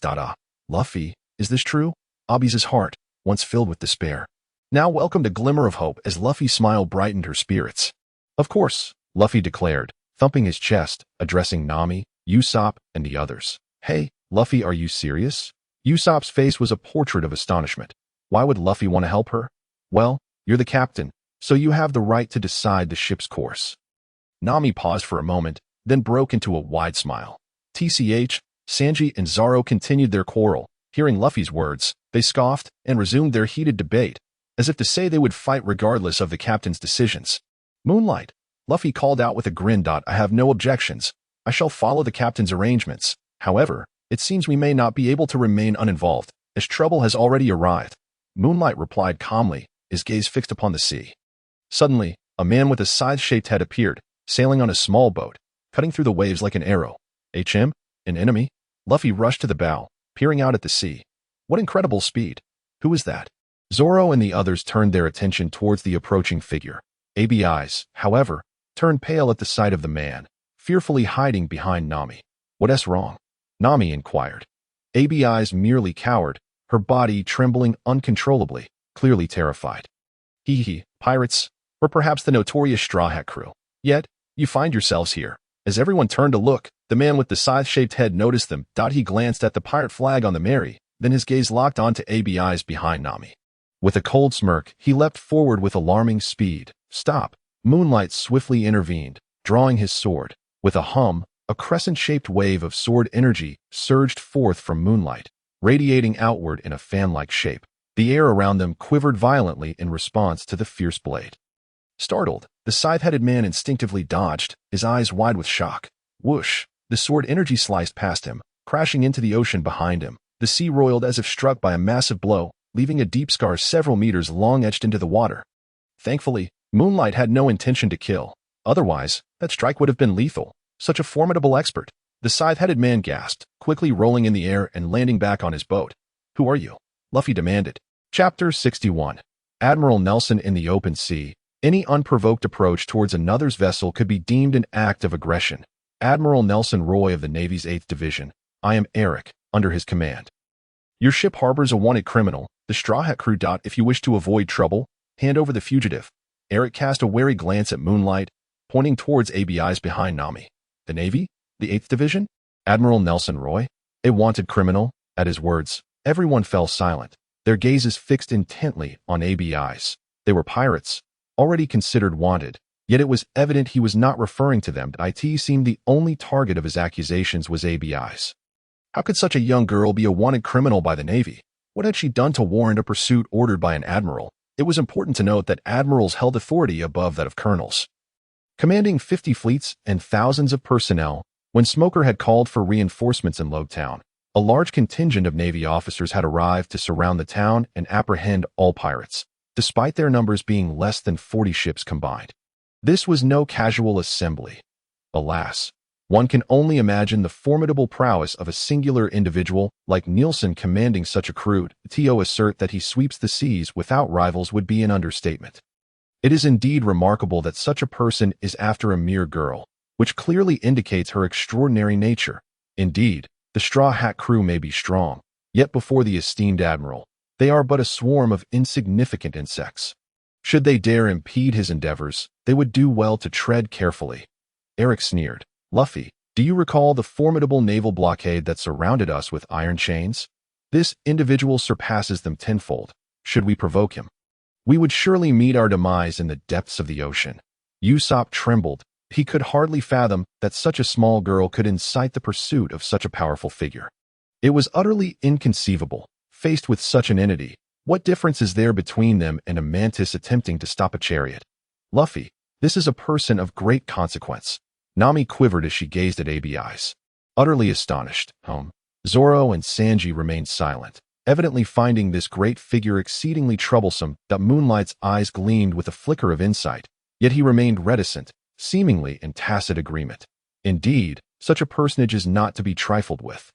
Luffy, is this true? Abi's heart, once filled with despair, now welcomed a glimmer of hope as Luffy's smile brightened her spirits. Of course, Luffy declared, thumping his chest, addressing Nami, Ussop, and the others. Hey, Luffy, are you serious? Usopp's face was a portrait of astonishment. Why would Luffy want to help her? Well, you're the captain, so you have the right to decide the ship's course. Nami paused for a moment, then broke into a wide smile. TCH, Sanji and Zoro continued their quarrel. Hearing Luffy's words, they scoffed and resumed their heated debate, as if to say they would fight regardless of the captain's decisions. Moonlight, Luffy called out with a grin. I have no objections. I shall follow the captain's arrangements. However, it seems we may not be able to remain uninvolved, as trouble has already arrived. Moonlight replied calmly, his gaze fixed upon the sea. Suddenly, a man with a scythe-shaped head appeared, sailing on a small boat, cutting through the waves like an arrow. HM? An enemy? Luffy rushed to the bow, peering out at the sea. What incredible speed! Who is that? Zoro and the others turned their attention towards the approaching figure. ABI's, however, turned pale at the sight of the man, fearfully hiding behind Nami. What's wrong? Nami inquired. ABI's merely cowered, her body trembling uncontrollably, clearly terrified. Pirates, or perhaps the notorious Straw Hat crew. Yet, you find yourselves here. As everyone turned to look, the man with the scythe-shaped head noticed them. He glanced at the pirate flag on the Mary, then his gaze locked onto ABI's behind Nami. With a cold smirk, he leapt forward with alarming speed. Stop! Moonlight swiftly intervened, drawing his sword. With a hum, a crescent-shaped wave of sword energy surged forth from Moonlight, radiating outward in a fan-like shape. The air around them quivered violently in response to the fierce blade. Startled, the scythe-headed man instinctively dodged, his eyes wide with shock. Whoosh! The sword energy sliced past him, crashing into the ocean behind him. The sea roiled as if struck by a massive blow, leaving a deep scar several meters long etched into the water. Thankfully, Moonlight had no intention to kill. Otherwise, that strike would have been lethal. Such a formidable expert. The scythe-headed man gasped, quickly rolling in the air and landing back on his boat. Who are you? Luffy demanded. Chapter 61. Admiral Nelson in the Open Sea. Any unprovoked approach towards another's vessel could be deemed an act of aggression. Admiral Nelson Roy of the Navy's 8th Division. I am Eric, under his command. Your ship harbors a wanted criminal, the Straw Hat crew. If you wish to avoid trouble, hand over the fugitive. Eric cast a wary glance at Moonlight, pointing towards ABI's behind Nami. The Navy? The 8th Division? Admiral Nelson Roy? A wanted criminal? At his words, everyone fell silent, their gazes fixed intently on ABI's. They were pirates, already considered wanted, yet it was evident he was not referring to them. It seemed the only target of his accusations was ABI's. How could such a young girl be a wanted criminal by the Navy? What had she done to warrant a pursuit ordered by an admiral? It was important to note that admirals held authority above that of colonels. Commanding 50 fleets and thousands of personnel, when Smoker had called for reinforcements in Logtown, a large contingent of Navy officers had arrived to surround the town and apprehend all pirates, despite their numbers being less than 40 ships combined. This was no casual assembly. Alas, one can only imagine the formidable prowess of a singular individual like Nielsen commanding such a crew. To assert that he sweeps the seas without rivals would be an understatement. It is indeed remarkable that such a person is after a mere girl, which clearly indicates her extraordinary nature. Indeed, the Straw Hat crew may be strong, yet before the esteemed admiral, they are but a swarm of insignificant insects. Should they dare impede his endeavors, they would do well to tread carefully. Eric sneered. Luffy, do you recall the formidable naval blockade that surrounded us with iron chains? This individual surpasses them tenfold. Should we provoke him, we would surely meet our demise in the depths of the ocean. Ussop trembled. He could hardly fathom that such a small girl could incite the pursuit of such a powerful figure. It was utterly inconceivable. Faced with such an entity, what difference is there between them and a mantis attempting to stop a chariot? Luffy, this is a person of great consequence. Nami quivered as she gazed at ABI's. Utterly astonished, Zoro and Sanji remained silent, evidently finding this great figure exceedingly troublesome. Moonlight's eyes gleamed with a flicker of insight, yet he remained reticent, seemingly in tacit agreement. Indeed, such a personage is not to be trifled with.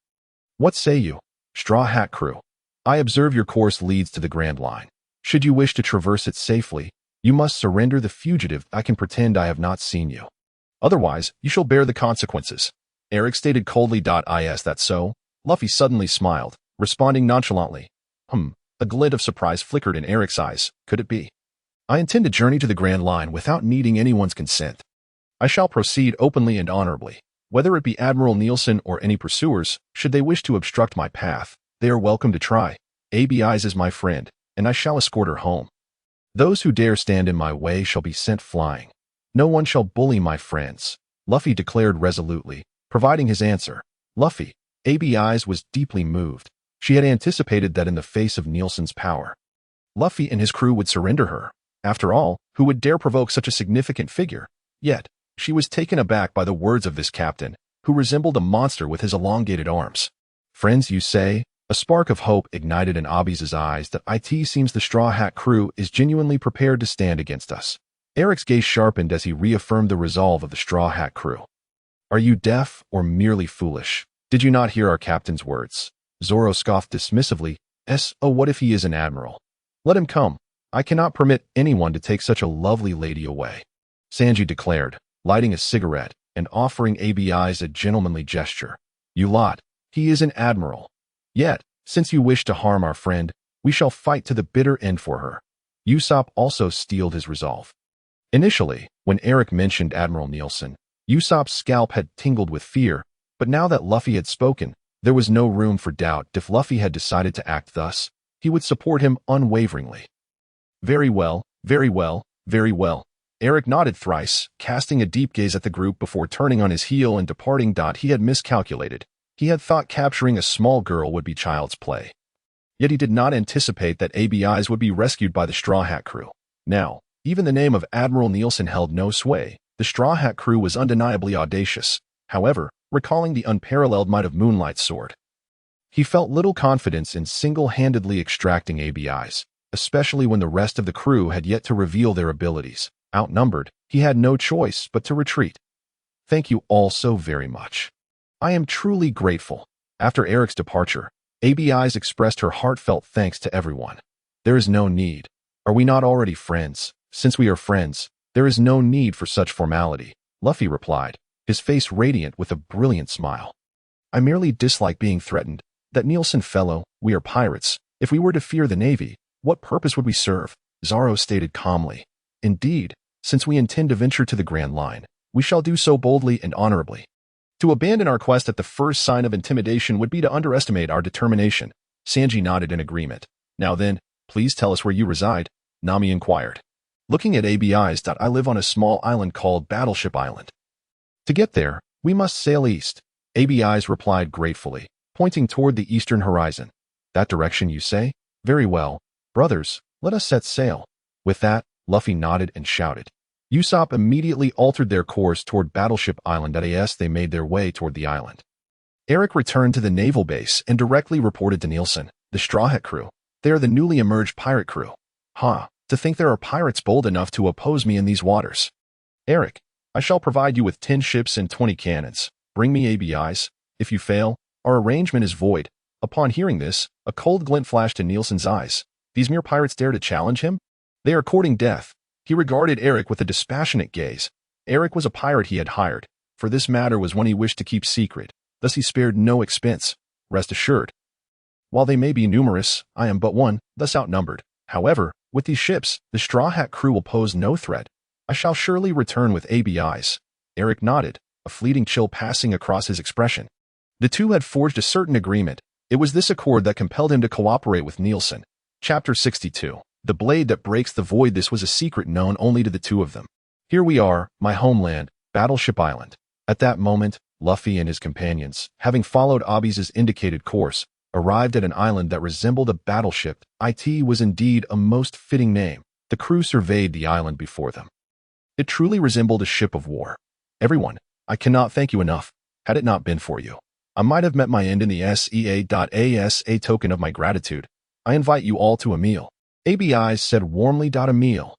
What say you, Straw Hat crew? I observe your course leads to the Grand Line. Should you wish to traverse it safely, you must surrender the fugitive. I can pretend I have not seen you. Otherwise, you shall bear the consequences. Eric stated coldly. Is that so? Luffy suddenly smiled, responding nonchalantly. A glint of surprise flickered in Eric's eyes. Could it be? I intend to journey to the Grand Line without needing anyone's consent. I shall proceed openly and honorably. Whether it be Admiral Nielsen or any pursuers, should they wish to obstruct my path, they are welcome to try. ABI's is my friend, and I shall escort her home. Those who dare stand in my way shall be sent flying. No one shall bully my friends, Luffy declared resolutely, providing his answer. Luffy, ABI's was deeply moved. She had anticipated that in the face of Nielsen's power, Luffy and his crew would surrender her. After all, who would dare provoke such a significant figure? Yet, she was taken aback by the words of this captain, who resembled a monster with his elongated arms. Friends, you say? A spark of hope ignited in Abi's eyes. That it seems the Straw Hat crew is genuinely prepared to stand against us. Eric's gaze sharpened as he reaffirmed the resolve of the Straw Hat crew. Are you deaf or merely foolish? Did you not hear our captain's words? Zoro scoffed dismissively. Oh, what if he is an admiral? Let him come. I cannot permit anyone to take such a lovely lady away. Sanji declared, lighting a cigarette and offering ABI's a gentlemanly gesture. You lot, he is an admiral. Yet, since you wish to harm our friend, we shall fight to the bitter end for her. Ussop also steeled his resolve. Initially, when Eric mentioned Admiral Nielsen, Usopp's scalp had tingled with fear, but now that Luffy had spoken, there was no room for doubt. If Luffy had decided to act thus, he would support him unwaveringly. Very well, very well, very well. Eric nodded thrice, casting a deep gaze at the group before turning on his heel and departing. He had miscalculated. He had thought capturing a small girl would be child's play. Yet he did not anticipate that ABI's would be rescued by the Straw Hat crew. Now, even the name of Admiral Nielsen held no sway. The Straw Hat crew was undeniably audacious. However, recalling the unparalleled might of Moonlight's sword, he felt little confidence in single-handedly extracting ABI's, especially when the rest of the crew had yet to reveal their abilities. Outnumbered, he had no choice but to retreat. Thank you all so very much. I am truly grateful. After Eric's departure, ABI's expressed her heartfelt thanks to everyone. There is no need. Are we not already friends? Since we are friends, there is no need for such formality, Luffy replied, his face radiant with a brilliant smile. I merely dislike being threatened. That Nielsen fellow, we are pirates. If we were to fear the Navy, what purpose would we serve? Zoro stated calmly. Indeed, since we intend to venture to the Grand Line, we shall do so boldly and honorably. To abandon our quest at the first sign of intimidation would be to underestimate our determination. Sanji nodded in agreement. Now then, please tell us where you reside, Nami inquired. Looking at ABIs. I live on a small island called Battleship Island. To get there, we must sail east, ABIs replied gratefully, pointing toward the eastern horizon. That direction, you say? Very well. Brothers, let us set sail. With that, Luffy nodded and shouted. Ussop immediately altered their course toward Battleship Island. As they made their way toward the island, Eric returned to the naval base and directly reported to Nielsen, the Straw Hat crew. They are the newly emerged pirate crew. To think there are pirates bold enough to oppose me in these waters. Eric, I shall provide you with 10 ships and 20 cannons. Bring me ABIs. If you fail, our arrangement is void. Upon hearing this, a cold glint flashed in Nielsen's eyes. These mere pirates dare to challenge him? They are courting death. He regarded Eric with a dispassionate gaze. Eric was a pirate he had hired, for this matter was one he wished to keep secret, thus he spared no expense. Rest assured. While they may be numerous, I am but one, thus outnumbered. However, with these ships, the Straw Hat crew will pose no threat. I shall surely return with ABIs. Eric nodded, a fleeting chill passing across his expression. The two had forged a certain agreement. It was this accord that compelled him to cooperate with Nielsen. Chapter 62. The Blade That Breaks the Void. This was a secret known only to the two of them. Here we are, my homeland, Battleship Island. At that moment, Luffy and his companions, having followed Abi's indicated course, arrived at an island that resembled a battleship. It was indeed a most fitting name. The crew surveyed the island before them. It truly resembled a ship of war. Everyone, I cannot thank you enough. Had it not been for you, I might have met my end in the SEA.AS. A token of my gratitude, I invite you all to a meal. ABIs said warmly. A meal.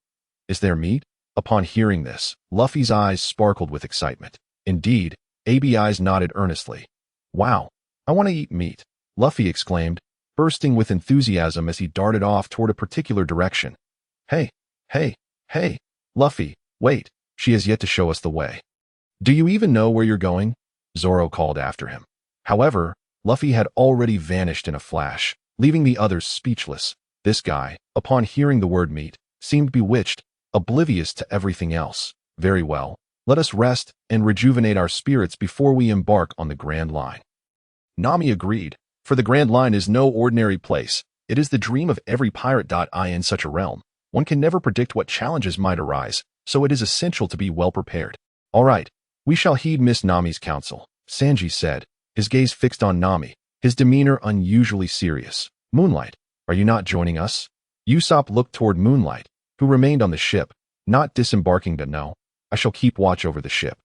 Is there meat? Upon hearing this, Luffy's eyes sparkled with excitement. Indeed, ABIs nodded earnestly. Wow, I want to eat meat, Luffy exclaimed, bursting with enthusiasm as he darted off toward a particular direction. Hey, Luffy, wait, she has yet to show us the way. Do you even know where you're going? Zoro called after him. However, Luffy had already vanished in a flash, leaving the others speechless. This guy, upon hearing the word meat, seemed bewitched, oblivious to everything else. Very well, let us rest and rejuvenate our spirits before we embark on the Grand Line. Nami agreed, for the Grand Line is no ordinary place. It is the dream of every pirate. In such a realm, one can never predict what challenges might arise, so it is essential to be well prepared. All right, we shall heed Miss Nami's counsel, Sanji said, his gaze fixed on Nami, his demeanor unusually serious. Moonlight, are you not joining us? Ussop looked toward Moonlight, who remained on the ship, not disembarking. No, I shall keep watch over the ship.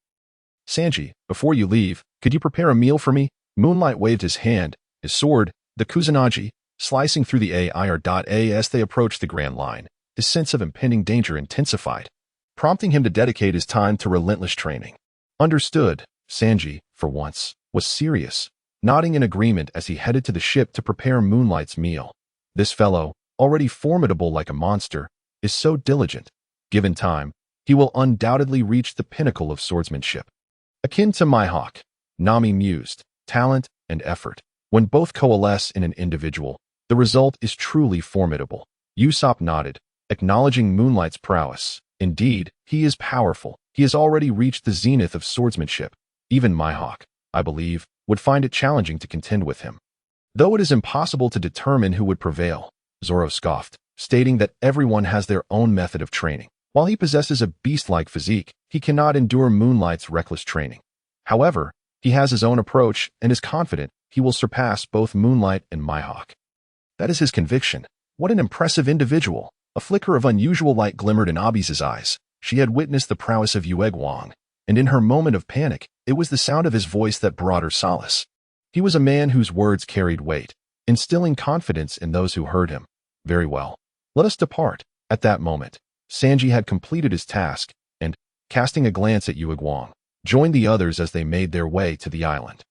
Sanji, before you leave, could you prepare a meal for me? Moonlight waved his hand, his sword, the Kusanagi, slicing through the air. As they approached the Grand Line, his sense of impending danger intensified, prompting him to dedicate his time to relentless training. Understood. Sanji, for once, was serious, nodding in agreement as he headed to the ship to prepare Moonlight's meal. This fellow, already formidable like a monster, is so diligent. Given time, he will undoubtedly reach the pinnacle of swordsmanship. Akin to Mihawk, Nami mused, talent and effort. When both coalesce in an individual, the result is truly formidable. Ussop nodded, acknowledging Moonlight's prowess. Indeed, he is powerful. He has already reached the zenith of swordsmanship. Even Mihawk, I believe, would find it challenging to contend with him. Though it is impossible to determine who would prevail, Zoro scoffed, stating that everyone has their own method of training. While he possesses a beast-like physique, he cannot endure Moonlight's reckless training. However, he has his own approach and is confident he will surpass both Moonlight and Mihawk. That is his conviction. What an impressive individual! A flicker of unusual light glimmered in Abi's eyes. She had witnessed the prowess of Yueguang, and in her moment of panic, it was the sound of his voice that brought her solace. He was a man whose words carried weight, instilling confidence in those who heard him. Very well. Let us depart. At that moment, Sanji had completed his task, and, casting a glance at Yueguang, joined the others as they made their way to the island.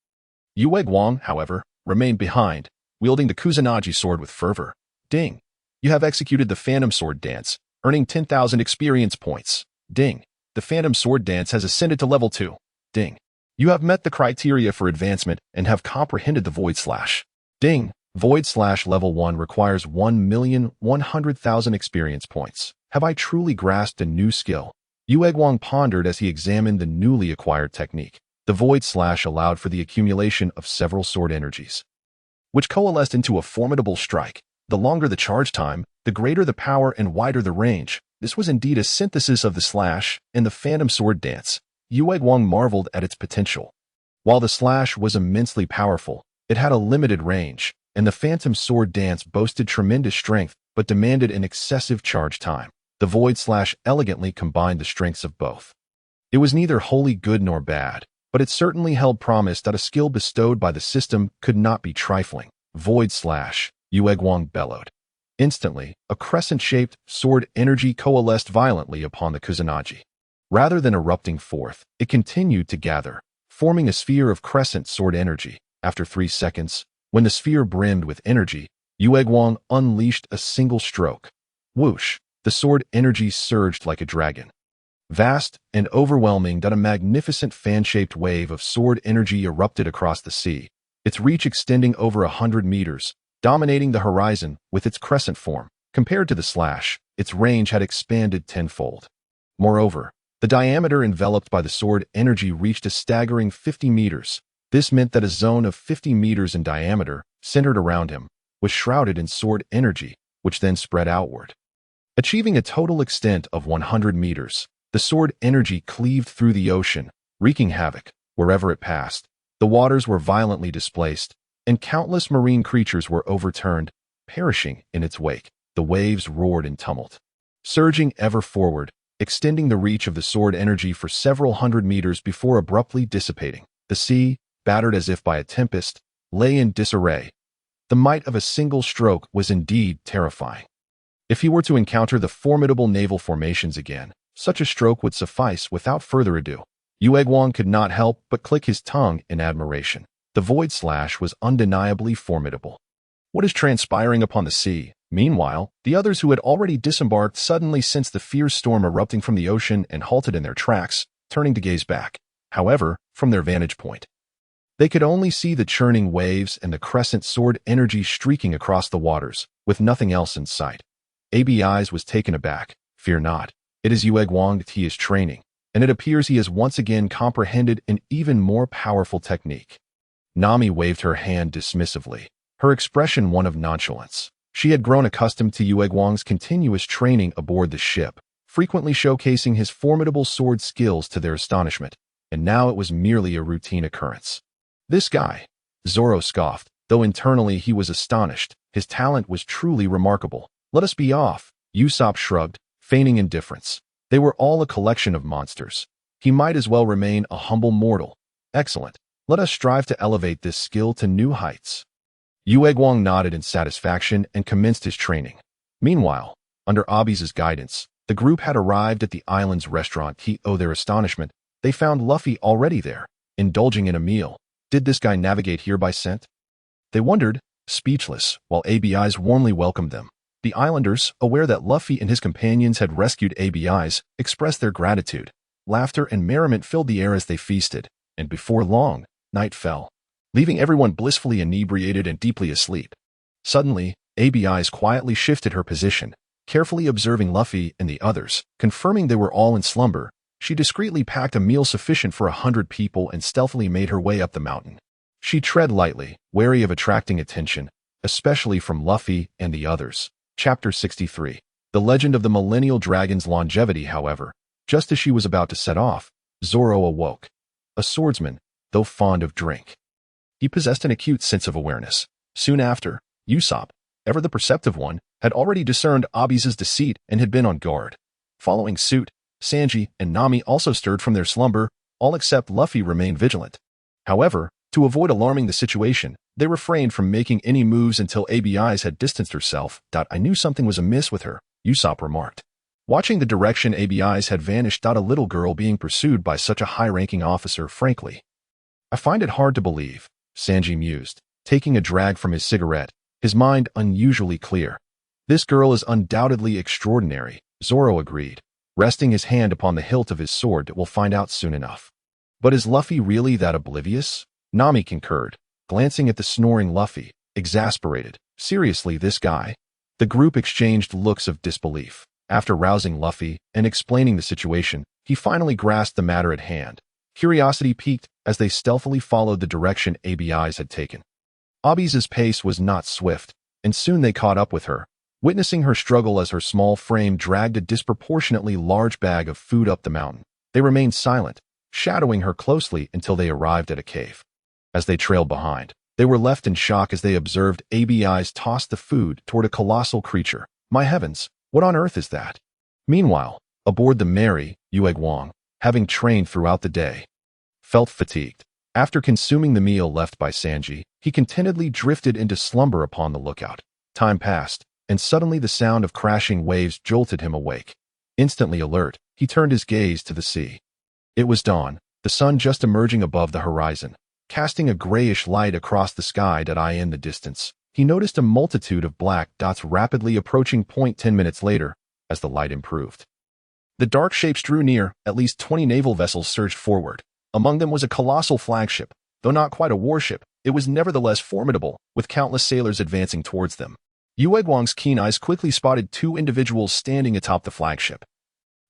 Yueguang, however, remained behind, wielding the Kusanagi sword with fervor. Ding! You have executed the Phantom Sword dance. earning 10,000 experience points. Ding. The Phantom Sword Dance has ascended to level 2. Ding. You have met the criteria for advancement and have comprehended the Void Slash. Ding. Void Slash level 1 requires 1,100,000 experience points. Have I truly grasped a new skill? Yueguang pondered as he examined the newly acquired technique. The Void Slash allowed for the accumulation of several sword energies, which coalesced into a formidable strike. The longer the charge time, the greater the power and wider the range. This was indeed a synthesis of the Slash and the Phantom Sword Dance. Yueguang marveled at its potential. While the Slash was immensely powerful, it had a limited range, and the Phantom Sword Dance boasted tremendous strength but demanded an excessive charge time. The Void Slash elegantly combined the strengths of both. It was neither wholly good nor bad, but it certainly held promise that a skill bestowed by the system could not be trifling. Void Slash, Yueguang bellowed. Instantly, a crescent-shaped sword energy coalesced violently upon the Kusanagi. Rather than erupting forth, it continued to gather, forming a sphere of crescent sword energy. After 3 seconds, when the sphere brimmed with energy, Yueguang unleashed a single stroke. Whoosh! The sword energy surged like a dragon. Vast and overwhelming that a magnificent fan-shaped wave of sword energy erupted across the sea, its reach extending over 100 meters, dominating the horizon with its crescent form. Compared to the Slash, its range had expanded tenfold. Moreover, the diameter enveloped by the sword energy reached a staggering 50 meters. This meant that a zone of 50 meters in diameter, centered around him, was shrouded in sword energy, which then spread outward. Achieving a total extent of 100 meters, the sword energy cleaved through the ocean, wreaking havoc wherever it passed. The waters were violently displaced, and countless marine creatures were overturned, perishing in its wake. The waves roared in tumult, surging ever forward, extending the reach of the sword energy for several hundred meters before abruptly dissipating. The sea, battered as if by a tempest, lay in disarray. The might of a single stroke was indeed terrifying. If he were to encounter the formidable naval formations again, such a stroke would suffice without further ado. Yueguang could not help but click his tongue in admiration. The Void Slash was undeniably formidable. What is transpiring upon the sea? Meanwhile, the others who had already disembarked suddenly sensed the fierce storm erupting from the ocean and halted in their tracks, turning to gaze back. However, from their vantage point, they could only see the churning waves and the crescent sword energy streaking across the waters, with nothing else in sight. ABI's was taken aback. Fear not. It is Yueguang that he is training, and it appears he has once again comprehended an even more powerful technique. Nami waved her hand dismissively, her expression one of nonchalance. She had grown accustomed to Yueguang's continuous training aboard the ship, frequently showcasing his formidable sword skills to their astonishment, and now it was merely a routine occurrence. This guy, Zoro scoffed, though internally he was astonished. His talent was truly remarkable. Let us be off, Ussop shrugged, feigning indifference. They were all a collection of monsters. He might as well remain a humble mortal. Excellent. Let us strive to elevate this skill to new heights. Yueguang nodded in satisfaction and commenced his training. Meanwhile, under Abi's guidance, the group had arrived at the island's restaurant. To their astonishment, they found Luffy already there, indulging in a meal. Did this guy navigate here by scent? They wondered, speechless, while ABI's warmly welcomed them. The islanders, aware that Luffy and his companions had rescued ABI's, expressed their gratitude. Laughter and merriment filled the air as they feasted, and before long, night fell, leaving everyone blissfully inebriated and deeply asleep. Suddenly, ABI's quietly shifted her position, carefully observing Luffy and the others. Confirming they were all in slumber, she discreetly packed a meal sufficient for 100 people and stealthily made her way up the mountain. She tread lightly, wary of attracting attention, especially from Luffy and the others. Chapter 63. The Legend of the Millennial Dragon's Longevity. However, just as she was about to set off, Zoro awoke. A swordsman, though fond of drink, he possessed an acute sense of awareness. Soon after, Ussop, ever the perceptive one, had already discerned Abi's deceit and had been on guard. Following suit, Sanji and Nami also stirred from their slumber. All except Luffy remained vigilant. However, to avoid alarming the situation, they refrained from making any moves until ABI's had distanced herself. I knew something was amiss with her, Ussop remarked. Watching the direction ABI's had vanished. A little girl being pursued by such a high-ranking officer, frankly. I find it hard to believe, Sanji mused, taking a drag from his cigarette, his mind unusually clear. This girl is undoubtedly extraordinary. Zoro agreed, resting his hand upon the hilt of his sword that we'll find out soon enough. But is Luffy really that oblivious? Nami concurred, glancing at the snoring Luffy, exasperated. Seriously, this guy? The group exchanged looks of disbelief. After rousing Luffy and explaining the situation, he finally grasped the matter at hand. Curiosity piqued as they stealthily followed the direction ABI's had taken. Abi's pace was not swift, and soon they caught up with her, witnessing her struggle as her small frame dragged a disproportionately large bag of food up the mountain. They remained silent, shadowing her closely until they arrived at a cave. As they trailed behind, they were left in shock as they observed ABI's toss the food toward a colossal creature. My heavens, what on earth is that? Meanwhile, aboard the Mary, Yueguang, having trained throughout the day, felt fatigued. After consuming the meal left by Sanji, he contentedly drifted into slumber upon the lookout. Time passed, and suddenly the sound of crashing waves jolted him awake. Instantly alert, he turned his gaze to the sea. It was dawn, the sun just emerging above the horizon, casting a grayish light across the sky. In the distance, he noticed a multitude of black dots rapidly approaching. 10 minutes later, as the light improved, the dark shapes drew near. At least 20 naval vessels surged forward. Among them was a colossal flagship. Though not quite a warship, it was nevertheless formidable, with countless sailors advancing towards them. Yueguang's keen eyes quickly spotted two individuals standing atop the flagship,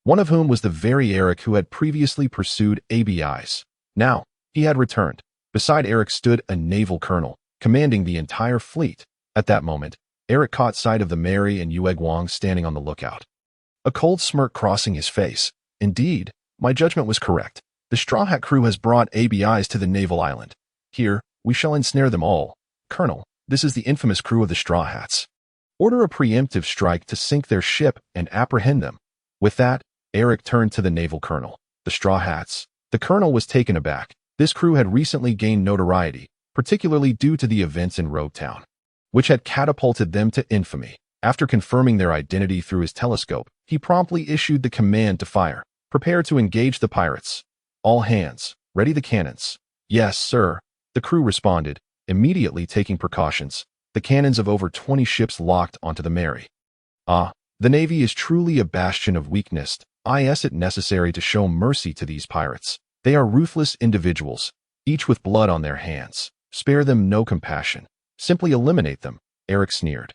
one of whom was the very Eric who had previously pursued ABI's. Now, he had returned. Beside Eric stood a naval colonel, commanding the entire fleet. At that moment, Eric caught sight of the Mary and Yueguang standing on the lookout, a cold smirk crossing his face. Indeed, my judgment was correct. The Straw Hat crew has brought ABI's to the naval island. Here, we shall ensnare them all. Colonel, this is the infamous crew of the Straw Hats. Order a preemptive strike to sink their ship and apprehend them. With that, Eric turned to the naval colonel. The Straw Hats. The colonel was taken aback. This crew had recently gained notoriety, particularly due to the events in Rogue Town, which had catapulted them to infamy. After confirming their identity through his telescope, he promptly issued the command to fire. Prepare to engage the pirates. All hands, ready the cannons. Yes, sir, the crew responded, immediately taking precautions. The cannons of over 20 ships locked onto the Mary. The Navy is truly a bastion of weakness. Is it necessary to show mercy to these pirates? They are ruthless individuals, each with blood on their hands. Spare them no compassion. Simply eliminate them, Eric sneered.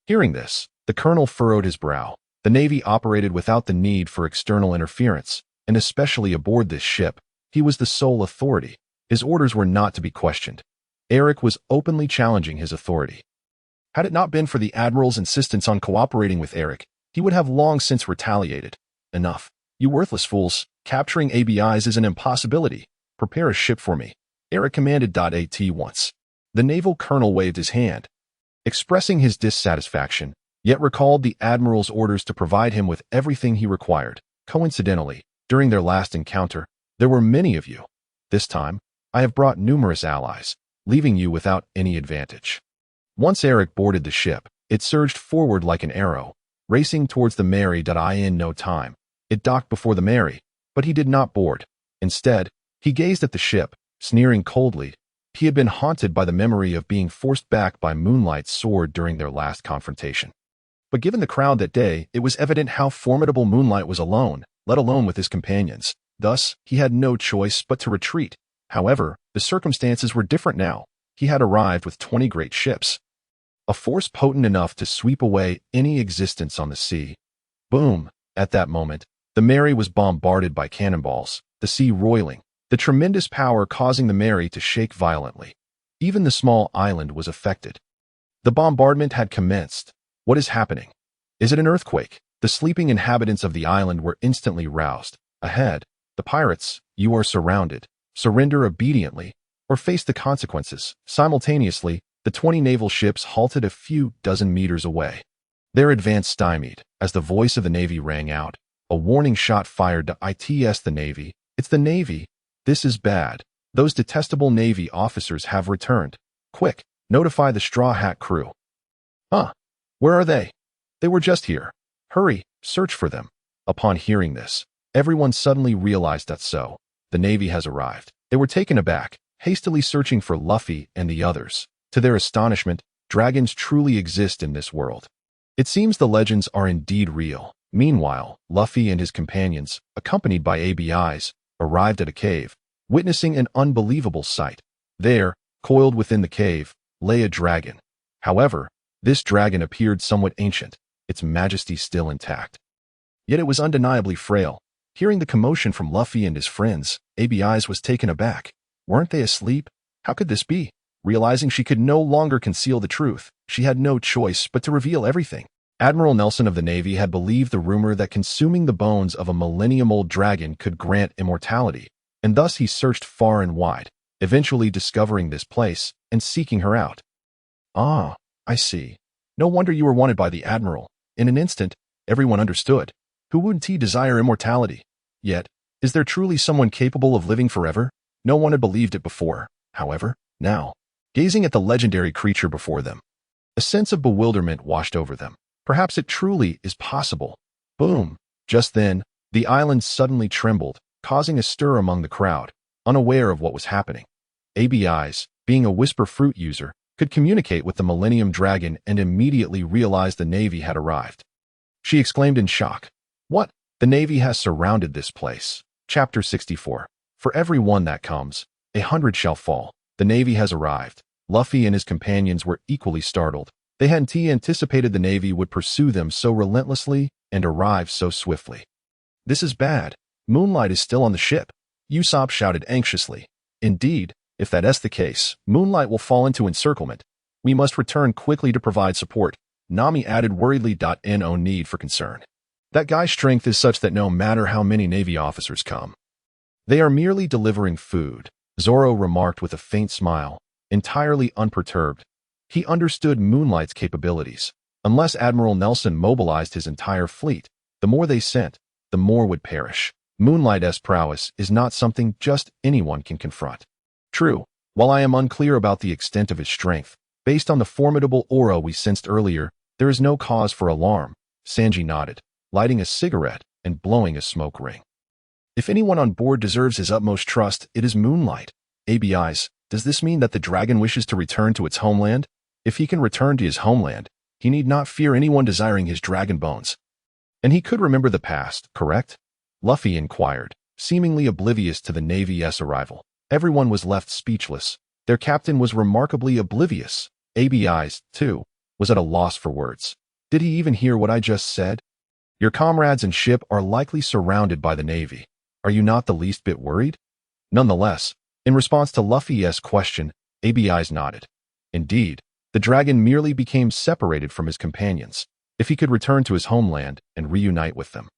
Hearing this, the colonel furrowed his brow. The Navy operated without the need for external interference, and especially aboard this ship, he was the sole authority. His orders were not to be questioned. Eric was openly challenging his authority. Had it not been for the Admiral's insistence on cooperating with Eric, he would have long since retaliated. Enough, you worthless fools. Capturing ABI's is an impossibility. Prepare a ship for me, Eric commanded. At once. The naval colonel waved his hand, expressing his dissatisfaction, yet recalled the Admiral's orders to provide him with everything he required. Coincidentally, during their last encounter, there were many of you. This time, I have brought numerous allies, leaving you without any advantage. Once Eric boarded the ship, it surged forward like an arrow, racing towards the Mary. In no time, it docked before the Mary, but he did not board. Instead, he gazed at the ship, sneering coldly. He had been haunted by the memory of being forced back by Moonlight's sword during their last confrontation. But given the crowd that day, it was evident how formidable Moonlight was alone, let alone with his companions. Thus, he had no choice but to retreat. However, the circumstances were different now. He had arrived with 20 great ships, a force potent enough to sweep away any existence on the sea. Boom! At that moment, the Mary was bombarded by cannonballs, the sea roiling, the tremendous power causing the Mary to shake violently. Even the small island was affected. The bombardment had commenced. What is happening? Is it an earthquake? The sleeping inhabitants of the island were instantly roused. Ahead, the pirates, you are surrounded. Surrender obediently, or face the consequences. Simultaneously, the 20 naval ships halted a few dozen meters away. Their advance stymied, as the voice of the Navy rang out. A warning shot fired to ITS the Navy. It's the Navy. This is bad. Those detestable Navy officers have returned. Quick, notify the Straw Hat crew. Where are they? They were just here. Hurry, search for them. Upon hearing this, everyone suddenly realized that the Navy has arrived. They were taken aback, hastily searching for Luffy and the others. To their astonishment, dragons truly exist in this world. It seems the legends are indeed real. Meanwhile, Luffy and his companions, accompanied by ABIs, arrived at a cave, witnessing an unbelievable sight. There, coiled within the cave, lay a dragon. However, this dragon appeared somewhat ancient, its majesty still intact. Yet it was undeniably frail. Hearing the commotion from Luffy and his friends, ABIs was taken aback. Weren't they asleep? How could this be? Realizing she could no longer conceal the truth, she had no choice but to reveal everything. Admiral Nelson of the Navy had believed the rumor that consuming the bones of a millennium-old dragon could grant immortality, and thus he searched far and wide, eventually discovering this place and seeking her out. Ah, I see. No wonder you were wanted by the Admiral. In an instant, everyone understood. Who wouldn't he desire immortality? Yet, is there truly someone capable of living forever? No one had believed it before. However, now, gazing at the legendary creature before them, a sense of bewilderment washed over them. Perhaps it truly is possible. Boom! Just then, the island suddenly trembled, causing a stir among the crowd, unaware of what was happening. ABIs, being a whisper fruit user, could communicate with the Millennium Dragon and immediately realized the Navy had arrived. She exclaimed in shock, "What? The Navy has surrounded this place." Chapter 64. For every one that comes, 100 shall fall. The Navy has arrived. Luffy and his companions were equally startled. They hadn't anticipated the Navy would pursue them so relentlessly and arrive so swiftly. "This is bad. Moonlight is still on the ship," Ussop shouted anxiously. "Indeed, if that is the case, Moonlight will fall into encirclement. We must return quickly to provide support," Nami added worriedly. No need for concern. That guy's strength is such that no matter how many Navy officers come, they are merely delivering food, Zoro remarked with a faint smile, entirely unperturbed. He understood Moonlight's capabilities. Unless Admiral Nelson mobilized his entire fleet, the more they sent, the more would perish. Moonlight's prowess is not something just anyone can confront. True, while I am unclear about the extent of his strength, based on the formidable aura we sensed earlier, there is no cause for alarm, Sanji nodded, lighting a cigarette and blowing a smoke ring. If anyone on board deserves his utmost trust, it is Moonlight. ABIs, does this mean that the dragon wishes to return to its homeland? If he can return to his homeland, he need not fear anyone desiring his dragon bones. And he could remember the past, correct? Luffy inquired, seemingly oblivious to the Navy's arrival. Everyone was left speechless. Their captain was remarkably oblivious. ABIs, too, was at a loss for words. Did he even hear what I just said? Your comrades and ship are likely surrounded by the Navy. Are you not the least bit worried? Nonetheless, in response to Luffy's question, ABIs nodded. Indeed, the dragon merely became separated from his companions. If he could return to his homeland and reunite with them,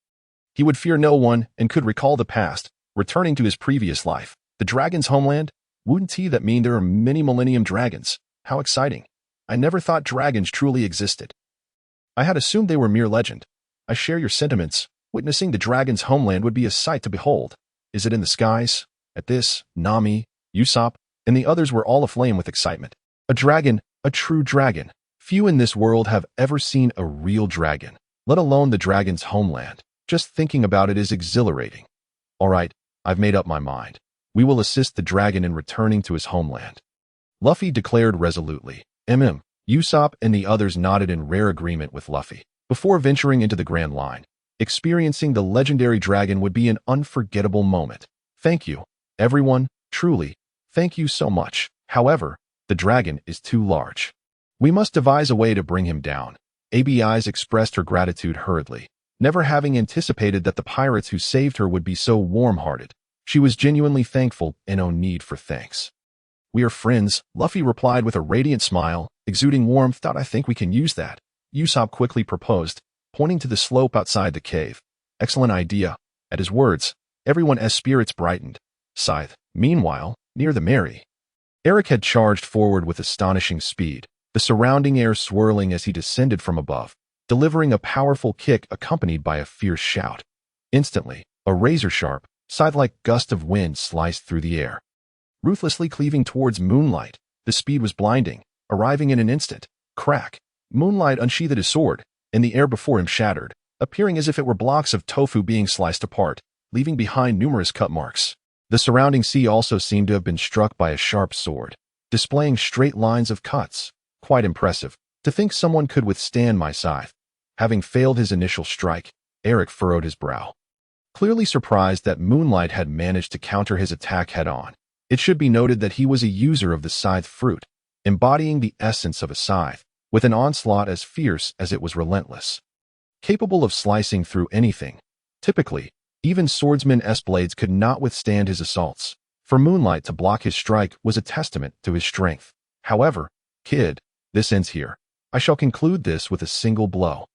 he would fear no one and could recall the past, returning to his previous life. The dragon's homeland? Wouldn't he that mean there are many Millennium Dragons? How exciting. I never thought dragons truly existed. I had assumed they were mere legend. I share your sentiments. Witnessing the dragon's homeland would be a sight to behold. Is it in the skies? At this, Nami, Ussop, and the others were all aflame with excitement. A dragon, a true dragon. Few in this world have ever seen a real dragon, let alone the dragon's homeland. Just thinking about it is exhilarating. All right, I've made up my mind. We will assist the dragon in returning to his homeland, Luffy declared resolutely. Ussop and the others nodded in rare agreement with Luffy. Before venturing into the Grand Line, experiencing the legendary dragon would be an unforgettable moment. Thank you, everyone, truly, thank you so much. However, the dragon is too large. We must devise a way to bring him down. ABIs expressed her gratitude hurriedly, never having anticipated that the pirates who saved her would be so warm-hearted. She was genuinely thankful and no need for thanks. We are friends, Luffy replied with a radiant smile, exuding warmth. I think we can use that, Ussop quickly proposed, pointing to the slope outside the cave. Excellent idea. At his words, everyone's spirits brightened. Scythe, meanwhile, near the Mary, Eric had charged forward with astonishing speed, the surrounding air swirling as he descended from above, delivering a powerful kick accompanied by a fierce shout. Instantly, a razor-sharp, scythe-like gust of wind sliced through the air, ruthlessly cleaving towards Moonlight. The speed was blinding, arriving in an instant. Crack! Moonlight unsheathed his sword, and the air before him shattered, appearing as if it were blocks of tofu being sliced apart, leaving behind numerous cut marks. The surrounding sea also seemed to have been struck by a sharp sword, displaying straight lines of cuts. Quite impressive. To think someone could withstand my scythe. Having failed his initial strike, Eric furrowed his brow, clearly surprised that Moonlight had managed to counter his attack head-on. It should be noted that he was a user of the scythe fruit, embodying the essence of a scythe, with an onslaught as fierce as it was relentless. Capable of slicing through anything. Typically, even swordsman's blades could not withstand his assaults. For Moonlight to block his strike was a testament to his strength. However, kid, this ends here. I shall conclude this with a single blow.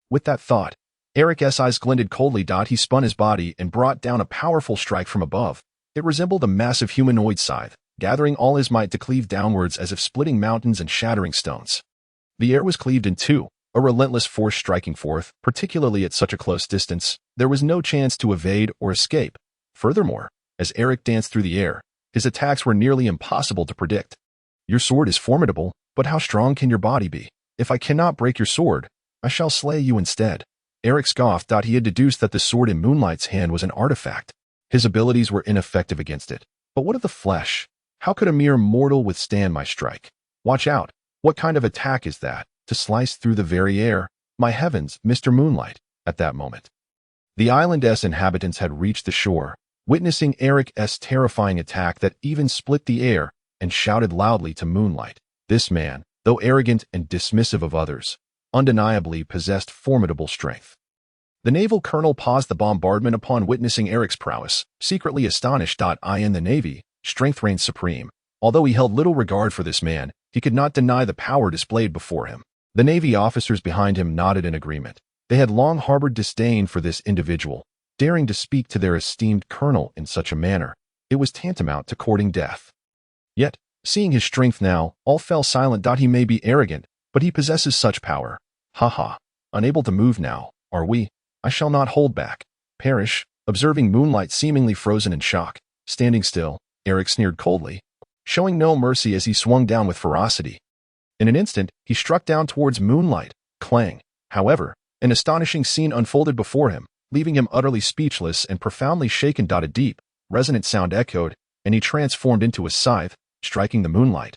With that thought, Eric's eyes glinted coldly. He spun his body and brought down a powerful strike from above. It resembled a massive humanoid scythe, gathering all his might to cleave downwards as if splitting mountains and shattering stones. The air was cleaved in two, a relentless force striking forth, particularly at such a close distance. There was no chance to evade or escape. Furthermore, as Eric danced through the air, his attacks were nearly impossible to predict. Your sword is formidable, but how strong can your body be? If I cannot break your sword, I shall slay you instead. Eric scoffed. He had deduced that the sword in Moonlight's hand was an artifact. His abilities were ineffective against it. But what of the flesh? How could a mere mortal withstand my strike? Watch out. What kind of attack is that? To slice through the very air? My heavens, Mr. Moonlight. At that moment, the island's inhabitants had reached the shore, witnessing Eric's terrifying attack that even split the air, and shouted loudly to Moonlight. This man, though arrogant and dismissive of others, undeniably possessed formidable strength. The naval colonel paused the bombardment upon witnessing Eric's prowess, secretly astonished. In the Navy, strength reigned supreme. Although he held little regard for this man, he could not deny the power displayed before him. The Navy officers behind him nodded in agreement. They had long harbored disdain for this individual. Daring to speak to their esteemed colonel in such a manner, it was tantamount to courting death. Yet, seeing his strength now, all fell silent. He may be arrogant, but he possesses such power. Ha ha. Unable to move now, are we? I shall not hold back. Perish. Observing Moonlight seemingly frozen in shock, standing still, Eric sneered coldly, showing no mercy as he swung down with ferocity. In an instant, he struck down towards Moonlight. Clang. However, an astonishing scene unfolded before him, leaving him utterly speechless and profoundly shaken. A deep, resonant sound echoed, and he transformed into a scythe, striking the Moonlight,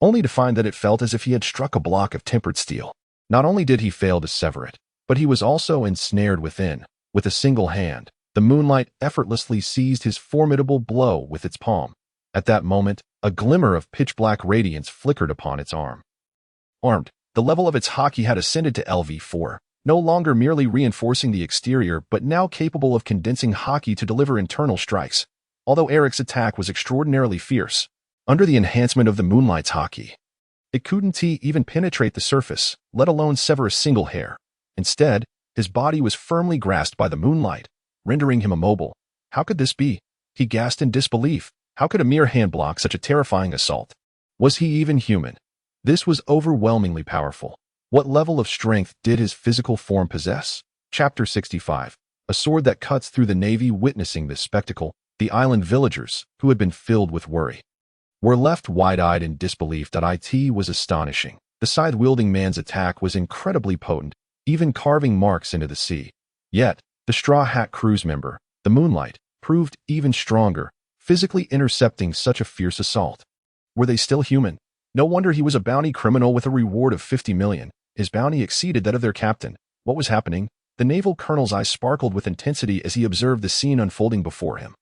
only to find that it felt as if he had struck a block of tempered steel. Not only did he fail to sever it, but he was also ensnared within. With a single hand, the Moonlight effortlessly seized his formidable blow with its palm. At that moment, a glimmer of pitch-black radiance flickered upon its arm. Armed, the level of its Haki had ascended to LV4, no longer merely reinforcing the exterior but now capable of condensing Haki to deliver internal strikes. Although Eric's attack was extraordinarily fierce, under the enhancement of the Moonlight's Haki, it couldn't even penetrate the surface, let alone sever a single hair. Instead, his body was firmly grasped by the Moonlight, rendering him immobile. How could this be? He gasped in disbelief. How could a mere hand block such a terrifying assault? Was he even human? This was overwhelmingly powerful. What level of strength did his physical form possess? Chapter 65. A sword that cuts through the Navy. Witnessing this spectacle, the island villagers, who had been filled with worry, were left wide-eyed in disbelief. It was astonishing. The scythe-wielding man's attack was incredibly potent, even carving marks into the sea. Yet, the Straw Hat crew's member, the Moonlight, proved even stronger, physically intercepting such a fierce assault. Were they still human? No wonder he was a bounty criminal with a reward of 50 million. His bounty exceeded that of their captain. What was happening? The naval colonel's eyes sparkled with intensity as he observed the scene unfolding before him.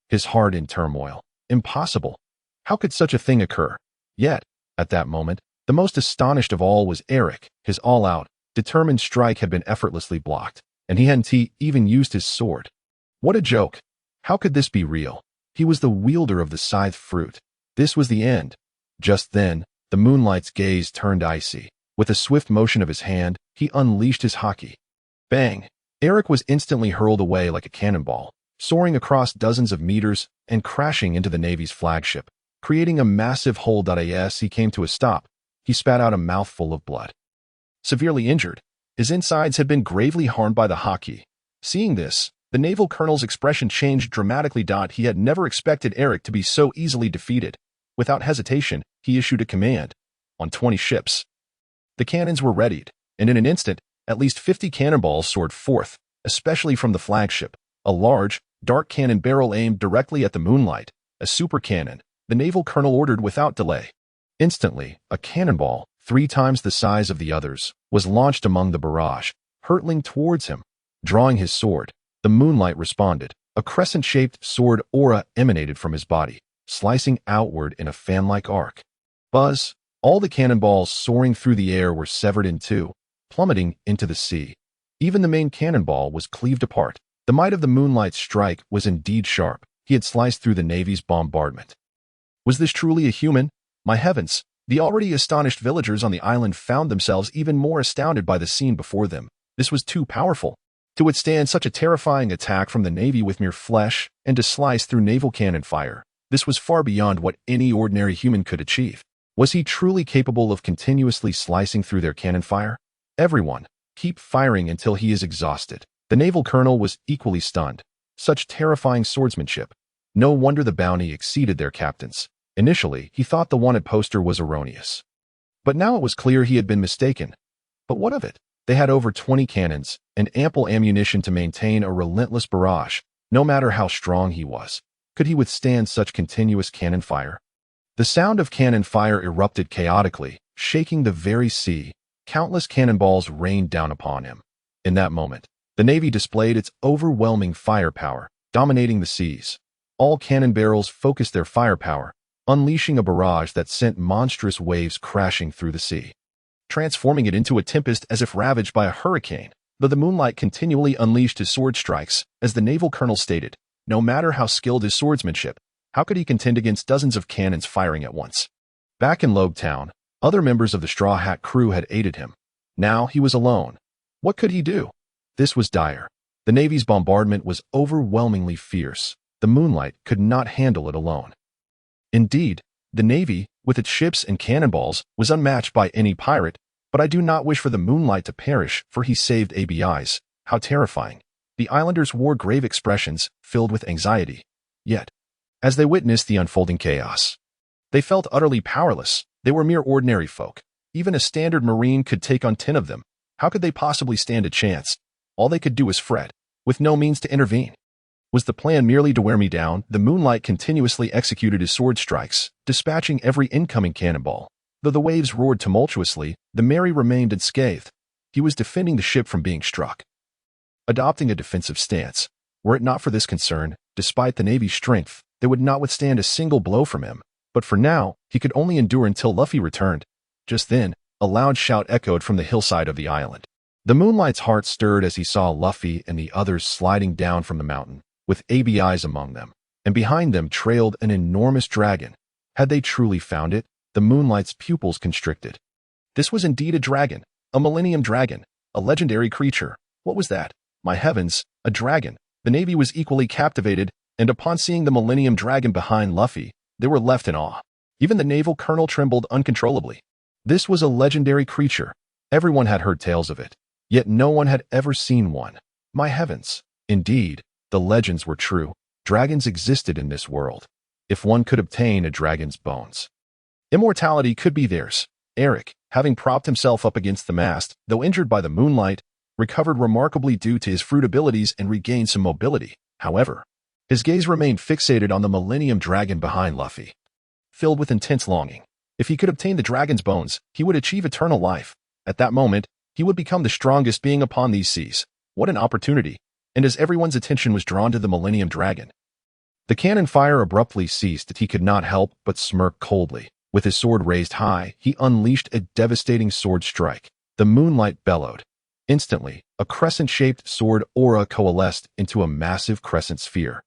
His heart in turmoil. Impossible. How could such a thing occur? Yet, at that moment, the most astonished of all was Eric. His all-out, determined strike had been effortlessly blocked, and he hadn't even used his sword. What a joke! How could this be real? He was the wielder of the scythe fruit. This was the end. Just then, the Moonlight's gaze turned icy. With a swift motion of his hand, he unleashed his Haki. Bang! Eric was instantly hurled away like a cannonball, soaring across dozens of meters and crashing into the Navy's flagship, creating a massive hole. As he came to a stop, he spat out a mouthful of blood. Severely injured, his insides had been gravely harmed by the Haki. Seeing this, the naval colonel's expression changed dramatically. He had never expected Eric to be so easily defeated. Without hesitation, he issued a command. On 20 ships. The cannons were readied, and in an instant, at least 50 cannonballs soared forth, especially from the flagship. A large, dark cannon barrel aimed directly at the Moonlight, a super cannon, the naval colonel ordered without delay. Instantly, a cannonball, 3 times the size of the others, was launched among the barrage, hurtling towards him. Drawing his sword, the Moonlight responded. A crescent-shaped sword aura emanated from his body, slicing outward in a fan-like arc. Buzz! All the cannonballs soaring through the air were severed in two, plummeting into the sea. Even the main cannonball was cleaved apart. The might of the Moonlight's strike was indeed sharp. He had sliced through the Navy's bombardment. Was this truly a human? My heavens! The already astonished villagers on the island found themselves even more astounded by the scene before them. This was too powerful. To withstand such a terrifying attack from the Navy with mere flesh and to slice through naval cannon fire, this was far beyond what any ordinary human could achieve. Was he truly capable of continuously slicing through their cannon fire? Everyone, keep firing until he is exhausted. The naval colonel was equally stunned. Such terrifying swordsmanship. No wonder the bounty exceeded their captain's. Initially, he thought the wanted poster was erroneous. But now it was clear he had been mistaken. But what of it? They had over 20 cannons and ample ammunition to maintain a relentless barrage, no matter how strong he was. Could he withstand such continuous cannon fire? The sound of cannon fire erupted chaotically, shaking the very sea. Countless cannonballs rained down upon him. In that moment, the Navy displayed its overwhelming firepower, dominating the seas. All cannon barrels focused their firepower, unleashing a barrage that sent monstrous waves crashing through the sea, transforming it into a tempest as if ravaged by a hurricane. Though the Moonlight continually unleashed his sword strikes, as the naval colonel stated, no matter how skilled his swordsmanship, how could he contend against dozens of cannons firing at once? Back in Logue Town, other members of the Straw Hat crew had aided him. Now he was alone. What could he do? This was dire. The Navy's bombardment was overwhelmingly fierce. The Moonlight could not handle it alone. Indeed, the Navy, with its ships and cannonballs, was unmatched by any pirate, but I do not wish for the Moonlight to perish, for he saved ABIs. How terrifying. The islanders wore grave expressions, filled with anxiety. Yet, as they witnessed the unfolding chaos, they felt utterly powerless. They were mere ordinary folk. Even a standard Marine could take on 10 of them. How could they possibly stand a chance? All they could do was fret, with no means to intervene. Was the plan merely to wear me down? The Moonlight continuously executed his sword strikes, dispatching every incoming cannonball. Though the waves roared tumultuously, the Mary remained unscathed. He was defending the ship from being struck, adopting a defensive stance. Were it not for this concern, despite the Navy's strength, they would not withstand a single blow from him. But for now, he could only endure until Luffy returned. Just then, a loud shout echoed from the hillside of the island. The Moonlight's heart stirred as he saw Luffy and the others sliding down from the mountain, with ABIs among them, and behind them trailed an enormous dragon. Had they truly found it? The Moonlight's pupils constricted. This was indeed a dragon, a Millennium Dragon, a legendary creature. What was that? My heavens, a dragon. The Navy was equally captivated, and upon seeing the Millennium Dragon behind Luffy, they were left in awe. Even the naval colonel trembled uncontrollably. This was a legendary creature. Everyone had heard tales of it, yet no one had ever seen one. My heavens. Indeed, the legends were true. Dragons existed in this world. If one could obtain a dragon's bones, immortality could be theirs. Eric, having propped himself up against the mast, though injured by the Moonlight, recovered remarkably due to his fruit abilities and regained some mobility. However, his gaze remained fixated on the Millennium Dragon behind Luffy, filled with intense longing. If he could obtain the dragon's bones, he would achieve eternal life. At that moment, he would become the strongest being upon these seas. What an opportunity! And as everyone's attention was drawn to the Millennium Dragon, the cannon fire abruptly ceased, and he could not help but smirk coldly. With his sword raised high, he unleashed a devastating sword strike. The Moonlight bellowed. Instantly, a crescent-shaped sword aura coalesced into a massive crescent sphere.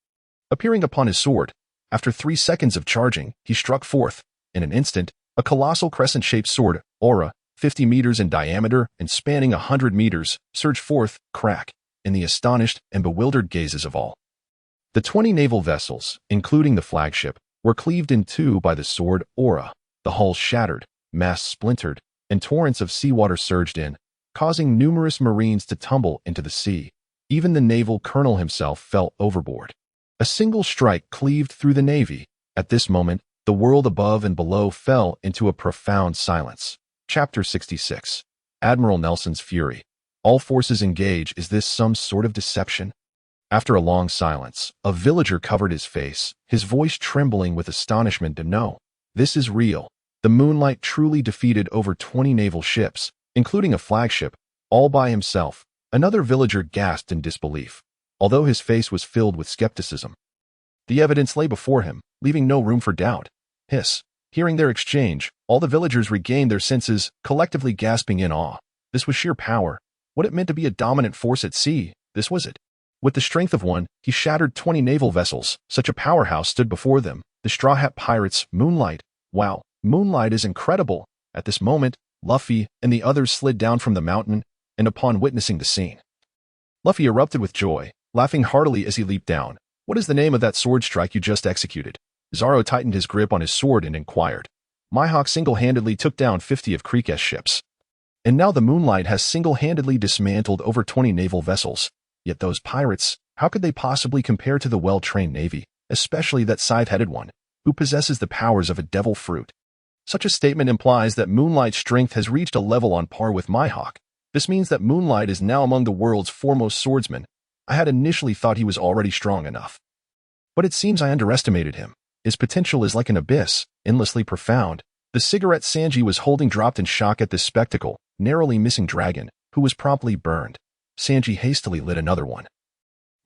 Appearing upon his sword, after 3 seconds of charging, he struck forth. In an instant, a colossal crescent-shaped sword aura, 50 meters in diameter and spanning 100 meters, surged forth, crack, in the astonished and bewildered gazes of all. The 20 naval vessels, including the flagship, were cleaved in two by the sword aura. The hull shattered, masts splintered, and torrents of seawater surged in, causing numerous Marines to tumble into the sea. Even the naval colonel himself fell overboard. A single strike cleaved through the Navy. At this moment, the world above and below fell into a profound silence. Chapter 66. Admiral Nelson's Fury. All forces engage. Is this some sort of deception? After a long silence, a villager covered his face, his voice trembling with astonishment. No, this is real. The Moonlight truly defeated over 20 naval ships, including a flagship, all by himself. Another villager gasped in disbelief, although his face was filled with skepticism. The evidence lay before him, leaving no room for doubt. Hiss. Hearing their exchange, all the villagers regained their senses, collectively gasping in awe. This was sheer power. What it meant to be a dominant force at sea, this was it. With the strength of one, he shattered 20 naval vessels. Such a powerhouse stood before them. The Straw Hat Pirates, Moonlight. Wow, Moonlight is incredible. At this moment, Luffy and the others slid down from the mountain, and upon witnessing the scene, Luffy erupted with joy, laughing heartily as he leaped down. What is the name of that sword strike you just executed? Zoro tightened his grip on his sword and inquired. Mihawk single-handedly took down 50 of Creek's ships. And now the Moonlight has single-handedly dismantled over 20 naval vessels. Yet those pirates, how could they possibly compare to the well-trained navy, especially that scythe-headed one, who possesses the powers of a devil fruit? Such a statement implies that Moonlight's strength has reached a level on par with Mihawk. This means that Moonlight is now among the world's foremost swordsmen. I had initially thought he was already strong enough. But it seems I underestimated him. His potential is like an abyss, endlessly profound. The cigarette Sanji was holding dropped in shock at this spectacle, narrowly missing Dragon, who was promptly burned. Sanji hastily lit another one,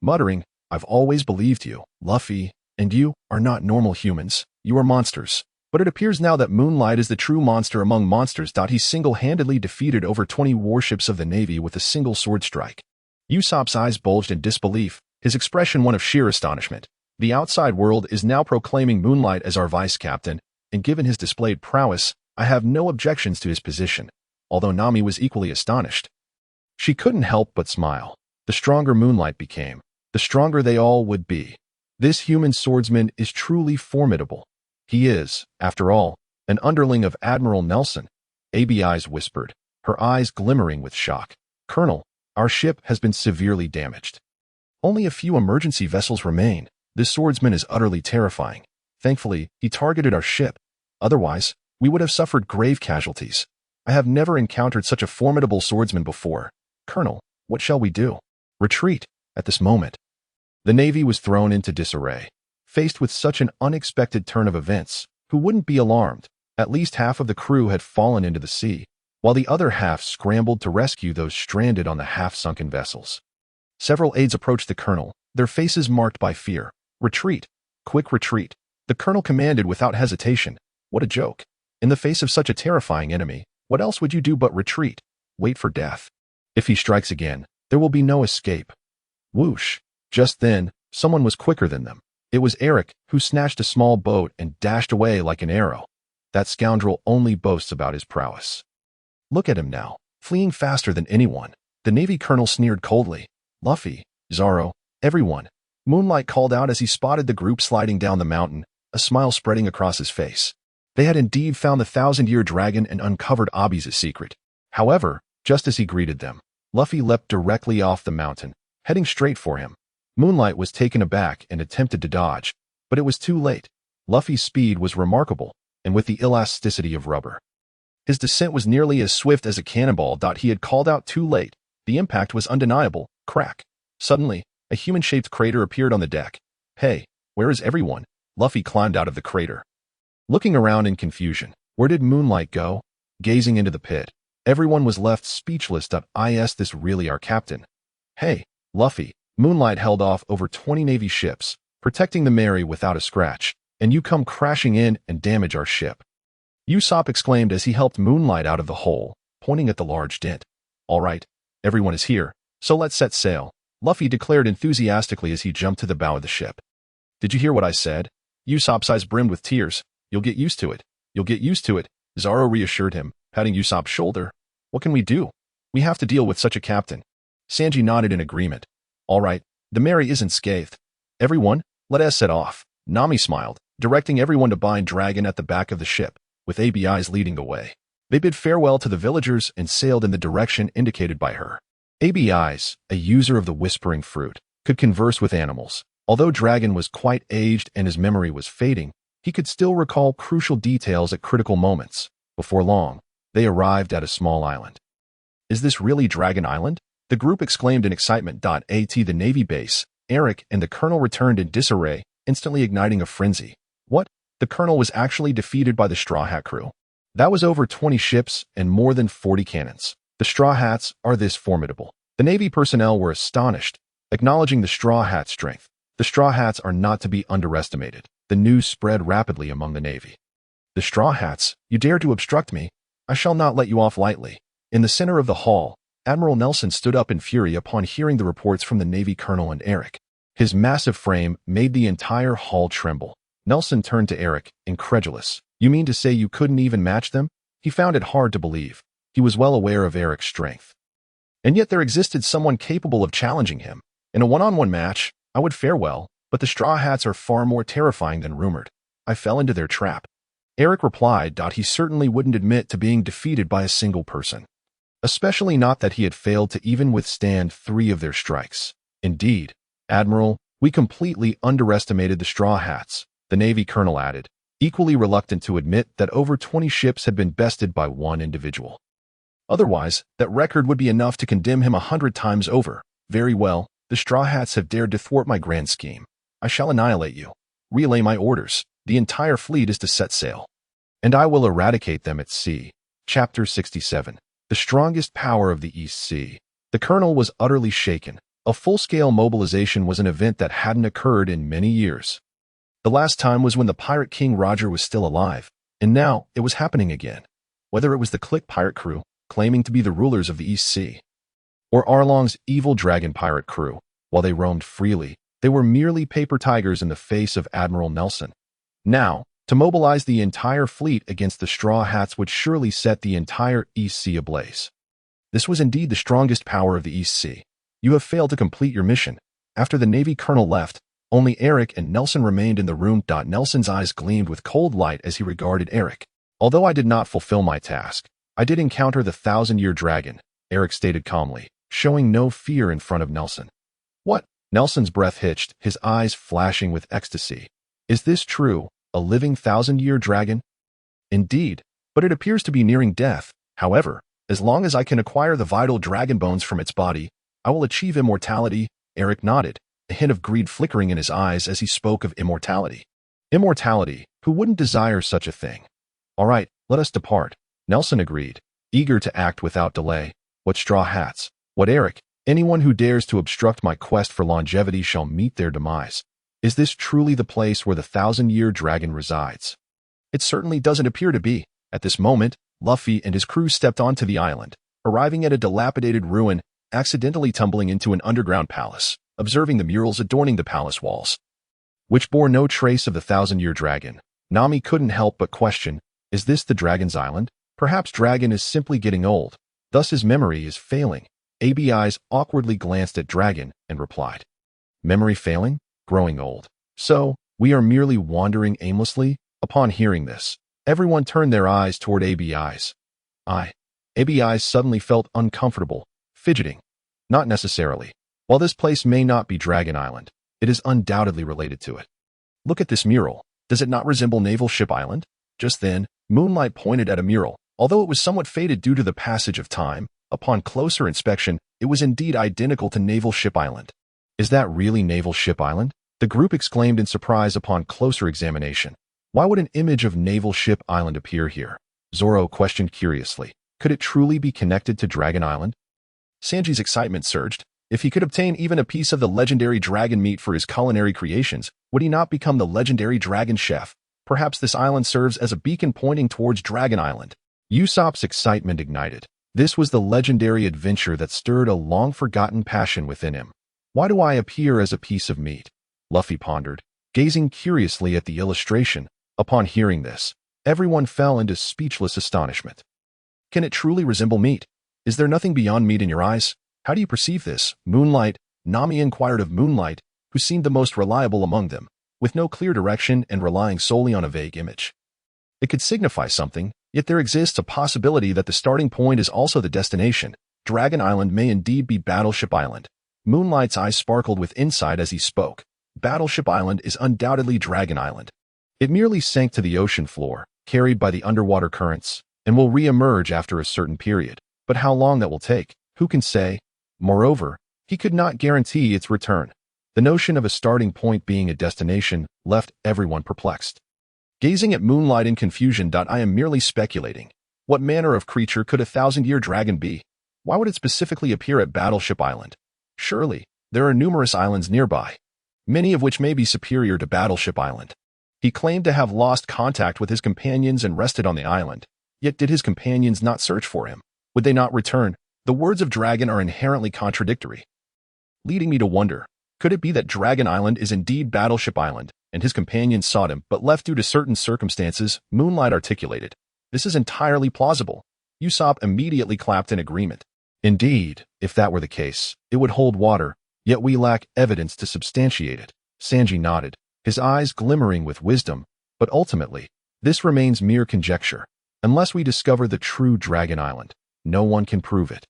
muttering, I've always believed you, Luffy, and you are not normal humans. You are monsters. But it appears now that Moonlight is the true monster among monsters. He single-handedly defeated over 20 warships of the Navy with a single sword strike. Usopp's eyes bulged in disbelief, his expression one of sheer astonishment. The outside world is now proclaiming Moonlight as our vice-captain, and given his displayed prowess, I have no objections to his position, although Nami was equally astonished. She couldn't help but smile. The stronger Moonlight became, the stronger they all would be. This human swordsman is truly formidable. He is, after all, an underling of Admiral Nelson, ABI's whispered, her eyes glimmering with shock. Colonel, our ship has been severely damaged. Only a few emergency vessels remain. This swordsman is utterly terrifying. Thankfully, he targeted our ship. Otherwise, we would have suffered grave casualties. I have never encountered such a formidable swordsman before. Colonel, what shall we do? Retreat. At this moment, the Navy was thrown into disarray. Faced with such an unexpected turn of events, who wouldn't be alarmed? At least half of the crew had fallen into the sea, while the other half scrambled to rescue those stranded on the half-sunken vessels. Several aides approached the colonel, their faces marked by fear. Retreat. Quick retreat. The colonel commanded without hesitation. What a joke. In the face of such a terrifying enemy, what else would you do but retreat? Wait for death. If he strikes again, there will be no escape. Whoosh. Just then, someone was quicker than them. It was Eric, who snatched a small boat and dashed away like an arrow. That scoundrel only boasts about his prowess. Look at him now, fleeing faster than anyone. The Navy colonel sneered coldly. Luffy, Zoro, everyone. Moonlight called out as he spotted the group sliding down the mountain, a smile spreading across his face. They had indeed found the 1,000-year dragon and uncovered Abi's secret. However, just as he greeted them, Luffy leapt directly off the mountain, heading straight for him. Moonlight was taken aback and attempted to dodge, but it was too late. Luffy's speed was remarkable, and with the elasticity of rubber. His descent was nearly as swift as a cannonball. He had called out too late. The impact was undeniable. Crack. Suddenly, a human-shaped crater appeared on the deck. Hey, where is everyone? Luffy climbed out of the crater, looking around in confusion. Where did Moonlight go? Gazing into the pit, everyone was left speechless. Is this really our captain? Hey, Luffy. Moonlight held off over 20 Navy ships, protecting the Mary without a scratch, and you come crashing in and damage our ship. Ussop exclaimed as he helped Moonlight out of the hole, pointing at the large dent. All right, everyone is here, so let's set sail, Luffy declared enthusiastically as he jumped to the bow of the ship. Did you hear what I said? Usopp's eyes brimmed with tears. You'll get used to it. You'll get used to it, Zoro reassured him, patting Usopp's shoulder. What can we do? We have to deal with such a captain. Sanji nodded in agreement. All right, the Mary isn't scathed. Everyone, let us set off. Nami smiled, directing everyone to bind Dragon at the back of the ship, with ABI's leading the way. They bid farewell to the villagers and sailed in the direction indicated by her. ABI's, a user of the Whispering Fruit, could converse with animals. Although Dragon was quite aged and his memory was fading, he could still recall crucial details at critical moments. Before long, they arrived at a small island. Is this really Dragon Island? The group exclaimed in excitement. At the Navy base, Eric and the colonel returned in disarray, instantly igniting a frenzy. What? The colonel was actually defeated by the Straw Hat crew. That was over 20 ships and more than 40 cannons. The Straw Hats are this formidable. The Navy personnel were astonished, acknowledging the Straw Hat's strength. The Straw Hats are not to be underestimated. The news spread rapidly among the Navy. The Straw Hats, you dare to obstruct me? I shall not let you off lightly. In the center of the hall, Admiral Nelson stood up in fury upon hearing the reports from the Navy Colonel and Eric. His massive frame made the entire hall tremble. Nelson turned to Eric, incredulous. You mean to say you couldn't even match them? He found it hard to believe. He was well aware of Eric's strength. And yet there existed someone capable of challenging him. In a one-on-one match, I would fare well, but the Straw Hats are far more terrifying than rumored. I fell into their trap. Eric replied that he certainly wouldn't admit to being defeated by a single person. Especially not that he had failed to even withstand 3 of their strikes. Indeed, Admiral, we completely underestimated the Straw Hats, the Navy Colonel added, equally reluctant to admit that over 20 ships had been bested by one individual. Otherwise, that record would be enough to condemn him 100 times over. Very well, the Straw Hats have dared to thwart my grand scheme. I shall annihilate you. Relay my orders. The entire fleet is to set sail. And I will eradicate them at sea. Chapter 67. The strongest power of the East Sea. The Colonel was utterly shaken. A full-scale mobilization was an event that hadn't occurred in many years. The last time was when the Pirate King Roger was still alive, and now it was happening again. Whether it was the Click pirate crew, claiming to be the rulers of the East Sea, or Arlong's evil dragon pirate crew, while they roamed freely, they were merely paper tigers in the face of Admiral Nelson. Now, to mobilize the entire fleet against the Straw Hats would surely set the entire East Sea ablaze. This was indeed the strongest power of the East Sea. You have failed to complete your mission. After the Navy Colonel left, only Eric and Nelson remained in the room. Nelson's eyes gleamed with cold light as he regarded Eric. Although I did not fulfill my task, I did encounter the 1,000-year dragon, Eric stated calmly, showing no fear in front of Nelson. What? Nelson's breath hitched, his eyes flashing with ecstasy. Is this true? A living 1,000-year dragon? Indeed, but it appears to be nearing death. However, as long as I can acquire the vital dragon bones from its body, I will achieve immortality. Eric nodded, a hint of greed flickering in his eyes as he spoke of immortality. Immortality, who wouldn't desire such a thing? All right, let us depart. Nelson agreed, eager to act without delay. What Straw Hats? What Eric? Anyone who dares to obstruct my quest for longevity shall meet their demise. Is this truly the place where the 1,000-year dragon resides? It certainly doesn't appear to be. At this moment, Luffy and his crew stepped onto the island, arriving at a dilapidated ruin, accidentally tumbling into an underground palace, observing the murals adorning the palace walls, which bore no trace of the 1,000-year dragon. Nami couldn't help but question, is this the dragon's island? Perhaps Dragon is simply getting old, thus his memory is failing. ABI's awkwardly glanced at Dragon and replied, memory failing? Growing old. So, we are merely wandering aimlessly? Upon hearing this, everyone turned their eyes toward ABI's. ABI's suddenly felt uncomfortable, fidgeting. Not necessarily. While this place may not be Dragon Island, it is undoubtedly related to it. Look at this mural. Does it not resemble Naval Ship Island? Just then, Moonlight pointed at a mural. Although it was somewhat faded due to the passage of time, upon closer inspection, it was indeed identical to Naval Ship Island. Is that really Naval Ship Island? The group exclaimed in surprise upon closer examination. Why would an image of Naval Ship Island appear here? Zoro questioned curiously. Could it truly be connected to Dragon Island? Sanji's excitement surged. If he could obtain even a piece of the legendary dragon meat for his culinary creations, would he not become the legendary dragon chef? Perhaps this island serves as a beacon pointing towards Dragon Island. Usopp's excitement ignited. This was the legendary adventure that stirred a long-forgotten passion within him. Why do I appear as a piece of meat? Luffy pondered, gazing curiously at the illustration. Upon hearing this, everyone fell into speechless astonishment. Can it truly resemble meat? Is there nothing beyond meat in your eyes? How do you perceive this? Moonlight, Nami inquired of Moonlight, who seemed the most reliable among them, with no clear direction and relying solely on a vague image. It could signify something, yet there exists a possibility that the starting point is also the destination. Dragon Island may indeed be Battleship Island. Moonlight's eyes sparkled with insight as he spoke. Battleship Island is undoubtedly Dragon Island. It merely sank to the ocean floor, carried by the underwater currents, and will re-emerge after a certain period. But how long that will take, who can say? Moreover, he could not guarantee its return. The notion of a starting point being a destination left everyone perplexed. Gazing at Moonlight in confusion. I am merely speculating. What manner of creature could a 1,000-year dragon be? Why would it specifically appear at Battleship Island? Surely, there are numerous islands nearby, many of which may be superior to Battleship Island. He claimed to have lost contact with his companions and rested on the island. Yet did his companions not search for him? Would they not return? The words of Dragon are inherently contradictory, leading me to wonder, could it be that Dragon Island is indeed Battleship Island, and his companions sought him but left due to certain circumstances? Moonlight articulated. This is entirely plausible. Ussop immediately clapped in agreement. Indeed, if that were the case, it would hold water, yet we lack evidence to substantiate it. Sanji nodded, his eyes glimmering with wisdom, but ultimately, this remains mere conjecture. Unless we discover the true Dragon Island, no one can prove it.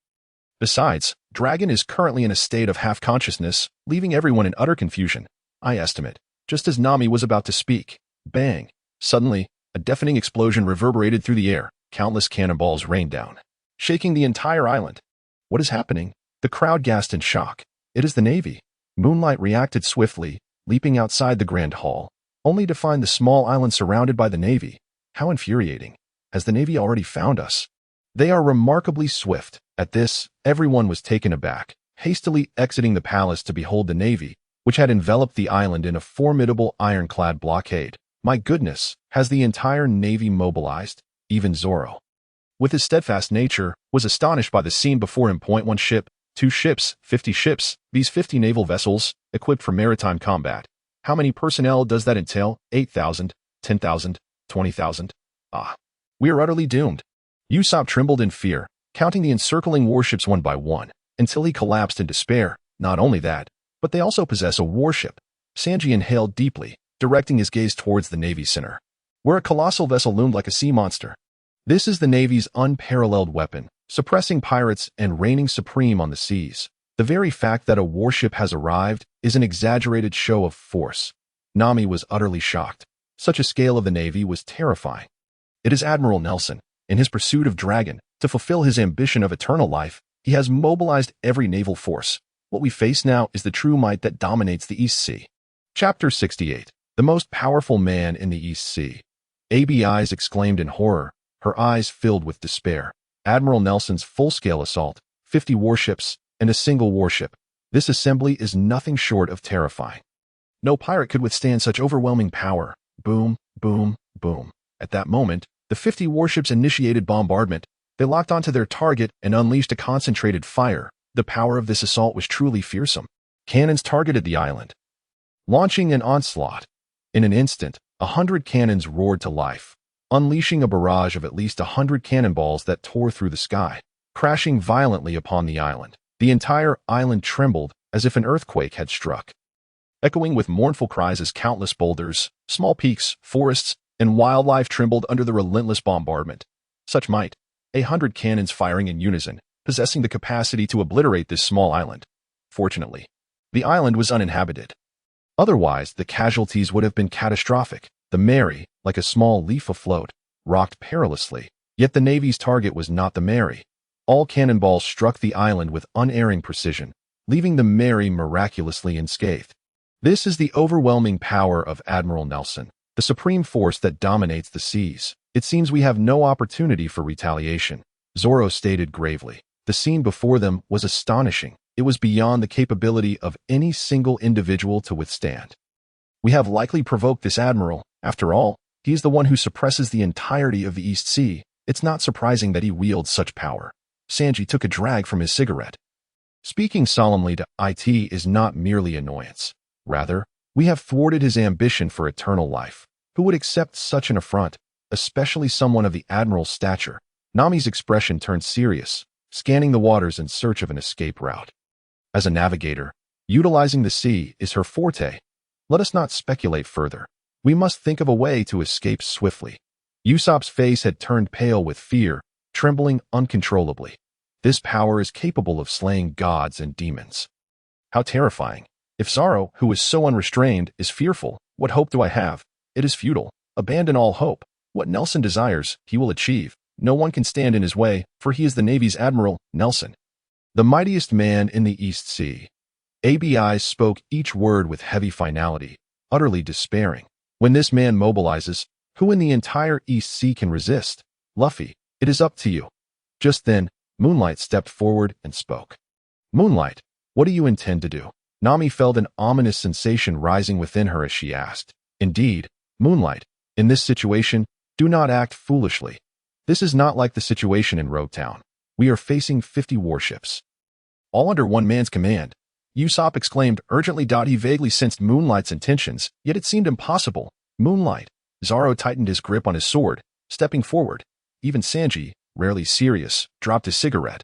Besides, Dragon is currently in a state of half-consciousness, leaving everyone in utter confusion, I estimate. Just as Nami was about to speak, bang! Suddenly, a deafening explosion reverberated through the air. Countless cannonballs rained down, shaking the entire island. What is happening? The crowd gasped in shock. It is the Navy. Moonlight reacted swiftly, leaping outside the Grand Hall, only to find the small island surrounded by the Navy. How infuriating. Has the Navy already found us? They are remarkably swift. At this, everyone was taken aback, hastily exiting the palace to behold the Navy, which had enveloped the island in a formidable ironclad blockade. My goodness, has the entire Navy mobilized? Even Zoro, with his steadfast nature, was astonished by the scene before him. 1 ship, 2 ships, 50 ships, these 50 naval vessels, equipped for maritime combat. How many personnel does that entail? 8,000, 10,000, 20,000? Ah, we are utterly doomed. Ussop trembled in fear, counting the encircling warships one by one, until he collapsed in despair. Not only that, but they also possess a warship. Sanji inhaled deeply, directing his gaze towards the Navy center, where a colossal vessel loomed like a sea monster. This is the Navy's unparalleled weapon, suppressing pirates and reigning supreme on the seas. The very fact that a warship has arrived is an exaggerated show of force. Nami was utterly shocked. Such a scale of the Navy was terrifying. It is Admiral Nelson. In his pursuit of Dragon, to fulfill his ambition of eternal life, he has mobilized every naval force. What we face now is the true might that dominates the East Sea. Chapter 68. The most powerful man in the East Sea. ABIs exclaimed in horror, her eyes filled with despair. Admiral Nelson's full-scale assault, 50 warships, and a single warship. This assembly is nothing short of terrifying. No pirate could withstand such overwhelming power. Boom, boom, boom. At that moment, the 50 warships initiated bombardment. They locked onto their target and unleashed a concentrated fire. The power of this assault was truly fearsome. Cannons targeted the island, launching an onslaught. In an instant, 100 cannons roared to life, unleashing a barrage of at least 100 cannonballs that tore through the sky, crashing violently upon the island. The entire island trembled as if an earthquake had struck, echoing with mournful cries as countless boulders, small peaks, forests, and wildlife trembled under the relentless bombardment. Such might, 100 cannons firing in unison, possessing the capacity to obliterate this small island. Fortunately, the island was uninhabited. Otherwise, the casualties would have been catastrophic. The Mary, like a small leaf afloat, rocked perilously. Yet the Navy's target was not the Mary. All cannonballs struck the island with unerring precision, leaving the Mary miraculously unscathed. This is the overwhelming power of Admiral Nelson, the supreme force that dominates the seas. It seems we have no opportunity for retaliation, Zoro stated gravely. The scene before them was astonishing. It was beyond the capability of any single individual to withstand. We have likely provoked this admiral. After all, he is the one who suppresses the entirety of the East Sea. It's not surprising that he wields such power. Sanji took a drag from his cigarette. Speaking solemnly to IT is not merely annoyance. Rather, we have thwarted his ambition for eternal life. Who would accept such an affront, especially someone of the admiral's stature? Nami's expression turned serious, scanning the waters in search of an escape route. As a navigator, utilizing the sea is her forte. Let us not speculate further. We must think of a way to escape swiftly. Usopp's face had turned pale with fear, trembling uncontrollably. This power is capable of slaying gods and demons. How terrifying. If Zoro, who is so unrestrained, is fearful, what hope do I have? It is futile. Abandon all hope. What Nelson desires, he will achieve. No one can stand in his way, for he is the Navy's admiral, Nelson, the mightiest man in the East Sea. ABI spoke each word with heavy finality, utterly despairing. When this man mobilizes, who in the entire East Sea can resist? Luffy, it is up to you. Just then, Moonlight stepped forward and spoke. Moonlight, what do you intend to do? Nami felt an ominous sensation rising within her as she asked. Indeed, Moonlight, in this situation, do not act foolishly. This is not like the situation in Rogue Town. We are facing 50 warships, all under one man's command. Ussop exclaimed urgently. He vaguely sensed Moonlight's intentions, yet it seemed impossible. Moonlight. Zoro tightened his grip on his sword, stepping forward. Even Sanji, rarely serious, dropped his cigarette.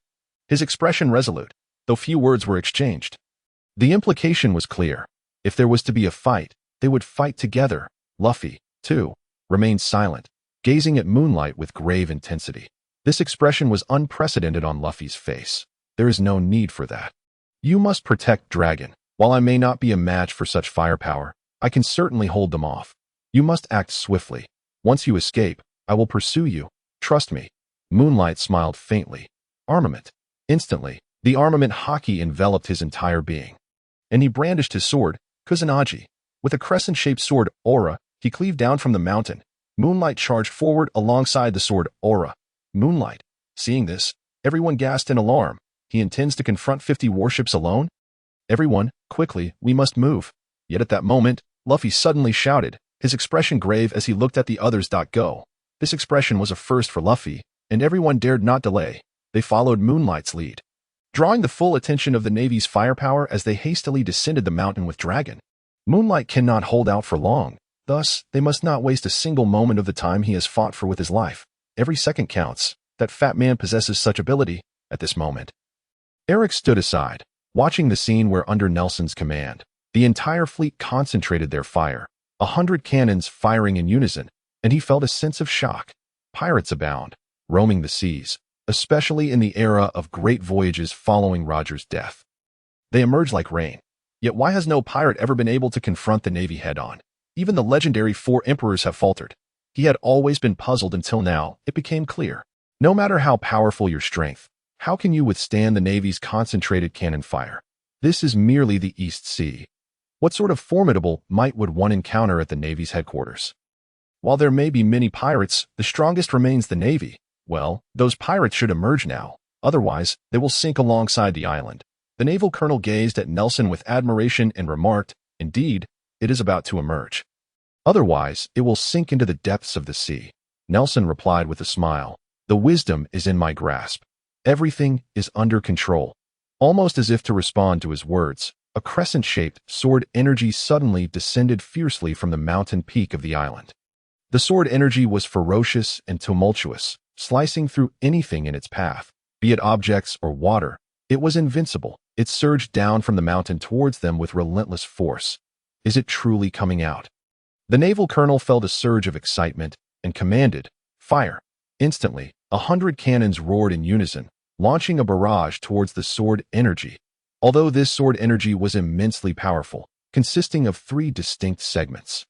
His expression resolute, though few words were exchanged. The implication was clear. If there was to be a fight, they would fight together. Luffy, too, remained silent, gazing at Moonlight with grave intensity. This expression was unprecedented on Luffy's face. There is no need for that. You must protect Dragon. While I may not be a match for such firepower, I can certainly hold them off. You must act swiftly. Once you escape, I will pursue you. Trust me. Moonlight smiled faintly. Armament. Instantly, the armament Haki enveloped his entire being. And he brandished his sword, Kusanagi. With a crescent-shaped sword, Aura, he cleaved down from the mountain. Moonlight charged forward alongside the sword, Aura. Moonlight. Seeing this, everyone gasped in alarm. He intends to confront 50 warships alone? Everyone, quickly, we must move. Yet at that moment, Luffy suddenly shouted, his expression grave as he looked at the others. Go. This expression was a first for Luffy, and everyone dared not delay. They followed Moonlight's lead, drawing the full attention of the Navy's firepower as they hastily descended the mountain with Dragon. Moonlight cannot hold out for long, thus, they must not waste a single moment of the time he has fought for with his life. Every second counts. That fat man possesses such ability at this moment. Eric stood aside, watching the scene where under Nelson's command, the entire fleet concentrated their fire, 100 cannons firing in unison, and he felt a sense of shock. Pirates abound, roaming the seas, especially in the era of great voyages following Roger's death. They emerge like rain. Yet why has no pirate ever been able to confront the Navy head-on? Even the legendary 4 emperors have faltered. He had always been puzzled until now it became clear. No matter how powerful your strength, how can you withstand the Navy's concentrated cannon fire? This is merely the East Sea. What sort of formidable might would one encounter at the Navy's headquarters? While there may be many pirates, the strongest remains the Navy. Well, those pirates should emerge now. Otherwise, they will sink alongside the island. The naval colonel gazed at Nelson with admiration and remarked, indeed, it is about to emerge. Otherwise, it will sink into the depths of the sea. Nelson replied with a smile, the wisdom is in my grasp. Everything is under control. Almost as if to respond to his words, a crescent-shaped sword energy suddenly descended fiercely from the mountain peak of the island. The sword energy was ferocious and tumultuous, slicing through anything in its path, be it objects or water. It was invincible. It surged down from the mountain towards them with relentless force. Is it truly coming out? The naval colonel felt a surge of excitement and commanded, fire. Instantly, 100 cannons roared in unison, launching a barrage towards the sword energy. Although this sword energy was immensely powerful, consisting of 3 distinct segments,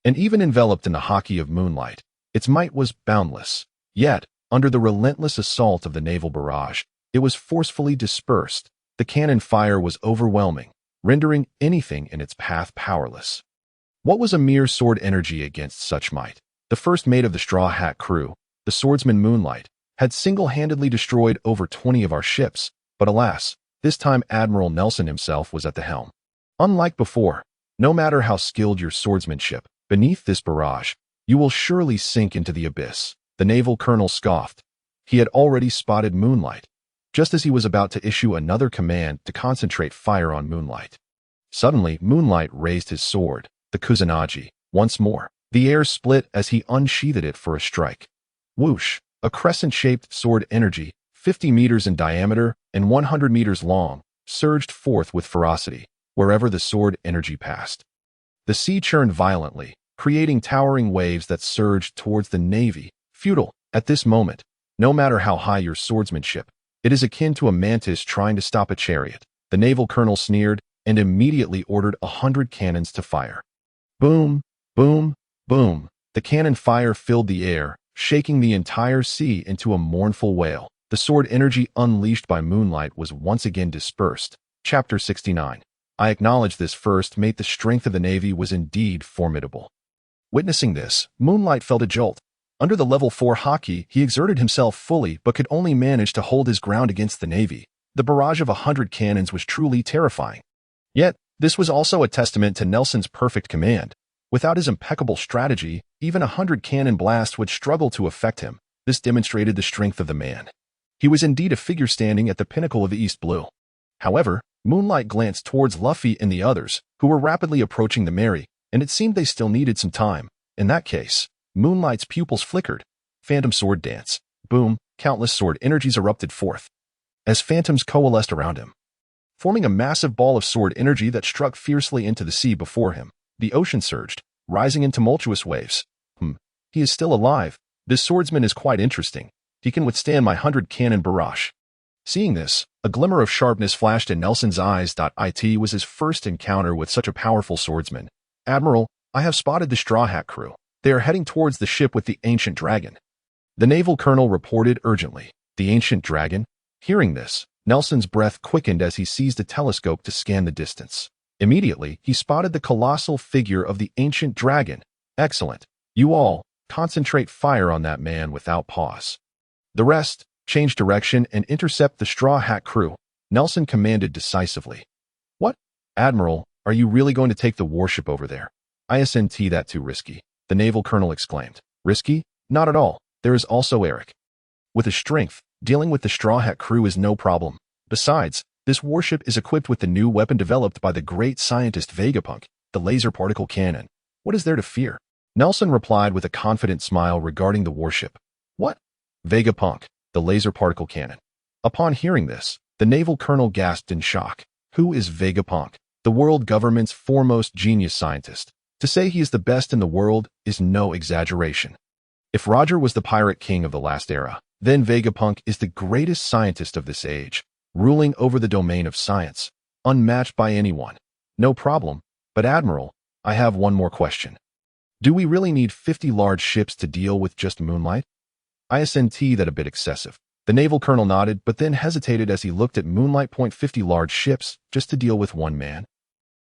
and even enveloped in the Haki of Moonlight, its might was boundless. Yet, under the relentless assault of the naval barrage, it was forcefully dispersed. The cannon fire was overwhelming, rendering anything in its path powerless. What was a mere sword energy against such might? The first mate of the Straw Hat crew, the swordsman Moonlight, had single-handedly destroyed over 20 of our ships, but alas, this time Admiral Nelson himself was at the helm. Unlike before, no matter how skilled your swordsmanship, beneath this barrage, you will surely sink into the abyss. The naval colonel scoffed. He had already spotted Moonlight, just as he was about to issue another command to concentrate fire on Moonlight. Suddenly, Moonlight raised his sword, the Kusanagi, once more. The air split as he unsheathed it for a strike. Whoosh! A crescent-shaped sword energy, 50 meters in diameter and 100 meters long, surged forth with ferocity, wherever the sword energy passed. The sea churned violently, creating towering waves that surged towards the Navy. Futile, at this moment, no matter how high your swordsmanship, it is akin to a mantis trying to stop a chariot. The naval colonel sneered and immediately ordered 100 cannons to fire. Boom, boom, boom. The cannon fire filled the air, shaking the entire sea into a mournful wail. The sword energy unleashed by Moonlight was once again dispersed. Chapter 69. I acknowledge this first mate. The strength of the Navy was indeed formidable. Witnessing this, Moonlight felt a jolt. Under the level 4 Haki, he exerted himself fully but could only manage to hold his ground against the Navy. The barrage of 100 cannons was truly terrifying. Yet, this was also a testament to Nelson's perfect command. Without his impeccable strategy, even 100 cannon blasts would struggle to affect him. This demonstrated the strength of the man. He was indeed a figure standing at the pinnacle of the East Blue. However, Moonlight glanced towards Luffy and the others, who were rapidly approaching the Mary, and it seemed they still needed some time. In that case, Moonlight's pupils flickered. Phantom sword dance. Boom, countless sword energies erupted forth as phantoms coalesced around him, forming a massive ball of sword energy that struck fiercely into the sea before him. The ocean surged, rising in tumultuous waves. He is still alive. This swordsman is quite interesting. He can withstand my 100 cannon barrage. Seeing this, a glimmer of sharpness flashed in Nelson's eyes. It was his first encounter with such a powerful swordsman. Admiral, I have spotted the Straw Hat crew. They are heading towards the ship with the Ancient Dragon. The naval colonel reported urgently. The Ancient Dragon? Hearing this, Nelson's breath quickened as he seized a telescope to scan the distance. Immediately, he spotted the colossal figure of the Ancient Dragon. Excellent. You all, concentrate fire on that man without pause. The rest, change direction and intercept the Straw Hat crew, Nelson commanded decisively. What? Admiral, are you really going to take the warship over there? Isn't that too risky? The naval colonel exclaimed. Risky? Not at all. There is also Eric. With his strength, dealing with the Straw Hat crew is no problem. Besides, this warship is equipped with the new weapon developed by the great scientist Vegapunk, the laser particle cannon. What is there to fear? Nelson replied with a confident smile regarding the warship. What? Vegapunk, the laser particle cannon. Upon hearing this, the naval colonel gasped in shock. Who is Vegapunk? The world government's foremost genius scientist. To say he is the best in the world is no exaggeration. If Roger was the pirate king of the last era, then Vegapunk is the greatest scientist of this age, ruling over the domain of science, unmatched by anyone. No problem, but Admiral, I have one more question. Do we really need 50 large ships to deal with just Moonlight? Isn't that a bit excessive? The naval colonel nodded but then hesitated as he looked at Moonlight. 50 large ships just to deal with one man?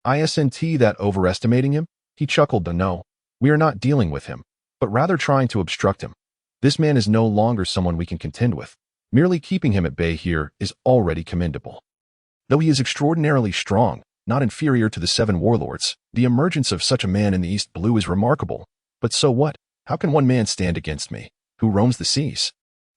Isn't that overestimating him? He chuckled. No, we are not dealing with him, but rather trying to obstruct him. This man is no longer someone we can contend with. Merely keeping him at bay here is already commendable. Though he is extraordinarily strong, not inferior to the 7 warlords, the emergence of such a man in the East Blue is remarkable. But so what? How can one man stand against me, who roams the seas?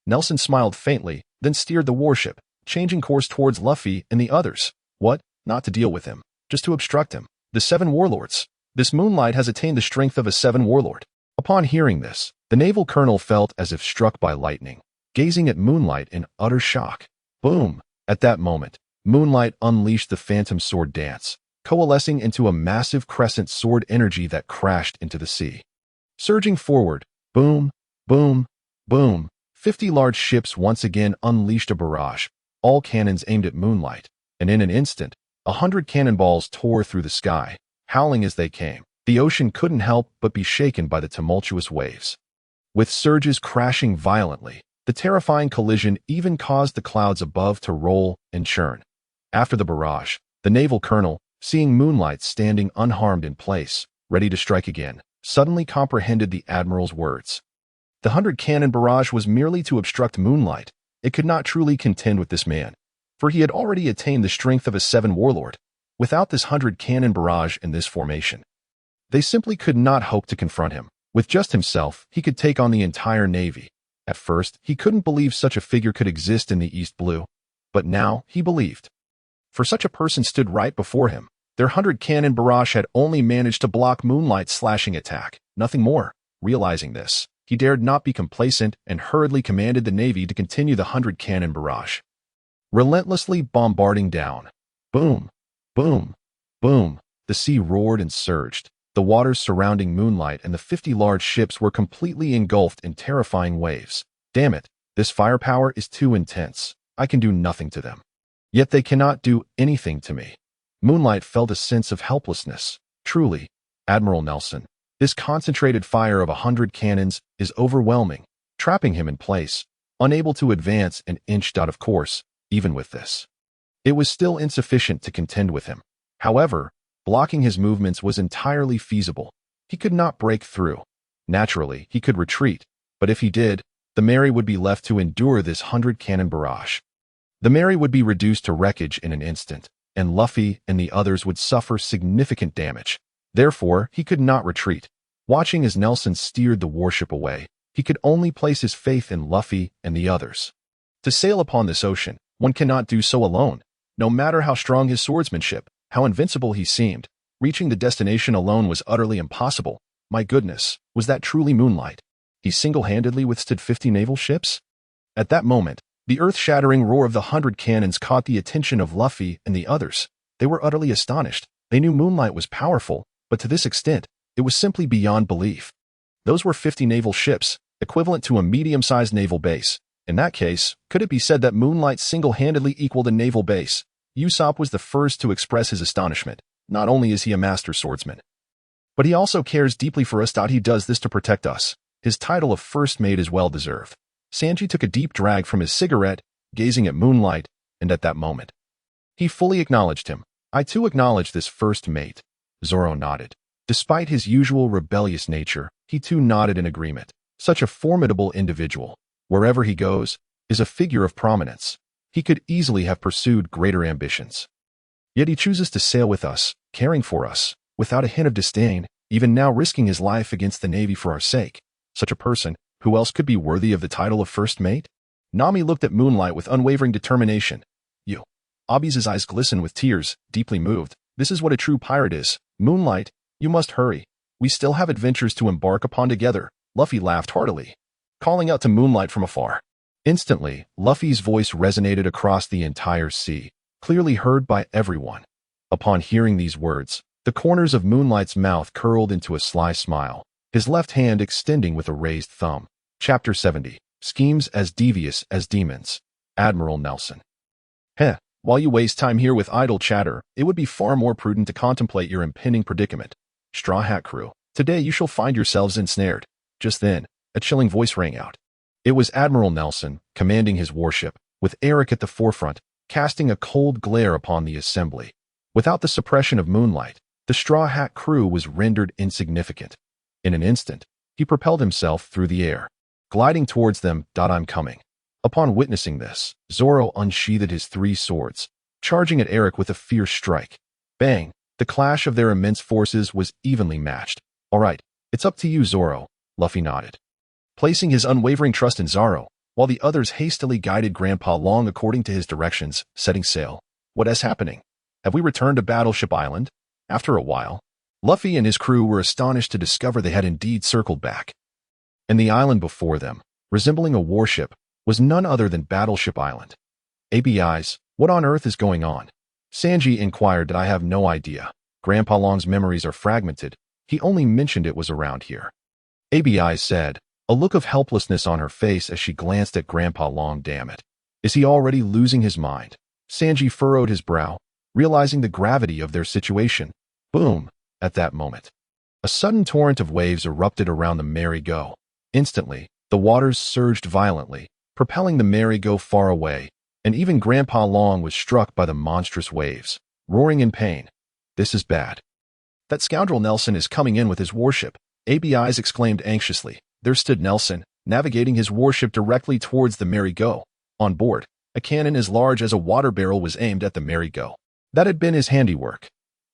Nelson smiled faintly, then steered the warship, changing course towards Luffy and the others. What? Not to deal with him, just to obstruct him. The 7 warlords. This Moonlight has attained the strength of a 7 warlord. Upon hearing this, the naval colonel felt as if struck by lightning, gazing at Moonlight in utter shock. Boom! At that moment, Moonlight unleashed the Phantom Sword Dance, coalescing into a massive crescent sword energy that crashed into the sea. Surging forward, boom, boom, boom, 50 large ships once again unleashed a barrage, all cannons aimed at Moonlight, and in an instant, 100 cannonballs tore through the sky, howling as they came. The ocean couldn't help but be shaken by the tumultuous waves. With surges crashing violently, the terrifying collision even caused the clouds above to roll and churn. After the barrage, the naval colonel, seeing Moonlight standing unharmed in place, ready to strike again, suddenly comprehended the admiral's words. The 100 cannon barrage was merely to obstruct Moonlight. It could not truly contend with this man, for he had already attained the strength of a 7 warlord. Without this 100 cannon barrage in this formation, they simply could not hope to confront him. With just himself, he could take on the entire navy. At first, he couldn't believe such a figure could exist in the East Blue, but now he believed. For such a person stood right before him. Their 100 cannon barrage had only managed to block Moonlight's slashing attack, nothing more. Realizing this, he dared not be complacent and hurriedly commanded the navy to continue the 100 cannon barrage, relentlessly bombarding down. Boom, boom, boom. The sea roared and surged. The waters surrounding Moonlight and the 50 large ships were completely engulfed in terrifying waves. Damn it, this firepower is too intense. I can do nothing to them. Yet they cannot do anything to me. Moonlight felt a sense of helplessness. Truly, Admiral Nelson, this concentrated fire of 100 cannons is overwhelming, trapping him in place, unable to advance an inch out of course. Even with this, it was still insufficient to contend with him. However, blocking his movements was entirely feasible. He could not break through. Naturally, he could retreat, But if he did, the Mary would be left to endure this 100-cannon barrage. The Mary would be reduced to wreckage in an instant, and Luffy and the others would suffer significant damage. Therefore, he could not retreat. Watching as Nelson steered the warship away, he could only place his faith in Luffy and the others. To sail upon this ocean, one cannot do so alone. No matter how strong his swordsmanship, how invincible he seemed, reaching the destination alone was utterly impossible. My goodness, was that truly Moonlight? He single-handedly withstood 50 naval ships? At that moment, the earth-shattering roar of the 100 cannons caught the attention of Luffy and the others. They were utterly astonished. They knew Moonlight was powerful, but to this extent, it was simply beyond belief. Those were 50 naval ships, equivalent to a medium-sized naval base. In that case, could it be said that Moonlight single-handedly equaled a naval base? Ussop was the first to express his astonishment. Not only is he a master swordsman, but he also cares deeply for us. He does this to protect us. His title of first mate is well-deserved. Sanji took a deep drag from his cigarette, gazing at Moonlight, and at that moment, he fully acknowledged him. I too acknowledge this first mate. Zoro nodded. Despite his usual rebellious nature, he too nodded in agreement. Such a formidable individual, wherever he goes, is a figure of prominence. He could easily have pursued greater ambitions. Yet he chooses to sail with us, caring for us, without a hint of disdain, even now risking his life against the Navy for our sake. Such a person, who else could be worthy of the title of first mate? Nami looked at Moonlight with unwavering determination. You. Abi's eyes glistened with tears, deeply moved. This is what a true pirate is. Moonlight, you must hurry. We still have adventures to embark upon together. Luffy laughed heartily, calling out to Moonlight from afar. Instantly, Luffy's voice resonated across the entire sea, clearly heard by everyone. Upon hearing these words, the corners of Moonlight's mouth curled into a sly smile, his left hand extending with a raised thumb. Chapter 70. Schemes as Devious as Demons. Admiral Nelson. Heh, while you waste time here with idle chatter, it would be far more prudent to contemplate your impending predicament. Straw Hat Crew, today you shall find yourselves ensnared. Just then, a chilling voice rang out. It was Admiral Nelson, commanding his warship, with Eric at the forefront, casting a cold glare upon the assembly. Without the suppression of Moonlight, the Straw Hat Crew was rendered insignificant. In an instant, he propelled himself through the air, gliding towards them. I'm coming. Upon witnessing this, Zoro unsheathed his 3 swords, charging at Eric with a fierce strike. Bang! The clash of their immense forces was evenly matched. All right, it's up to you, Zoro, Luffy nodded, placing his unwavering trust in Zoro, while the others hastily guided Grandpa Long according to his directions, setting sail. What is happening? Have we returned to Battleship Island? After a while, Luffy and his crew were astonished to discover they had indeed circled back. And the island before them, resembling a warship, was none other than Battleship Island. ABIs, what on earth is going on? Sanji inquired. I have no idea. Grandpa Long's memories are fragmented. He only mentioned it was around here. ABI said, a look of helplessness on her face as she glanced at Grandpa Long. Damn it. Is he already losing his mind? Sanji furrowed his brow, realizing the gravity of their situation. Boom! At that moment, a sudden torrent of waves erupted around the merry-go. Instantly, the waters surged violently, propelling the merry-go far away, and even Grandpa Long was struck by the monstrous waves, roaring in pain. This is bad. That scoundrel Nelson is coming in with his warship, ABIs exclaimed anxiously. There stood Nelson, navigating his warship directly towards the merry-go. On board, a cannon as large as a water barrel was aimed at the merry-go. That had been his handiwork.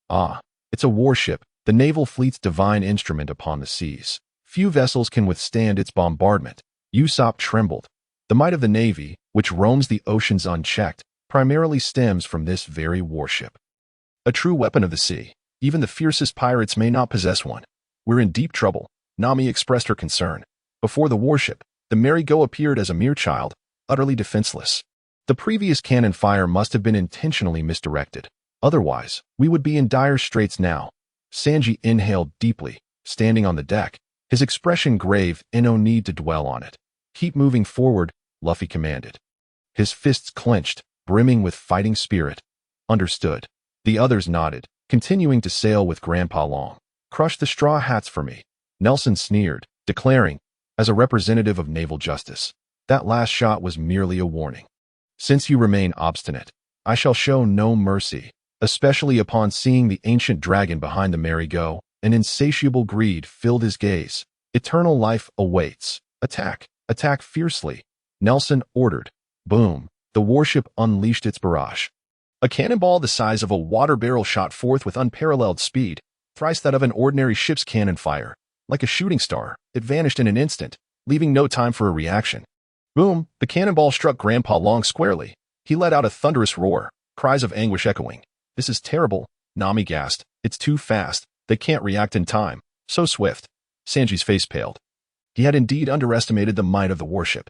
Ah, it's a warship, the naval fleet's divine instrument upon the seas. Few vessels can withstand its bombardment. Ussop trembled. The might of the Navy, which roams the oceans unchecked, primarily stems from this very warship. A true weapon of the sea. Even the fiercest pirates may not possess one. We're in deep trouble, Nami expressed her concern. Before the warship, the merry-go appeared as a mere child, utterly defenseless. The previous cannon fire must have been intentionally misdirected. Otherwise, we would be in dire straits now. Sanji inhaled deeply, standing on the deck, his expression grave and no need to dwell on it. Keep moving forward, Luffy commanded, his fists clenched, brimming with fighting spirit. Understood. The others nodded, continuing to sail with Grandpa Long. Crush the straw hats for me, Nelson sneered, declaring, as a representative of naval justice, that last shot was merely a warning. Since you remain obstinate, I shall show no mercy. Especially upon seeing the ancient dragon behind the merry-go, an insatiable greed filled his gaze. Eternal life awaits. Attack! Attack fiercely! Nelson ordered. Boom! The warship unleashed its barrage. A cannonball the size of a water barrel shot forth with unparalleled speed, thrice that of an ordinary ship's cannon fire. Like a shooting star, it vanished in an instant, leaving no time for a reaction. Boom! The cannonball struck Grandpa Long squarely. He let out a thunderous roar, cries of anguish echoing. This is terrible, Nami gasped. It's too fast. They can't react in time. So swift. Sanji's face paled. He had indeed underestimated the might of the warship.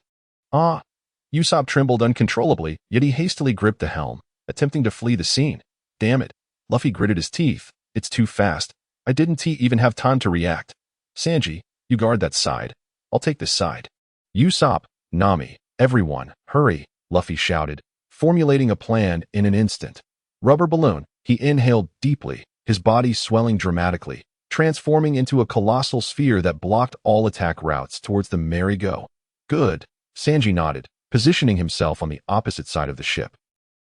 Ussop trembled uncontrollably, yet he hastily gripped the helm, attempting to flee the scene. Damn it. Luffy gritted his teeth. It's too fast. I didn't even have time to react. Sanji, you guard that side. I'll take this side. Ussop, Nami, everyone, hurry, Luffy shouted, formulating a plan in an instant. Rubber balloon, he inhaled deeply, his body swelling dramatically, transforming into a colossal sphere that blocked all attack routes towards the merry-go. Good, Sanji nodded, positioning himself on the opposite side of the ship.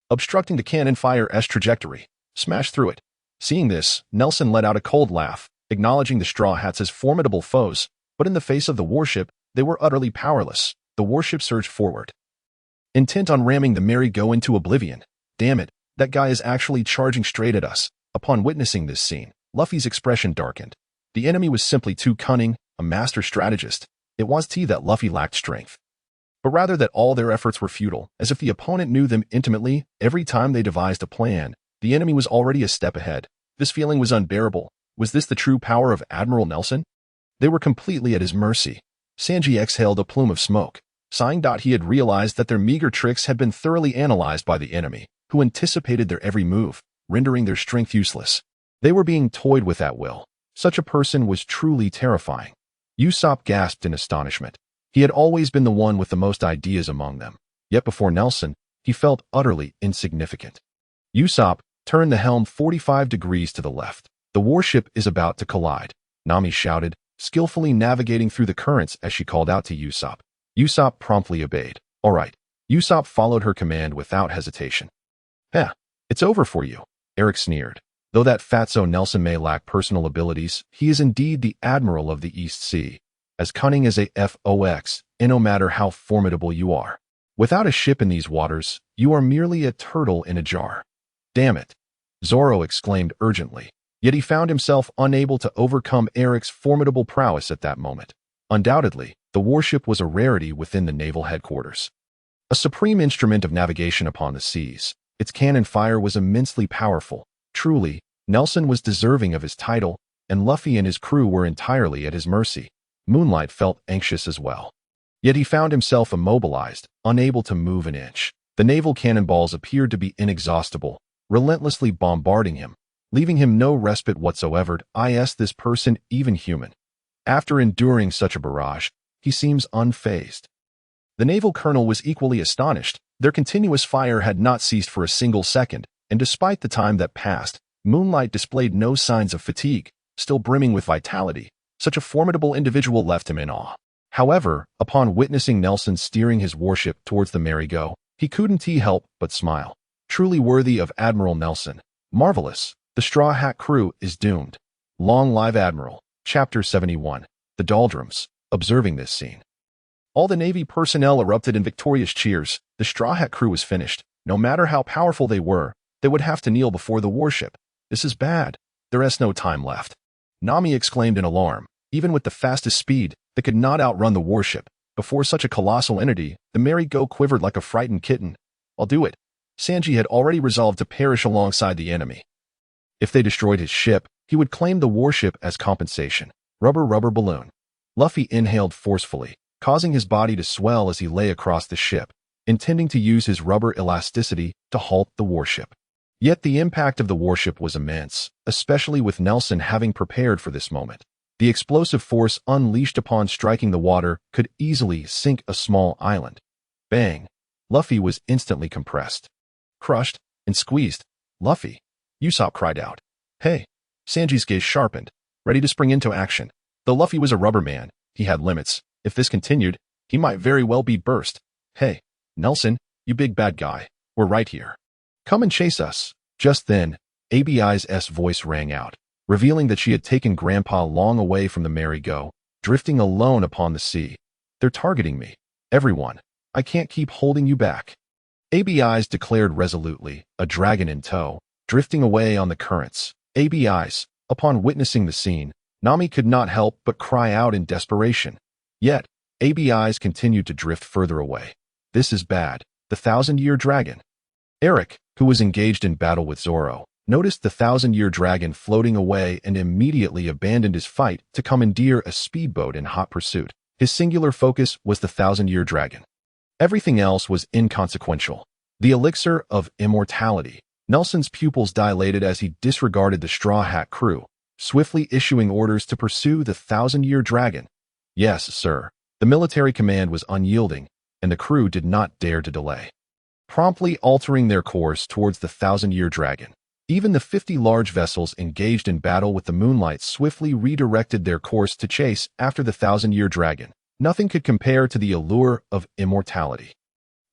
Obstructing the cannon fire's trajectory, smash through it. Seeing this, Nelson let out a cold laugh, acknowledging the Straw Hats as formidable foes, but in the face of the warship, they were utterly powerless. The warship surged forward, intent on ramming the merry-go into oblivion. Damn it, that guy is actually charging straight at us. Upon witnessing this scene, Luffy's expression darkened. The enemy was simply too cunning, a master strategist. It was that Luffy lacked strength, but rather that all their efforts were futile, as if the opponent knew them intimately. Every time they devised a plan, the enemy was already a step ahead. This feeling was unbearable. Was this the true power of Admiral Nelson? They were completely at his mercy. Sanji exhaled a plume of smoke, sighing. He had realized that their meager tricks had been thoroughly analyzed by the enemy, who anticipated their every move, rendering their strength useless. They were being toyed with at will. Such a person was truly terrifying. Ussop gasped in astonishment. He had always been the one with the most ideas among them, yet before Nelson, he felt utterly insignificant. Ussop, turn the helm 45 degrees to the left. The warship is about to collide, Nami shouted, skillfully navigating through the currents as she called out to Ussop. Ussop promptly obeyed. All right. Ussop followed her command without hesitation. It's over for you, Eric sneered. Though that fatso Nelson may lack personal abilities, he is indeed the Admiral of the East Sea, as cunning as a fox, and no matter how formidable you are. Without a ship in these waters, you are merely a turtle in a jar. Damn it, Zoro exclaimed urgently. Yet he found himself unable to overcome Eric's formidable prowess at that moment. Undoubtedly, the warship was a rarity within the naval headquarters. A supreme instrument of navigation upon the seas, its cannon fire was immensely powerful. Truly, Nelson was deserving of his title, and Luffy and his crew were entirely at his mercy. Moonlight felt anxious as well. Yet he found himself immobilized, unable to move an inch. The naval cannonballs appeared to be inexhaustible, relentlessly bombarding him, leaving him no respite whatsoever. Is this person even human? After enduring such a barrage, he seems unfazed. The naval colonel was equally astonished. Their continuous fire had not ceased for a single second, and despite the time that passed, Moonlight displayed no signs of fatigue, still brimming with vitality. Such a formidable individual left him in awe. However, upon witnessing Nelson steering his warship towards the merry-go, he couldn't help but smile. Truly worthy of Admiral Nelson. Marvelous. The Straw Hat crew is doomed. Long live Admiral. Chapter 71. The Doldrums. Observing this scene, all the Navy personnel erupted in victorious cheers. The Straw Hat crew was finished. No matter how powerful they were, they would have to kneel before the warship. This is bad. There is no time left. Nami exclaimed in alarm. Even with the fastest speed, they could not outrun the warship. Before such a colossal entity, the merry-go quivered like a frightened kitten. I'll do it. Sanji had already resolved to perish alongside the enemy. If they destroyed his ship, he would claim the warship as compensation. Rubber balloon. Luffy inhaled forcefully, causing his body to swell as he lay across the ship, intending to use his rubber elasticity to halt the warship. Yet the impact of the warship was immense, especially with Nelson having prepared for this moment. The explosive force unleashed upon striking the water could easily sink a small island. Bang! Luffy was instantly compressed, crushed, and squeezed. Luffy! Ussop cried out. Hey! Sanji's gaze sharpened, ready to spring into action. Though Luffy was a rubber man, he had limits. If this continued, he might very well be burst. Hey, Nelson, you big bad guy, we're right here. Come and chase us. Just then, ABI's voice rang out, revealing that she had taken Grandpa Long away from the merry-go, drifting alone upon the sea. They're targeting me. Everyone, I can't keep holding you back. ABIs declared resolutely, a dragon in tow, drifting away on the currents. ABIs, upon witnessing the scene, Nami could not help but cry out in desperation. Yet, ABIs continued to drift further away. This is bad. The Thousand-Year Dragon. Eric, who was engaged in battle with Zoro, noticed the Thousand-Year Dragon floating away and immediately abandoned his fight to commandeer a speedboat in hot pursuit. His singular focus was the Thousand-Year Dragon. Everything else was inconsequential. The elixir of immortality. Nelson's pupils dilated as he disregarded the Straw Hat crew, swiftly issuing orders to pursue the Thousand-Year Dragon. Yes, sir. The military command was unyielding, and the crew did not dare to delay, promptly altering their course towards the Thousand-Year Dragon. Even the 50 large vessels engaged in battle with the Moonlight swiftly redirected their course to chase after the Thousand-Year Dragon. Nothing could compare to the allure of immortality.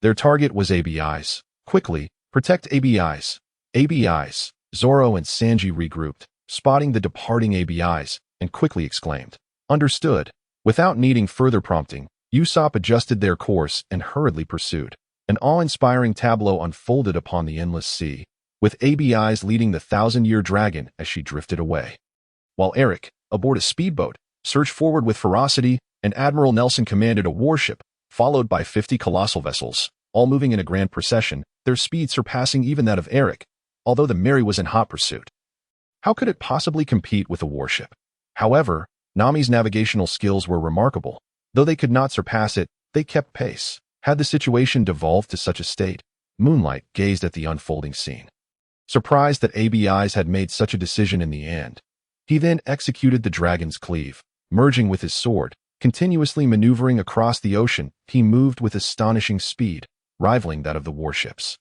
Their target was ABIs. Quickly, protect ABIs. ABIs. Zoro and Sanji regrouped, spotting the departing ABIs, and quickly exclaimed, "Understood." Without needing further prompting, Ussop adjusted their course and hurriedly pursued. An awe-inspiring tableau unfolded upon the endless sea, with ABIs leading the Thousand-Year Dragon as she drifted away. While Eric, aboard a speedboat, surged forward with ferocity, and Admiral Nelson commanded a warship, followed by 50 colossal vessels, all moving in a grand procession, their speed surpassing even that of Eric, although the Mary was in hot pursuit. How could it possibly compete with a warship? However, Nami's navigational skills were remarkable. Though they could not surpass it, they kept pace. Had the situation devolved to such a state, Moonlight gazed at the unfolding scene. Surprised that ABIs had made such a decision in the end, he then executed the dragon's cleave. Merging with his sword, continuously maneuvering across the ocean, he moved with astonishing speed, rivaling that of the warships.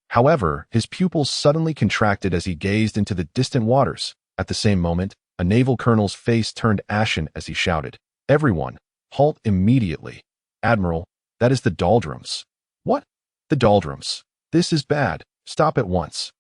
However, his pupils suddenly contracted as he gazed into the distant waters. At the same moment, a naval colonel's face turned ashen as he shouted, "Everyone, halt immediately. Admiral, that is the doldrums." "What? The doldrums? This is bad. Stop at once."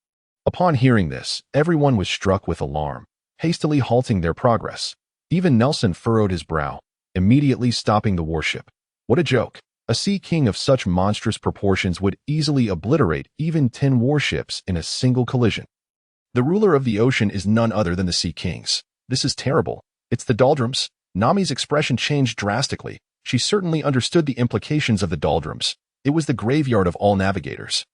Upon hearing this, everyone was struck with alarm, hastily halting their progress. Even Nelson furrowed his brow, immediately stopping the warship. What a joke. A sea king of such monstrous proportions would easily obliterate even 10 warships in a single collision. The ruler of the ocean is none other than the sea kings. This is terrible. It's the doldrums. Nami's expression changed drastically. She certainly understood the implications of the doldrums. It was the graveyard of all navigators.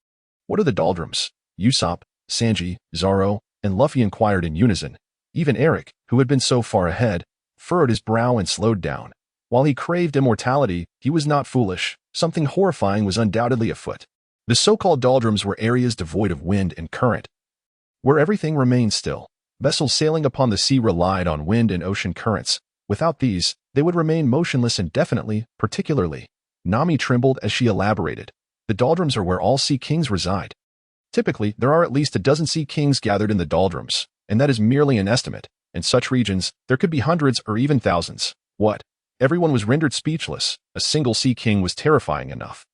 What are the doldrums? Ussop, Sanji, Zoro, and Luffy inquired in unison. Even Eric, who had been so far ahead, furrowed his brow and slowed down. While he craved immortality, he was not foolish. Something horrifying was undoubtedly afoot. The so-called doldrums were areas devoid of wind and current, where everything remained still. Vessels sailing upon the sea relied on wind and ocean currents. Without these, they would remain motionless indefinitely. Particularly, Nami trembled as she elaborated. The doldrums are where all sea kings reside. Typically, there are at least a dozen sea kings gathered in the doldrums, and that is merely an estimate. In such regions, there could be hundreds or even thousands. What? Everyone was rendered speechless. A single sea king was terrifying enough.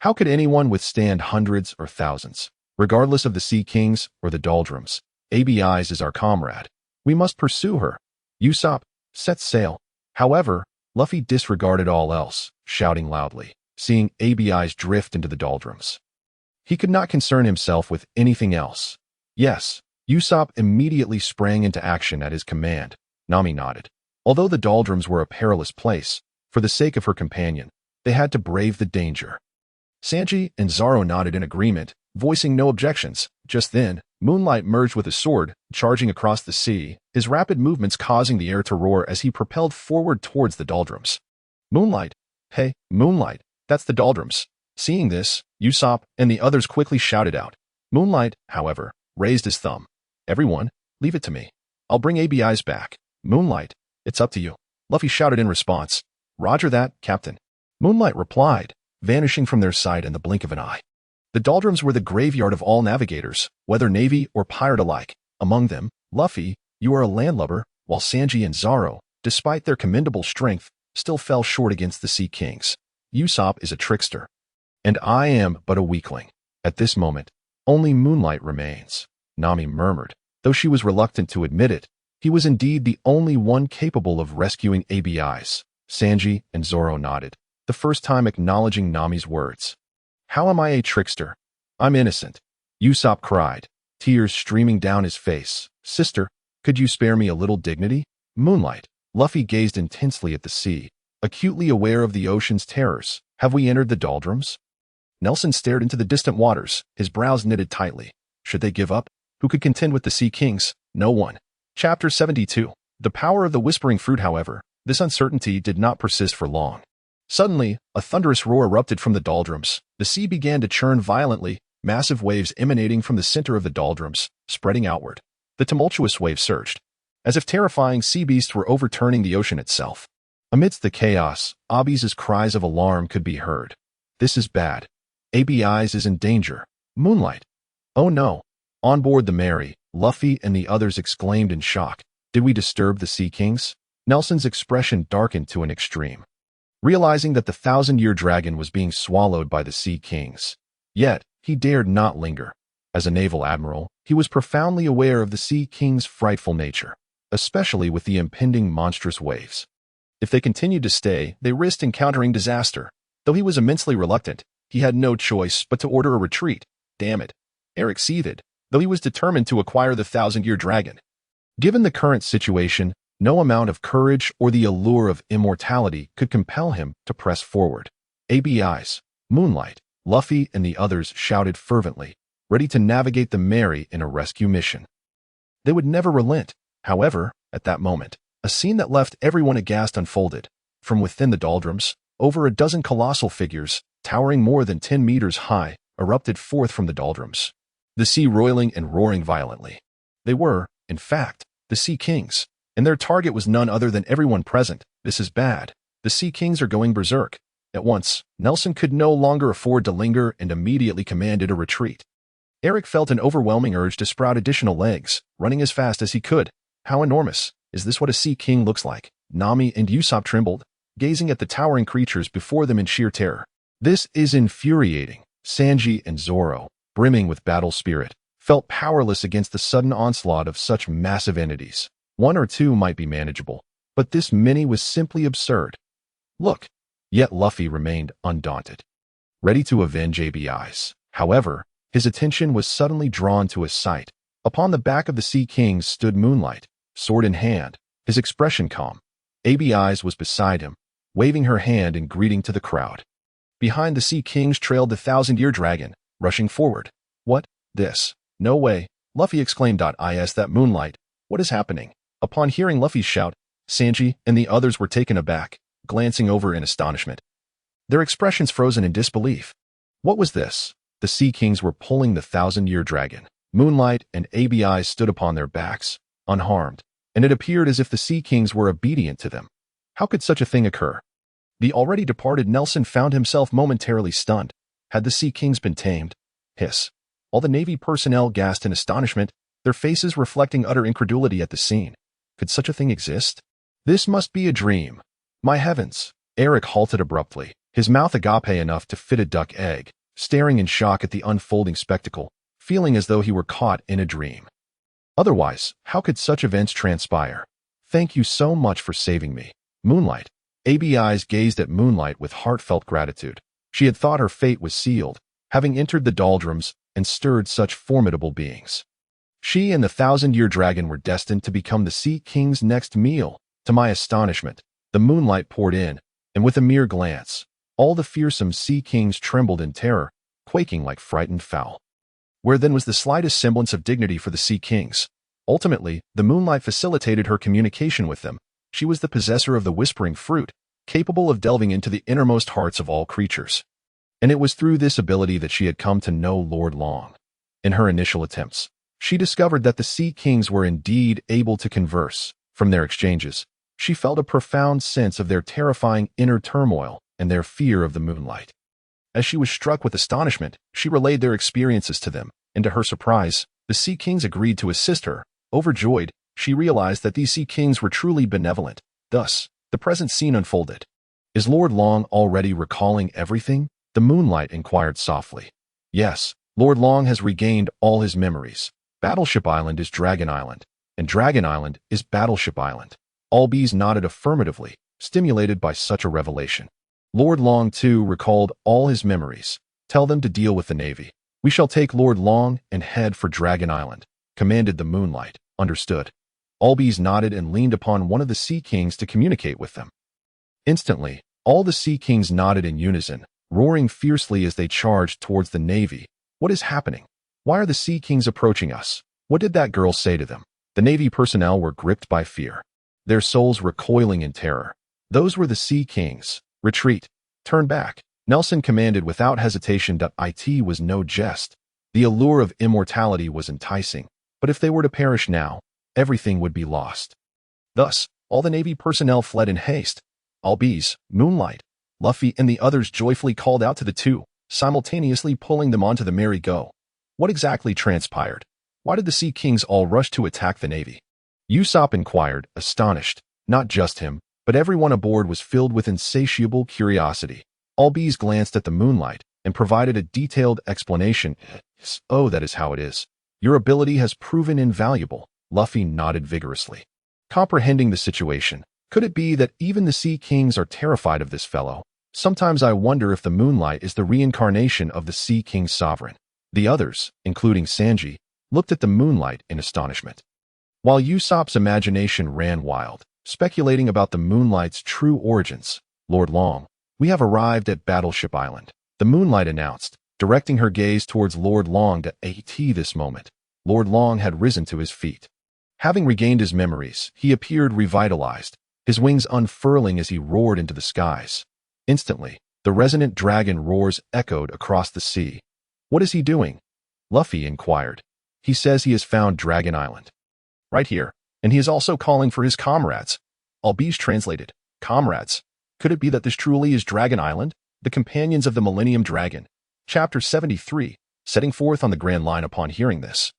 How could anyone withstand hundreds or thousands? Regardless of the sea kings or the doldrums, ABIs is our comrade. We must pursue her. Ussop, set sail. However, Luffy disregarded all else, shouting loudly, seeing ABIs drift into the doldrums. He could not concern himself with anything else. Yes, Ussop immediately sprang into action at his command. Nami nodded. Although the doldrums were a perilous place, for the sake of her companion, they had to brave the danger. Sanji and Zoro nodded in agreement, voicing no objections. Just then, Moonlight merged with a sword, charging across the sea, his rapid movements causing the air to roar as he propelled forward towards the doldrums. Moonlight! Hey, Moonlight, that's the doldrums. Seeing this, Ussop and the others quickly shouted out. Moonlight, however, raised his thumb. Everyone, leave it to me. I'll bring ABIs back. Moonlight, it's up to you. Luffy shouted in response. Roger that, Captain. Moonlight replied, vanishing from their sight in the blink of an eye. The doldrums were the graveyard of all navigators, whether navy or pirate alike. Among them, Luffy, you are a landlubber, while Sanji and Zoro, despite their commendable strength, still fell short against the sea kings. Ussop is a trickster. And I am but a weakling. At this moment, only Moonlight remains. Nami murmured. Though she was reluctant to admit it, he was indeed the only one capable of rescuing ABIs. Sanji and Zoro nodded. the first time acknowledging Nami's words. "How am I a trickster? I'm innocent," Ussop cried, tears streaming down his face. "Sister, could you spare me a little dignity?" Moonlight. Luffy gazed intensely at the sea, acutely aware of the ocean's terrors. "Have we entered the doldrums?" Nelson stared into the distant waters, his brows knitted tightly. Should they give up? Who could contend with the Sea Kings? No one. Chapter 72. The power of the Whispering Fruit. However, this uncertainty did not persist for long. Suddenly, a thunderous roar erupted from the doldrums. The sea began to churn violently, massive waves emanating from the center of the doldrums, spreading outward. The tumultuous waves surged, as if terrifying sea beasts were overturning the ocean itself. Amidst the chaos, Abi's cries of alarm could be heard. "This is bad. Abi's is in danger." Moonlight. "Oh no." On board the Mary, Luffy and the others exclaimed in shock. "Did we disturb the Sea Kings?" Nelson's expression darkened to an extreme, realizing that the 1,000-year dragon was being swallowed by the Sea Kings. Yet, he dared not linger. As a naval admiral, he was profoundly aware of the Sea Kings' frightful nature, especially with the impending monstrous waves. If they continued to stay, they risked encountering disaster. Though he was immensely reluctant, he had no choice but to order a retreat. Damn it. Eric seethed, though he was determined to acquire the 1,000-year dragon. Given the current situation, no amount of courage or the allure of immortality could compel him to press forward. Abi's, Moonlight, Luffy and the others shouted fervently, ready to navigate the Mary in a rescue mission. They would never relent. However, at that moment, a scene that left everyone aghast unfolded. From within the doldrums, over a dozen colossal figures, towering more than 10 meters high, erupted forth from the doldrums, the sea roiling and roaring violently. They were, in fact, the Sea Kings, and their target was none other than everyone present. "This is bad. The Sea Kings are going berserk." At once, Nelson could no longer afford to linger and immediately commanded a retreat. Eric felt an overwhelming urge to sprout additional legs, running as fast as he could. How enormous! Is this what a Sea King looks like? Nami and Ussop trembled, gazing at the towering creatures before them in sheer terror. "This is infuriating." Sanji and Zoro, brimming with battle spirit, felt powerless against the sudden onslaught of such massive entities. One or two might be manageable, but this many was simply absurd. Look! Yet Luffy remained undaunted, ready to avenge Abi's. However, his attention was suddenly drawn to a sight. Upon the back of the Sea Kings stood Moonlight, sword in hand, his expression calm. Abi's was beside him, waving her hand in greeting to the crowd. Behind the Sea Kings trailed the 1,000-year dragon, rushing forward. "What? This? No way!" Luffy exclaimed. "Is that Moonlight? What is happening?" Upon hearing Luffy's shout, Sanji and the others were taken aback, glancing over in astonishment, their expressions frozen in disbelief. What was this? The Sea Kings were pulling the 1,000-year dragon. Moonlight and Abi stood upon their backs, unharmed, and it appeared as if the Sea Kings were obedient to them. How could such a thing occur? The already departed Nelson found himself momentarily stunned. Had the Sea Kings been tamed? Hiss. All the Navy personnel gasped in astonishment, their faces reflecting utter incredulity at the scene. Could such a thing exist? This must be a dream. My heavens! Eric halted abruptly, his mouth agape enough to fit a duck egg, staring in shock at the unfolding spectacle, feeling as though he were caught in a dream. Otherwise, how could such events transpire? "Thank you so much for saving me, Moonlight." Abi's gazed at Moonlight with heartfelt gratitude. She had thought her fate was sealed, having entered the doldrums and stirred such formidable beings. She and the 1,000-year dragon were destined to become the Sea King's next meal. To my astonishment, the Moonlight poured in, and with a mere glance, all the fearsome Sea Kings trembled in terror, quaking like frightened fowl. Where then was the slightest semblance of dignity for the Sea Kings? Ultimately, the Moonlight facilitated her communication with them. She was the possessor of the Whispering Fruit, capable of delving into the innermost hearts of all creatures. And it was through this ability that she had come to know Lord Long. In her initial attempts, she discovered that the Sea Kings were indeed able to converse. From their exchanges, she felt a profound sense of their terrifying inner turmoil and their fear of the Moonlight. As she was struck with astonishment, she relayed their experiences to them, and to her surprise, the Sea Kings agreed to assist her. Overjoyed, she realized that these Sea Kings were truly benevolent. Thus, the present scene unfolded. "Is Lord Long already recalling everything?" the Moonlight inquired softly. "Yes, Lord Long has regained all his memories. Battleship Island is Dragon Island, and Dragon Island is Battleship Island." All bees nodded affirmatively, stimulated by such a revelation. Lord Long, too, recalled all his memories. Tell them to deal with the Navy. We shall take Lord Long and head for Dragon Island, commanded the Moonlight. Understood. Albies nodded and leaned upon one of the Sea Kings to communicate with them. Instantly, all the Sea Kings nodded in unison, roaring fiercely as they charged towards the Navy. What is happening? Why are the Sea Kings approaching us? What did that girl say to them? The Navy personnel were gripped by fear, their souls recoiling in terror. Those were the Sea Kings. Retreat. Turn back. Nelson commanded without hesitation. It was no jest. The allure of immortality was enticing, but if they were to perish now, everything would be lost. Thus, all the Navy personnel fled in haste. Albies, Moonlight, Luffy, and the others joyfully called out to the two, simultaneously pulling them onto the merry-go. What exactly transpired? Why did the Sea Kings all rush to attack the Navy? Ussop inquired, astonished. Not just him, but everyone aboard was filled with insatiable curiosity. Albies glanced at the Moonlight and provided a detailed explanation. Oh, that is how it is. Your ability has proven invaluable. Luffy nodded vigorously, comprehending the situation. Could it be that even the Sea Kings are terrified of this fellow? Sometimes I wonder if the Moonlight is the reincarnation of the Sea King sovereign. The others, including Sanji, looked at the Moonlight in astonishment, while Usopp's imagination ran wild, speculating about the Moonlight's true origins. Lord Long, we have arrived at Battleship Island, the Moonlight announced, directing her gaze towards Lord Long. At this moment, Lord Long had risen to his feet. Having regained his memories, he appeared revitalized, his wings unfurling as he roared into the skies. Instantly, the resonant dragon roars echoed across the sea. What is he doing? Luffy inquired. He says he has found Dragon Island. Right here, and he is also calling for his comrades. Albies translated, comrades. Could it be that this truly is Dragon Island, the companions of the Millennium Dragon? Chapter 73, setting forth on the Grand Line. Upon hearing this,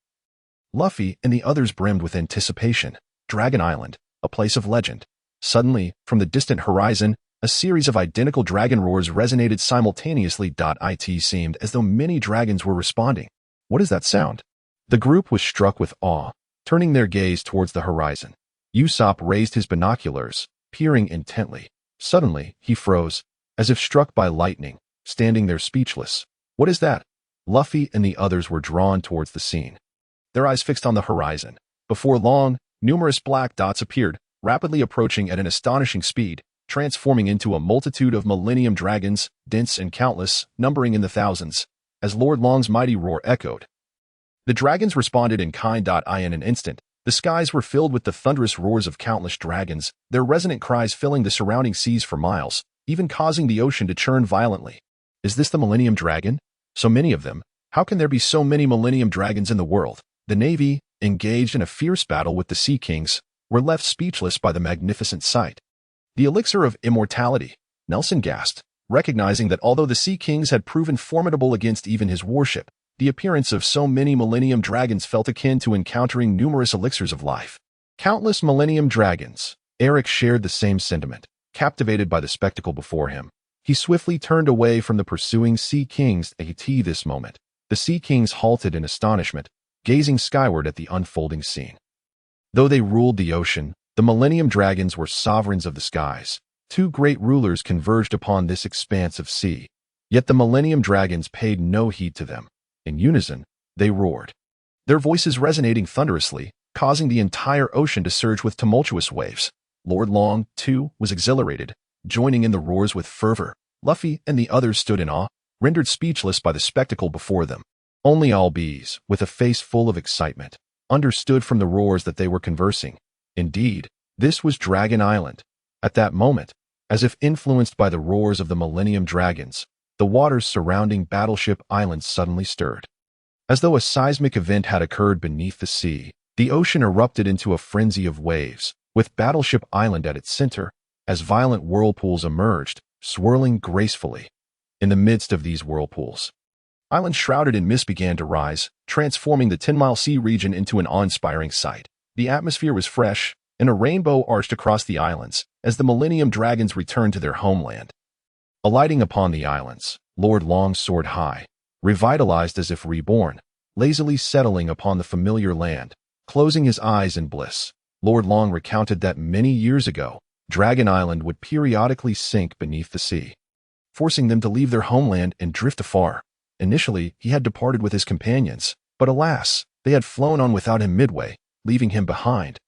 Luffy and the others brimmed with anticipation. Dragon Island, a place of legend. Suddenly, from the distant horizon, a series of identical dragon roars resonated simultaneously. It seemed as though many dragons were responding. What is that sound? The group was struck with awe, turning their gaze towards the horizon. Usopp raised his binoculars, peering intently. Suddenly, he froze, as if struck by lightning, standing there speechless. What is that? Luffy and the others were drawn towards the scene, their eyes fixed on the horizon. Before long, numerous black dots appeared, rapidly approaching at an astonishing speed, transforming into a multitude of Millennium Dragons, dense and countless, numbering in the thousands. As Lord Long's mighty roar echoed, the dragons responded in kind. In an instant, the skies were filled with the thunderous roars of countless dragons, their resonant cries filling the surrounding seas for miles, even causing the ocean to churn violently. Is this the Millennium Dragon? So many of them. How can there be so many Millennium Dragons in the world? The Navy, engaged in a fierce battle with the Sea Kings, were left speechless by the magnificent sight. The elixir of immortality, Nelson gasped, recognizing that although the Sea Kings had proven formidable against even his warship, the appearance of so many Millennium Dragons felt akin to encountering numerous elixirs of life. Countless Millennium Dragons. Eric shared the same sentiment, captivated by the spectacle before him. He swiftly turned away from the pursuing Sea Kings. At this moment, the Sea Kings halted in astonishment, gazing skyward at the unfolding scene. Though they ruled the ocean, the Millennium Dragons were sovereigns of the skies. Two great rulers converged upon this expanse of sea. Yet the Millennium Dragons paid no heed to them. In unison, they roared, their voices resonating thunderously, causing the entire ocean to surge with tumultuous waves. Lord Long, too, was exhilarated, joining in the roars with fervor. Luffy and the others stood in awe, rendered speechless by the spectacle before them. Only Albies, with a face full of excitement, understood from the roars that they were conversing. Indeed, this was Dragon Island. At that moment, as if influenced by the roars of the Millennium Dragons, the waters surrounding Battleship Island suddenly stirred. As though a seismic event had occurred beneath the sea, the ocean erupted into a frenzy of waves, with Battleship Island at its center, as violent whirlpools emerged, swirling gracefully. In the midst of these whirlpools, islands shrouded in mist began to rise, transforming the 10-mile sea region into an awe-inspiring sight. The atmosphere was fresh, and a rainbow arched across the islands as the Millennium Dragons returned to their homeland. Alighting upon the islands, Lord Long soared high, revitalized as if reborn, lazily settling upon the familiar land, closing his eyes in bliss. Lord Long recounted that many years ago, Dragon Island would periodically sink beneath the sea. forcing them to leave their homeland and drift afar. Initially, he had departed with his companions, but alas, they had flown on without him midway, leaving him behind.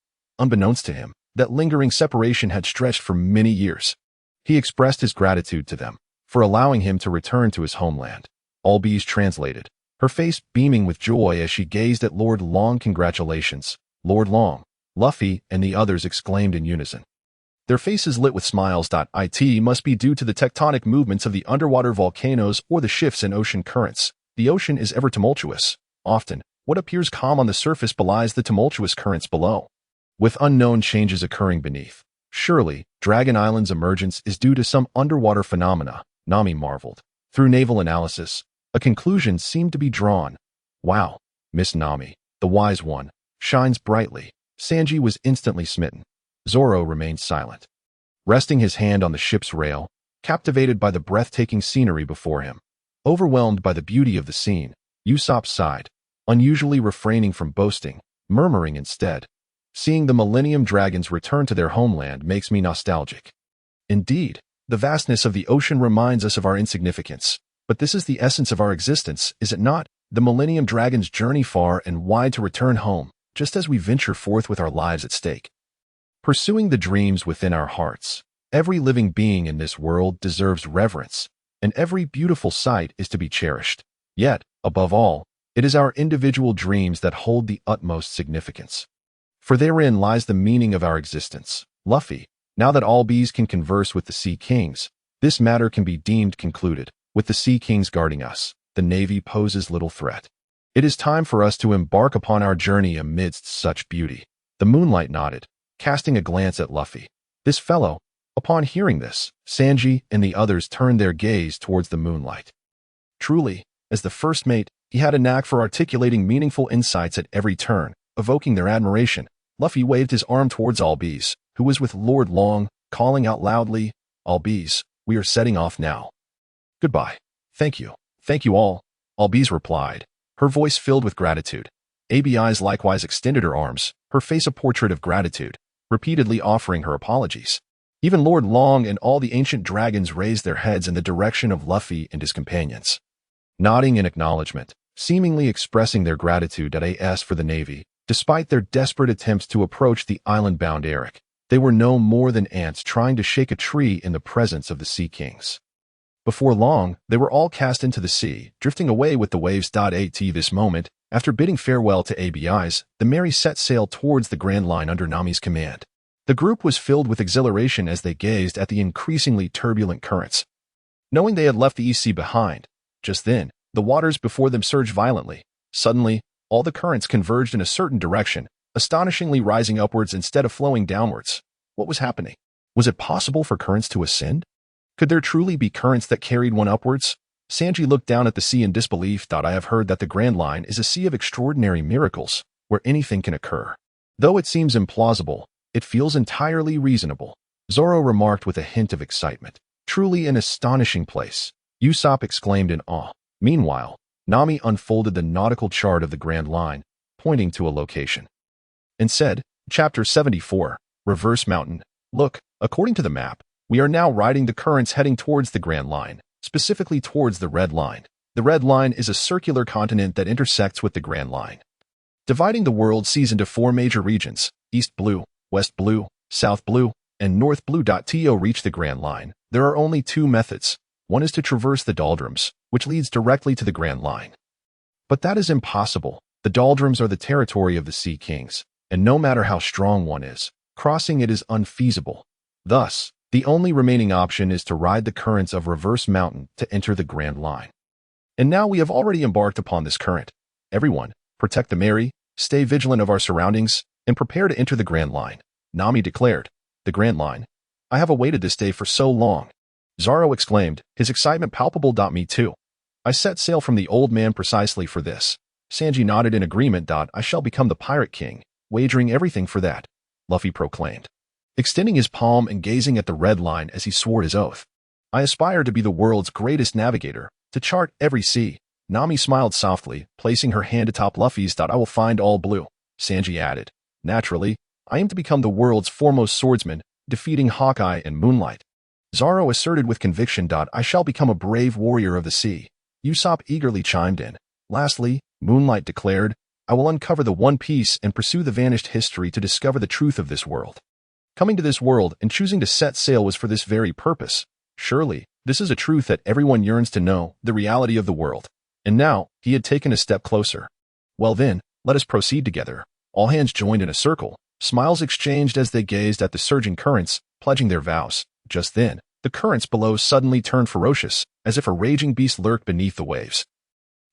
Unbeknownst to him, that lingering separation had stretched for many years. He expressed his gratitude to them for allowing him to return to his homeland. Albies translated, her face beaming with joy as she gazed at Lord Long. Congratulations, Lord Long, Luffy and the others exclaimed in unison. Their faces lit with smiles. It must be due to the tectonic movements of the underwater volcanoes or the shifts in ocean currents. The ocean is ever tumultuous. Often, what appears calm on the surface belies the tumultuous currents below, with unknown changes occurring beneath. Surely, Dragon Island's emergence is due to some underwater phenomena, Nami marveled. Through naval analysis, a conclusion seemed to be drawn. Wow, Miss Nami, the wise one, shines brightly. Sanji was instantly smitten. Zoro remained silent, resting his hand on the ship's rail, captivated by the breathtaking scenery before him. Overwhelmed by the beauty of the scene, Ussop sighed, unusually refraining from boasting, murmuring instead, "Seeing the Millennium Dragons return to their homeland makes me nostalgic." Indeed, the vastness of the ocean reminds us of our insignificance, but this is the essence of our existence, is it not? The Millennium Dragons journey far and wide to return home, just as we venture forth with our lives at stake. Pursuing the dreams within our hearts, every living being in this world deserves reverence, and every beautiful sight is to be cherished. Yet, above all, it is our individual dreams that hold the utmost significance. For therein lies the meaning of our existence. Luffy, now that all bees can converse with the Sea Kings, this matter can be deemed concluded. With the Sea Kings guarding us, the Navy poses little threat. It is time for us to embark upon our journey amidst such beauty. The Moonlight nodded, casting a glance at Luffy. This fellow. Upon hearing this, Sanji and the others turned their gaze towards the Moonlight. Truly, as the first mate, he had a knack for articulating meaningful insights at every turn, evoking their admiration. Luffy waved his arm towards Albies, who was with Lord Long, calling out loudly, "Albies, we are setting off now." "Goodbye. Thank you all," Albies replied, her voice filled with gratitude. ABIs likewise extended her arms, her face a portrait of gratitude, repeatedly offering her apologies. Even Lord Long and all the ancient dragons raised their heads in the direction of Luffy and his companions, nodding in acknowledgement, seemingly expressing their gratitude as for the Navy. Despite their desperate attempts to approach the island-bound Eric, they were no more than ants trying to shake a tree in the presence of the Sea Kings. Before long, they were all cast into the sea, drifting away with the waves. At this moment, after bidding farewell to ABIs, the Mary set sail towards the Grand Line under Nami's command. The group was filled with exhilaration as they gazed at the increasingly turbulent currents, knowing they had left the East Sea behind. Just then, the waters before them surged violently. Suddenly, all the currents converged in a certain direction, astonishingly rising upwards instead of flowing downwards. What was happening? Was it possible for currents to ascend? Could there truly be currents that carried one upwards? Sanji looked down at the sea in disbelief. "I have heard that the Grand Line is a sea of extraordinary miracles, where anything can occur. Though it seems implausible, it feels entirely reasonable," Zoro remarked with a hint of excitement. "Truly an astonishing place," Ussop exclaimed in awe. Meanwhile, Nami unfolded the nautical chart of the Grand Line, pointing to a location, and said, Chapter 74, Reverse Mountain. "Look, according to the map, we are now riding the currents heading towards the Grand Line, specifically towards the Red Line. The Red Line is a circular continent that intersects with the Grand Line, dividing the world seas into four major regions: East Blue, West Blue, South Blue, and North Blue. To reach the Grand Line, there are only two methods. One is to traverse the doldrums, which leads directly to the Grand Line. But that is impossible. The doldrums are the territory of the Sea Kings, and no matter how strong one is, crossing it is unfeasible. Thus, the only remaining option is to ride the currents of Reverse Mountain to enter the Grand Line. And now we have already embarked upon this current. Everyone, protect the Mary, stay vigilant of our surroundings, and prepare to enter the Grand Line," Nami declared. "The Grand Line? I have awaited this day for so long," Zoro exclaimed, his excitement palpable. "Me too. I set sail from the Old Man precisely for this." Sanji nodded in agreement. "I shall become the Pirate King, wagering everything for that," Luffy proclaimed, extending his palm and gazing at the Red Line as he swore his oath. "I aspire to be the world's greatest navigator, to chart every sea." Nami smiled softly, placing her hand atop Luffy's. "I will find all blue," Sanji added. "Naturally, I aim to become the world's foremost swordsman, defeating Hawkeye and Moonlight." Zoro asserted with conviction. I shall become a brave warrior of the sea. Ussop eagerly chimed in. Lastly, Moonlight declared, I will uncover the One Piece and pursue the vanished history to discover the truth of this world. Coming to this world and choosing to set sail was for this very purpose. Surely, this is a truth that everyone yearns to know, the reality of the world. And now, he had taken a step closer. Well then, let us proceed together. All hands joined in a circle. Smiles exchanged as they gazed at the surging currents, pledging their vows. Just then, the currents below suddenly turned ferocious, as if a raging beast lurked beneath the waves,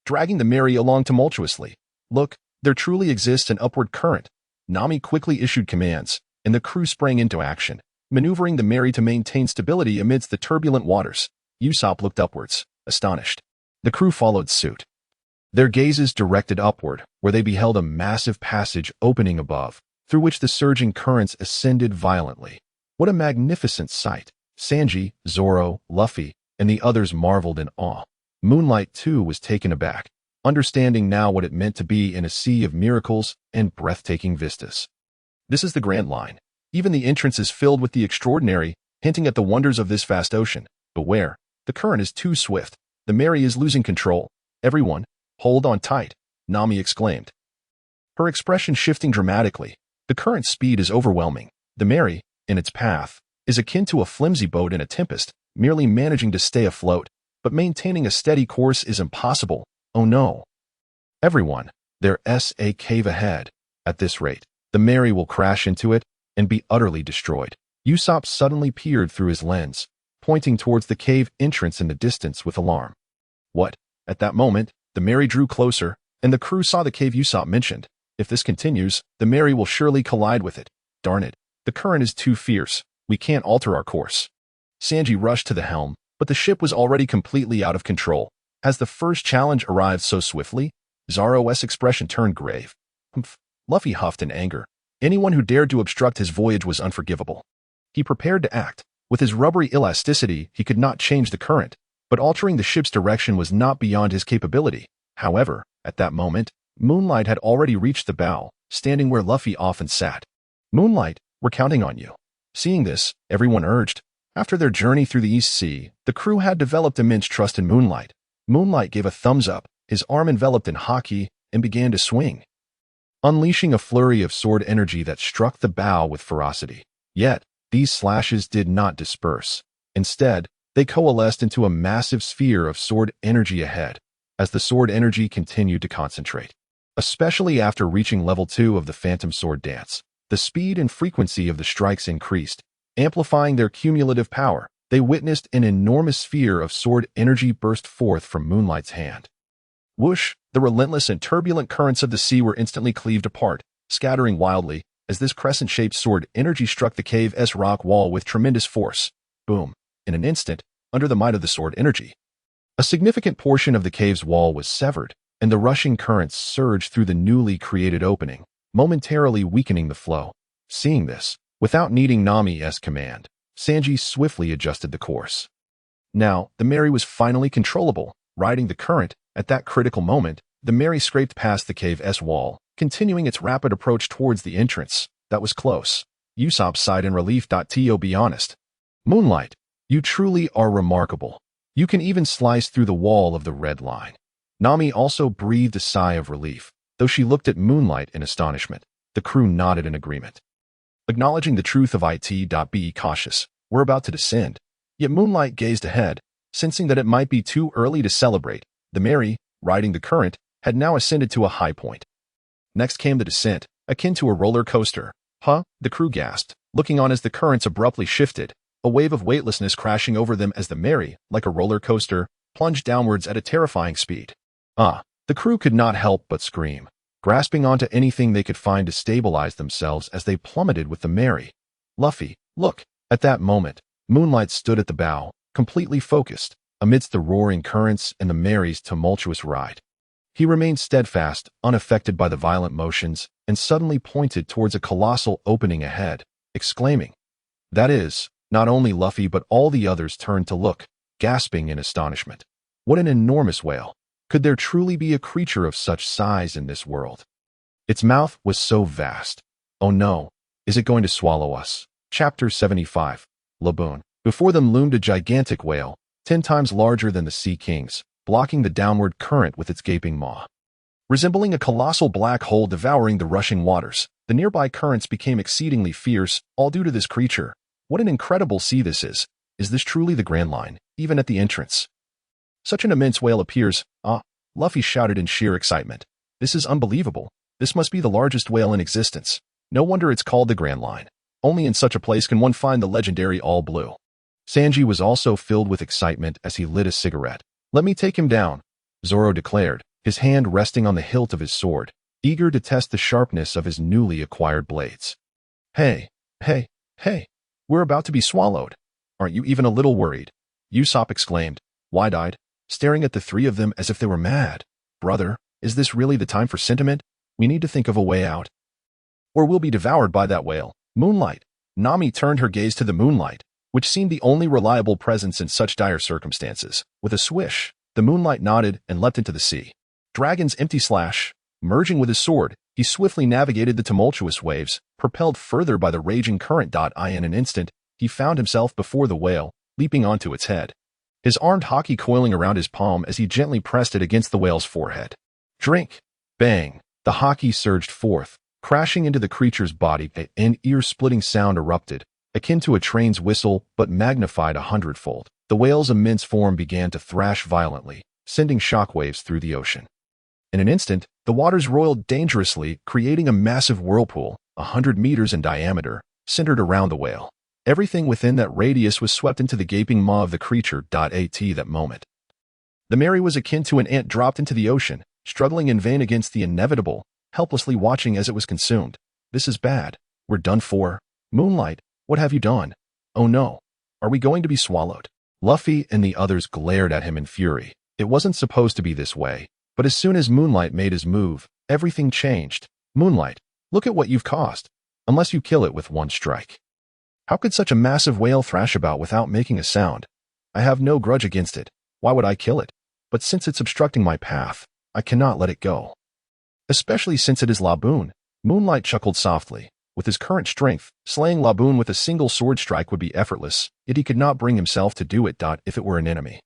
dragging the Mary along tumultuously. Look, there truly exists an upward current. Nami quickly issued commands, and the crew sprang into action, maneuvering the Mary to maintain stability amidst the turbulent waters. Ussop looked upwards, astonished. The crew followed suit, their gazes directed upward, where they beheld a massive passage opening above, through which the surging currents ascended violently. What a magnificent sight! Sanji, Zoro, Luffy, and the others marveled in awe. Moonlight, too, was taken aback, understanding now what it meant to be in a sea of miracles and breathtaking vistas. This is the Grand Line. Even the entrance is filled with the extraordinary, hinting at the wonders of this vast ocean. Beware, the current is too swift. The Mary is losing control. Everyone, hold on tight, Nami exclaimed, her expression shifting dramatically. The current speed is overwhelming. The Mary, in its path, is akin to a flimsy boat in a tempest, merely managing to stay afloat, but maintaining a steady course is impossible. Oh no. Everyone, there's a cave ahead. At this rate, the Mary will crash into it and be utterly destroyed. Ussop suddenly peered through his lens, pointing towards the cave entrance in the distance with alarm. What? At that moment, the Mary drew closer, and the crew saw the cave Ussop mentioned. If this continues, the Mary will surely collide with it. Darn it, the current is too fierce. We can't alter our course. Sanji rushed to the helm, but the ship was already completely out of control. Has the first challenge arrived so swiftly? Zoro's expression turned grave. Humph. Luffy huffed in anger. Anyone who dared to obstruct his voyage was unforgivable. He prepared to act. With his rubbery elasticity, he could not change the current, but altering the ship's direction was not beyond his capability. However, at that moment, Moonlight had already reached the bow, standing where Luffy often sat. Moonlight, we're counting on you. Seeing this, everyone urged. After their journey through the East Sea, the crew had developed immense trust in Moonlight. Moonlight gave a thumbs up, his arm enveloped in Haki, and began to swing, unleashing a flurry of sword energy that struck the bow with ferocity. Yet, these slashes did not disperse. Instead, they coalesced into a massive sphere of sword energy ahead, as the sword energy continued to concentrate. Especially after reaching level 2 of the Phantom Sword Dance, the speed and frequency of the strikes increased, amplifying their cumulative power. They witnessed an enormous sphere of sword energy burst forth from Moonlight's hand. Whoosh! The relentless and turbulent currents of the sea were instantly cleaved apart, scattering wildly, as this crescent-shaped sword energy struck the cave's rock wall with tremendous force. Boom! In an instant, under the might of the sword energy, a significant portion of the cave's wall was severed, and the rushing currents surged through the newly created opening, momentarily weakening the flow. Seeing this, without needing Nami's command, Sanji swiftly adjusted the course. Now, the Mary was finally controllable, riding the current. At that critical moment, the Mary scraped past the cave's wall, continuing its rapid approach towards the entrance. That was close. Ussop sighed in relief. To be honest, Moonlight, you truly are remarkable. You can even slice through the wall of the Red Line. Nami also breathed a sigh of relief, though she looked at Moonlight in astonishment. The crew nodded in agreement, acknowledging the truth of it. Be cautious. We're about to descend. Yet Moonlight gazed ahead, sensing that it might be too early to celebrate. The Mary, riding the current, had now ascended to a high point. Next came the descent, akin to a roller coaster. Huh? The crew gasped, looking on as the currents abruptly shifted, a wave of weightlessness crashing over them as the Mary, like a roller coaster, plunged downwards at a terrifying speed. The crew could not help but scream, grasping onto anything they could find to stabilize themselves as they plummeted with the Mary. Luffy, look! At that moment, Moonlight stood at the bow, completely focused, amidst the roaring currents and the Mary's tumultuous ride. He remained steadfast, unaffected by the violent motions, and suddenly pointed towards a colossal opening ahead, exclaiming, "That is!" Not only Luffy but all the others turned to look, gasping in astonishment. What an enormous whale! Could there truly be a creature of such size in this world? Its mouth was so vast. Oh no, is it going to swallow us? Chapter 75. Laboon. Before them loomed a gigantic whale, 10 times larger than the Sea Kings, blocking the downward current with its gaping maw. Resembling a colossal black hole devouring the rushing waters, the nearby currents became exceedingly fierce, all due to this creature. What an incredible sea this is! Is this truly the Grand Line, even at the entrance? Such an immense whale appears. Ah, Luffy shouted in sheer excitement. This is unbelievable. This must be the largest whale in existence. No wonder it's called the Grand Line. Only in such a place can one find the legendary All Blue. Sanji was also filled with excitement as he lit a cigarette. Let me take him down, Zoro declared, his hand resting on the hilt of his sword, eager to test the sharpness of his newly acquired blades. Hey, we're about to be swallowed. Aren't you even a little worried? Ussop exclaimed, wide-eyed, staring at the three of them as if they were mad. Brother, is this really the time for sentiment? We need to think of a way out. Or we'll be devoured by that whale. Moonlight. Nami turned her gaze to the moonlight, which seemed the only reliable presence in such dire circumstances. With a swish, the moonlight nodded and leapt into the sea. Dragon's empty slash. Merging with his sword, he swiftly navigated the tumultuous waves, propelled further by the raging current. In an instant, he found himself before the whale, leaping onto its head. His armed Haki coiling around his palm as he gently pressed it against the whale's forehead. Drink! Bang! The Haki surged forth, crashing into the creature's body. An ear-splitting sound erupted, akin to a train's whistle but magnified 100-fold. The whale's immense form began to thrash violently, sending shockwaves through the ocean. In an instant, the waters roiled dangerously, creating a massive whirlpool, 100 meters in diameter, centered around the whale. Everything within that radius was swept into the gaping maw of the creature. At that moment, the Mary was akin to an ant dropped into the ocean, struggling in vain against the inevitable, helplessly watching as it was consumed. This is bad. We're done for. Moonlight, what have you done? Oh no. Are we going to be swallowed? Luffy and the others glared at him in fury. It wasn't supposed to be this way, but as soon as Moonlight made his move, everything changed. Moonlight, look at what you've caused. Unless you kill it with one strike. How could such a massive whale thrash about without making a sound? I have no grudge against it. Why would I kill it? But since it's obstructing my path, I cannot let it go. Especially since it is Laboon. Moonlight chuckled softly. With his current strength, slaying Laboon with a single sword strike would be effortless, yet he could not bring himself to do it. If it were an enemy,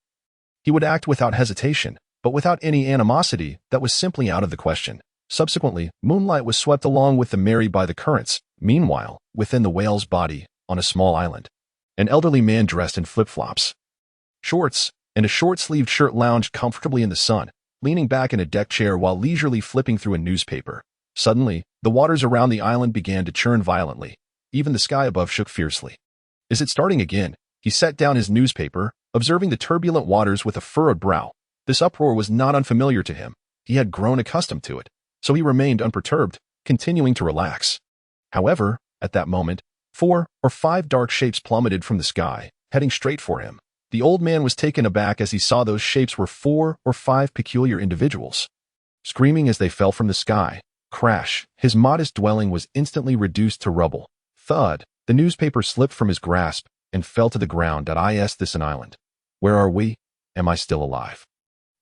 he would act without hesitation, but without any animosity. That was simply out of the question. Subsequently, Moonlight was swept along with the Mary by the currents. Meanwhile, within the whale's body, on a small island, an elderly man dressed in flip-flops, shorts, and a short-sleeved shirt lounged comfortably in the sun, leaning back in a deck chair while leisurely flipping through a newspaper. Suddenly, the waters around the island began to churn violently. Even the sky above shook fiercely. Is it starting again? He set down his newspaper, observing the turbulent waters with a furrowed brow. This uproar was not unfamiliar to him. He had grown accustomed to it, so he remained unperturbed, continuing to relax. However, at that moment, 4 or 5 dark shapes plummeted from the sky, heading straight for him. The old man was taken aback as he saw those shapes were 4 or 5 peculiar individuals. Screaming as they fell from the sky, crash, his modest dwelling was instantly reduced to rubble. Thud, the newspaper slipped from his grasp and fell to the ground. Is this an island? Where are we? Am I still alive?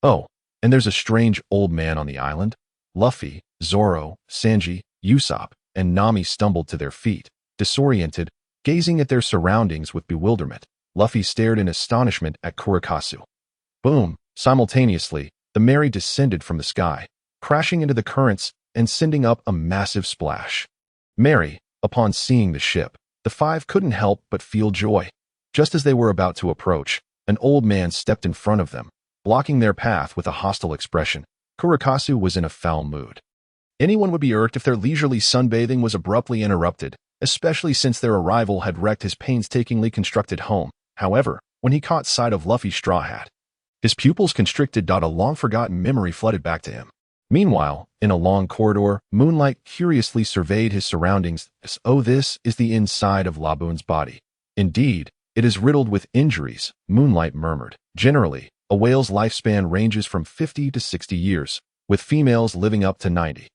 Oh, and there's a strange old man on the island? Luffy, Zoro, Sanji, Ussop, and Nami stumbled to their feet, disoriented, gazing at their surroundings with bewilderment. Luffy stared in astonishment at Kurikasu. Boom! Simultaneously, the Mary descended from the sky, crashing into the currents and sending up a massive splash. Mary, upon seeing the ship, the 5 couldn't help but feel joy. Just as they were about to approach, an old man stepped in front of them, blocking their path with a hostile expression. Kurikasu was in a foul mood. Anyone would be irked if their leisurely sunbathing was abruptly interrupted, especially since their arrival had wrecked his painstakingly constructed home. However, when he caught sight of Luffy's straw hat, his pupils constricted. A long-forgotten memory flooded back to him. Meanwhile, in a long corridor, Moonlight curiously surveyed his surroundings. Oh, this is the inside of Laboon's body. Indeed, it is riddled with injuries, Moonlight murmured. Generally, a whale's lifespan ranges from 50 to 60 years, with females living up to 90.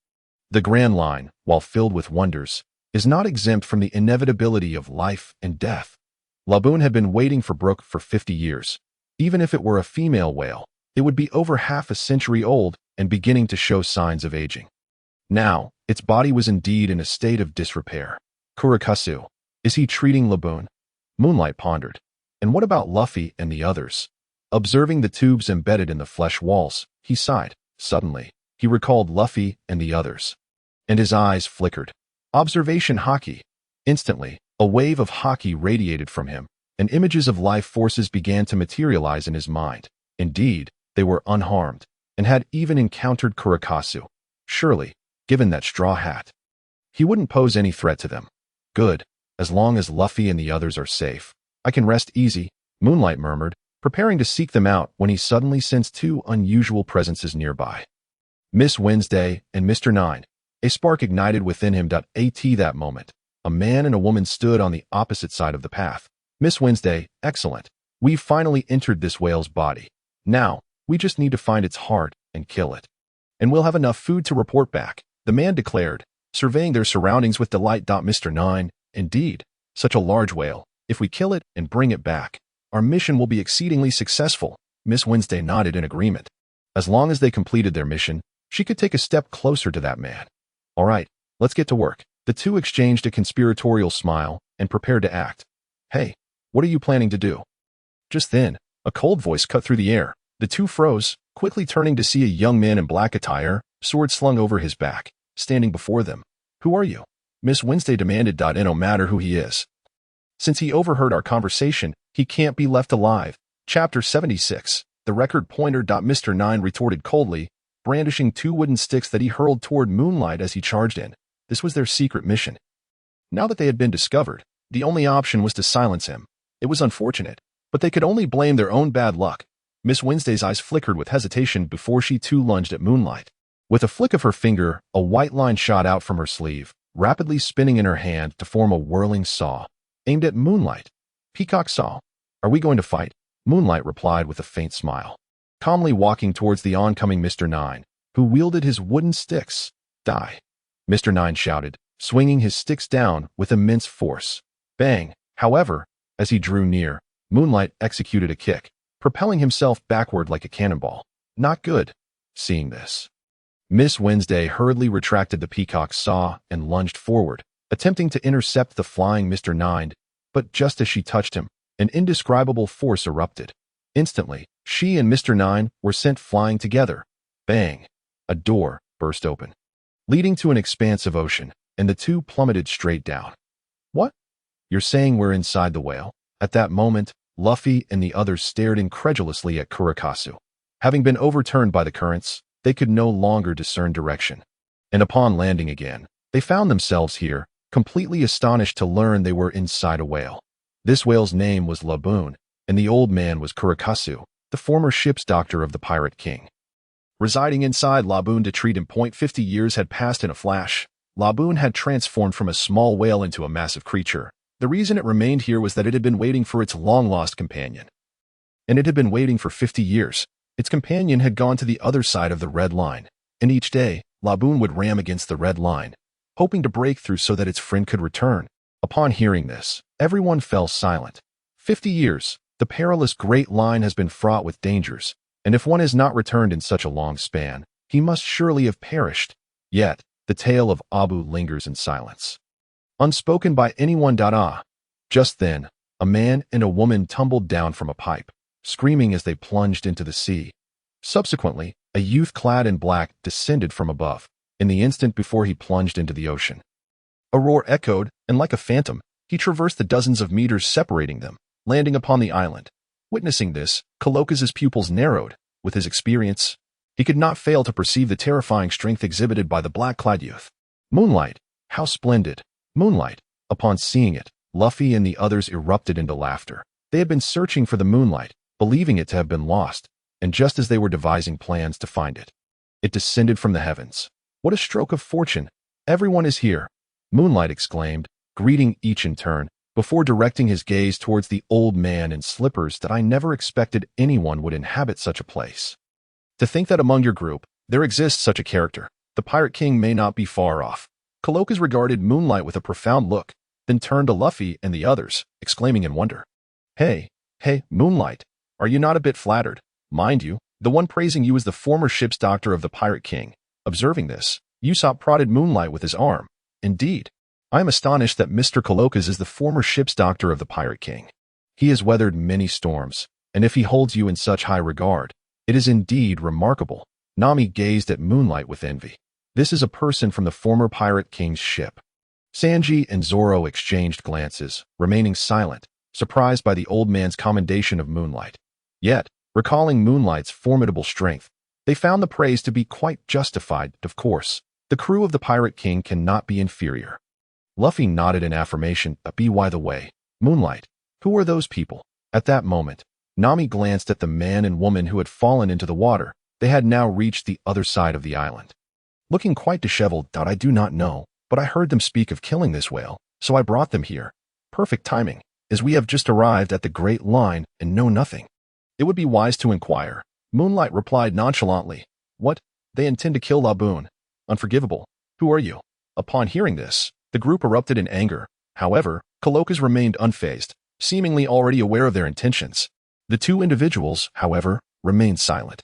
The Grand Line, while filled with wonders, is not exempt from the inevitability of life and death. Laboon had been waiting for Brook for 50 years. Even if it were a female whale, it would be over half a century old and beginning to show signs of aging. Now, its body was indeed in a state of disrepair. Kurikasu, is he treating Laboon? Moonlight pondered. And what about Luffy and the others? Observing the tubes embedded in the flesh walls, he sighed. Suddenly, he recalled Luffy and the others. And his eyes flickered. Observation Haki. Instantly, a wave of Haki radiated from him, and images of life forces began to materialize in his mind. Indeed, they were unharmed, and had even encountered Kurakasu. Surely, given that straw hat, he wouldn't pose any threat to them. Good, as long as Luffy and the others are safe, I can rest easy, Moonlight murmured, preparing to seek them out when he suddenly sensed two unusual presences nearby. Miss Wednesday and Mr. Nine. A spark ignited within him. At that moment, a man and a woman stood on the opposite side of the path. Miss Wednesday, excellent. We've finally entered this whale's body. Now, we just need to find its heart and kill it. And we'll have enough food to report back, the man declared, surveying their surroundings with delight. Mr. Nine, indeed, such a large whale. If we kill it and bring it back, our mission will be exceedingly successful. Miss Wednesday nodded in agreement. As long as they completed their mission, she could take a step closer to that man. All right, let's get to work. The two exchanged a conspiratorial smile and prepared to act. Hey, what are you planning to do? Just then, a cold voice cut through the air. The two froze, quickly turning to see a young man in black attire, sword slung over his back, standing before them. Who are you? Miss Wednesday demanded. It no matter who he is. Since he overheard our conversation, he can't be left alive. Chapter 76. The record pointer. Mr. Nine retorted coldly, brandishing two wooden sticks that he hurled toward Moonlight as he charged in. This was their secret mission. Now that they had been discovered, the only option was to silence him. It was unfortunate, but they could only blame their own bad luck. Miss Wednesday's eyes flickered with hesitation before she too lunged at Moonlight. With a flick of her finger, a white line shot out from her sleeve, rapidly spinning in her hand to form a whirling saw, aimed at Moonlight. Peacock saw. Are we going to fight? Moonlight replied with a faint smile, calmly walking towards the oncoming Mr. Nine, who wielded his wooden sticks. Die. Mr. Nine shouted, swinging his sticks down with immense force. Bang! However, as he drew near, Moonlight executed a kick, propelling himself backward like a cannonball. Not good. Seeing this, Miss Wednesday hurriedly retracted the peacock's saw and lunged forward, attempting to intercept the flying Mr. Nine, but just as she touched him, an indescribable force erupted. Instantly, she and Mr. Nine were sent flying together. Bang! A door burst open, leading to an expanse of ocean, and the two plummeted straight down. What? You're saying we're inside the whale? At that moment, Luffy and the others stared incredulously at Kurakasu. Having been overturned by the currents, they could no longer discern direction. And upon landing again, they found themselves here, completely astonished to learn they were inside a whale. This whale's name was Laboon, and the old man was Kurakasu, the former ship's doctor of the Pirate King. Residing inside Laboon to treat him. 50 years had passed in a flash. Laboon had transformed from a small whale into a massive creature. The reason it remained here was that it had been waiting for its long-lost companion. And it had been waiting for 50 years. Its companion had gone to the other side of the red line, and each day, Laboon would ram against the red line, hoping to break through so that its friend could return. Upon hearing this, everyone fell silent. 50 years, the perilous Great Line has been fraught with dangers, and if one has not returned in such a long span, he must surely have perished. Yet, the tale of Abu lingers in silence, unspoken by anyone. Just then, a man and a woman tumbled down from a pipe, screaming as they plunged into the sea. Subsequently, a youth clad in black descended from above, in the instant before he plunged into the ocean. A roar echoed, and like a phantom, he traversed the dozens of meters separating them, landing upon the island. Witnessing this, Colocas's pupils narrowed. With his experience, he could not fail to perceive the terrifying strength exhibited by the black-clad youth. Moonlight! How splendid! Moonlight! Upon seeing it, Luffy and the others erupted into laughter. They had been searching for the moonlight, believing it to have been lost, and just as they were devising plans to find it, it descended from the heavens. What a stroke of fortune! Everyone is here! Moonlight exclaimed, greeting each in turn, before directing his gaze towards the old man in slippers. That I never expected anyone would inhabit such a place. To think that among your group, there exists such a character. The Pirate King may not be far off. Colocas regarded Moonlight with a profound look, then turned to Luffy and the others, exclaiming in wonder. Hey, Moonlight, are you not a bit flattered? Mind you, the one praising you is the former ship's doctor of the Pirate King. Observing this, Ussop prodded Moonlight with his arm. Indeed, I am astonished that Mr. Colocas is the former ship's doctor of the Pirate King. He has weathered many storms, and if he holds you in such high regard, it is indeed remarkable. Nami gazed at Moonlight with envy. This is a person from the former Pirate King's ship. Sanji and Zoro exchanged glances, remaining silent, surprised by the old man's commendation of Moonlight. Yet, recalling Moonlight's formidable strength, they found the praise to be quite justified. Of course, the crew of the Pirate King cannot be inferior. Luffy nodded in affirmation. By the way, Moonlight, who are those people? At that moment, Nami glanced at the man and woman who had fallen into the water. They had now reached the other side of the island. Looking quite disheveled, I do not know, but I heard them speak of killing this whale, so I brought them here. Perfect timing, as we have just arrived at the Great Line and know nothing. It would be wise to inquire. Moonlight replied nonchalantly. What? They intend to kill Laboon. Unforgivable. Who are you? Upon hearing this, the group erupted in anger. However, Coloccus remained unfazed, seemingly already aware of their intentions. The two individuals, however, remained silent,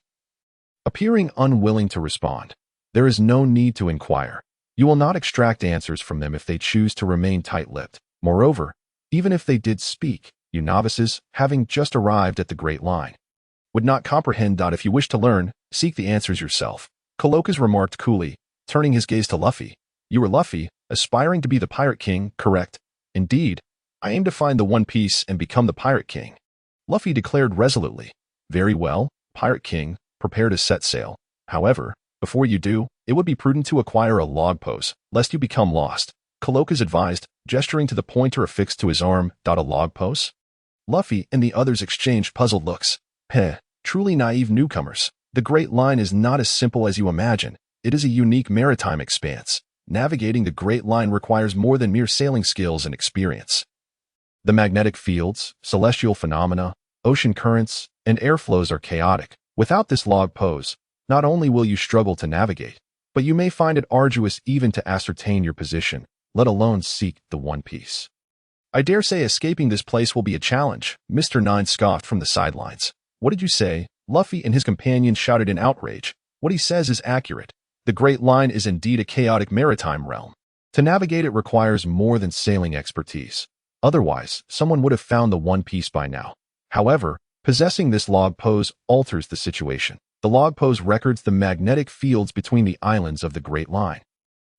appearing unwilling to respond. There is no need to inquire. You will not extract answers from them if they choose to remain tight-lipped. Moreover, even if they did speak, you novices, having just arrived at the Great Line, would not comprehend. If you wish to learn, seek the answers yourself. Coloccus remarked coolly, turning his gaze to Luffy. You are Luffy, aspiring to be the Pirate King, correct? Indeed, I aim to find the One Piece and become the Pirate King. Luffy declared resolutely. Very well, Pirate King, prepare to set sail. However, before you do, it would be prudent to acquire a log pose, lest you become lost. Coloccus advised, gesturing to the pointer affixed to his arm. A log pose? Luffy and the others exchanged puzzled looks. Truly naive newcomers. The Great Line is not as simple as you imagine. It is a unique maritime expanse. Navigating the Great Line requires more than mere sailing skills and experience. The magnetic fields, celestial phenomena, ocean currents, and airflows are chaotic. Without this log pose, not only will you struggle to navigate, but you may find it arduous even to ascertain your position, let alone seek the One Piece. I dare say escaping this place will be a challenge, Mr. Nine scoffed from the sidelines. What did you say? Luffy and his companions shouted in outrage. What he says is accurate. The Great Line is indeed a chaotic maritime realm. To navigate it requires more than sailing expertise. Otherwise, someone would have found the One Piece by now. However, possessing this log pose alters the situation. The log pose records the magnetic fields between the islands of the Great Line,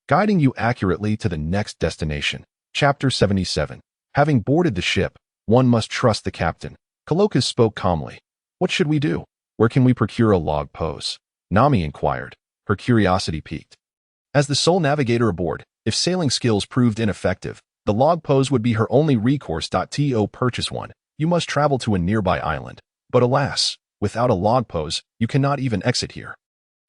guiding you accurately to the next destination. Chapter 77. Having boarded the ship, one must trust the captain. Coloccus spoke calmly. What should we do? Where can we procure a log pose? Nami inquired, her curiosity piqued. As the sole navigator aboard, if sailing skills proved ineffective, the log pose would be her only recourse. To purchase one, you must travel to a nearby island. But alas, without a log pose, you cannot even exit here.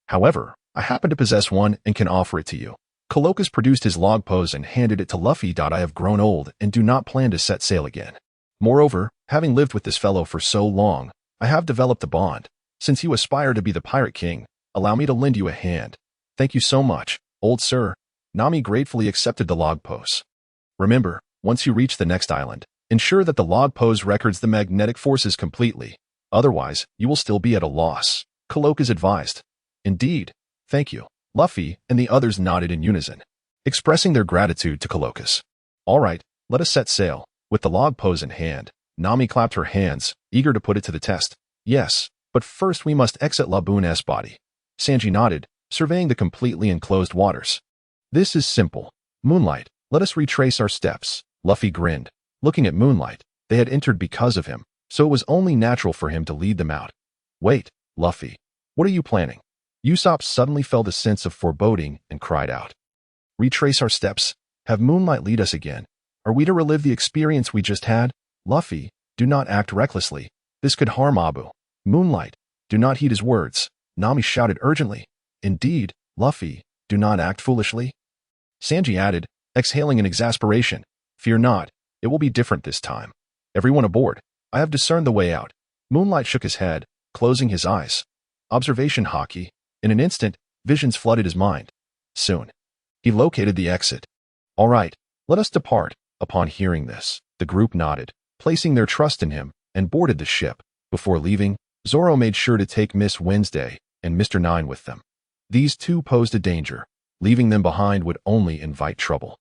However, I happen to possess one and can offer it to you. Coloccus produced his log pose and handed it to Luffy. I have grown old and do not plan to set sail again. Moreover, having lived with this fellow for so long, I have developed a bond. Since you aspire to be the Pirate King, allow me to lend you a hand. Thank you so much, old sir. Nami gratefully accepted the log pose. Remember, once you reach the next island, ensure that the log pose records the magnetic forces completely. Otherwise, you will still be at a loss. Coloccus advised. Indeed. Thank you. Luffy and the others nodded in unison, expressing their gratitude to Coloccus. All right, let us set sail. With the log pose in hand, Nami clapped her hands, eager to put it to the test. Yes, but first we must exit Laboon's body. Sanji nodded, surveying the completely enclosed waters. This is simple. Moonlight, let us retrace our steps. Luffy grinned. Looking at Moonlight, they had entered because of him, so it was only natural for him to lead them out. Wait, Luffy. What are you planning? Ussop suddenly felt a sense of foreboding and cried out. Retrace our steps? Have Moonlight lead us again? Are we to relive the experience we just had? Luffy, do not act recklessly. This could harm Abu. Moonlight, do not heed his words. Nami shouted urgently. Indeed, Luffy, do not act foolishly. Sanji added, exhaling in exasperation. Fear not, it will be different this time. Everyone aboard, I have discerned the way out. Moonlight shook his head, closing his eyes. Observation Haki. In an instant, visions flooded his mind. Soon, he located the exit. All right, let us depart. Upon hearing this, the group nodded, placing their trust in him, and boarded the ship. Before leaving, Zoro made sure to take Miss Wednesday and Mr. Nine with them. These two posed a danger. Leaving them behind would only invite trouble.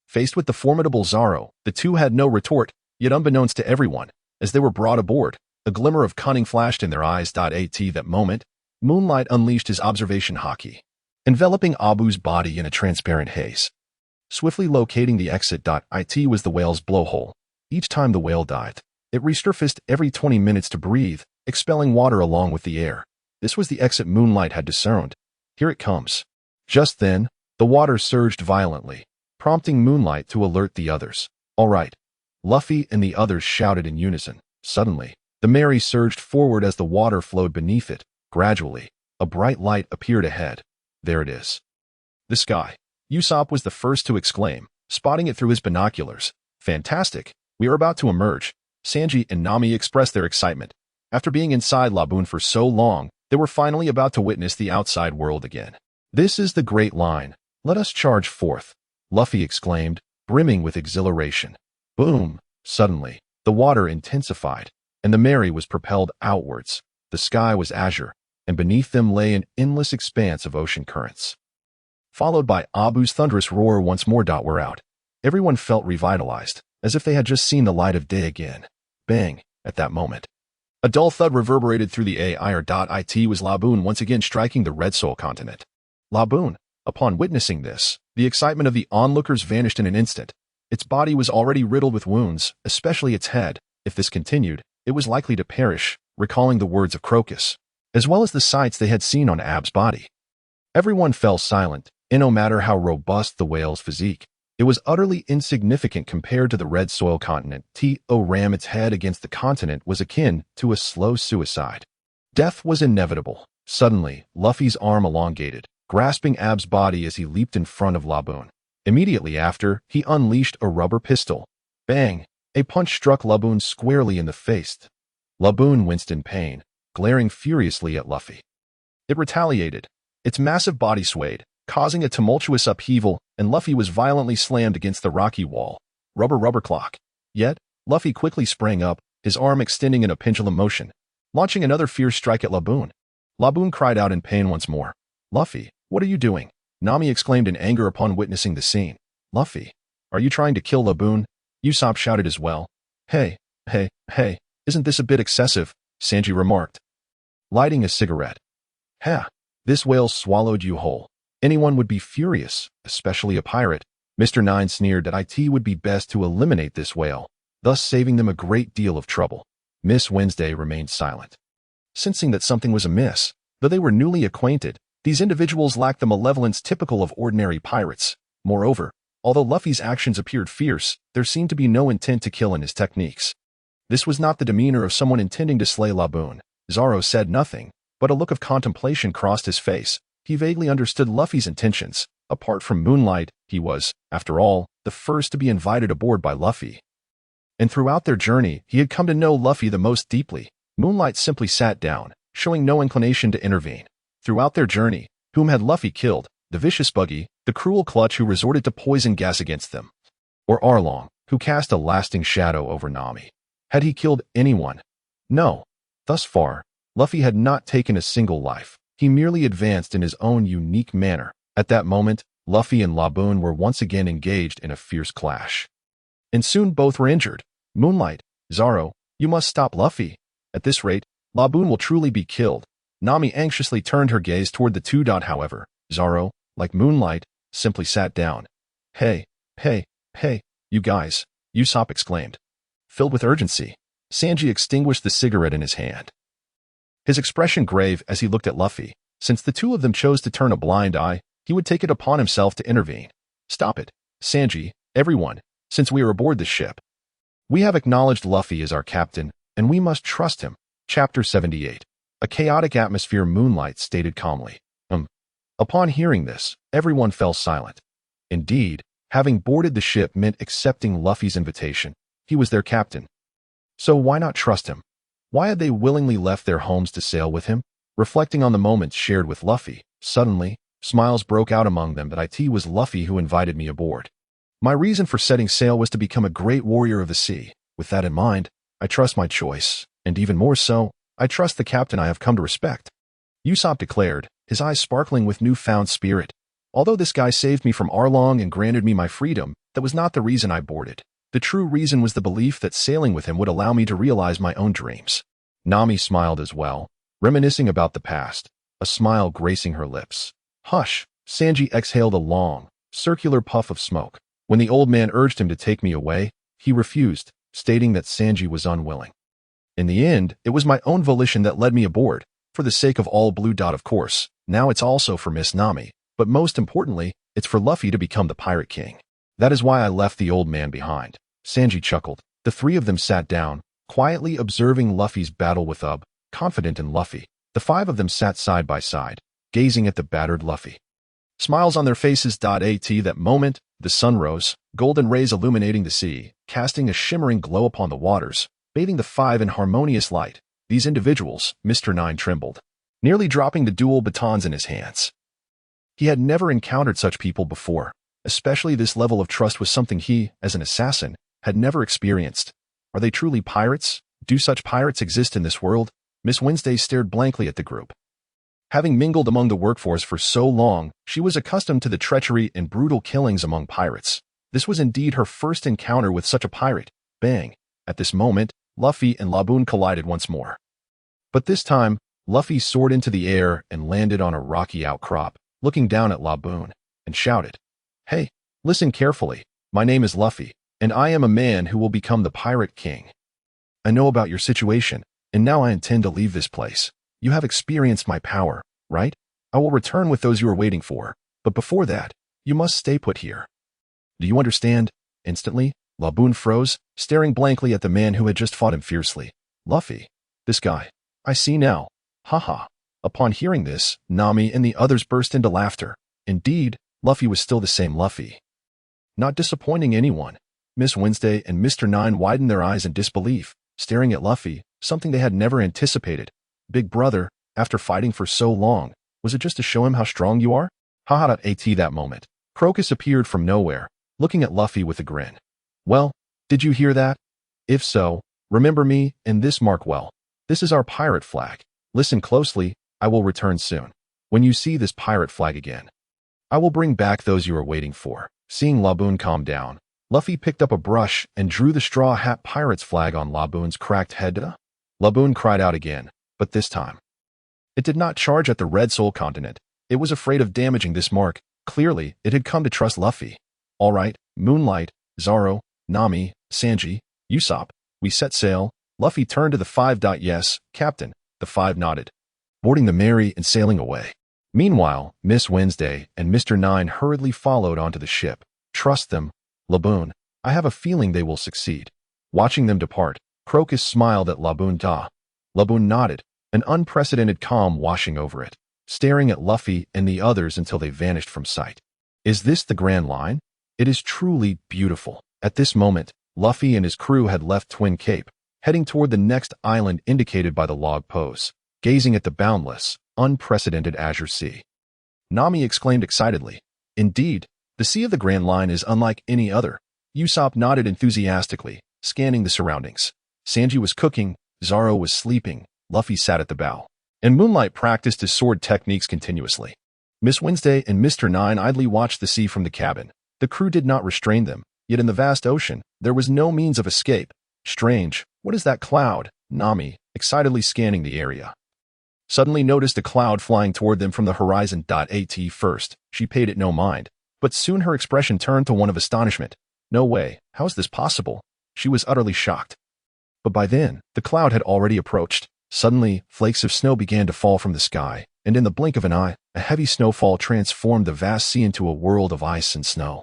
Faced with the formidable Zoro, the two had no retort, yet unbeknownst to everyone, As they were brought aboard, a glimmer of cunning flashed in their eyes. At that moment, Moonlight unleashed his observation Haki, enveloping Abu's body in a transparent haze. Swiftly locating the exit. It was the whale's blowhole. Each time the whale dived, it resurfaced every 20 minutes to breathe, expelling water along with the air. This was the exit Moonlight had discerned. Here it comes. Just then, the water surged violently, prompting Moonlight to alert the others. All right. Luffy and the others shouted in unison. Suddenly, the Mary surged forward as the water flowed beneath it. Gradually, a bright light appeared ahead. There it is. The sky. Ussop was the first to exclaim, spotting it through his binoculars. Fantastic. We are about to emerge. Sanji and Nami expressed their excitement. After being inside Laboon for so long, they were finally about to witness the outside world again. This is the Great Line. Let us charge forth, Luffy exclaimed, brimming with exhilaration. Boom! Suddenly, the water intensified, and the Mary was propelled outwards. The sky was azure, and beneath them lay an endless expanse of ocean currents. Followed by Abu's thunderous roar once more. We're out. Everyone felt revitalized, as if they had just seen the light of day again. Bang! At that moment, a dull thud reverberated through the air. It was Laboon once again striking the Red Soul continent. Laboon. Upon witnessing this, the excitement of the onlookers vanished in an instant. Its body was already riddled with wounds, especially its head. If this continued, it was likely to perish, recalling the words of Crocus, as well as the sights they had seen on Ab's body. Everyone fell silent, and no matter how robust the whale's physique, it was utterly insignificant compared to the Red Soil continent. To ram its head against the continent was akin to a slow suicide. Death was inevitable. Suddenly, Luffy's arm elongated, grasping Ab's body as he leaped in front of Laboon. Immediately after, he unleashed a rubber pistol. Bang! A punch struck Laboon squarely in the face. Laboon winced in pain, glaring furiously at Luffy. It retaliated. Its massive body swayed, causing a tumultuous upheaval, and Luffy was violently slammed against the rocky wall. Rubber clock. Yet, Luffy quickly sprang up, his arm extending in a pendulum motion, launching another fierce strike at Laboon. Laboon cried out in pain once more. Luffy, what are you doing? Nami exclaimed in anger upon witnessing the scene. Luffy, are you trying to kill Laboon? Ussop shouted as well. Hey, isn't this a bit excessive? Sanji remarked, lighting a cigarette. Ha, this whale swallowed you whole. Anyone would be furious, especially a pirate. Mr. Nine sneered that it would be best to eliminate this whale, thus saving them a great deal of trouble. Miss Wednesday remained silent, sensing that something was amiss. Though they were newly acquainted, these individuals lacked the malevolence typical of ordinary pirates. Moreover, although Luffy's actions appeared fierce, there seemed to be no intent to kill in his techniques. This was not the demeanor of someone intending to slay Laboon. Zoro said nothing, but a look of contemplation crossed his face. He vaguely understood Luffy's intentions. Apart from Moonlight, he was, after all, the first to be invited aboard by Luffy. And throughout their journey, he had come to know Luffy the most deeply. Moonlight simply sat down, showing no inclination to intervene. Throughout their journey, whom had Luffy killed? The vicious Buggy, the cruel Clutch who resorted to poison gas against them, or Arlong, who cast a lasting shadow over Nami? Had he killed anyone? No. Thus far, Luffy had not taken a single life. He merely advanced in his own unique manner. At that moment, Luffy and Laboon were once again engaged in a fierce clash. And soon both were injured. Moonlight, Zoro, you must stop Luffy. At this rate, Laboon will truly be killed. Nami anxiously turned her gaze toward the two. However, Zoro, like Moonlight, simply sat down. Hey, you guys, Ussop exclaimed. Filled with urgency, Sanji extinguished the cigarette in his hand, his expression grave as he looked at Luffy. Since the two of them chose to turn a blind eye, he would take it upon himself to intervene. Stop it, Sanji, everyone, since we are aboard the ship. We have acknowledged Luffy as our captain, and we must trust him. Chapter 78. A chaotic atmosphere. Moonlight stated calmly. Upon hearing this, everyone fell silent. Indeed, having boarded the ship meant accepting Luffy's invitation. He was their captain. So why not trust him? Why had they willingly left their homes to sail with him? Reflecting on the moments shared with Luffy, suddenly, smiles broke out among them. That it was Luffy who invited me aboard. My reason for setting sail was to become a great warrior of the sea. With that in mind, I trust my choice, and even more so, I trust the captain I have come to respect. Ussop declared, his eyes sparkling with newfound spirit. Although this guy saved me from Arlong and granted me my freedom, that was not the reason I boarded. The true reason was the belief that sailing with him would allow me to realize my own dreams. Nami smiled as well, reminiscing about the past, a smile gracing her lips. Hush! Sanji exhaled a long, circular puff of smoke. When the old man urged him to take me away, he refused, stating that Sanji was unwilling. In the end, it was my own volition that led me aboard, for the sake of all Blue Dot of course. Now it's also for Miss Nami, but most importantly, it's for Luffy to become the Pirate King. That is why I left the old man behind. Sanji chuckled. The three of them sat down, quietly observing Luffy's battle with Ussop, confident in Luffy. The five of them sat side by side, gazing at the battered Luffy. Smiles on their faces. At that moment, the sun rose, golden rays illuminating the sea, casting a shimmering glow upon the waters, bathing the five in harmonious light. These individuals, Mr. Nine trembled, nearly dropping the dual batons in his hands. He had never encountered such people before, especially this level of trust was something he, as an assassin, had never experienced. Are they truly pirates? Do such pirates exist in this world? Miss Wednesday stared blankly at the group. Having mingled among the workforce for so long, she was accustomed to the treachery and brutal killings among pirates. This was indeed her first encounter with such a pirate. Bang! At this moment, Luffy and Laboon collided once more. But this time, Luffy soared into the air and landed on a rocky outcrop, looking down at Laboon, and shouted, "Hey, listen carefully. My name is Luffy, and I am a man who will become the Pirate King. I know about your situation, and now I intend to leave this place. You have experienced my power, right? I will return with those you are waiting for, but before that, you must stay put here. Do you understand?" Instantly, Laboon froze, staring blankly at the man who had just fought him fiercely. Luffy. This guy. I see now. Haha. Upon hearing this, Nami and the others burst into laughter. Indeed, Luffy was still the same Luffy. Not disappointing anyone. Miss Wednesday and Mr. Nine widened their eyes in disbelief, staring at Luffy, something they had never anticipated. Big brother, after fighting for so long, was it just to show him how strong you are? Haha. At that moment, Crocus appeared from nowhere, looking at Luffy with a grin. Well, did you hear that? If so, remember me and this mark well. This is our pirate flag. Listen closely, I will return soon. When you see this pirate flag again, I will bring back those you are waiting for. Seeing Laboon calm down, Luffy picked up a brush and drew the straw hat pirate's flag on Laboon's cracked head. Laboon cried out again, but this time, it did not charge at the Red Soul continent. It was afraid of damaging this mark. Clearly, it had come to trust Luffy. All right, Moonlight, Zoro, Nami, Sanji, Ussop, we set sail. Luffy turned to the five. Yes, Captain. The five nodded, boarding the Mary and sailing away. Meanwhile, Miss Wednesday and Mr. Nine hurriedly followed onto the ship. Trust them, Laboon. I have a feeling they will succeed. Watching them depart, Crocus smiled at Laboon. Laboon nodded, an unprecedented calm washing over it, staring at Luffy and the others until they vanished from sight. Is this the Grand Line? It is truly beautiful. At this moment, Luffy and his crew had left Twin Cape, heading toward the next island indicated by the log pose, gazing at the boundless, unprecedented azure sea. Nami exclaimed excitedly, "Indeed, the Sea of the Grand Line is unlike any other." Ussop nodded enthusiastically, scanning the surroundings. Sanji was cooking, Zoro was sleeping, Luffy sat at the bow, and Moonlight practiced his sword techniques continuously. Miss Wednesday and Mr. Nine idly watched the sea from the cabin. The crew did not restrain them, yet in the vast ocean, there was no means of escape. Strange, what is that cloud? Nami, excitedly scanning the area, suddenly noticed a cloud flying toward them from the horizon. At first, she paid it no mind, but soon her expression turned to one of astonishment. No way, how is this possible? She was utterly shocked. But by then, the cloud had already approached. Suddenly, flakes of snow began to fall from the sky, and in the blink of an eye, a heavy snowfall transformed the vast sea into a world of ice and snow.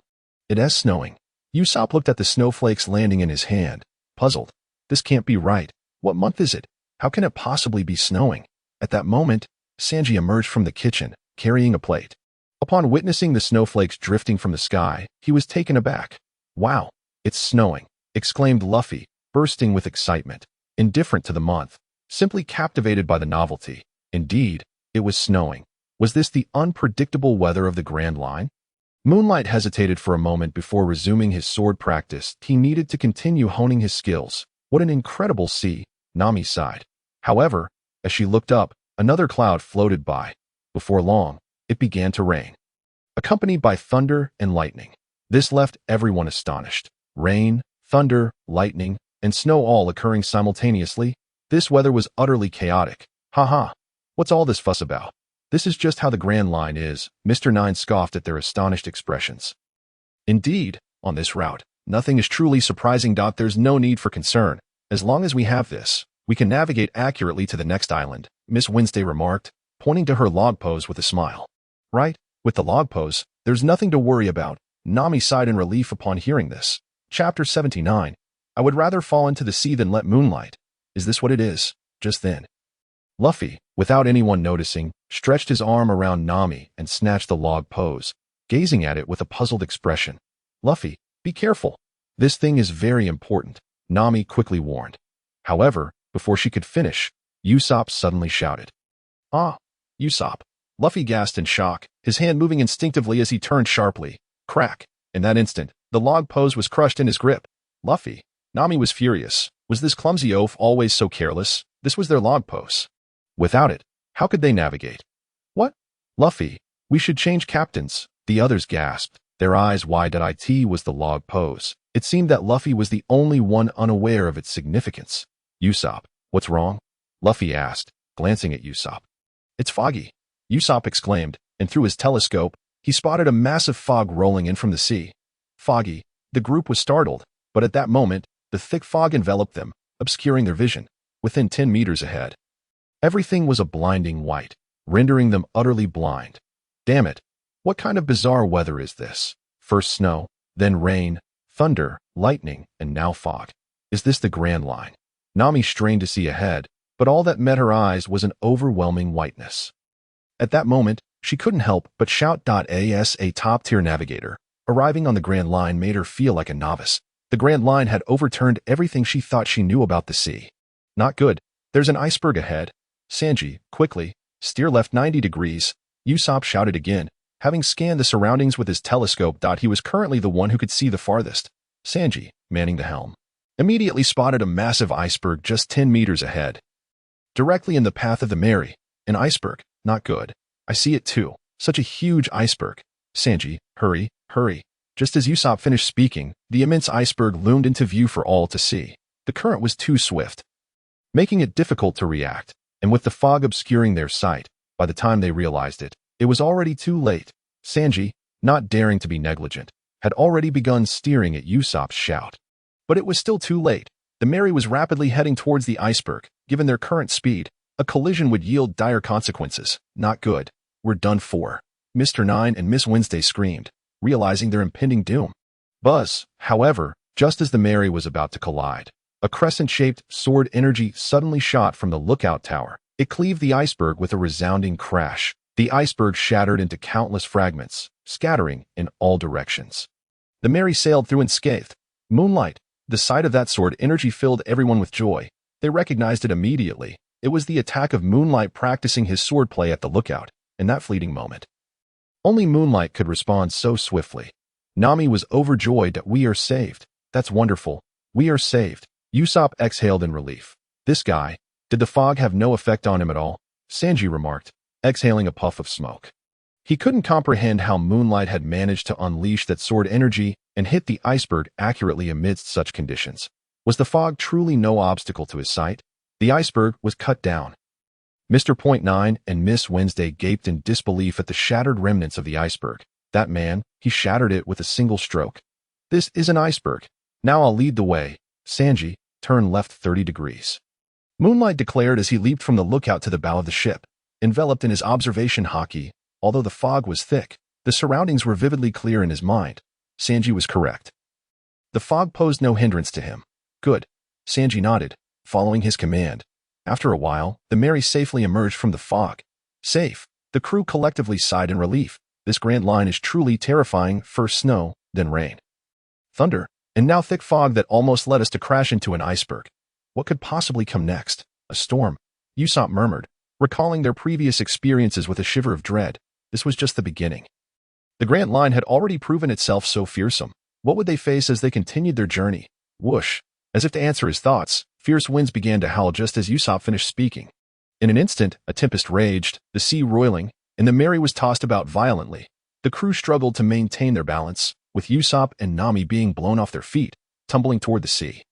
It is snowing. Ussop looked at the snowflakes landing in his hand, puzzled. This can't be right. What month is it? How can it possibly be snowing? At that moment, Sanji emerged from the kitchen, carrying a plate. Upon witnessing the snowflakes drifting from the sky, he was taken aback. Wow, it's snowing, exclaimed Luffy, bursting with excitement, indifferent to the month, simply captivated by the novelty. Indeed, it was snowing. Was this the unpredictable weather of the Grand Line? Moonlight hesitated for a moment before resuming his sword practice. He needed to continue honing his skills. What an incredible sea, Nami sighed. However, as she looked up, another cloud floated by. Before long, it began to rain, accompanied by thunder and lightning. This left everyone astonished. Rain, thunder, lightning, and snow all occurring simultaneously. This weather was utterly chaotic. Haha, what's all this fuss about? This is just how the Grand Line is. Mr. Nine scoffed at their astonished expressions. Indeed, on this route, nothing is truly surprising. There's no need for concern. As long as we have this, we can navigate accurately to the next island, Miss Wednesday remarked, pointing to her log pose with a smile. Right, with the log pose, there's nothing to worry about. Nami sighed in relief upon hearing this. Chapter 79. I would rather fall into the sea than let moonlight. Is this what it is? Just then, Luffy, without anyone noticing, stretched his arm around Nami and snatched the log pose, gazing at it with a puzzled expression. Luffy, be careful. This thing is very important, Nami quickly warned. However, before she could finish, Ussop suddenly shouted. Ah, Ussop. Luffy gasped in shock, his hand moving instinctively as he turned sharply. Crack. In that instant, the log pose was crushed in his grip. Luffy. Nami was furious. Was this clumsy oaf always so careless? This was their log pose. Without it, how could they navigate? What? Luffy, we should change captains, the others gasped, their eyes wide. It was the log pose. It seemed that Luffy was the only one unaware of its significance. Ussop, what's wrong? Luffy asked, glancing at Ussop. It's foggy, Ussop exclaimed, and through his telescope, he spotted a massive fog rolling in from the sea. Foggy, the group was startled, but at that moment, the thick fog enveloped them, obscuring their vision, within 10 meters ahead. Everything was a blinding white, rendering them utterly blind. Damn it, what kind of bizarre weather is this? First snow, then rain, thunder, lightning, and now fog. Is this the Grand Line? Nami strained to see ahead, but all that met her eyes was an overwhelming whiteness. At that moment, she couldn't help but shout. As a top-tier navigator, arriving on the Grand Line made her feel like a novice. The Grand Line had overturned everything she thought she knew about the sea. Not good. There's an iceberg ahead. Sanji, quickly, steer left 90 degrees, Ussop shouted again, having scanned the surroundings with his telescope. He was currently the one who could see the farthest. Sanji, manning the helm, immediately spotted a massive iceberg just 10 meters ahead. Directly in the path of the Mary, an iceberg, not good. I see it too, such a huge iceberg. Sanji, hurry, hurry. Just as Ussop finished speaking, the immense iceberg loomed into view for all to see. The current was too swift, making it difficult to react. And with the fog obscuring their sight, by the time they realized it, it was already too late. Sanji, not daring to be negligent, had already begun steering at Usopp's shout. But it was still too late. The Mary was rapidly heading towards the iceberg. Given their current speed, a collision would yield dire consequences. Not good. We're done for. Mr. Nine and Miss Wednesday screamed, realizing their impending doom. Buzz, however, just as the Mary was about to collide, a crescent-shaped sword energy suddenly shot from the lookout tower. It cleaved the iceberg with a resounding crash. The iceberg shattered into countless fragments, scattering in all directions. The Mary sailed through unscathed. Moonlight. The sight of that sword energy filled everyone with joy. They recognized it immediately. It was the attack of Moonlight practicing his swordplay at the lookout. In that fleeting moment, only Moonlight could respond so swiftly. Nami was overjoyed that we are saved. That's wonderful. We are saved. Usopp exhaled in relief. This guy, did the fog have no effect on him at all? Sanji remarked, exhaling a puff of smoke. He couldn't comprehend how Moonlight had managed to unleash that sword energy and hit the iceberg accurately amidst such conditions. Was the fog truly no obstacle to his sight? The iceberg was cut down. Mr. Point Nine and Miss Wednesday gaped in disbelief at the shattered remnants of the iceberg. That man, he shattered it with a single stroke. This is an iceberg. Now I'll lead the way. Sanji, turn left 30 degrees. Moonlight declared as he leaped from the lookout to the bow of the ship. Enveloped in his observation Haki, although the fog was thick, the surroundings were vividly clear in his mind. Sanji was correct. The fog posed no hindrance to him. Good. Sanji nodded, following his command. After a while, the Mary safely emerged from the fog. Safe. The crew collectively sighed in relief. This Grand Line is truly terrifying. First snow, then rain. Thunder. And now thick fog that almost led us to crash into an iceberg. What could possibly come next? A storm, Usopp murmured, recalling their previous experiences with a shiver of dread. This was just the beginning. The Grand Line had already proven itself so fearsome. What would they face as they continued their journey? Whoosh. As if to answer his thoughts, fierce winds began to howl just as Usopp finished speaking. In an instant, a tempest raged, the sea roiling, and the Mary was tossed about violently. The crew struggled to maintain their balance, with Usopp and Nami being blown off their feet. tumbling toward the sea.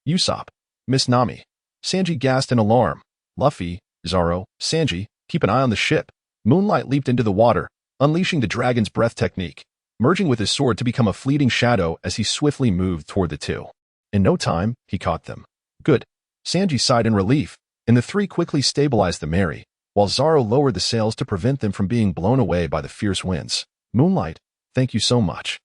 Ussop, Miss Nami. Sanji gasped in alarm. Luffy, Zoro, Sanji, keep an eye on the ship. Moonlight leaped into the water, unleashing the dragon's breath technique, merging with his sword to become a fleeting shadow as he swiftly moved toward the two. In no time, he caught them. Good. Sanji sighed in relief, and the three quickly stabilized the Mary, while Zoro lowered the sails to prevent them from being blown away by the fierce winds. Moonlight, thank you so much.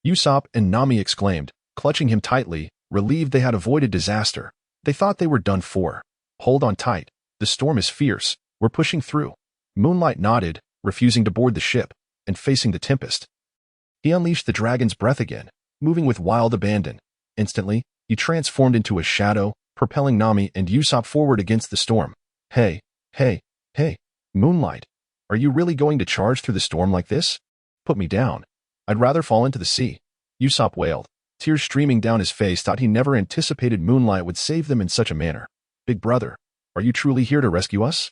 Ussop and Nami exclaimed, clutching him tightly, relieved they had avoided disaster. They thought they were done for. Hold on tight. The storm is fierce. We're pushing through. Moonlight nodded, refusing to board the ship, and facing the tempest. He unleashed the dragon's breath again, moving with wild abandon. Instantly, he transformed into a shadow, propelling Nami and Ussop forward against the storm. Hey, Moonlight, are you really going to charge through the storm like this? Put me down. I'd rather fall into the sea. Ussop wailed, tears streaming down his face. Thought he never anticipated Moonlight would save them in such a manner. Big brother, are you truly here to rescue us?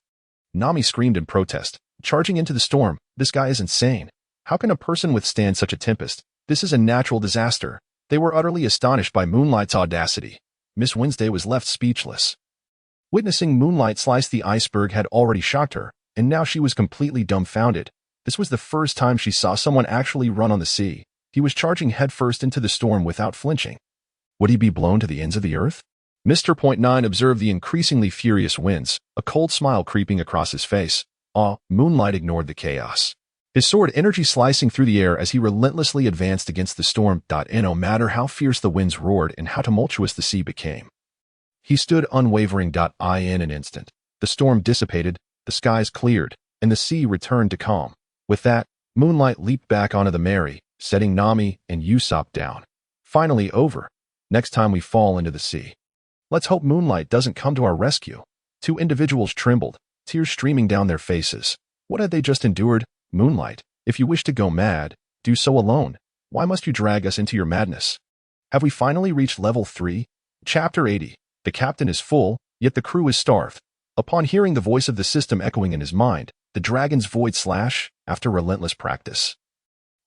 Nami screamed in protest, charging into the storm. This guy is insane. How can a person withstand such a tempest? This is a natural disaster. They were utterly astonished by Moonlight's audacity. Miss Wednesday was left speechless. Witnessing Moonlight slice the iceberg had already shocked her, and now she was completely dumbfounded. This was the first time she saw someone actually run on the sea. He was charging headfirst into the storm without flinching. Would he be blown to the ends of the earth? Mr. Point Nine observed the increasingly furious winds, a cold smile creeping across his face. Moonlight ignored the chaos. His sword energy slicing through the air as he relentlessly advanced against the storm. No matter how fierce the winds roared and how tumultuous the sea became. He stood unwavering. In an instant, the storm dissipated, the skies cleared, and the sea returned to calm. With that, Moonlight leaped back onto the Mary, setting Nami and Ussop down. Finally over. Next time we fall into the sea. Let's hope Moonlight doesn't come to our rescue. Two individuals trembled, tears streaming down their faces. What had they just endured? Moonlight, if you wish to go mad, do so alone. Why must you drag us into your madness? Have we finally reached level 3? Chapter 80. The captain is full, yet the crew is starved. Upon hearing the voice of the system echoing in his mind, the dragon's void slash, after relentless practice,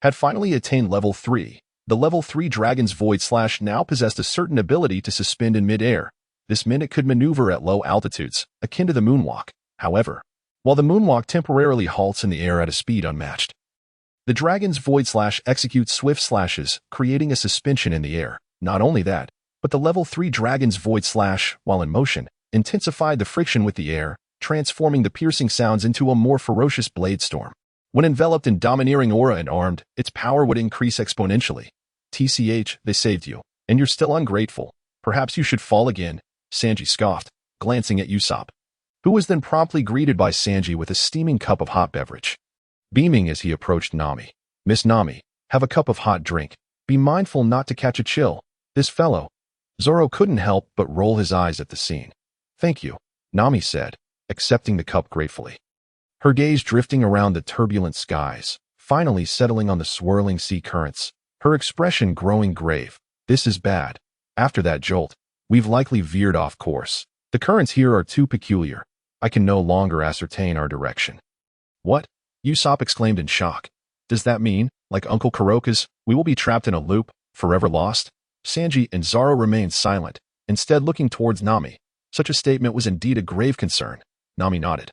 had finally attained level 3. The level 3 dragon's void slash now possessed a certain ability to suspend in mid-air. This meant it could maneuver at low altitudes, akin to the moonwalk. However, while the moonwalk temporarily halts in the air at a speed unmatched, the dragon's void slash executes swift slashes, creating a suspension in the air. Not only that, but the level 3 dragon's void slash, while in motion, intensified the friction with the air, transforming the piercing sounds into a more ferocious blade storm. When enveloped in domineering aura and armed, its power would increase exponentially. TCH, they saved you, and you're still ungrateful. Perhaps you should fall again, Sanji scoffed, glancing at Ussop, who was then promptly greeted by Sanji with a steaming cup of hot beverage. Beaming as he approached Nami. Miss Nami, have a cup of hot drink. Be mindful not to catch a chill. This fellow. Zoro couldn't help but roll his eyes at the scene. Thank you, Nami said, accepting the cup gratefully. Her gaze drifting around the turbulent skies, finally settling on the swirling sea currents, her expression growing grave. This is bad. After that jolt, we've likely veered off course. The currents here are too peculiar. I can no longer ascertain our direction. What? Ussop exclaimed in shock. Does that mean, like Uncle Kuroka's, we will be trapped in a loop, forever lost? Sanji and Zoro remained silent, instead looking towards Nami. Such a statement was indeed a grave concern. Nami nodded.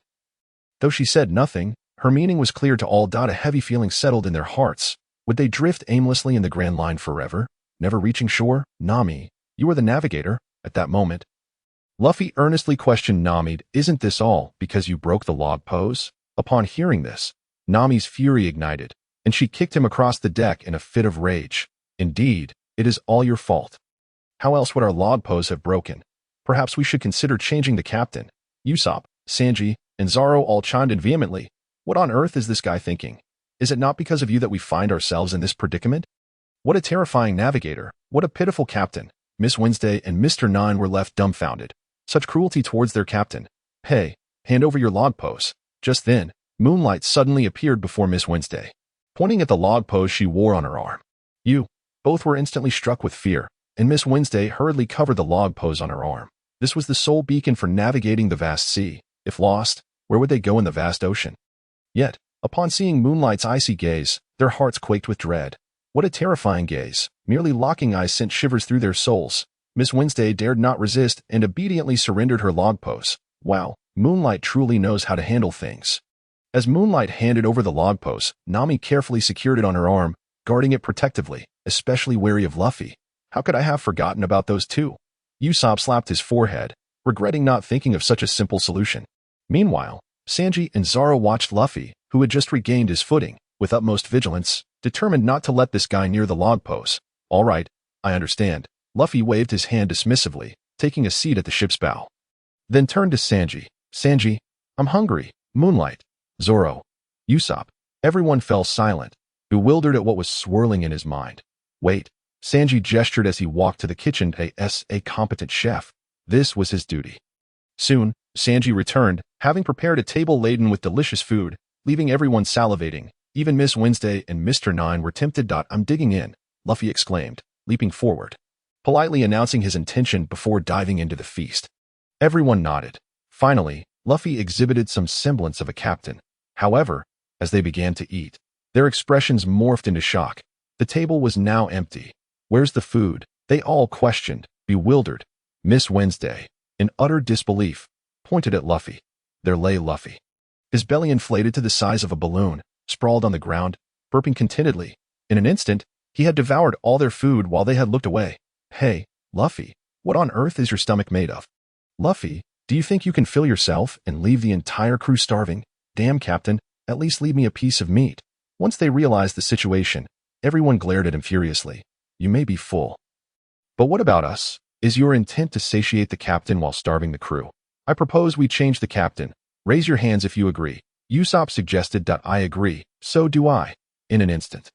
Though she said nothing, her meaning was clear to all. A heavy feeling settled in their hearts. Would they drift aimlessly in the Grand Line forever, never reaching shore? Nami, you were the navigator, at that moment. Luffy earnestly questioned Nami. Isn't this all because you broke the log pose? Upon hearing this, Nami's fury ignited, and she kicked him across the deck in a fit of rage. Indeed, it is all your fault. How else would our log pose have broken? Perhaps we should consider changing the captain. Ussop, Sanji, and Zoro all chimed in vehemently. What on earth is this guy thinking? Is it not because of you that we find ourselves in this predicament? What a terrifying navigator. What a pitiful captain. Miss Wednesday and Mr. Nine were left dumbfounded. Such cruelty towards their captain. Hey, hand over your log pose. Just then, Moonlight suddenly appeared before Miss Wednesday, pointing at the log pose she wore on her arm. Both were instantly struck with fear, and Miss Wednesday hurriedly covered the log pose on her arm. This was the sole beacon for navigating the vast sea. If lost, where would they go in the vast ocean? Yet, upon seeing Moonlight's icy gaze, their hearts quaked with dread. What a terrifying gaze. Merely locking eyes sent shivers through their souls. Miss Wednesday dared not resist and obediently surrendered her log pose. Wow, Moonlight truly knows how to handle things. As Moonlight handed over the log pose, Nami carefully secured it on her arm, guarding it protectively, especially wary of Luffy. How could I have forgotten about those two? Ussop slapped his forehead, regretting not thinking of such a simple solution. Meanwhile, Sanji and Zoro watched Luffy, who had just regained his footing, with utmost vigilance, determined not to let this guy near the log pose. All right, I understand. Luffy waved his hand dismissively, taking a seat at the ship's bow. Then turned to Sanji. Sanji, I'm hungry. Moonlight, Zoro, Ussop. Everyone fell silent, bewildered at what was swirling in his mind. Wait, Sanji gestured as he walked to the kitchen as a competent chef. This was his duty. Soon, Sanji returned, having prepared a table laden with delicious food, leaving everyone salivating. Even Miss Wednesday and Mr. Nine were tempted. I'm digging in, Luffy exclaimed, leaping forward, politely announcing his intention before diving into the feast. Everyone nodded. Finally, Luffy exhibited some semblance of a captain. However, as they began to eat, their expressions morphed into shock. The table was now empty. Where's the food? They all questioned, bewildered. Miss Wednesday, in utter disbelief, pointed at Luffy. There lay Luffy, his belly inflated to the size of a balloon, sprawled on the ground, burping contentedly. In an instant, he had devoured all their food while they had looked away. Hey, Luffy, what on earth is your stomach made of? Luffy, do you think you can fill yourself and leave the entire crew starving? Damn, Captain, at least leave me a piece of meat. Once they realized the situation, everyone glared at him furiously. You may be full. But what about us? Is your intent to satiate the captain while starving the crew? I propose we change the captain. Raise your hands if you agree. Ussop suggested. I agree. So do I. In an instant,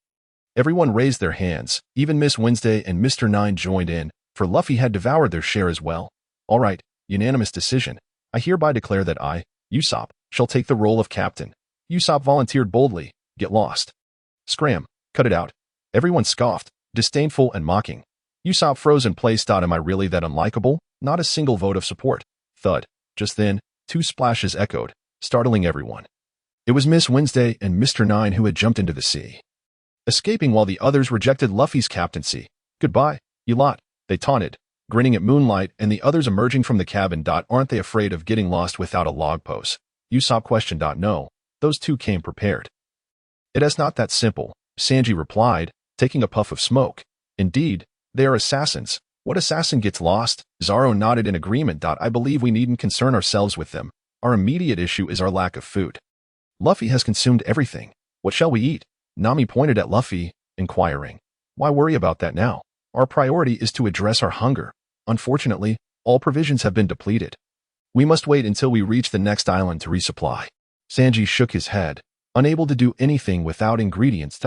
everyone raised their hands. Even Miss Wednesday and Mr. Nine joined in, for Luffy had devoured their share as well. All right, unanimous decision. I hereby declare that I, Ussop, shall take the role of captain. Ussop volunteered boldly. Get lost. Scram. Cut it out. Everyone scoffed, disdainful and mocking. Ussop froze in place. Am I really that unlikable? Not a single vote of support. Thud. Just then, two splashes echoed, startling everyone. It was Miss Wednesday and Mr. Nine who had jumped into the sea, escaping while the others rejected Luffy's captaincy. Goodbye, you lot, they taunted, grinning at Moonlight and the others emerging from the cabin. Aren't they afraid of getting lost without a log pose? Ussop questioned. No, those two came prepared. It is not that simple, Sanji replied, taking a puff of smoke. Indeed, they are assassins. What assassin gets lost? Zoro nodded in agreement. I believe we needn't concern ourselves with them. Our immediate issue is our lack of food. Luffy has consumed everything. What shall we eat? Nami pointed at Luffy, inquiring. Why worry about that now? Our priority is to address our hunger. Unfortunately, all provisions have been depleted. We must wait until we reach the next island to resupply. Sanji shook his head, unable to do anything without ingredients.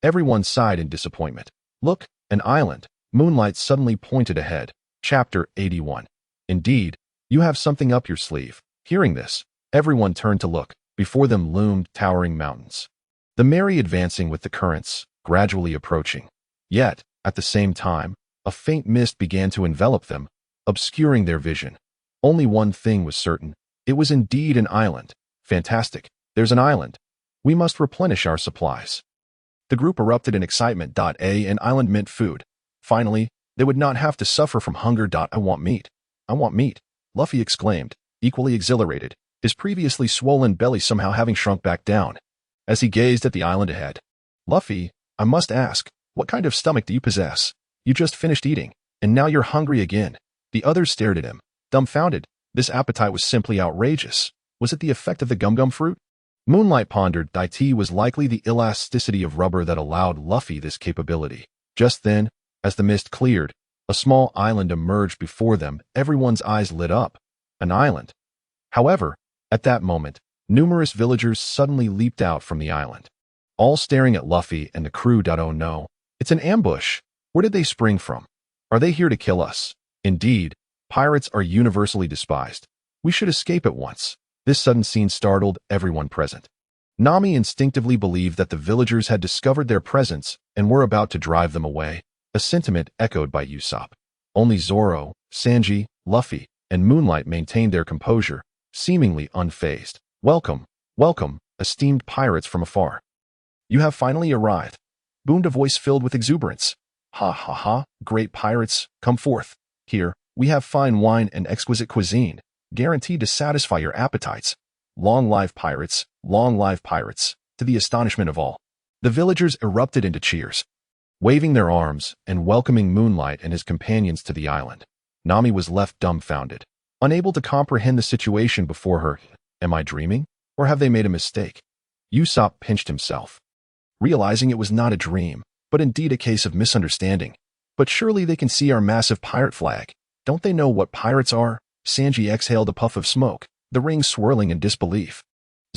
Everyone sighed in disappointment. Look, an island. Moonlight suddenly pointed ahead. Chapter 81. Indeed, you have something up your sleeve. Hearing this, everyone turned to look. Before them loomed towering mountains, the Mary advancing with the currents, gradually approaching. Yet, at the same time, a faint mist began to envelop them, obscuring their vision. Only one thing was certain. It was indeed an island. Fantastic. There's an island. We must replenish our supplies. The group erupted in excitement. An island meant food. Finally, they would not have to suffer from hunger. I want meat. I want meat, Luffy exclaimed, equally exhilarated, his previously swollen belly somehow having shrunk back down, as he gazed at the island ahead. Luffy, I must ask, what kind of stomach do you possess? You just finished eating, and now you're hungry again. The others stared at him, dumbfounded. This appetite was simply outrageous. Was it the effect of the gum-gum fruit? Moonlight pondered. It was likely the elasticity of rubber that allowed Luffy this capability. Just then, as the mist cleared, a small island emerged before them. Everyone's eyes lit up. An island. However, at that moment, numerous villagers suddenly leaped out from the island, all staring at Luffy and the crew. Oh no, it's an ambush. Where did they spring from? Are they here to kill us? Indeed, pirates are universally despised. We should escape at once. This sudden scene startled everyone present. Nami instinctively believed that the villagers had discovered their presence and were about to drive them away, a sentiment echoed by Ussop. Only Zoro, Sanji, Luffy, and Moonlight maintained their composure, seemingly unfazed. Welcome, welcome, esteemed pirates from afar. You have finally arrived, boomed a voice filled with exuberance. Ha ha ha, great pirates, come forth. Here, we have fine wine and exquisite cuisine, guaranteed to satisfy your appetites. Long live pirates, to the astonishment of all. The villagers erupted into cheers, waving their arms and welcoming Moonlight and his companions to the island. Nami was left dumbfounded, unable to comprehend the situation before her. Am I dreaming? Or have they made a mistake? Ussop pinched himself, realizing it was not a dream, but indeed a case of misunderstanding. But surely they can see our massive pirate flag. Don't they know what pirates are? Sanji exhaled a puff of smoke, the ring swirling in disbelief.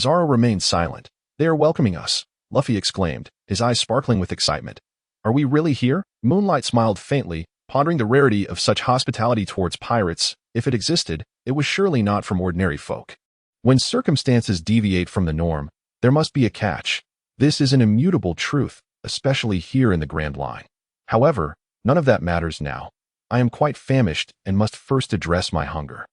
Zoro remained silent. They are welcoming us, Luffy exclaimed, his eyes sparkling with excitement. Are we really here? Moonlight smiled faintly, pondering the rarity of such hospitality towards pirates. If it existed, it was surely not from ordinary folk. When circumstances deviate from the norm, there must be a catch. This is an immutable truth, especially here in the Grand Line. However, none of that matters now. I am quite famished and must first address my hunger.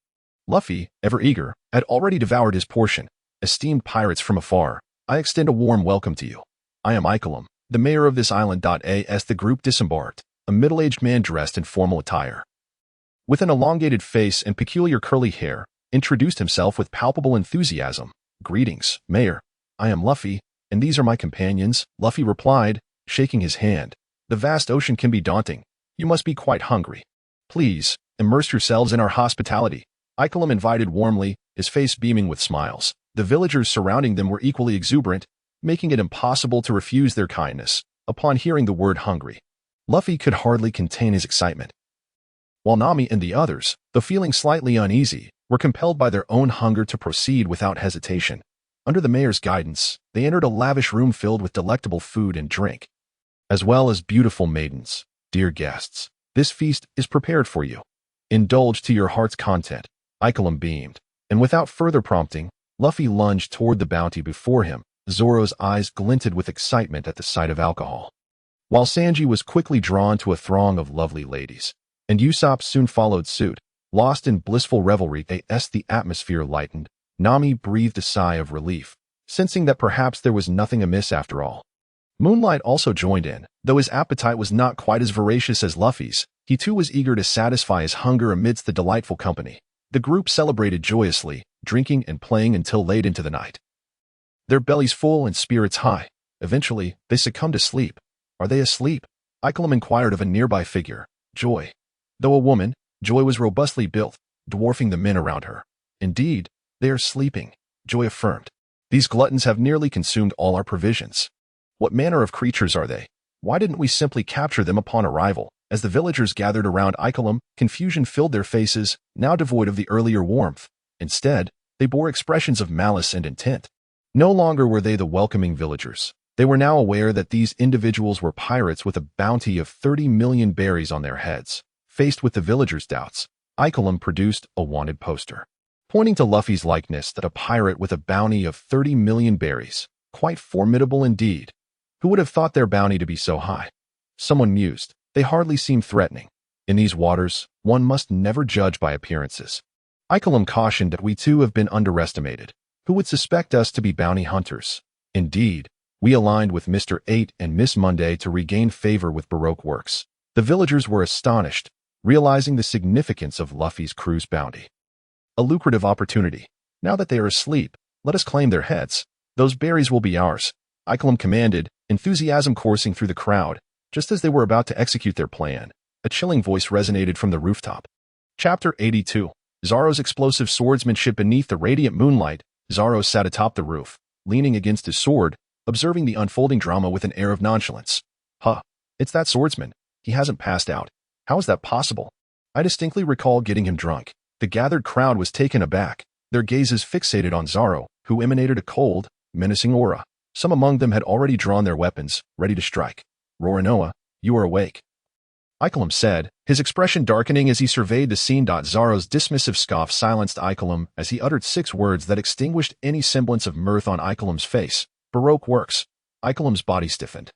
Luffy, ever eager, had already devoured his portion. Esteemed pirates from afar, I extend a warm welcome to you. I am Icolum, the mayor of this island. As the group disembarked, a middle-aged man dressed in formal attire, with an elongated face and peculiar curly hair, introduced himself with palpable enthusiasm. Greetings, Mayor. I am Luffy, and these are my companions, Luffy replied, shaking his hand. The vast ocean can be daunting. You must be quite hungry. Please, immerse yourselves in our hospitality. Icolum invited warmly, his face beaming with smiles. The villagers surrounding them were equally exuberant, making it impossible to refuse their kindness. Upon hearing the word hungry, Luffy could hardly contain his excitement. While Nami and the others, though feeling slightly uneasy, were compelled by their own hunger to proceed without hesitation. Under the mayor's guidance, they entered a lavish room filled with delectable food and drink, as well as beautiful maidens. Dear guests, this feast is prepared for you. Indulge to your heart's content. Icolum beamed, and without further prompting, Luffy lunged toward the bounty before him. Zoro's eyes glinted with excitement at the sight of alcohol, while Sanji was quickly drawn to a throng of lovely ladies, and Usopp soon followed suit. Lost in blissful revelry as the atmosphere lightened, Nami breathed a sigh of relief, sensing that perhaps there was nothing amiss after all. Moonlight also joined in, though his appetite was not quite as voracious as Luffy's. He too was eager to satisfy his hunger amidst the delightful company. The group celebrated joyously, drinking and playing until late into the night, their bellies full and spirits high. Eventually, they succumbed to sleep. Are they asleep? Icolum inquired of a nearby figure, Joy. Though a woman, Joy was robustly built, dwarfing the men around her. Indeed, they are sleeping, Joy affirmed. These gluttons have nearly consumed all our provisions. What manner of creatures are they? Why didn't we simply capture them upon arrival? As the villagers gathered around Icolum, confusion filled their faces, now devoid of the earlier warmth. Instead, they bore expressions of malice and intent. No longer were they the welcoming villagers. They were now aware that these individuals were pirates with a bounty of 30 million berries on their heads. Faced with the villagers' doubts, Icolum produced a wanted poster, pointing to Luffy's likeness that a pirate with a bounty of 30 million berries. Quite formidable indeed. Who would have thought their bounty to be so high? Someone mused. They hardly seem threatening. In these waters, one must never judge by appearances. Icolum cautioned that we too have been underestimated. Who would suspect us to be bounty hunters? Indeed, we aligned with Mr. 8 and Miss Monday to regain favor with Baroque works. The villagers were astonished, realizing the significance of Luffy's cruise bounty. A lucrative opportunity. Now that they are asleep, let us claim their heads. Those berries will be ours, Icolum commanded, enthusiasm coursing through the crowd. Just as they were about to execute their plan, a chilling voice resonated from the rooftop. Chapter 82. Zoro's explosive swordsmanship. Beneath the radiant moonlight, Zoro sat atop the roof, leaning against his sword, observing the unfolding drama with an air of nonchalance. Huh, it's that swordsman. He hasn't passed out. How is that possible? I distinctly recall getting him drunk. The gathered crowd was taken aback, their gazes fixated on Zoro, who emanated a cold, menacing aura. Some among them had already drawn their weapons, ready to strike. Roronoa, you are awake, Icolum said, his expression darkening as he surveyed the scene. Zoro's dismissive scoff silenced Icolum as he uttered 6 words that extinguished any semblance of mirth on Icolum's face. Baroque works. Icolum's body stiffened,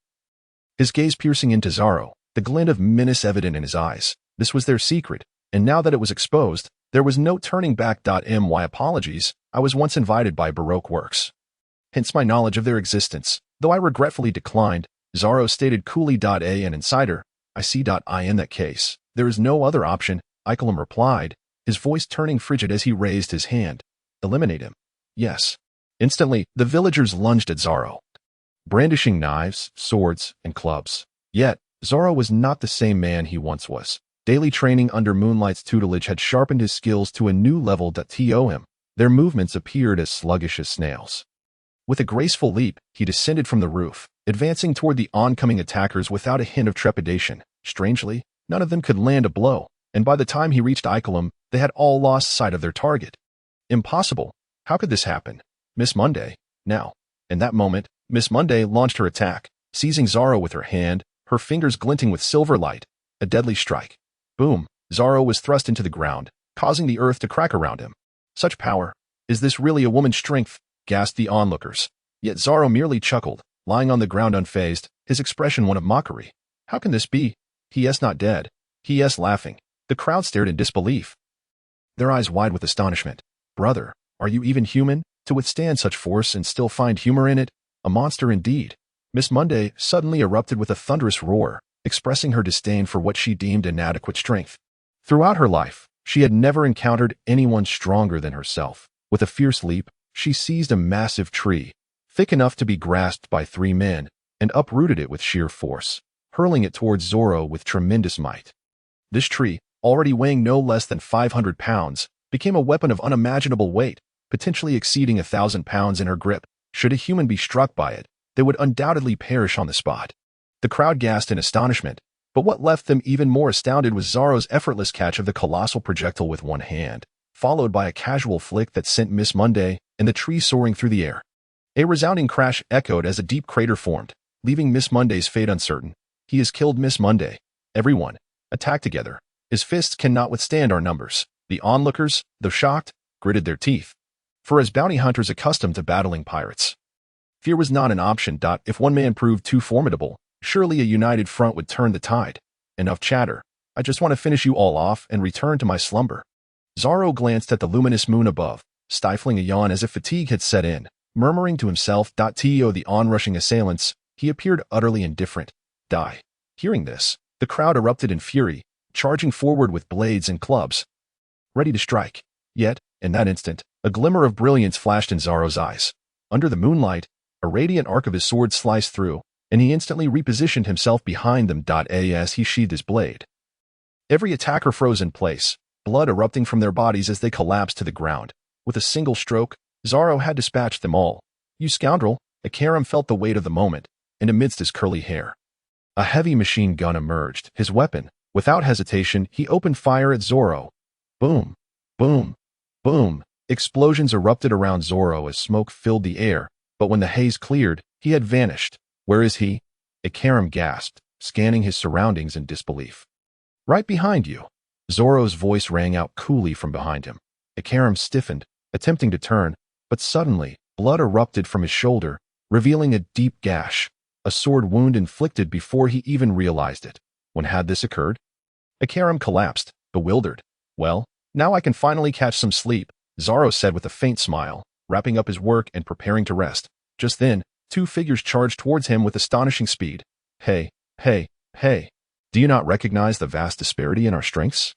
his gaze piercing into Zoro, the glint of menace evident in his eyes. This was their secret, and now that it was exposed, there was no turning back. My apologies, I was once invited by Baroque works, hence my knowledge of their existence, though I regretfully declined, Zoro stated coolly. An insider, I see. In that case, there is no other option, Ikelim replied, his voice turning frigid as he raised his hand. Eliminate him. Yes. Instantly, the villagers lunged at Zoro, brandishing knives, swords, and clubs. Yet, Zoro was not the same man he once was. Daily training under Moonlight's tutelage had sharpened his skills to a new level. To him, their movements appeared as sluggish as snails. With a graceful leap, he descended from the roof, advancing toward the oncoming attackers without a hint of trepidation. Strangely, none of them could land a blow, and by the time he reached Ikelim, they had all lost sight of their target. Impossible. How could this happen? Miss Monday. Now. In that moment, Miss Monday launched her attack, seizing Zoro with her hand, her fingers glinting with silver light. A deadly strike. Boom. Zoro was thrust into the ground, causing the earth to crack around him. Such power. Is this really a woman's strength? Gasped the onlookers. Yet Zoro merely chuckled, lying on the ground unfazed, his expression one of mockery. How can this be? He is not dead. He is laughing. The crowd stared in disbelief, their eyes wide with astonishment. Brother, are you even human? To withstand such force and still find humor in it? A monster indeed. Miss Monday suddenly erupted with a thunderous roar, expressing her disdain for what she deemed inadequate strength. Throughout her life, she had never encountered anyone stronger than herself. With a fierce leap, she seized a massive tree, thick enough to be grasped by 3 men, and uprooted it with sheer force, hurling it towards Zoro with tremendous might. This tree, already weighing no less than 500 pounds, became a weapon of unimaginable weight, potentially exceeding 1,000 pounds in her grip. Should a human be struck by it, they would undoubtedly perish on the spot. The crowd gasped in astonishment, but what left them even more astounded was Zoro's effortless catch of the colossal projectile with one hand, followed by a casual flick that sent Miss Monday and the tree soaring through the air. A resounding crash echoed as a deep crater formed, leaving Miss Monday's fate uncertain. He has killed Miss Monday. Everyone, attack together. His fists cannot withstand our numbers. The onlookers, though shocked, gritted their teeth. For as bounty hunters accustomed to battling pirates, fear was not an option. If one man proved too formidable, surely a united front would turn the tide. Enough chatter. I just want to finish you all off and return to my slumber. Zoro glanced at the luminous moon above, stifling a yawn as if fatigue had set in, murmuring to himself. To the onrushing assailants, he appeared utterly indifferent. Die. Hearing this, the crowd erupted in fury, charging forward with blades and clubs, ready to strike. Yet, in that instant, a glimmer of brilliance flashed in Zoro's eyes. Under the moonlight, a radiant arc of his sword sliced through, and he instantly repositioned himself behind them. As he sheathed his blade, every attacker froze in place, blood erupting from their bodies as they collapsed to the ground. With a single stroke, Zoro had dispatched them all. You scoundrel! Ikarim felt the weight of the moment, and amidst his curly hair, a heavy machine gun emerged, his weapon. Without hesitation, he opened fire at Zoro. Boom! Boom! Boom! Explosions erupted around Zoro as smoke filled the air, but when the haze cleared, he had vanished. Where is he? Ikarim gasped, scanning his surroundings in disbelief. Right behind you. Zoro's voice rang out coolly from behind him. Ikarim stiffened, attempting to turn, but suddenly, blood erupted from his shoulder, revealing a deep gash, a sword wound inflicted before he even realized it. When had this occurred? Ikarim collapsed, bewildered. Well, now I can finally catch some sleep, Zoro said with a faint smile, wrapping up his work and preparing to rest. Just then, 2 figures charged towards him with astonishing speed. Hey, hey, hey. Do you not recognize the vast disparity in our strengths?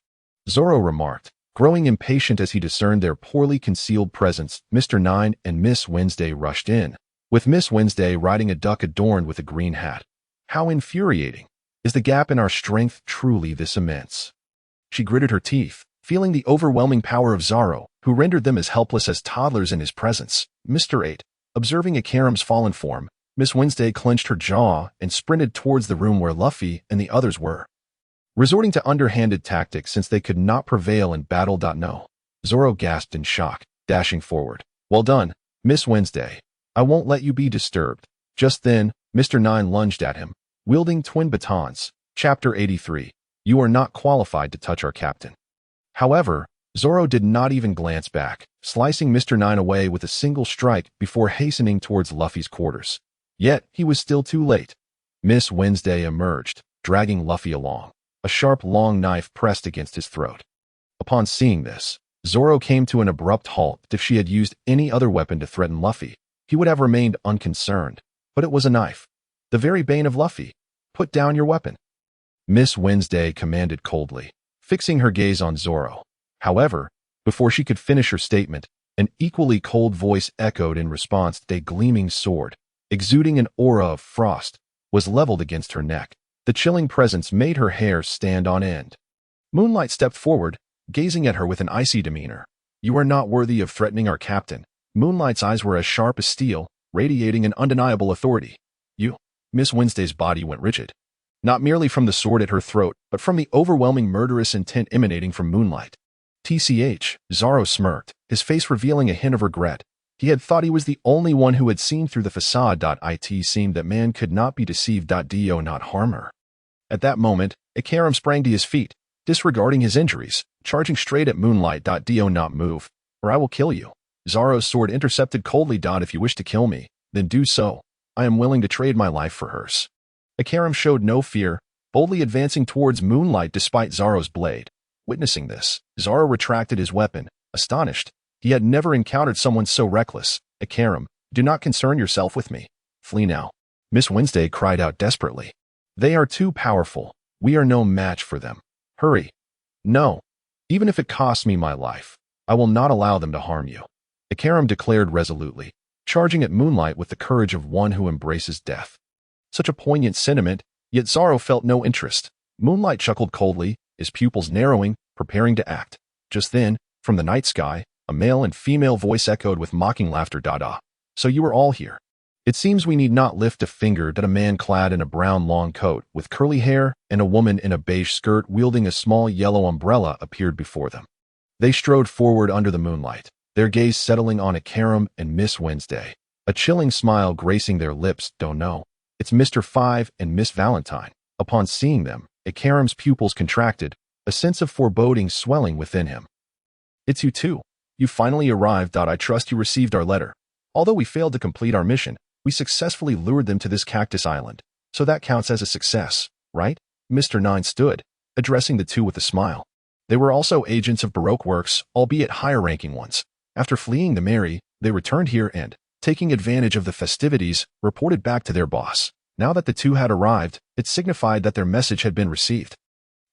Zoro remarked, growing impatient as he discerned their poorly concealed presence. Mr. Nine and Miss Wednesday rushed in, with Miss Wednesday riding a duck adorned with a green hat. How infuriating. Is the gap in our strength truly this immense? She gritted her teeth, feeling the overwhelming power of Zoro, who rendered them as helpless as toddlers in his presence. Mr. 8, observing Ikarim's fallen form, Miss Wednesday clenched her jaw and sprinted towards the room where Luffy and the others were, resorting to underhanded tactics since they could not prevail in battle. No. Zoro gasped in shock, dashing forward. Well done, Miss Wednesday. I won't let you be disturbed. Just then, Mr. 9 lunged at him, wielding twin batons. Chapter 83. You are not qualified to touch our captain. However, Zoro did not even glance back, slicing Mr. 9 away with a single strike before hastening towards Luffy's quarters. Yet, he was still too late. Miss Wednesday emerged, dragging Luffy along, a sharp long knife pressed against his throat. Upon seeing this, Zoro came to an abrupt halt. If she had used any other weapon to threaten Luffy, he would have remained unconcerned, but it was a knife. The very bane of Luffy. Put down your weapon. Miss Wednesday commanded coldly, fixing her gaze on Zoro. However, before she could finish her statement, an equally cold voice echoed in response. A gleaming sword, exuding an aura of frost, was leveled against her neck. The chilling presence made her hair stand on end. Moonlight stepped forward, gazing at her with an icy demeanor. "You are not worthy of threatening our captain." Moonlight's eyes were as sharp as steel, radiating an undeniable authority. "You?" Miss Wednesday's body went rigid. Not merely from the sword at her throat, but from the overwhelming murderous intent emanating from Moonlight. "TCH," Zoro smirked, his face revealing a hint of regret. He had thought he was the only one who had seen through the facade. It seemed that man could not be deceived. Do not harm her. At that moment, Ikaram sprang to his feet, disregarding his injuries, charging straight at Moonlight. Do not move, or I will kill you. Zoro's sword intercepted coldly. "If you wish to kill me, then do so. I am willing to trade my life for hers." Ikaram showed no fear, boldly advancing towards Moonlight despite Zoro's blade. Witnessing this, Zoro retracted his weapon, astonished. He had never encountered someone so reckless. "Ikaram, do not concern yourself with me. Flee now." Miss Wednesday cried out desperately. "They are too powerful. We are no match for them. Hurry." "No. Even if it costs me my life, I will not allow them to harm you," Ikaram declared resolutely, charging at Moonlight with the courage of one who embraces death. Such a poignant sentiment, yet Zoro felt no interest. Moonlight chuckled coldly, his pupils narrowing, preparing to act. Just then, from the night sky, a male and female voice echoed with mocking laughter. "So you are all here. It seems we need not lift a finger." A man clad in a brown long coat with curly hair and a woman in a beige skirt wielding a small yellow umbrella appeared before them. They strode forward under the moonlight, their gaze settling on Ikaram and Miss Wednesday, a chilling smile gracing their lips. "Don't know. It's Mr. Five and Miss Valentine." Upon seeing them, Ikaram's pupils contracted, a sense of foreboding swelling within him. "It's you two. You finally arrived. I trust you received our letter. Although we failed to complete our mission, we successfully lured them to this cactus island, so that counts as a success, right?" Mr. Nine stood, addressing the two with a smile. They were also agents of Baroque works, albeit higher-ranking ones. After fleeing the Mary, they returned here and, taking advantage of the festivities, reported back to their boss. Now that the two had arrived, it signified that their message had been received.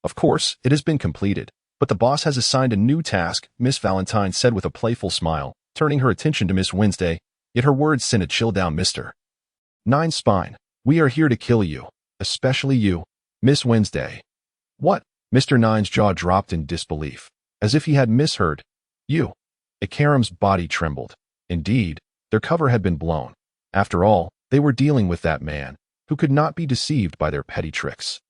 "Of course, it has been completed, but the boss has assigned a new task," Miss Valentine said with a playful smile, turning her attention to Miss Wednesday, yet her words sent a chill down Mr. Nine's spine. "We are here to kill you, especially you, Miss Wednesday." "What?" Mr. Nine's jaw dropped in disbelief, as if he had misheard. "You." Ikaram's body trembled. Indeed, their cover had been blown. After all, they were dealing with that man, who could not be deceived by their petty tricks.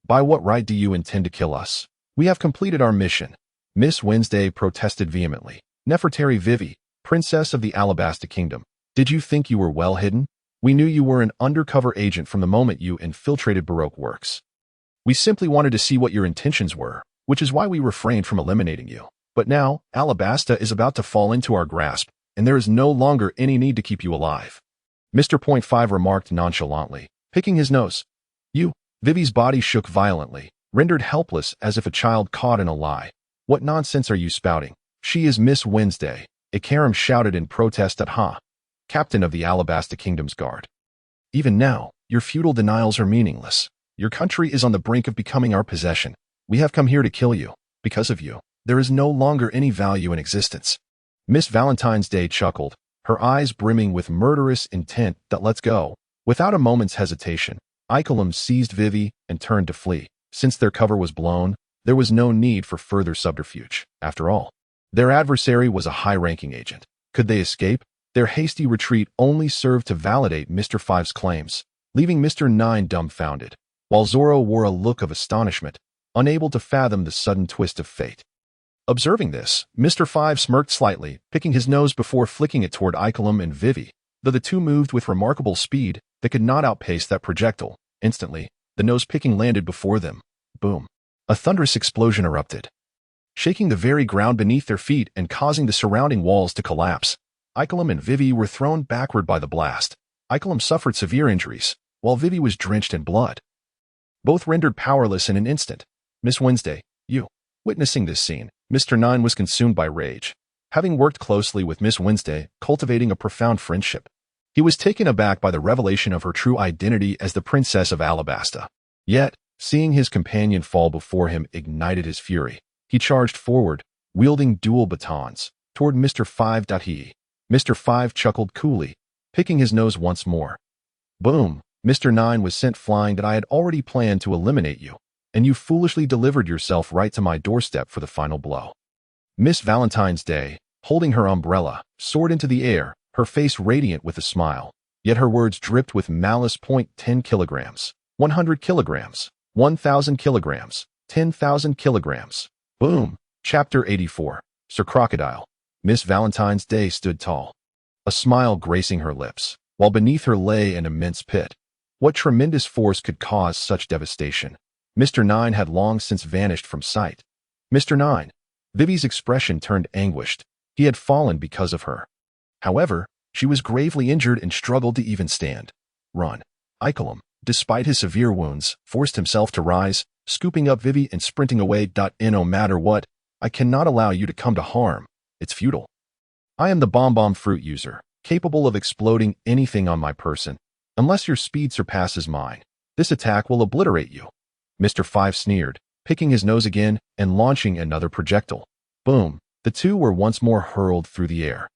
"By what right do you intend to kill us? We have completed our mission," Miss Wednesday protested vehemently. "Nefertari Vivi, princess of the Alabasta kingdom, did you think you were well hidden? We knew you were an undercover agent from the moment you infiltrated Baroque works. We simply wanted to see what your intentions were, which is why we refrained from eliminating you. But now, Alabasta is about to fall into our grasp, and there is no longer any need to keep you alive." Mr. Point Five remarked nonchalantly, picking his nose. "You." Vivi's body shook violently, rendered helpless as if a child caught in a lie. "What nonsense are you spouting? She is Miss Wednesday," Ikaram shouted in protest at captain of the Alabasta Kingdom's guard. "Even now, your futile denials are meaningless. Your country is on the brink of becoming our possession. We have come here to kill you. Because of you, there is no longer any value in existence." Miss Valentine's Day chuckled, her eyes brimming with murderous intent. "Let's go." Without a moment's hesitation, Ikaram seized Vivi and turned to flee. Since their cover was blown, there was no need for further subterfuge. After all, their adversary was a high-ranking agent. Could they escape? Their hasty retreat only served to validate Mr. Five's claims, leaving Mr. Nine dumbfounded, while Zoro wore a look of astonishment, unable to fathom the sudden twist of fate. Observing this, Mr. Five smirked slightly, picking his nose before flicking it toward Ikaram and Vivi. Though the two moved with remarkable speed, they could not outpace that projectile. Instantly, the nose-picking landed before them. Boom. A thunderous explosion erupted, shaking the very ground beneath their feet and causing the surrounding walls to collapse. Ikaram and Vivi were thrown backward by the blast. Ikaram suffered severe injuries, while Vivi was drenched in blood. Both rendered powerless in an instant. Miss Wednesday, you. Witnessing this scene, Mr. Nine was consumed by rage. Having worked closely with Miss Wednesday, cultivating a profound friendship, he was taken aback by the revelation of her true identity as the Princess of Alabasta. Yet, Seeing his companion fall before him ignited his fury. He charged forward, wielding dual batons, toward Mr. 5. He. Mr. 5 chuckled coolly, picking his nose once more. Boom! Mr. 9 was sent flying that I had already planned to eliminate you, and you foolishly delivered yourself right to my doorstep for the final blow. Miss Valentine's Day, holding her umbrella, soared into the air, her face radiant with a smile, yet her words dripped with malice. 10 kilograms, 100 kilograms, 1,000 kilograms, 10,000 kilograms. Boom! Chapter 84. Sir Crocodile. Miss Valentine's Day stood tall, a smile gracing her lips, while beneath her lay an immense pit. What tremendous force could cause such devastation? Mr. 9 had long since vanished from sight. Mr. 9. Vivi's expression turned anguished. He had fallen because of her. However, she was gravely injured and struggled to even stand. Run. Ikelam, despite his severe wounds, forced himself to rise, scooping up Vivi and sprinting away. No matter what, I cannot allow you to come to harm. It's futile. I am the bomb fruit user, capable of exploding anything on my person. Unless your speed surpasses mine, this attack will obliterate you. Mr. 5 sneered, picking his nose again and launching another projectile. Boom! The two were once more hurled through the air.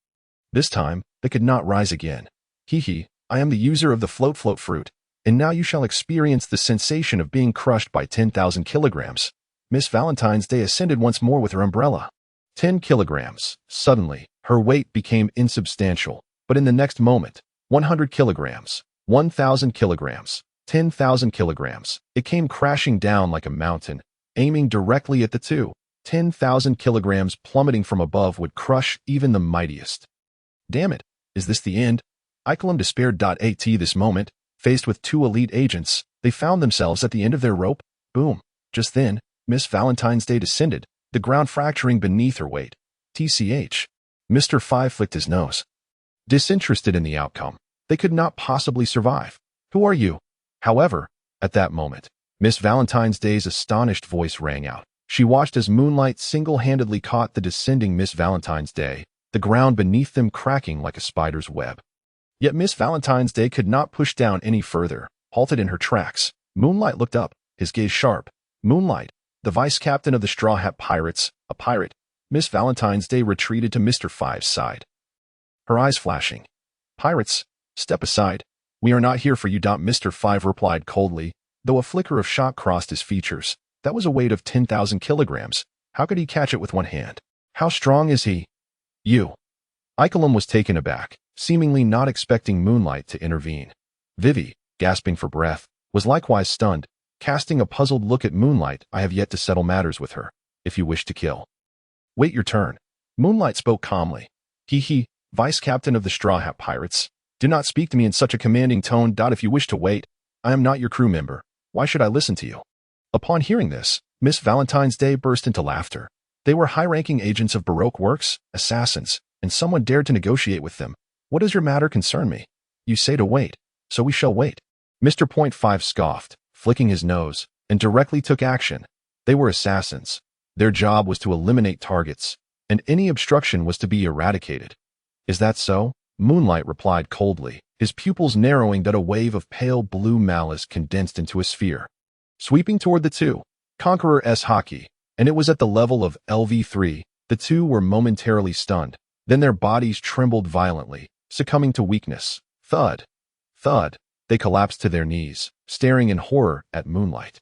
This time, they could not rise again. Hee, I am the user of the float fruit, and now you shall experience the sensation of being crushed by 10,000 kilograms. Miss Valentine's Day ascended once more with her umbrella. 10 kilograms. Suddenly, her weight became insubstantial, but in the next moment, 100 kilograms, 1,000 kilograms, 10,000 kilograms. It came crashing down like a mountain, aiming directly at the two. 10,000 kilograms plummeting from above would crush even the mightiest. Damn it, is this the end? Ikelam despaired. At this moment, faced with two elite agents, they found themselves at the end of their rope. Boom. Just then, Miss Valentine's Day descended, the ground fracturing beneath her weight. TCH. Mr. 5 flicked his nose. Disinterested in the outcome, they could not possibly survive. Who are you? However, at that moment, Miss Valentine's Day's astonished voice rang out. She watched as moonlight single-handedly caught the descending Miss Valentine's Day, the ground beneath them cracking like a spider's web. Yet Miss Valentine's Day could not push down any further, halted in her tracks. Moonlight looked up, his gaze sharp. Moonlight, the vice-captain of the Straw Hat Pirates, a pirate. Miss Valentine's Day retreated to Mr. 5's side, her eyes flashing. Pirates, step aside. We are not here for you. Mr. 5 replied coldly, though a flicker of shock crossed his features. That was a weight of 10,000 kilograms. How could he catch it with one hand? How strong is he? You. Ikelam was taken aback, seemingly not expecting Moonlight to intervene. Vivi, gasping for breath, was likewise stunned, casting a puzzled look at Moonlight. I have yet to settle matters with her. If you wish to kill, wait your turn. Moonlight spoke calmly. He, vice-captain of the Straw Hat Pirates. Do not speak to me in such a commanding tone. If you wish to wait, I am not your crew member. Why should I listen to you? Upon hearing this, Miss Valentine's Day burst into laughter. They were high-ranking agents of Baroque works, assassins, and someone dared to negotiate with them. What does your matter concern me? You say to wait, so we shall wait. Mr. 5 scoffed, flicking his nose, and directly took action. They were assassins. Their job was to eliminate targets, and any obstruction was to be eradicated. Is that so? Moonlight replied coldly, his pupils narrowing. A wave of pale blue malice condensed into a sphere, sweeping toward the two. Conqueror's Haki, and it was at the level of LV3. The two were momentarily stunned, then their bodies trembled violently, succumbing to weakness. Thud. Thud. They collapsed to their knees, staring in horror at Moonlight.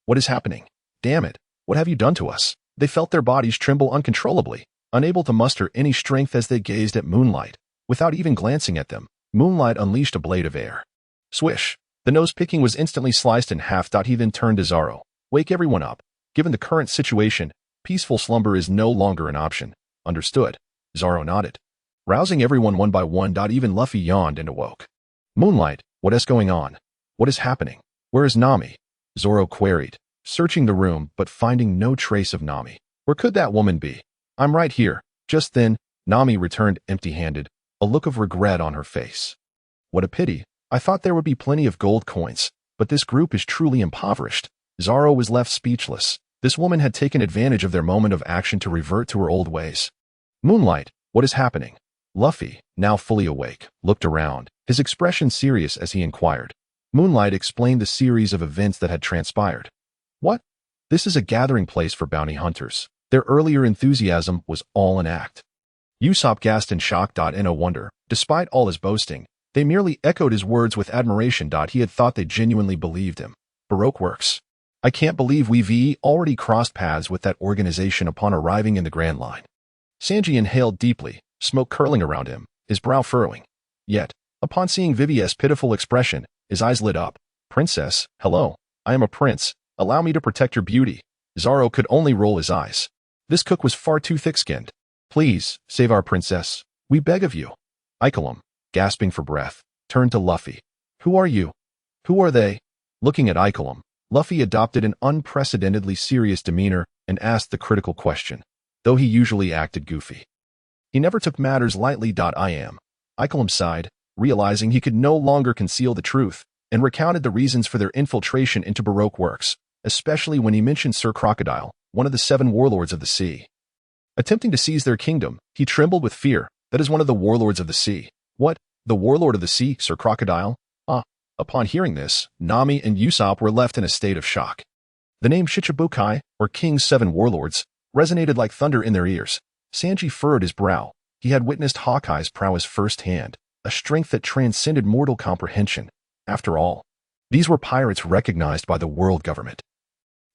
What is happening? Damn it, what have you done to us? They felt their bodies tremble uncontrollably, unable to muster any strength as they gazed at Moonlight. Without even glancing at them, Moonlight unleashed a blade of air. Swish. The nose-picking was instantly sliced in half. He then turned to Zoro. Wake everyone up. Given the current situation, peaceful slumber is no longer an option. Understood. Zoro nodded, rousing everyone one by one. Even Luffy yawned and awoke. Moonlight, what is going on? What is happening? Where is Nami? Zoro queried, searching the room but finding no trace of Nami. Where could that woman be? I'm right here. Just then, Nami returned empty-handed, a look of regret on her face. What a pity. I thought there would be plenty of gold coins, but this group is truly impoverished. Zoro was left speechless. This woman had taken advantage of their moment of action to revert to her old ways. Moonlight, what is happening? Luffy, now fully awake, looked around, his expression serious as he inquired. Moonlight explained the series of events that had transpired. What? This is a gathering place for bounty hunters. Their earlier enthusiasm was all an act. Ussop gasped in shock. In a wonder, despite all his boasting, they merely echoed his words with admiration. He had thought they genuinely believed him. Baroque works. I can't believe we've already crossed paths with that organization upon arriving in the Grand Line. Sanji inhaled deeply, smoke curling around him, his brow furrowing. Yet, upon seeing Vivi's pitiful expression, his eyes lit up. Princess, hello, I am a prince. Allow me to protect your beauty. Zoro could only roll his eyes. This cook was far too thick-skinned. Please, save our princess. We beg of you. Ikelim, gasping for breath, turned to Luffy. Who are you? Who are they? Looking at Ikelim, Luffy adopted an unprecedentedly serious demeanor and asked the critical question, though he usually acted goofy. He never took matters lightly. I am. Ikelim sighed, realizing he could no longer conceal the truth, and recounted the reasons for their infiltration into Baroque works, especially when he mentioned Sir Crocodile, one of the 7 warlords of the sea. Attempting to seize their kingdom, he trembled with fear. That is one of the warlords of the sea. What? The warlord of the sea, Sir Crocodile? Upon hearing this, Nami and Ussop were left in a state of shock. The name Shichibukai, or King's 7 warlords, resonated like thunder in their ears. Sanji furrowed his brow. He had witnessed Hawkeye's prowess firsthand, a strength that transcended mortal comprehension. After all, these were pirates recognized by the world government,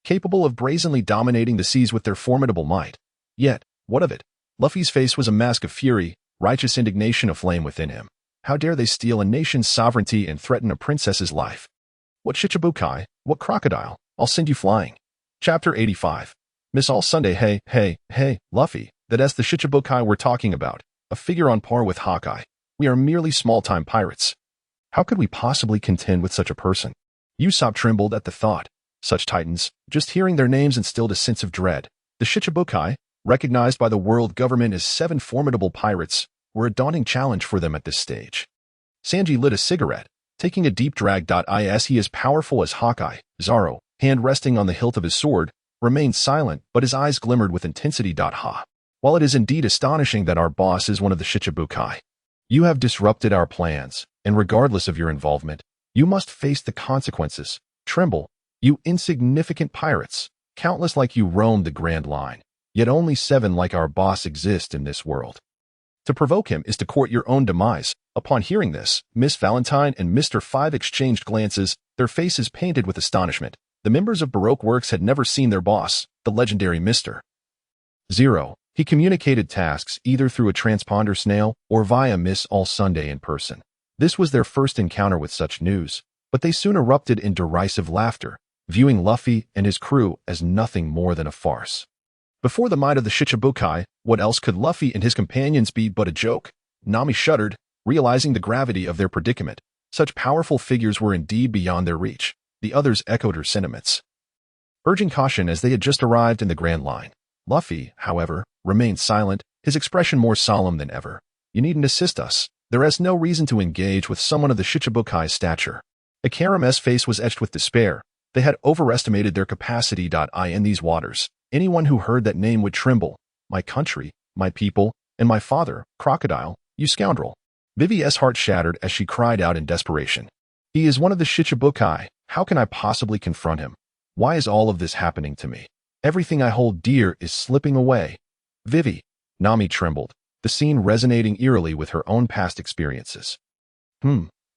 capable of brazenly dominating the seas with their formidable might. Yet, what of it? Luffy's face was a mask of fury, righteous indignation aflame within him. How dare they steal a nation's sovereignty and threaten a princess's life? What Shichibukai? What crocodile? I'll send you flying. Chapter 85. Miss All Sunday. Hey, Luffy, that's the Shichibukai we're talking about, a figure on par with Hawkeye. We are merely small-time pirates. How could we possibly contend with such a person? Ussop trembled at the thought. Such titans, just hearing their names instilled a sense of dread. The Shichibukai, recognized by the world government as 7 formidable pirates, were a daunting challenge for them at this stage. Sanji lit a cigarette, taking a deep drag. Is he as powerful as Hawkeye? Zoro, hand resting on the hilt of his sword, remained silent, but his eyes glimmered with intensity. While it is indeed astonishing that our boss is one of the Shichibukai, you have disrupted our plans, and regardless of your involvement, you must face the consequences. Tremble, you insignificant pirates. Countless like you roam the Grand Line, yet only 7 like our boss exist in this world. To provoke him is to court your own demise. Upon hearing this, Miss Valentine and Mr. 5 exchanged glances, their faces painted with astonishment. The members of Baroque Works had never seen their boss, the legendary Mr. Zero. He communicated tasks either through a transponder snail or via Miss All Sunday in person. This was their first encounter with such news, but they soon erupted in derisive laughter, viewing Luffy and his crew as nothing more than a farce. Before the might of the Shichibukai, what else could Luffy and his companions be but a joke? Nami shuddered, realizing the gravity of their predicament. Such powerful figures were indeed beyond their reach. The others echoed her sentiments, urging caution as they had just arrived in the Grand Line. Luffy, however, remained silent, his expression more solemn than ever. You needn't assist us. There is no reason to engage with someone of the Shichibukai's stature. Ikarim's face was etched with despair. They had overestimated their capacity. In these waters, anyone who heard that name would tremble. My country, my people, and my father, Crocodile, you scoundrel. Vivi's heart shattered as she cried out in desperation. He is one of the Shichibukai. How can I possibly confront him? Why is all of this happening to me? Everything I hold dear is slipping away. Vivi. Nami trembled, the scene resonating eerily with her own past experiences.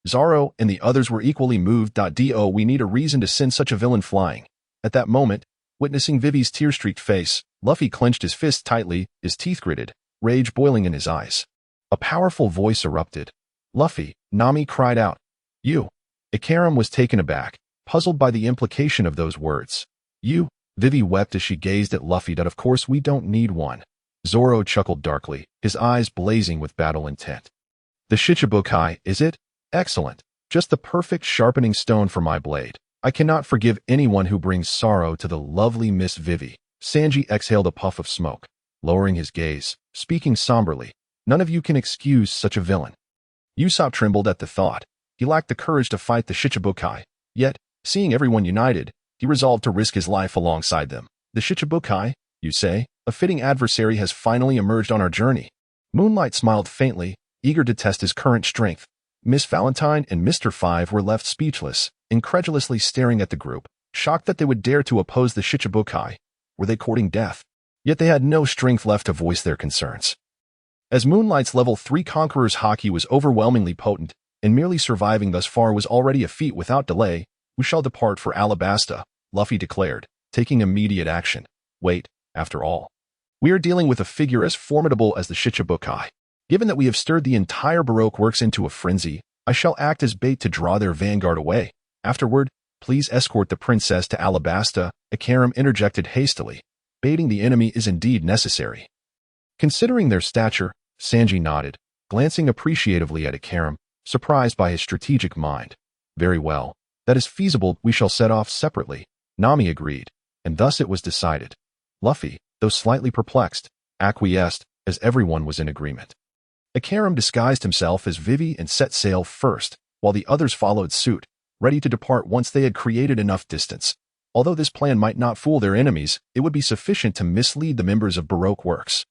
Zoro and the others were equally moved. We need a reason to send such a villain flying. At that moment, witnessing Vivi's tear-streaked face, Luffy clenched his fists tightly, his teeth gritted, rage boiling in his eyes. A powerful voice erupted. Luffy, Nami cried out. You. Ikarim was taken aback, puzzled by the implication of those words. You. Vivi wept as she gazed at Luffy. Of course we don't need one. Zoro chuckled darkly, his eyes blazing with battle intent. The Shichibukai, is it? Excellent. Just the perfect sharpening stone for my blade. I cannot forgive anyone who brings sorrow to the lovely Miss Vivi. Sanji exhaled a puff of smoke, lowering his gaze, speaking somberly. None of you can excuse such a villain. Ussop trembled at the thought. He lacked the courage to fight the Shichibukai. Yet, seeing everyone united, he resolved to risk his life alongside them. The Shichibukai, you say? A fitting adversary has finally emerged on our journey. Moonlight smiled faintly, eager to test his current strength. Miss Valentine and Mr. 5 were left speechless, incredulously staring at the group, shocked that they would dare to oppose the Shichibukai. Were they courting death? Yet they had no strength left to voice their concerns. As Moonlight's level 3 Conqueror's Haki was overwhelmingly potent, and merely surviving thus far was already a feat without delay, we shall depart for Alabasta, Luffy declared, taking immediate action. Wait, after all, we are dealing with a figure as formidable as the Shichibukai. Given that we have stirred the entire Baroque works into a frenzy, I shall act as bait to draw their vanguard away. Afterward, please escort the princess to Alabasta, Ikaram interjected hastily. Baiting the enemy is indeed necessary. Considering their stature, Sanji nodded, glancing appreciatively at Ikaram, surprised by his strategic mind. Very well, that is feasible. We shall set off separately, Nami agreed, and thus it was decided. Luffy, though slightly perplexed, acquiesced, as everyone was in agreement. Ikaram disguised himself as Vivi and set sail first, while the others followed suit, ready to depart once they had created enough distance. Although this plan might not fool their enemies, it would be sufficient to mislead the members of Baroque works.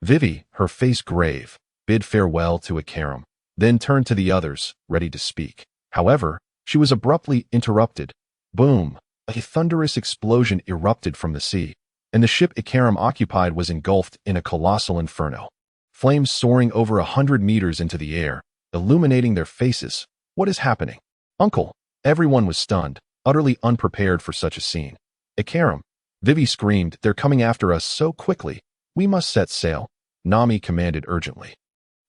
Vivi, her face grave, bid farewell to Ikaram, then turned to the others, ready to speak. However, she was abruptly interrupted. Boom! A thunderous explosion erupted from the sea, and the ship Ikaram occupied was engulfed in a colossal inferno. Flames soaring over 100 meters into the air, illuminating their faces. What is happening? Uncle! Everyone was stunned, utterly unprepared for such a scene. Ikaram! Vivi screamed, they're coming after us so quickly. We must set sail, Nami commanded urgently.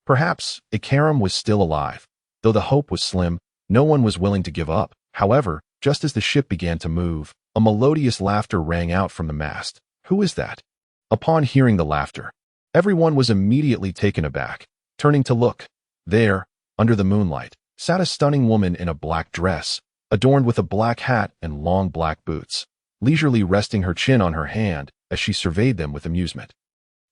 Perhaps Ikaram was still alive. Though the hope was slim, no one was willing to give up. However, just as the ship began to move, a melodious laughter rang out from the mast. Who is that? Upon hearing the laughter, everyone was immediately taken aback. Turning to look, there, under the moonlight, sat a stunning woman in a black dress, adorned with a black hat and long black boots, leisurely resting her chin on her hand as she surveyed them with amusement.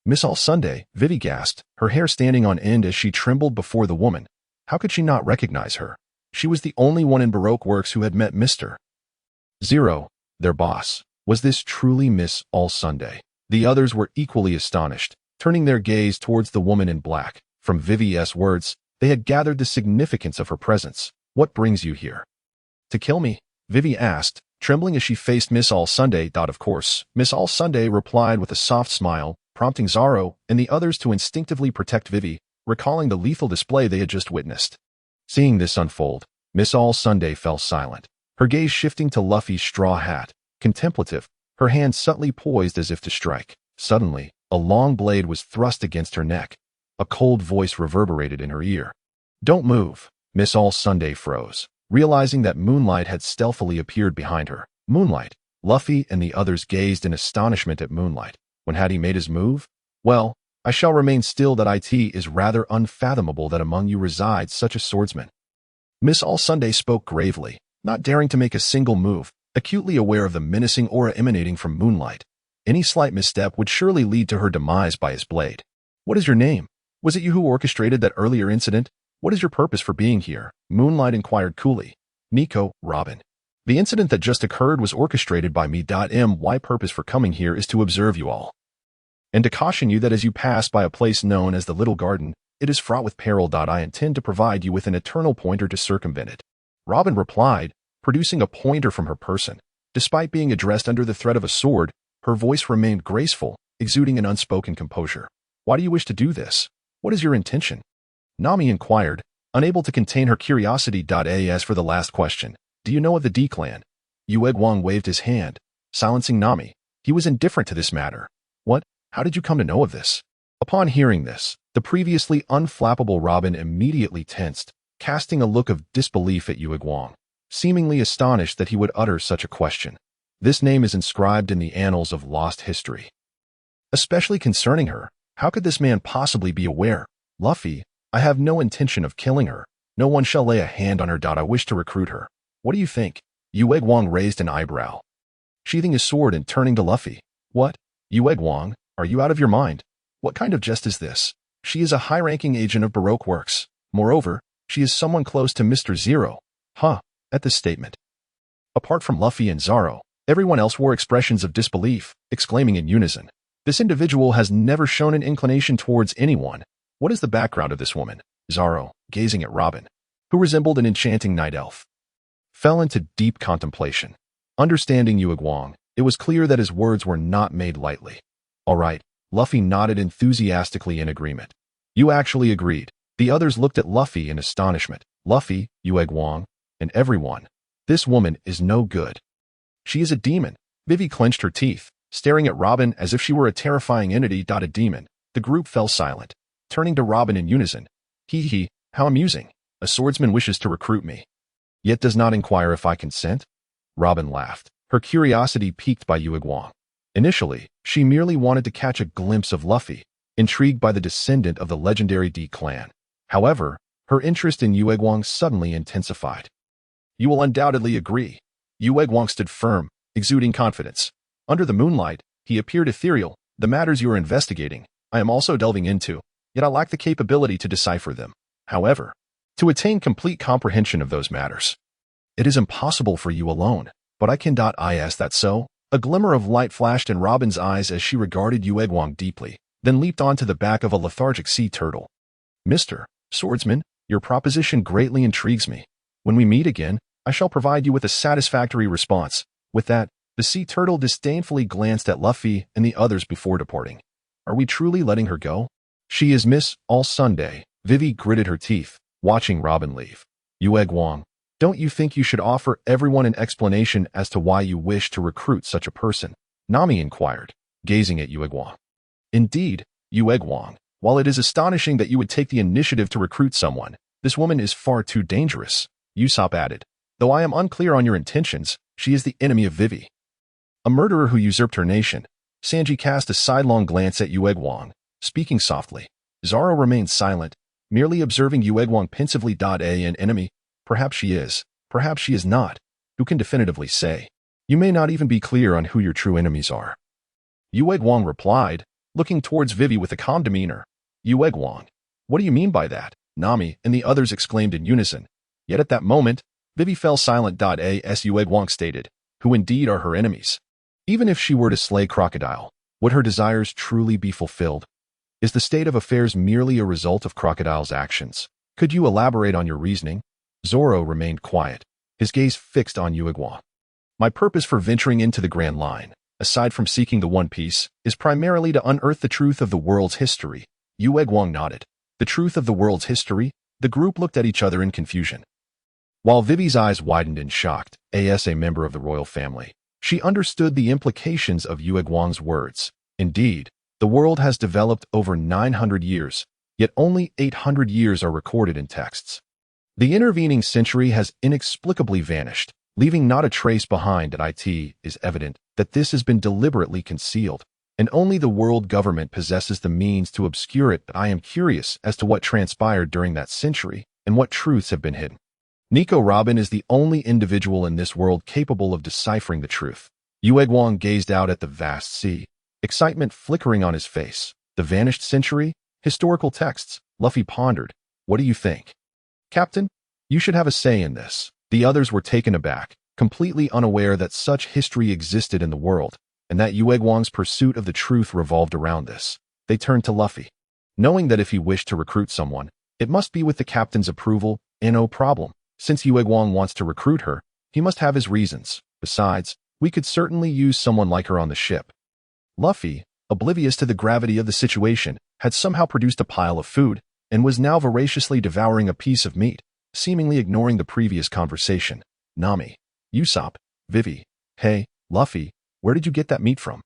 Miss All Sunday, Vivi gasped, her hair standing on end as she trembled before the woman. How could she not recognize her? She was the only one in Baroque works who had met Mr. Zero, their boss. Was this truly Miss All Sunday? The others were equally astonished, turning their gaze towards the woman in black. From Vivi's words, they had gathered the significance of her presence. What brings you here? To kill me? Vivi asked, trembling as she faced Miss All Sunday. Of course, Miss All Sunday replied with a soft smile, prompting Zoro and the others to instinctively protect Vivi, recalling the lethal display they had just witnessed. Seeing this unfold, Miss All Sunday fell silent, her gaze shifting to Luffy's straw hat, contemplative, her hand subtly poised as if to strike. Suddenly, a long blade was thrust against her neck. A cold voice reverberated in her ear. Don't move. Miss All Sunday froze, realizing that Moonlight had stealthily appeared behind her. Moonlight? Luffy and the others gazed in astonishment at Moonlight. When had he made his move? Well, I shall remain still. That it is rather unfathomable that among you resides such a swordsman. Miss All Sunday spoke gravely, not daring to make a single move, acutely aware of the menacing aura emanating from Moonlight. Any slight misstep would surely lead to her demise by his blade. What is your name? Was it you who orchestrated that earlier incident? What is your purpose for being here? Moonlight inquired coolly. Nico, Robin. The incident that just occurred was orchestrated by me. My purpose for coming here is to observe you all, and to caution you that as you pass by a place known as the Little Garden, it is fraught with peril. I intend to provide you with an eternal pointer to circumvent it. Robin replied, producing a pointer from her person. Despite being addressed under the threat of a sword, her voice remained graceful, exuding an unspoken composure. Why do you wish to do this? What is your intention? Nami inquired, unable to contain her curiosity. As for the last question, do you know of the D-Clan? Yueguang waved his hand, silencing Nami. He was indifferent to this matter. What? How did you come to know of this? Upon hearing this, the previously unflappable Robin immediately tensed, casting a look of disbelief at Yueguang, seemingly astonished that he would utter such a question. This name is inscribed in the annals of lost history. Especially concerning her, how could this man possibly be aware? Luffy, I have no intention of killing her. No one shall lay a hand on her. I wish to recruit her. What do you think? Yueguang raised an eyebrow, sheathing his sword and turning to Luffy. What? Yueguang, are you out of your mind? What kind of jest is this? She is a high-ranking agent of Baroque works. Moreover, she is someone close to Mr. Zero. Huh, at this statement. Apart from Luffy and Zoro, everyone else wore expressions of disbelief, exclaiming in unison. This individual has never shown an inclination towards anyone. What is the background of this woman? Zoro, gazing at Robin, who resembled an enchanting night elf, fell into deep contemplation. Understanding Yueguang, it was clear that his words were not made lightly. All right, Luffy nodded enthusiastically in agreement. You actually agreed. The others looked at Luffy in astonishment. Luffy, Yueguang, and everyone. This woman is no good. She is a demon. Vivi clenched her teeth, staring at Robin as if she were a terrifying entity. A demon. The group fell silent, turning to Robin in unison. Hee hee, how amusing. A swordsman wishes to recruit me, yet does not inquire if I consent? Robin laughed, her curiosity piqued by Yueguang. Initially, she merely wanted to catch a glimpse of Luffy, intrigued by the descendant of the legendary D clan. However, her interest in Yueguang suddenly intensified. You will undoubtedly agree. Yueguang stood firm, exuding confidence. Under the moonlight, he appeared ethereal. The matters you are investigating, I am also delving into, yet I lack the capability to decipher them. However, to attain complete comprehension of those matters, it is impossible for you alone, but I can. Is that so? A glimmer of light flashed in Robin's eyes as she regarded Yueguang deeply, then leaped onto the back of a lethargic sea turtle. Mr. Swordsman, your proposition greatly intrigues me. When we meet again, I shall provide you with a satisfactory response. With that, the sea turtle disdainfully glanced at Luffy and the others before departing. Are we truly letting her go? She is Miss All Sunday. Vivi gritted her teeth, watching Robin leave. Yueguang, don't you think you should offer everyone an explanation as to why you wish to recruit such a person? Nami inquired, gazing at Yueguang. Indeed, Yueguang, while it is astonishing that you would take the initiative to recruit someone, this woman is far too dangerous, Ussop added. Though I am unclear on your intentions, she is the enemy of Vivi. A murderer who usurped her nation. Sanji cast a sidelong glance at Yueguang, speaking softly. Zoro remained silent, merely observing Yueguang pensively. An enemy? Perhaps she is not. Who can definitively say? You may not even be clear on who your true enemies are. Yueguang replied, looking towards Vivi with a calm demeanor. Yueguang, what do you mean by that? Nami and the others exclaimed in unison. Yet at that moment, Vivi fell silent. As Yueguang stated, who indeed are her enemies? Even if she were to slay Crocodile, would her desires truly be fulfilled? Is the state of affairs merely a result of Crocodile's actions? Could you elaborate on your reasoning? Zoro remained quiet, his gaze fixed on Yueguang. My purpose for venturing into the Grand Line, aside from seeking the One Piece, is primarily to unearth the truth of the world's history. Yueguang nodded. The truth of the world's history? The group looked at each other in confusion. While Vivi's eyes widened in shock, as a member of the royal family, she understood the implications of Yueguang's words. Indeed, the world has developed over 900 years, yet only 800 years are recorded in texts. The intervening century has inexplicably vanished, leaving not a trace behind. It is evident that this has been deliberately concealed, and only the world government possesses the means to obscure it. I am curious as to what transpired during that century and what truths have been hidden. Nico Robin is the only individual in this world capable of deciphering the truth. Yueguang gazed out at the vast sea, excitement flickering on his face. The vanished century? Historical texts? Luffy pondered. What do you think? Captain, you should have a say in this. The others were taken aback, completely unaware that such history existed in the world, and that Yueguang's pursuit of the truth revolved around this. They turned to Luffy, knowing that if he wished to recruit someone, it must be with the captain's approval, and no problem. Since Yueguang wants to recruit her, he must have his reasons. Besides, we could certainly use someone like her on the ship. Luffy, oblivious to the gravity of the situation, had somehow produced a pile of food, and was now voraciously devouring a piece of meat, seemingly ignoring the previous conversation. Nami, Ussop, Vivi, hey, Luffy, where did you get that meat from?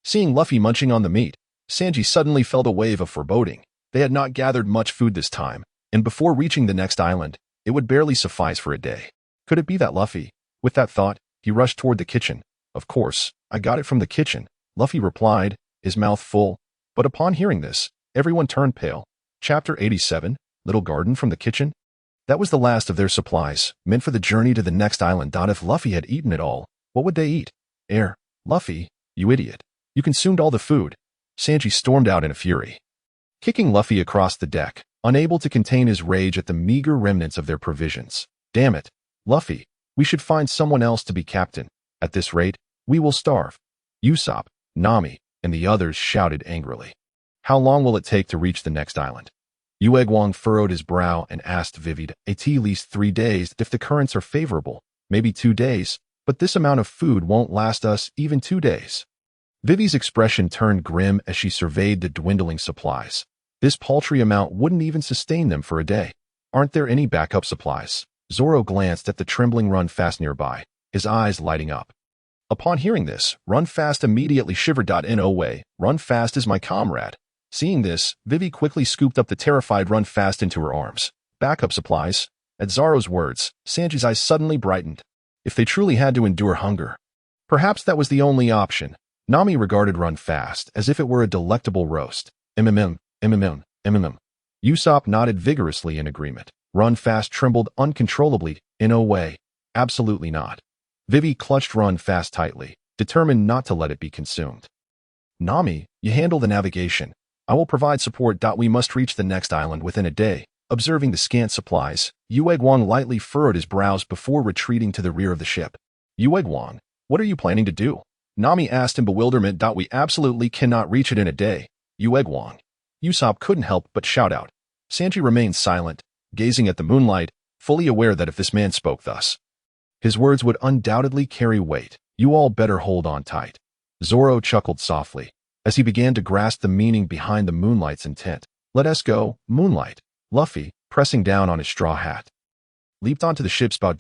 Seeing Luffy munching on the meat, Sanji suddenly felt a wave of foreboding. They had not gathered much food this time, and before reaching the next island, it would barely suffice for a day. Could it be that Luffy? With that thought, he rushed toward the kitchen. Of course, I got it from the kitchen, Luffy replied, his mouth full. But upon hearing this, everyone turned pale. Chapter 87, Little Garden from the Kitchen? That was the last of their supplies, meant for the journey to the next island. If Luffy had eaten it all, what would they eat? Luffy, you idiot. You consumed all the food. Sanji stormed out in a fury, kicking Luffy across the deck, unable to contain his rage at the meager remnants of their provisions. Damn it, Luffy, we should find someone else to be captain. At this rate, we will starve. Ussop, Nami, and the others shouted angrily. How long will it take to reach the next island? Yueguang furrowed his brow and asked Vivi, at least 3 days if the currents are favorable, maybe 2 days, but this amount of food won't last us even 2 days. Vivi's expression turned grim as she surveyed the dwindling supplies. This paltry amount wouldn't even sustain them for a day. Aren't there any backup supplies? Zoro glanced at the trembling Run Fast nearby, his eyes lighting up. Upon hearing this, Run Fast immediately shivered. No way, Run Fast is my comrade. Seeing this, Vivi quickly scooped up the terrified Run Fast into her arms. Backup supplies? At Zoro's words, Sanji's eyes suddenly brightened. If they truly had to endure hunger, perhaps that was the only option. Nami regarded Run Fast as if it were a delectable roast. Ussop nodded vigorously in agreement. Run Fast trembled uncontrollably. No way. Absolutely not. Vivi clutched Run Fast tightly, determined not to let it be consumed. Nami, you handle the navigation. I will provide support. We must reach the next island within a day. Observing the scant supplies, Yueguang lightly furrowed his brows before retreating to the rear of the ship. Yueguang, what are you planning to do? Nami asked in bewilderment. We absolutely cannot reach it in a day. Yueguang. Ussop couldn't help but shout out. Sanji remained silent, gazing at the moonlight, fully aware that if this man spoke thus, his words would undoubtedly carry weight. You all better hold on tight. Zoro chuckled softly, as he began to grasp the meaning behind the moonlight's intent. Let us go, moonlight. Luffy, pressing down on his straw hat, leaped onto the ship's bow.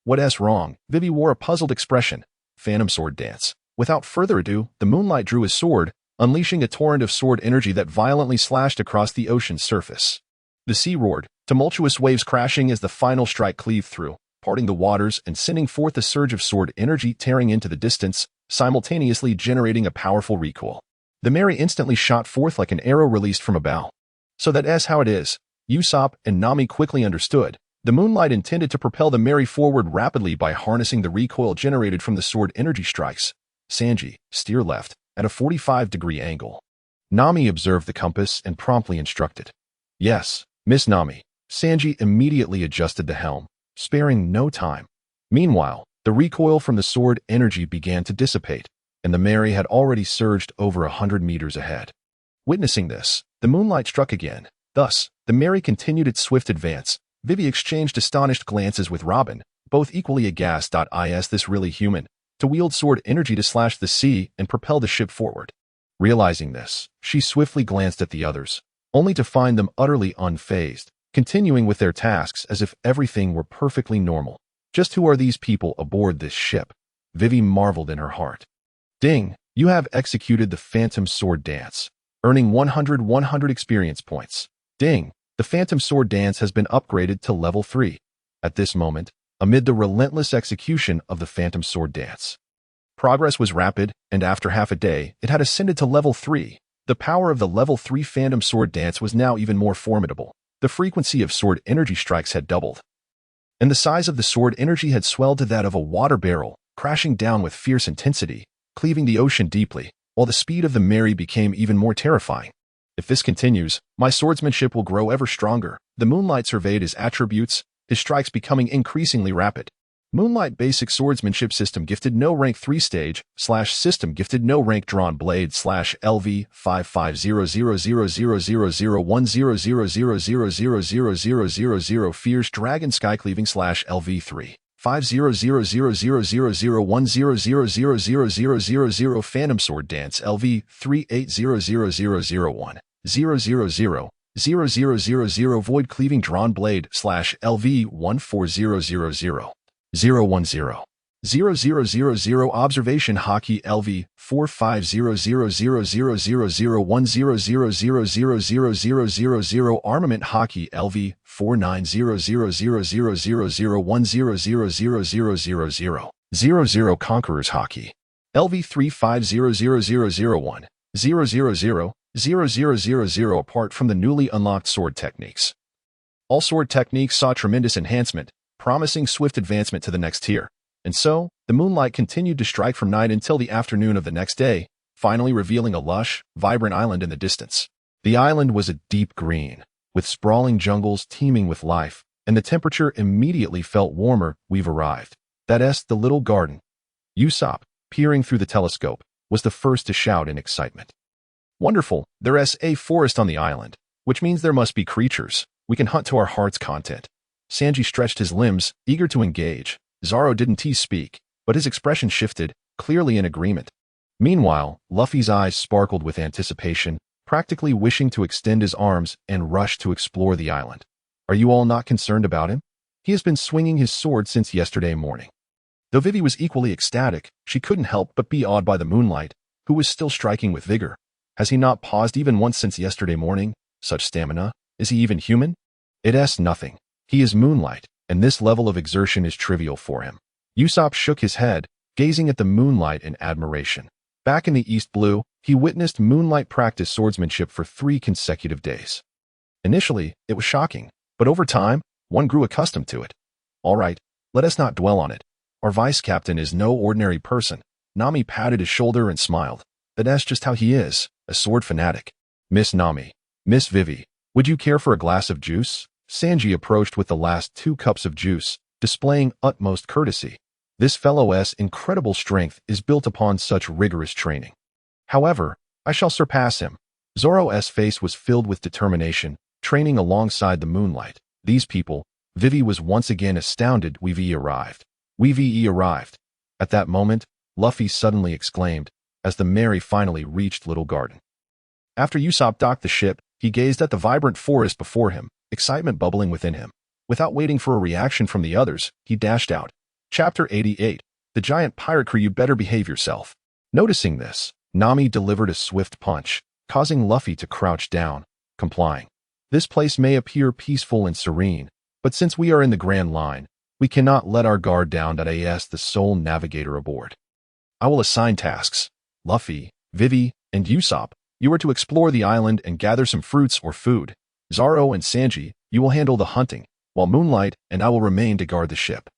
What's wrong? Vivi wore a puzzled expression. Phantom sword dance. Without further ado, the moonlight drew his sword, unleashing a torrent of sword energy that violently slashed across the ocean's surface. The sea roared, tumultuous waves crashing as the final strike cleaved through, parting the waters and sending forth a surge of sword energy tearing into the distance, simultaneously generating a powerful recoil. The Mary instantly shot forth like an arrow released from a bow. So that's how it is. Ussop and Nami quickly understood. The moonlight intended to propel the Mary forward rapidly by harnessing the recoil generated from the sword energy strikes. Sanji, steer left, at a 45-degree angle. Nami observed the compass and promptly instructed. Yes, Miss Nami. Sanji immediately adjusted the helm, sparing no time. Meanwhile, the recoil from the sword energy began to dissipate, and the Mary had already surged over 100 meters ahead. Witnessing this, the moonlight struck again. Thus, the Mary continued its swift advance. Vivi exchanged astonished glances with Robin, both equally aghast. Is this really human? To wield sword energy to slash the sea and propel the ship forward. Realizing this, she swiftly glanced at the others, only to find them utterly unfazed, continuing with their tasks as if everything were perfectly normal. Just who are these people aboard this ship? Vivi marveled in her heart. Ding, you have executed the Phantom Sword Dance, earning 100 experience points. Ding, the Phantom Sword Dance has been upgraded to level 3. At this moment, amid the relentless execution of the Phantom Sword Dance, progress was rapid, and after half a day, it had ascended to level 3. The power of the level 3 Phantom Sword Dance was now even more formidable. The frequency of sword energy strikes had doubled, and the size of the sword energy had swelled to that of a water barrel, crashing down with fierce intensity, cleaving the ocean deeply, while the speed of the Mary became even more terrifying. If this continues, my swordsmanship will grow ever stronger. The moonlight surveyed his attributes, his strikes becoming increasingly rapid. Moonlight Basic Swordsmanship System gifted no rank 3 stage / system gifted no rank drawn blade / LV 550000001000000000 Fierce Dragon Skycleaving / LV 3 5000000000000 Phantom Sword Dance LV 38000001 000 Void Cleaving Drawn Blade / LV 14000 010 0000 Observation Haki LV 4500000010000000 Armament Haki LV 49000000100000 Conqueror's Haki LV 35000001 000 Apart from the newly unlocked sword techniques, all sword techniques saw tremendous enhancement, promising swift advancement to the next tier. And so, the moonlight continued to strike from night until the afternoon of the next day, finally revealing a lush, vibrant island in the distance. The island was a deep green, with sprawling jungles teeming with life, and the temperature immediately felt warmer. We've arrived. That's the little garden. Ussop, peering through the telescope, was the first to shout in excitement. Wonderful, there's a forest on the island, which means there must be creatures. We can hunt to our heart's content. Sanji stretched his limbs, eager to engage. Zoro didn't speak. but his expression shifted, clearly in agreement. Meanwhile, Luffy's eyes sparkled with anticipation, practically wishing to extend his arms and rush to explore the island. Are you all not concerned about him? He has been swinging his sword since yesterday morning. Though Vivi was equally ecstatic, she couldn't help but be awed by the Moonlight, who was still striking with vigor. Has he not paused even once since yesterday morning? Such stamina? Is he even human? It's nothing. He is Moonlight, and this level of exertion is trivial for him. Ussop shook his head, gazing at the Moonlight in admiration. Back in the East Blue, he witnessed Moonlight practice swordsmanship for 3 consecutive days. Initially, it was shocking, but over time, one grew accustomed to it. All right, let us not dwell on it. Our vice captain is no ordinary person. Nami patted his shoulder and smiled. That's just how he is, a sword fanatic. Miss Nami, Miss Vivi, would you care for a glass of juice? Sanji approached with the last 2 cups of juice, displaying utmost courtesy. This fellow's incredible strength is built upon such rigorous training. However, I shall surpass him. Zoro's face was filled with determination, training alongside the Moonlight. These people, Vivi was once again astounded. We arrived. At that moment, Luffy suddenly exclaimed, as the Mary finally reached Little Garden. After Ussop docked the ship, he gazed at the vibrant forest before him, excitement bubbling within him. Without waiting for a reaction from the others, he dashed out. Chapter 88. The Giant Pirate Crew. You better behave yourself. Noticing this, Nami delivered a swift punch, causing Luffy to crouch down, complying. This place may appear peaceful and serene, but since we are in the Grand Line, we cannot let our guard down. As the sole navigator aboard, I will assign tasks. Luffy, Vivi, and Ussop, you are to explore the island and gather some fruits or food. Zoro and Sanji, you will handle the hunting, while Moonlight and I will remain to guard the ship.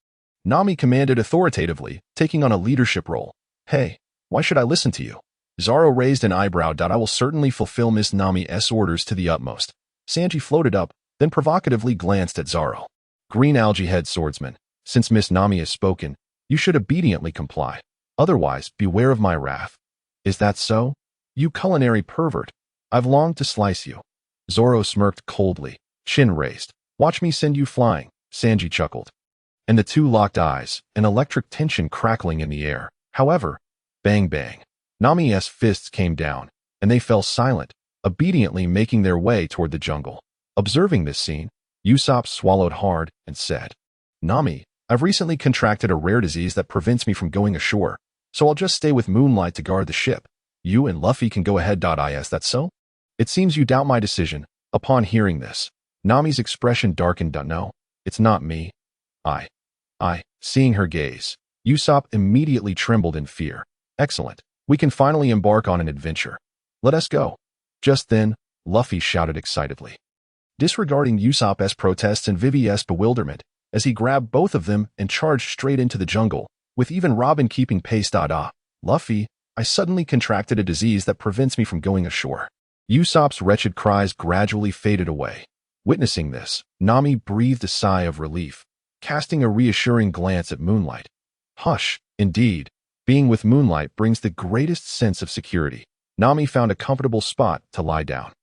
Nami commanded authoritatively, taking on a leadership role. Hey, why should I listen to you? Zoro raised an eyebrow. I will certainly fulfill Miss Nami's orders to the utmost. Sanji floated up, then provocatively glanced at Zoro. Green Algae Head Swordsman, since Miss Nami has spoken, you should obediently comply. Otherwise, beware of my wrath. Is that so? You culinary pervert. I've longed to slice you. Zoro smirked coldly, chin raised. Watch me send you flying, Sanji chuckled. And the two locked eyes, an electric tension crackling in the air. However, bang bang. Nami's fists came down, and they fell silent, obediently making their way toward the jungle. Observing this scene, Ussop swallowed hard and said, Nami, I've recently contracted a rare disease that prevents me from going ashore, so I'll just stay with Moonlight to guard the ship. You and Luffy can go ahead. Is that so? It seems you doubt my decision. Upon hearing this, Nami's expression darkened. No, it's not me. Seeing her gaze, Ussop immediately trembled in fear. Excellent. We can finally embark on an adventure. Let us go. Just then, Luffy shouted excitedly, disregarding Usopp's protests and Vivi's bewilderment, as he grabbed both of them and charged straight into the jungle, with even Robin keeping pace. Luffy, I suddenly contracted a disease that prevents me from going ashore. Usopp's wretched cries gradually faded away. Witnessing this, Nami breathed a sigh of relief, casting a reassuring glance at Moonlight. Hush, indeed. Being with Moonlight brings the greatest sense of security. Nami found a comfortable spot to lie down.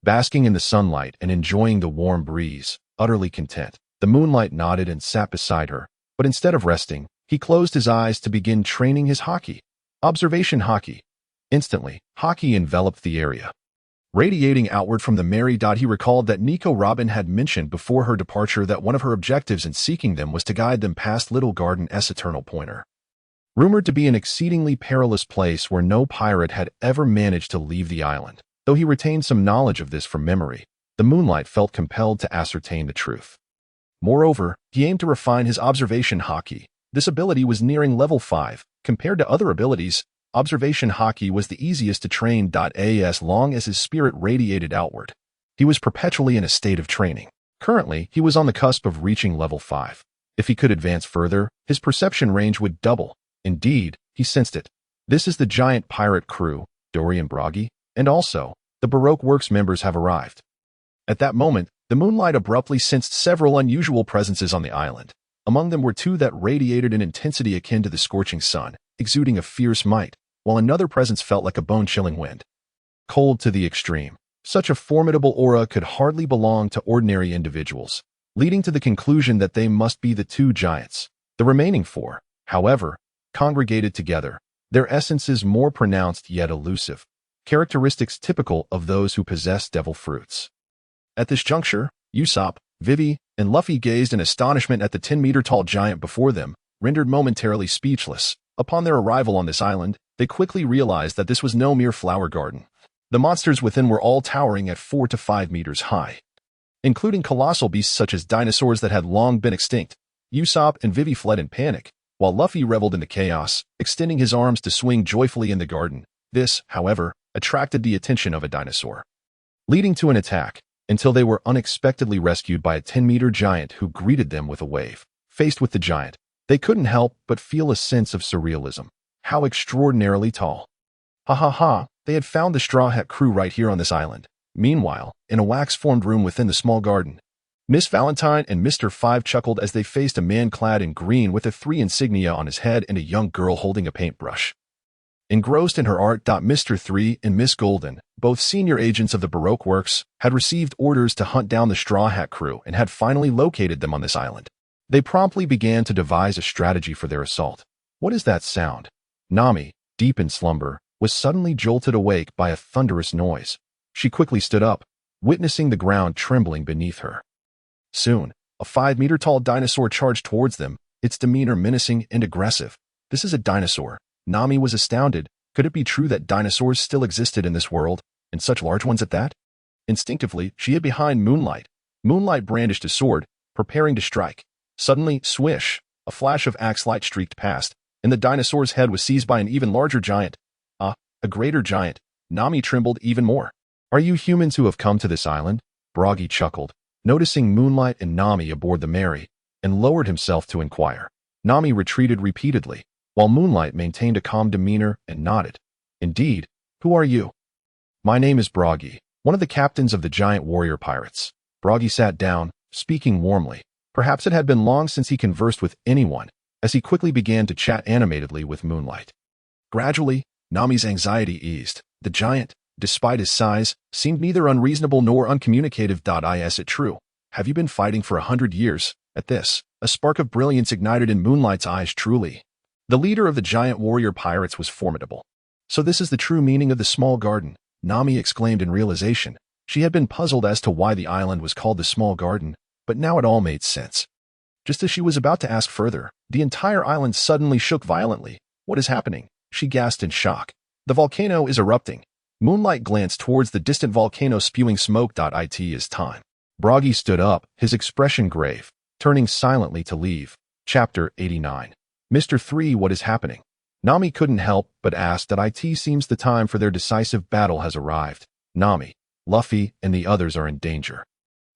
Basking in the sunlight and enjoying the warm breeze, utterly content, the Moonlight nodded and sat beside her, but instead of resting, he closed his eyes to begin training his Haki. Observation Haki. Instantly, Haki enveloped the area. Radiating outward from the Mary. He recalled that Nico Robin had mentioned before her departure that one of her objectives in seeking them was to guide them past Little Garden's eternal pointer. Rumored to be an exceedingly perilous place where no pirate had ever managed to leave the island. Though he retained some knowledge of this from memory, the Moonlight felt compelled to ascertain the truth. Moreover, he aimed to refine his observation Haki. This ability was nearing level 5. Compared to other abilities, observation Haki was the easiest to train. As long as his spirit radiated outward, he was perpetually in a state of training. Currently, he was on the cusp of reaching level 5. If he could advance further, his perception range would double. Indeed, he sensed it. This is the giant pirate crew, Dory and Buggy, and also, the Baroque Works members have arrived. At that moment, the Moonlight abruptly sensed several unusual presences on the island. Among them were two that radiated an intensity akin to the scorching sun, exuding a fierce might, while another presence felt like a bone-chilling wind. Cold to the extreme, such a formidable aura could hardly belong to ordinary individuals, leading to the conclusion that they must be the two giants. The remaining four, however, congregated together, their essences more pronounced yet elusive, characteristics typical of those who possess devil fruits. At this juncture, Ussop, Vivi, and Luffy gazed in astonishment at the 10-meter-tall giant before them, rendered momentarily speechless. Upon their arrival on this island, they quickly realized that this was no mere flower garden. The monsters within were all towering at 4 to 5 meters high, including colossal beasts such as dinosaurs that had long been extinct. Ussop and Vivi fled in panic, while Luffy reveled in the chaos, extending his arms to swing joyfully in the garden. This, however, attracted the attention of a dinosaur, leading to an attack, until they were unexpectedly rescued by a 10-meter giant who greeted them with a wave. Faced with the giant, they couldn't help but feel a sense of surrealism. How extraordinarily tall. Ha ha ha, they had found the Straw Hat crew right here on this island. Meanwhile, in a wax-formed room within the small garden, Miss Valentine and Mr. Five chuckled as they faced a man clad in green with the 3 insignia on his head and a young girl holding a paintbrush. Engrossed in her art, Mr. 3 and Miss Golden, both senior agents of the Baroque Works, had received orders to hunt down the Straw Hat crew and had finally located them on this island. They promptly began to devise a strategy for their assault. What is that sound? Nami, deep in slumber, was suddenly jolted awake by a thunderous noise. She quickly stood up, witnessing the ground trembling beneath her. Soon, a 5-meter-tall dinosaur charged towards them, its demeanor menacing and aggressive. This is a dinosaur. Nami was astounded. Could it be true that dinosaurs still existed in this world, and such large ones at that? Instinctively, she hid behind Moonlight. Moonlight brandished a sword, preparing to strike. Suddenly, swish, a flash of axe light streaked past, and the dinosaur's head was seized by an even larger giant. A greater giant. Nami trembled even more. Are you humans who have come to this island? Buggy chuckled, noticing Moonlight and Nami aboard the Mary, and lowered himself to inquire. Nami retreated repeatedly, while Moonlight maintained a calm demeanor and nodded. Indeed, who are you? My name is Buggy, one of the captains of the giant warrior pirates. Buggy sat down, speaking warmly. Perhaps it had been long since he conversed with anyone, as he quickly began to chat animatedly with Moonlight. Gradually, Nami's anxiety eased. The giant, despite his size, seemed neither unreasonable nor uncommunicative. Is it true? Have you been fighting for 100 years? At this, a spark of brilliance ignited in Moonlight's eyes. Truly, the leader of the giant warrior pirates was formidable. So this is the true meaning of the small garden, Nami exclaimed in realization. She had been puzzled as to why the island was called the small garden, but now it all made sense. Just as she was about to ask further, the entire island suddenly shook violently. What is happening? She gasped in shock. The volcano is erupting. Moonlight glanced towards the distant volcano spewing smoke. It is time. Buggy stood up, his expression grave, turning silently to leave. Chapter 89. Mr. 3, what is happening? Nami couldn't help but ask. It seems the time for their decisive battle has arrived. Nami, Luffy, and the others are in danger,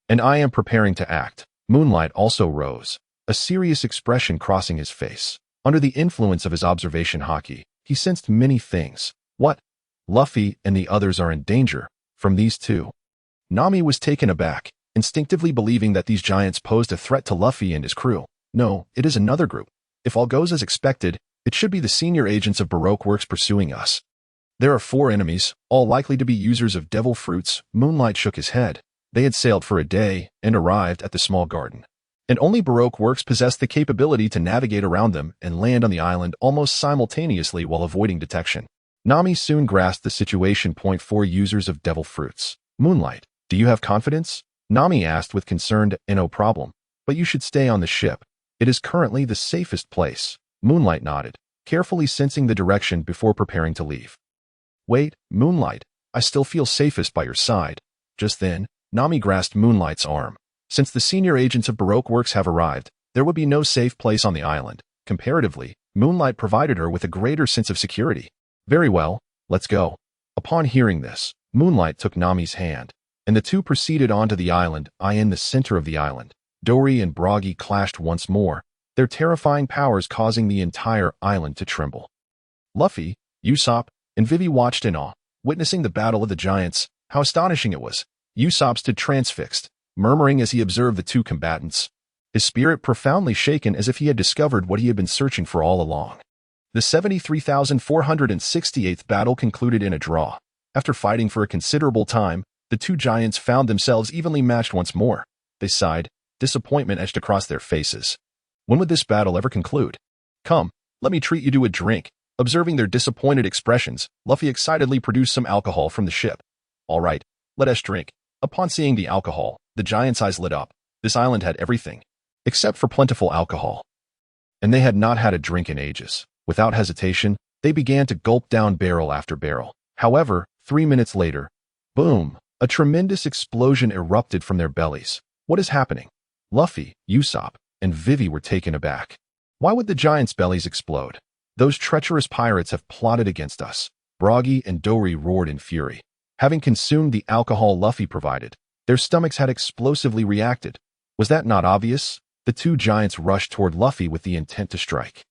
and I am preparing to act. Moonlight also rose, a serious expression crossing his face. Under the influence of his observation Haki, he sensed many things. What? Luffy and the others are in danger from these two? Nami was taken aback, instinctively believing that these giants posed a threat to Luffy and his crew. No, it is another group. If all goes as expected, it should be the senior agents of Baroque Works pursuing us. There are 4 enemies, all likely to be users of devil fruits. Moonlight shook his head. They had sailed for a day and arrived at the small garden, and only Baroque Works possessed the capability to navigate around them and land on the island almost simultaneously while avoiding detection. Nami soon grasped the situation. 4 users of devil fruits. Moonlight, do you have confidence? Nami asked with concern. No problem, but you should stay on the ship. It is currently the safest place. Moonlight nodded, carefully sensing the direction before preparing to leave. Wait, Moonlight, I still feel safest by your side. Just then, Nami grasped Moonlight's arm. Since the senior agents of Baroque Works have arrived, there would be no safe place on the island. Comparatively, Moonlight provided her with a greater sense of security. Very well, let's go. Upon hearing this, Moonlight took Nami's hand, and the two proceeded onto the island. In the center of the island, Dory and Buggy clashed once more, their terrifying powers causing the entire island to tremble. Luffy, Ussop, and Vivi watched in awe, witnessing the battle of the giants. How astonishing it was. Ussop stood transfixed, murmuring as he observed the two combatants, his spirit profoundly shaken as if he had discovered what he had been searching for all along. The 73,468th battle concluded in a draw. After fighting for a considerable time, the two giants found themselves evenly matched once more. They sighed, disappointment etched across their faces. When would this battle ever conclude? Come, Let me treat you to a drink. Observing their disappointed expressions, Luffy excitedly produced some alcohol from the ship. All right, let us drink. Upon seeing the alcohol, the giant's eyes lit up. This island had everything, except for plentiful alcohol. And they had not had a drink in ages. Without hesitation, they began to gulp down barrel after barrel. However, 3 minutes later, boom, a tremendous explosion erupted from their bellies. What is happening? Luffy, Ussop, and Vivi were taken aback. Why would the giants' bellies explode? Those treacherous pirates have plotted against us. Buggy and Dory roared in fury. Having consumed the alcohol Luffy provided, their stomachs had explosively reacted. Was that not obvious? The two giants rushed toward Luffy with the intent to strike.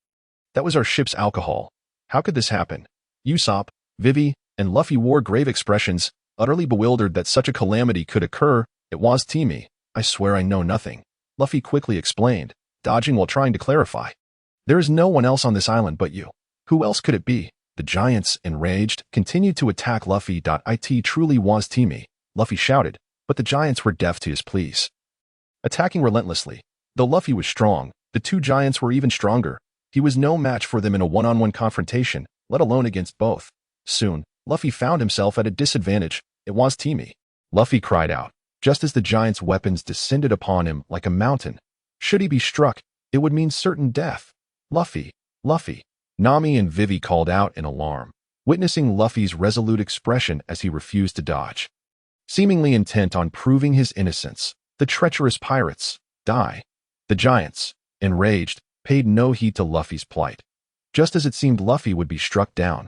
That was our ship's alcohol. How could this happen? Ussop, Vivi, and Luffy wore grave expressions, utterly bewildered that such a calamity could occur. It was Timmy. I swear I know nothing. Luffy quickly explained, dodging while trying to clarify. There is no one else on this island but you. Who else could it be? The giants, enraged, continued to attack Luffy. It truly was Timmy, Luffy shouted, but the giants were deaf to his pleas. Attacking relentlessly. Though Luffy was strong, the two giants were even stronger. He was no match for them in a one-on-one confrontation, let alone against both. Soon, Luffy found himself at a disadvantage. It was Timmy. Luffy cried out, just as the giants' weapons descended upon him like a mountain. Should he be struck, it would mean certain death. Luffy, Luffy. Nami and Vivi called out in alarm, witnessing Luffy's resolute expression as he refused to dodge. Seemingly intent on proving his innocence, the treacherous pirates die. The giants, enraged, paid no heed to Luffy's plight. Just as it seemed Luffy would be struck down.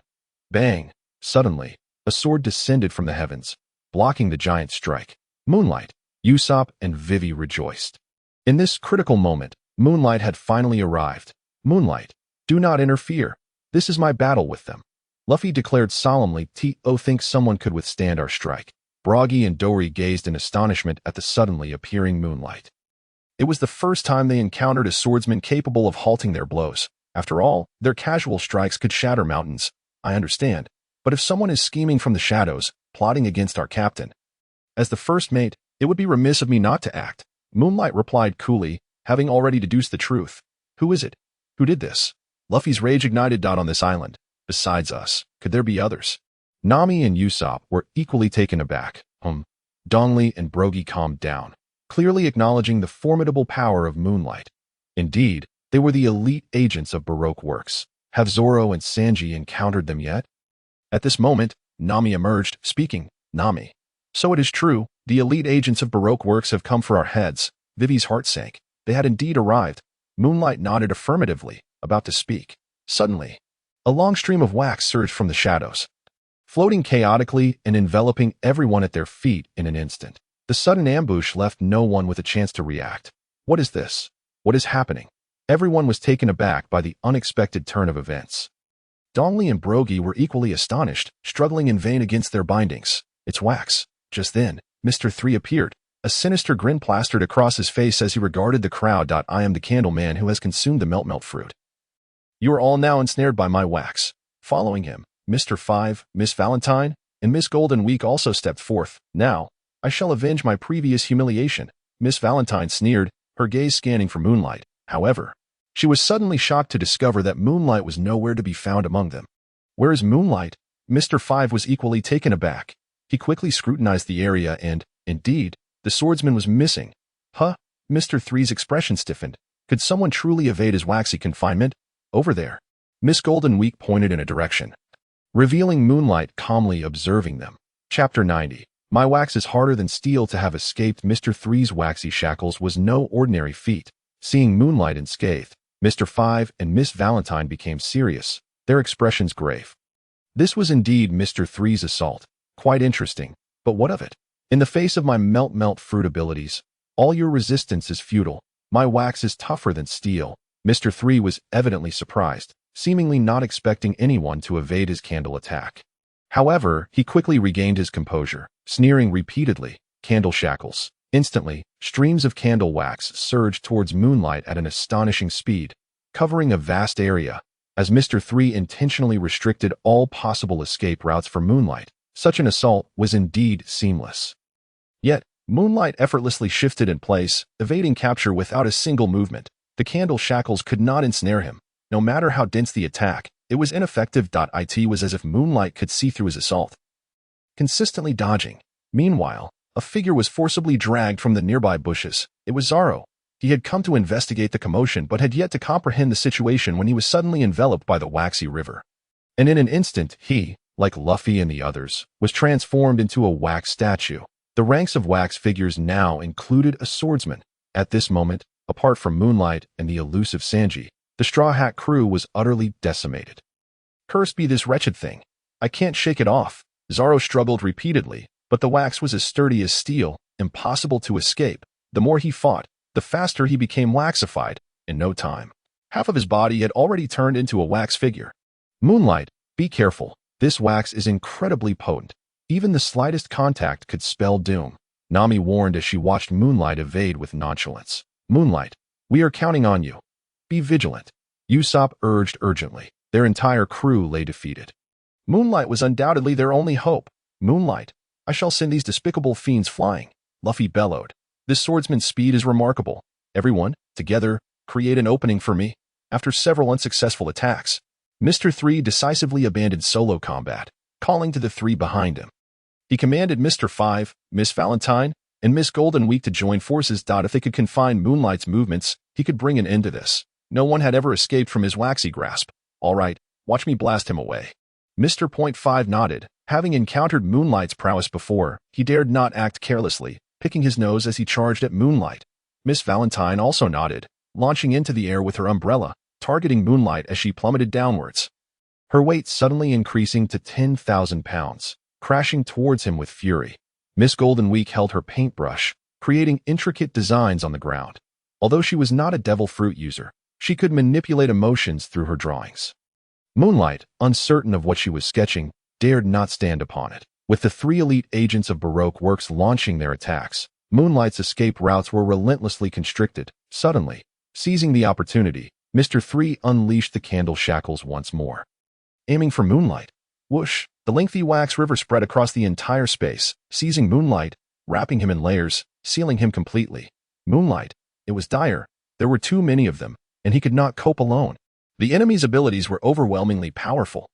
Bang! Suddenly, a sword descended from the heavens, blocking the giant's strike. Moonlight, Ussop, and Vivi rejoiced. In this critical moment, Moonlight had finally arrived. Moonlight, do not interfere. This is my battle with them. Luffy declared solemnly. Think someone could withstand our strike. Buggy and Dory gazed in astonishment at the suddenly appearing Moonlight. It was the first time they encountered a swordsman capable of halting their blows. After all, their casual strikes could shatter mountains. I understand. But if someone is scheming from the shadows, plotting against our captain, as the first mate, it would be remiss of me not to act. Moonlight replied coolly, having already deduced the truth. Who is it? Who did this? Luffy's rage ignited. On this island, besides us, could there be others? Nami and Ussop were equally taken aback. Dongli and Buggy calmed down, clearly acknowledging the formidable power of Moonlight. Indeed, they were the elite agents of Baroque works. Have Zoro and Sanji encountered them yet? At this moment, Nami emerged, speaking. Nami. So it is true, the elite agents of Baroque works have come for our heads. Vivi's heart sank. They had indeed arrived. Moonlight nodded affirmatively, about to speak. Suddenly, a long stream of wax surged from the shadows, floating chaotically and enveloping everyone at their feet in an instant. The sudden ambush left no one with a chance to react. What is this? What is happening? Everyone was taken aback by the unexpected turn of events. Dongli and Buggy were equally astonished, struggling in vain against their bindings. It's wax. Just then, Mr. 3 appeared. A sinister grin plastered across his face as he regarded the crowd. I am the candle man who has consumed the melt fruit. You are all now ensnared by my wax. Following him, Mr. 5, Miss Valentine, and Miss Golden Week also stepped forth. Now, I shall avenge my previous humiliation. Miss Valentine sneered, her gaze scanning for Moonlight. However, she was suddenly shocked to discover that Moonlight was nowhere to be found among them. Where is Moonlight? Mr. 5 was equally taken aback. He quickly scrutinized the area and, indeed, the swordsman was missing. Huh? Mr. 3's expression stiffened. Could someone truly evade his waxy confinement? Over there. Miss Golden Week pointed in a direction, revealing Moonlight calmly observing them. Chapter 90. My wax is harder than steel. To have escaped Mr. 3's waxy shackles was no ordinary feat. Seeing Moonlight unscathed, Mr. 5 and Miss Valentine became serious, their expressions grave. This was indeed Mr. 3's assault. Quite interesting, but what of it? In the face of my melt fruit abilities, all your resistance is futile. My wax is tougher than steel. Mr. 3 was evidently surprised, seemingly not expecting anyone to evade his candle attack. However, he quickly regained his composure, sneering repeatedly. Candle shackles. Instantly, streams of candle wax surged towards Moonlight at an astonishing speed, covering a vast area. As Mr. 3 intentionally restricted all possible escape routes for Moonlight, such an assault was indeed seamless. Yet, Moonlight effortlessly shifted in place, evading capture without a single movement. The candle shackles could not ensnare him. No matter how dense the attack, it was ineffective. It was as if Moonlight could see through his assault. Consistently dodging. Meanwhile, a figure was forcibly dragged from the nearby bushes. It was Zoro. He had come to investigate the commotion but had yet to comprehend the situation when he was suddenly enveloped by the waxy river. And in an instant, he, like Luffy and the others, was transformed into a wax statue. The ranks of wax figures now included a swordsman. At this moment, apart from Moonlight and the elusive Sanji, the Straw Hat crew was utterly decimated. Cursed be this wretched thing. I can't shake it off. Zoro struggled repeatedly, but the wax was as sturdy as steel, impossible to escape. The more he fought, the faster he became waxified. In no time, half of his body had already turned into a wax figure. Moonlight, be careful. This wax is incredibly potent. Even the slightest contact could spell doom. Nami warned as she watched Moonlight evade with nonchalance. Moonlight, we are counting on you. Be vigilant. Ussop urged urgently. Their entire crew lay defeated. Moonlight was undoubtedly their only hope. Moonlight, I shall send these despicable fiends flying. Luffy bellowed. This swordsman's speed is remarkable. Everyone, together, create an opening for me. After several unsuccessful attacks, Mr. 3 decisively abandoned solo combat, calling to the three behind him. He commanded Mr. 5, Miss Valentine, and Miss Golden Week to join forces. If they could confine Moonlight's movements, he could bring an end to this. No one had ever escaped from his waxy grasp. All right, watch me blast him away. Mr. Point 5 nodded. Having encountered Moonlight's prowess before, he dared not act carelessly, picking his nose as he charged at Moonlight. Miss Valentine also nodded, launching into the air with her umbrella, targeting Moonlight as she plummeted downwards. Her weight suddenly increasing to 10,000 pounds, crashing towards him with fury. Miss Golden Week held her paintbrush, creating intricate designs on the ground. Although she was not a devil fruit user, she could manipulate emotions through her drawings. Moonlight, uncertain of what she was sketching, dared not stand upon it. With the three elite agents of Baroque works launching their attacks, Moonlight's escape routes were relentlessly constricted. Suddenly, seizing the opportunity, Mr. 3 unleashed the candle shackles once more. Aiming for Moonlight. Whoosh! The lengthy wax river spread across the entire space, seizing Moonlight, wrapping him in layers, sealing him completely. Moonlight. It was dire. There were too many of them, and he could not cope alone. The enemy's abilities were overwhelmingly powerful.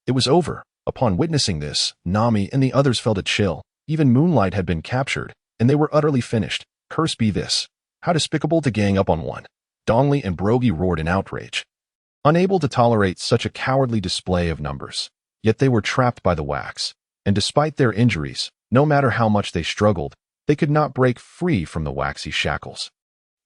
It was over. Upon witnessing this, Nami and the others felt a chill. Even Moonlight had been captured, and they were utterly finished. Curse be this. How despicable to gang up on one. Dongli and Buggy roared in outrage, unable to tolerate such a cowardly display of numbers. Yet they were trapped by the wax, and despite their injuries, no matter how much they struggled, they could not break free from the waxy shackles.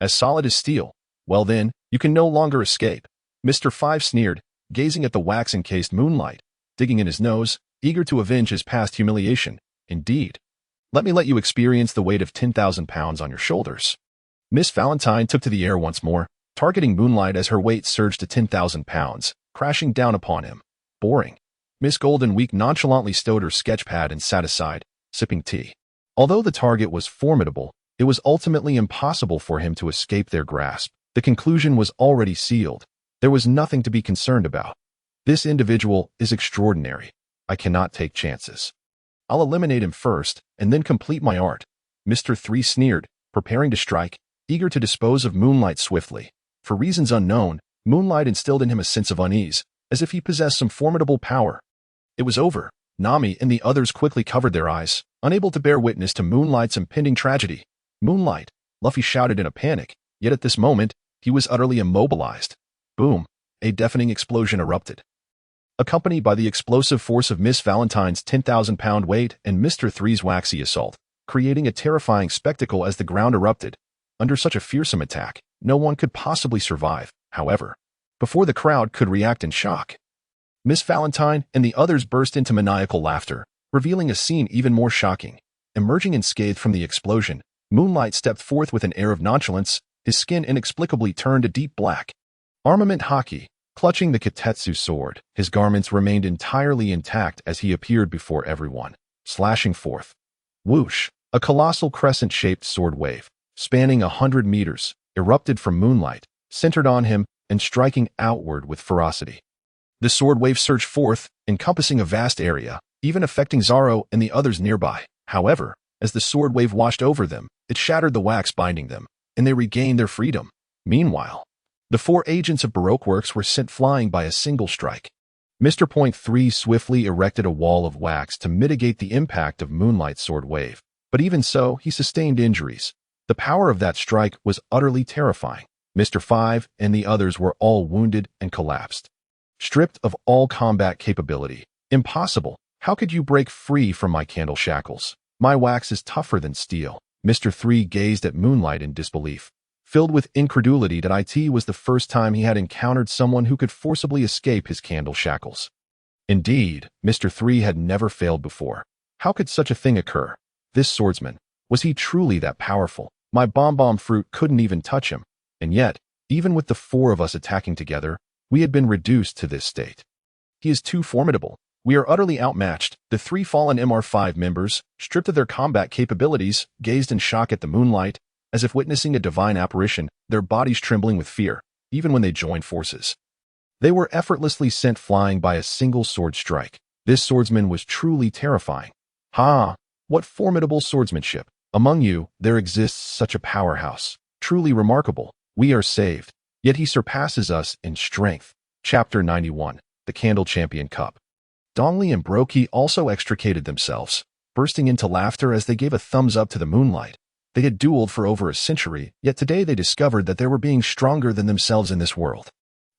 As solid as steel. Well then, you can no longer escape. Mr. 5 sneered, gazing at the wax-encased Moonlight, digging in his nose, eager to avenge his past humiliation. Indeed. Let me let you experience the weight of 10,000 pounds on your shoulders. Miss Valentine took to the air once more, targeting Moonlight as her weight surged to 10,000 pounds, crashing down upon him. Boring. Miss Golden Week nonchalantly stowed her sketch pad and sat aside, sipping tea. Although the target was formidable, it was ultimately impossible for him to escape their grasp. The conclusion was already sealed. There was nothing to be concerned about. This individual is extraordinary. I cannot take chances. I'll eliminate him first, and then complete my art. Mr. 3 sneered, preparing to strike, eager to dispose of Moonlight swiftly. For reasons unknown, Moonlight instilled in him a sense of unease, as if he possessed some formidable power. It was over. Nami and the others quickly covered their eyes, unable to bear witness to Moonlight's impending tragedy. Moonlight, Luffy shouted in a panic, yet at this moment, he was utterly immobilized. Boom! A deafening explosion erupted, accompanied by the explosive force of Miss Valentine's 10,000-pound weight and Mr. 3's waxy assault, creating a terrifying spectacle as the ground erupted. Under such a fearsome attack, no one could possibly survive. However, before the crowd could react in shock, Miss Valentine and the others burst into maniacal laughter, revealing a scene even more shocking. Emerging unscathed from the explosion, Moonlight stepped forth with an air of nonchalance, his skin inexplicably turned a deep black. Armament Haki, clutching the Kitetsu sword, his garments remained entirely intact as he appeared before everyone, slashing forth. Whoosh! A colossal crescent-shaped sword wave, spanning 100 meters, erupted from Moonlight, centered on him, and striking outward with ferocity. The sword wave surged forth, encompassing a vast area, even affecting Zoro and the others nearby. However, as the sword wave washed over them, it shattered the wax binding them, and they regained their freedom. Meanwhile, The 4 agents of Baroque Works were sent flying by a single strike. Mr. Point 3 swiftly erected a wall of wax to mitigate the impact of Moonlight's sword wave, but even so, he sustained injuries. The power of that strike was utterly terrifying. Mr. 5 and the others were all wounded and collapsed. Stripped of all combat capability. Impossible. How could you break free from my candle shackles? My wax is tougher than steel. Mr. 3 gazed at Moonlight in disbelief, filled with incredulity that it was the first time he had encountered someone who could forcibly escape his candle shackles. Indeed, Mr. 3 had never failed before. How could such a thing occur? This swordsman, was he truly that powerful? My bomb fruit couldn't even touch him. And yet, even with the 4 of us attacking together, we had been reduced to this state. He is too formidable. We are utterly outmatched. The 3 fallen MR5 members, stripped of their combat capabilities, gazed in shock at the Moonlight, as if witnessing a divine apparition, their bodies trembling with fear, even when they joined forces. They were effortlessly sent flying by a single sword strike. This swordsman was truly terrifying. Ha! What formidable swordsmanship! Among you, there exists such a powerhouse. Truly remarkable. We are saved. Yet he surpasses us in strength. Chapter 91. The Candle Champion Cup. Dongli and Baroque also extricated themselves, bursting into laughter as they gave a thumbs up to the Moonlight. They had dueled for over a century, yet today they discovered that they were being stronger than themselves in this world.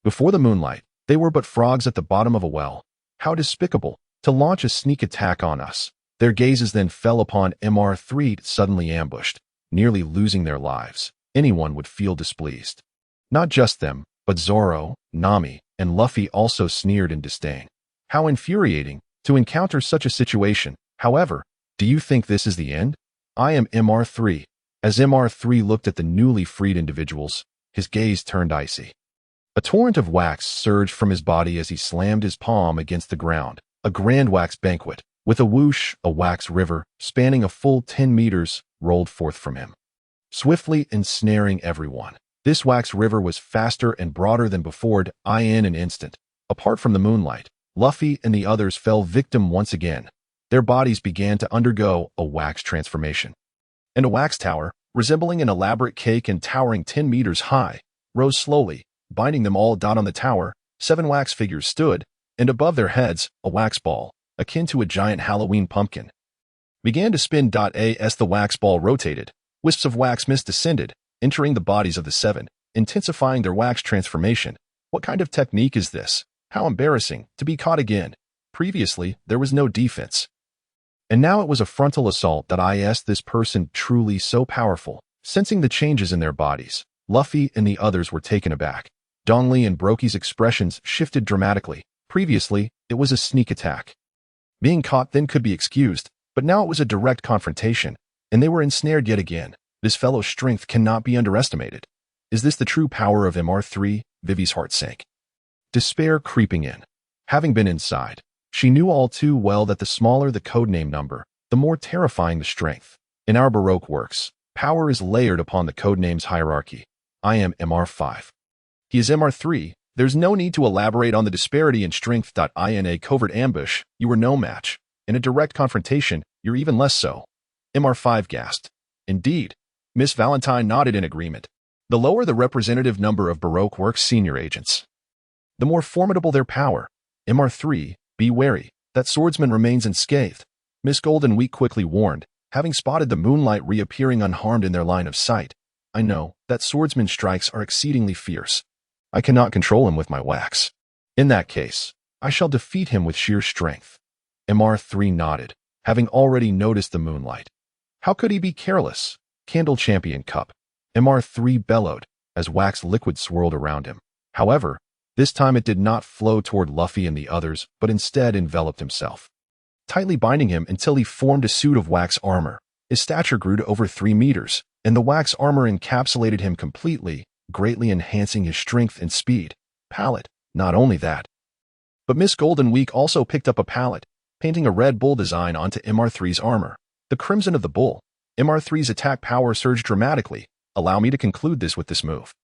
Before the Moonlight, they were but frogs at the bottom of a well. How despicable, to launch a sneak attack on us. Their gazes then fell upon MR3 suddenly ambushed, nearly losing their lives. Anyone would feel displeased. Not just them, but Zoro, Nami, and Luffy also sneered in disdain. How infuriating to encounter such a situation. However, do you think this is the end? I am MR3. As MR3 looked at the newly freed individuals, his gaze turned icy. A torrent of wax surged from his body as he slammed his palm against the ground. A grand wax banquet, with a whoosh, a wax river, spanning a full 10 meters, rolled forth from him, swiftly ensnaring everyone. This wax river was faster and broader than before in an instant. Apart from the Moonlight, Luffy and the others fell victim once again. Their bodies began to undergo a wax transformation. And a wax tower, resembling an elaborate cake and towering 10 meters high, rose slowly, binding them all. On the tower, 7 wax figures stood, and above their heads, a wax ball, akin to a giant Halloween pumpkin, began to spin. As the wax ball rotated, wisps of wax mist descended, entering the bodies of the 7, intensifying their wax transformation. What kind of technique is this? How embarrassing, to be caught again. Previously, there was no defense. And now it was a frontal assault. This person truly so powerful. Sensing the changes in their bodies, Luffy and the others were taken aback. Dongli and Baroque's expressions shifted dramatically. Previously, it was a sneak attack. Being caught then could be excused, but now it was a direct confrontation, and they were ensnared yet again. This fellow's strength cannot be underestimated. Is this the true power of MR3? Vivi's heart sank. Despair creeping in. Having been inside, she knew all too well that the smaller the codename number, the more terrifying the strength. In our Baroque works, power is layered upon the codename's hierarchy. I am MR5. He is MR3. There's no need to elaborate on the disparity in strength. In a covert ambush, you were no match. In a direct confrontation, you're even less so. MR5 gasped. Indeed. Miss Valentine nodded in agreement. The lower the representative number of Baroque Works senior agents, the more formidable their power. MR3, be wary. That swordsman remains unscathed. Miss Golden Week quickly warned, having spotted the Moonlight reappearing unharmed in their line of sight. I know, that swordsman's strikes are exceedingly fierce. I cannot control him with my wax. In that case, I shall defeat him with sheer strength. MR3 nodded, having already noticed the Moonlight. How could he be careless? Candle Champion Cup. MR3 bellowed, as wax liquid swirled around him. However, this time it did not flow toward Luffy and the others, but instead enveloped himself, tightly binding him until he formed a suit of wax armor. His stature grew to over 3 meters, and the wax armor encapsulated him completely, greatly enhancing his strength and speed. Palette, not only that, but Miss Golden Week also picked up a palette, painting a red bull design onto MR3's armor. The crimson of the bull. MR3's attack power surged dramatically. Allow me to conclude this with this move.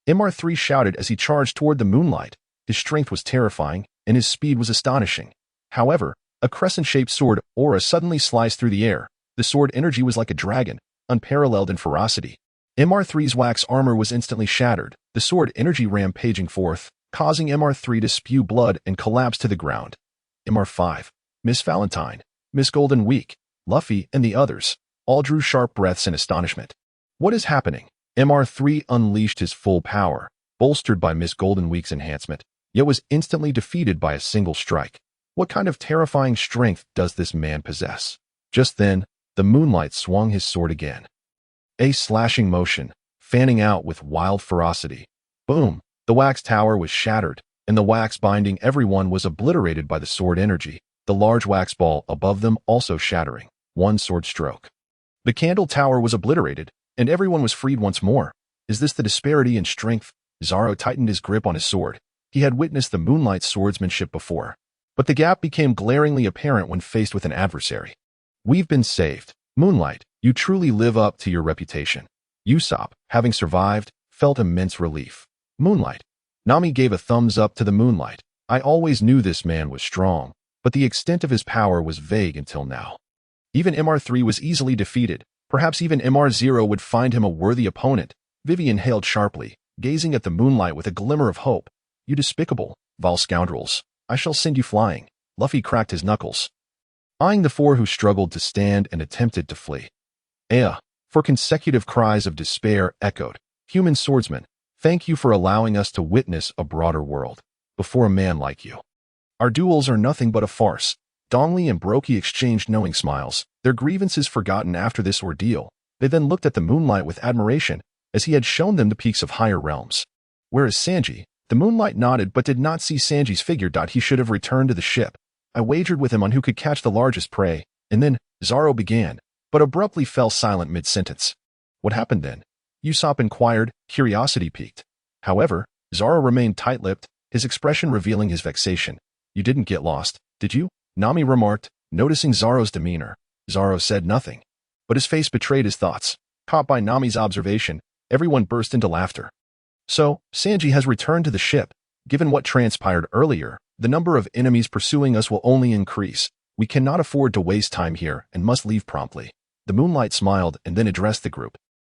MR3 shouted as he charged toward the Moonlight. His strength was terrifying, and his speed was astonishing. However, a crescent-shaped sword aura suddenly sliced through the air. The sword energy was like a dragon, unparalleled in ferocity. MR3's wax armor was instantly shattered. the sword energy rampaging forth, causing MR3 to spew blood and collapse to the ground. MR5, Miss Valentine, Miss Golden Week, Luffy, and the others all drew sharp breaths in astonishment. What is happening? MR3 unleashed his full power, bolstered by Miss Golden Week's enhancement, yet was instantly defeated by a single strike. What kind of terrifying strength does this man possess? Just then, the Moonlight swung his sword again. A slashing motion, fanning out with wild ferocity. Boom! The wax tower was shattered, and the wax binding everyone was obliterated by the sword energy, the large wax ball above them also shattering. One sword stroke. The candle tower was obliterated, and everyone was freed once more. Is this the disparity in strength? Zoro tightened his grip on his sword. He had witnessed the Moonlight's swordsmanship before, but the gap became glaringly apparent when faced with an adversary. We've been saved. Moonlight, you truly live up to your reputation. Ussop, having survived, felt immense relief. Moonlight. Nami gave a thumbs up to the Moonlight. I always knew this man was strong, but the extent of his power was vague until now. Even MR3 was easily defeated. Perhaps even MR0 would find him a worthy opponent. Vivian hailed sharply, gazing at the Moonlight with a glimmer of hope. You despicable, vile scoundrels. I shall send you flying. Luffy cracked his knuckles, eyeing the four who struggled to stand and attempted to flee. For consecutive cries of despair echoed. Human swordsman, thank you for allowing us to witness a broader world. Before a man like you. Our duels are nothing but a farce. Dongli and Baroque exchanged knowing smiles, their grievances forgotten after this ordeal. They then looked at the Moonlight with admiration, as he had shown them the peaks of higher realms. Whereas Sanji, the Moonlight nodded but did not see Sanji's figure. He should have returned to the ship. I wagered with him on who could catch the largest prey, and then Zoro began, but abruptly fell silent mid-sentence. What happened then? Ussop inquired, curiosity piqued. However, Zoro remained tight-lipped, his expression revealing his vexation. You didn't get lost, did you? Nami remarked, noticing Zoro's demeanor. Zoro said nothing, but his face betrayed his thoughts. Caught by Nami's observation, everyone burst into laughter. So, Sanji has returned to the ship. Given what transpired earlier, the number of enemies pursuing us will only increase. We cannot afford to waste time here and must leave promptly. The Moonlight smiled and then addressed the group.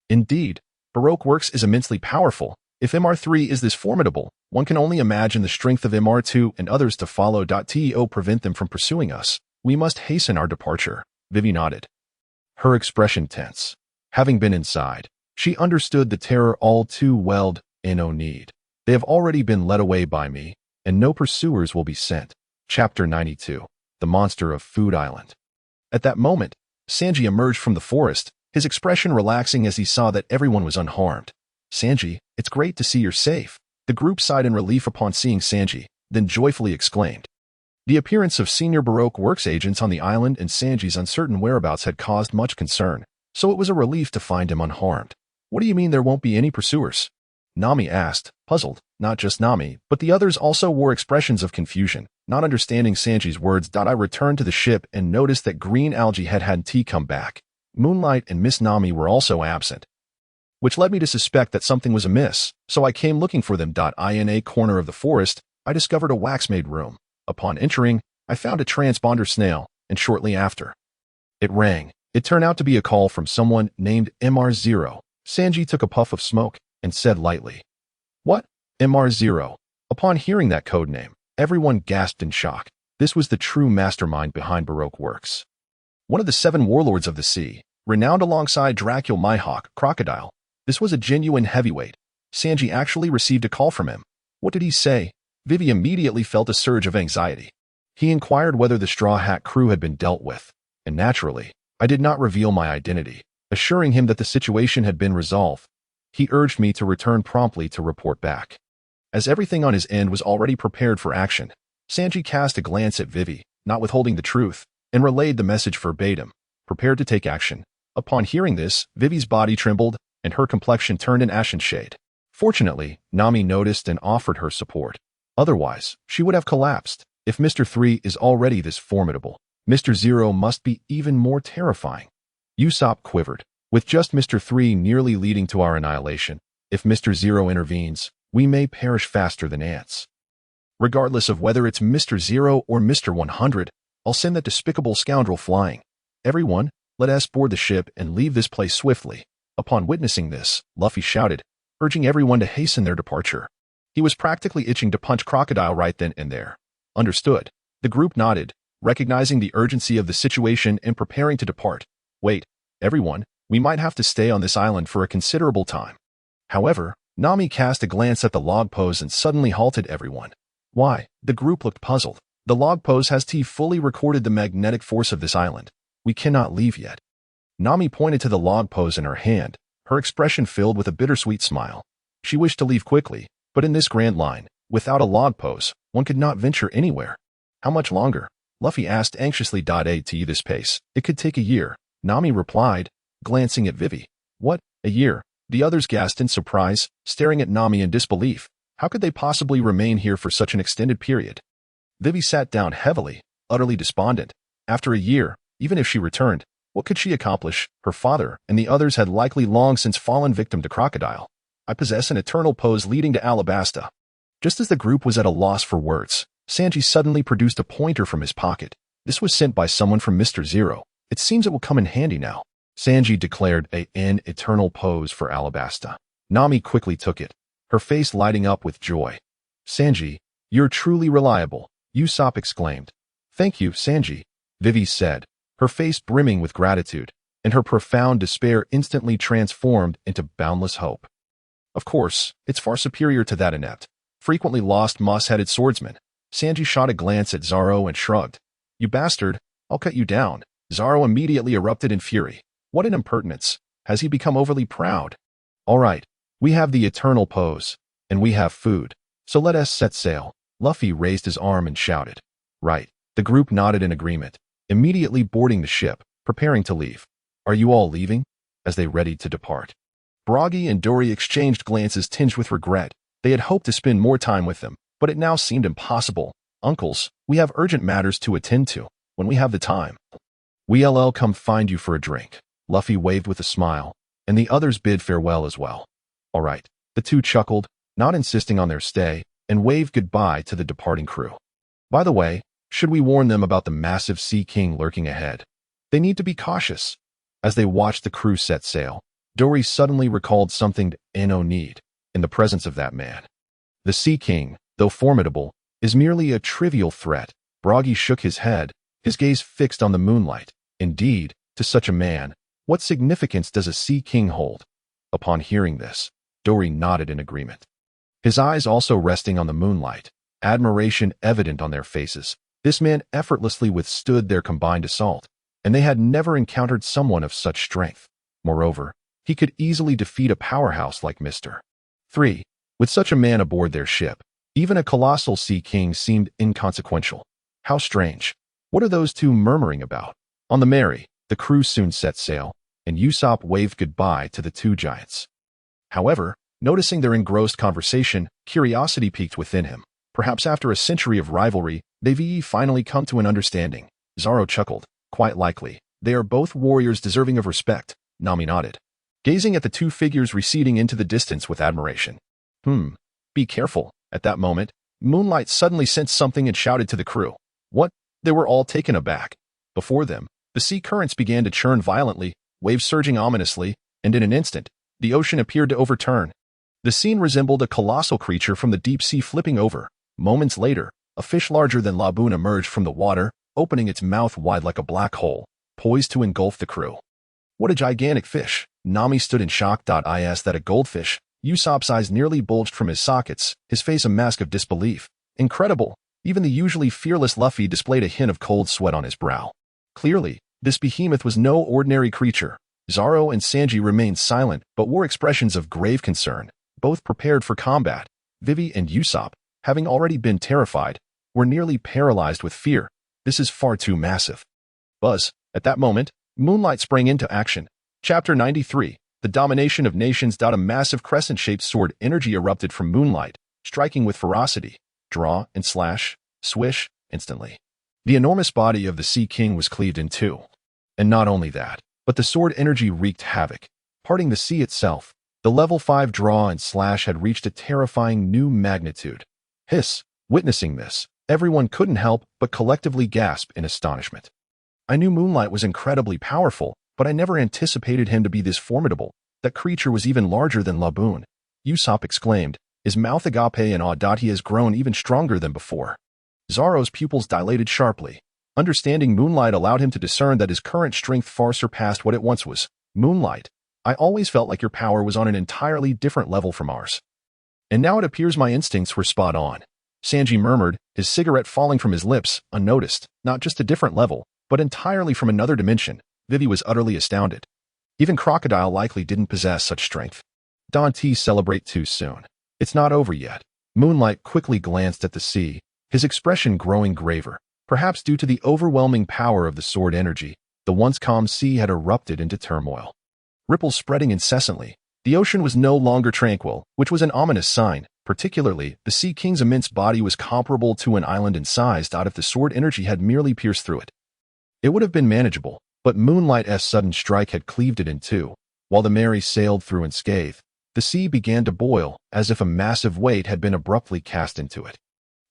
Indeed, Baroque works is immensely powerful. If MR3 is this formidable, one can only imagine the strength of MR2 and others to follow. To prevent them from pursuing us, we must hasten our departure. Vivi nodded, her expression tense. Having been inside, she understood the terror all too well. No need. They have already been led away by me, and no pursuers will be sent. Chapter 92. The Monster of Food Island. At that moment, Sanji emerged from the forest, his expression relaxing as he saw that everyone was unharmed. Sanji, it's great to see you're safe. The group sighed in relief upon seeing Sanji, then joyfully exclaimed. The appearance of senior Baroque works agents on the island and Sanji's uncertain whereabouts had caused much concern, so it was a relief to find him unharmed. What do you mean there won't be any pursuers? Nami asked, puzzled. Not just Nami, but the others also wore expressions of confusion, not understanding Sanji's words. I returned to the ship and noticed that Green Algae had tea come back. Moonlight and Miss Nami were also absent, which led me to suspect that something was amiss, so I came looking for them. In a corner of the forest, I discovered a wax-made room. Upon entering, I found a transponder snail, and shortly after, it rang. It turned out to be a call from someone named MR0. Sanji took a puff of smoke and said lightly, "What? MR0?" Upon hearing that code name, everyone gasped in shock. This was the true mastermind behind Baroque works. One of the 7 warlords of the sea, renowned alongside Dracula, Mihawk, Crocodile. This was a genuine heavyweight. Sanji actually received a call from him. What did he say? Vivi immediately felt a surge of anxiety. He inquired whether the Straw Hat crew had been dealt with, and naturally, I did not reveal my identity, assuring him that the situation had been resolved. He urged me to return promptly to report back. As everything on his end was already prepared for action, Sanji cast a glance at Vivi, not withholding the truth, and relayed the message verbatim, prepared to take action. Upon hearing this, Vivi's body trembled, and her complexion turned an ashen shade. Fortunately, Nami noticed and offered her support. Otherwise, she would have collapsed. If Mr. 3 is already this formidable, Mr. 0 must be even more terrifying. Ussop quivered. With just Mr. 3 nearly leading to our annihilation, if Mr. 0 intervenes, we may perish faster than ants. Regardless of whether it's Mr. 0 or Mr. 100, I'll send that despicable scoundrel flying. Everyone, let us board the ship and leave this place swiftly. Upon witnessing this, Luffy shouted, urging everyone to hasten their departure. He was practically itching to punch Crocodile right then and there. Understood. The group nodded, recognizing the urgency of the situation and preparing to depart. Wait, everyone, we might have to stay on this island for a considerable time. However, Nami cast a glance at the log pose and suddenly halted everyone. Why? The group looked puzzled. The log pose has fully recorded the magnetic force of this island. We cannot leave yet. Nami pointed to the log pose in her hand, her expression filled with a bittersweet smile. She wished to leave quickly, but in this grand line, without a log pose, one could not venture anywhere. How much longer? Luffy asked anxiously. At this pace, it could take a year, Nami replied, glancing at Vivi. What? A year? The others gasped in surprise, staring at Nami in disbelief. How could they possibly remain here for such an extended period? Vivi sat down heavily, utterly despondent. After a year, even if she returned, what could she accomplish? Her father and the others had likely long since fallen victim to Crocodile. I possess an eternal pose leading to Alabasta. Just as the group was at a loss for words, Sanji suddenly produced a pointer from his pocket. This was sent by someone from Mr. Zero. It seems it will come in handy now. Sanji declared an eternal pose for Alabasta. Nami quickly took it, her face lighting up with joy. Sanji, you're truly reliable, Ussop exclaimed. Thank you, Sanji, Vivi said, her face brimming with gratitude, and her profound despair instantly transformed into boundless hope. Of course, it's far superior to that inept, frequently lost moss-headed swordsman. Sanji shot a glance at Zoro and shrugged. You bastard, I'll cut you down. Zoro immediately erupted in fury. What an impertinence. Has he become overly proud? All right, we have the eternal pose, and we have food, so let us set sail. Luffy raised his arm and shouted. Right. The group nodded in agreement, immediately boarding the ship, preparing to leave. Are you all leaving? As they readied to depart. Buggy and Dory exchanged glances tinged with regret. They had hoped to spend more time with them, but it now seemed impossible. Uncles, we have urgent matters to attend to. When we have the time, we'll come find you for a drink. Luffy waved with a smile, and the others bid farewell as well. All right. The two chuckled, not insisting on their stay, and waved goodbye to the departing crew. By the way, should we warn them about the massive Sea King lurking ahead? They need to be cautious. As they watched the crew set sail, Dory suddenly recalled something no need in the presence of that man. The Sea King, though formidable, is merely a trivial threat. Buggy shook his head, his gaze fixed on the moonlight. Indeed, to such a man, what significance does a Sea King hold? Upon hearing this, Dory nodded in agreement. His eyes also resting on the moonlight, admiration evident on their faces. This man effortlessly withstood their combined assault, and they had never encountered someone of such strength. Moreover, he could easily defeat a powerhouse like Mr. 3. With such a man aboard their ship, even a colossal Sea King seemed inconsequential. How strange. What are those two murmuring about? On the Mary, the crew soon set sail, and Ussop waved goodbye to the two giants. However, noticing their engrossed conversation, curiosity piqued within him. Perhaps after a century of rivalry, they've finally come to an understanding. Zoro chuckled. Quite likely. They are both warriors deserving of respect. Nami nodded, gazing at the two figures receding into the distance with admiration. Be careful. At that moment, Moonlight suddenly sensed something and shouted to the crew. What? They were all taken aback. Before them, the sea currents began to churn violently, waves surging ominously, and in an instant, the ocean appeared to overturn. The scene resembled a colossal creature from the deep sea flipping over. Moments later, a fish larger than Laboon emerged from the water, opening its mouth wide like a black hole, poised to engulf the crew. What a gigantic fish! Nami stood in shock. Is that a goldfish? Usopp's eyes nearly bulged from his sockets, his face a mask of disbelief. Incredible! Even the usually fearless Luffy displayed a hint of cold sweat on his brow. Clearly, this behemoth was no ordinary creature. Zoro and Sanji remained silent, but wore expressions of grave concern, both prepared for combat. Vivi and Ussop, having already been terrified, were nearly paralyzed with fear. This is far too massive. Buzz, at that moment, Moonlight sprang into action. Chapter 93, The Domination of Nations. A massive crescent-shaped sword energy erupted from Moonlight, striking with ferocity. Draw and slash, swish, instantly. The enormous body of the Sea King was cleaved in two. And not only that, but the sword energy wreaked havoc, parting the sea itself. The level 5 draw and slash had reached a terrifying new magnitude. Hiss! Witnessing this, everyone couldn't help but collectively gasp in astonishment. I knew Moonlight was incredibly powerful, but I never anticipated him to be this formidable. That creature was even larger than Laboon. Ussop exclaimed, his mouth agape and awed. He has grown even stronger than before. Zoro's pupils dilated sharply. Understanding Moonlight allowed him to discern that his current strength far surpassed what it once was. Moonlight, I always felt like your power was on an entirely different level from ours. And now it appears my instincts were spot on. Sanji murmured, his cigarette falling from his lips, unnoticed, not just a different level, but entirely from another dimension. Vivi was utterly astounded. Even Crocodile likely didn't possess such strength. Don't celebrate too soon. It's not over yet. Moonlight quickly glanced at the sea, his expression growing graver. Perhaps due to the overwhelming power of the sword energy, the once calm sea had erupted into turmoil. Ripples spreading incessantly. The ocean was no longer tranquil, which was an ominous sign. Particularly, the Sea King's immense body was comparable to an island in size. If the sword energy had merely pierced through it, it would have been manageable, but Moonlight's sudden strike had cleaved it in two. While the Mary sailed through unscathed, the sea began to boil, as if a massive weight had been abruptly cast into it.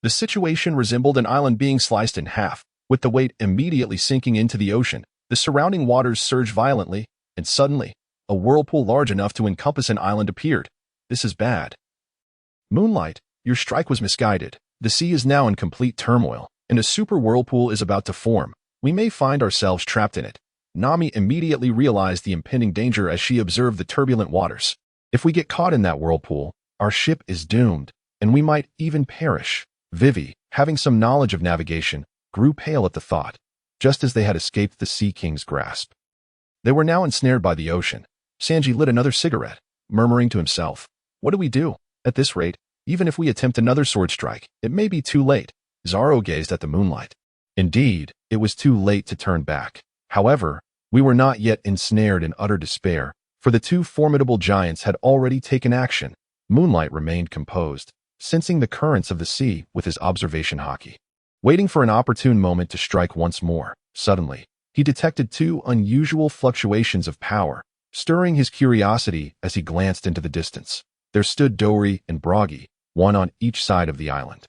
The situation resembled an island being sliced in half, with the weight immediately sinking into the ocean. The surrounding waters surged violently, and suddenly, a whirlpool large enough to encompass an island appeared. This is bad. Moonlight, your strike was misguided. The sea is now in complete turmoil, and a super whirlpool is about to form. We may find ourselves trapped in it. Nami immediately realized the impending danger as she observed the turbulent waters. If we get caught in that whirlpool, our ship is doomed, and we might even perish. Vivi, having some knowledge of navigation, grew pale at the thought, just as they had escaped the Sea King's grasp. They were now ensnared by the ocean. Sanji lit another cigarette, murmuring to himself, what do we do? At this rate, even if we attempt another sword strike, it may be too late. Zoro gazed at the moonlight. Indeed, it was too late to turn back. However, we were not yet ensnared in utter despair, for the two formidable giants had already taken action. Moonlight remained composed, sensing the currents of the sea with his observation Haki. Waiting for an opportune moment to strike once more, suddenly, he detected two unusual fluctuations of power, stirring his curiosity as he glanced into the distance. There stood Dory and Buggy, one on each side of the island.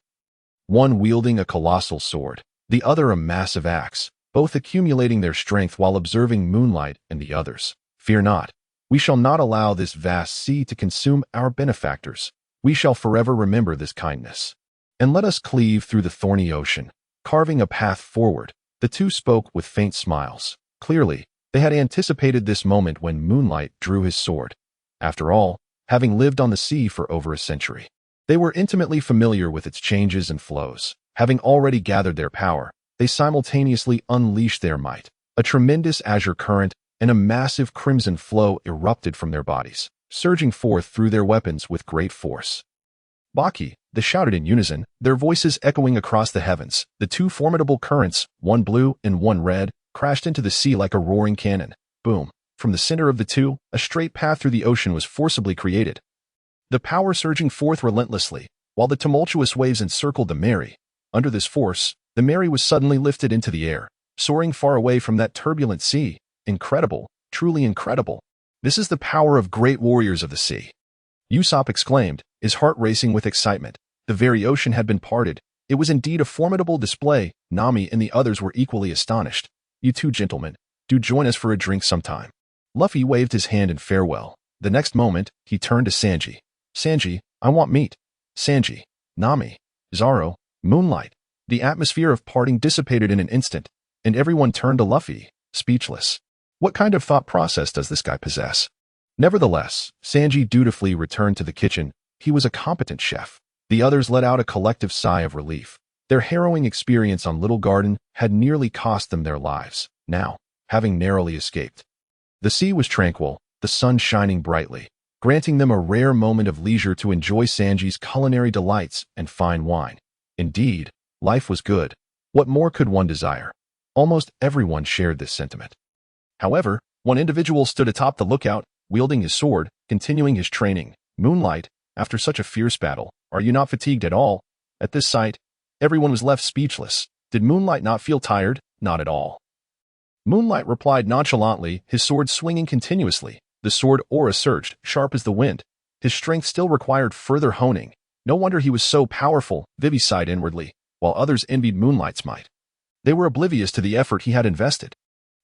One wielding a colossal sword, the other a massive axe, both accumulating their strength while observing Moonlight and the others. Fear not. We shall not allow this vast sea to consume our benefactors. We shall forever remember this kindness. And let us cleave through the thorny ocean, carving a path forward. The two spoke with faint smiles. Clearly, they had anticipated this moment when Moonlight drew his sword. After all, having lived on the sea for over a century, they were intimately familiar with its changes and flows. Having already gathered their power, they simultaneously unleashed their might. A tremendous azure current and a massive crimson flow erupted from their bodies, surging forth through their weapons with great force. Baki, they shouted in unison, their voices echoing across the heavens. The two formidable currents, one blue and one red, crashed into the sea like a roaring cannon. Boom. From the center of the two, a straight path through the ocean was forcibly created. The power surging forth relentlessly, while the tumultuous waves encircled the Mary. Under this force, the Mary was suddenly lifted into the air, soaring far away from that turbulent sea. Incredible, truly incredible. This is the power of great warriors of the sea. Ussop exclaimed, his heart racing with excitement. The very ocean had been parted. It was indeed a formidable display. Nami and the others were equally astonished. You two gentlemen, do join us for a drink sometime. Luffy waved his hand in farewell. The next moment, he turned to Sanji. Sanji, I want meat. Sanji, Nami, Zoro, Moonlight. The atmosphere of parting dissipated in an instant, and everyone turned to Luffy, speechless. What kind of thought process does this guy possess? Nevertheless, Sanji dutifully returned to the kitchen. He was a competent chef. The others let out a collective sigh of relief. Their harrowing experience on Little Garden had nearly cost them their lives. Now, having narrowly escaped, the sea was tranquil, the sun shining brightly, granting them a rare moment of leisure to enjoy Sanji's culinary delights and fine wine. Indeed, life was good. What more could one desire? Almost everyone shared this sentiment. However, one individual stood atop the lookout, wielding his sword, continuing his training. Moonlight, after such a fierce battle, are you not fatigued at all? At this sight, everyone was left speechless. Did Moonlight not feel tired? Not at all. Moonlight replied nonchalantly, his sword swinging continuously. The sword aura surged, sharp as the wind. His strength still required further honing. No wonder he was so powerful, Vivi sighed inwardly, while others envied Moonlight's might. They were oblivious to the effort he had invested.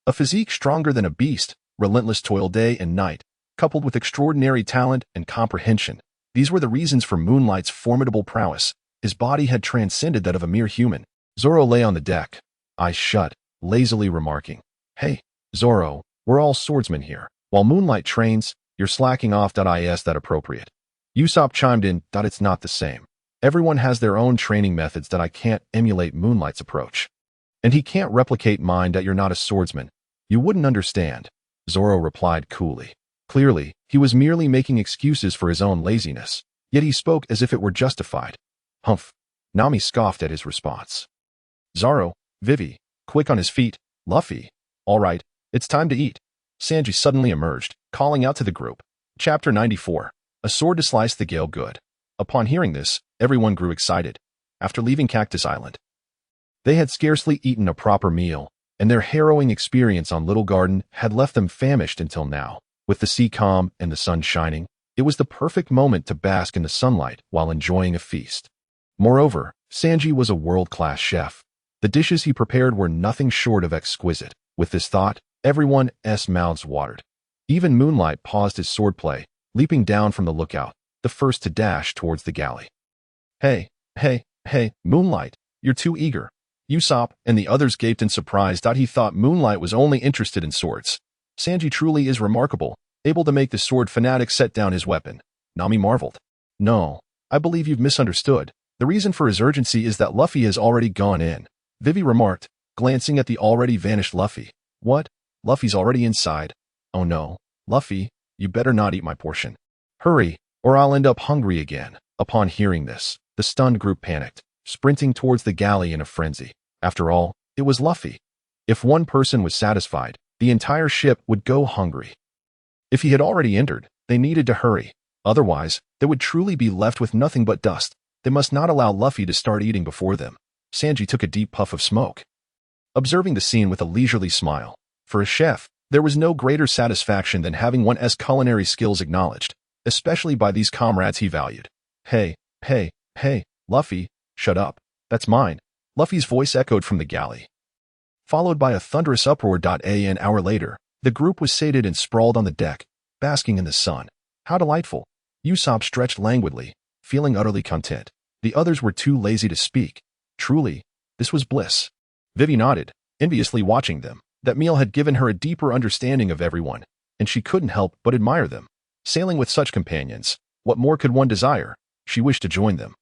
A physique stronger than a beast, relentless toil day and night, coupled with extraordinary talent and comprehension. These were the reasons for Moonlight's formidable prowess. His body had transcended that of a mere human. Zoro lay on the deck, eyes shut, lazily remarking, "Hey, Zoro, we're all swordsmen here. While Moonlight trains, you're slacking off. Is that appropriate?" Ussop chimed in, "It's not the same. Everyone has their own training methods that I can't emulate Moonlight's approach. And he can't replicate mine. You're not a swordsman. You wouldn't understand," Zoro replied coolly. Clearly, he was merely making excuses for his own laziness, yet he spoke as if it were justified. "Humph." Nami scoffed at his response. Zoro, Vivi, quick on his feet. Luffy. "All right, it's time to eat." Sanji suddenly emerged, calling out to the group. Chapter 94. A sword to slice the gale good. Upon hearing this, everyone grew excited. After leaving Cactus Island, they had scarcely eaten a proper meal, and their harrowing experience on Little Garden had left them famished until now. With the sea calm and the sun shining, it was the perfect moment to bask in the sunlight while enjoying a feast. Moreover, Sanji was a world-class chef. The dishes he prepared were nothing short of exquisite. With this thought, everyone's mouths watered. Even Moonlight paused his swordplay, leaping down from the lookout, the first to dash towards the galley. Hey, Moonlight, you're too eager." Ussop and the others gaped in surprise. He thought Moonlight was only interested in swords. Sanji truly is remarkable, able to make the sword fanatic set down his weapon. Nami marveled. "No, I believe you've misunderstood. The reason for his urgency is that Luffy has already gone in," Vivi remarked, glancing at the already vanished Luffy. "What? Luffy's already inside? Oh no, Luffy, you better not eat my portion. Hurry, or I'll end up hungry again." Upon hearing this, the stunned group panicked, sprinting towards the galley in a frenzy. After all, it was Luffy. If one person was satisfied, the entire ship would go hungry. If he had already entered, they needed to hurry. Otherwise, they would truly be left with nothing but dust. They must not allow Luffy to start eating before them. Sanji took a deep puff of smoke, observing the scene with a leisurely smile. For a chef, there was no greater satisfaction than having one's culinary skills acknowledged, especially by these comrades he valued. Hey, Luffy, shut up. That's mine." Luffy's voice echoed from the galley, followed by a thunderous uproar. An hour later, the group was sated and sprawled on the deck, basking in the sun. How delightful. Ussop stretched languidly, feeling utterly content. The others were too lazy to speak. Truly, this was bliss. Vivi nodded, enviously watching them. That meal had given her a deeper understanding of everyone, and she couldn't help but admire them. Sailing with such companions, what more could one desire? She wished to join them.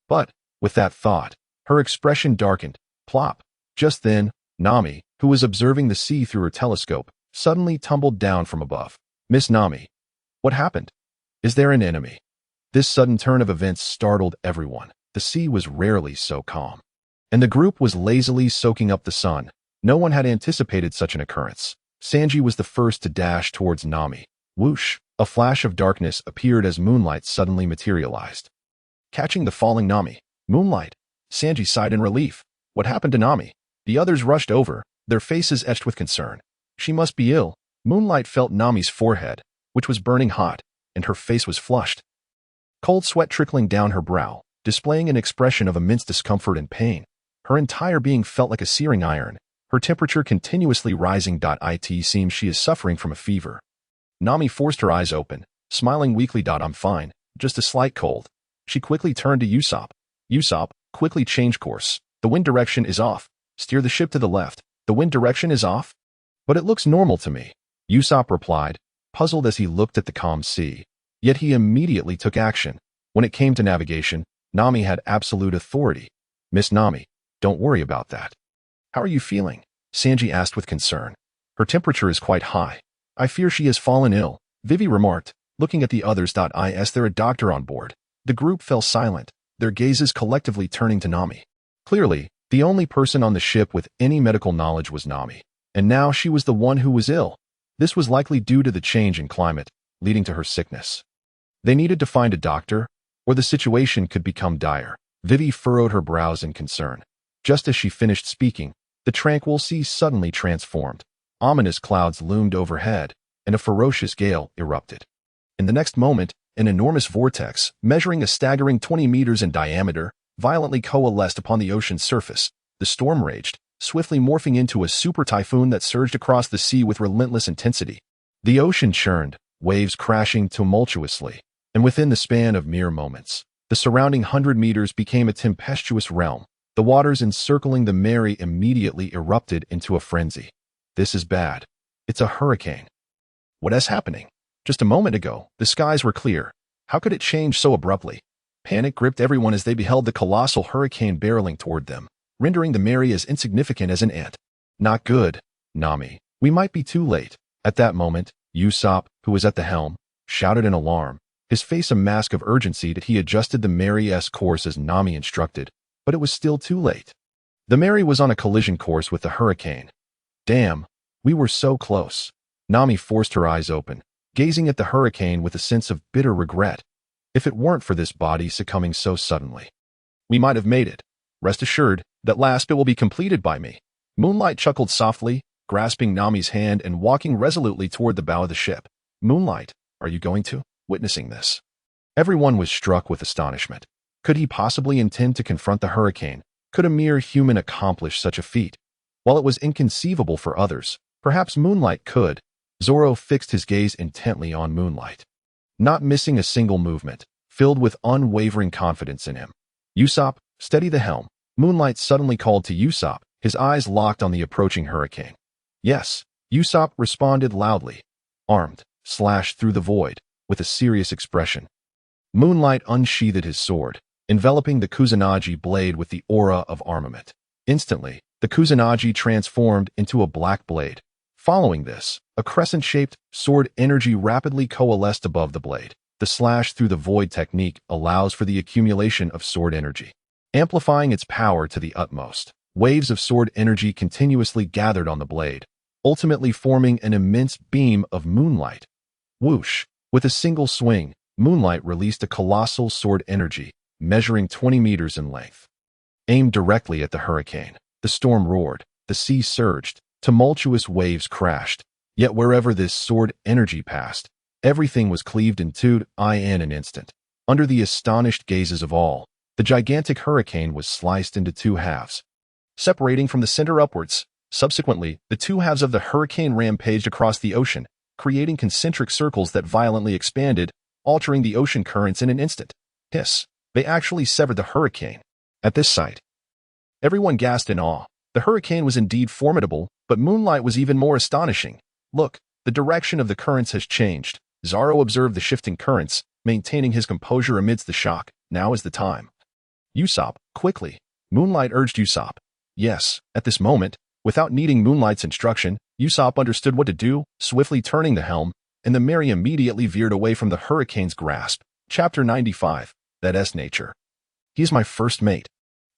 But, with that thought, her expression darkened. Plop. Just then, Nami, who was observing the sea through her telescope, suddenly tumbled down from above. "Miss Nami, what happened? Is there an enemy?" This sudden turn of events startled everyone. The sea was rarely so calm, and the group was lazily soaking up the sun. No one had anticipated such an occurrence. Sanji was the first to dash towards Nami. Whoosh! A flash of darkness appeared as Moonlight suddenly materialized. Catching the falling Nami. "Moonlight!" Sanji sighed in relief. What happened to Nami? The others rushed over, their faces etched with concern. She must be ill. Moonlight felt Nami's forehead, which was burning hot, and her face was flushed. Cold sweat trickling down her brow, displaying an expression of immense discomfort and pain. Her entire being felt like a searing iron, her temperature continuously rising. It seems she is suffering from a fever. Nami forced her eyes open, smiling weakly. "I'm fine, just a slight cold." She quickly turned to Ussop. "Ussop, quickly change course. The wind direction is off. Steer the ship to the left. The wind direction is off?" "But it looks normal to me," Ussop replied, puzzled as he looked at the calm sea. Yet he immediately took action. When it came to navigation, Nami had absolute authority. "Miss Nami, don't worry about that." "How are you feeling?" Sanji asked with concern. "Her temperature is quite high. I fear she has fallen ill," Vivi remarked, looking at the others. Is there a doctor on board? The group fell silent, their gazes collectively turning to Nami. Clearly, the only person on the ship with any medical knowledge was Nami, and now she was the one who was ill. This was likely due to the change in climate, leading to her sickness. They needed to find a doctor, or the situation could become dire. Vivi furrowed her brows in concern. Just as she finished speaking, the tranquil sea suddenly transformed. Ominous clouds loomed overhead, and a ferocious gale erupted. In the next moment, an enormous vortex, measuring a staggering 20 meters in diameter, violently coalesced upon the ocean's surface. The storm raged, swiftly morphing into a super typhoon that surged across the sea with relentless intensity. The ocean churned, waves crashing tumultuously, And within the span of mere moments, the surrounding 100 meters became a tempestuous realm. The waters encircling the Mary immediately erupted into a frenzy. This is bad. It's a hurricane. What is happening? Just a moment ago, the skies were clear. How could it change so abruptly? Panic gripped everyone as they beheld the colossal hurricane barreling toward them, rendering the Mary as insignificant as an ant. Not good, Nami. We might be too late. At that moment, Ussop, who was at the helm, shouted in alarm, his face a mask of urgency that he adjusted the Mary's course as Nami instructed, but it was still too late. The Mary was on a collision course with the hurricane. Damn, we were so close. Nami forced her eyes open, gazing at the hurricane with a sense of bitter regret. If it weren't for this body succumbing so suddenly, we might have made it. Rest assured that last bit will be completed by me. Moonlight chuckled softly, grasping Nami's hand and walking resolutely toward the bow of the ship. Moonlight, are you going to? Witnessing this, everyone was struck with astonishment. Could he possibly intend to confront the hurricane? Could a mere human accomplish such a feat? While it was inconceivable for others, perhaps Moonlight could. Zoro fixed his gaze intently on Moonlight, not missing a single movement, filled with unwavering confidence in him. Ussop, steady the helm. Moonlight suddenly called to Ussop, his eyes locked on the approaching hurricane. Yes, Ussop responded loudly. Armed, slashed through the void, with a serious expression. Moonlight unsheathed his sword, enveloping the Kusanagi blade with the aura of armament. Instantly, the Kusanagi transformed into a black blade. Following this, a crescent-shaped sword energy rapidly coalesced above the blade. The slash through the void technique allows for the accumulation of sword energy, amplifying its power to the utmost. Waves of sword energy continuously gathered on the blade, ultimately forming an immense beam of moonlight. Whoosh! With a single swing, Moonlight released a colossal sword energy, measuring 20 meters in length. Aimed directly at the hurricane, the storm roared, the sea surged, tumultuous waves crashed. Yet wherever this sword energy passed, everything was cleaved in two in an instant. Under the astonished gazes of all, the gigantic hurricane was sliced into two halves, separating from the center upwards. Subsequently, the two halves of the hurricane rampaged across the ocean, creating concentric circles that violently expanded, altering the ocean currents in an instant. Hiss! They actually severed the hurricane. At this sight, everyone gasped in awe. The hurricane was indeed formidable, but Moonlight was even more astonishing. Look, the direction of the currents has changed. Zoro observed the shifting currents, maintaining his composure amidst the shock. Now is the time. Ussop, quickly. Moonlight urged Ussop. Yes, at this moment, without needing Moonlight's instruction, Ussop understood what to do, swiftly turning the helm, and the Mary immediately veered away from the hurricane's grasp. Chapter 95. That's nature. He is my first mate.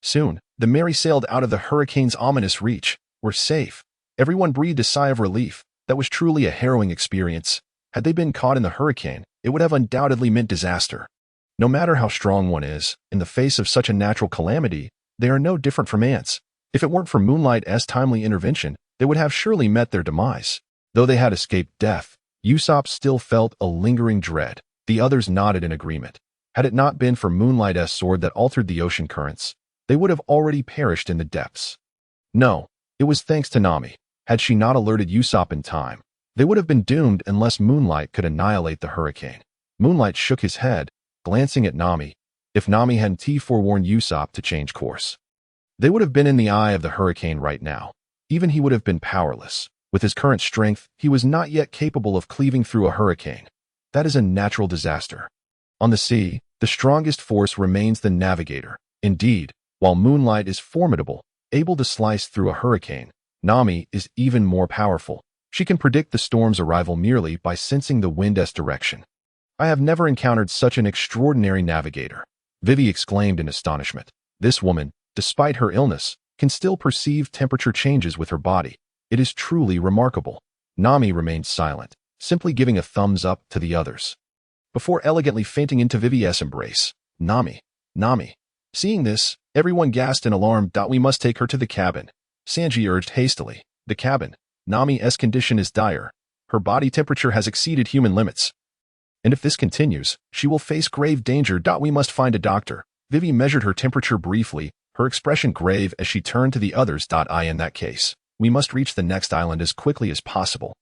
Soon, the Mary sailed out of the hurricane's ominous reach. We're safe. Everyone breathed a sigh of relief. That was truly a harrowing experience. Had they been caught in the hurricane, it would have undoubtedly meant disaster. No matter how strong one is, in the face of such a natural calamity, they are no different from ants. If it weren't for Moonlight's timely intervention, they would have surely met their demise. Though they had escaped death, Ussop still felt a lingering dread. The others nodded in agreement. Had it not been for Moonlight's sword that altered the ocean currents, they would have already perished in the depths. No, it was thanks to Nami. Had she not alerted Ussop in time, they would have been doomed unless Moonlight could annihilate the hurricane. Moonlight shook his head, glancing at Nami. If Nami hadn't forewarned Ussop to change course, they would have been in the eye of the hurricane right now. Even he would have been powerless. With his current strength, he was not yet capable of cleaving through a hurricane. That is a natural disaster. On the sea, the strongest force remains the navigator. Indeed, while Moonlight is formidable, able to slice through a hurricane, Nami is even more powerful. She can predict the storm's arrival merely by sensing the wind's direction. I have never encountered such an extraordinary navigator, Vivi exclaimed in astonishment. This woman, despite her illness, can still perceive temperature changes with her body. It is truly remarkable. Nami remained silent, simply giving a thumbs up to the others, before elegantly fainting into Vivi's embrace. Nami. Seeing this, everyone gasped in alarm. We must take her to the cabin, Sanji urged hastily. The cabin. Nami's condition is dire. Her body temperature has exceeded human limits. And if this continues, she will face grave danger. We must find a doctor. Vivi measured her temperature briefly, her expression grave as she turned to the others. In that case, we must reach the next island as quickly as possible.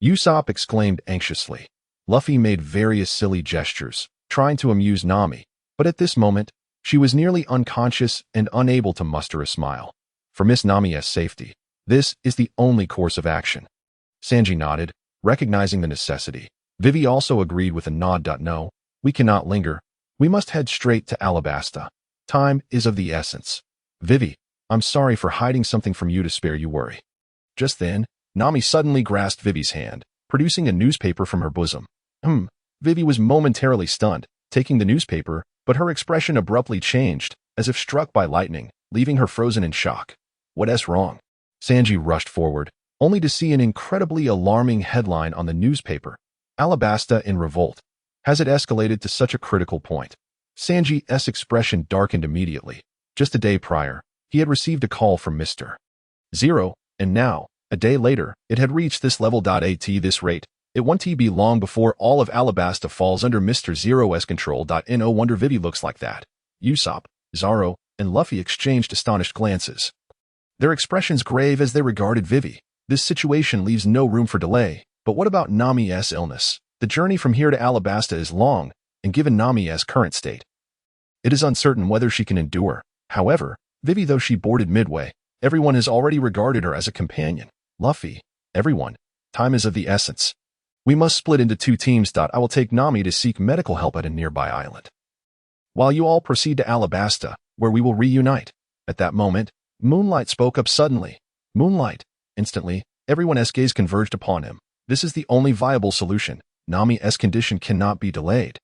Ussop exclaimed anxiously. Luffy made various silly gestures, trying to amuse Nami, but at this moment, she was nearly unconscious and unable to muster a smile. For Miss Nami's safety, this is the only course of action. Sanji nodded, recognizing the necessity. Vivi also agreed with a nod. No, we cannot linger. We must head straight to Alabasta. Time is of the essence. Vivi, I'm sorry for hiding something from you to spare you worry. Just then, Nami suddenly grasped Vivi's hand, producing a newspaper from her bosom. Vivi was momentarily stunned, taking the newspaper, but her expression abruptly changed, as if struck by lightning, leaving her frozen in shock. What's wrong? Sanji rushed forward, only to see an incredibly alarming headline on the newspaper. Alabasta in revolt. Has it escalated to such a critical point? Sanji's expression darkened immediately. Just a day prior, he had received a call from Mr. Zero, and now, a day later, it had reached this level. At this rate, it won't be long before all of Alabasta falls under Mr. Zero's control. No wonder Vivi looks like that. Ussop, Zoro, and Luffy exchanged astonished glances, their expressions grave as they regarded Vivi. This situation leaves no room for delay. But what about Nami's illness? The journey from here to Alabasta is long, and given Nami's current state, it is uncertain whether she can endure. However, Vivi, though she boarded midway, everyone has already regarded her as a companion. Luffy, everyone, time is of the essence. We must split into 2 teams. I will take Nami to seek medical help at a nearby island, while you all proceed to Alabasta, where we will reunite. At that moment, Moonlight spoke up suddenly. Moonlight. Instantly, everyone's gaze converged upon him. This is the only viable solution. Nami's condition cannot be delayed.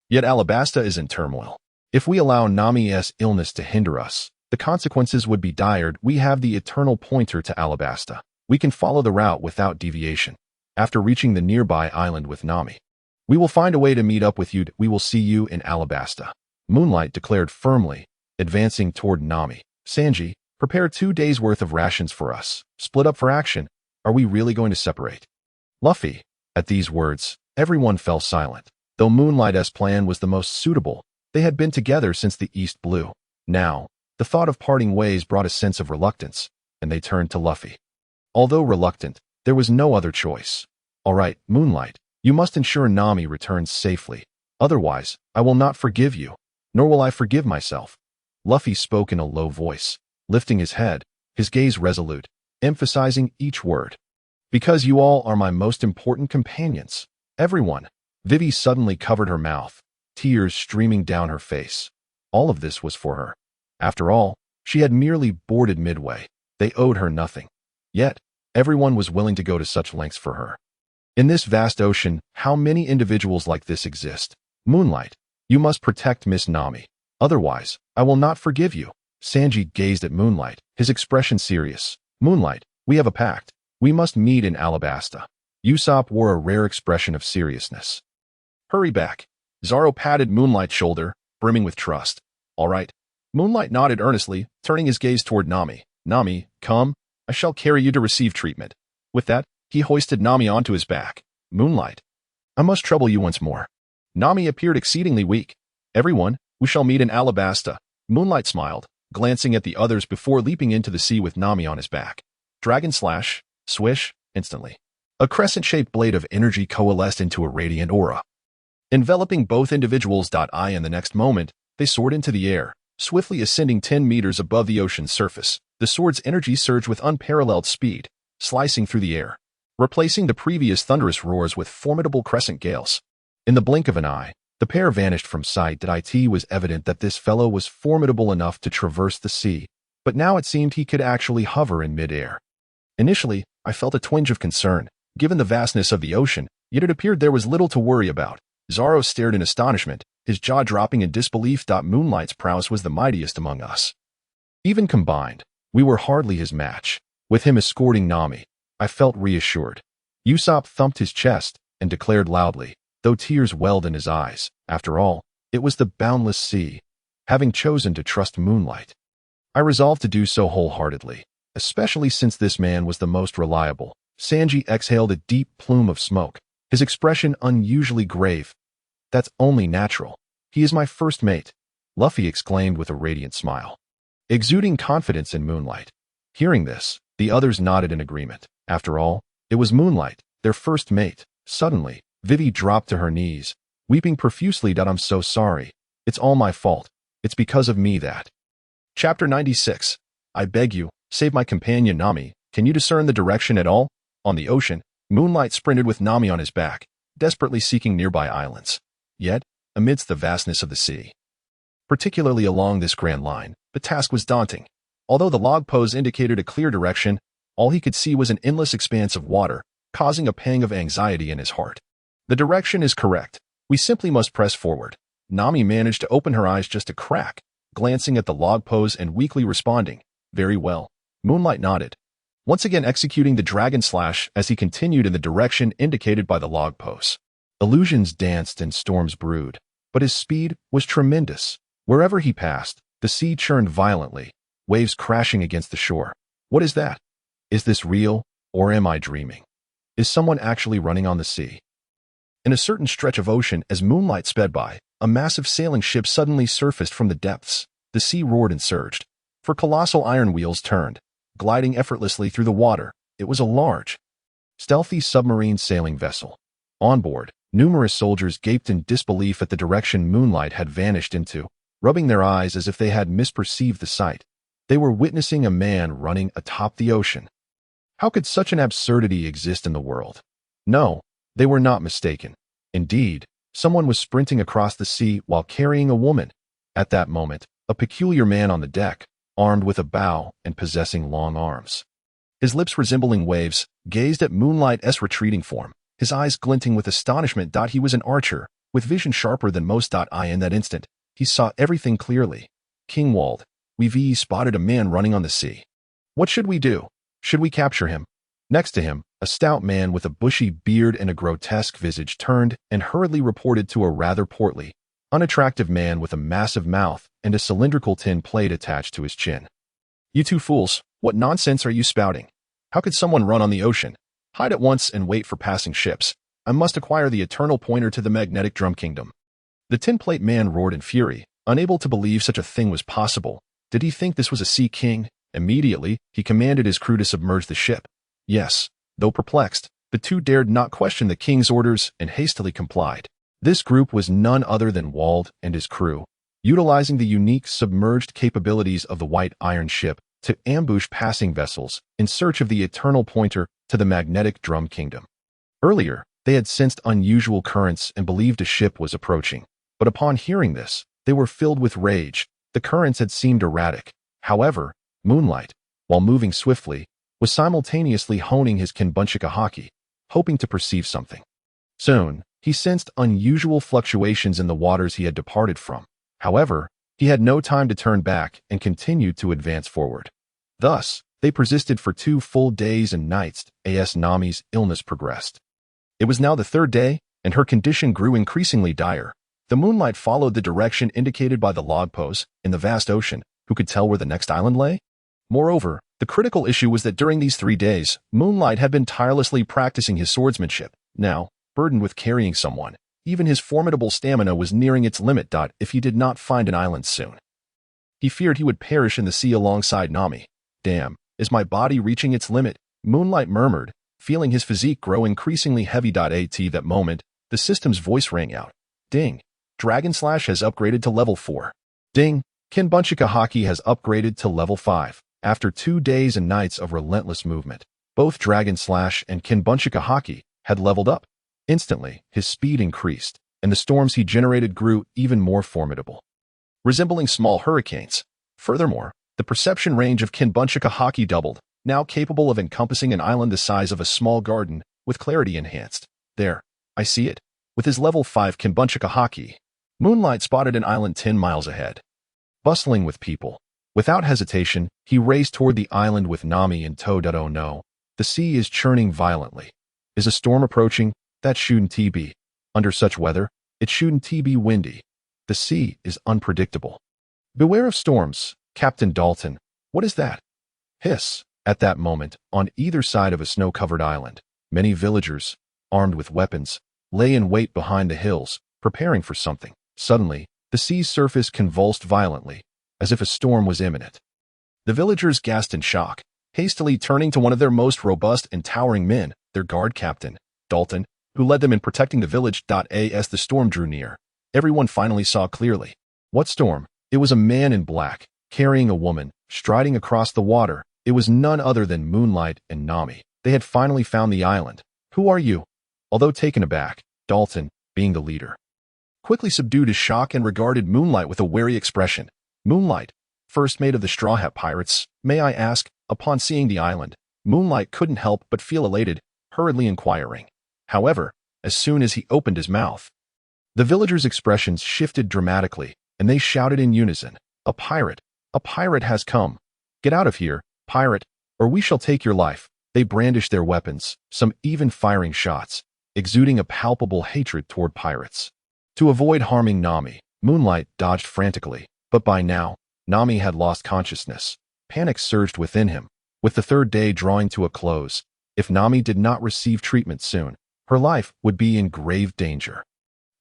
Yet Alabasta is in turmoil. If we allow Nami's illness to hinder us, the consequences would be dire. We have the eternal pointer to Alabasta. We can follow the route without deviation. After reaching the nearby island with Nami, we will find a way to meet up with you. We will see you in Alabasta. Moonlight declared firmly, advancing toward Nami. Sanji, prepare 2 days' worth of rations for us. Split up for action. Are we really going to separate? Luffy. At these words, everyone fell silent. Though Moonlight's plan was the most suitable, they had been together since the East Blue. Now, the thought of parting ways brought a sense of reluctance, and they turned to Luffy. Although reluctant, there was no other choice. All right, Moonlight, you must ensure Nami returns safely. Otherwise, I will not forgive you, nor will I forgive myself. Luffy spoke in a low voice, lifting his head, his gaze resolute, emphasizing each word. Because you all are my most important companions. Everyone. Vivi suddenly covered her mouth, tears streaming down her face. All of this was for her. After all, she had merely boarded midway. They owed her nothing. Yet, everyone was willing to go to such lengths for her. In this vast ocean, how many individuals like this exist? Moonlight, you must protect Miss Nami. Otherwise, I will not forgive you. Sanji gazed at Moonlight, his expression serious. Moonlight, we have a pact. We must meet in Alabasta. Ussop wore a rare expression of seriousness. Hurry back. Zoro patted Moonlight's shoulder, brimming with trust. All right. Moonlight nodded earnestly, turning his gaze toward Nami. Nami, come. I shall carry you to receive treatment. With that, he hoisted Nami onto his back. Moonlight, I must trouble you once more. Nami appeared exceedingly weak. Everyone, we shall meet in Alabasta. Moonlight smiled, glancing at the others before leaping into the sea with Nami on his back. Dragon slash, swish, instantly. A crescent-shaped blade of energy coalesced into a radiant aura, enveloping both individuals. In the next moment, they soared into the air, swiftly ascending 10 meters above the ocean's surface. The sword's energy surged with unparalleled speed, slicing through the air, replacing the previous thunderous roars with formidable crescent gales. In the blink of an eye, the pair vanished from sight. It was evident that this fellow was formidable enough to traverse the sea, but now it seemed he could actually hover in midair. Initially, I felt a twinge of concern, given the vastness of the ocean, yet it appeared there was little to worry about. Zoro stared in astonishment, his jaw dropping in disbelief. Moonlight's prowess was the mightiest among us. Even combined, we were hardly his match. With him escorting Nami, I felt reassured. Ussop thumped his chest and declared loudly, though tears welled in his eyes. After all, it was the boundless sea. Having chosen to trust Moonlight, I resolved to do so wholeheartedly, especially since this man was the most reliable. Sanji exhaled a deep plume of smoke, his expression unusually grave. That's only natural. He is my first mate, Luffy exclaimed with a radiant smile, exuding confidence in Moonlight. Hearing this, the others nodded in agreement. After all, it was Moonlight, their first mate. Suddenly, Vivi dropped to her knees, weeping profusely. "I'm so sorry. It's all my fault. It's because of me that." Chapter 96. I beg you, save my companion Nami. Can you discern the direction at all? On the ocean, Moonlight sprinted with Nami on his back, desperately seeking nearby islands. Yet, amidst the vastness of the sea, particularly along this grand line, the task was daunting. Although the log pose indicated a clear direction, all he could see was an endless expanse of water, causing a pang of anxiety in his heart. The direction is correct. We simply must press forward. Nami managed to open her eyes just a crack, glancing at the log pose and weakly responding, "Very well." Moonlight nodded, once again executing the dragon slash as he continued in the direction indicated by the log pose. Illusions danced and storms brewed, but his speed was tremendous. Wherever he passed, the sea churned violently, waves crashing against the shore. What is that? Is this real, or am I dreaming? Is someone actually running on the sea? In a certain stretch of ocean, as Moonlight sped by, a massive sailing ship suddenly surfaced from the depths. The sea roared and surged, for colossal iron wheels turned, gliding effortlessly through the water. It was a large, stealthy submarine sailing vessel. On board, numerous soldiers gaped in disbelief at the direction Moonlight had vanished into, rubbing their eyes as if they had misperceived the sight. They were witnessing a man running atop the ocean. How could such an absurdity exist in the world? No, they were not mistaken. Indeed, someone was sprinting across the sea while carrying a woman. At that moment, a peculiar man on the deck, armed with a bow and possessing long arms, his lips resembling waves, gazed at Moonlight's retreating form, his eyes glinting with astonishment. He was an archer, with vision sharper than most. In that instant, he saw everything clearly. Kingwald, we've spotted a man running on the sea. What should we do? Should we capture him? Next to him, a stout man with a bushy beard and a grotesque visage turned and hurriedly reported to a rather portly, unattractive man with a massive mouth and a cylindrical tin plate attached to his chin. "You two fools, what nonsense are you spouting? How could someone run on the ocean? Hide at once and wait for passing ships. I must acquire the eternal pointer to the magnetic drum kingdom." The tin plate man roared in fury, unable to believe such a thing was possible. Did he think this was a sea king? Immediately, he commanded his crew to submerge the ship. Yes, though perplexed, the two dared not question the king's orders and hastily complied. This group was none other than Wald and his crew, utilizing the unique submerged capabilities of the white iron ship to ambush passing vessels in search of the eternal pointer to the magnetic drum kingdom. Earlier, they had sensed unusual currents and believed a ship was approaching, but upon hearing this, they were filled with rage. The currents had seemed erratic. However, Moonlight, while moving swiftly, was simultaneously honing his Kinbunchika Haki, hoping to perceive something. Soon, he sensed unusual fluctuations in the waters he had departed from. However, he had no time to turn back and continued to advance forward. Thus, they persisted for 2 full days and nights as Nami's illness progressed. It was now the 3rd day, and her condition grew increasingly dire. The Moonlight followed the direction indicated by the log pose in the vast ocean. Who could tell where the next island lay? Moreover, the critical issue was that during these 3 days, Moonlight had been tirelessly practicing his swordsmanship. Now, burdened with carrying someone, even his formidable stamina was nearing its limit. If he did not find an island soon, he feared he would perish in the sea alongside Nami. "Damn, is my body reaching its limit?" Moonlight murmured, feeling his physique grow increasingly heavy. At that moment, the system's voice rang out. "Ding! Dragon Slash has upgraded to level 4. Ding! Kinbunchika Haki has upgraded to level 5. After 2 days and nights of relentless movement, both Dragon Slash and Kinbunchika Haki had leveled up. Instantly, his speed increased, and the storms he generated grew even more formidable, resembling small hurricanes. Furthermore, the perception range of Kinbunchika Haki doubled, now capable of encompassing an island the size of a small garden, with clarity enhanced. "There, I see it." With his level 5 Kinbunchika Haki, Moonlight spotted an island 10 miles ahead, bustling with people. Without hesitation, he raced toward the island with Nami in tow. "Oh no, the sea is churning violently. Is a storm approaching? That shouldn't be. Under such weather, it shouldn't be windy. The sea is unpredictable. Beware of storms, Captain Dalton." "What is that?" Hiss. At that moment, on either side of a snow-covered island, many villagers, armed with weapons, lay in wait behind the hills, preparing for something. Suddenly, the sea's surface convulsed violently, as if a storm was imminent. The villagers gasped in shock, hastily turning to one of their most robust and towering men, their guard captain. "Dalton, who led them in protecting the village. As the storm drew near, everyone finally saw clearly. What storm? It was a man in black, carrying a woman, striding across the water. It was none other than Moonlight and Nami. They had finally found the island. Who are you? Although taken aback, Dalton, being the leader, quickly subdued his shock and regarded Moonlight with a wary expression. Moonlight, first mate of the Straw Hat Pirates, may I ask? Upon seeing the island, Moonlight couldn't help but feel elated, hurriedly inquiring. However, as soon as he opened his mouth, the villagers' expressions shifted dramatically, and they shouted in unison, "A pirate! A pirate has come! Get out of here, pirate, or we shall take your life!" They brandished their weapons, some even firing shots, exuding a palpable hatred toward pirates. To avoid harming Nami, Moonlight dodged frantically, but by now, Nami had lost consciousness. Panic surged within him. With the third day drawing to a close, if Nami did not receive treatment soon, her life would be in grave danger.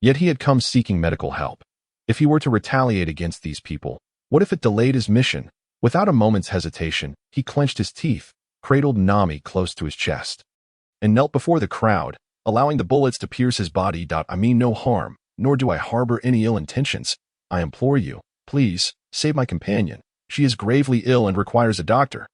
Yet he had come seeking medical help. If he were to retaliate against these people, what if it delayed his mission? Without a moment's hesitation, he clenched his teeth, cradled Nami close to his chest, and knelt before the crowd, allowing the bullets to pierce his body. I mean no harm, nor do I harbor any ill intentions. I implore you, please, save my companion. She is gravely ill and requires a doctor.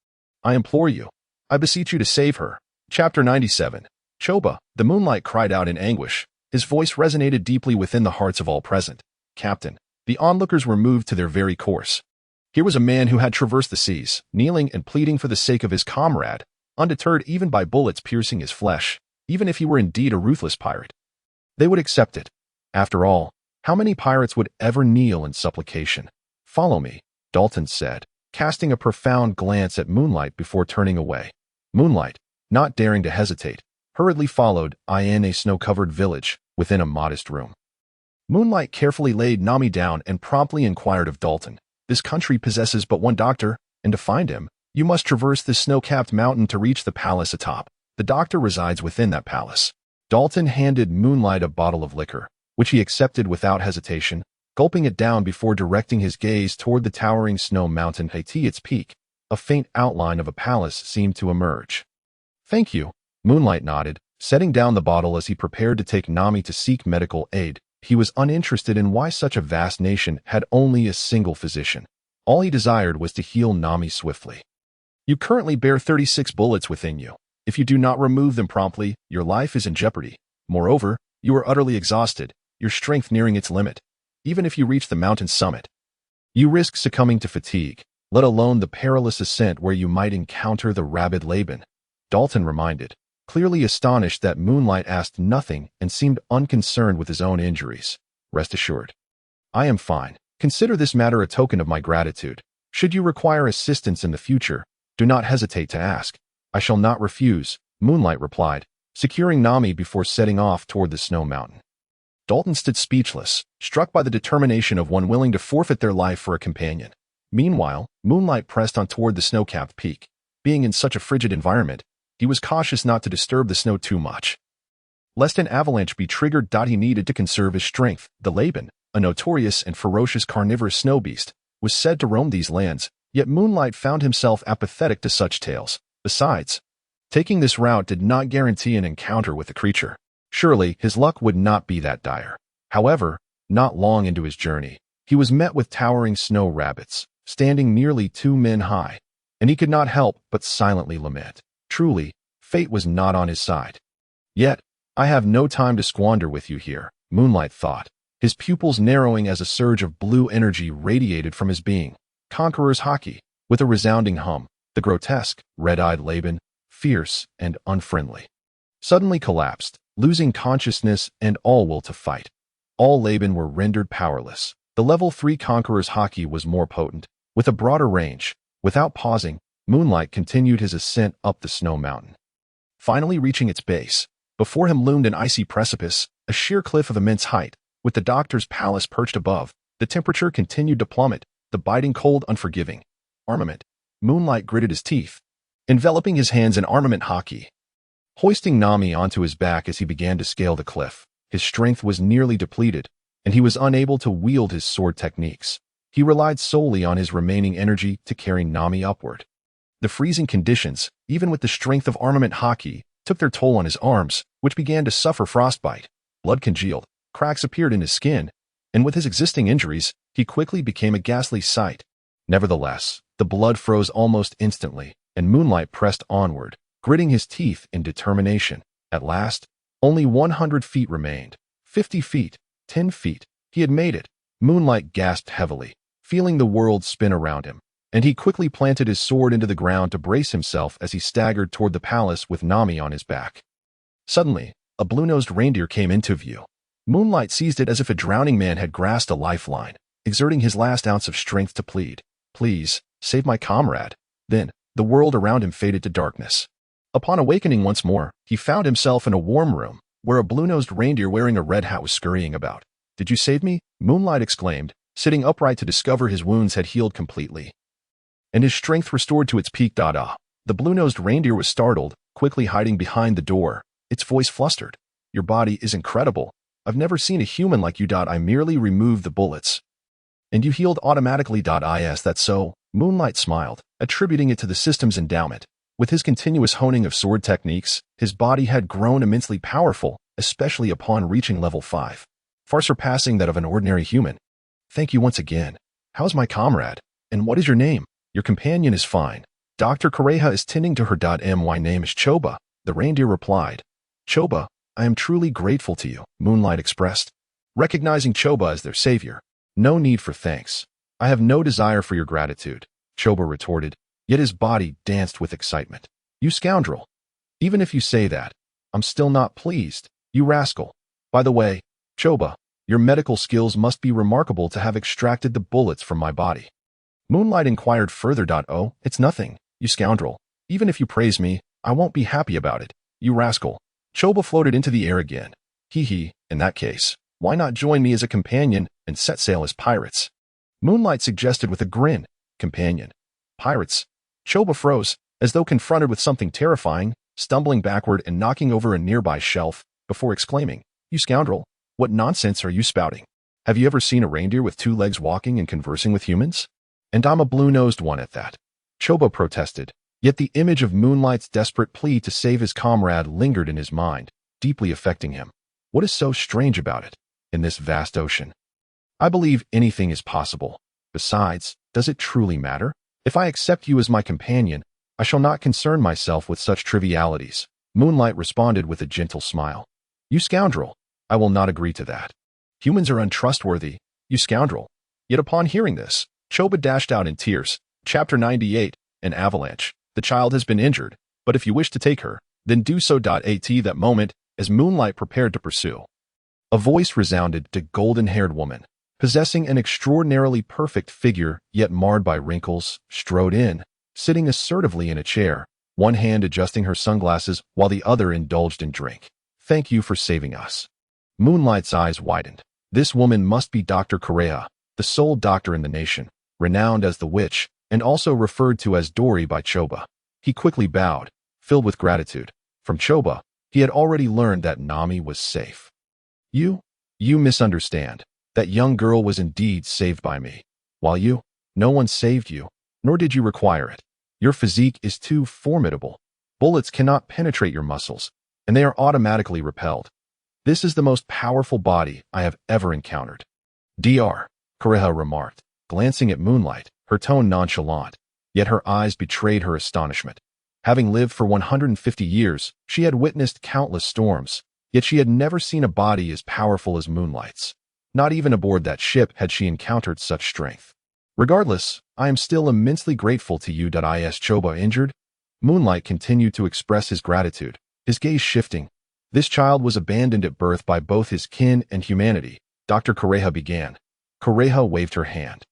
I implore you. I beseech you to save her. Chapter 97. Choba, the Moonlight cried out in anguish. His voice resonated deeply within the hearts of all present. Captain, the onlookers were moved to their very course. Here was a man who had traversed the seas, kneeling and pleading for the sake of his comrade, undeterred even by bullets piercing his flesh. Even if he were indeed a ruthless pirate, they would accept it. After all, how many pirates would ever kneel in supplication? Follow me, Dalton said, casting a profound glance at Moonlight before turning away. Moonlight, not daring to hesitate, hurriedly followed in a snow-covered village within a modest room. Moonlight carefully laid Nami down and promptly inquired of Dalton. This country possesses but one doctor, and to find him, you must traverse this snow-capped mountain to reach the palace atop. The doctor resides within that palace. Dalton handed Moonlight a bottle of liquor, which he accepted without hesitation, gulping it down before directing his gaze toward the towering snow mountain at its peak. A faint outline of a palace seemed to emerge. Thank you, Moonlight nodded, setting down the bottle as he prepared to take Nami to seek medical aid. He was uninterested in why such a vast nation had only a single physician. All he desired was to heal Nami swiftly. You currently bear 36 bullets within you. If you do not remove them promptly, your life is in jeopardy. Moreover, you are utterly exhausted, your strength nearing its limit. Even if you reach the mountain summit, you risk succumbing to fatigue, let alone the perilous ascent where you might encounter the rabid Laboon. Dalton reminded, clearly astonished that Moonlight asked nothing and seemed unconcerned with his own injuries. Rest assured, I am fine. Consider this matter a token of my gratitude. Should you require assistance in the future, do not hesitate to ask. I shall not refuse, Moonlight replied, securing Nami before setting off toward the snow mountain. Dalton stood speechless, struck by the determination of one willing to forfeit their life for a companion. Meanwhile, Moonlight pressed on toward the snow-capped peak. Being in such a frigid environment, he was cautious not to disturb the snow too much, lest an avalanche be triggered. He needed to conserve his strength. The Laboon, a notorious and ferocious carnivorous snow beast, was said to roam these lands, yet Moonlight found himself apathetic to such tales. Besides, taking this route did not guarantee an encounter with the creature. Surely, his luck would not be that dire. However, not long into his journey, he was met with towering snow rabbits, standing nearly 2 men high, and he could not help but silently lament. Truly, fate was not on his side. Yet, I have no time to squander with you here, Moonlight thought, his pupils narrowing as a surge of blue energy radiated from his being. Conqueror's Haki, with a resounding hum, the grotesque, red-eyed Laboon, fierce and unfriendly, suddenly collapsed, losing consciousness and all will to fight. All Laboon were rendered powerless. The level 3 Conqueror's Haki was more potent, with a broader range. Without pausing, Moonlight continued his ascent up the snow mountain. Finally reaching its base, before him loomed an icy precipice, a sheer cliff of immense height. With the doctor's palace perched above, the temperature continued to plummet, the biting cold unforgiving. Armament. Moonlight gritted his teeth, enveloping his hands in armament Haki. Hoisting Nami onto his back as he began to scale the cliff, his strength was nearly depleted, and he was unable to wield his sword techniques. He relied solely on his remaining energy to carry Nami upward. The freezing conditions, even with the strength of armament Haki, took their toll on his arms, which began to suffer frostbite. Blood congealed, cracks appeared in his skin, and with his existing injuries, he quickly became a ghastly sight. Nevertheless, the blood froze almost instantly, and Moonlight pressed onward, gritting his teeth in determination. At last, only 100 feet remained. 50 feet, 10 feet. He had made it. Moonlight gasped heavily, feeling the world spin around him, and he quickly planted his sword into the ground to brace himself as he staggered toward the palace with Nami on his back. Suddenly, a blue-nosed reindeer came into view. Moonlight seized it as if a drowning man had grasped a lifeline, exerting his last ounce of strength to plead, "Please, save my comrade." Then, the world around him faded to darkness. Upon awakening once more, he found himself in a warm room, where a blue-nosed reindeer wearing a red hat was scurrying about. "Did you save me?" Moonlight exclaimed, sitting upright to discover his wounds had healed completely, and his strength restored to its peak. The blue-nosed reindeer was startled, quickly hiding behind the door, its voice flustered. "Your body is incredible. I've never seen a human like you. I merely removed the bullets. And you healed automatically. Is that so?" Moonlight smiled, attributing it to the system's endowment. With his continuous honing of sword techniques, his body had grown immensely powerful, especially upon reaching level 5, far surpassing that of an ordinary human. "Thank you once again. How's my comrade? And what is your name?" "Your companion is fine. Dr. Kureha is tending to her. My name is Choba," the reindeer replied. "Choba, I am truly grateful to you," Moonlight expressed, recognizing Choba as their savior. "No need for thanks. I have no desire for your gratitude," Choba retorted, yet his body danced with excitement. "You scoundrel. Even if you say that, I'm still not pleased, you rascal. By the way, Choba, your medical skills must be remarkable to have extracted the bullets from my body." Moonlight inquired further. "Oh, it's nothing, you scoundrel. Even if you praise me, I won't be happy about it, you rascal." Choba floated into the air again. In that case, why not join me as a companion and set sail as pirates?" Moonlight suggested with a grin. "Companion? Pirates?" Choba froze, as though confronted with something terrifying, stumbling backward and knocking over a nearby shelf, before exclaiming, "You scoundrel, what nonsense are you spouting? Have you ever seen a reindeer with 2 legs walking and conversing with humans? And I'm a blue-nosed one at that." Choba protested, yet the image of Moonlight's desperate plea to save his comrade lingered in his mind, deeply affecting him. What is so strange about it, in this vast ocean? I believe anything is possible. Besides, does it truly matter? If I accept you as my companion, I shall not concern myself with such trivialities. Moonlight responded with a gentle smile. "You scoundrel, I will not agree to that. Humans are untrustworthy, you scoundrel." Yet upon hearing this, Choba dashed out in tears. Chapter 98, An Avalanche. "The child has been injured, but if you wish to take her, then do so." At that moment, as Moonlight prepared to pursue, a voice resounded to golden-haired woman, possessing an extraordinarily perfect figure yet marred by wrinkles, strode in, sitting assertively in a chair, one hand adjusting her sunglasses while the other indulged in drink. "Thank you for saving us." Moonlight's eyes widened. This woman must be Dr. Kureha, the sole doctor in the nation, renowned as the witch, and also referred to as Dory by Choba. He quickly bowed, filled with gratitude. From Choba, he had already learned that Nami was safe. You misunderstand. That young girl was indeed saved by me. While no one saved you, nor did you require it. Your physique is too formidable. Bullets cannot penetrate your muscles, and they are automatically repelled. This is the most powerful body I have ever encountered. Dr. Kureha remarked, glancing at Moonlight, her tone nonchalant, yet her eyes betrayed her astonishment. Having lived for 150 years, she had witnessed countless storms, yet she had never seen a body as powerful as Moonlight's. Not even aboard that ship had she encountered such strength. "Regardless, I am still immensely grateful to you. Is Choba injured?" Moonlight continued to express his gratitude, his gaze shifting. "This child was abandoned at birth by both his kin and humanity," Dr. Kureha began. Kureha waved her hand,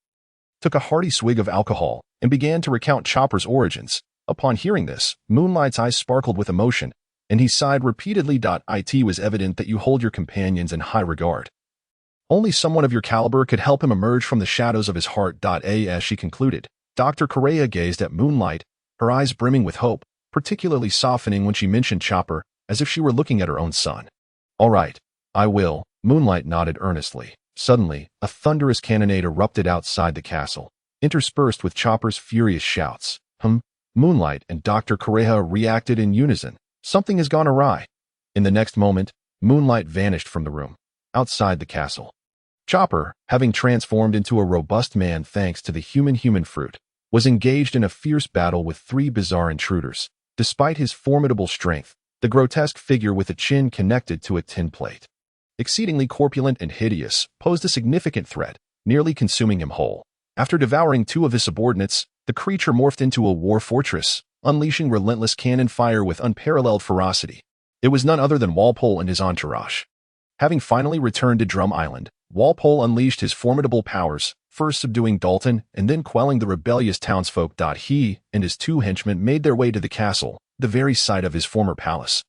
took a hearty swig of alcohol, and began to recount Chopper's origins. Upon hearing this, Moonlight's eyes sparkled with emotion, and he sighed repeatedly. "It was evident that you hold your companions in high regard. Only someone of your caliber could help him emerge from the shadows of his heart." As she concluded, Dr. Kureha gazed at Moonlight, her eyes brimming with hope, particularly softening when she mentioned Chopper, as if she were looking at her own son. "All right, I will." Moonlight nodded earnestly. Suddenly, a thunderous cannonade erupted outside the castle, interspersed with Chopper's furious shouts. Moonlight and Dr. Kureha reacted in unison, Something has gone awry. In the next moment, Moonlight vanished from the room, outside the castle. Chopper, having transformed into a robust man thanks to the human fruit, was engaged in a fierce battle with 3 bizarre intruders. Despite his formidable strength, the grotesque figure with a chin connected to a tin plate, exceedingly corpulent and hideous, posed a significant threat, nearly consuming him whole. After devouring 2 of his subordinates, the creature morphed into a war fortress, unleashing relentless cannon fire with unparalleled ferocity. It was none other than Walpole and his entourage. Having finally returned to Drum Island, Walpole unleashed his formidable powers, first subduing Dalton and then quelling the rebellious townsfolk. He and his 2 henchmen made their way to the castle, the very site of his former palace.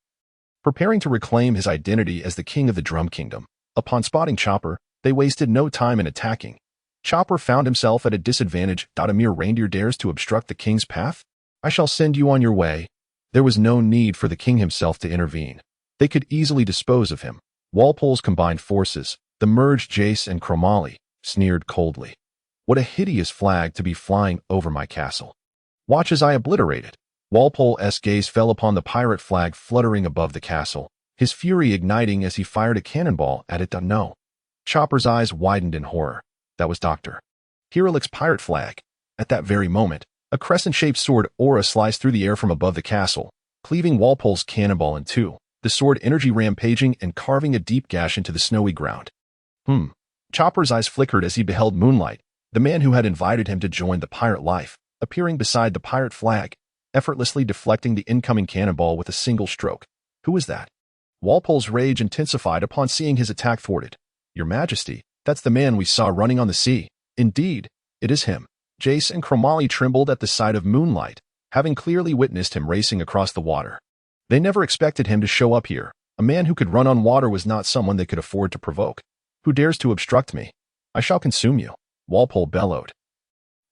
Preparing to reclaim his identity as the king of the Drum Kingdom, upon spotting Chopper, they wasted no time in attacking. Chopper found himself at a disadvantage. A mere reindeer dares to obstruct the king's path? I shall send you on your way. There was no need for the king himself to intervene. They could easily dispose of him. Walpole's combined forces, the merged Jace and Chromoly, sneered coldly. What a hideous flag to be flying over my castle. Watch as I obliterate it. Walpole's gaze fell upon the pirate flag fluttering above the castle, his fury igniting as he fired a cannonball at it. No. Chopper's eyes widened in horror. That was Dr. Hiralick's pirate flag. At that very moment, a crescent-shaped sword aura sliced through the air from above the castle, cleaving Walpole's cannonball in 2, the sword energy rampaging and carving a deep gash into the snowy ground. Chopper's eyes flickered as he beheld Moonlight, the man who had invited him to join the pirate life, appearing beside the pirate flag, effortlessly deflecting the incoming cannonball with a single stroke. Who was that? Walpole's rage intensified upon seeing his attack thwarted. Your Majesty, that's the man we saw running on the sea. Indeed, it is him. Jace and Chromoly trembled at the sight of Moonlight, having clearly witnessed him racing across the water. They never expected him to show up here. A man who could run on water was not someone they could afford to provoke. Who dares to obstruct me? I shall consume you, Walpole bellowed.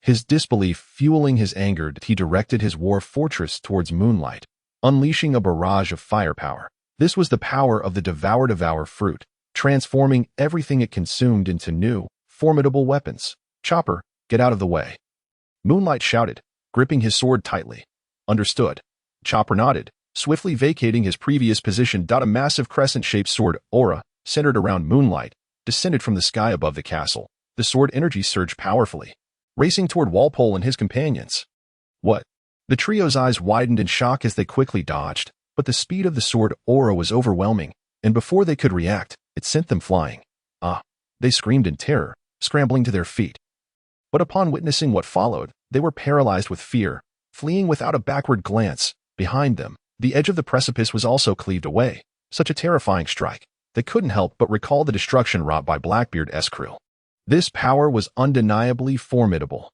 His disbelief fueling his anger, he directed his war fortress towards Moonlight, unleashing a barrage of firepower. This was the power of the Devour fruit, transforming everything it consumed into new, formidable weapons. Chopper, get out of the way. Moonlight shouted, gripping his sword tightly. Understood. Chopper nodded, swiftly vacating his previous position. A massive crescent-shaped sword aura, centered around Moonlight, descended from the sky above the castle. The sword energy surged powerfully, racing toward Walpole and his companions. What? The trio's eyes widened in shock as they quickly dodged, but the speed of the sword aura was overwhelming, and before they could react, it sent them flying. They screamed in terror, scrambling to their feet. But upon witnessing what followed, they were paralyzed with fear, fleeing without a backward glance. Behind them, the edge of the precipice was also cleaved away. Such a terrifying strike. They couldn't help but recall the destruction wrought by Blackbeard's crew. This power was undeniably formidable.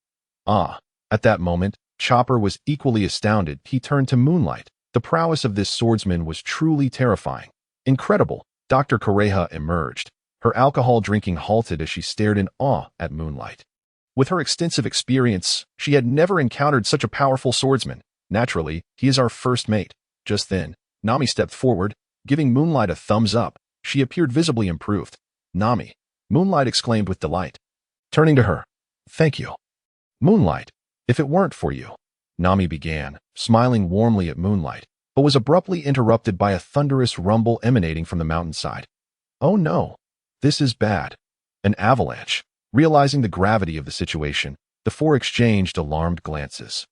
At that moment, Chopper was equally astounded. He turned to Moonlight. The prowess of this swordsman was truly terrifying. Incredible. Dr. Correja emerged. Her alcohol drinking halted as she stared in awe at Moonlight. With her extensive experience, she had never encountered such a powerful swordsman. Naturally, he is our first mate. Just then, Nami stepped forward, giving Moonlight a thumbs up. She appeared visibly improved. Nami, Moonlight exclaimed with delight. Turning to her, thank you. Moonlight, if it weren't for you, Nami began, smiling warmly at Moonlight, but was abruptly interrupted by a thunderous rumble emanating from the mountainside. Oh no, this is bad. An avalanche. Realizing the gravity of the situation, the 4 exchanged alarmed glances.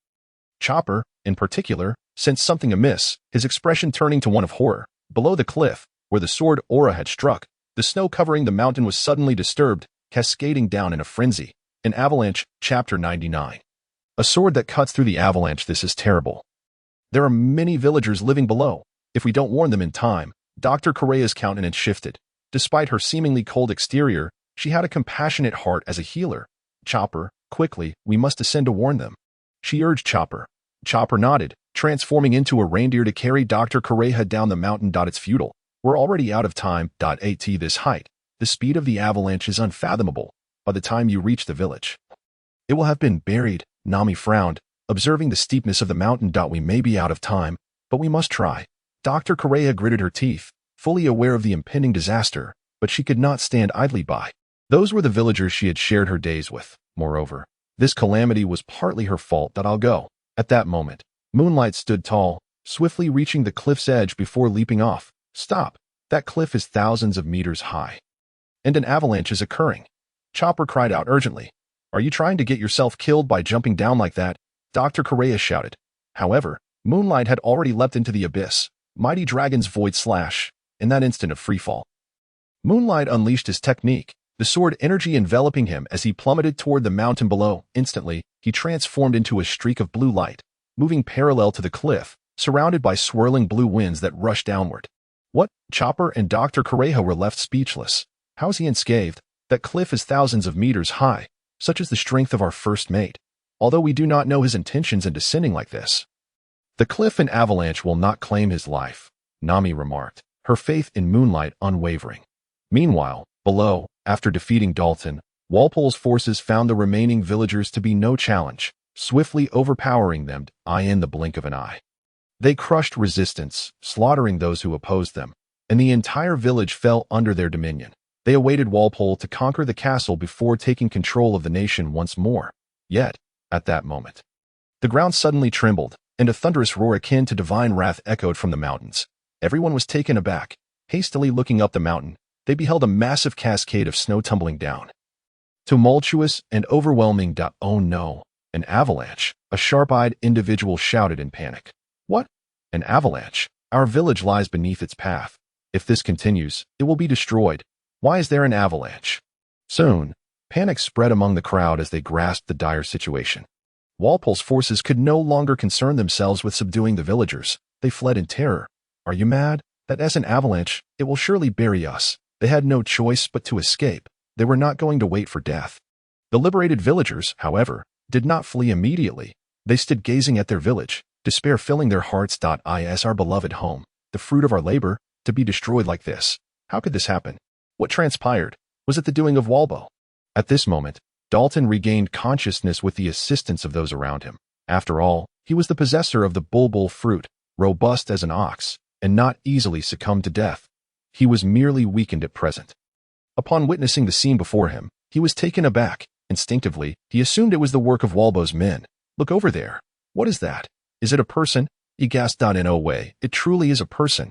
Chopper, in particular, sensed something amiss, his expression turning to one of horror. Below the cliff, where the sword aura had struck, the snow covering the mountain was suddenly disturbed, cascading down in a frenzy. An avalanche, Chapter 99. A sword that cuts through the avalanche. This is terrible. There are many villagers living below. If we don't warn them in time. Dr. Correa's countenance shifted. Despite her seemingly cold exterior, she had a compassionate heart as a healer. Chopper, quickly, we must descend to warn them. She urged Chopper. Chopper nodded, transforming into a reindeer to carry Dr. Correja down the mountain. It's futile. We're already out of time. At this height, the speed of the avalanche is unfathomable. By the time you reach the village, it will have been buried. Nami frowned, observing the steepness of the mountain. We may be out of time, but we must try. Dr. Correja gritted her teeth, fully aware of the impending disaster, but she could not stand idly by. Those were the villagers she had shared her days with. Moreover, this calamity was partly her fault. I'll go. At that moment, Moonlight stood tall, swiftly reaching the cliff's edge before leaping off. Stop! That cliff is thousands of meters high. And an avalanche is occurring. Chopper cried out urgently. Are you trying to get yourself killed by jumping down like that? Dr. Correa shouted. However, Moonlight had already leapt into the abyss. Mighty Dragon's Void Slash, in that instant of freefall. Moonlight unleashed his technique, the sword energy enveloping him as he plummeted toward the mountain below. Instantly, he transformed into a streak of blue light, moving parallel to the cliff, surrounded by swirling blue winds that rushed downward. What? Chopper and Dr. Correa were left speechless. How is he unscathed? That cliff is thousands of meters high. Such is the strength of our first mate. Although we do not know his intentions in descending like this. The cliff and avalanche will not claim his life, Nami remarked, her faith in Moonlight unwavering. Meanwhile, below, after defeating Dalton, Walpole's forces found the remaining villagers to be no challenge, swiftly overpowering them in the blink of an eye. They crushed resistance, slaughtering those who opposed them, and the entire village fell under their dominion. They awaited Walpole to conquer the castle before taking control of the nation once more. Yet, at that moment, the ground suddenly trembled, and a thunderous roar akin to divine wrath echoed from the mountains. Everyone was taken aback. Hastily looking up the mountain, they beheld a massive cascade of snow tumbling down. Tumultuous and overwhelming. Oh no, an avalanche, a sharp-eyed individual shouted in panic. What? An avalanche? Our village lies beneath its path. If this continues, it will be destroyed. Why is there an avalanche? Soon, panic spread among the crowd as they grasped the dire situation. Walpole's forces could no longer concern themselves with subduing the villagers. They fled in terror. Are you mad? That as an avalanche, it will surely bury us. They had no choice but to escape. They were not going to wait for death. The liberated villagers, however, did not flee immediately. They stood gazing at their village, despair filling their hearts. Is our beloved home, the fruit of our labor, to be destroyed like this? How could this happen? What transpired? Was it the doing of Walpole? At this moment, Dalton regained consciousness with the assistance of those around him. After all, he was the possessor of the bulbul fruit, robust as an ox, and not easily succumbed to death. He was merely weakened at present. Upon witnessing the scene before him, he was taken aback. Instinctively, he assumed it was the work of Walpole's men. Look over there. What is that? Is it a person? He gasped. No way. It truly is a person.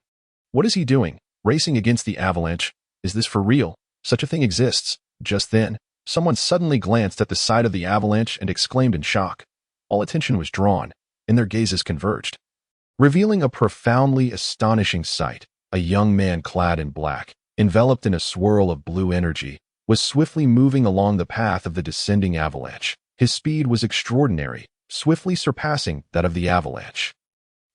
What is he doing? Racing against the avalanche? Is this for real? Such a thing exists. Just then, someone suddenly glanced at the side of the avalanche and exclaimed in shock. All attention was drawn, and their gazes converged, revealing a profoundly astonishing sight. A young man clad in black, enveloped in a swirl of blue energy, was swiftly moving along the path of the descending avalanche. His speed was extraordinary, swiftly surpassing that of the avalanche.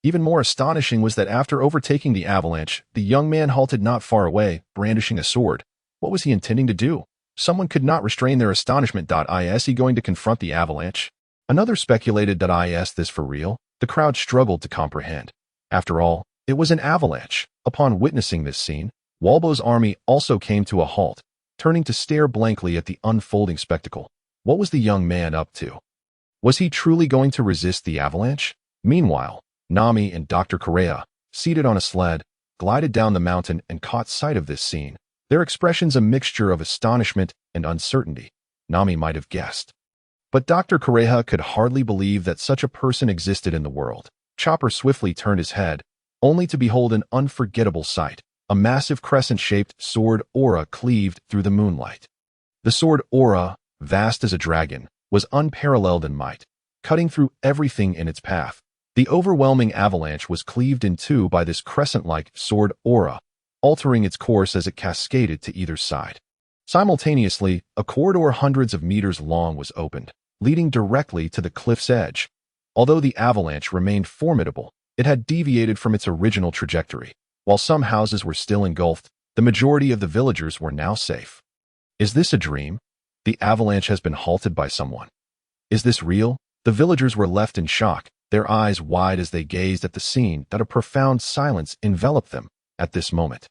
Even more astonishing was that after overtaking the avalanche, the young man halted not far away, brandishing a sword. What was he intending to do? Someone could not restrain their astonishment. Is he going to confront the avalanche? Another speculated. Is this for real? The crowd struggled to comprehend. After all, it was an avalanche. Upon witnessing this scene, Walpole's army also came to a halt, turning to stare blankly at the unfolding spectacle. What was the young man up to? Was he truly going to resist the avalanche? Meanwhile, Nami and Dr. Correa, seated on a sled, glided down the mountain and caught sight of this scene. Their expressions a mixture of astonishment and uncertainty. Nami might have guessed. But Dr. Correa could hardly believe that such a person existed in the world. Chopper swiftly turned his head, only to behold an unforgettable sight. A massive crescent-shaped sword aura cleaved through the moonlight. The sword aura, vast as a dragon, was unparalleled in might, cutting through everything in its path. The overwhelming avalanche was cleaved in two by this crescent-like sword aura, altering its course as it cascaded to either side. Simultaneously, a corridor hundreds of meters long was opened, leading directly to the cliff's edge. Although the avalanche remained formidable, it had deviated from its original trajectory. While some houses were still engulfed, the majority of the villagers were now safe. Is this a dream? The avalanche has been halted by someone. Is this real? The villagers were left in shock, their eyes wide as they gazed at the scene. A profound silence enveloped them at this moment.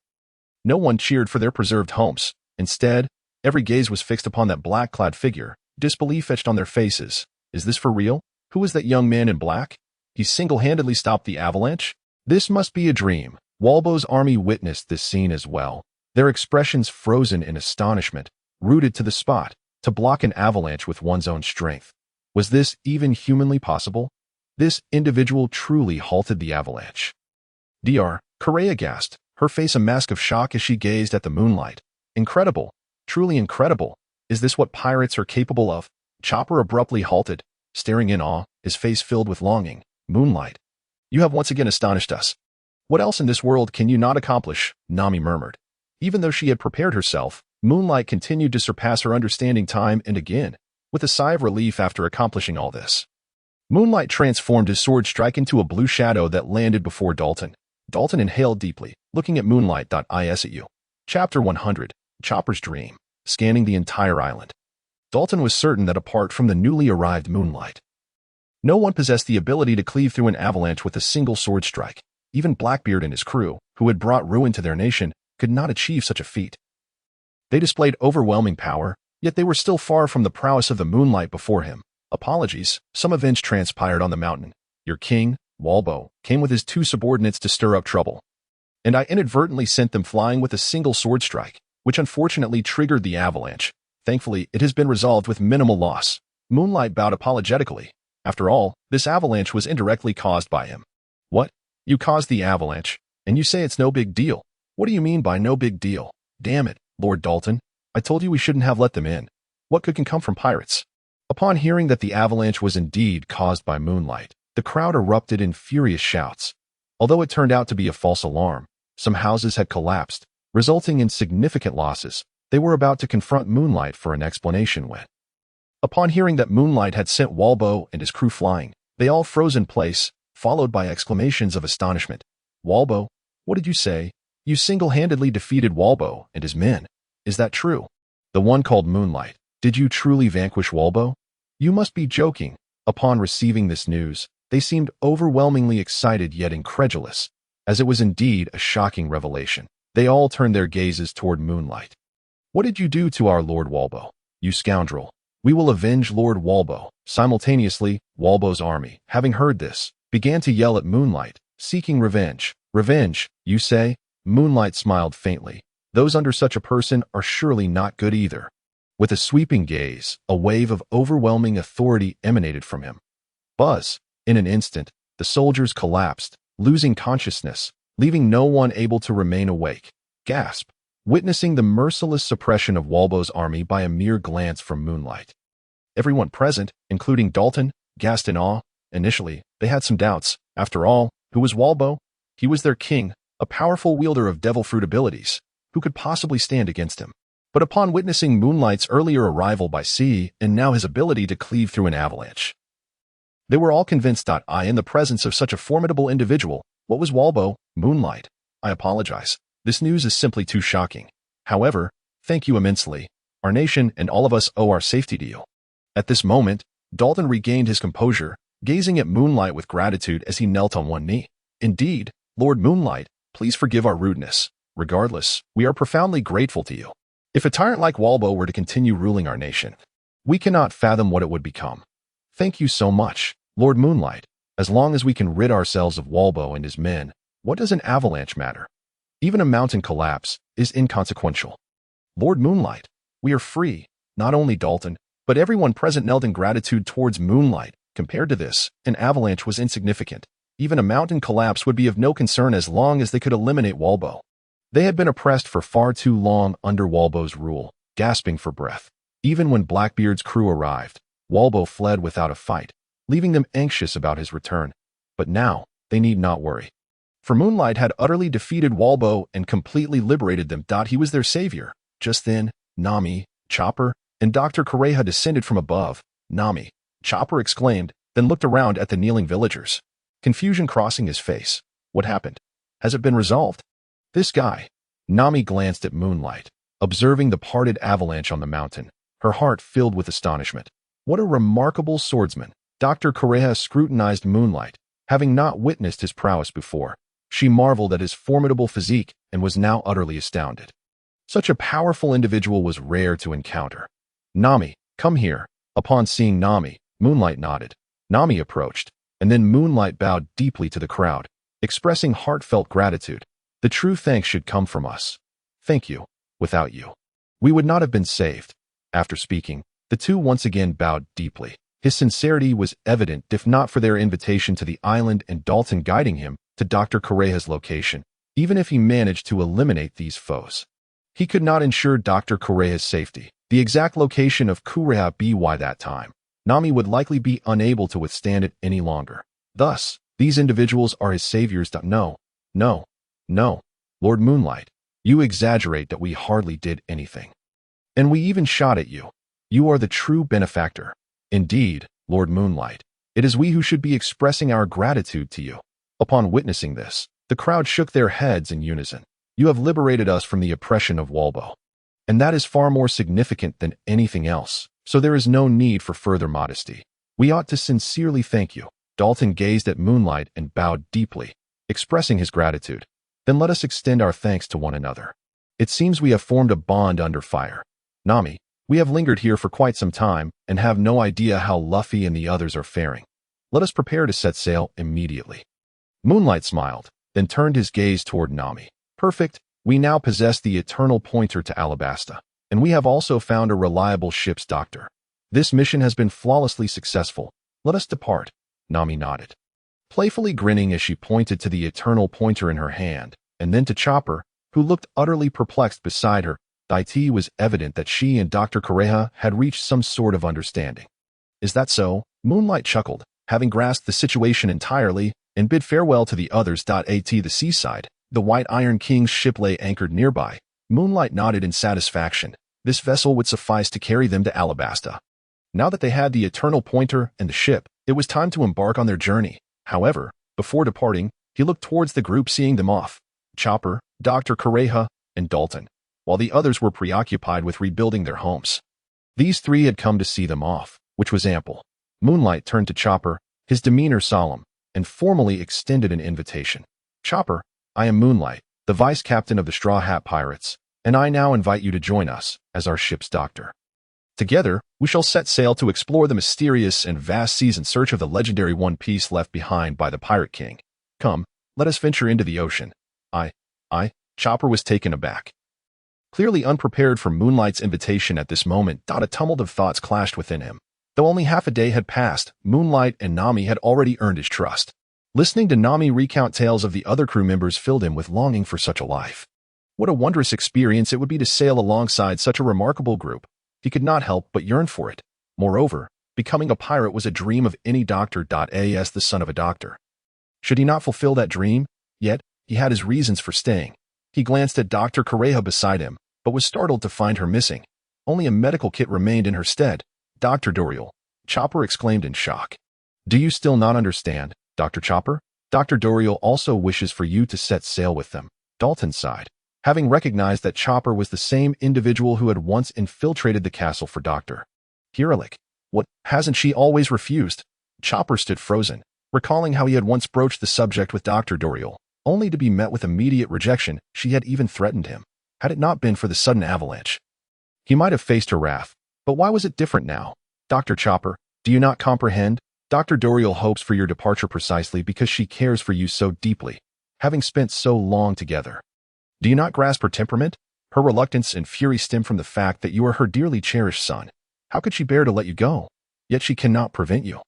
No one cheered for their preserved homes. Instead, every gaze was fixed upon that black-clad figure, disbelief etched on their faces. Is this for real? Who is that young man in black? He single-handedly stopped the avalanche? This must be a dream. Walpole's army witnessed this scene as well, their expressions frozen in astonishment, rooted to the spot, to block an avalanche with one's own strength. Was this even humanly possible? This individual truly halted the avalanche. Dr. Correa gasped, her face a mask of shock as she gazed at the moonlight. Incredible. Truly incredible. Is this what pirates are capable of? Chopper abruptly halted, staring in awe, his face filled with longing. Moonlight. You have once again astonished us. What else in this world can you not accomplish? Nami murmured. Even though she had prepared herself, Moonlight continued to surpass her understanding time and again, with a sigh of relief after accomplishing all this. Moonlight transformed his sword strike into a blue shadow that landed before Dalton. Dalton inhaled deeply, looking at Moonlight.is at you. Chapter 100, Chopper's Dream, scanning the entire island. Dalton was certain that apart from the newly arrived Moonlight, no one possessed the ability to cleave through an avalanche with a single sword strike. Even Blackbeard and his crew, who had brought ruin to their nation, could not achieve such a feat. They displayed overwhelming power, yet they were still far from the prowess of the Moonlight before him. Apologies, some events transpired on the mountain. Your king, Walbo, came with his 2 subordinates to stir up trouble, and I inadvertently sent them flying with a single sword strike, which unfortunately triggered the avalanche. Thankfully, it has been resolved with minimal loss. Moonlight bowed apologetically. After all, this avalanche was indirectly caused by him. What? You caused the avalanche, and you say it's no big deal? What do you mean by no big deal? Damn it, Lord Dalton. I told you we shouldn't have let them in. What good can come from pirates? Upon hearing that the avalanche was indeed caused by Moonlight, the crowd erupted in furious shouts. Although it turned out to be a false alarm, some houses had collapsed, resulting in significant losses. They were about to confront Moonlight for an explanation when, upon hearing that Moonlight had sent Walbo and his crew flying, they all froze in place, followed by exclamations of astonishment. Walbo? What did you say? You single-handedly defeated Walbo and his men. Is that true? The one called Moonlight. Did you truly vanquish Walbo? You must be joking. Upon receiving this news, they seemed overwhelmingly excited yet incredulous, as it was indeed a shocking revelation. They all turned their gazes toward Moonlight. What did you do to our Lord Walbo? You scoundrel. We will avenge Lord Walbo. Simultaneously, Walbo's army, having heard this, began to yell at Moonlight, seeking revenge. Revenge, you say? Moonlight smiled faintly. Those under such a person are surely not good either. With a sweeping gaze, a wave of overwhelming authority emanated from him. Buzz. In an instant, the soldiers collapsed, losing consciousness, leaving no one able to remain awake. Gasp. Witnessing the merciless suppression of Walbo's army by a mere glance from Moonlight. Everyone present, including Dalton, gasped in awe. Initially, they had some doubts. After all, who was Walbo? He was their king, a powerful wielder of devil fruit abilities. Who could possibly stand against him? But upon witnessing Moonlight's earlier arrival by sea and now his ability to cleave through an avalanche, they were all convinced. In the presence of such a formidable individual, what was Walbo? Moonlight. I apologize. This news is simply too shocking. However, thank you immensely. Our nation and all of us owe our safety to you. At this moment, Dalton regained his composure, gazing at Moonlight with gratitude as he knelt on one knee. Indeed, Lord Moonlight, please forgive our rudeness. Regardless, we are profoundly grateful to you. If a tyrant like Walbo were to continue ruling our nation, we cannot fathom what it would become. Thank you so much, Lord Moonlight. As long as we can rid ourselves of Walbo and his men, what does an avalanche matter? Even a mountain collapse is inconsequential. Lord Moonlight, we are free. Not only Dalton, but everyone present knelt in gratitude towards Moonlight. Compared to this, an avalanche was insignificant. Even a mountain collapse would be of no concern as long as they could eliminate Walbo. They had been oppressed for far too long under Walbo's rule, gasping for breath. Even when Blackbeard's crew arrived, Walbo fled without a fight, leaving them anxious about his return. But now, they need not worry. For Moonlight had utterly defeated Walbo and completely liberated them. He was their savior. Just then, Nami, Chopper, and Dr. Correa descended from above. Nami, Chopper exclaimed, then looked around at the kneeling villagers. Confusion crossing his face. What happened? Has it been resolved? This guy. Nami glanced at Moonlight, observing the parted avalanche on the mountain, her heart filled with astonishment. What a remarkable swordsman. Dr. Correa scrutinized Moonlight, having not witnessed his prowess before. She marveled at his formidable physique and was now utterly astounded. Such a powerful individual was rare to encounter. Nami, come here. Upon seeing Nami, Moonlight nodded. Nami approached, and then Moonlight bowed deeply to the crowd, expressing heartfelt gratitude. The true thanks should come from us. Thank you. Without you, we would not have been saved. After speaking, the two once again bowed deeply. His sincerity was evident if not for their invitation to the island and Dalton guiding him to Dr. Correa's location. Even if he managed to eliminate these foes, he could not ensure Dr. Correa's safety. The exact location of Correa by that time, Nami would likely be unable to withstand it any longer. Thus, these individuals are his saviors. No, Lord Moonlight, you exaggerate that we hardly did anything. And we even shot at you. You are the true benefactor. Indeed, Lord Moonlight, it is we who should be expressing our gratitude to you. Upon witnessing this, the crowd shook their heads in unison. You have liberated us from the oppression of Walbo. And that is far more significant than anything else, so there is no need for further modesty. We ought to sincerely thank you. Dalton gazed at Moonlight and bowed deeply, expressing his gratitude. Then let us extend our thanks to one another. It seems we have formed a bond under fire. Nami, we have lingered here for quite some time and have no idea how Luffy and the others are faring. Let us prepare to set sail immediately. Moonlight smiled, then turned his gaze toward Nami. Perfect, we now possess the eternal pointer to Alabasta, and we have also found a reliable ship's doctor. This mission has been flawlessly successful. Let us depart. Nami nodded, playfully grinning as she pointed to the eternal pointer in her hand, and then to Chopper, who looked utterly perplexed beside her. It was evident that she and Dr. Correa had reached some sort of understanding. Is that so? Moonlight chuckled, having grasped the situation entirely, and bid farewell to the others. At the seaside, the White Iron King's ship lay anchored nearby. Moonlight nodded in satisfaction. This vessel would suffice to carry them to Alabasta. Now that they had the eternal pointer and the ship, it was time to embark on their journey. However, before departing, he looked towards the group, seeing them off. Chopper, Dr. Correa, and Dalton, while the others were preoccupied with rebuilding their homes. These three had come to see them off, which was ample. Moonlight turned to Chopper, his demeanor solemn, and formally extended an invitation. Chopper, I am Moonlight, the vice captain of the Straw Hat Pirates, and I now invite you to join us as our ship's doctor. Together, we shall set sail to explore the mysterious and vast seas in search of the legendary One Piece left behind by the Pirate King. Come, let us venture into the ocean. Chopper was taken aback. Clearly unprepared for Moonlight's invitation at this moment, a tumult of thoughts clashed within him. Though only half a day had passed, Moonlight and Nami had already earned his trust. Listening to Nami recount tales of the other crew members filled him with longing for such a life. What a wondrous experience it would be to sail alongside such a remarkable group. He could not help but yearn for it. Moreover, becoming a pirate was a dream of any doctor. As the son of a doctor, should he not fulfill that dream? Yet, he had his reasons for staying. He glanced at Dr. Correa beside him, but was startled to find her missing. Only a medical kit remained in her stead. Dr. Dorial, Chopper exclaimed in shock. Do you still not understand, Dr. Chopper? Dr. Dorial also wishes for you to set sail with them. Dalton sighed, having recognized that Chopper was the same individual who had once infiltrated the castle for Dr. Hiralik. What, hasn't she always refused? Chopper stood frozen, recalling how he had once broached the subject with Dr. Dorial, only to be met with immediate rejection. She had even threatened him. Had it not been for the sudden avalanche, he might have faced her wrath. But why was it different now? Dr. Chopper, do you not comprehend? Dr. Dorial hopes for your departure precisely because she cares for you so deeply, having spent so long together. Do you not grasp her temperament? Her reluctance and fury stem from the fact that you are her dearly cherished son. How could she bear to let you go? Yet she cannot prevent you.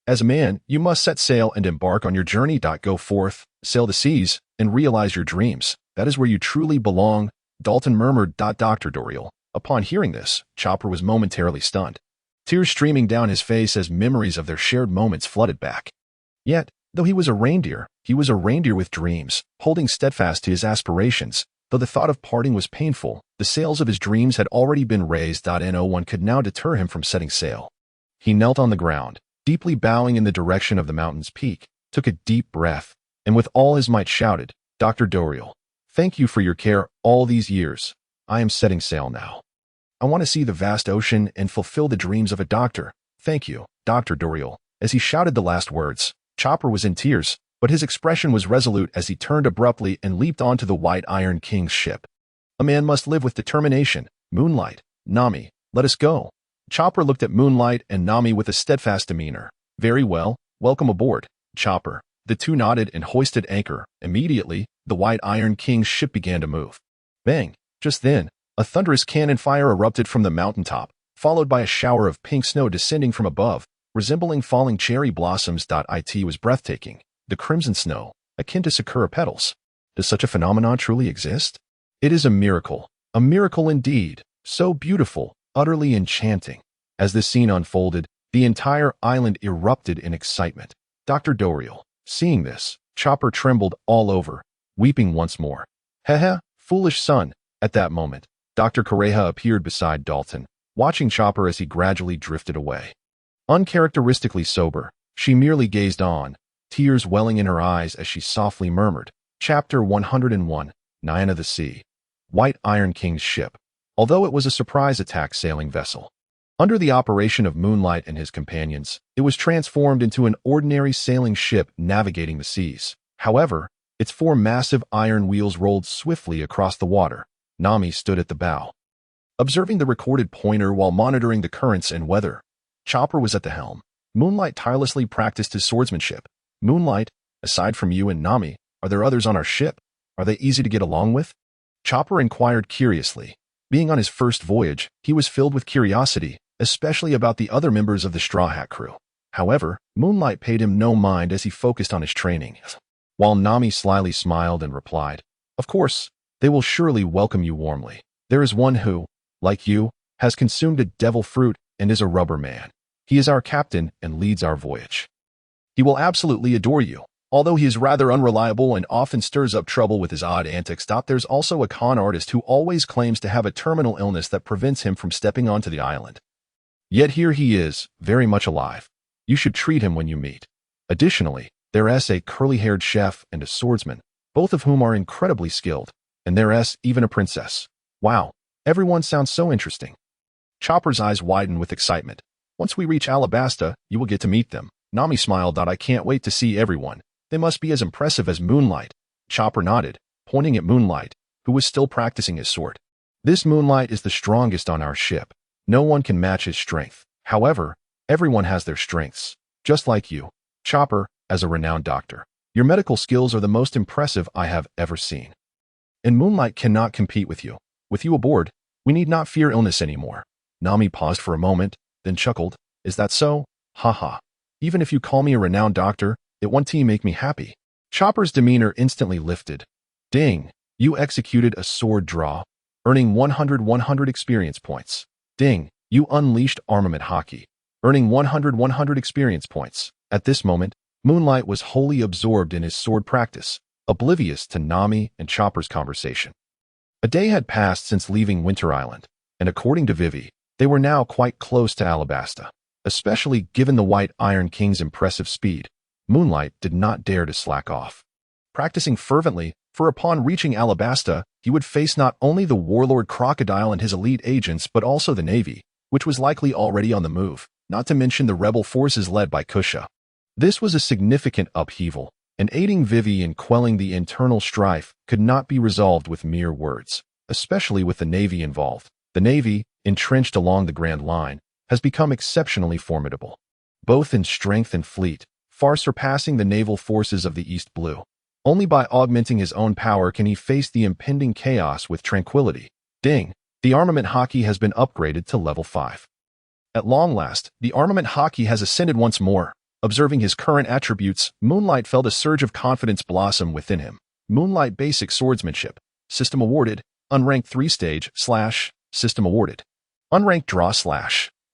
As a man, you must set sail and embark on your journey. Go forth, sail the seas, and realize your dreams. That is where you truly belong, Dalton murmured. Dr. Dorial. Upon hearing this, Chopper was momentarily stunned, tears streaming down his face as memories of their shared moments flooded back. Yet, though he was a reindeer with dreams, holding steadfast to his aspirations. Though the thought of parting was painful, the sails of his dreams had already been raised. No one could now deter him from setting sail. He knelt on the ground, deeply bowing in the direction of the mountain's peak, took a deep breath, and with all his might shouted, Dr. Dorial, thank you for your care all these years. I am setting sail now. I want to see the vast ocean and fulfill the dreams of a doctor. Thank you, Dr. Dorial. As he shouted the last words, Chopper was in tears, but his expression was resolute as he turned abruptly and leaped onto the White Iron King's ship. A man must live with determination. Moonlight, Nami, let us go. Chopper looked at Moonlight and Nami with a steadfast demeanor. Very well, welcome aboard, Chopper. The two nodded and hoisted anchor. Immediately, the White Iron King's ship began to move. Bang! Just then, a thunderous cannon fire erupted from the mountaintop, followed by a shower of pink snow descending from above. resembling falling cherry blossoms. It was breathtaking, the crimson snow, akin to sakura petals. Does such a phenomenon truly exist? It is a miracle indeed, so beautiful, utterly enchanting. As this scene unfolded, the entire island erupted in excitement. Dr. Doriel, seeing this, Chopper trembled all over, weeping once more. Heh, foolish son. At that moment, Dr. Kureha appeared beside Dalton, watching Chopper as he gradually drifted away. Uncharacteristically sober, she merely gazed on, tears welling in her eyes as she softly murmured, Chapter 101, Nyan of the Sea. White Iron King's ship. Although it was a surprise attack sailing vessel, under the operation of Moonlight and his companions, it was transformed into an ordinary sailing ship navigating the seas. However, its 4 massive iron wheels rolled swiftly across the water. Nami stood at the bow, observing the recorded pointer while monitoring the currents and weather. Chopper was at the helm. Moonlight tirelessly practiced his swordsmanship. Moonlight, aside from you and Nami, are there others on our ship? Are they easy to get along with? Chopper inquired curiously. Being on his first voyage, he was filled with curiosity, especially about the other members of the Straw Hat crew. However, Moonlight paid him no mind as he focused on his training, while Nami slyly smiled and replied, Of course, they will surely welcome you warmly. There is one who, like you, has consumed a devil fruit and is a rubber man. He is our captain and leads our voyage. He will absolutely adore you. Although he is rather unreliable and often stirs up trouble with his odd antics. There's also a con artist who always claims to have a terminal illness that prevents him from stepping onto the island. Yet here he is, very much alive. You should treat him when you meet. Additionally, there's a curly-haired chef and a swordsman, both of whom are incredibly skilled, and there's even a princess. Wow, everyone sounds so interesting. Chopper's eyes widen with excitement. Once we reach Alabasta, you will get to meet them. Nami smiled. I can't wait to see everyone. They must be as impressive as Moonlight. Chopper nodded, pointing at Moonlight, who was still practicing his sword. This Moonlight is the strongest on our ship. No one can match his strength. However, everyone has their strengths. Just like you, Chopper, as a renowned doctor. Your medical skills are the most impressive I have ever seen. And Moonlight cannot compete with you. With you aboard, we need not fear illness anymore. Nami paused for a moment, then chuckled. Is that so? Haha. Even if you call me a renowned doctor, it won't make me happy. Chopper's demeanor instantly lifted. Ding, you executed a sword draw, earning 100 experience points. Ding, you unleashed armament Haki, earning 100 experience points. At this moment, Moonlight was wholly absorbed in his sword practice, oblivious to Nami and Chopper's conversation. A day had passed since leaving Winter Island, and according to Vivi, they were now quite close to Alabasta. Especially given the White Iron King's impressive speed, Moonlight did not dare to slack off. Practicing fervently, for upon reaching Alabasta, he would face not only the warlord Crocodile and his elite agents but also the Navy, which was likely already on the move, not to mention the rebel forces led by Kusha. This was a significant upheaval, and aiding Vivi in quelling the internal strife could not be resolved with mere words, especially with the Navy involved. The Navy, entrenched along the Grand Line, has become exceptionally formidable, both in strength and fleet, far surpassing the naval forces of the East Blue. Only by augmenting his own power can he face the impending chaos with tranquility. Ding, the armament Haki has been upgraded to level 5. At long last, the armament Haki has ascended once more. Observing his current attributes, Moonlight felt a surge of confidence blossom within him. Moonlight Basic Swordsmanship. System awarded. Unranked 3 stage / System awarded. Unranked draw /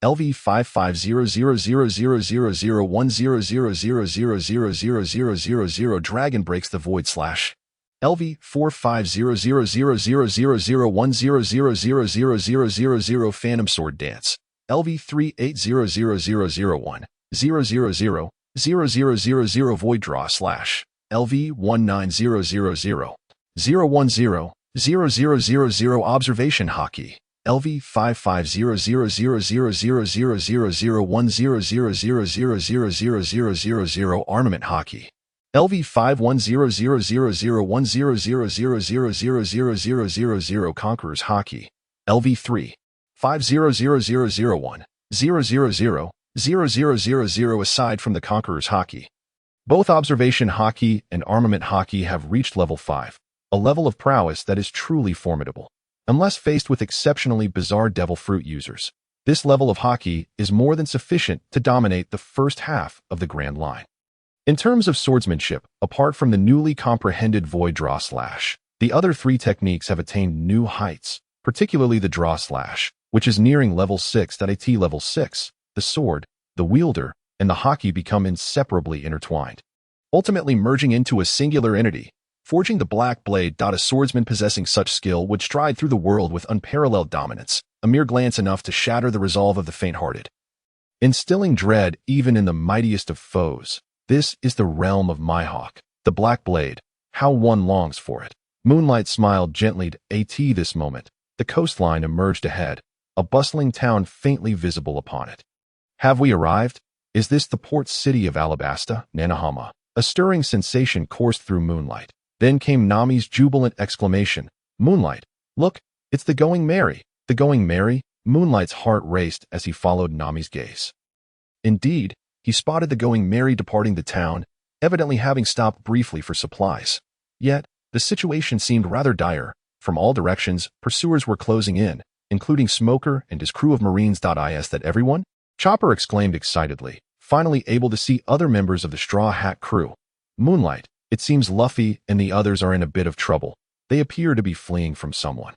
LV 5500001000000000 Dragon Breaks the Void / LV 4500000010000000 Phantom Sword Dance LV 380001000000 Void Draw / LV 19000100000 Observation Haki LV 5500000010000000 Armament Haki LV 51000010000000 Conqueror's Haki LV 3 500001000000 Aside from the Conqueror's Haki, both Observation Haki and Armament Haki have reached level 5, a level of prowess that is truly formidable. Unless faced with exceptionally bizarre devil fruit users, This level of Haki is more than sufficient to dominate the first half of the Grand Line. In terms of swordsmanship, apart from the newly comprehended Void Draw Slash, the other three techniques have attained new heights, particularly the Draw Slash, which is nearing level 6 at level 6. The sword, the wielder, and the Haki become inseparably intertwined, ultimately merging into a singular entity, forging the Black Blade. A swordsman possessing such skill would stride through the world with unparalleled dominance, a mere glance enough to shatter the resolve of the faint-hearted, instilling dread even in the mightiest of foes. This is the realm of Mihawk, the Black Blade. How one longs for it. Moonlight smiled gently at this moment. The coastline emerged ahead, a bustling town faintly visible upon it. Have we arrived? Is this the port city of Alabasta, Nanahama? A stirring sensation coursed through Moonlight. Then came Nami's jubilant exclamation. Moonlight, look, it's the Going Merry. The Going Merry? Moonlight's heart raced as he followed Nami's gaze. Indeed, he spotted the Going Merry departing the town, evidently having stopped briefly for supplies. Yet, the situation seemed rather dire. From all directions, pursuers were closing in, including Smoker and his crew of Marines. Is that everyone? Chopper exclaimed excitedly, finally able to see other members of the Straw Hat crew. Moonlight, it seems Luffy and the others are in a bit of trouble. They appear to be fleeing from someone.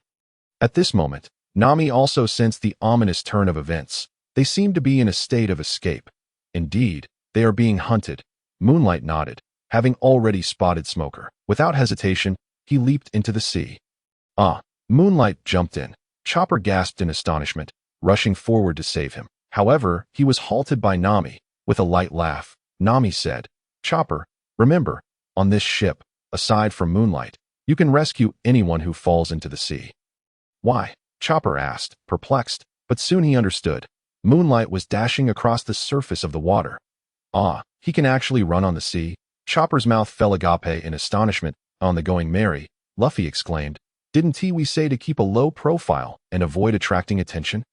At this moment, Nami also sensed the ominous turn of events. They seemed to be in a state of escape. Indeed, they are being hunted. Moonlight nodded, having already spotted Smoker. Without hesitation, he leaped into the sea. Moonlight jumped in. Chopper gasped in astonishment, rushing forward to save him. However, he was halted by Nami. With a light laugh, Nami said, Chopper, remember, on this ship, aside from Moonlight, you can rescue anyone who falls into the sea. Why? Chopper asked, perplexed, but soon he understood. Moonlight was dashing across the surface of the water. He can actually run on the sea? Chopper's mouth fell agape in astonishment. On the Going Merry, Luffy exclaimed, didn't we say to keep a low profile and avoid attracting attention?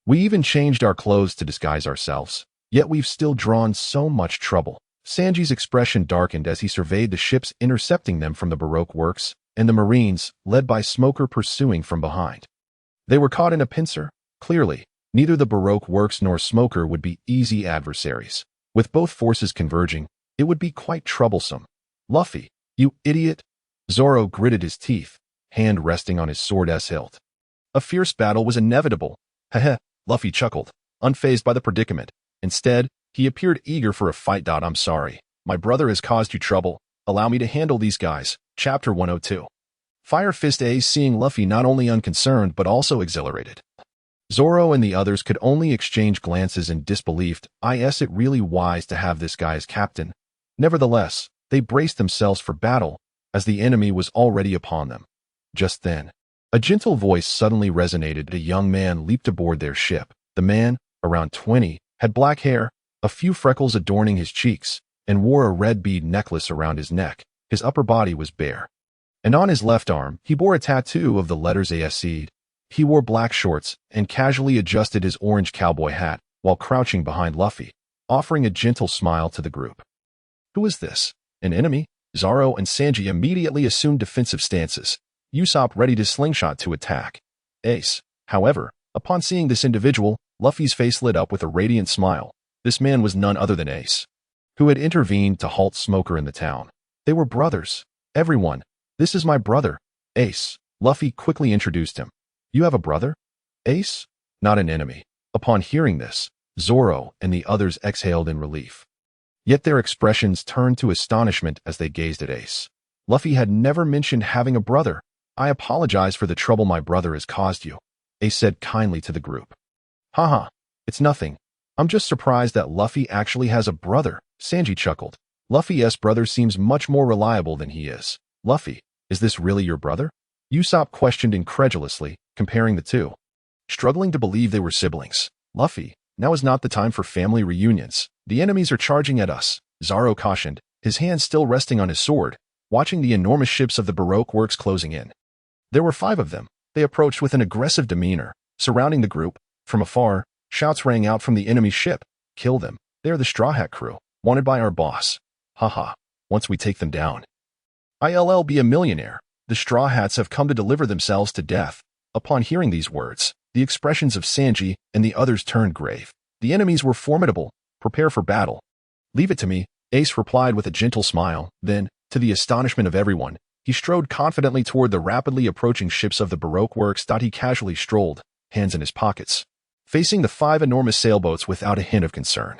We even changed our clothes to disguise ourselves, yet we've still drawn so much trouble. Sanji's expression darkened as he surveyed the ships intercepting them from the Baroque works, and the Marines, led by Smoker, pursuing from behind. They were caught in a pincer. Clearly, neither the Baroque works nor Smoker would be easy adversaries. With both forces converging, it would be quite troublesome. Luffy, you idiot! Zoro gritted his teeth, hand resting on his sword's hilt. A fierce battle was inevitable. Heh, Luffy chuckled, unfazed by the predicament. Instead, he appeared eager for a fight. I'm sorry. My brother has caused you trouble. Allow me to handle these guys. Chapter 102. Fire Fist Ace seeing Luffy not only unconcerned but also exhilarated. Zoro and the others could only exchange glances in disbelief. Is it really wise to have this guy as captain? Nevertheless, they braced themselves for battle, as the enemy was already upon them. Just then, a gentle voice suddenly resonated. A young man leaped aboard their ship. The man, around 20, had black hair, a few freckles adorning his cheeks, and wore a red bead necklace around his neck. His upper body was bare, and on his left arm, he bore a tattoo of the letters ASC. He wore black shorts and casually adjusted his orange cowboy hat while crouching behind Luffy, offering a gentle smile to the group. Who is this? An enemy? Zoro and Sanji immediately assumed defensive stances, Ussop ready to slingshot to attack. Ace, however, upon seeing this individual, Luffy's face lit up with a radiant smile. This man was none other than Ace, who had intervened to halt Smoker in the town. They were brothers. Everyone, this is my brother, Ace. Luffy quickly introduced him. You have a brother? Ace? Not an enemy. Upon hearing this, Zoro and the others exhaled in relief. Yet their expressions turned to astonishment as they gazed at Ace. Luffy had never mentioned having a brother. I apologize for the trouble my brother has caused you, Ace said kindly to the group. Haha, it's nothing. I'm just surprised that Luffy actually has a brother, Sanji chuckled. Luffy's brother seems much more reliable than he is. Luffy, is this really your brother? Ussop questioned incredulously, comparing the two, struggling to believe they were siblings. Luffy, now is not the time for family reunions. The enemies are charging at us, Zoro cautioned, his hand still resting on his sword, watching the enormous ships of the Baroque works closing in. There were 5 of them. They approached with an aggressive demeanor, surrounding the group. From afar, shouts rang out from the enemy ship. Kill them. They are the Straw Hat crew, wanted by our boss. Haha, once we take them down, I'll be a millionaire. The Straw Hats have come to deliver themselves to death. Upon hearing these words, The expressions of Sanji and the others turned grave. The enemies were formidable. Prepare for battle. Leave it to me, Ace replied with a gentle smile. Then, to the astonishment of everyone, he strode confidently toward the rapidly approaching ships of the Baroque works. He casually strolled, hands in his pockets, facing the 5 enormous sailboats without a hint of concern.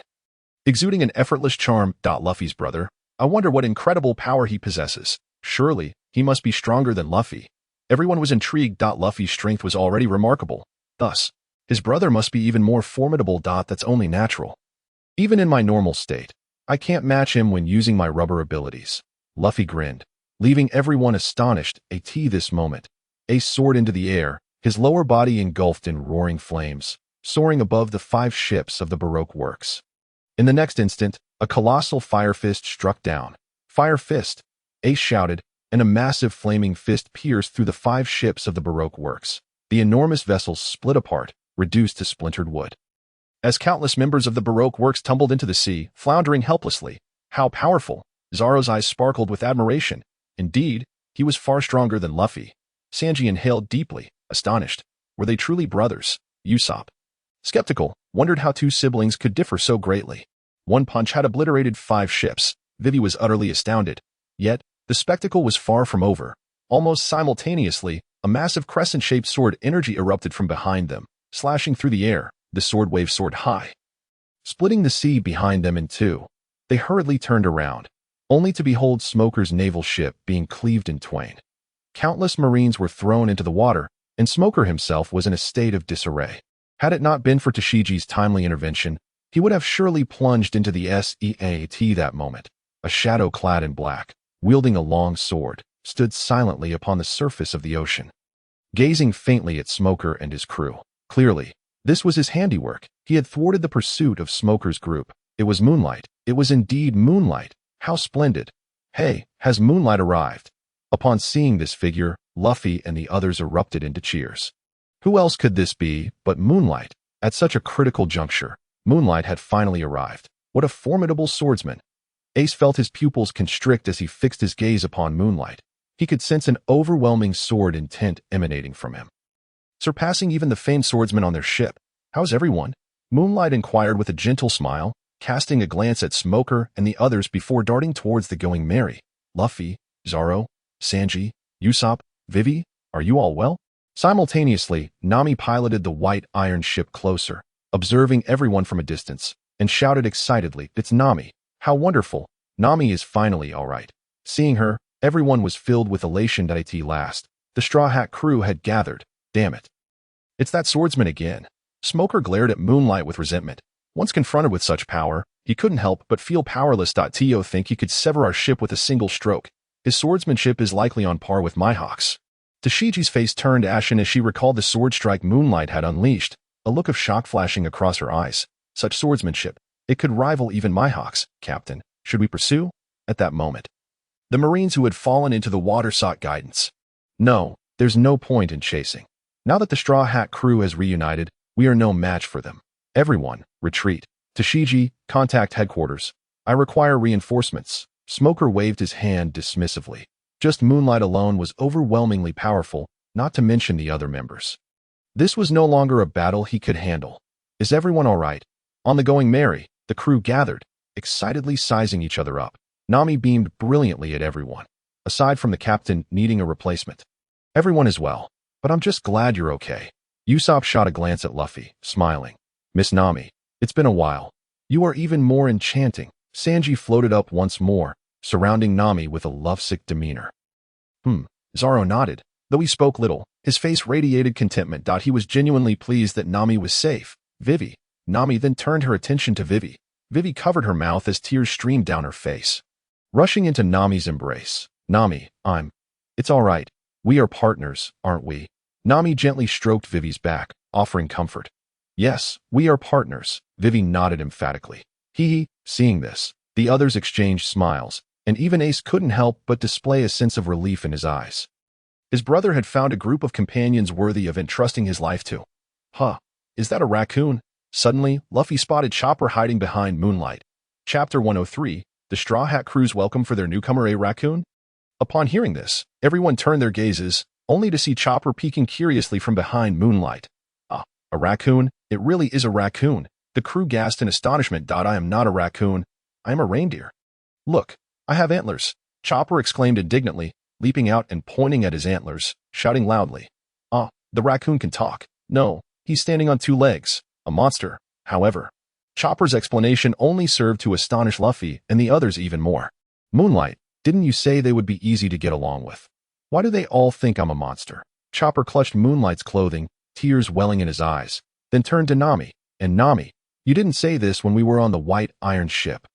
Exuding an effortless charm. Luffy's brother. I wonder what incredible power he possesses. Surely, he must be stronger than Luffy. Everyone was intrigued. Luffy's strength was already remarkable. Thus, his brother must be even more formidable. That's only natural. Even in my normal state, I can't match him when using my rubber abilities. Luffy grinned, leaving everyone astonished. This moment, Ace soared into the air, his lower body engulfed in roaring flames, soaring above the 5 ships of the Baroque works. In the next instant, a colossal fire fist struck down. Fire fist! Ace shouted, and a massive flaming fist pierced through the 5 ships of the Baroque works. The enormous vessels split apart, reduced to splintered wood. As countless members of the Baroque works tumbled into the sea, floundering helplessly. How powerful! Zoro's eyes sparkled with admiration. Indeed, he was far stronger than Luffy. Sanji inhaled deeply, astonished. Were they truly brothers? Ussop, skeptical, wondered how 2 siblings could differ so greatly. One punch had obliterated 5 ships. Vivi was utterly astounded. Yet, the spectacle was far from over. Almost simultaneously, a massive crescent-shaped sword energy erupted from behind them, slashing through the air. The sword wave soared high, splitting the sea behind them in 2. They hurriedly turned around, only to behold Smoker's naval ship being cleaved in twain. Countless Marines were thrown into the water, and Smoker himself was in a state of disarray. Had it not been for Tashiji's timely intervention, he would have surely plunged into the SEAT that moment. A shadow clad in black, wielding a long sword, stood silently upon the surface of the ocean, gazing faintly at Smoker and his crew. Clearly, this was his handiwork. He had thwarted the pursuit of Smoker's group. It was Moonlight. It was indeed Moonlight. How splendid! Hey, has Moonlight arrived? Upon seeing this figure, Luffy and the others erupted into cheers. Who else could this be but Moonlight? At such a critical juncture, Moonlight had finally arrived. What a formidable swordsman! Ace felt his pupils constrict as he fixed his gaze upon Moonlight. He could sense an overwhelming sword intent emanating from him, surpassing even the famed swordsmen on their ship. How's everyone? Moonlight inquired with a gentle smile, casting a glance at Smoker and the others before darting towards the Going Merry. Luffy, Zoro, Sanji, Ussop, Vivi, are you all well? Simultaneously, Nami piloted the white iron ship closer, observing everyone from a distance, and shouted excitedly, "It's Nami! How wonderful! Nami is finally all right." Seeing her, everyone was filled with elation. At last, the Straw Hat crew had gathered. Damn it. It's that swordsman again. Smoker glared at Moonlight with resentment. Once confronted with such power, he couldn't help but feel powerless. To think he could sever our ship with a single stroke. His swordsmanship is likely on par with Mihawk's. Tashiji's face turned ashen as she recalled the sword strike Moonlight had unleashed, a look of shock flashing across her eyes. Such swordsmanship, it could rival even Mihawk's. Captain, should we pursue? At that moment, the Marines who had fallen into the water sought guidance. No, there's no point in chasing. Now that the Straw Hat crew has reunited, we are no match for them. Everyone, retreat. Tashiji, contact headquarters. I require reinforcements. Smoker waved his hand dismissively. Just Moonlight alone was overwhelmingly powerful, not to mention the other members. This was no longer a battle he could handle. Is everyone all right? On the Going Merry, the crew gathered, excitedly sizing each other up. Nami beamed brilliantly at everyone, aside from the captain needing a replacement. Everyone is well, but I'm just glad you're okay. Ussop shot a glance at Luffy, smiling. Miss Nami, it's been a while. You are even more enchanting. Sanji floated up once more, surrounding Nami with a lovesick demeanor. Zoro nodded. Though he spoke little, his face radiated contentment. He was genuinely pleased that Nami was safe. Vivi. Nami then turned her attention to Vivi. Vivi covered her mouth as tears streamed down her face, rushing into Nami's embrace. Nami, it's all right. We are partners, aren't we? Nami gently stroked Vivi's back, offering comfort. Yes, we are partners, Vivi nodded emphatically. Seeing this, the others exchanged smiles, and even Ace couldn't help but display a sense of relief in his eyes. His brother had found a group of companions worthy of entrusting his life to. Is that a raccoon? Suddenly, Luffy spotted Chopper hiding behind Moonlight. Chapter 103, The Straw Hat Crew's Welcome for Their Newcomer, a Raccoon? Upon hearing this, everyone turned their gazes, only to see Chopper peeking curiously from behind Moonlight. A raccoon? It really is a raccoon. The crew gasped in astonishment. I am not a raccoon. I am a reindeer. Look, I have antlers. Chopper exclaimed indignantly, leaping out and pointing at his antlers, shouting loudly. Ah, the raccoon can talk. No, he's standing on 2 legs. A monster. However, Chopper's explanation only served to astonish Luffy and the others even more. Moonlight, didn't you say they would be easy to get along with? Why do they all think I'm a monster? Chopper clutched Moonlight's clothing, tears welling in his eyes, then turned to Nami. And Nami, you didn't say this when we were on the White Iron ship.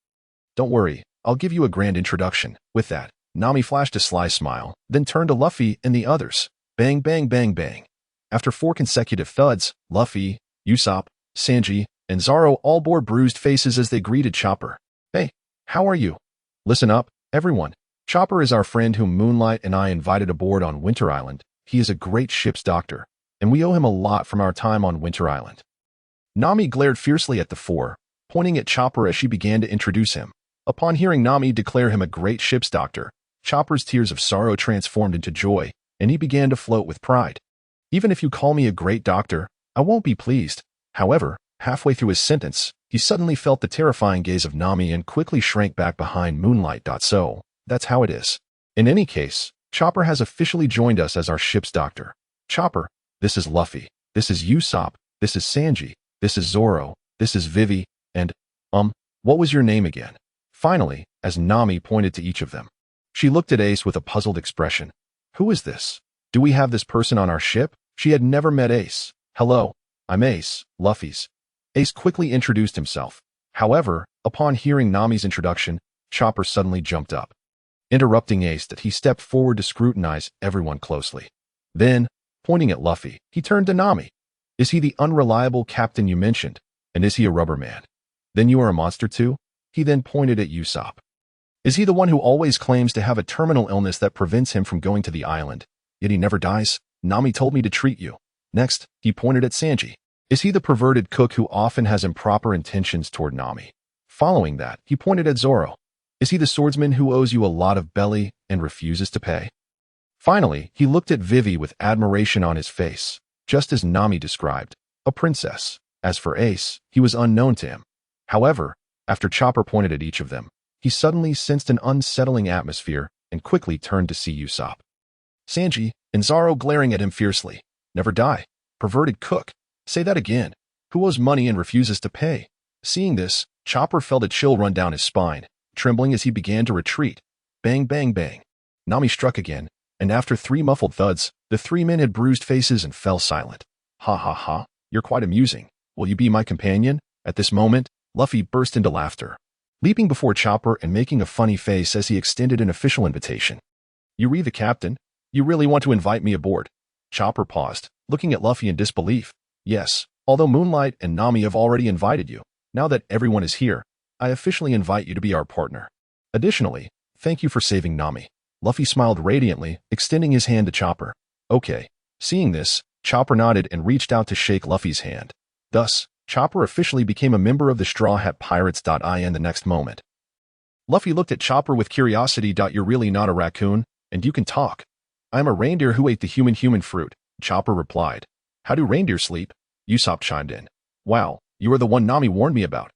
Don't worry, I'll give you a grand introduction. With that, Nami flashed a sly smile, then turned to Luffy and the others. Bang, bang, bang, bang. After 4 consecutive thuds, Luffy, Ussop, Sanji, and Zoro all bore bruised faces as they greeted Chopper. Hey, how are you? Listen up, everyone. Chopper is our friend whom Moonlight and I invited aboard on Winter Island. He is a great ship's doctor, and we owe him a lot from our time on Winter Island. Nami glared fiercely at the 4, pointing at Chopper as she began to introduce him. Upon hearing Nami declare him a great ship's doctor, Chopper's tears of sorrow transformed into joy, and he began to float with pride. Even if you call me a great doctor, I won't be pleased. However, halfway through his sentence, he suddenly felt the terrifying gaze of Nami and quickly shrank back behind Moonlight. So, that's how it is. In any case, Chopper has officially joined us as our ship's doctor. Chopper, this is Luffy, this is Ussop, this is Sanji, this is Zoro, this is Vivi, and, what was your name again? Finally, as Nami pointed to each of them, she looked at Ace with a puzzled expression. Who is this? Do we have this person on our ship? She had never met Ace. Hello, I'm Ace, Luffy's. Ace quickly introduced himself. However, upon hearing Nami's introduction, Chopper suddenly jumped up, interrupting Ace that he stepped forward to scrutinize everyone closely. Then, pointing at Luffy, he turned to Nami. Is he the unreliable captain you mentioned? And is he a rubber man? Then you are a monster too? He then pointed at Ussop. Is he the one who always claims to have a terminal illness that prevents him from going to the island, yet he never dies? Nami told me to treat you. Next, he pointed at Sanji. Is he the perverted cook who often has improper intentions toward Nami? Following that, he pointed at Zoro. Is he the swordsman who owes you a lot of belly and refuses to pay? Finally, he looked at Vivi with admiration on his face, just as Nami described, a princess. As for Ace, he was unknown to him. However, after Chopper pointed at each of them, he suddenly sensed an unsettling atmosphere and quickly turned to see Ussop, Sanji, and Zoro glaring at him fiercely. Never die. Perverted cook. Say that again. Who owes money and refuses to pay? Seeing this, Chopper felt a chill run down his spine, trembling as he began to retreat. Bang, bang, bang. Nami struck again, and after 3 muffled thuds, the 3 men had bruised faces and fell silent. Ha ha ha, you're quite amusing. Will you be my companion? At this moment, Luffy burst into laughter, leaping before Chopper and making a funny face as he extended an official invitation. You re the captain? You really want to invite me aboard? Chopper paused, looking at Luffy in disbelief. Yes, although Moonlight and Nami have already invited you, now that everyone is here, I officially invite you to be our partner. Additionally, thank you for saving Nami. Luffy smiled radiantly, extending his hand to Chopper. Okay. Seeing this, Chopper nodded and reached out to shake Luffy's hand. Thus, Chopper officially became a member of the Straw Hat Pirates. In the next moment, Luffy looked at Chopper with curiosity. You're really not a raccoon, and you can talk. I am a reindeer who ate the human fruit, Chopper replied. How do reindeer sleep? Ussop chimed in. Wow, you are the one Nami warned me about.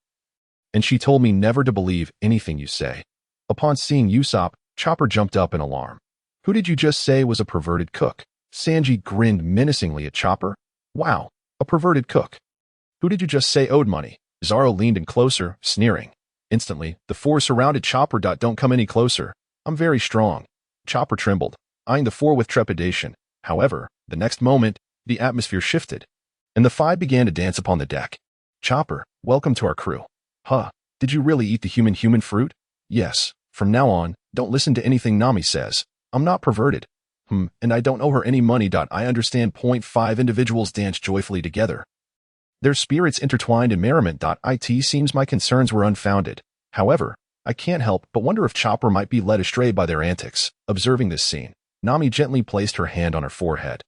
And she told me never to believe anything you say. Upon seeing Ussop, Chopper jumped up in alarm. Who did you just say was a perverted cook? Sanji grinned menacingly at Chopper. Wow, a perverted cook. Who did you just say owed money? Zoro leaned in closer, sneering. Instantly, the 4 surrounded Chopper. Don't come any closer. I'm very strong. Chopper trembled, eyeing the 4 with trepidation. However, the next moment, the atmosphere shifted, and the 5 began to dance upon the deck. Chopper, welcome to our crew. Huh, did you really eat the human fruit? Yes, from now on, don't listen to anything Nami says. I'm not perverted. And I don't owe her any money. I understand. 5 individuals danced joyfully together, their spirits intertwined in merriment. It seems my concerns were unfounded. However, I can't help but wonder if Chopper might be led astray by their antics. Observing this scene, Nami gently placed her hand on her forehead,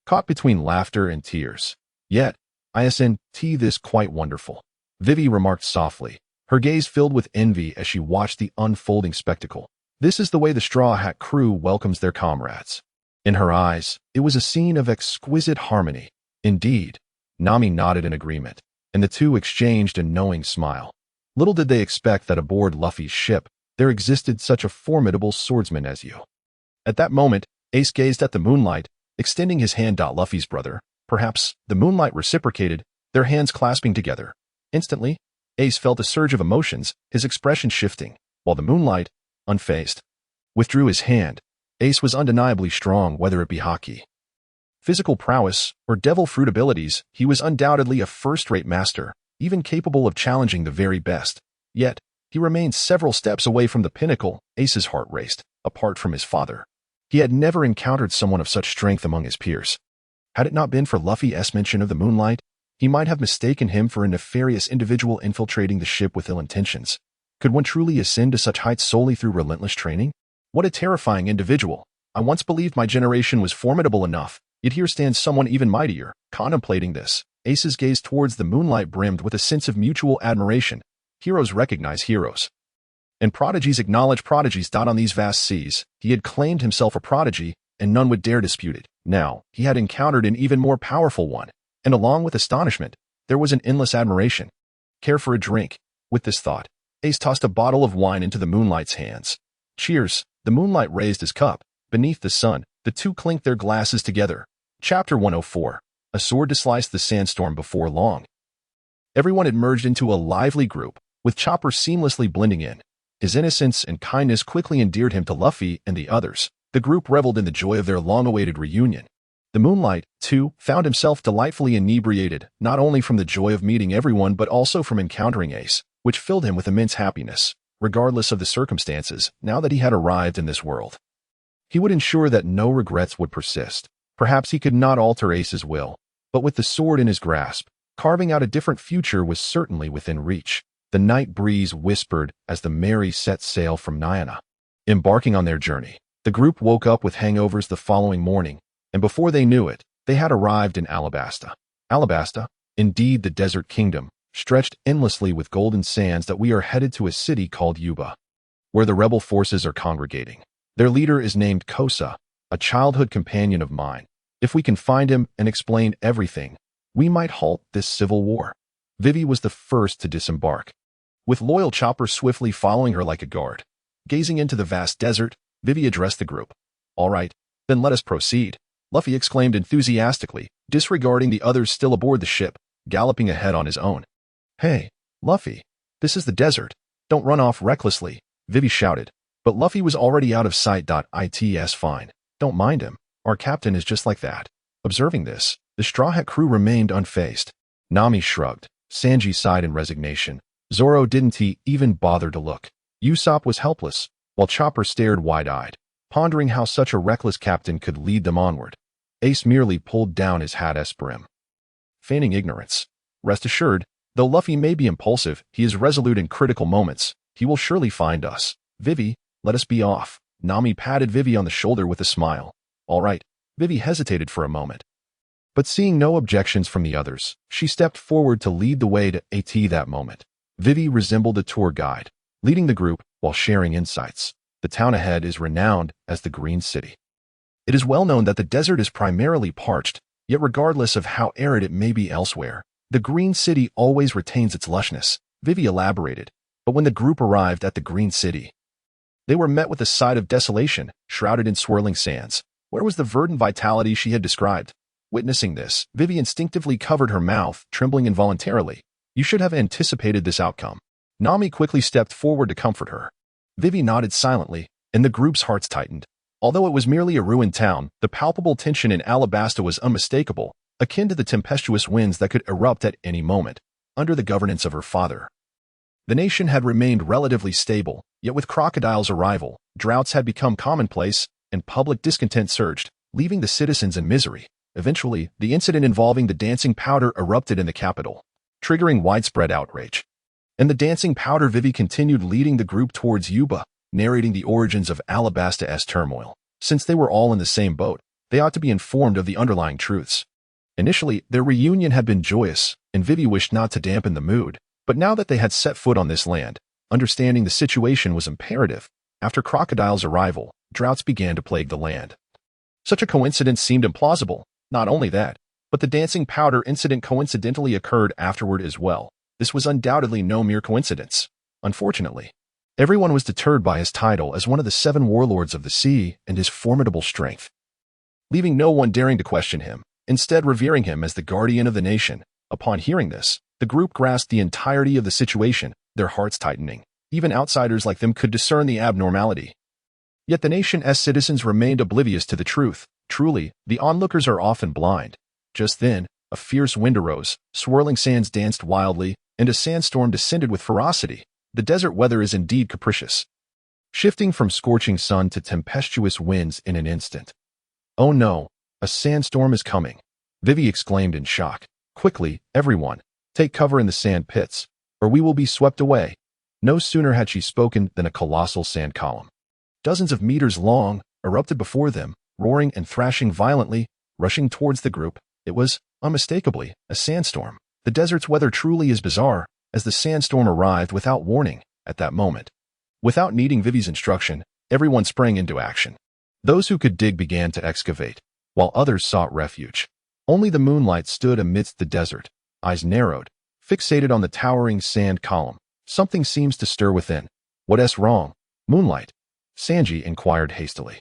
caught between laughter and tears. Yet, isn't this quite wonderful? Vivi remarked softly, her gaze filled with envy as she watched the unfolding spectacle. This is the way the Straw Hat crew welcomes their comrades. In her eyes, it was a scene of exquisite harmony. Indeed, Nami nodded in agreement, and the two exchanged a knowing smile. Little did they expect that aboard Luffy's ship, there existed such a formidable swordsman as you. At that moment, Ace gazed at the moonlight, extending his hand. Luffy's brother. Perhaps the moonlight reciprocated, their hands clasping together. Instantly, Ace felt a surge of emotions, his expression shifting, while the moonlight, unfazed, withdrew his hand. Ace was undeniably strong, whether it be Haki, physical prowess, or devil fruit abilities. He was undoubtedly a first-rate master, even capable of challenging the very best. Yet, he remained several steps away from the pinnacle. Ace's heart raced. Apart from his father, he had never encountered someone of such strength among his peers. Had it not been for Luffy's mention of the moonlight, he might have mistaken him for a nefarious individual infiltrating the ship with ill intentions. Could one truly ascend to such heights solely through relentless training? What a terrifying individual. I once believed my generation was formidable enough, yet here stands someone even mightier. Contemplating this, Ace's gaze towards the moonlight brimmed with a sense of mutual admiration. Heroes recognize heroes, and prodigies acknowledge prodigies. On these vast seas, he had claimed himself a prodigy, and none would dare dispute it. Now, he had encountered an even more powerful one, and along with astonishment, there was an endless admiration. Care for a drink? With this thought, Ace tossed a bottle of wine into the moonlight's hands. Cheers! The moonlight raised his cup. Beneath the sun, the two clinked their glasses together. Chapter 104. A sword to slice the sandstorm. Before long, everyone had merged into a lively group, with Chopper seamlessly blending in. His innocence and kindness quickly endeared him to Luffy and the others. The group reveled in the joy of their long-awaited reunion. The moonlight, too, found himself delightfully inebriated, not only from the joy of meeting everyone but also from encountering Ace, which filled him with immense happiness. Regardless of the circumstances, now that he had arrived in this world, he would ensure that no regrets would persist. Perhaps he could not alter Ace's will, but with the sword in his grasp, carving out a different future was certainly within reach. The night breeze whispered as the Mary set sail from Nyana. Embarking on their journey, the group woke up with hangovers the following morning, and before they knew it, they had arrived in Alabasta. Alabasta, indeed the desert kingdom, stretched endlessly with golden sands. That we are headed to a city called Yuba, where the rebel forces are congregating. Their leader is named Kosa, a childhood companion of mine. If we can find him and explain everything, we might halt this civil war. Vivi was the first to disembark, with loyal Chopper swiftly following her like a guard. Gazing into the vast desert, Vivi addressed the group. All right, then let us proceed, Luffy exclaimed enthusiastically, disregarding the others still aboard the ship, galloping ahead on his own. Hey, Luffy, this is the desert. Don't run off recklessly, Vivi shouted. But Luffy was already out of sight. It's fine. Don't mind him. Our captain is just like that. Observing this, the Straw Hat crew remained unfazed. Nami shrugged. Sanji sighed in resignation. Zoro didn't even bother to look. Ussop was helpless, while Chopper stared wide-eyed, pondering how such a reckless captain could lead them onward. Ace merely pulled down his hat's brim, feigning ignorance. Rest assured, though Luffy may be impulsive, he is resolute in critical moments. He will surely find us. Vivi, let us be off. Nami patted Vivi on the shoulder with a smile. All right. Vivi hesitated for a moment, but seeing no objections from the others, she stepped forward to lead the way to AT. That moment, Vivi resembled a tour guide, leading the group while sharing insights. The town ahead is renowned as the Green City. It is well known that the desert is primarily parched, yet regardless of how arid it may be elsewhere, the Green City always retains its lushness, Vivi elaborated. But when the group arrived at the Green City, they were met with a sight of desolation, shrouded in swirling sands. Where was the verdant vitality she had described? Witnessing this, Vivi instinctively covered her mouth, trembling involuntarily. You should have anticipated this outcome. Nami quickly stepped forward to comfort her. Vivi nodded silently, and the group's hearts tightened. Although it was merely a ruined town, the palpable tension in Alabasta was unmistakable, akin to the tempestuous winds that could erupt at any moment. Under the governance of her father, the nation had remained relatively stable, yet with Crocodile's arrival, droughts had become commonplace, and public discontent surged, leaving the citizens in misery. Eventually, the incident involving the dancing powder erupted in the capital, triggering widespread outrage. In the dancing powder, Vivi continued leading the group towards Yuba, narrating the origins of Alabasta's turmoil. Since they were all in the same boat, they ought to be informed of the underlying truths. Initially, their reunion had been joyous, and Vivi wished not to dampen the mood. But now that they had set foot on this land, understanding the situation was imperative. After Crocodile's arrival, droughts began to plague the land. Such a coincidence seemed implausible. Not only that, But the dancing powder incident coincidentally occurred afterward as well. This was undoubtedly no mere coincidence. Unfortunately, everyone was deterred by his title as one of the 7 warlords of the sea and his formidable strength, leaving no one daring to question him, instead revering him as the guardian of the nation. Upon hearing this, the group grasped the entirety of the situation, their hearts tightening. Even outsiders like them could discern the abnormality. Yet the nation's citizens remained oblivious to the truth. Truly, the onlookers are often blind. Just then, a fierce wind arose, swirling sands danced wildly, and a sandstorm descended with ferocity. The desert weather is indeed capricious, shifting from scorching sun to tempestuous winds in an instant. "Oh no, a sandstorm is coming," Vivi exclaimed in shock. "Quickly, everyone, take cover in the sand pits, or we will be swept away." No sooner had she spoken than a colossal sand column, dozens of meters long, erupted before them, roaring and thrashing violently, rushing towards the group. It was, unmistakably, a sandstorm. The desert's weather truly is bizarre, as the sandstorm arrived without warning at that moment. Without needing Vivi's instruction, everyone sprang into action. Those who could dig began to excavate, while others sought refuge. Only the moonlight stood amidst the desert, eyes narrowed, fixated on the towering sand column. Something seems to stir within. "What's wrong, Moonlight?" Sanji inquired hastily.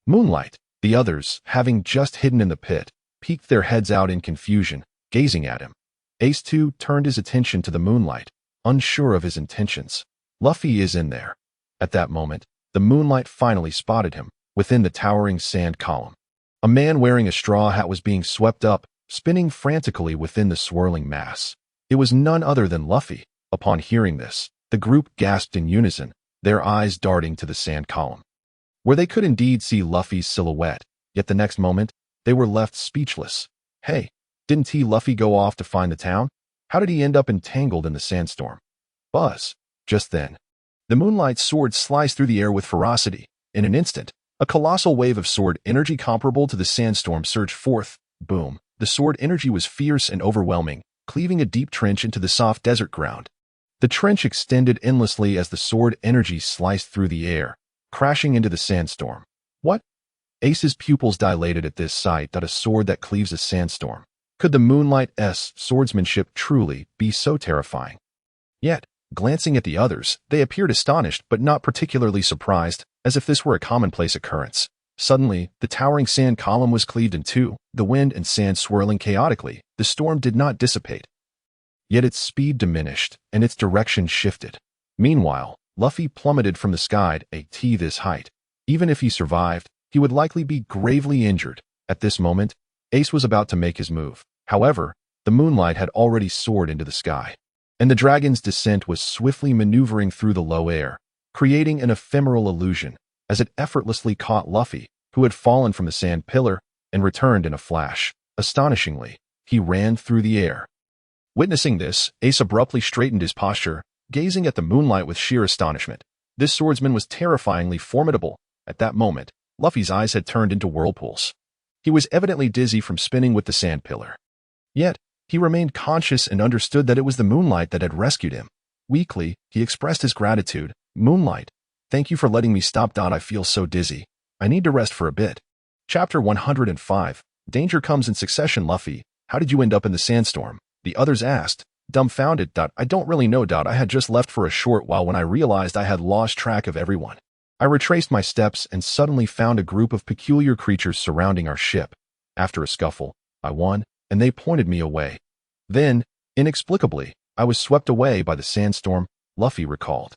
Moonlight, the others, having just hidden in the pit, peeked their heads out in confusion, gazing at him. Ace too turned his attention to the Moonlight, unsure of his intentions. "Luffy is in there." At that moment, the Moonlight finally spotted him, within the towering sand column. A man wearing a straw hat was being swept up, spinning frantically within the swirling mass. It was none other than Luffy. Upon hearing this, the group gasped in unison, their eyes darting to the sand column, where they could indeed see Luffy's silhouette. Yet the next moment, they were left speechless. Hey, didn't Luffy go off to find the town? How did he end up entangled in the sandstorm? Buzz. Just then, the Moonlight's sword sliced through the air with ferocity. In an instant, a colossal wave of sword energy comparable to the sandstorm surged forth. Boom. The sword energy was fierce and overwhelming, cleaving a deep trench into the soft desert ground. The trench extended endlessly as the sword energy sliced through the air, crashing into the sandstorm. What? Ace's pupils dilated at this sight. A sword that cleaves a sandstorm. Could the Moonlight's swordsmanship truly be so terrifying? Yet, glancing at the others, they appeared astonished but not particularly surprised, as if this were a commonplace occurrence. Suddenly, the towering sand column was cleaved in two, the wind and sand swirling chaotically. The storm did not dissipate. Yet its speed diminished, and its direction shifted. Meanwhile, Luffy plummeted from the sky at this height. Even if he survived, he would likely be gravely injured. At this moment, Ace was about to make his move. However, the Moonlight had already soared into the sky, and the dragon's descent was swiftly maneuvering through the low air, creating an ephemeral illusion, as it effortlessly caught Luffy, who had fallen from the sand pillar, and returned in a flash. Astonishingly, he ran through the air. Witnessing this, Ace abruptly straightened his posture, gazing at the Moonlight with sheer astonishment. This swordsman was terrifyingly formidable. At that moment, Luffy's eyes had turned into whirlpools. He was evidently dizzy from spinning with the sand pillar. Yet, he remained conscious and understood that it was the Moonlight that had rescued him. Weakly, he expressed his gratitude. "Moonlight, thank you for letting me stop. I feel so dizzy. I need to rest for a bit." Chapter 105. Danger comes in succession. Luffy, how did you end up in the sandstorm? The others asked, dumbfounded. "I don't really know. I had just left for a short while when I realized I had lost track of everyone. I retraced my steps and suddenly found a group of peculiar creatures surrounding our ship. After a scuffle, I won, and they pointed me away. Then, inexplicably, I was swept away by the sandstorm," Luffy recalled.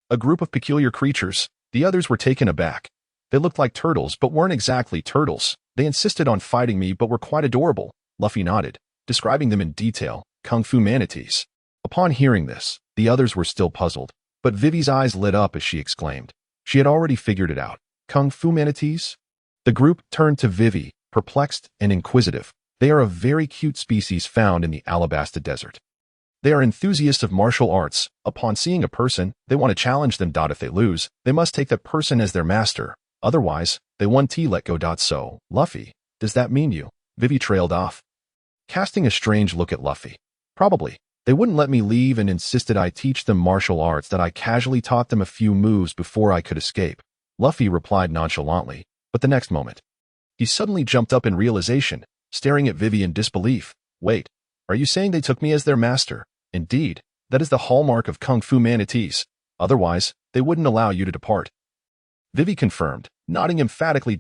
A group of peculiar creatures. The others were taken aback. They looked like turtles but weren't exactly turtles. They insisted on fighting me but were quite adorable. Luffy nodded, describing them in detail. Kung Fu manatees. Upon hearing this, the others were still puzzled, but Vivi's eyes lit up as she exclaimed. She had already figured it out. Kung Fu manatees? The group turned to Vivi, perplexed and inquisitive. They are a very cute species found in the Alabasta desert. They are enthusiasts of martial arts. Upon seeing a person, they want to challenge them. If they lose, they must take that person as their master. Otherwise, they want to let go. So, Luffy, does that mean you? Vivi trailed off, casting a strange look at Luffy. Probably. They wouldn't let me leave and insisted I teach them martial arts. That I casually taught them a few moves before I could escape. Luffy replied nonchalantly, but the next moment, he suddenly jumped up in realization. staring at Vivi in disbelief. Wait, are you saying they took me as their master? Indeed, that is the hallmark of Kung Fu manatees. Otherwise, they wouldn't allow you to depart. Vivi confirmed, nodding emphatically.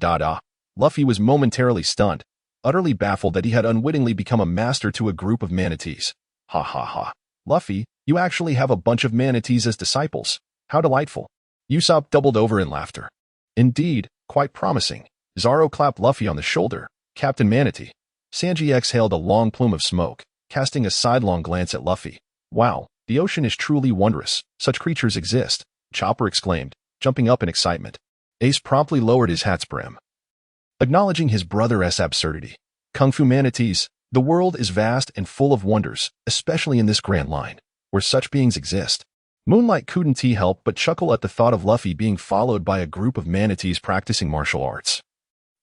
Luffy was momentarily stunned, utterly baffled that he had unwittingly become a master to a group of manatees. Ha ha ha. Luffy, you actually have a bunch of manatees as disciples. How delightful. Ussop doubled over in laughter. Indeed, quite promising. Zoro clapped Luffy on the shoulder. Captain Manatee. Sanji exhaled a long plume of smoke, casting a sidelong glance at Luffy. Wow, the ocean is truly wondrous. Such creatures exist, Chopper exclaimed, jumping up in excitement. Ace promptly lowered his hat's brim, acknowledging his brother's absurdity. Kung Fu manatees, the world is vast and full of wonders, especially in this grand line, where such beings exist. Moonlight couldn't help but chuckle at the thought of Luffy being followed by a group of manatees practicing martial arts.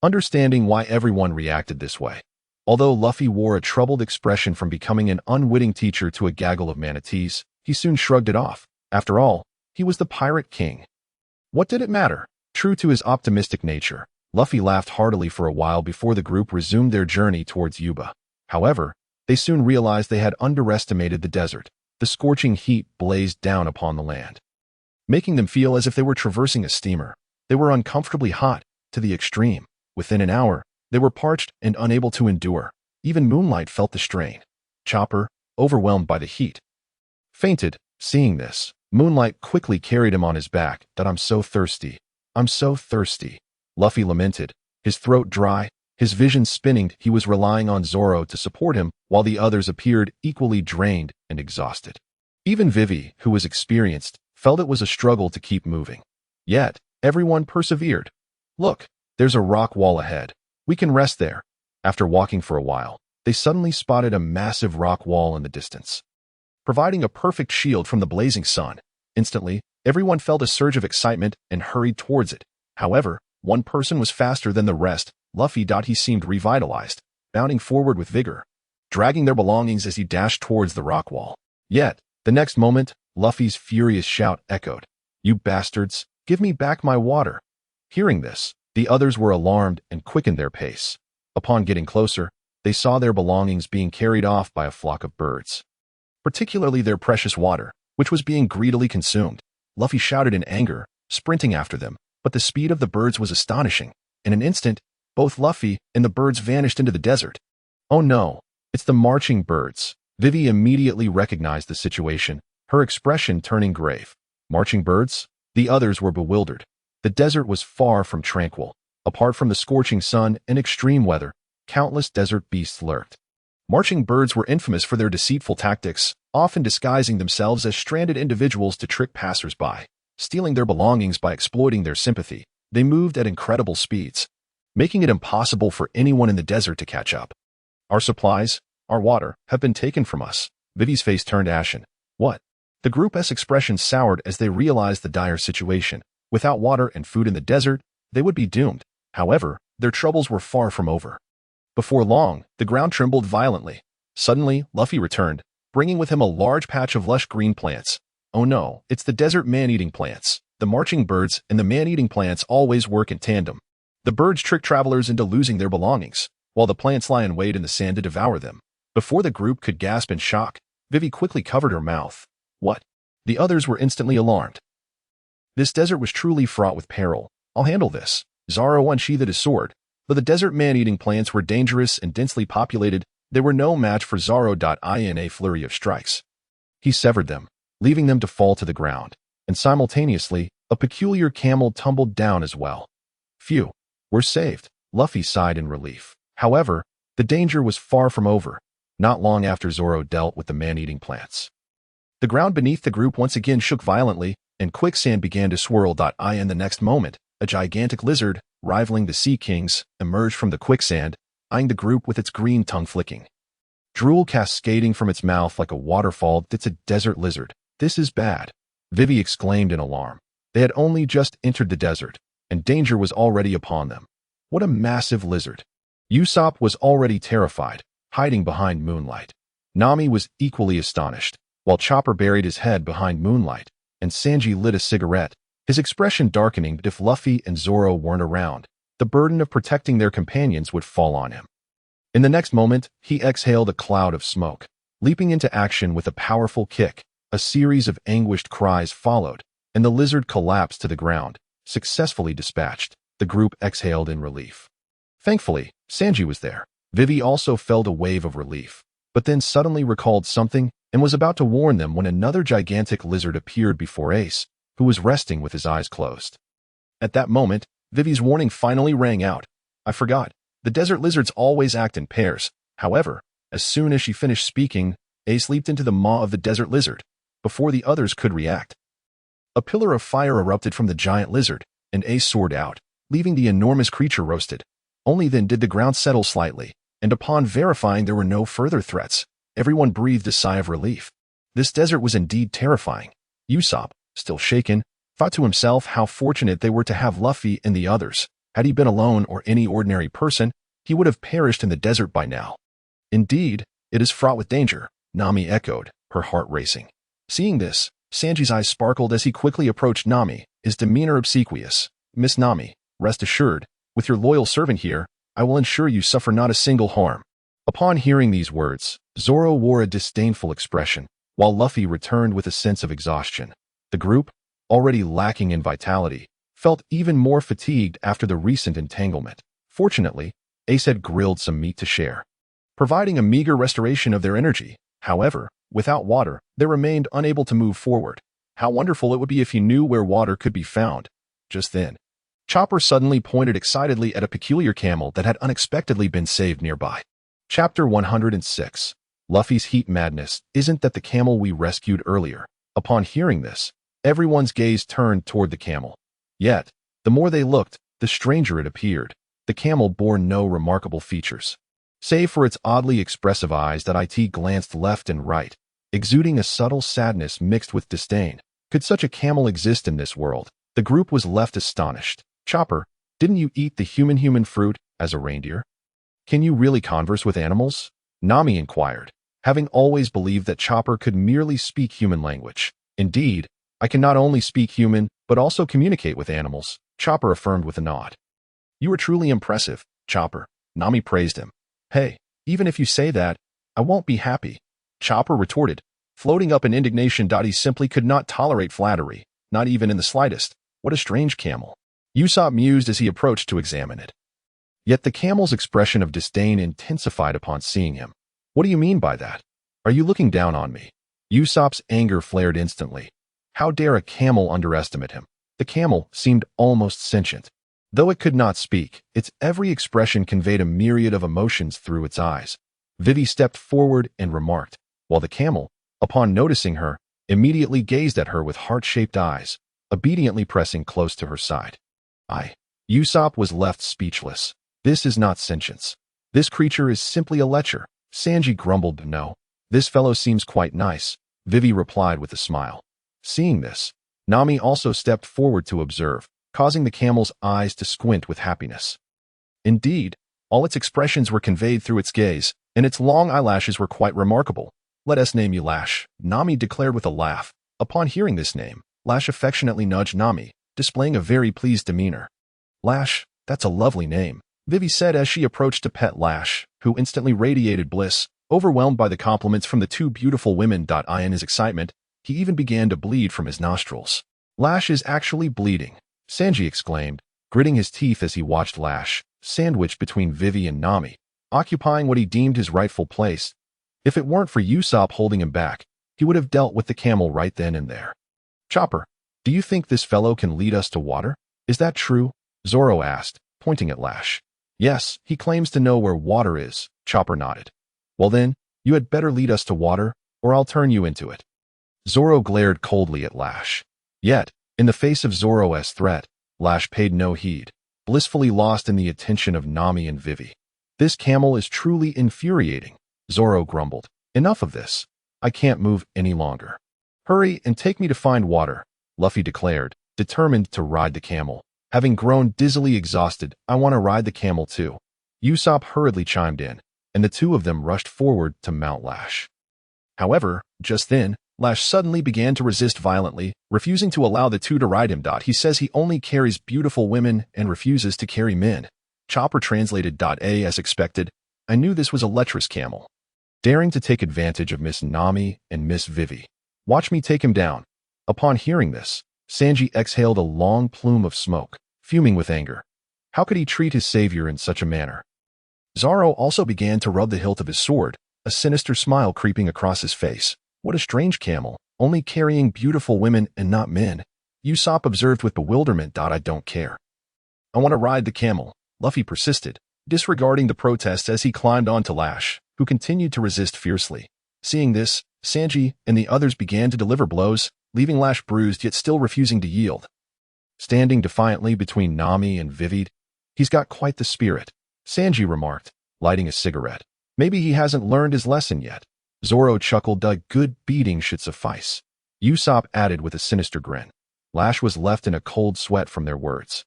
Understanding why everyone reacted this way. Although Luffy wore a troubled expression from becoming an unwitting teacher to a gaggle of manatees, he soon shrugged it off. After all, he was the Pirate King. What did it matter? True to his optimistic nature, Luffy laughed heartily for a while before the group resumed their journey towards Yuba. However, they soon realized they had underestimated the desert. The scorching heat blazed down upon the land, making them feel as if they were traversing a steamer. They were uncomfortably hot, to the extreme. Within an hour, they were parched and unable to endure. Even Moonlight felt the strain. Chopper, overwhelmed by the heat, fainted. Seeing this, Moonlight quickly carried him on his back. I'm so thirsty. I'm so thirsty. Luffy lamented, his throat dry, his vision spinning. He was relying on Zoro to support him, while the others appeared equally drained and exhausted. Even Vivi, who was experienced, felt it was a struggle to keep moving. Yet, everyone persevered. Look, there's a rock wall ahead. We can rest there. After walking for a while, they suddenly spotted a massive rock wall in the distance, providing a perfect shield from the blazing sun. Instantly, everyone felt a surge of excitement and hurried towards it. However, one person was faster than the rest. Luffy. He seemed revitalized, bounding forward with vigor, dragging their belongings as he dashed towards the rock wall. Yet, the next moment, Luffy's furious shout echoed. You bastards, give me back my water. Hearing this, the others were alarmed and quickened their pace. Upon getting closer, they saw their belongings being carried off by a flock of birds, particularly their precious water, which was being greedily consumed. Luffy shouted in anger, sprinting after them, but the speed of the birds was astonishing. In an instant, both Luffy and the birds vanished into the desert. Oh no, it's the marching birds. Vivi immediately recognized the situation, her expression turning grave. Marching birds? The others were bewildered. The desert was far from tranquil. Apart from the scorching sun and extreme weather, countless desert beasts lurked. Marching birds were infamous for their deceitful tactics, often disguising themselves as stranded individuals to trick passers-by, stealing their belongings by exploiting their sympathy. They moved at incredible speeds, making it impossible for anyone in the desert to catch up. Our supplies, our water, have been taken from us. Vivi's face turned ashen. What? The group's expression soured as they realized the dire situation. Without water and food in the desert, they would be doomed. However, their troubles were far from over. Before long, the ground trembled violently. Suddenly, Luffy returned, bringing with him a large patch of lush green plants. Oh no, it's the desert man-eating plants. The marching birds and the man-eating plants always work in tandem. The birds trick travelers into losing their belongings, while the plants lie in wait in the sand to devour them. Before the group could gasp in shock, Vivi quickly covered her mouth. What? The others were instantly alarmed. This desert was truly fraught with peril. I'll handle this. Zoro unsheathed his sword. Though the desert man-eating plants were dangerous and densely populated, they were no match for Zoro. In a flurry of strikes, he severed them, leaving them to fall to the ground, and simultaneously, a peculiar camel tumbled down as well. Phew, we're saved, Luffy sighed in relief. However, the danger was far from over. Not long after Zoro dealt with the man-eating plants, the ground beneath the group once again shook violently, and quicksand began to swirl. In the next moment, a gigantic lizard, rivaling the Sea Kings, emerged from the quicksand, eyeing the group with its green tongue flicking, drool cascading from its mouth like a waterfall. It's a desert lizard. This is bad, Vivi exclaimed in alarm. They had only just entered the desert, and danger was already upon them. What a massive lizard. Ussop was already terrified, hiding behind Moonlight. Nami was equally astonished, while Chopper buried his head behind Moonlight, and Sanji lit a cigarette, his expression darkening. But if Luffy and Zoro weren't around, the burden of protecting their companions would fall on him. In the next moment, he exhaled a cloud of smoke. Leaping into action with a powerful kick, a series of anguished cries followed, and the lizard collapsed to the ground, successfully dispatched. The group exhaled in relief. Thankfully, Sanji was there. Vivi also felt a wave of relief, but then suddenly recalled something and was about to warn them when another gigantic lizard appeared before Ace, who was resting with his eyes closed. At that moment, Vivi's warning finally rang out. I forgot. The desert lizards always act in pairs. However, as soon as she finished speaking, Ace leaped into the maw of the desert lizard, before the others could react. A pillar of fire erupted from the giant lizard, and Ace soared out, leaving the enormous creature roasted. Only then did the ground settle slightly, and upon verifying there were no further threats, everyone breathed a sigh of relief. This desert was indeed terrifying. Ussop, still shaken, thought to himself how fortunate they were to have Luffy and the others. Had he been alone or any ordinary person, he would have perished in the desert by now. Indeed, it is fraught with danger, Nami echoed, her heart racing. Seeing this, Sanji's eyes sparkled as he quickly approached Nami, his demeanor obsequious. Miss Nami, rest assured, with your loyal servant here, I will ensure you suffer not a single harm. Upon hearing these words, Zoro wore a disdainful expression, while Luffy returned with a sense of exhaustion. The group, already lacking in vitality, felt even more fatigued after the recent entanglement. Fortunately, Ace had grilled some meat to share, providing a meager restoration of their energy. However, without water, they remained unable to move forward. How wonderful it would be if he knew where water could be found. Just then, Chopper suddenly pointed excitedly at a peculiar camel that had unexpectedly been saved nearby. Chapter 106. Luffy's heat madness isn't that the camel we rescued earlier. Upon hearing this, everyone's gaze turned toward the camel. Yet, the more they looked, the stranger it appeared. The camel bore no remarkable features, save for its oddly expressive eyes that glanced left and right, exuding a subtle sadness mixed with disdain. Could such a camel exist in this world? The group was left astonished. Chopper, didn't you eat the human fruit as a reindeer? Can you really converse with animals? Nami inquired, having always believed that Chopper could merely speak human language. Indeed, I can not only speak human, but also communicate with animals, Chopper affirmed with a nod. You are truly impressive, Chopper, Nami praised him. Hey, even if you say that, I won't be happy, Chopper retorted, floating up in indignation. He simply could not tolerate flattery, not even in the slightest. What a strange camel. Ussop mused as he approached to examine it. Yet the camel's expression of disdain intensified upon seeing him. What do you mean by that? Are you looking down on me? Usopp's anger flared instantly. How dare a camel underestimate him? The camel seemed almost sentient. Though it could not speak, its every expression conveyed a myriad of emotions through its eyes. Vivi stepped forward and remarked, while the camel, upon noticing her, immediately gazed at her with heart-shaped eyes, obediently pressing close to her side. Ussop was left speechless. This is not sentience. This creature is simply a lecher. Sanji grumbled. No, this fellow seems quite nice, Vivi replied with a smile. Seeing this, Nami also stepped forward to observe, causing the camel's eyes to squint with happiness. Indeed, all its expressions were conveyed through its gaze, and its long eyelashes were quite remarkable. Let us name you Lash, Nami declared with a laugh. Upon hearing this name, Lash affectionately nudged Nami, displaying a very pleased demeanor. Lash, that's a lovely name, Vivi said as she approached to pet Lash, who instantly radiated bliss, overwhelmed by the compliments from the two beautiful women. In his excitement, he even began to bleed from his nostrils. Lash is actually bleeding, Sanji exclaimed, gritting his teeth as he watched Lash, sandwiched between Vivi and Nami, occupying what he deemed his rightful place. If it weren't for Ussop holding him back, he would have dealt with the camel right then and there. Chopper, do you think this fellow can lead us to water? Is that true? Zoro asked, pointing at Lash. Yes, he claims to know where water is, Chopper nodded. Well then, you had better lead us to water, or I'll turn you into it. Zoro glared coldly at Lash. Yet, in the face of Zoro's threat, Lash paid no heed, blissfully lost in the attention of Nami and Vivi. This camel is truly infuriating, Zoro grumbled. Enough of this. I can't move any longer. Hurry and take me to find water, Luffy declared, determined to ride the camel. Having grown dizzily exhausted, I want to ride the camel too. Ussop hurriedly chimed in, and the two of them rushed forward to mount Lash. However, just then, Lash suddenly began to resist violently, refusing to allow the two to ride him. He says he only carries beautiful women and refuses to carry men. Chopper translated. As expected, I knew this was a lecherous camel, daring to take advantage of Miss Nami and Miss Vivi. Watch me take him down. Upon hearing this, Sanji exhaled a long plume of smoke, fuming with anger. How could he treat his savior in such a manner? Zoro also began to rub the hilt of his sword, a sinister smile creeping across his face. What a strange camel, only carrying beautiful women and not men. Ussop observed with bewilderment. I don't care. I want to ride the camel, Luffy persisted, disregarding the protests as he climbed onto Lash, who continued to resist fiercely. Seeing this, Sanji and the others began to deliver blows, leaving Lash bruised yet still refusing to yield. Standing defiantly between Nami and Vivi, he's got quite the spirit, Sanji remarked, lighting a cigarette. Maybe he hasn't learned his lesson yet. Zoro chuckled. A good beating should suffice. Ussop added with a sinister grin. Lash was left in a cold sweat from their words.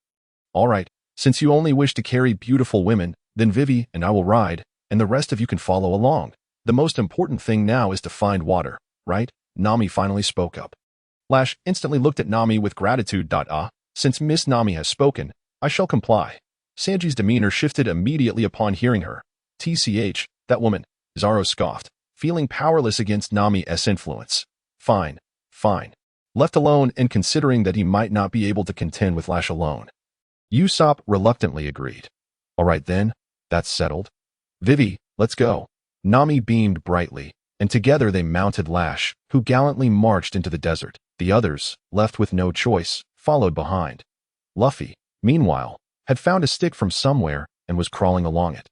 All right, since you only wish to carry beautiful women, then Vivi and I will ride, and the rest of you can follow along. The most important thing now is to find water, right? Nami finally spoke up. Lash instantly looked at Nami with gratitude. Since Miss Nami has spoken, I shall comply. Sanji's demeanor shifted immediately upon hearing her. TCH, that woman, Zoro scoffed, feeling powerless against Nami's influence. Fine. Left alone and considering that he might not be able to contend with Lash alone. Ussop reluctantly agreed. All right then, that's settled. Vivi, let's go. Nami beamed brightly, and together they mounted Lash, who gallantly marched into the desert. The others, left with no choice, followed behind. Luffy, meanwhile, had found a stick from somewhere and was crawling along it.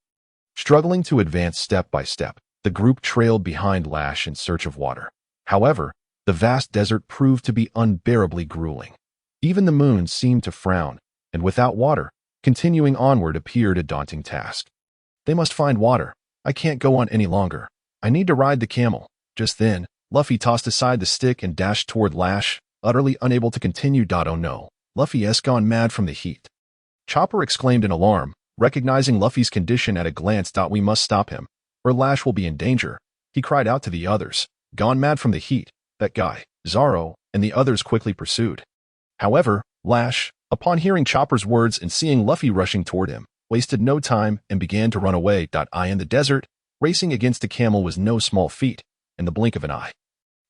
Struggling to advance step by step, the group trailed behind Lash in search of water. However, the vast desert proved to be unbearably grueling. Even the moon seemed to frown, and without water, continuing onward appeared a daunting task. They must find water. I can't go on any longer. I need to ride the camel. Just then, Luffy tossed aside the stick and dashed toward Lash, utterly unable to continue. Oh no, Luffy's gone mad from the heat. Chopper exclaimed in alarm, recognizing Luffy's condition at a glance. We must stop him, or Lash will be in danger. He cried out to the others. Gone mad from the heat. That guy, Zoro, and the others quickly pursued. However, Lash, upon hearing Chopper's words and seeing Luffy rushing toward him, wasted no time and began to run away. In the desert, racing against a camel was no small feat, in the blink of an eye.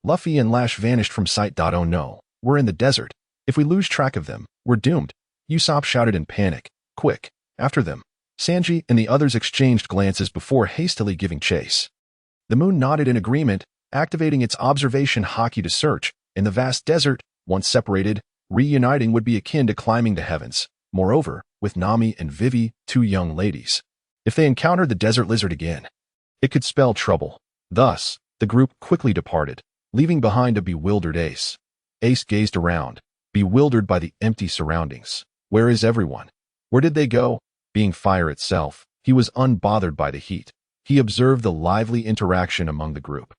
Luffy and Lash vanished from sight. Oh no, we're in the desert. If we lose track of them, we're doomed. Ussop shouted in panic. Quick, after them. Sanji and the others exchanged glances before hastily giving chase. The moon nodded in agreement, activating its observation Haki to search. In the vast desert, once separated, reuniting would be akin to climbing the heavens. Moreover, with Nami and Vivi, two young ladies. If they encountered the desert lizard again, it could spell trouble. Thus, the group quickly departed, leaving behind a bewildered Ace. Ace gazed around, bewildered by the empty surroundings. Where is everyone? Where did they go? Being fire itself, he was unbothered by the heat. He observed the lively interaction among the group,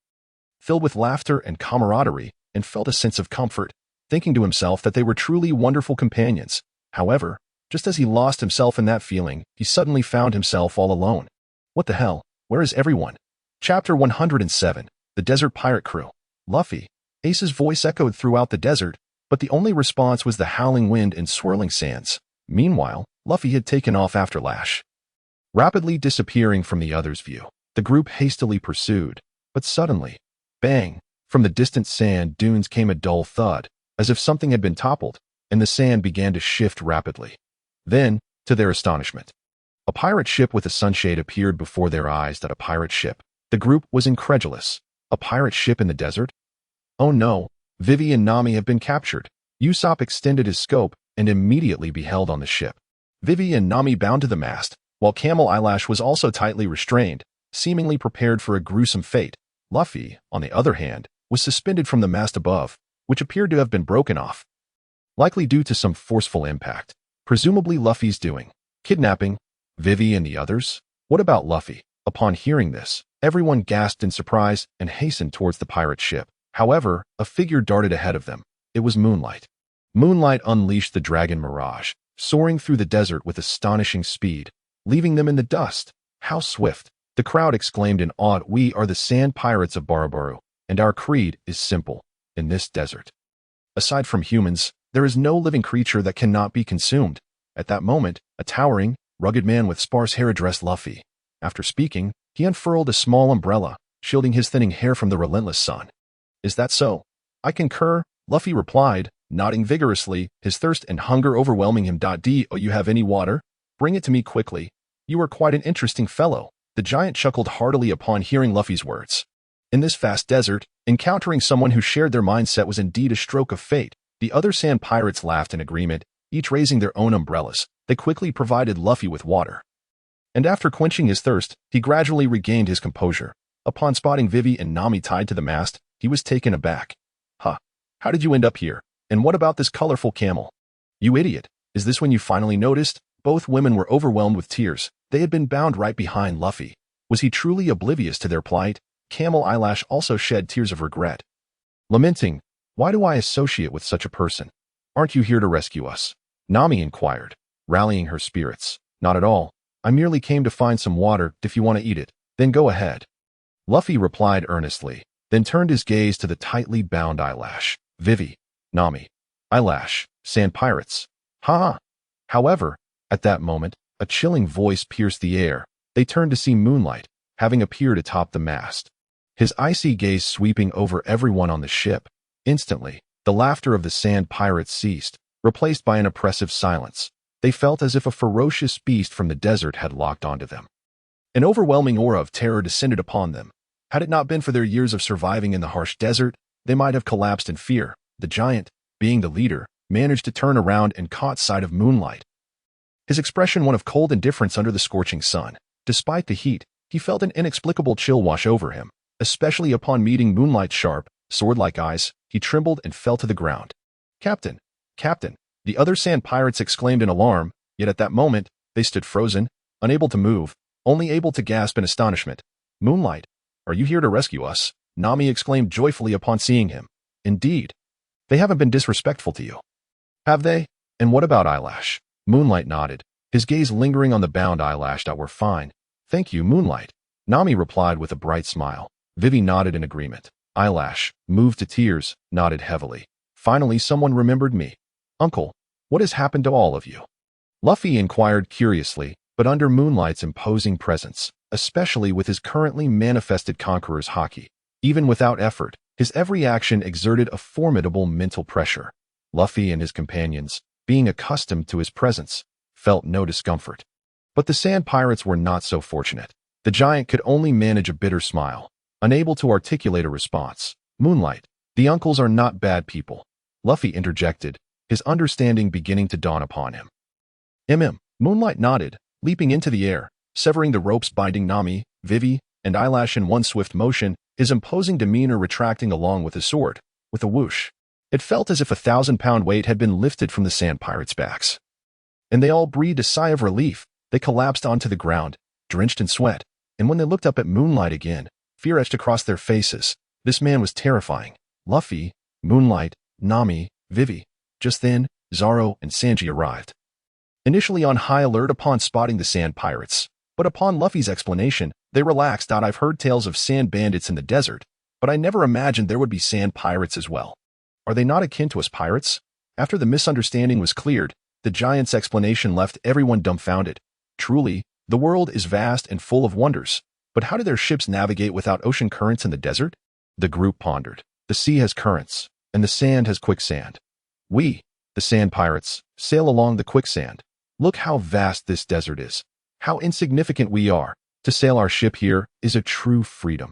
filled with laughter and camaraderie, and felt a sense of comfort, thinking to himself that they were truly wonderful companions. However, just as he lost himself in that feeling, he suddenly found himself all alone. What the hell? Where is everyone? Chapter 107, The Desert Pirate Crew. Luffy. Ace's voice echoed throughout the desert, but the only response was the howling wind and swirling sands. Meanwhile, Luffy had taken off after Lash. Rapidly disappearing from the others' view, the group hastily pursued, but suddenly, bang, from the distant sand dunes came a dull thud, as if something had been toppled, and the sand began to shift rapidly. Then, to their astonishment, a pirate ship with a sunshade appeared before their eyes. A pirate ship. The group was incredulous. A pirate ship in the desert? Oh no, Vivi and Nami have been captured. Ussop extended his scope and immediately beheld on the ship Vivi and Nami bound to the mast, while Camel Eyelash was also tightly restrained, seemingly prepared for a gruesome fate. Luffy, on the other hand, was suspended from the mast above, which appeared to have been broken off, likely due to some forceful impact. Presumably Luffy's doing. Kidnapping? Vivi and the others? What about Luffy? Upon hearing this, everyone gasped in surprise and hastened towards the pirate ship. However, a figure darted ahead of them. It was Moonlight. Moonlight unleashed the dragon Mirage, soaring through the desert with astonishing speed, leaving them in the dust. How swift! The crowd exclaimed in awe. We are the sand pirates of Barabaru, and our creed is simple. In this desert, aside from humans, there is no living creature that cannot be consumed. At that moment, a towering, rugged man with sparse hair addressed Luffy. After speaking, he unfurled a small umbrella, shielding his thinning hair from the relentless sun. Is that so? I concur, Luffy replied, nodding vigorously, his thirst and hunger overwhelming him. Do you have any water? Bring it to me quickly. You are quite an interesting fellow. The giant chuckled heartily upon hearing Luffy's words. In this vast desert, encountering someone who shared their mindset was indeed a stroke of fate. The other sand pirates laughed in agreement, each raising their own umbrellas. They quickly provided Luffy with water. And after quenching his thirst, he gradually regained his composure. Upon spotting Vivi and Nami tied to the mast, he was taken aback. Huh, how did you end up here? And what about this colorful camel? You idiot, is this when you finally noticed? Both women were overwhelmed with tears. They had been bound right behind Luffy. Was he truly oblivious to their plight? Camel Eyelash also shed tears of regret. Lamenting, why do I associate with such a person? Aren't you here to rescue us? Nami inquired, rallying her spirits. Not at all. I merely came to find some water. If you want to eat it, then go ahead. Luffy replied earnestly, then turned his gaze to the tightly bound Eyelash. Vivi, Nami, Eyelash, sand pirates. Ha! However, at that moment, a chilling voice pierced the air. They turned to see Moonlight, having appeared atop the mast. His icy gaze sweeping over everyone on the ship. Instantly, the laughter of the sand pirates ceased, replaced by an oppressive silence. They felt as if a ferocious beast from the desert had locked onto them. An overwhelming aura of terror descended upon them. Had it not been for their years of surviving in the harsh desert, they might have collapsed in fear. The giant, being the leader, managed to turn around and caught sight of Moonlight. His expression one of cold indifference under the scorching sun. Despite the heat, he felt an inexplicable chill wash over him. Especially upon meeting Moonlight's sharp, sword-like eyes, he trembled and fell to the ground. Captain! Captain! The other sand pirates exclaimed in alarm, yet at that moment, they stood frozen, unable to move, only able to gasp in astonishment. Moonlight, are you here to rescue us? Nami exclaimed joyfully upon seeing him. Indeed. They haven't been disrespectful to you. Have they? And what about Eyelash? Moonlight nodded, his gaze lingering on the bound Eyelash. We're fine. Thank you, Moonlight. Nami replied with a bright smile. Vivi nodded in agreement. Eyelash, moved to tears, nodded heavily. Finally, someone remembered me. Uncle, what has happened to all of you? Luffy inquired curiously, but under Moonlight's imposing presence, especially with his currently manifested conqueror's Haki. Even without effort, his every action exerted a formidable mental pressure. Luffy and his companions, being accustomed to his presence, felt no discomfort. But the sand pirates were not so fortunate. The giant could only manage a bitter smile, unable to articulate a response. Moonlight, the uncles are not bad people. Luffy interjected, his understanding beginning to dawn upon him. Moonlight nodded, leaping into the air, severing the ropes binding Nami, Vivi, and Eyelash in one swift motion, his imposing demeanor retracting along with his sword. With a whoosh, it felt as if 1,000-pound weight had been lifted from the sand pirates' backs. And they all breathed a sigh of relief. They collapsed onto the ground, drenched in sweat, and when they looked up at Moonlight again, fear etched across their faces. This man was terrifying. Luffy, Moonlight, Nami, Vivi. Just then, Zoro and Sanji arrived. Initially on high alert upon spotting the sand pirates, but upon Luffy's explanation, they relaxed. I've heard tales of sand bandits in the desert, but I never imagined there would be sand pirates as well. Are they not akin to us pirates? After the misunderstanding was cleared, the giant's explanation left everyone dumbfounded. Truly, the world is vast and full of wonders, but how do their ships navigate without ocean currents in the desert? The group pondered. The sea has currents, and the sand has quicksand. We, the sand pirates, sail along the quicksand. Look how vast this desert is. How insignificant we are. To sail our ship here is a true freedom.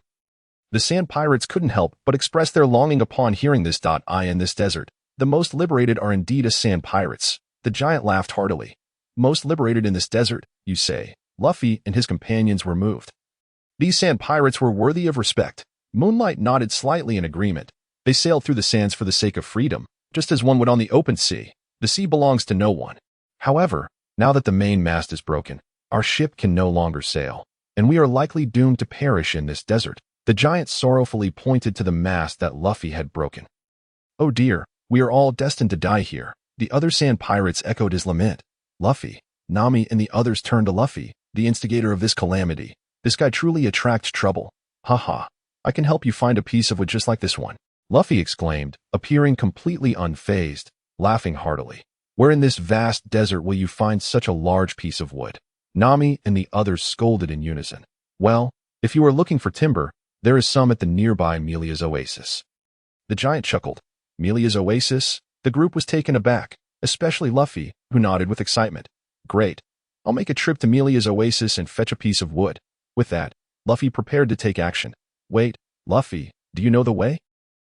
The sand pirates couldn't help but express their longing upon hearing this. In this desert, the most liberated are indeed as sand pirates. The giant laughed heartily. Most liberated in this desert, you say? Luffy and his companions were moved. These sand pirates were worthy of respect. Moonlight nodded slightly in agreement. They sailed through the sands for the sake of freedom, just as one would on the open sea. The sea belongs to no one. However, now that the main mast is broken, our ship can no longer sail, and we are likely doomed to perish in this desert. The giant sorrowfully pointed to the mast that Luffy had broken. Oh dear, we are all destined to die here. The other sand pirates echoed his lament. Luffy, Nami, and the others turned to Luffy, the instigator of this calamity. This guy truly attracts trouble. Haha, I can help you find a piece of wood just like this one. Luffy exclaimed, appearing completely unfazed, laughing heartily. Where in this vast desert will you find such a large piece of wood? Nami and the others scolded in unison. Well, if you are looking for timber, there is some at the nearby Melia's Oasis. The giant chuckled. Melia's Oasis? The group was taken aback, especially Luffy, who nodded with excitement. Great. I'll make a trip to Melia's Oasis and fetch a piece of wood. With that, Luffy prepared to take action. Wait, Luffy, do you know the way?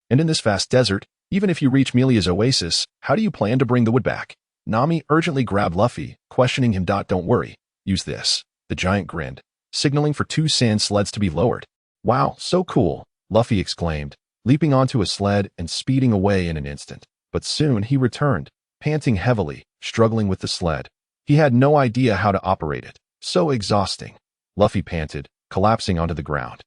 And in this vast desert, even if you reach Melia's Oasis, how do you plan to bring the wood back? Nami urgently grabbed Luffy, questioning him. Don't worry. Use this. The giant grinned, signaling for 2 sand sleds to be lowered. Wow, so cool, Luffy exclaimed, leaping onto a sled and speeding away in an instant. But soon he returned, panting heavily, struggling with the sled. He had no idea how to operate it. So exhausting. Luffy panted, collapsing onto the ground.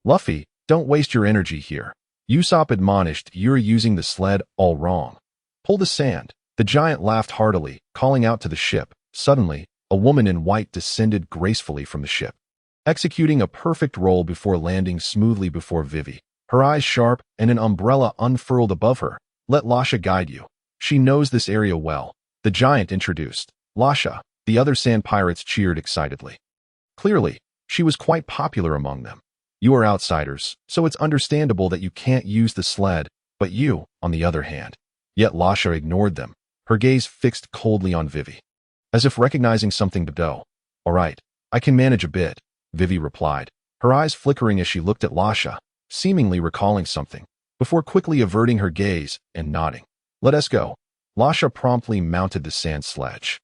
Luffy, don't waste your energy here. Ussop admonished. You're using the sled all wrong. Pull the sand. The giant laughed heartily, calling out to the ship. Suddenly, a woman in white descended gracefully from the ship, executing a perfect roll before landing smoothly before Vivi. Her eyes sharp and an umbrella unfurled above her. Let Lasha guide you. She knows this area well. The giant introduced. Lasha. The other sand pirates cheered excitedly. Clearly, she was quite popular among them. You are outsiders, so it's understandable that you can't use the sled, but you, on the other hand. Yet Lasha ignored them, her gaze fixed coldly on Vivi, as if recognizing something to do. All right, I can manage a bit, Vivi replied, her eyes flickering as she looked at Lasha, seemingly recalling something, before quickly averting her gaze and nodding. Let us go. Lasha promptly mounted the sand sledge.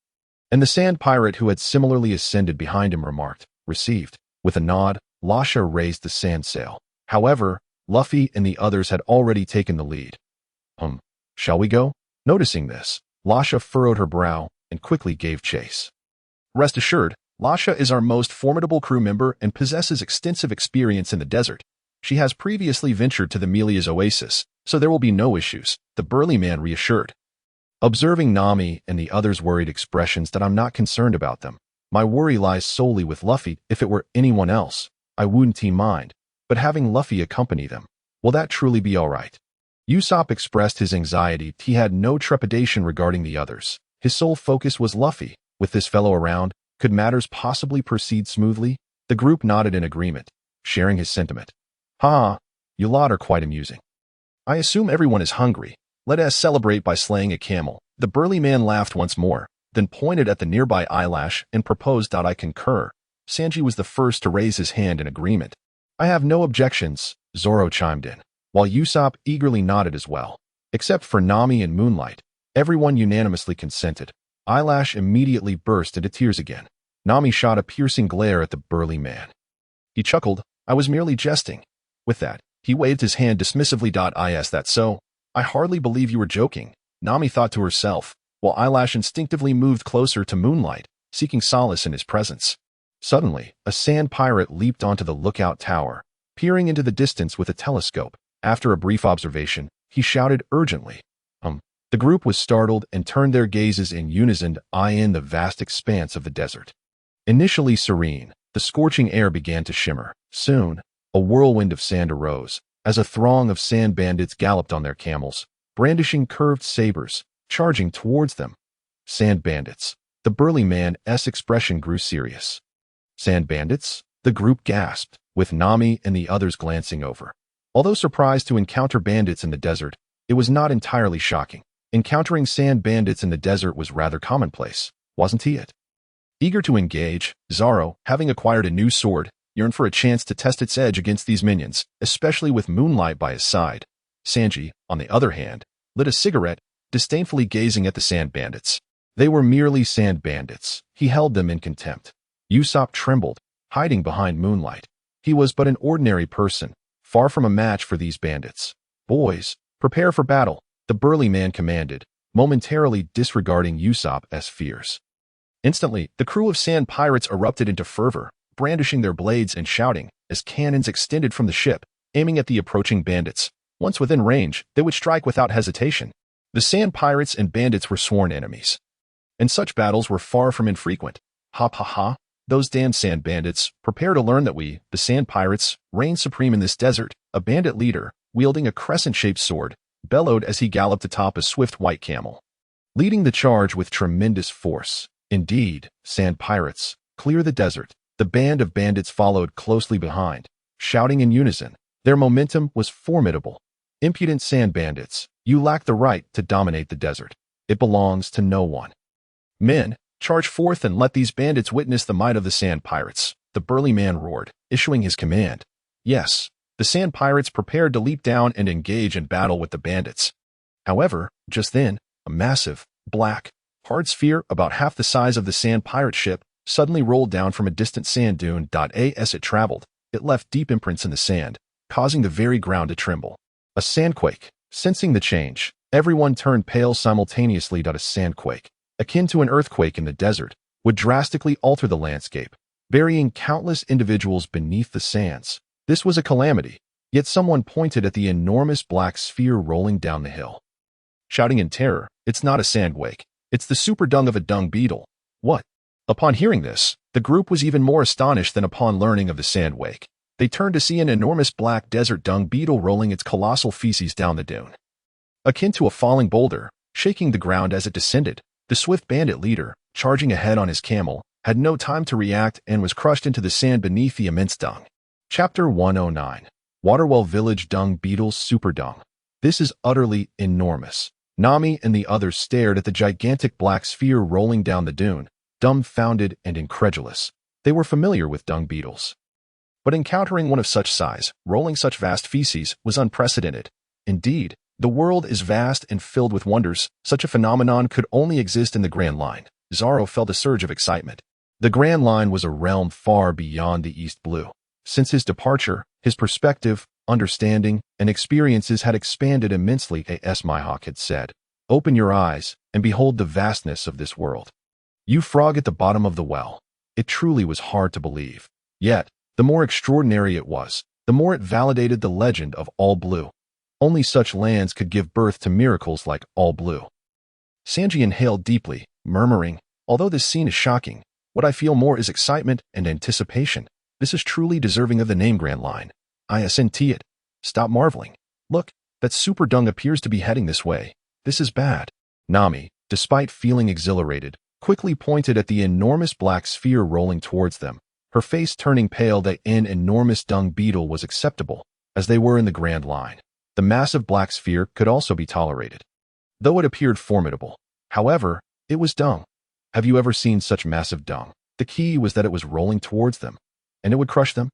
And the sand pirate who had similarly ascended behind him remarked, received. With a nod, Lasha raised the sand sail. However, Luffy and the others had already taken the lead. Shall we go? Noticing this, Lasha furrowed her brow and quickly gave chase. Rest assured, Lasha is our most formidable crew member and possesses extensive experience in the desert. She has previously ventured to the Melia's Oasis, so there will be no issues, the burly man reassured. Observing Nami and the others' worried expressions, that I'm not concerned about them. My worry lies solely with Luffy. If it were anyone else, I wouldn't mind, but having Luffy accompany them, will that truly be all right? Ussop expressed his anxiety. He had no trepidation regarding the others. His sole focus was Luffy. With this fellow around, could matters possibly proceed smoothly? The group nodded in agreement, sharing his sentiment. Ha! You lot are quite amusing. I assume everyone is hungry. Let us celebrate by slaying a camel. The burly man laughed once more, then pointed at the nearby eyelash and proposed. I concur. Sanji was the first to raise his hand in agreement. I have no objections, Zoro chimed in, while Ussop eagerly nodded as well. Except for Nami and Moonlight, everyone unanimously consented. Eyelash immediately burst into tears again. Nami shot a piercing glare at the burly man. He chuckled. I was merely jesting. With that, he waved his hand dismissively. Is that so? I hardly believe you were joking, Nami thought to herself, while Eyelash instinctively moved closer to Moonlight, seeking solace in his presence. Suddenly, a sand pirate leaped onto the lookout tower, peering into the distance with a telescope. After a brief observation, he shouted urgently. The group was startled and turned their gazes in unison in the vast expanse of the desert. Initially serene, the scorching air began to shimmer. Soon, a whirlwind of sand arose, as a throng of sand bandits galloped on their camels, brandishing curved sabers, charging towards them. Sand bandits. The burly man's expression grew serious. Sand bandits? The group gasped, with Nami and the others glancing over. Although surprised to encounter bandits in the desert, it was not entirely shocking. Encountering sand bandits in the desert was rather commonplace, wasn't it? Eager to engage, Zoro, having acquired a new sword, yearned for a chance to test its edge against these minions, especially with Moonlight by his side. Sanji, on the other hand, lit a cigarette, disdainfully gazing at the sand bandits. They were merely sand bandits. He held them in contempt. Ussop trembled, hiding behind Moonlight. He was but an ordinary person, far from a match for these bandits. Boys, prepare for battle, the burly man commanded, momentarily disregarding Usopp's fears. Instantly, the crew of sand pirates erupted into fervor, brandishing their blades and shouting, as cannons extended from the ship, aiming at the approaching bandits. Once within range, they would strike without hesitation. The sand pirates and bandits were sworn enemies, and such battles were far from infrequent. Ha ha ha, those damn sand bandits, prepare to learn that we, the sand pirates, reign supreme in this desert. A bandit leader, wielding a crescent-shaped sword, bellowed as he galloped atop a swift white camel, leading the charge with tremendous force. Indeed, sand pirates, Clear the desert. The band of bandits followed closely behind, shouting in unison. Their momentum was formidable. Impudent sand bandits, you lack the right to dominate the desert. It belongs to no one. Men, charge forth and let these bandits witness the might of the sand pirates, the burly man roared, issuing his command. Yes, the sand pirates prepared to leap down and engage in battle with the bandits. However, just then, a massive, black, hard sphere about half the size of the sand pirate ship suddenly rolled down from a distant sand dune. As it traveled, it left deep imprints in the sand, causing the very ground to tremble. A sandquake. Sensing the change, everyone turned pale simultaneously. A sandquake, akin to an earthquake in the desert, would drastically alter the landscape, burying countless individuals beneath the sands. This was a calamity, yet someone pointed at the enormous black sphere rolling down the hill. Shouting in terror, it's not a sandquake, it's the super dung of a dung beetle. What? Upon hearing this, the group was even more astonished than upon learning of the sandquake. They turned to see an enormous black desert dung beetle rolling its colossal feces down the dune. Akin to a falling boulder, shaking the ground as it descended, the swift bandit leader, charging ahead on his camel, had no time to react and was crushed into the sand beneath the immense dung. Chapter 109. Waterwell Village Dung Beetles Super Dung. This is utterly enormous. Nami and the others stared at the gigantic black sphere rolling down the dune, dumbfounded and incredulous. They were familiar with dung beetles, but encountering one of such size, rolling such vast feces, was unprecedented. Indeed, the world is vast and filled with wonders. Such a phenomenon could only exist in the Grand Line. Zoro felt a surge of excitement. The Grand Line was a realm far beyond the East Blue. Since his departure, his perspective, understanding, and experiences had expanded immensely, as Mihawk had said. Open your eyes and behold the vastness of this world. You frog at the bottom of the well. It truly was hard to believe. Yet, the more extraordinary it was, the more it validated the legend of All Blue. Only such lands could give birth to miracles like All Blue. Sanji inhaled deeply, murmuring, although this scene is shocking, what I feel more is excitement and anticipation. This is truly deserving of the name Grand Line. I assent it. Stop marveling. Look, that super dung appears to be heading this way. This is bad. Nami, despite feeling exhilarated, quickly pointed at the enormous black sphere rolling towards them, her face turning pale. That an enormous dung beetle was acceptable, as they were in the Grand Line. The massive black sphere could also be tolerated, though it appeared formidable. However, it was dung. Have you ever seen such massive dung? The key was that it was rolling towards them, and it would crush them.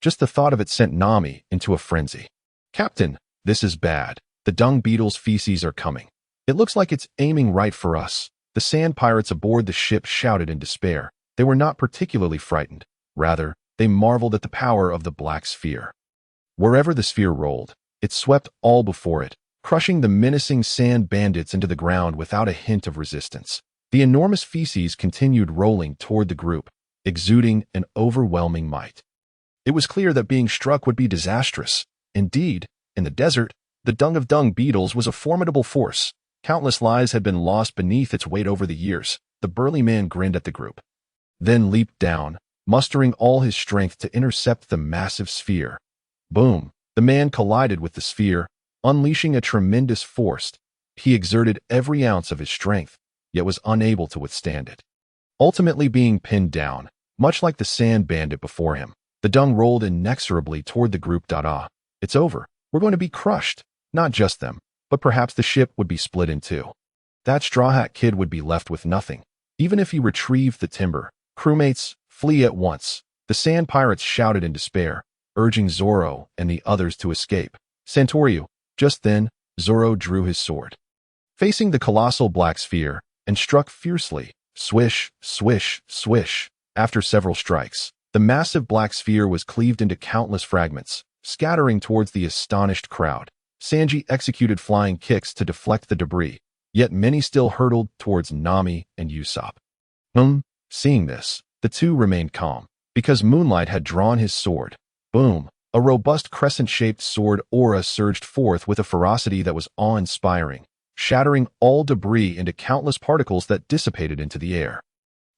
Just the thought of it sent Nami into a frenzy. Captain, this is bad. The dung beetle's feces are coming. It looks like it's aiming right for us. The sand pirates aboard the ship shouted in despair. They were not particularly frightened. Rather, they marveled at the power of the black sphere. Wherever the sphere rolled, it swept all before it, crushing the menacing sand bandits into the ground without a hint of resistance. The enormous feces continued rolling toward the group, exuding an overwhelming might. It was clear that being struck would be disastrous. Indeed, in the desert, the dung of dung beetles was a formidable force. Countless lives had been lost beneath its weight over the years. The burly man grinned at the group, then leaped down, mustering all his strength to intercept the massive sphere. Boom! The man collided with the sphere, unleashing a tremendous force. He exerted every ounce of his strength, yet was unable to withstand it. Ultimately being pinned down, much like the sand bandit before him, the dung rolled inexorably toward the group. It's over. We're going to be crushed. Not just them, but perhaps the ship would be split in two. That Straw Hat Kid would be left with nothing. Even if he retrieved the timber, crewmates, flee at once. The sand pirates shouted in despair, urging Zoro and the others to escape. Santoryu. Just then, Zoro drew his sword, facing the colossal black sphere, and struck fiercely. Swish, swish, swish. After several strikes, the massive black sphere was cleaved into countless fragments, scattering towards the astonished crowd. Sanji executed flying kicks to deflect the debris, yet many still hurtled towards Nami and Ussop. Seeing this, the two remained calm, because Moonlight had drawn his sword. Boom! A robust crescent-shaped sword aura surged forth with a ferocity that was awe-inspiring, shattering all debris into countless particles that dissipated into the air.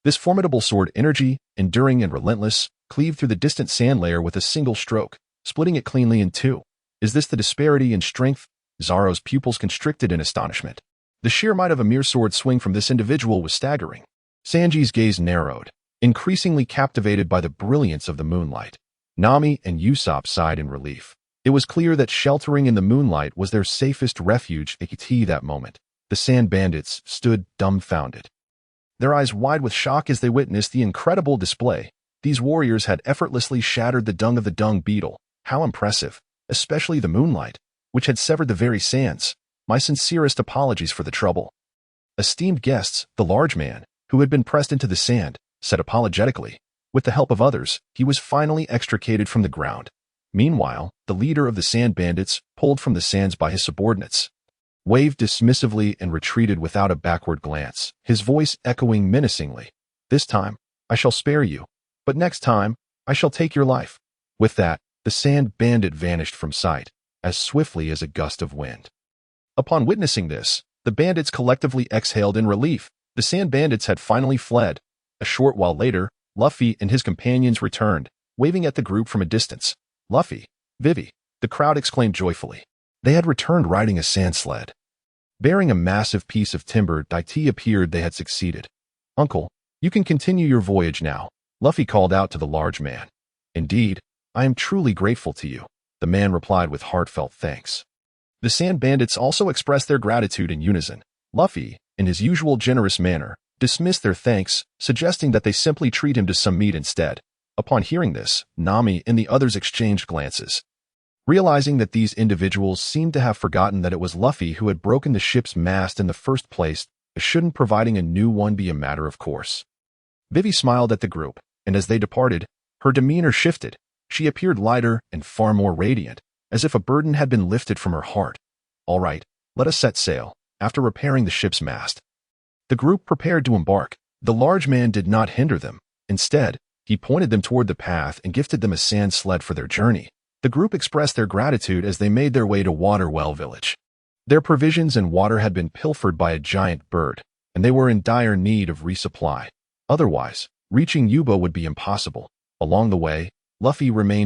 This formidable sword energy, enduring and relentless, cleaved through the distant sand layer with a single stroke, splitting it cleanly in two. Is this the disparity in strength? Zoro's pupils constricted in astonishment. The sheer might of a mere sword swing from this individual was staggering. Sanji's gaze narrowed. increasingly captivated by the brilliance of the moonlight. Nami and Ussop sighed in relief. It was clear that sheltering in the moonlight was their safest refuge at that moment. The sand bandits stood dumbfounded, their eyes wide with shock as they witnessed the incredible display. These warriors had effortlessly shattered the dung of the dung beetle. How impressive, especially the moonlight, which had severed the very sands. My sincerest apologies for the trouble. Esteemed guests, the large man, who had been pressed into the sand, said apologetically. With the help of others, he was finally extricated from the ground. Meanwhile, the leader of the sand bandits, pulled from the sands by his subordinates, waved dismissively and retreated without a backward glance, his voice echoing menacingly. This time, I shall spare you, but next time, I shall take your life. With that, the sand bandit vanished from sight, as swiftly as a gust of wind. Upon witnessing this, the bandits collectively exhaled in relief. The sand bandits had finally fled. A short while later, Luffy and his companions returned, waving at the group from a distance. Luffy, Vivi, the crowd exclaimed joyfully. They had returned riding a sand sled. Bearing a massive piece of timber, it appeared they had succeeded. Uncle, you can continue your voyage now, Luffy called out to the large man. Indeed, I am truly grateful to you, the man replied with heartfelt thanks. The sand bandits also expressed their gratitude in unison. Luffy, in his usual generous manner, dismissed their thanks, suggesting that they simply treat him to some meat instead. Upon hearing this, Nami and the others exchanged glances. Realizing that these individuals seemed to have forgotten that it was Luffy who had broken the ship's mast in the first place, shouldn't providing a new one be a matter of course? Vivi smiled at the group, and as they departed, her demeanor shifted. She appeared lighter and far more radiant, as if a burden had been lifted from her heart. All right, let us set sail. After repairing the ship's mast, the group prepared to embark. The large man did not hinder them. Instead, he pointed them toward the path and gifted them a sand sled for their journey. The group expressed their gratitude as they made their way to Waterwell Village. Their provisions and water had been pilfered by a giant bird, and they were in dire need of resupply. Otherwise, reaching Yuba would be impossible. Along the way, Luffy remained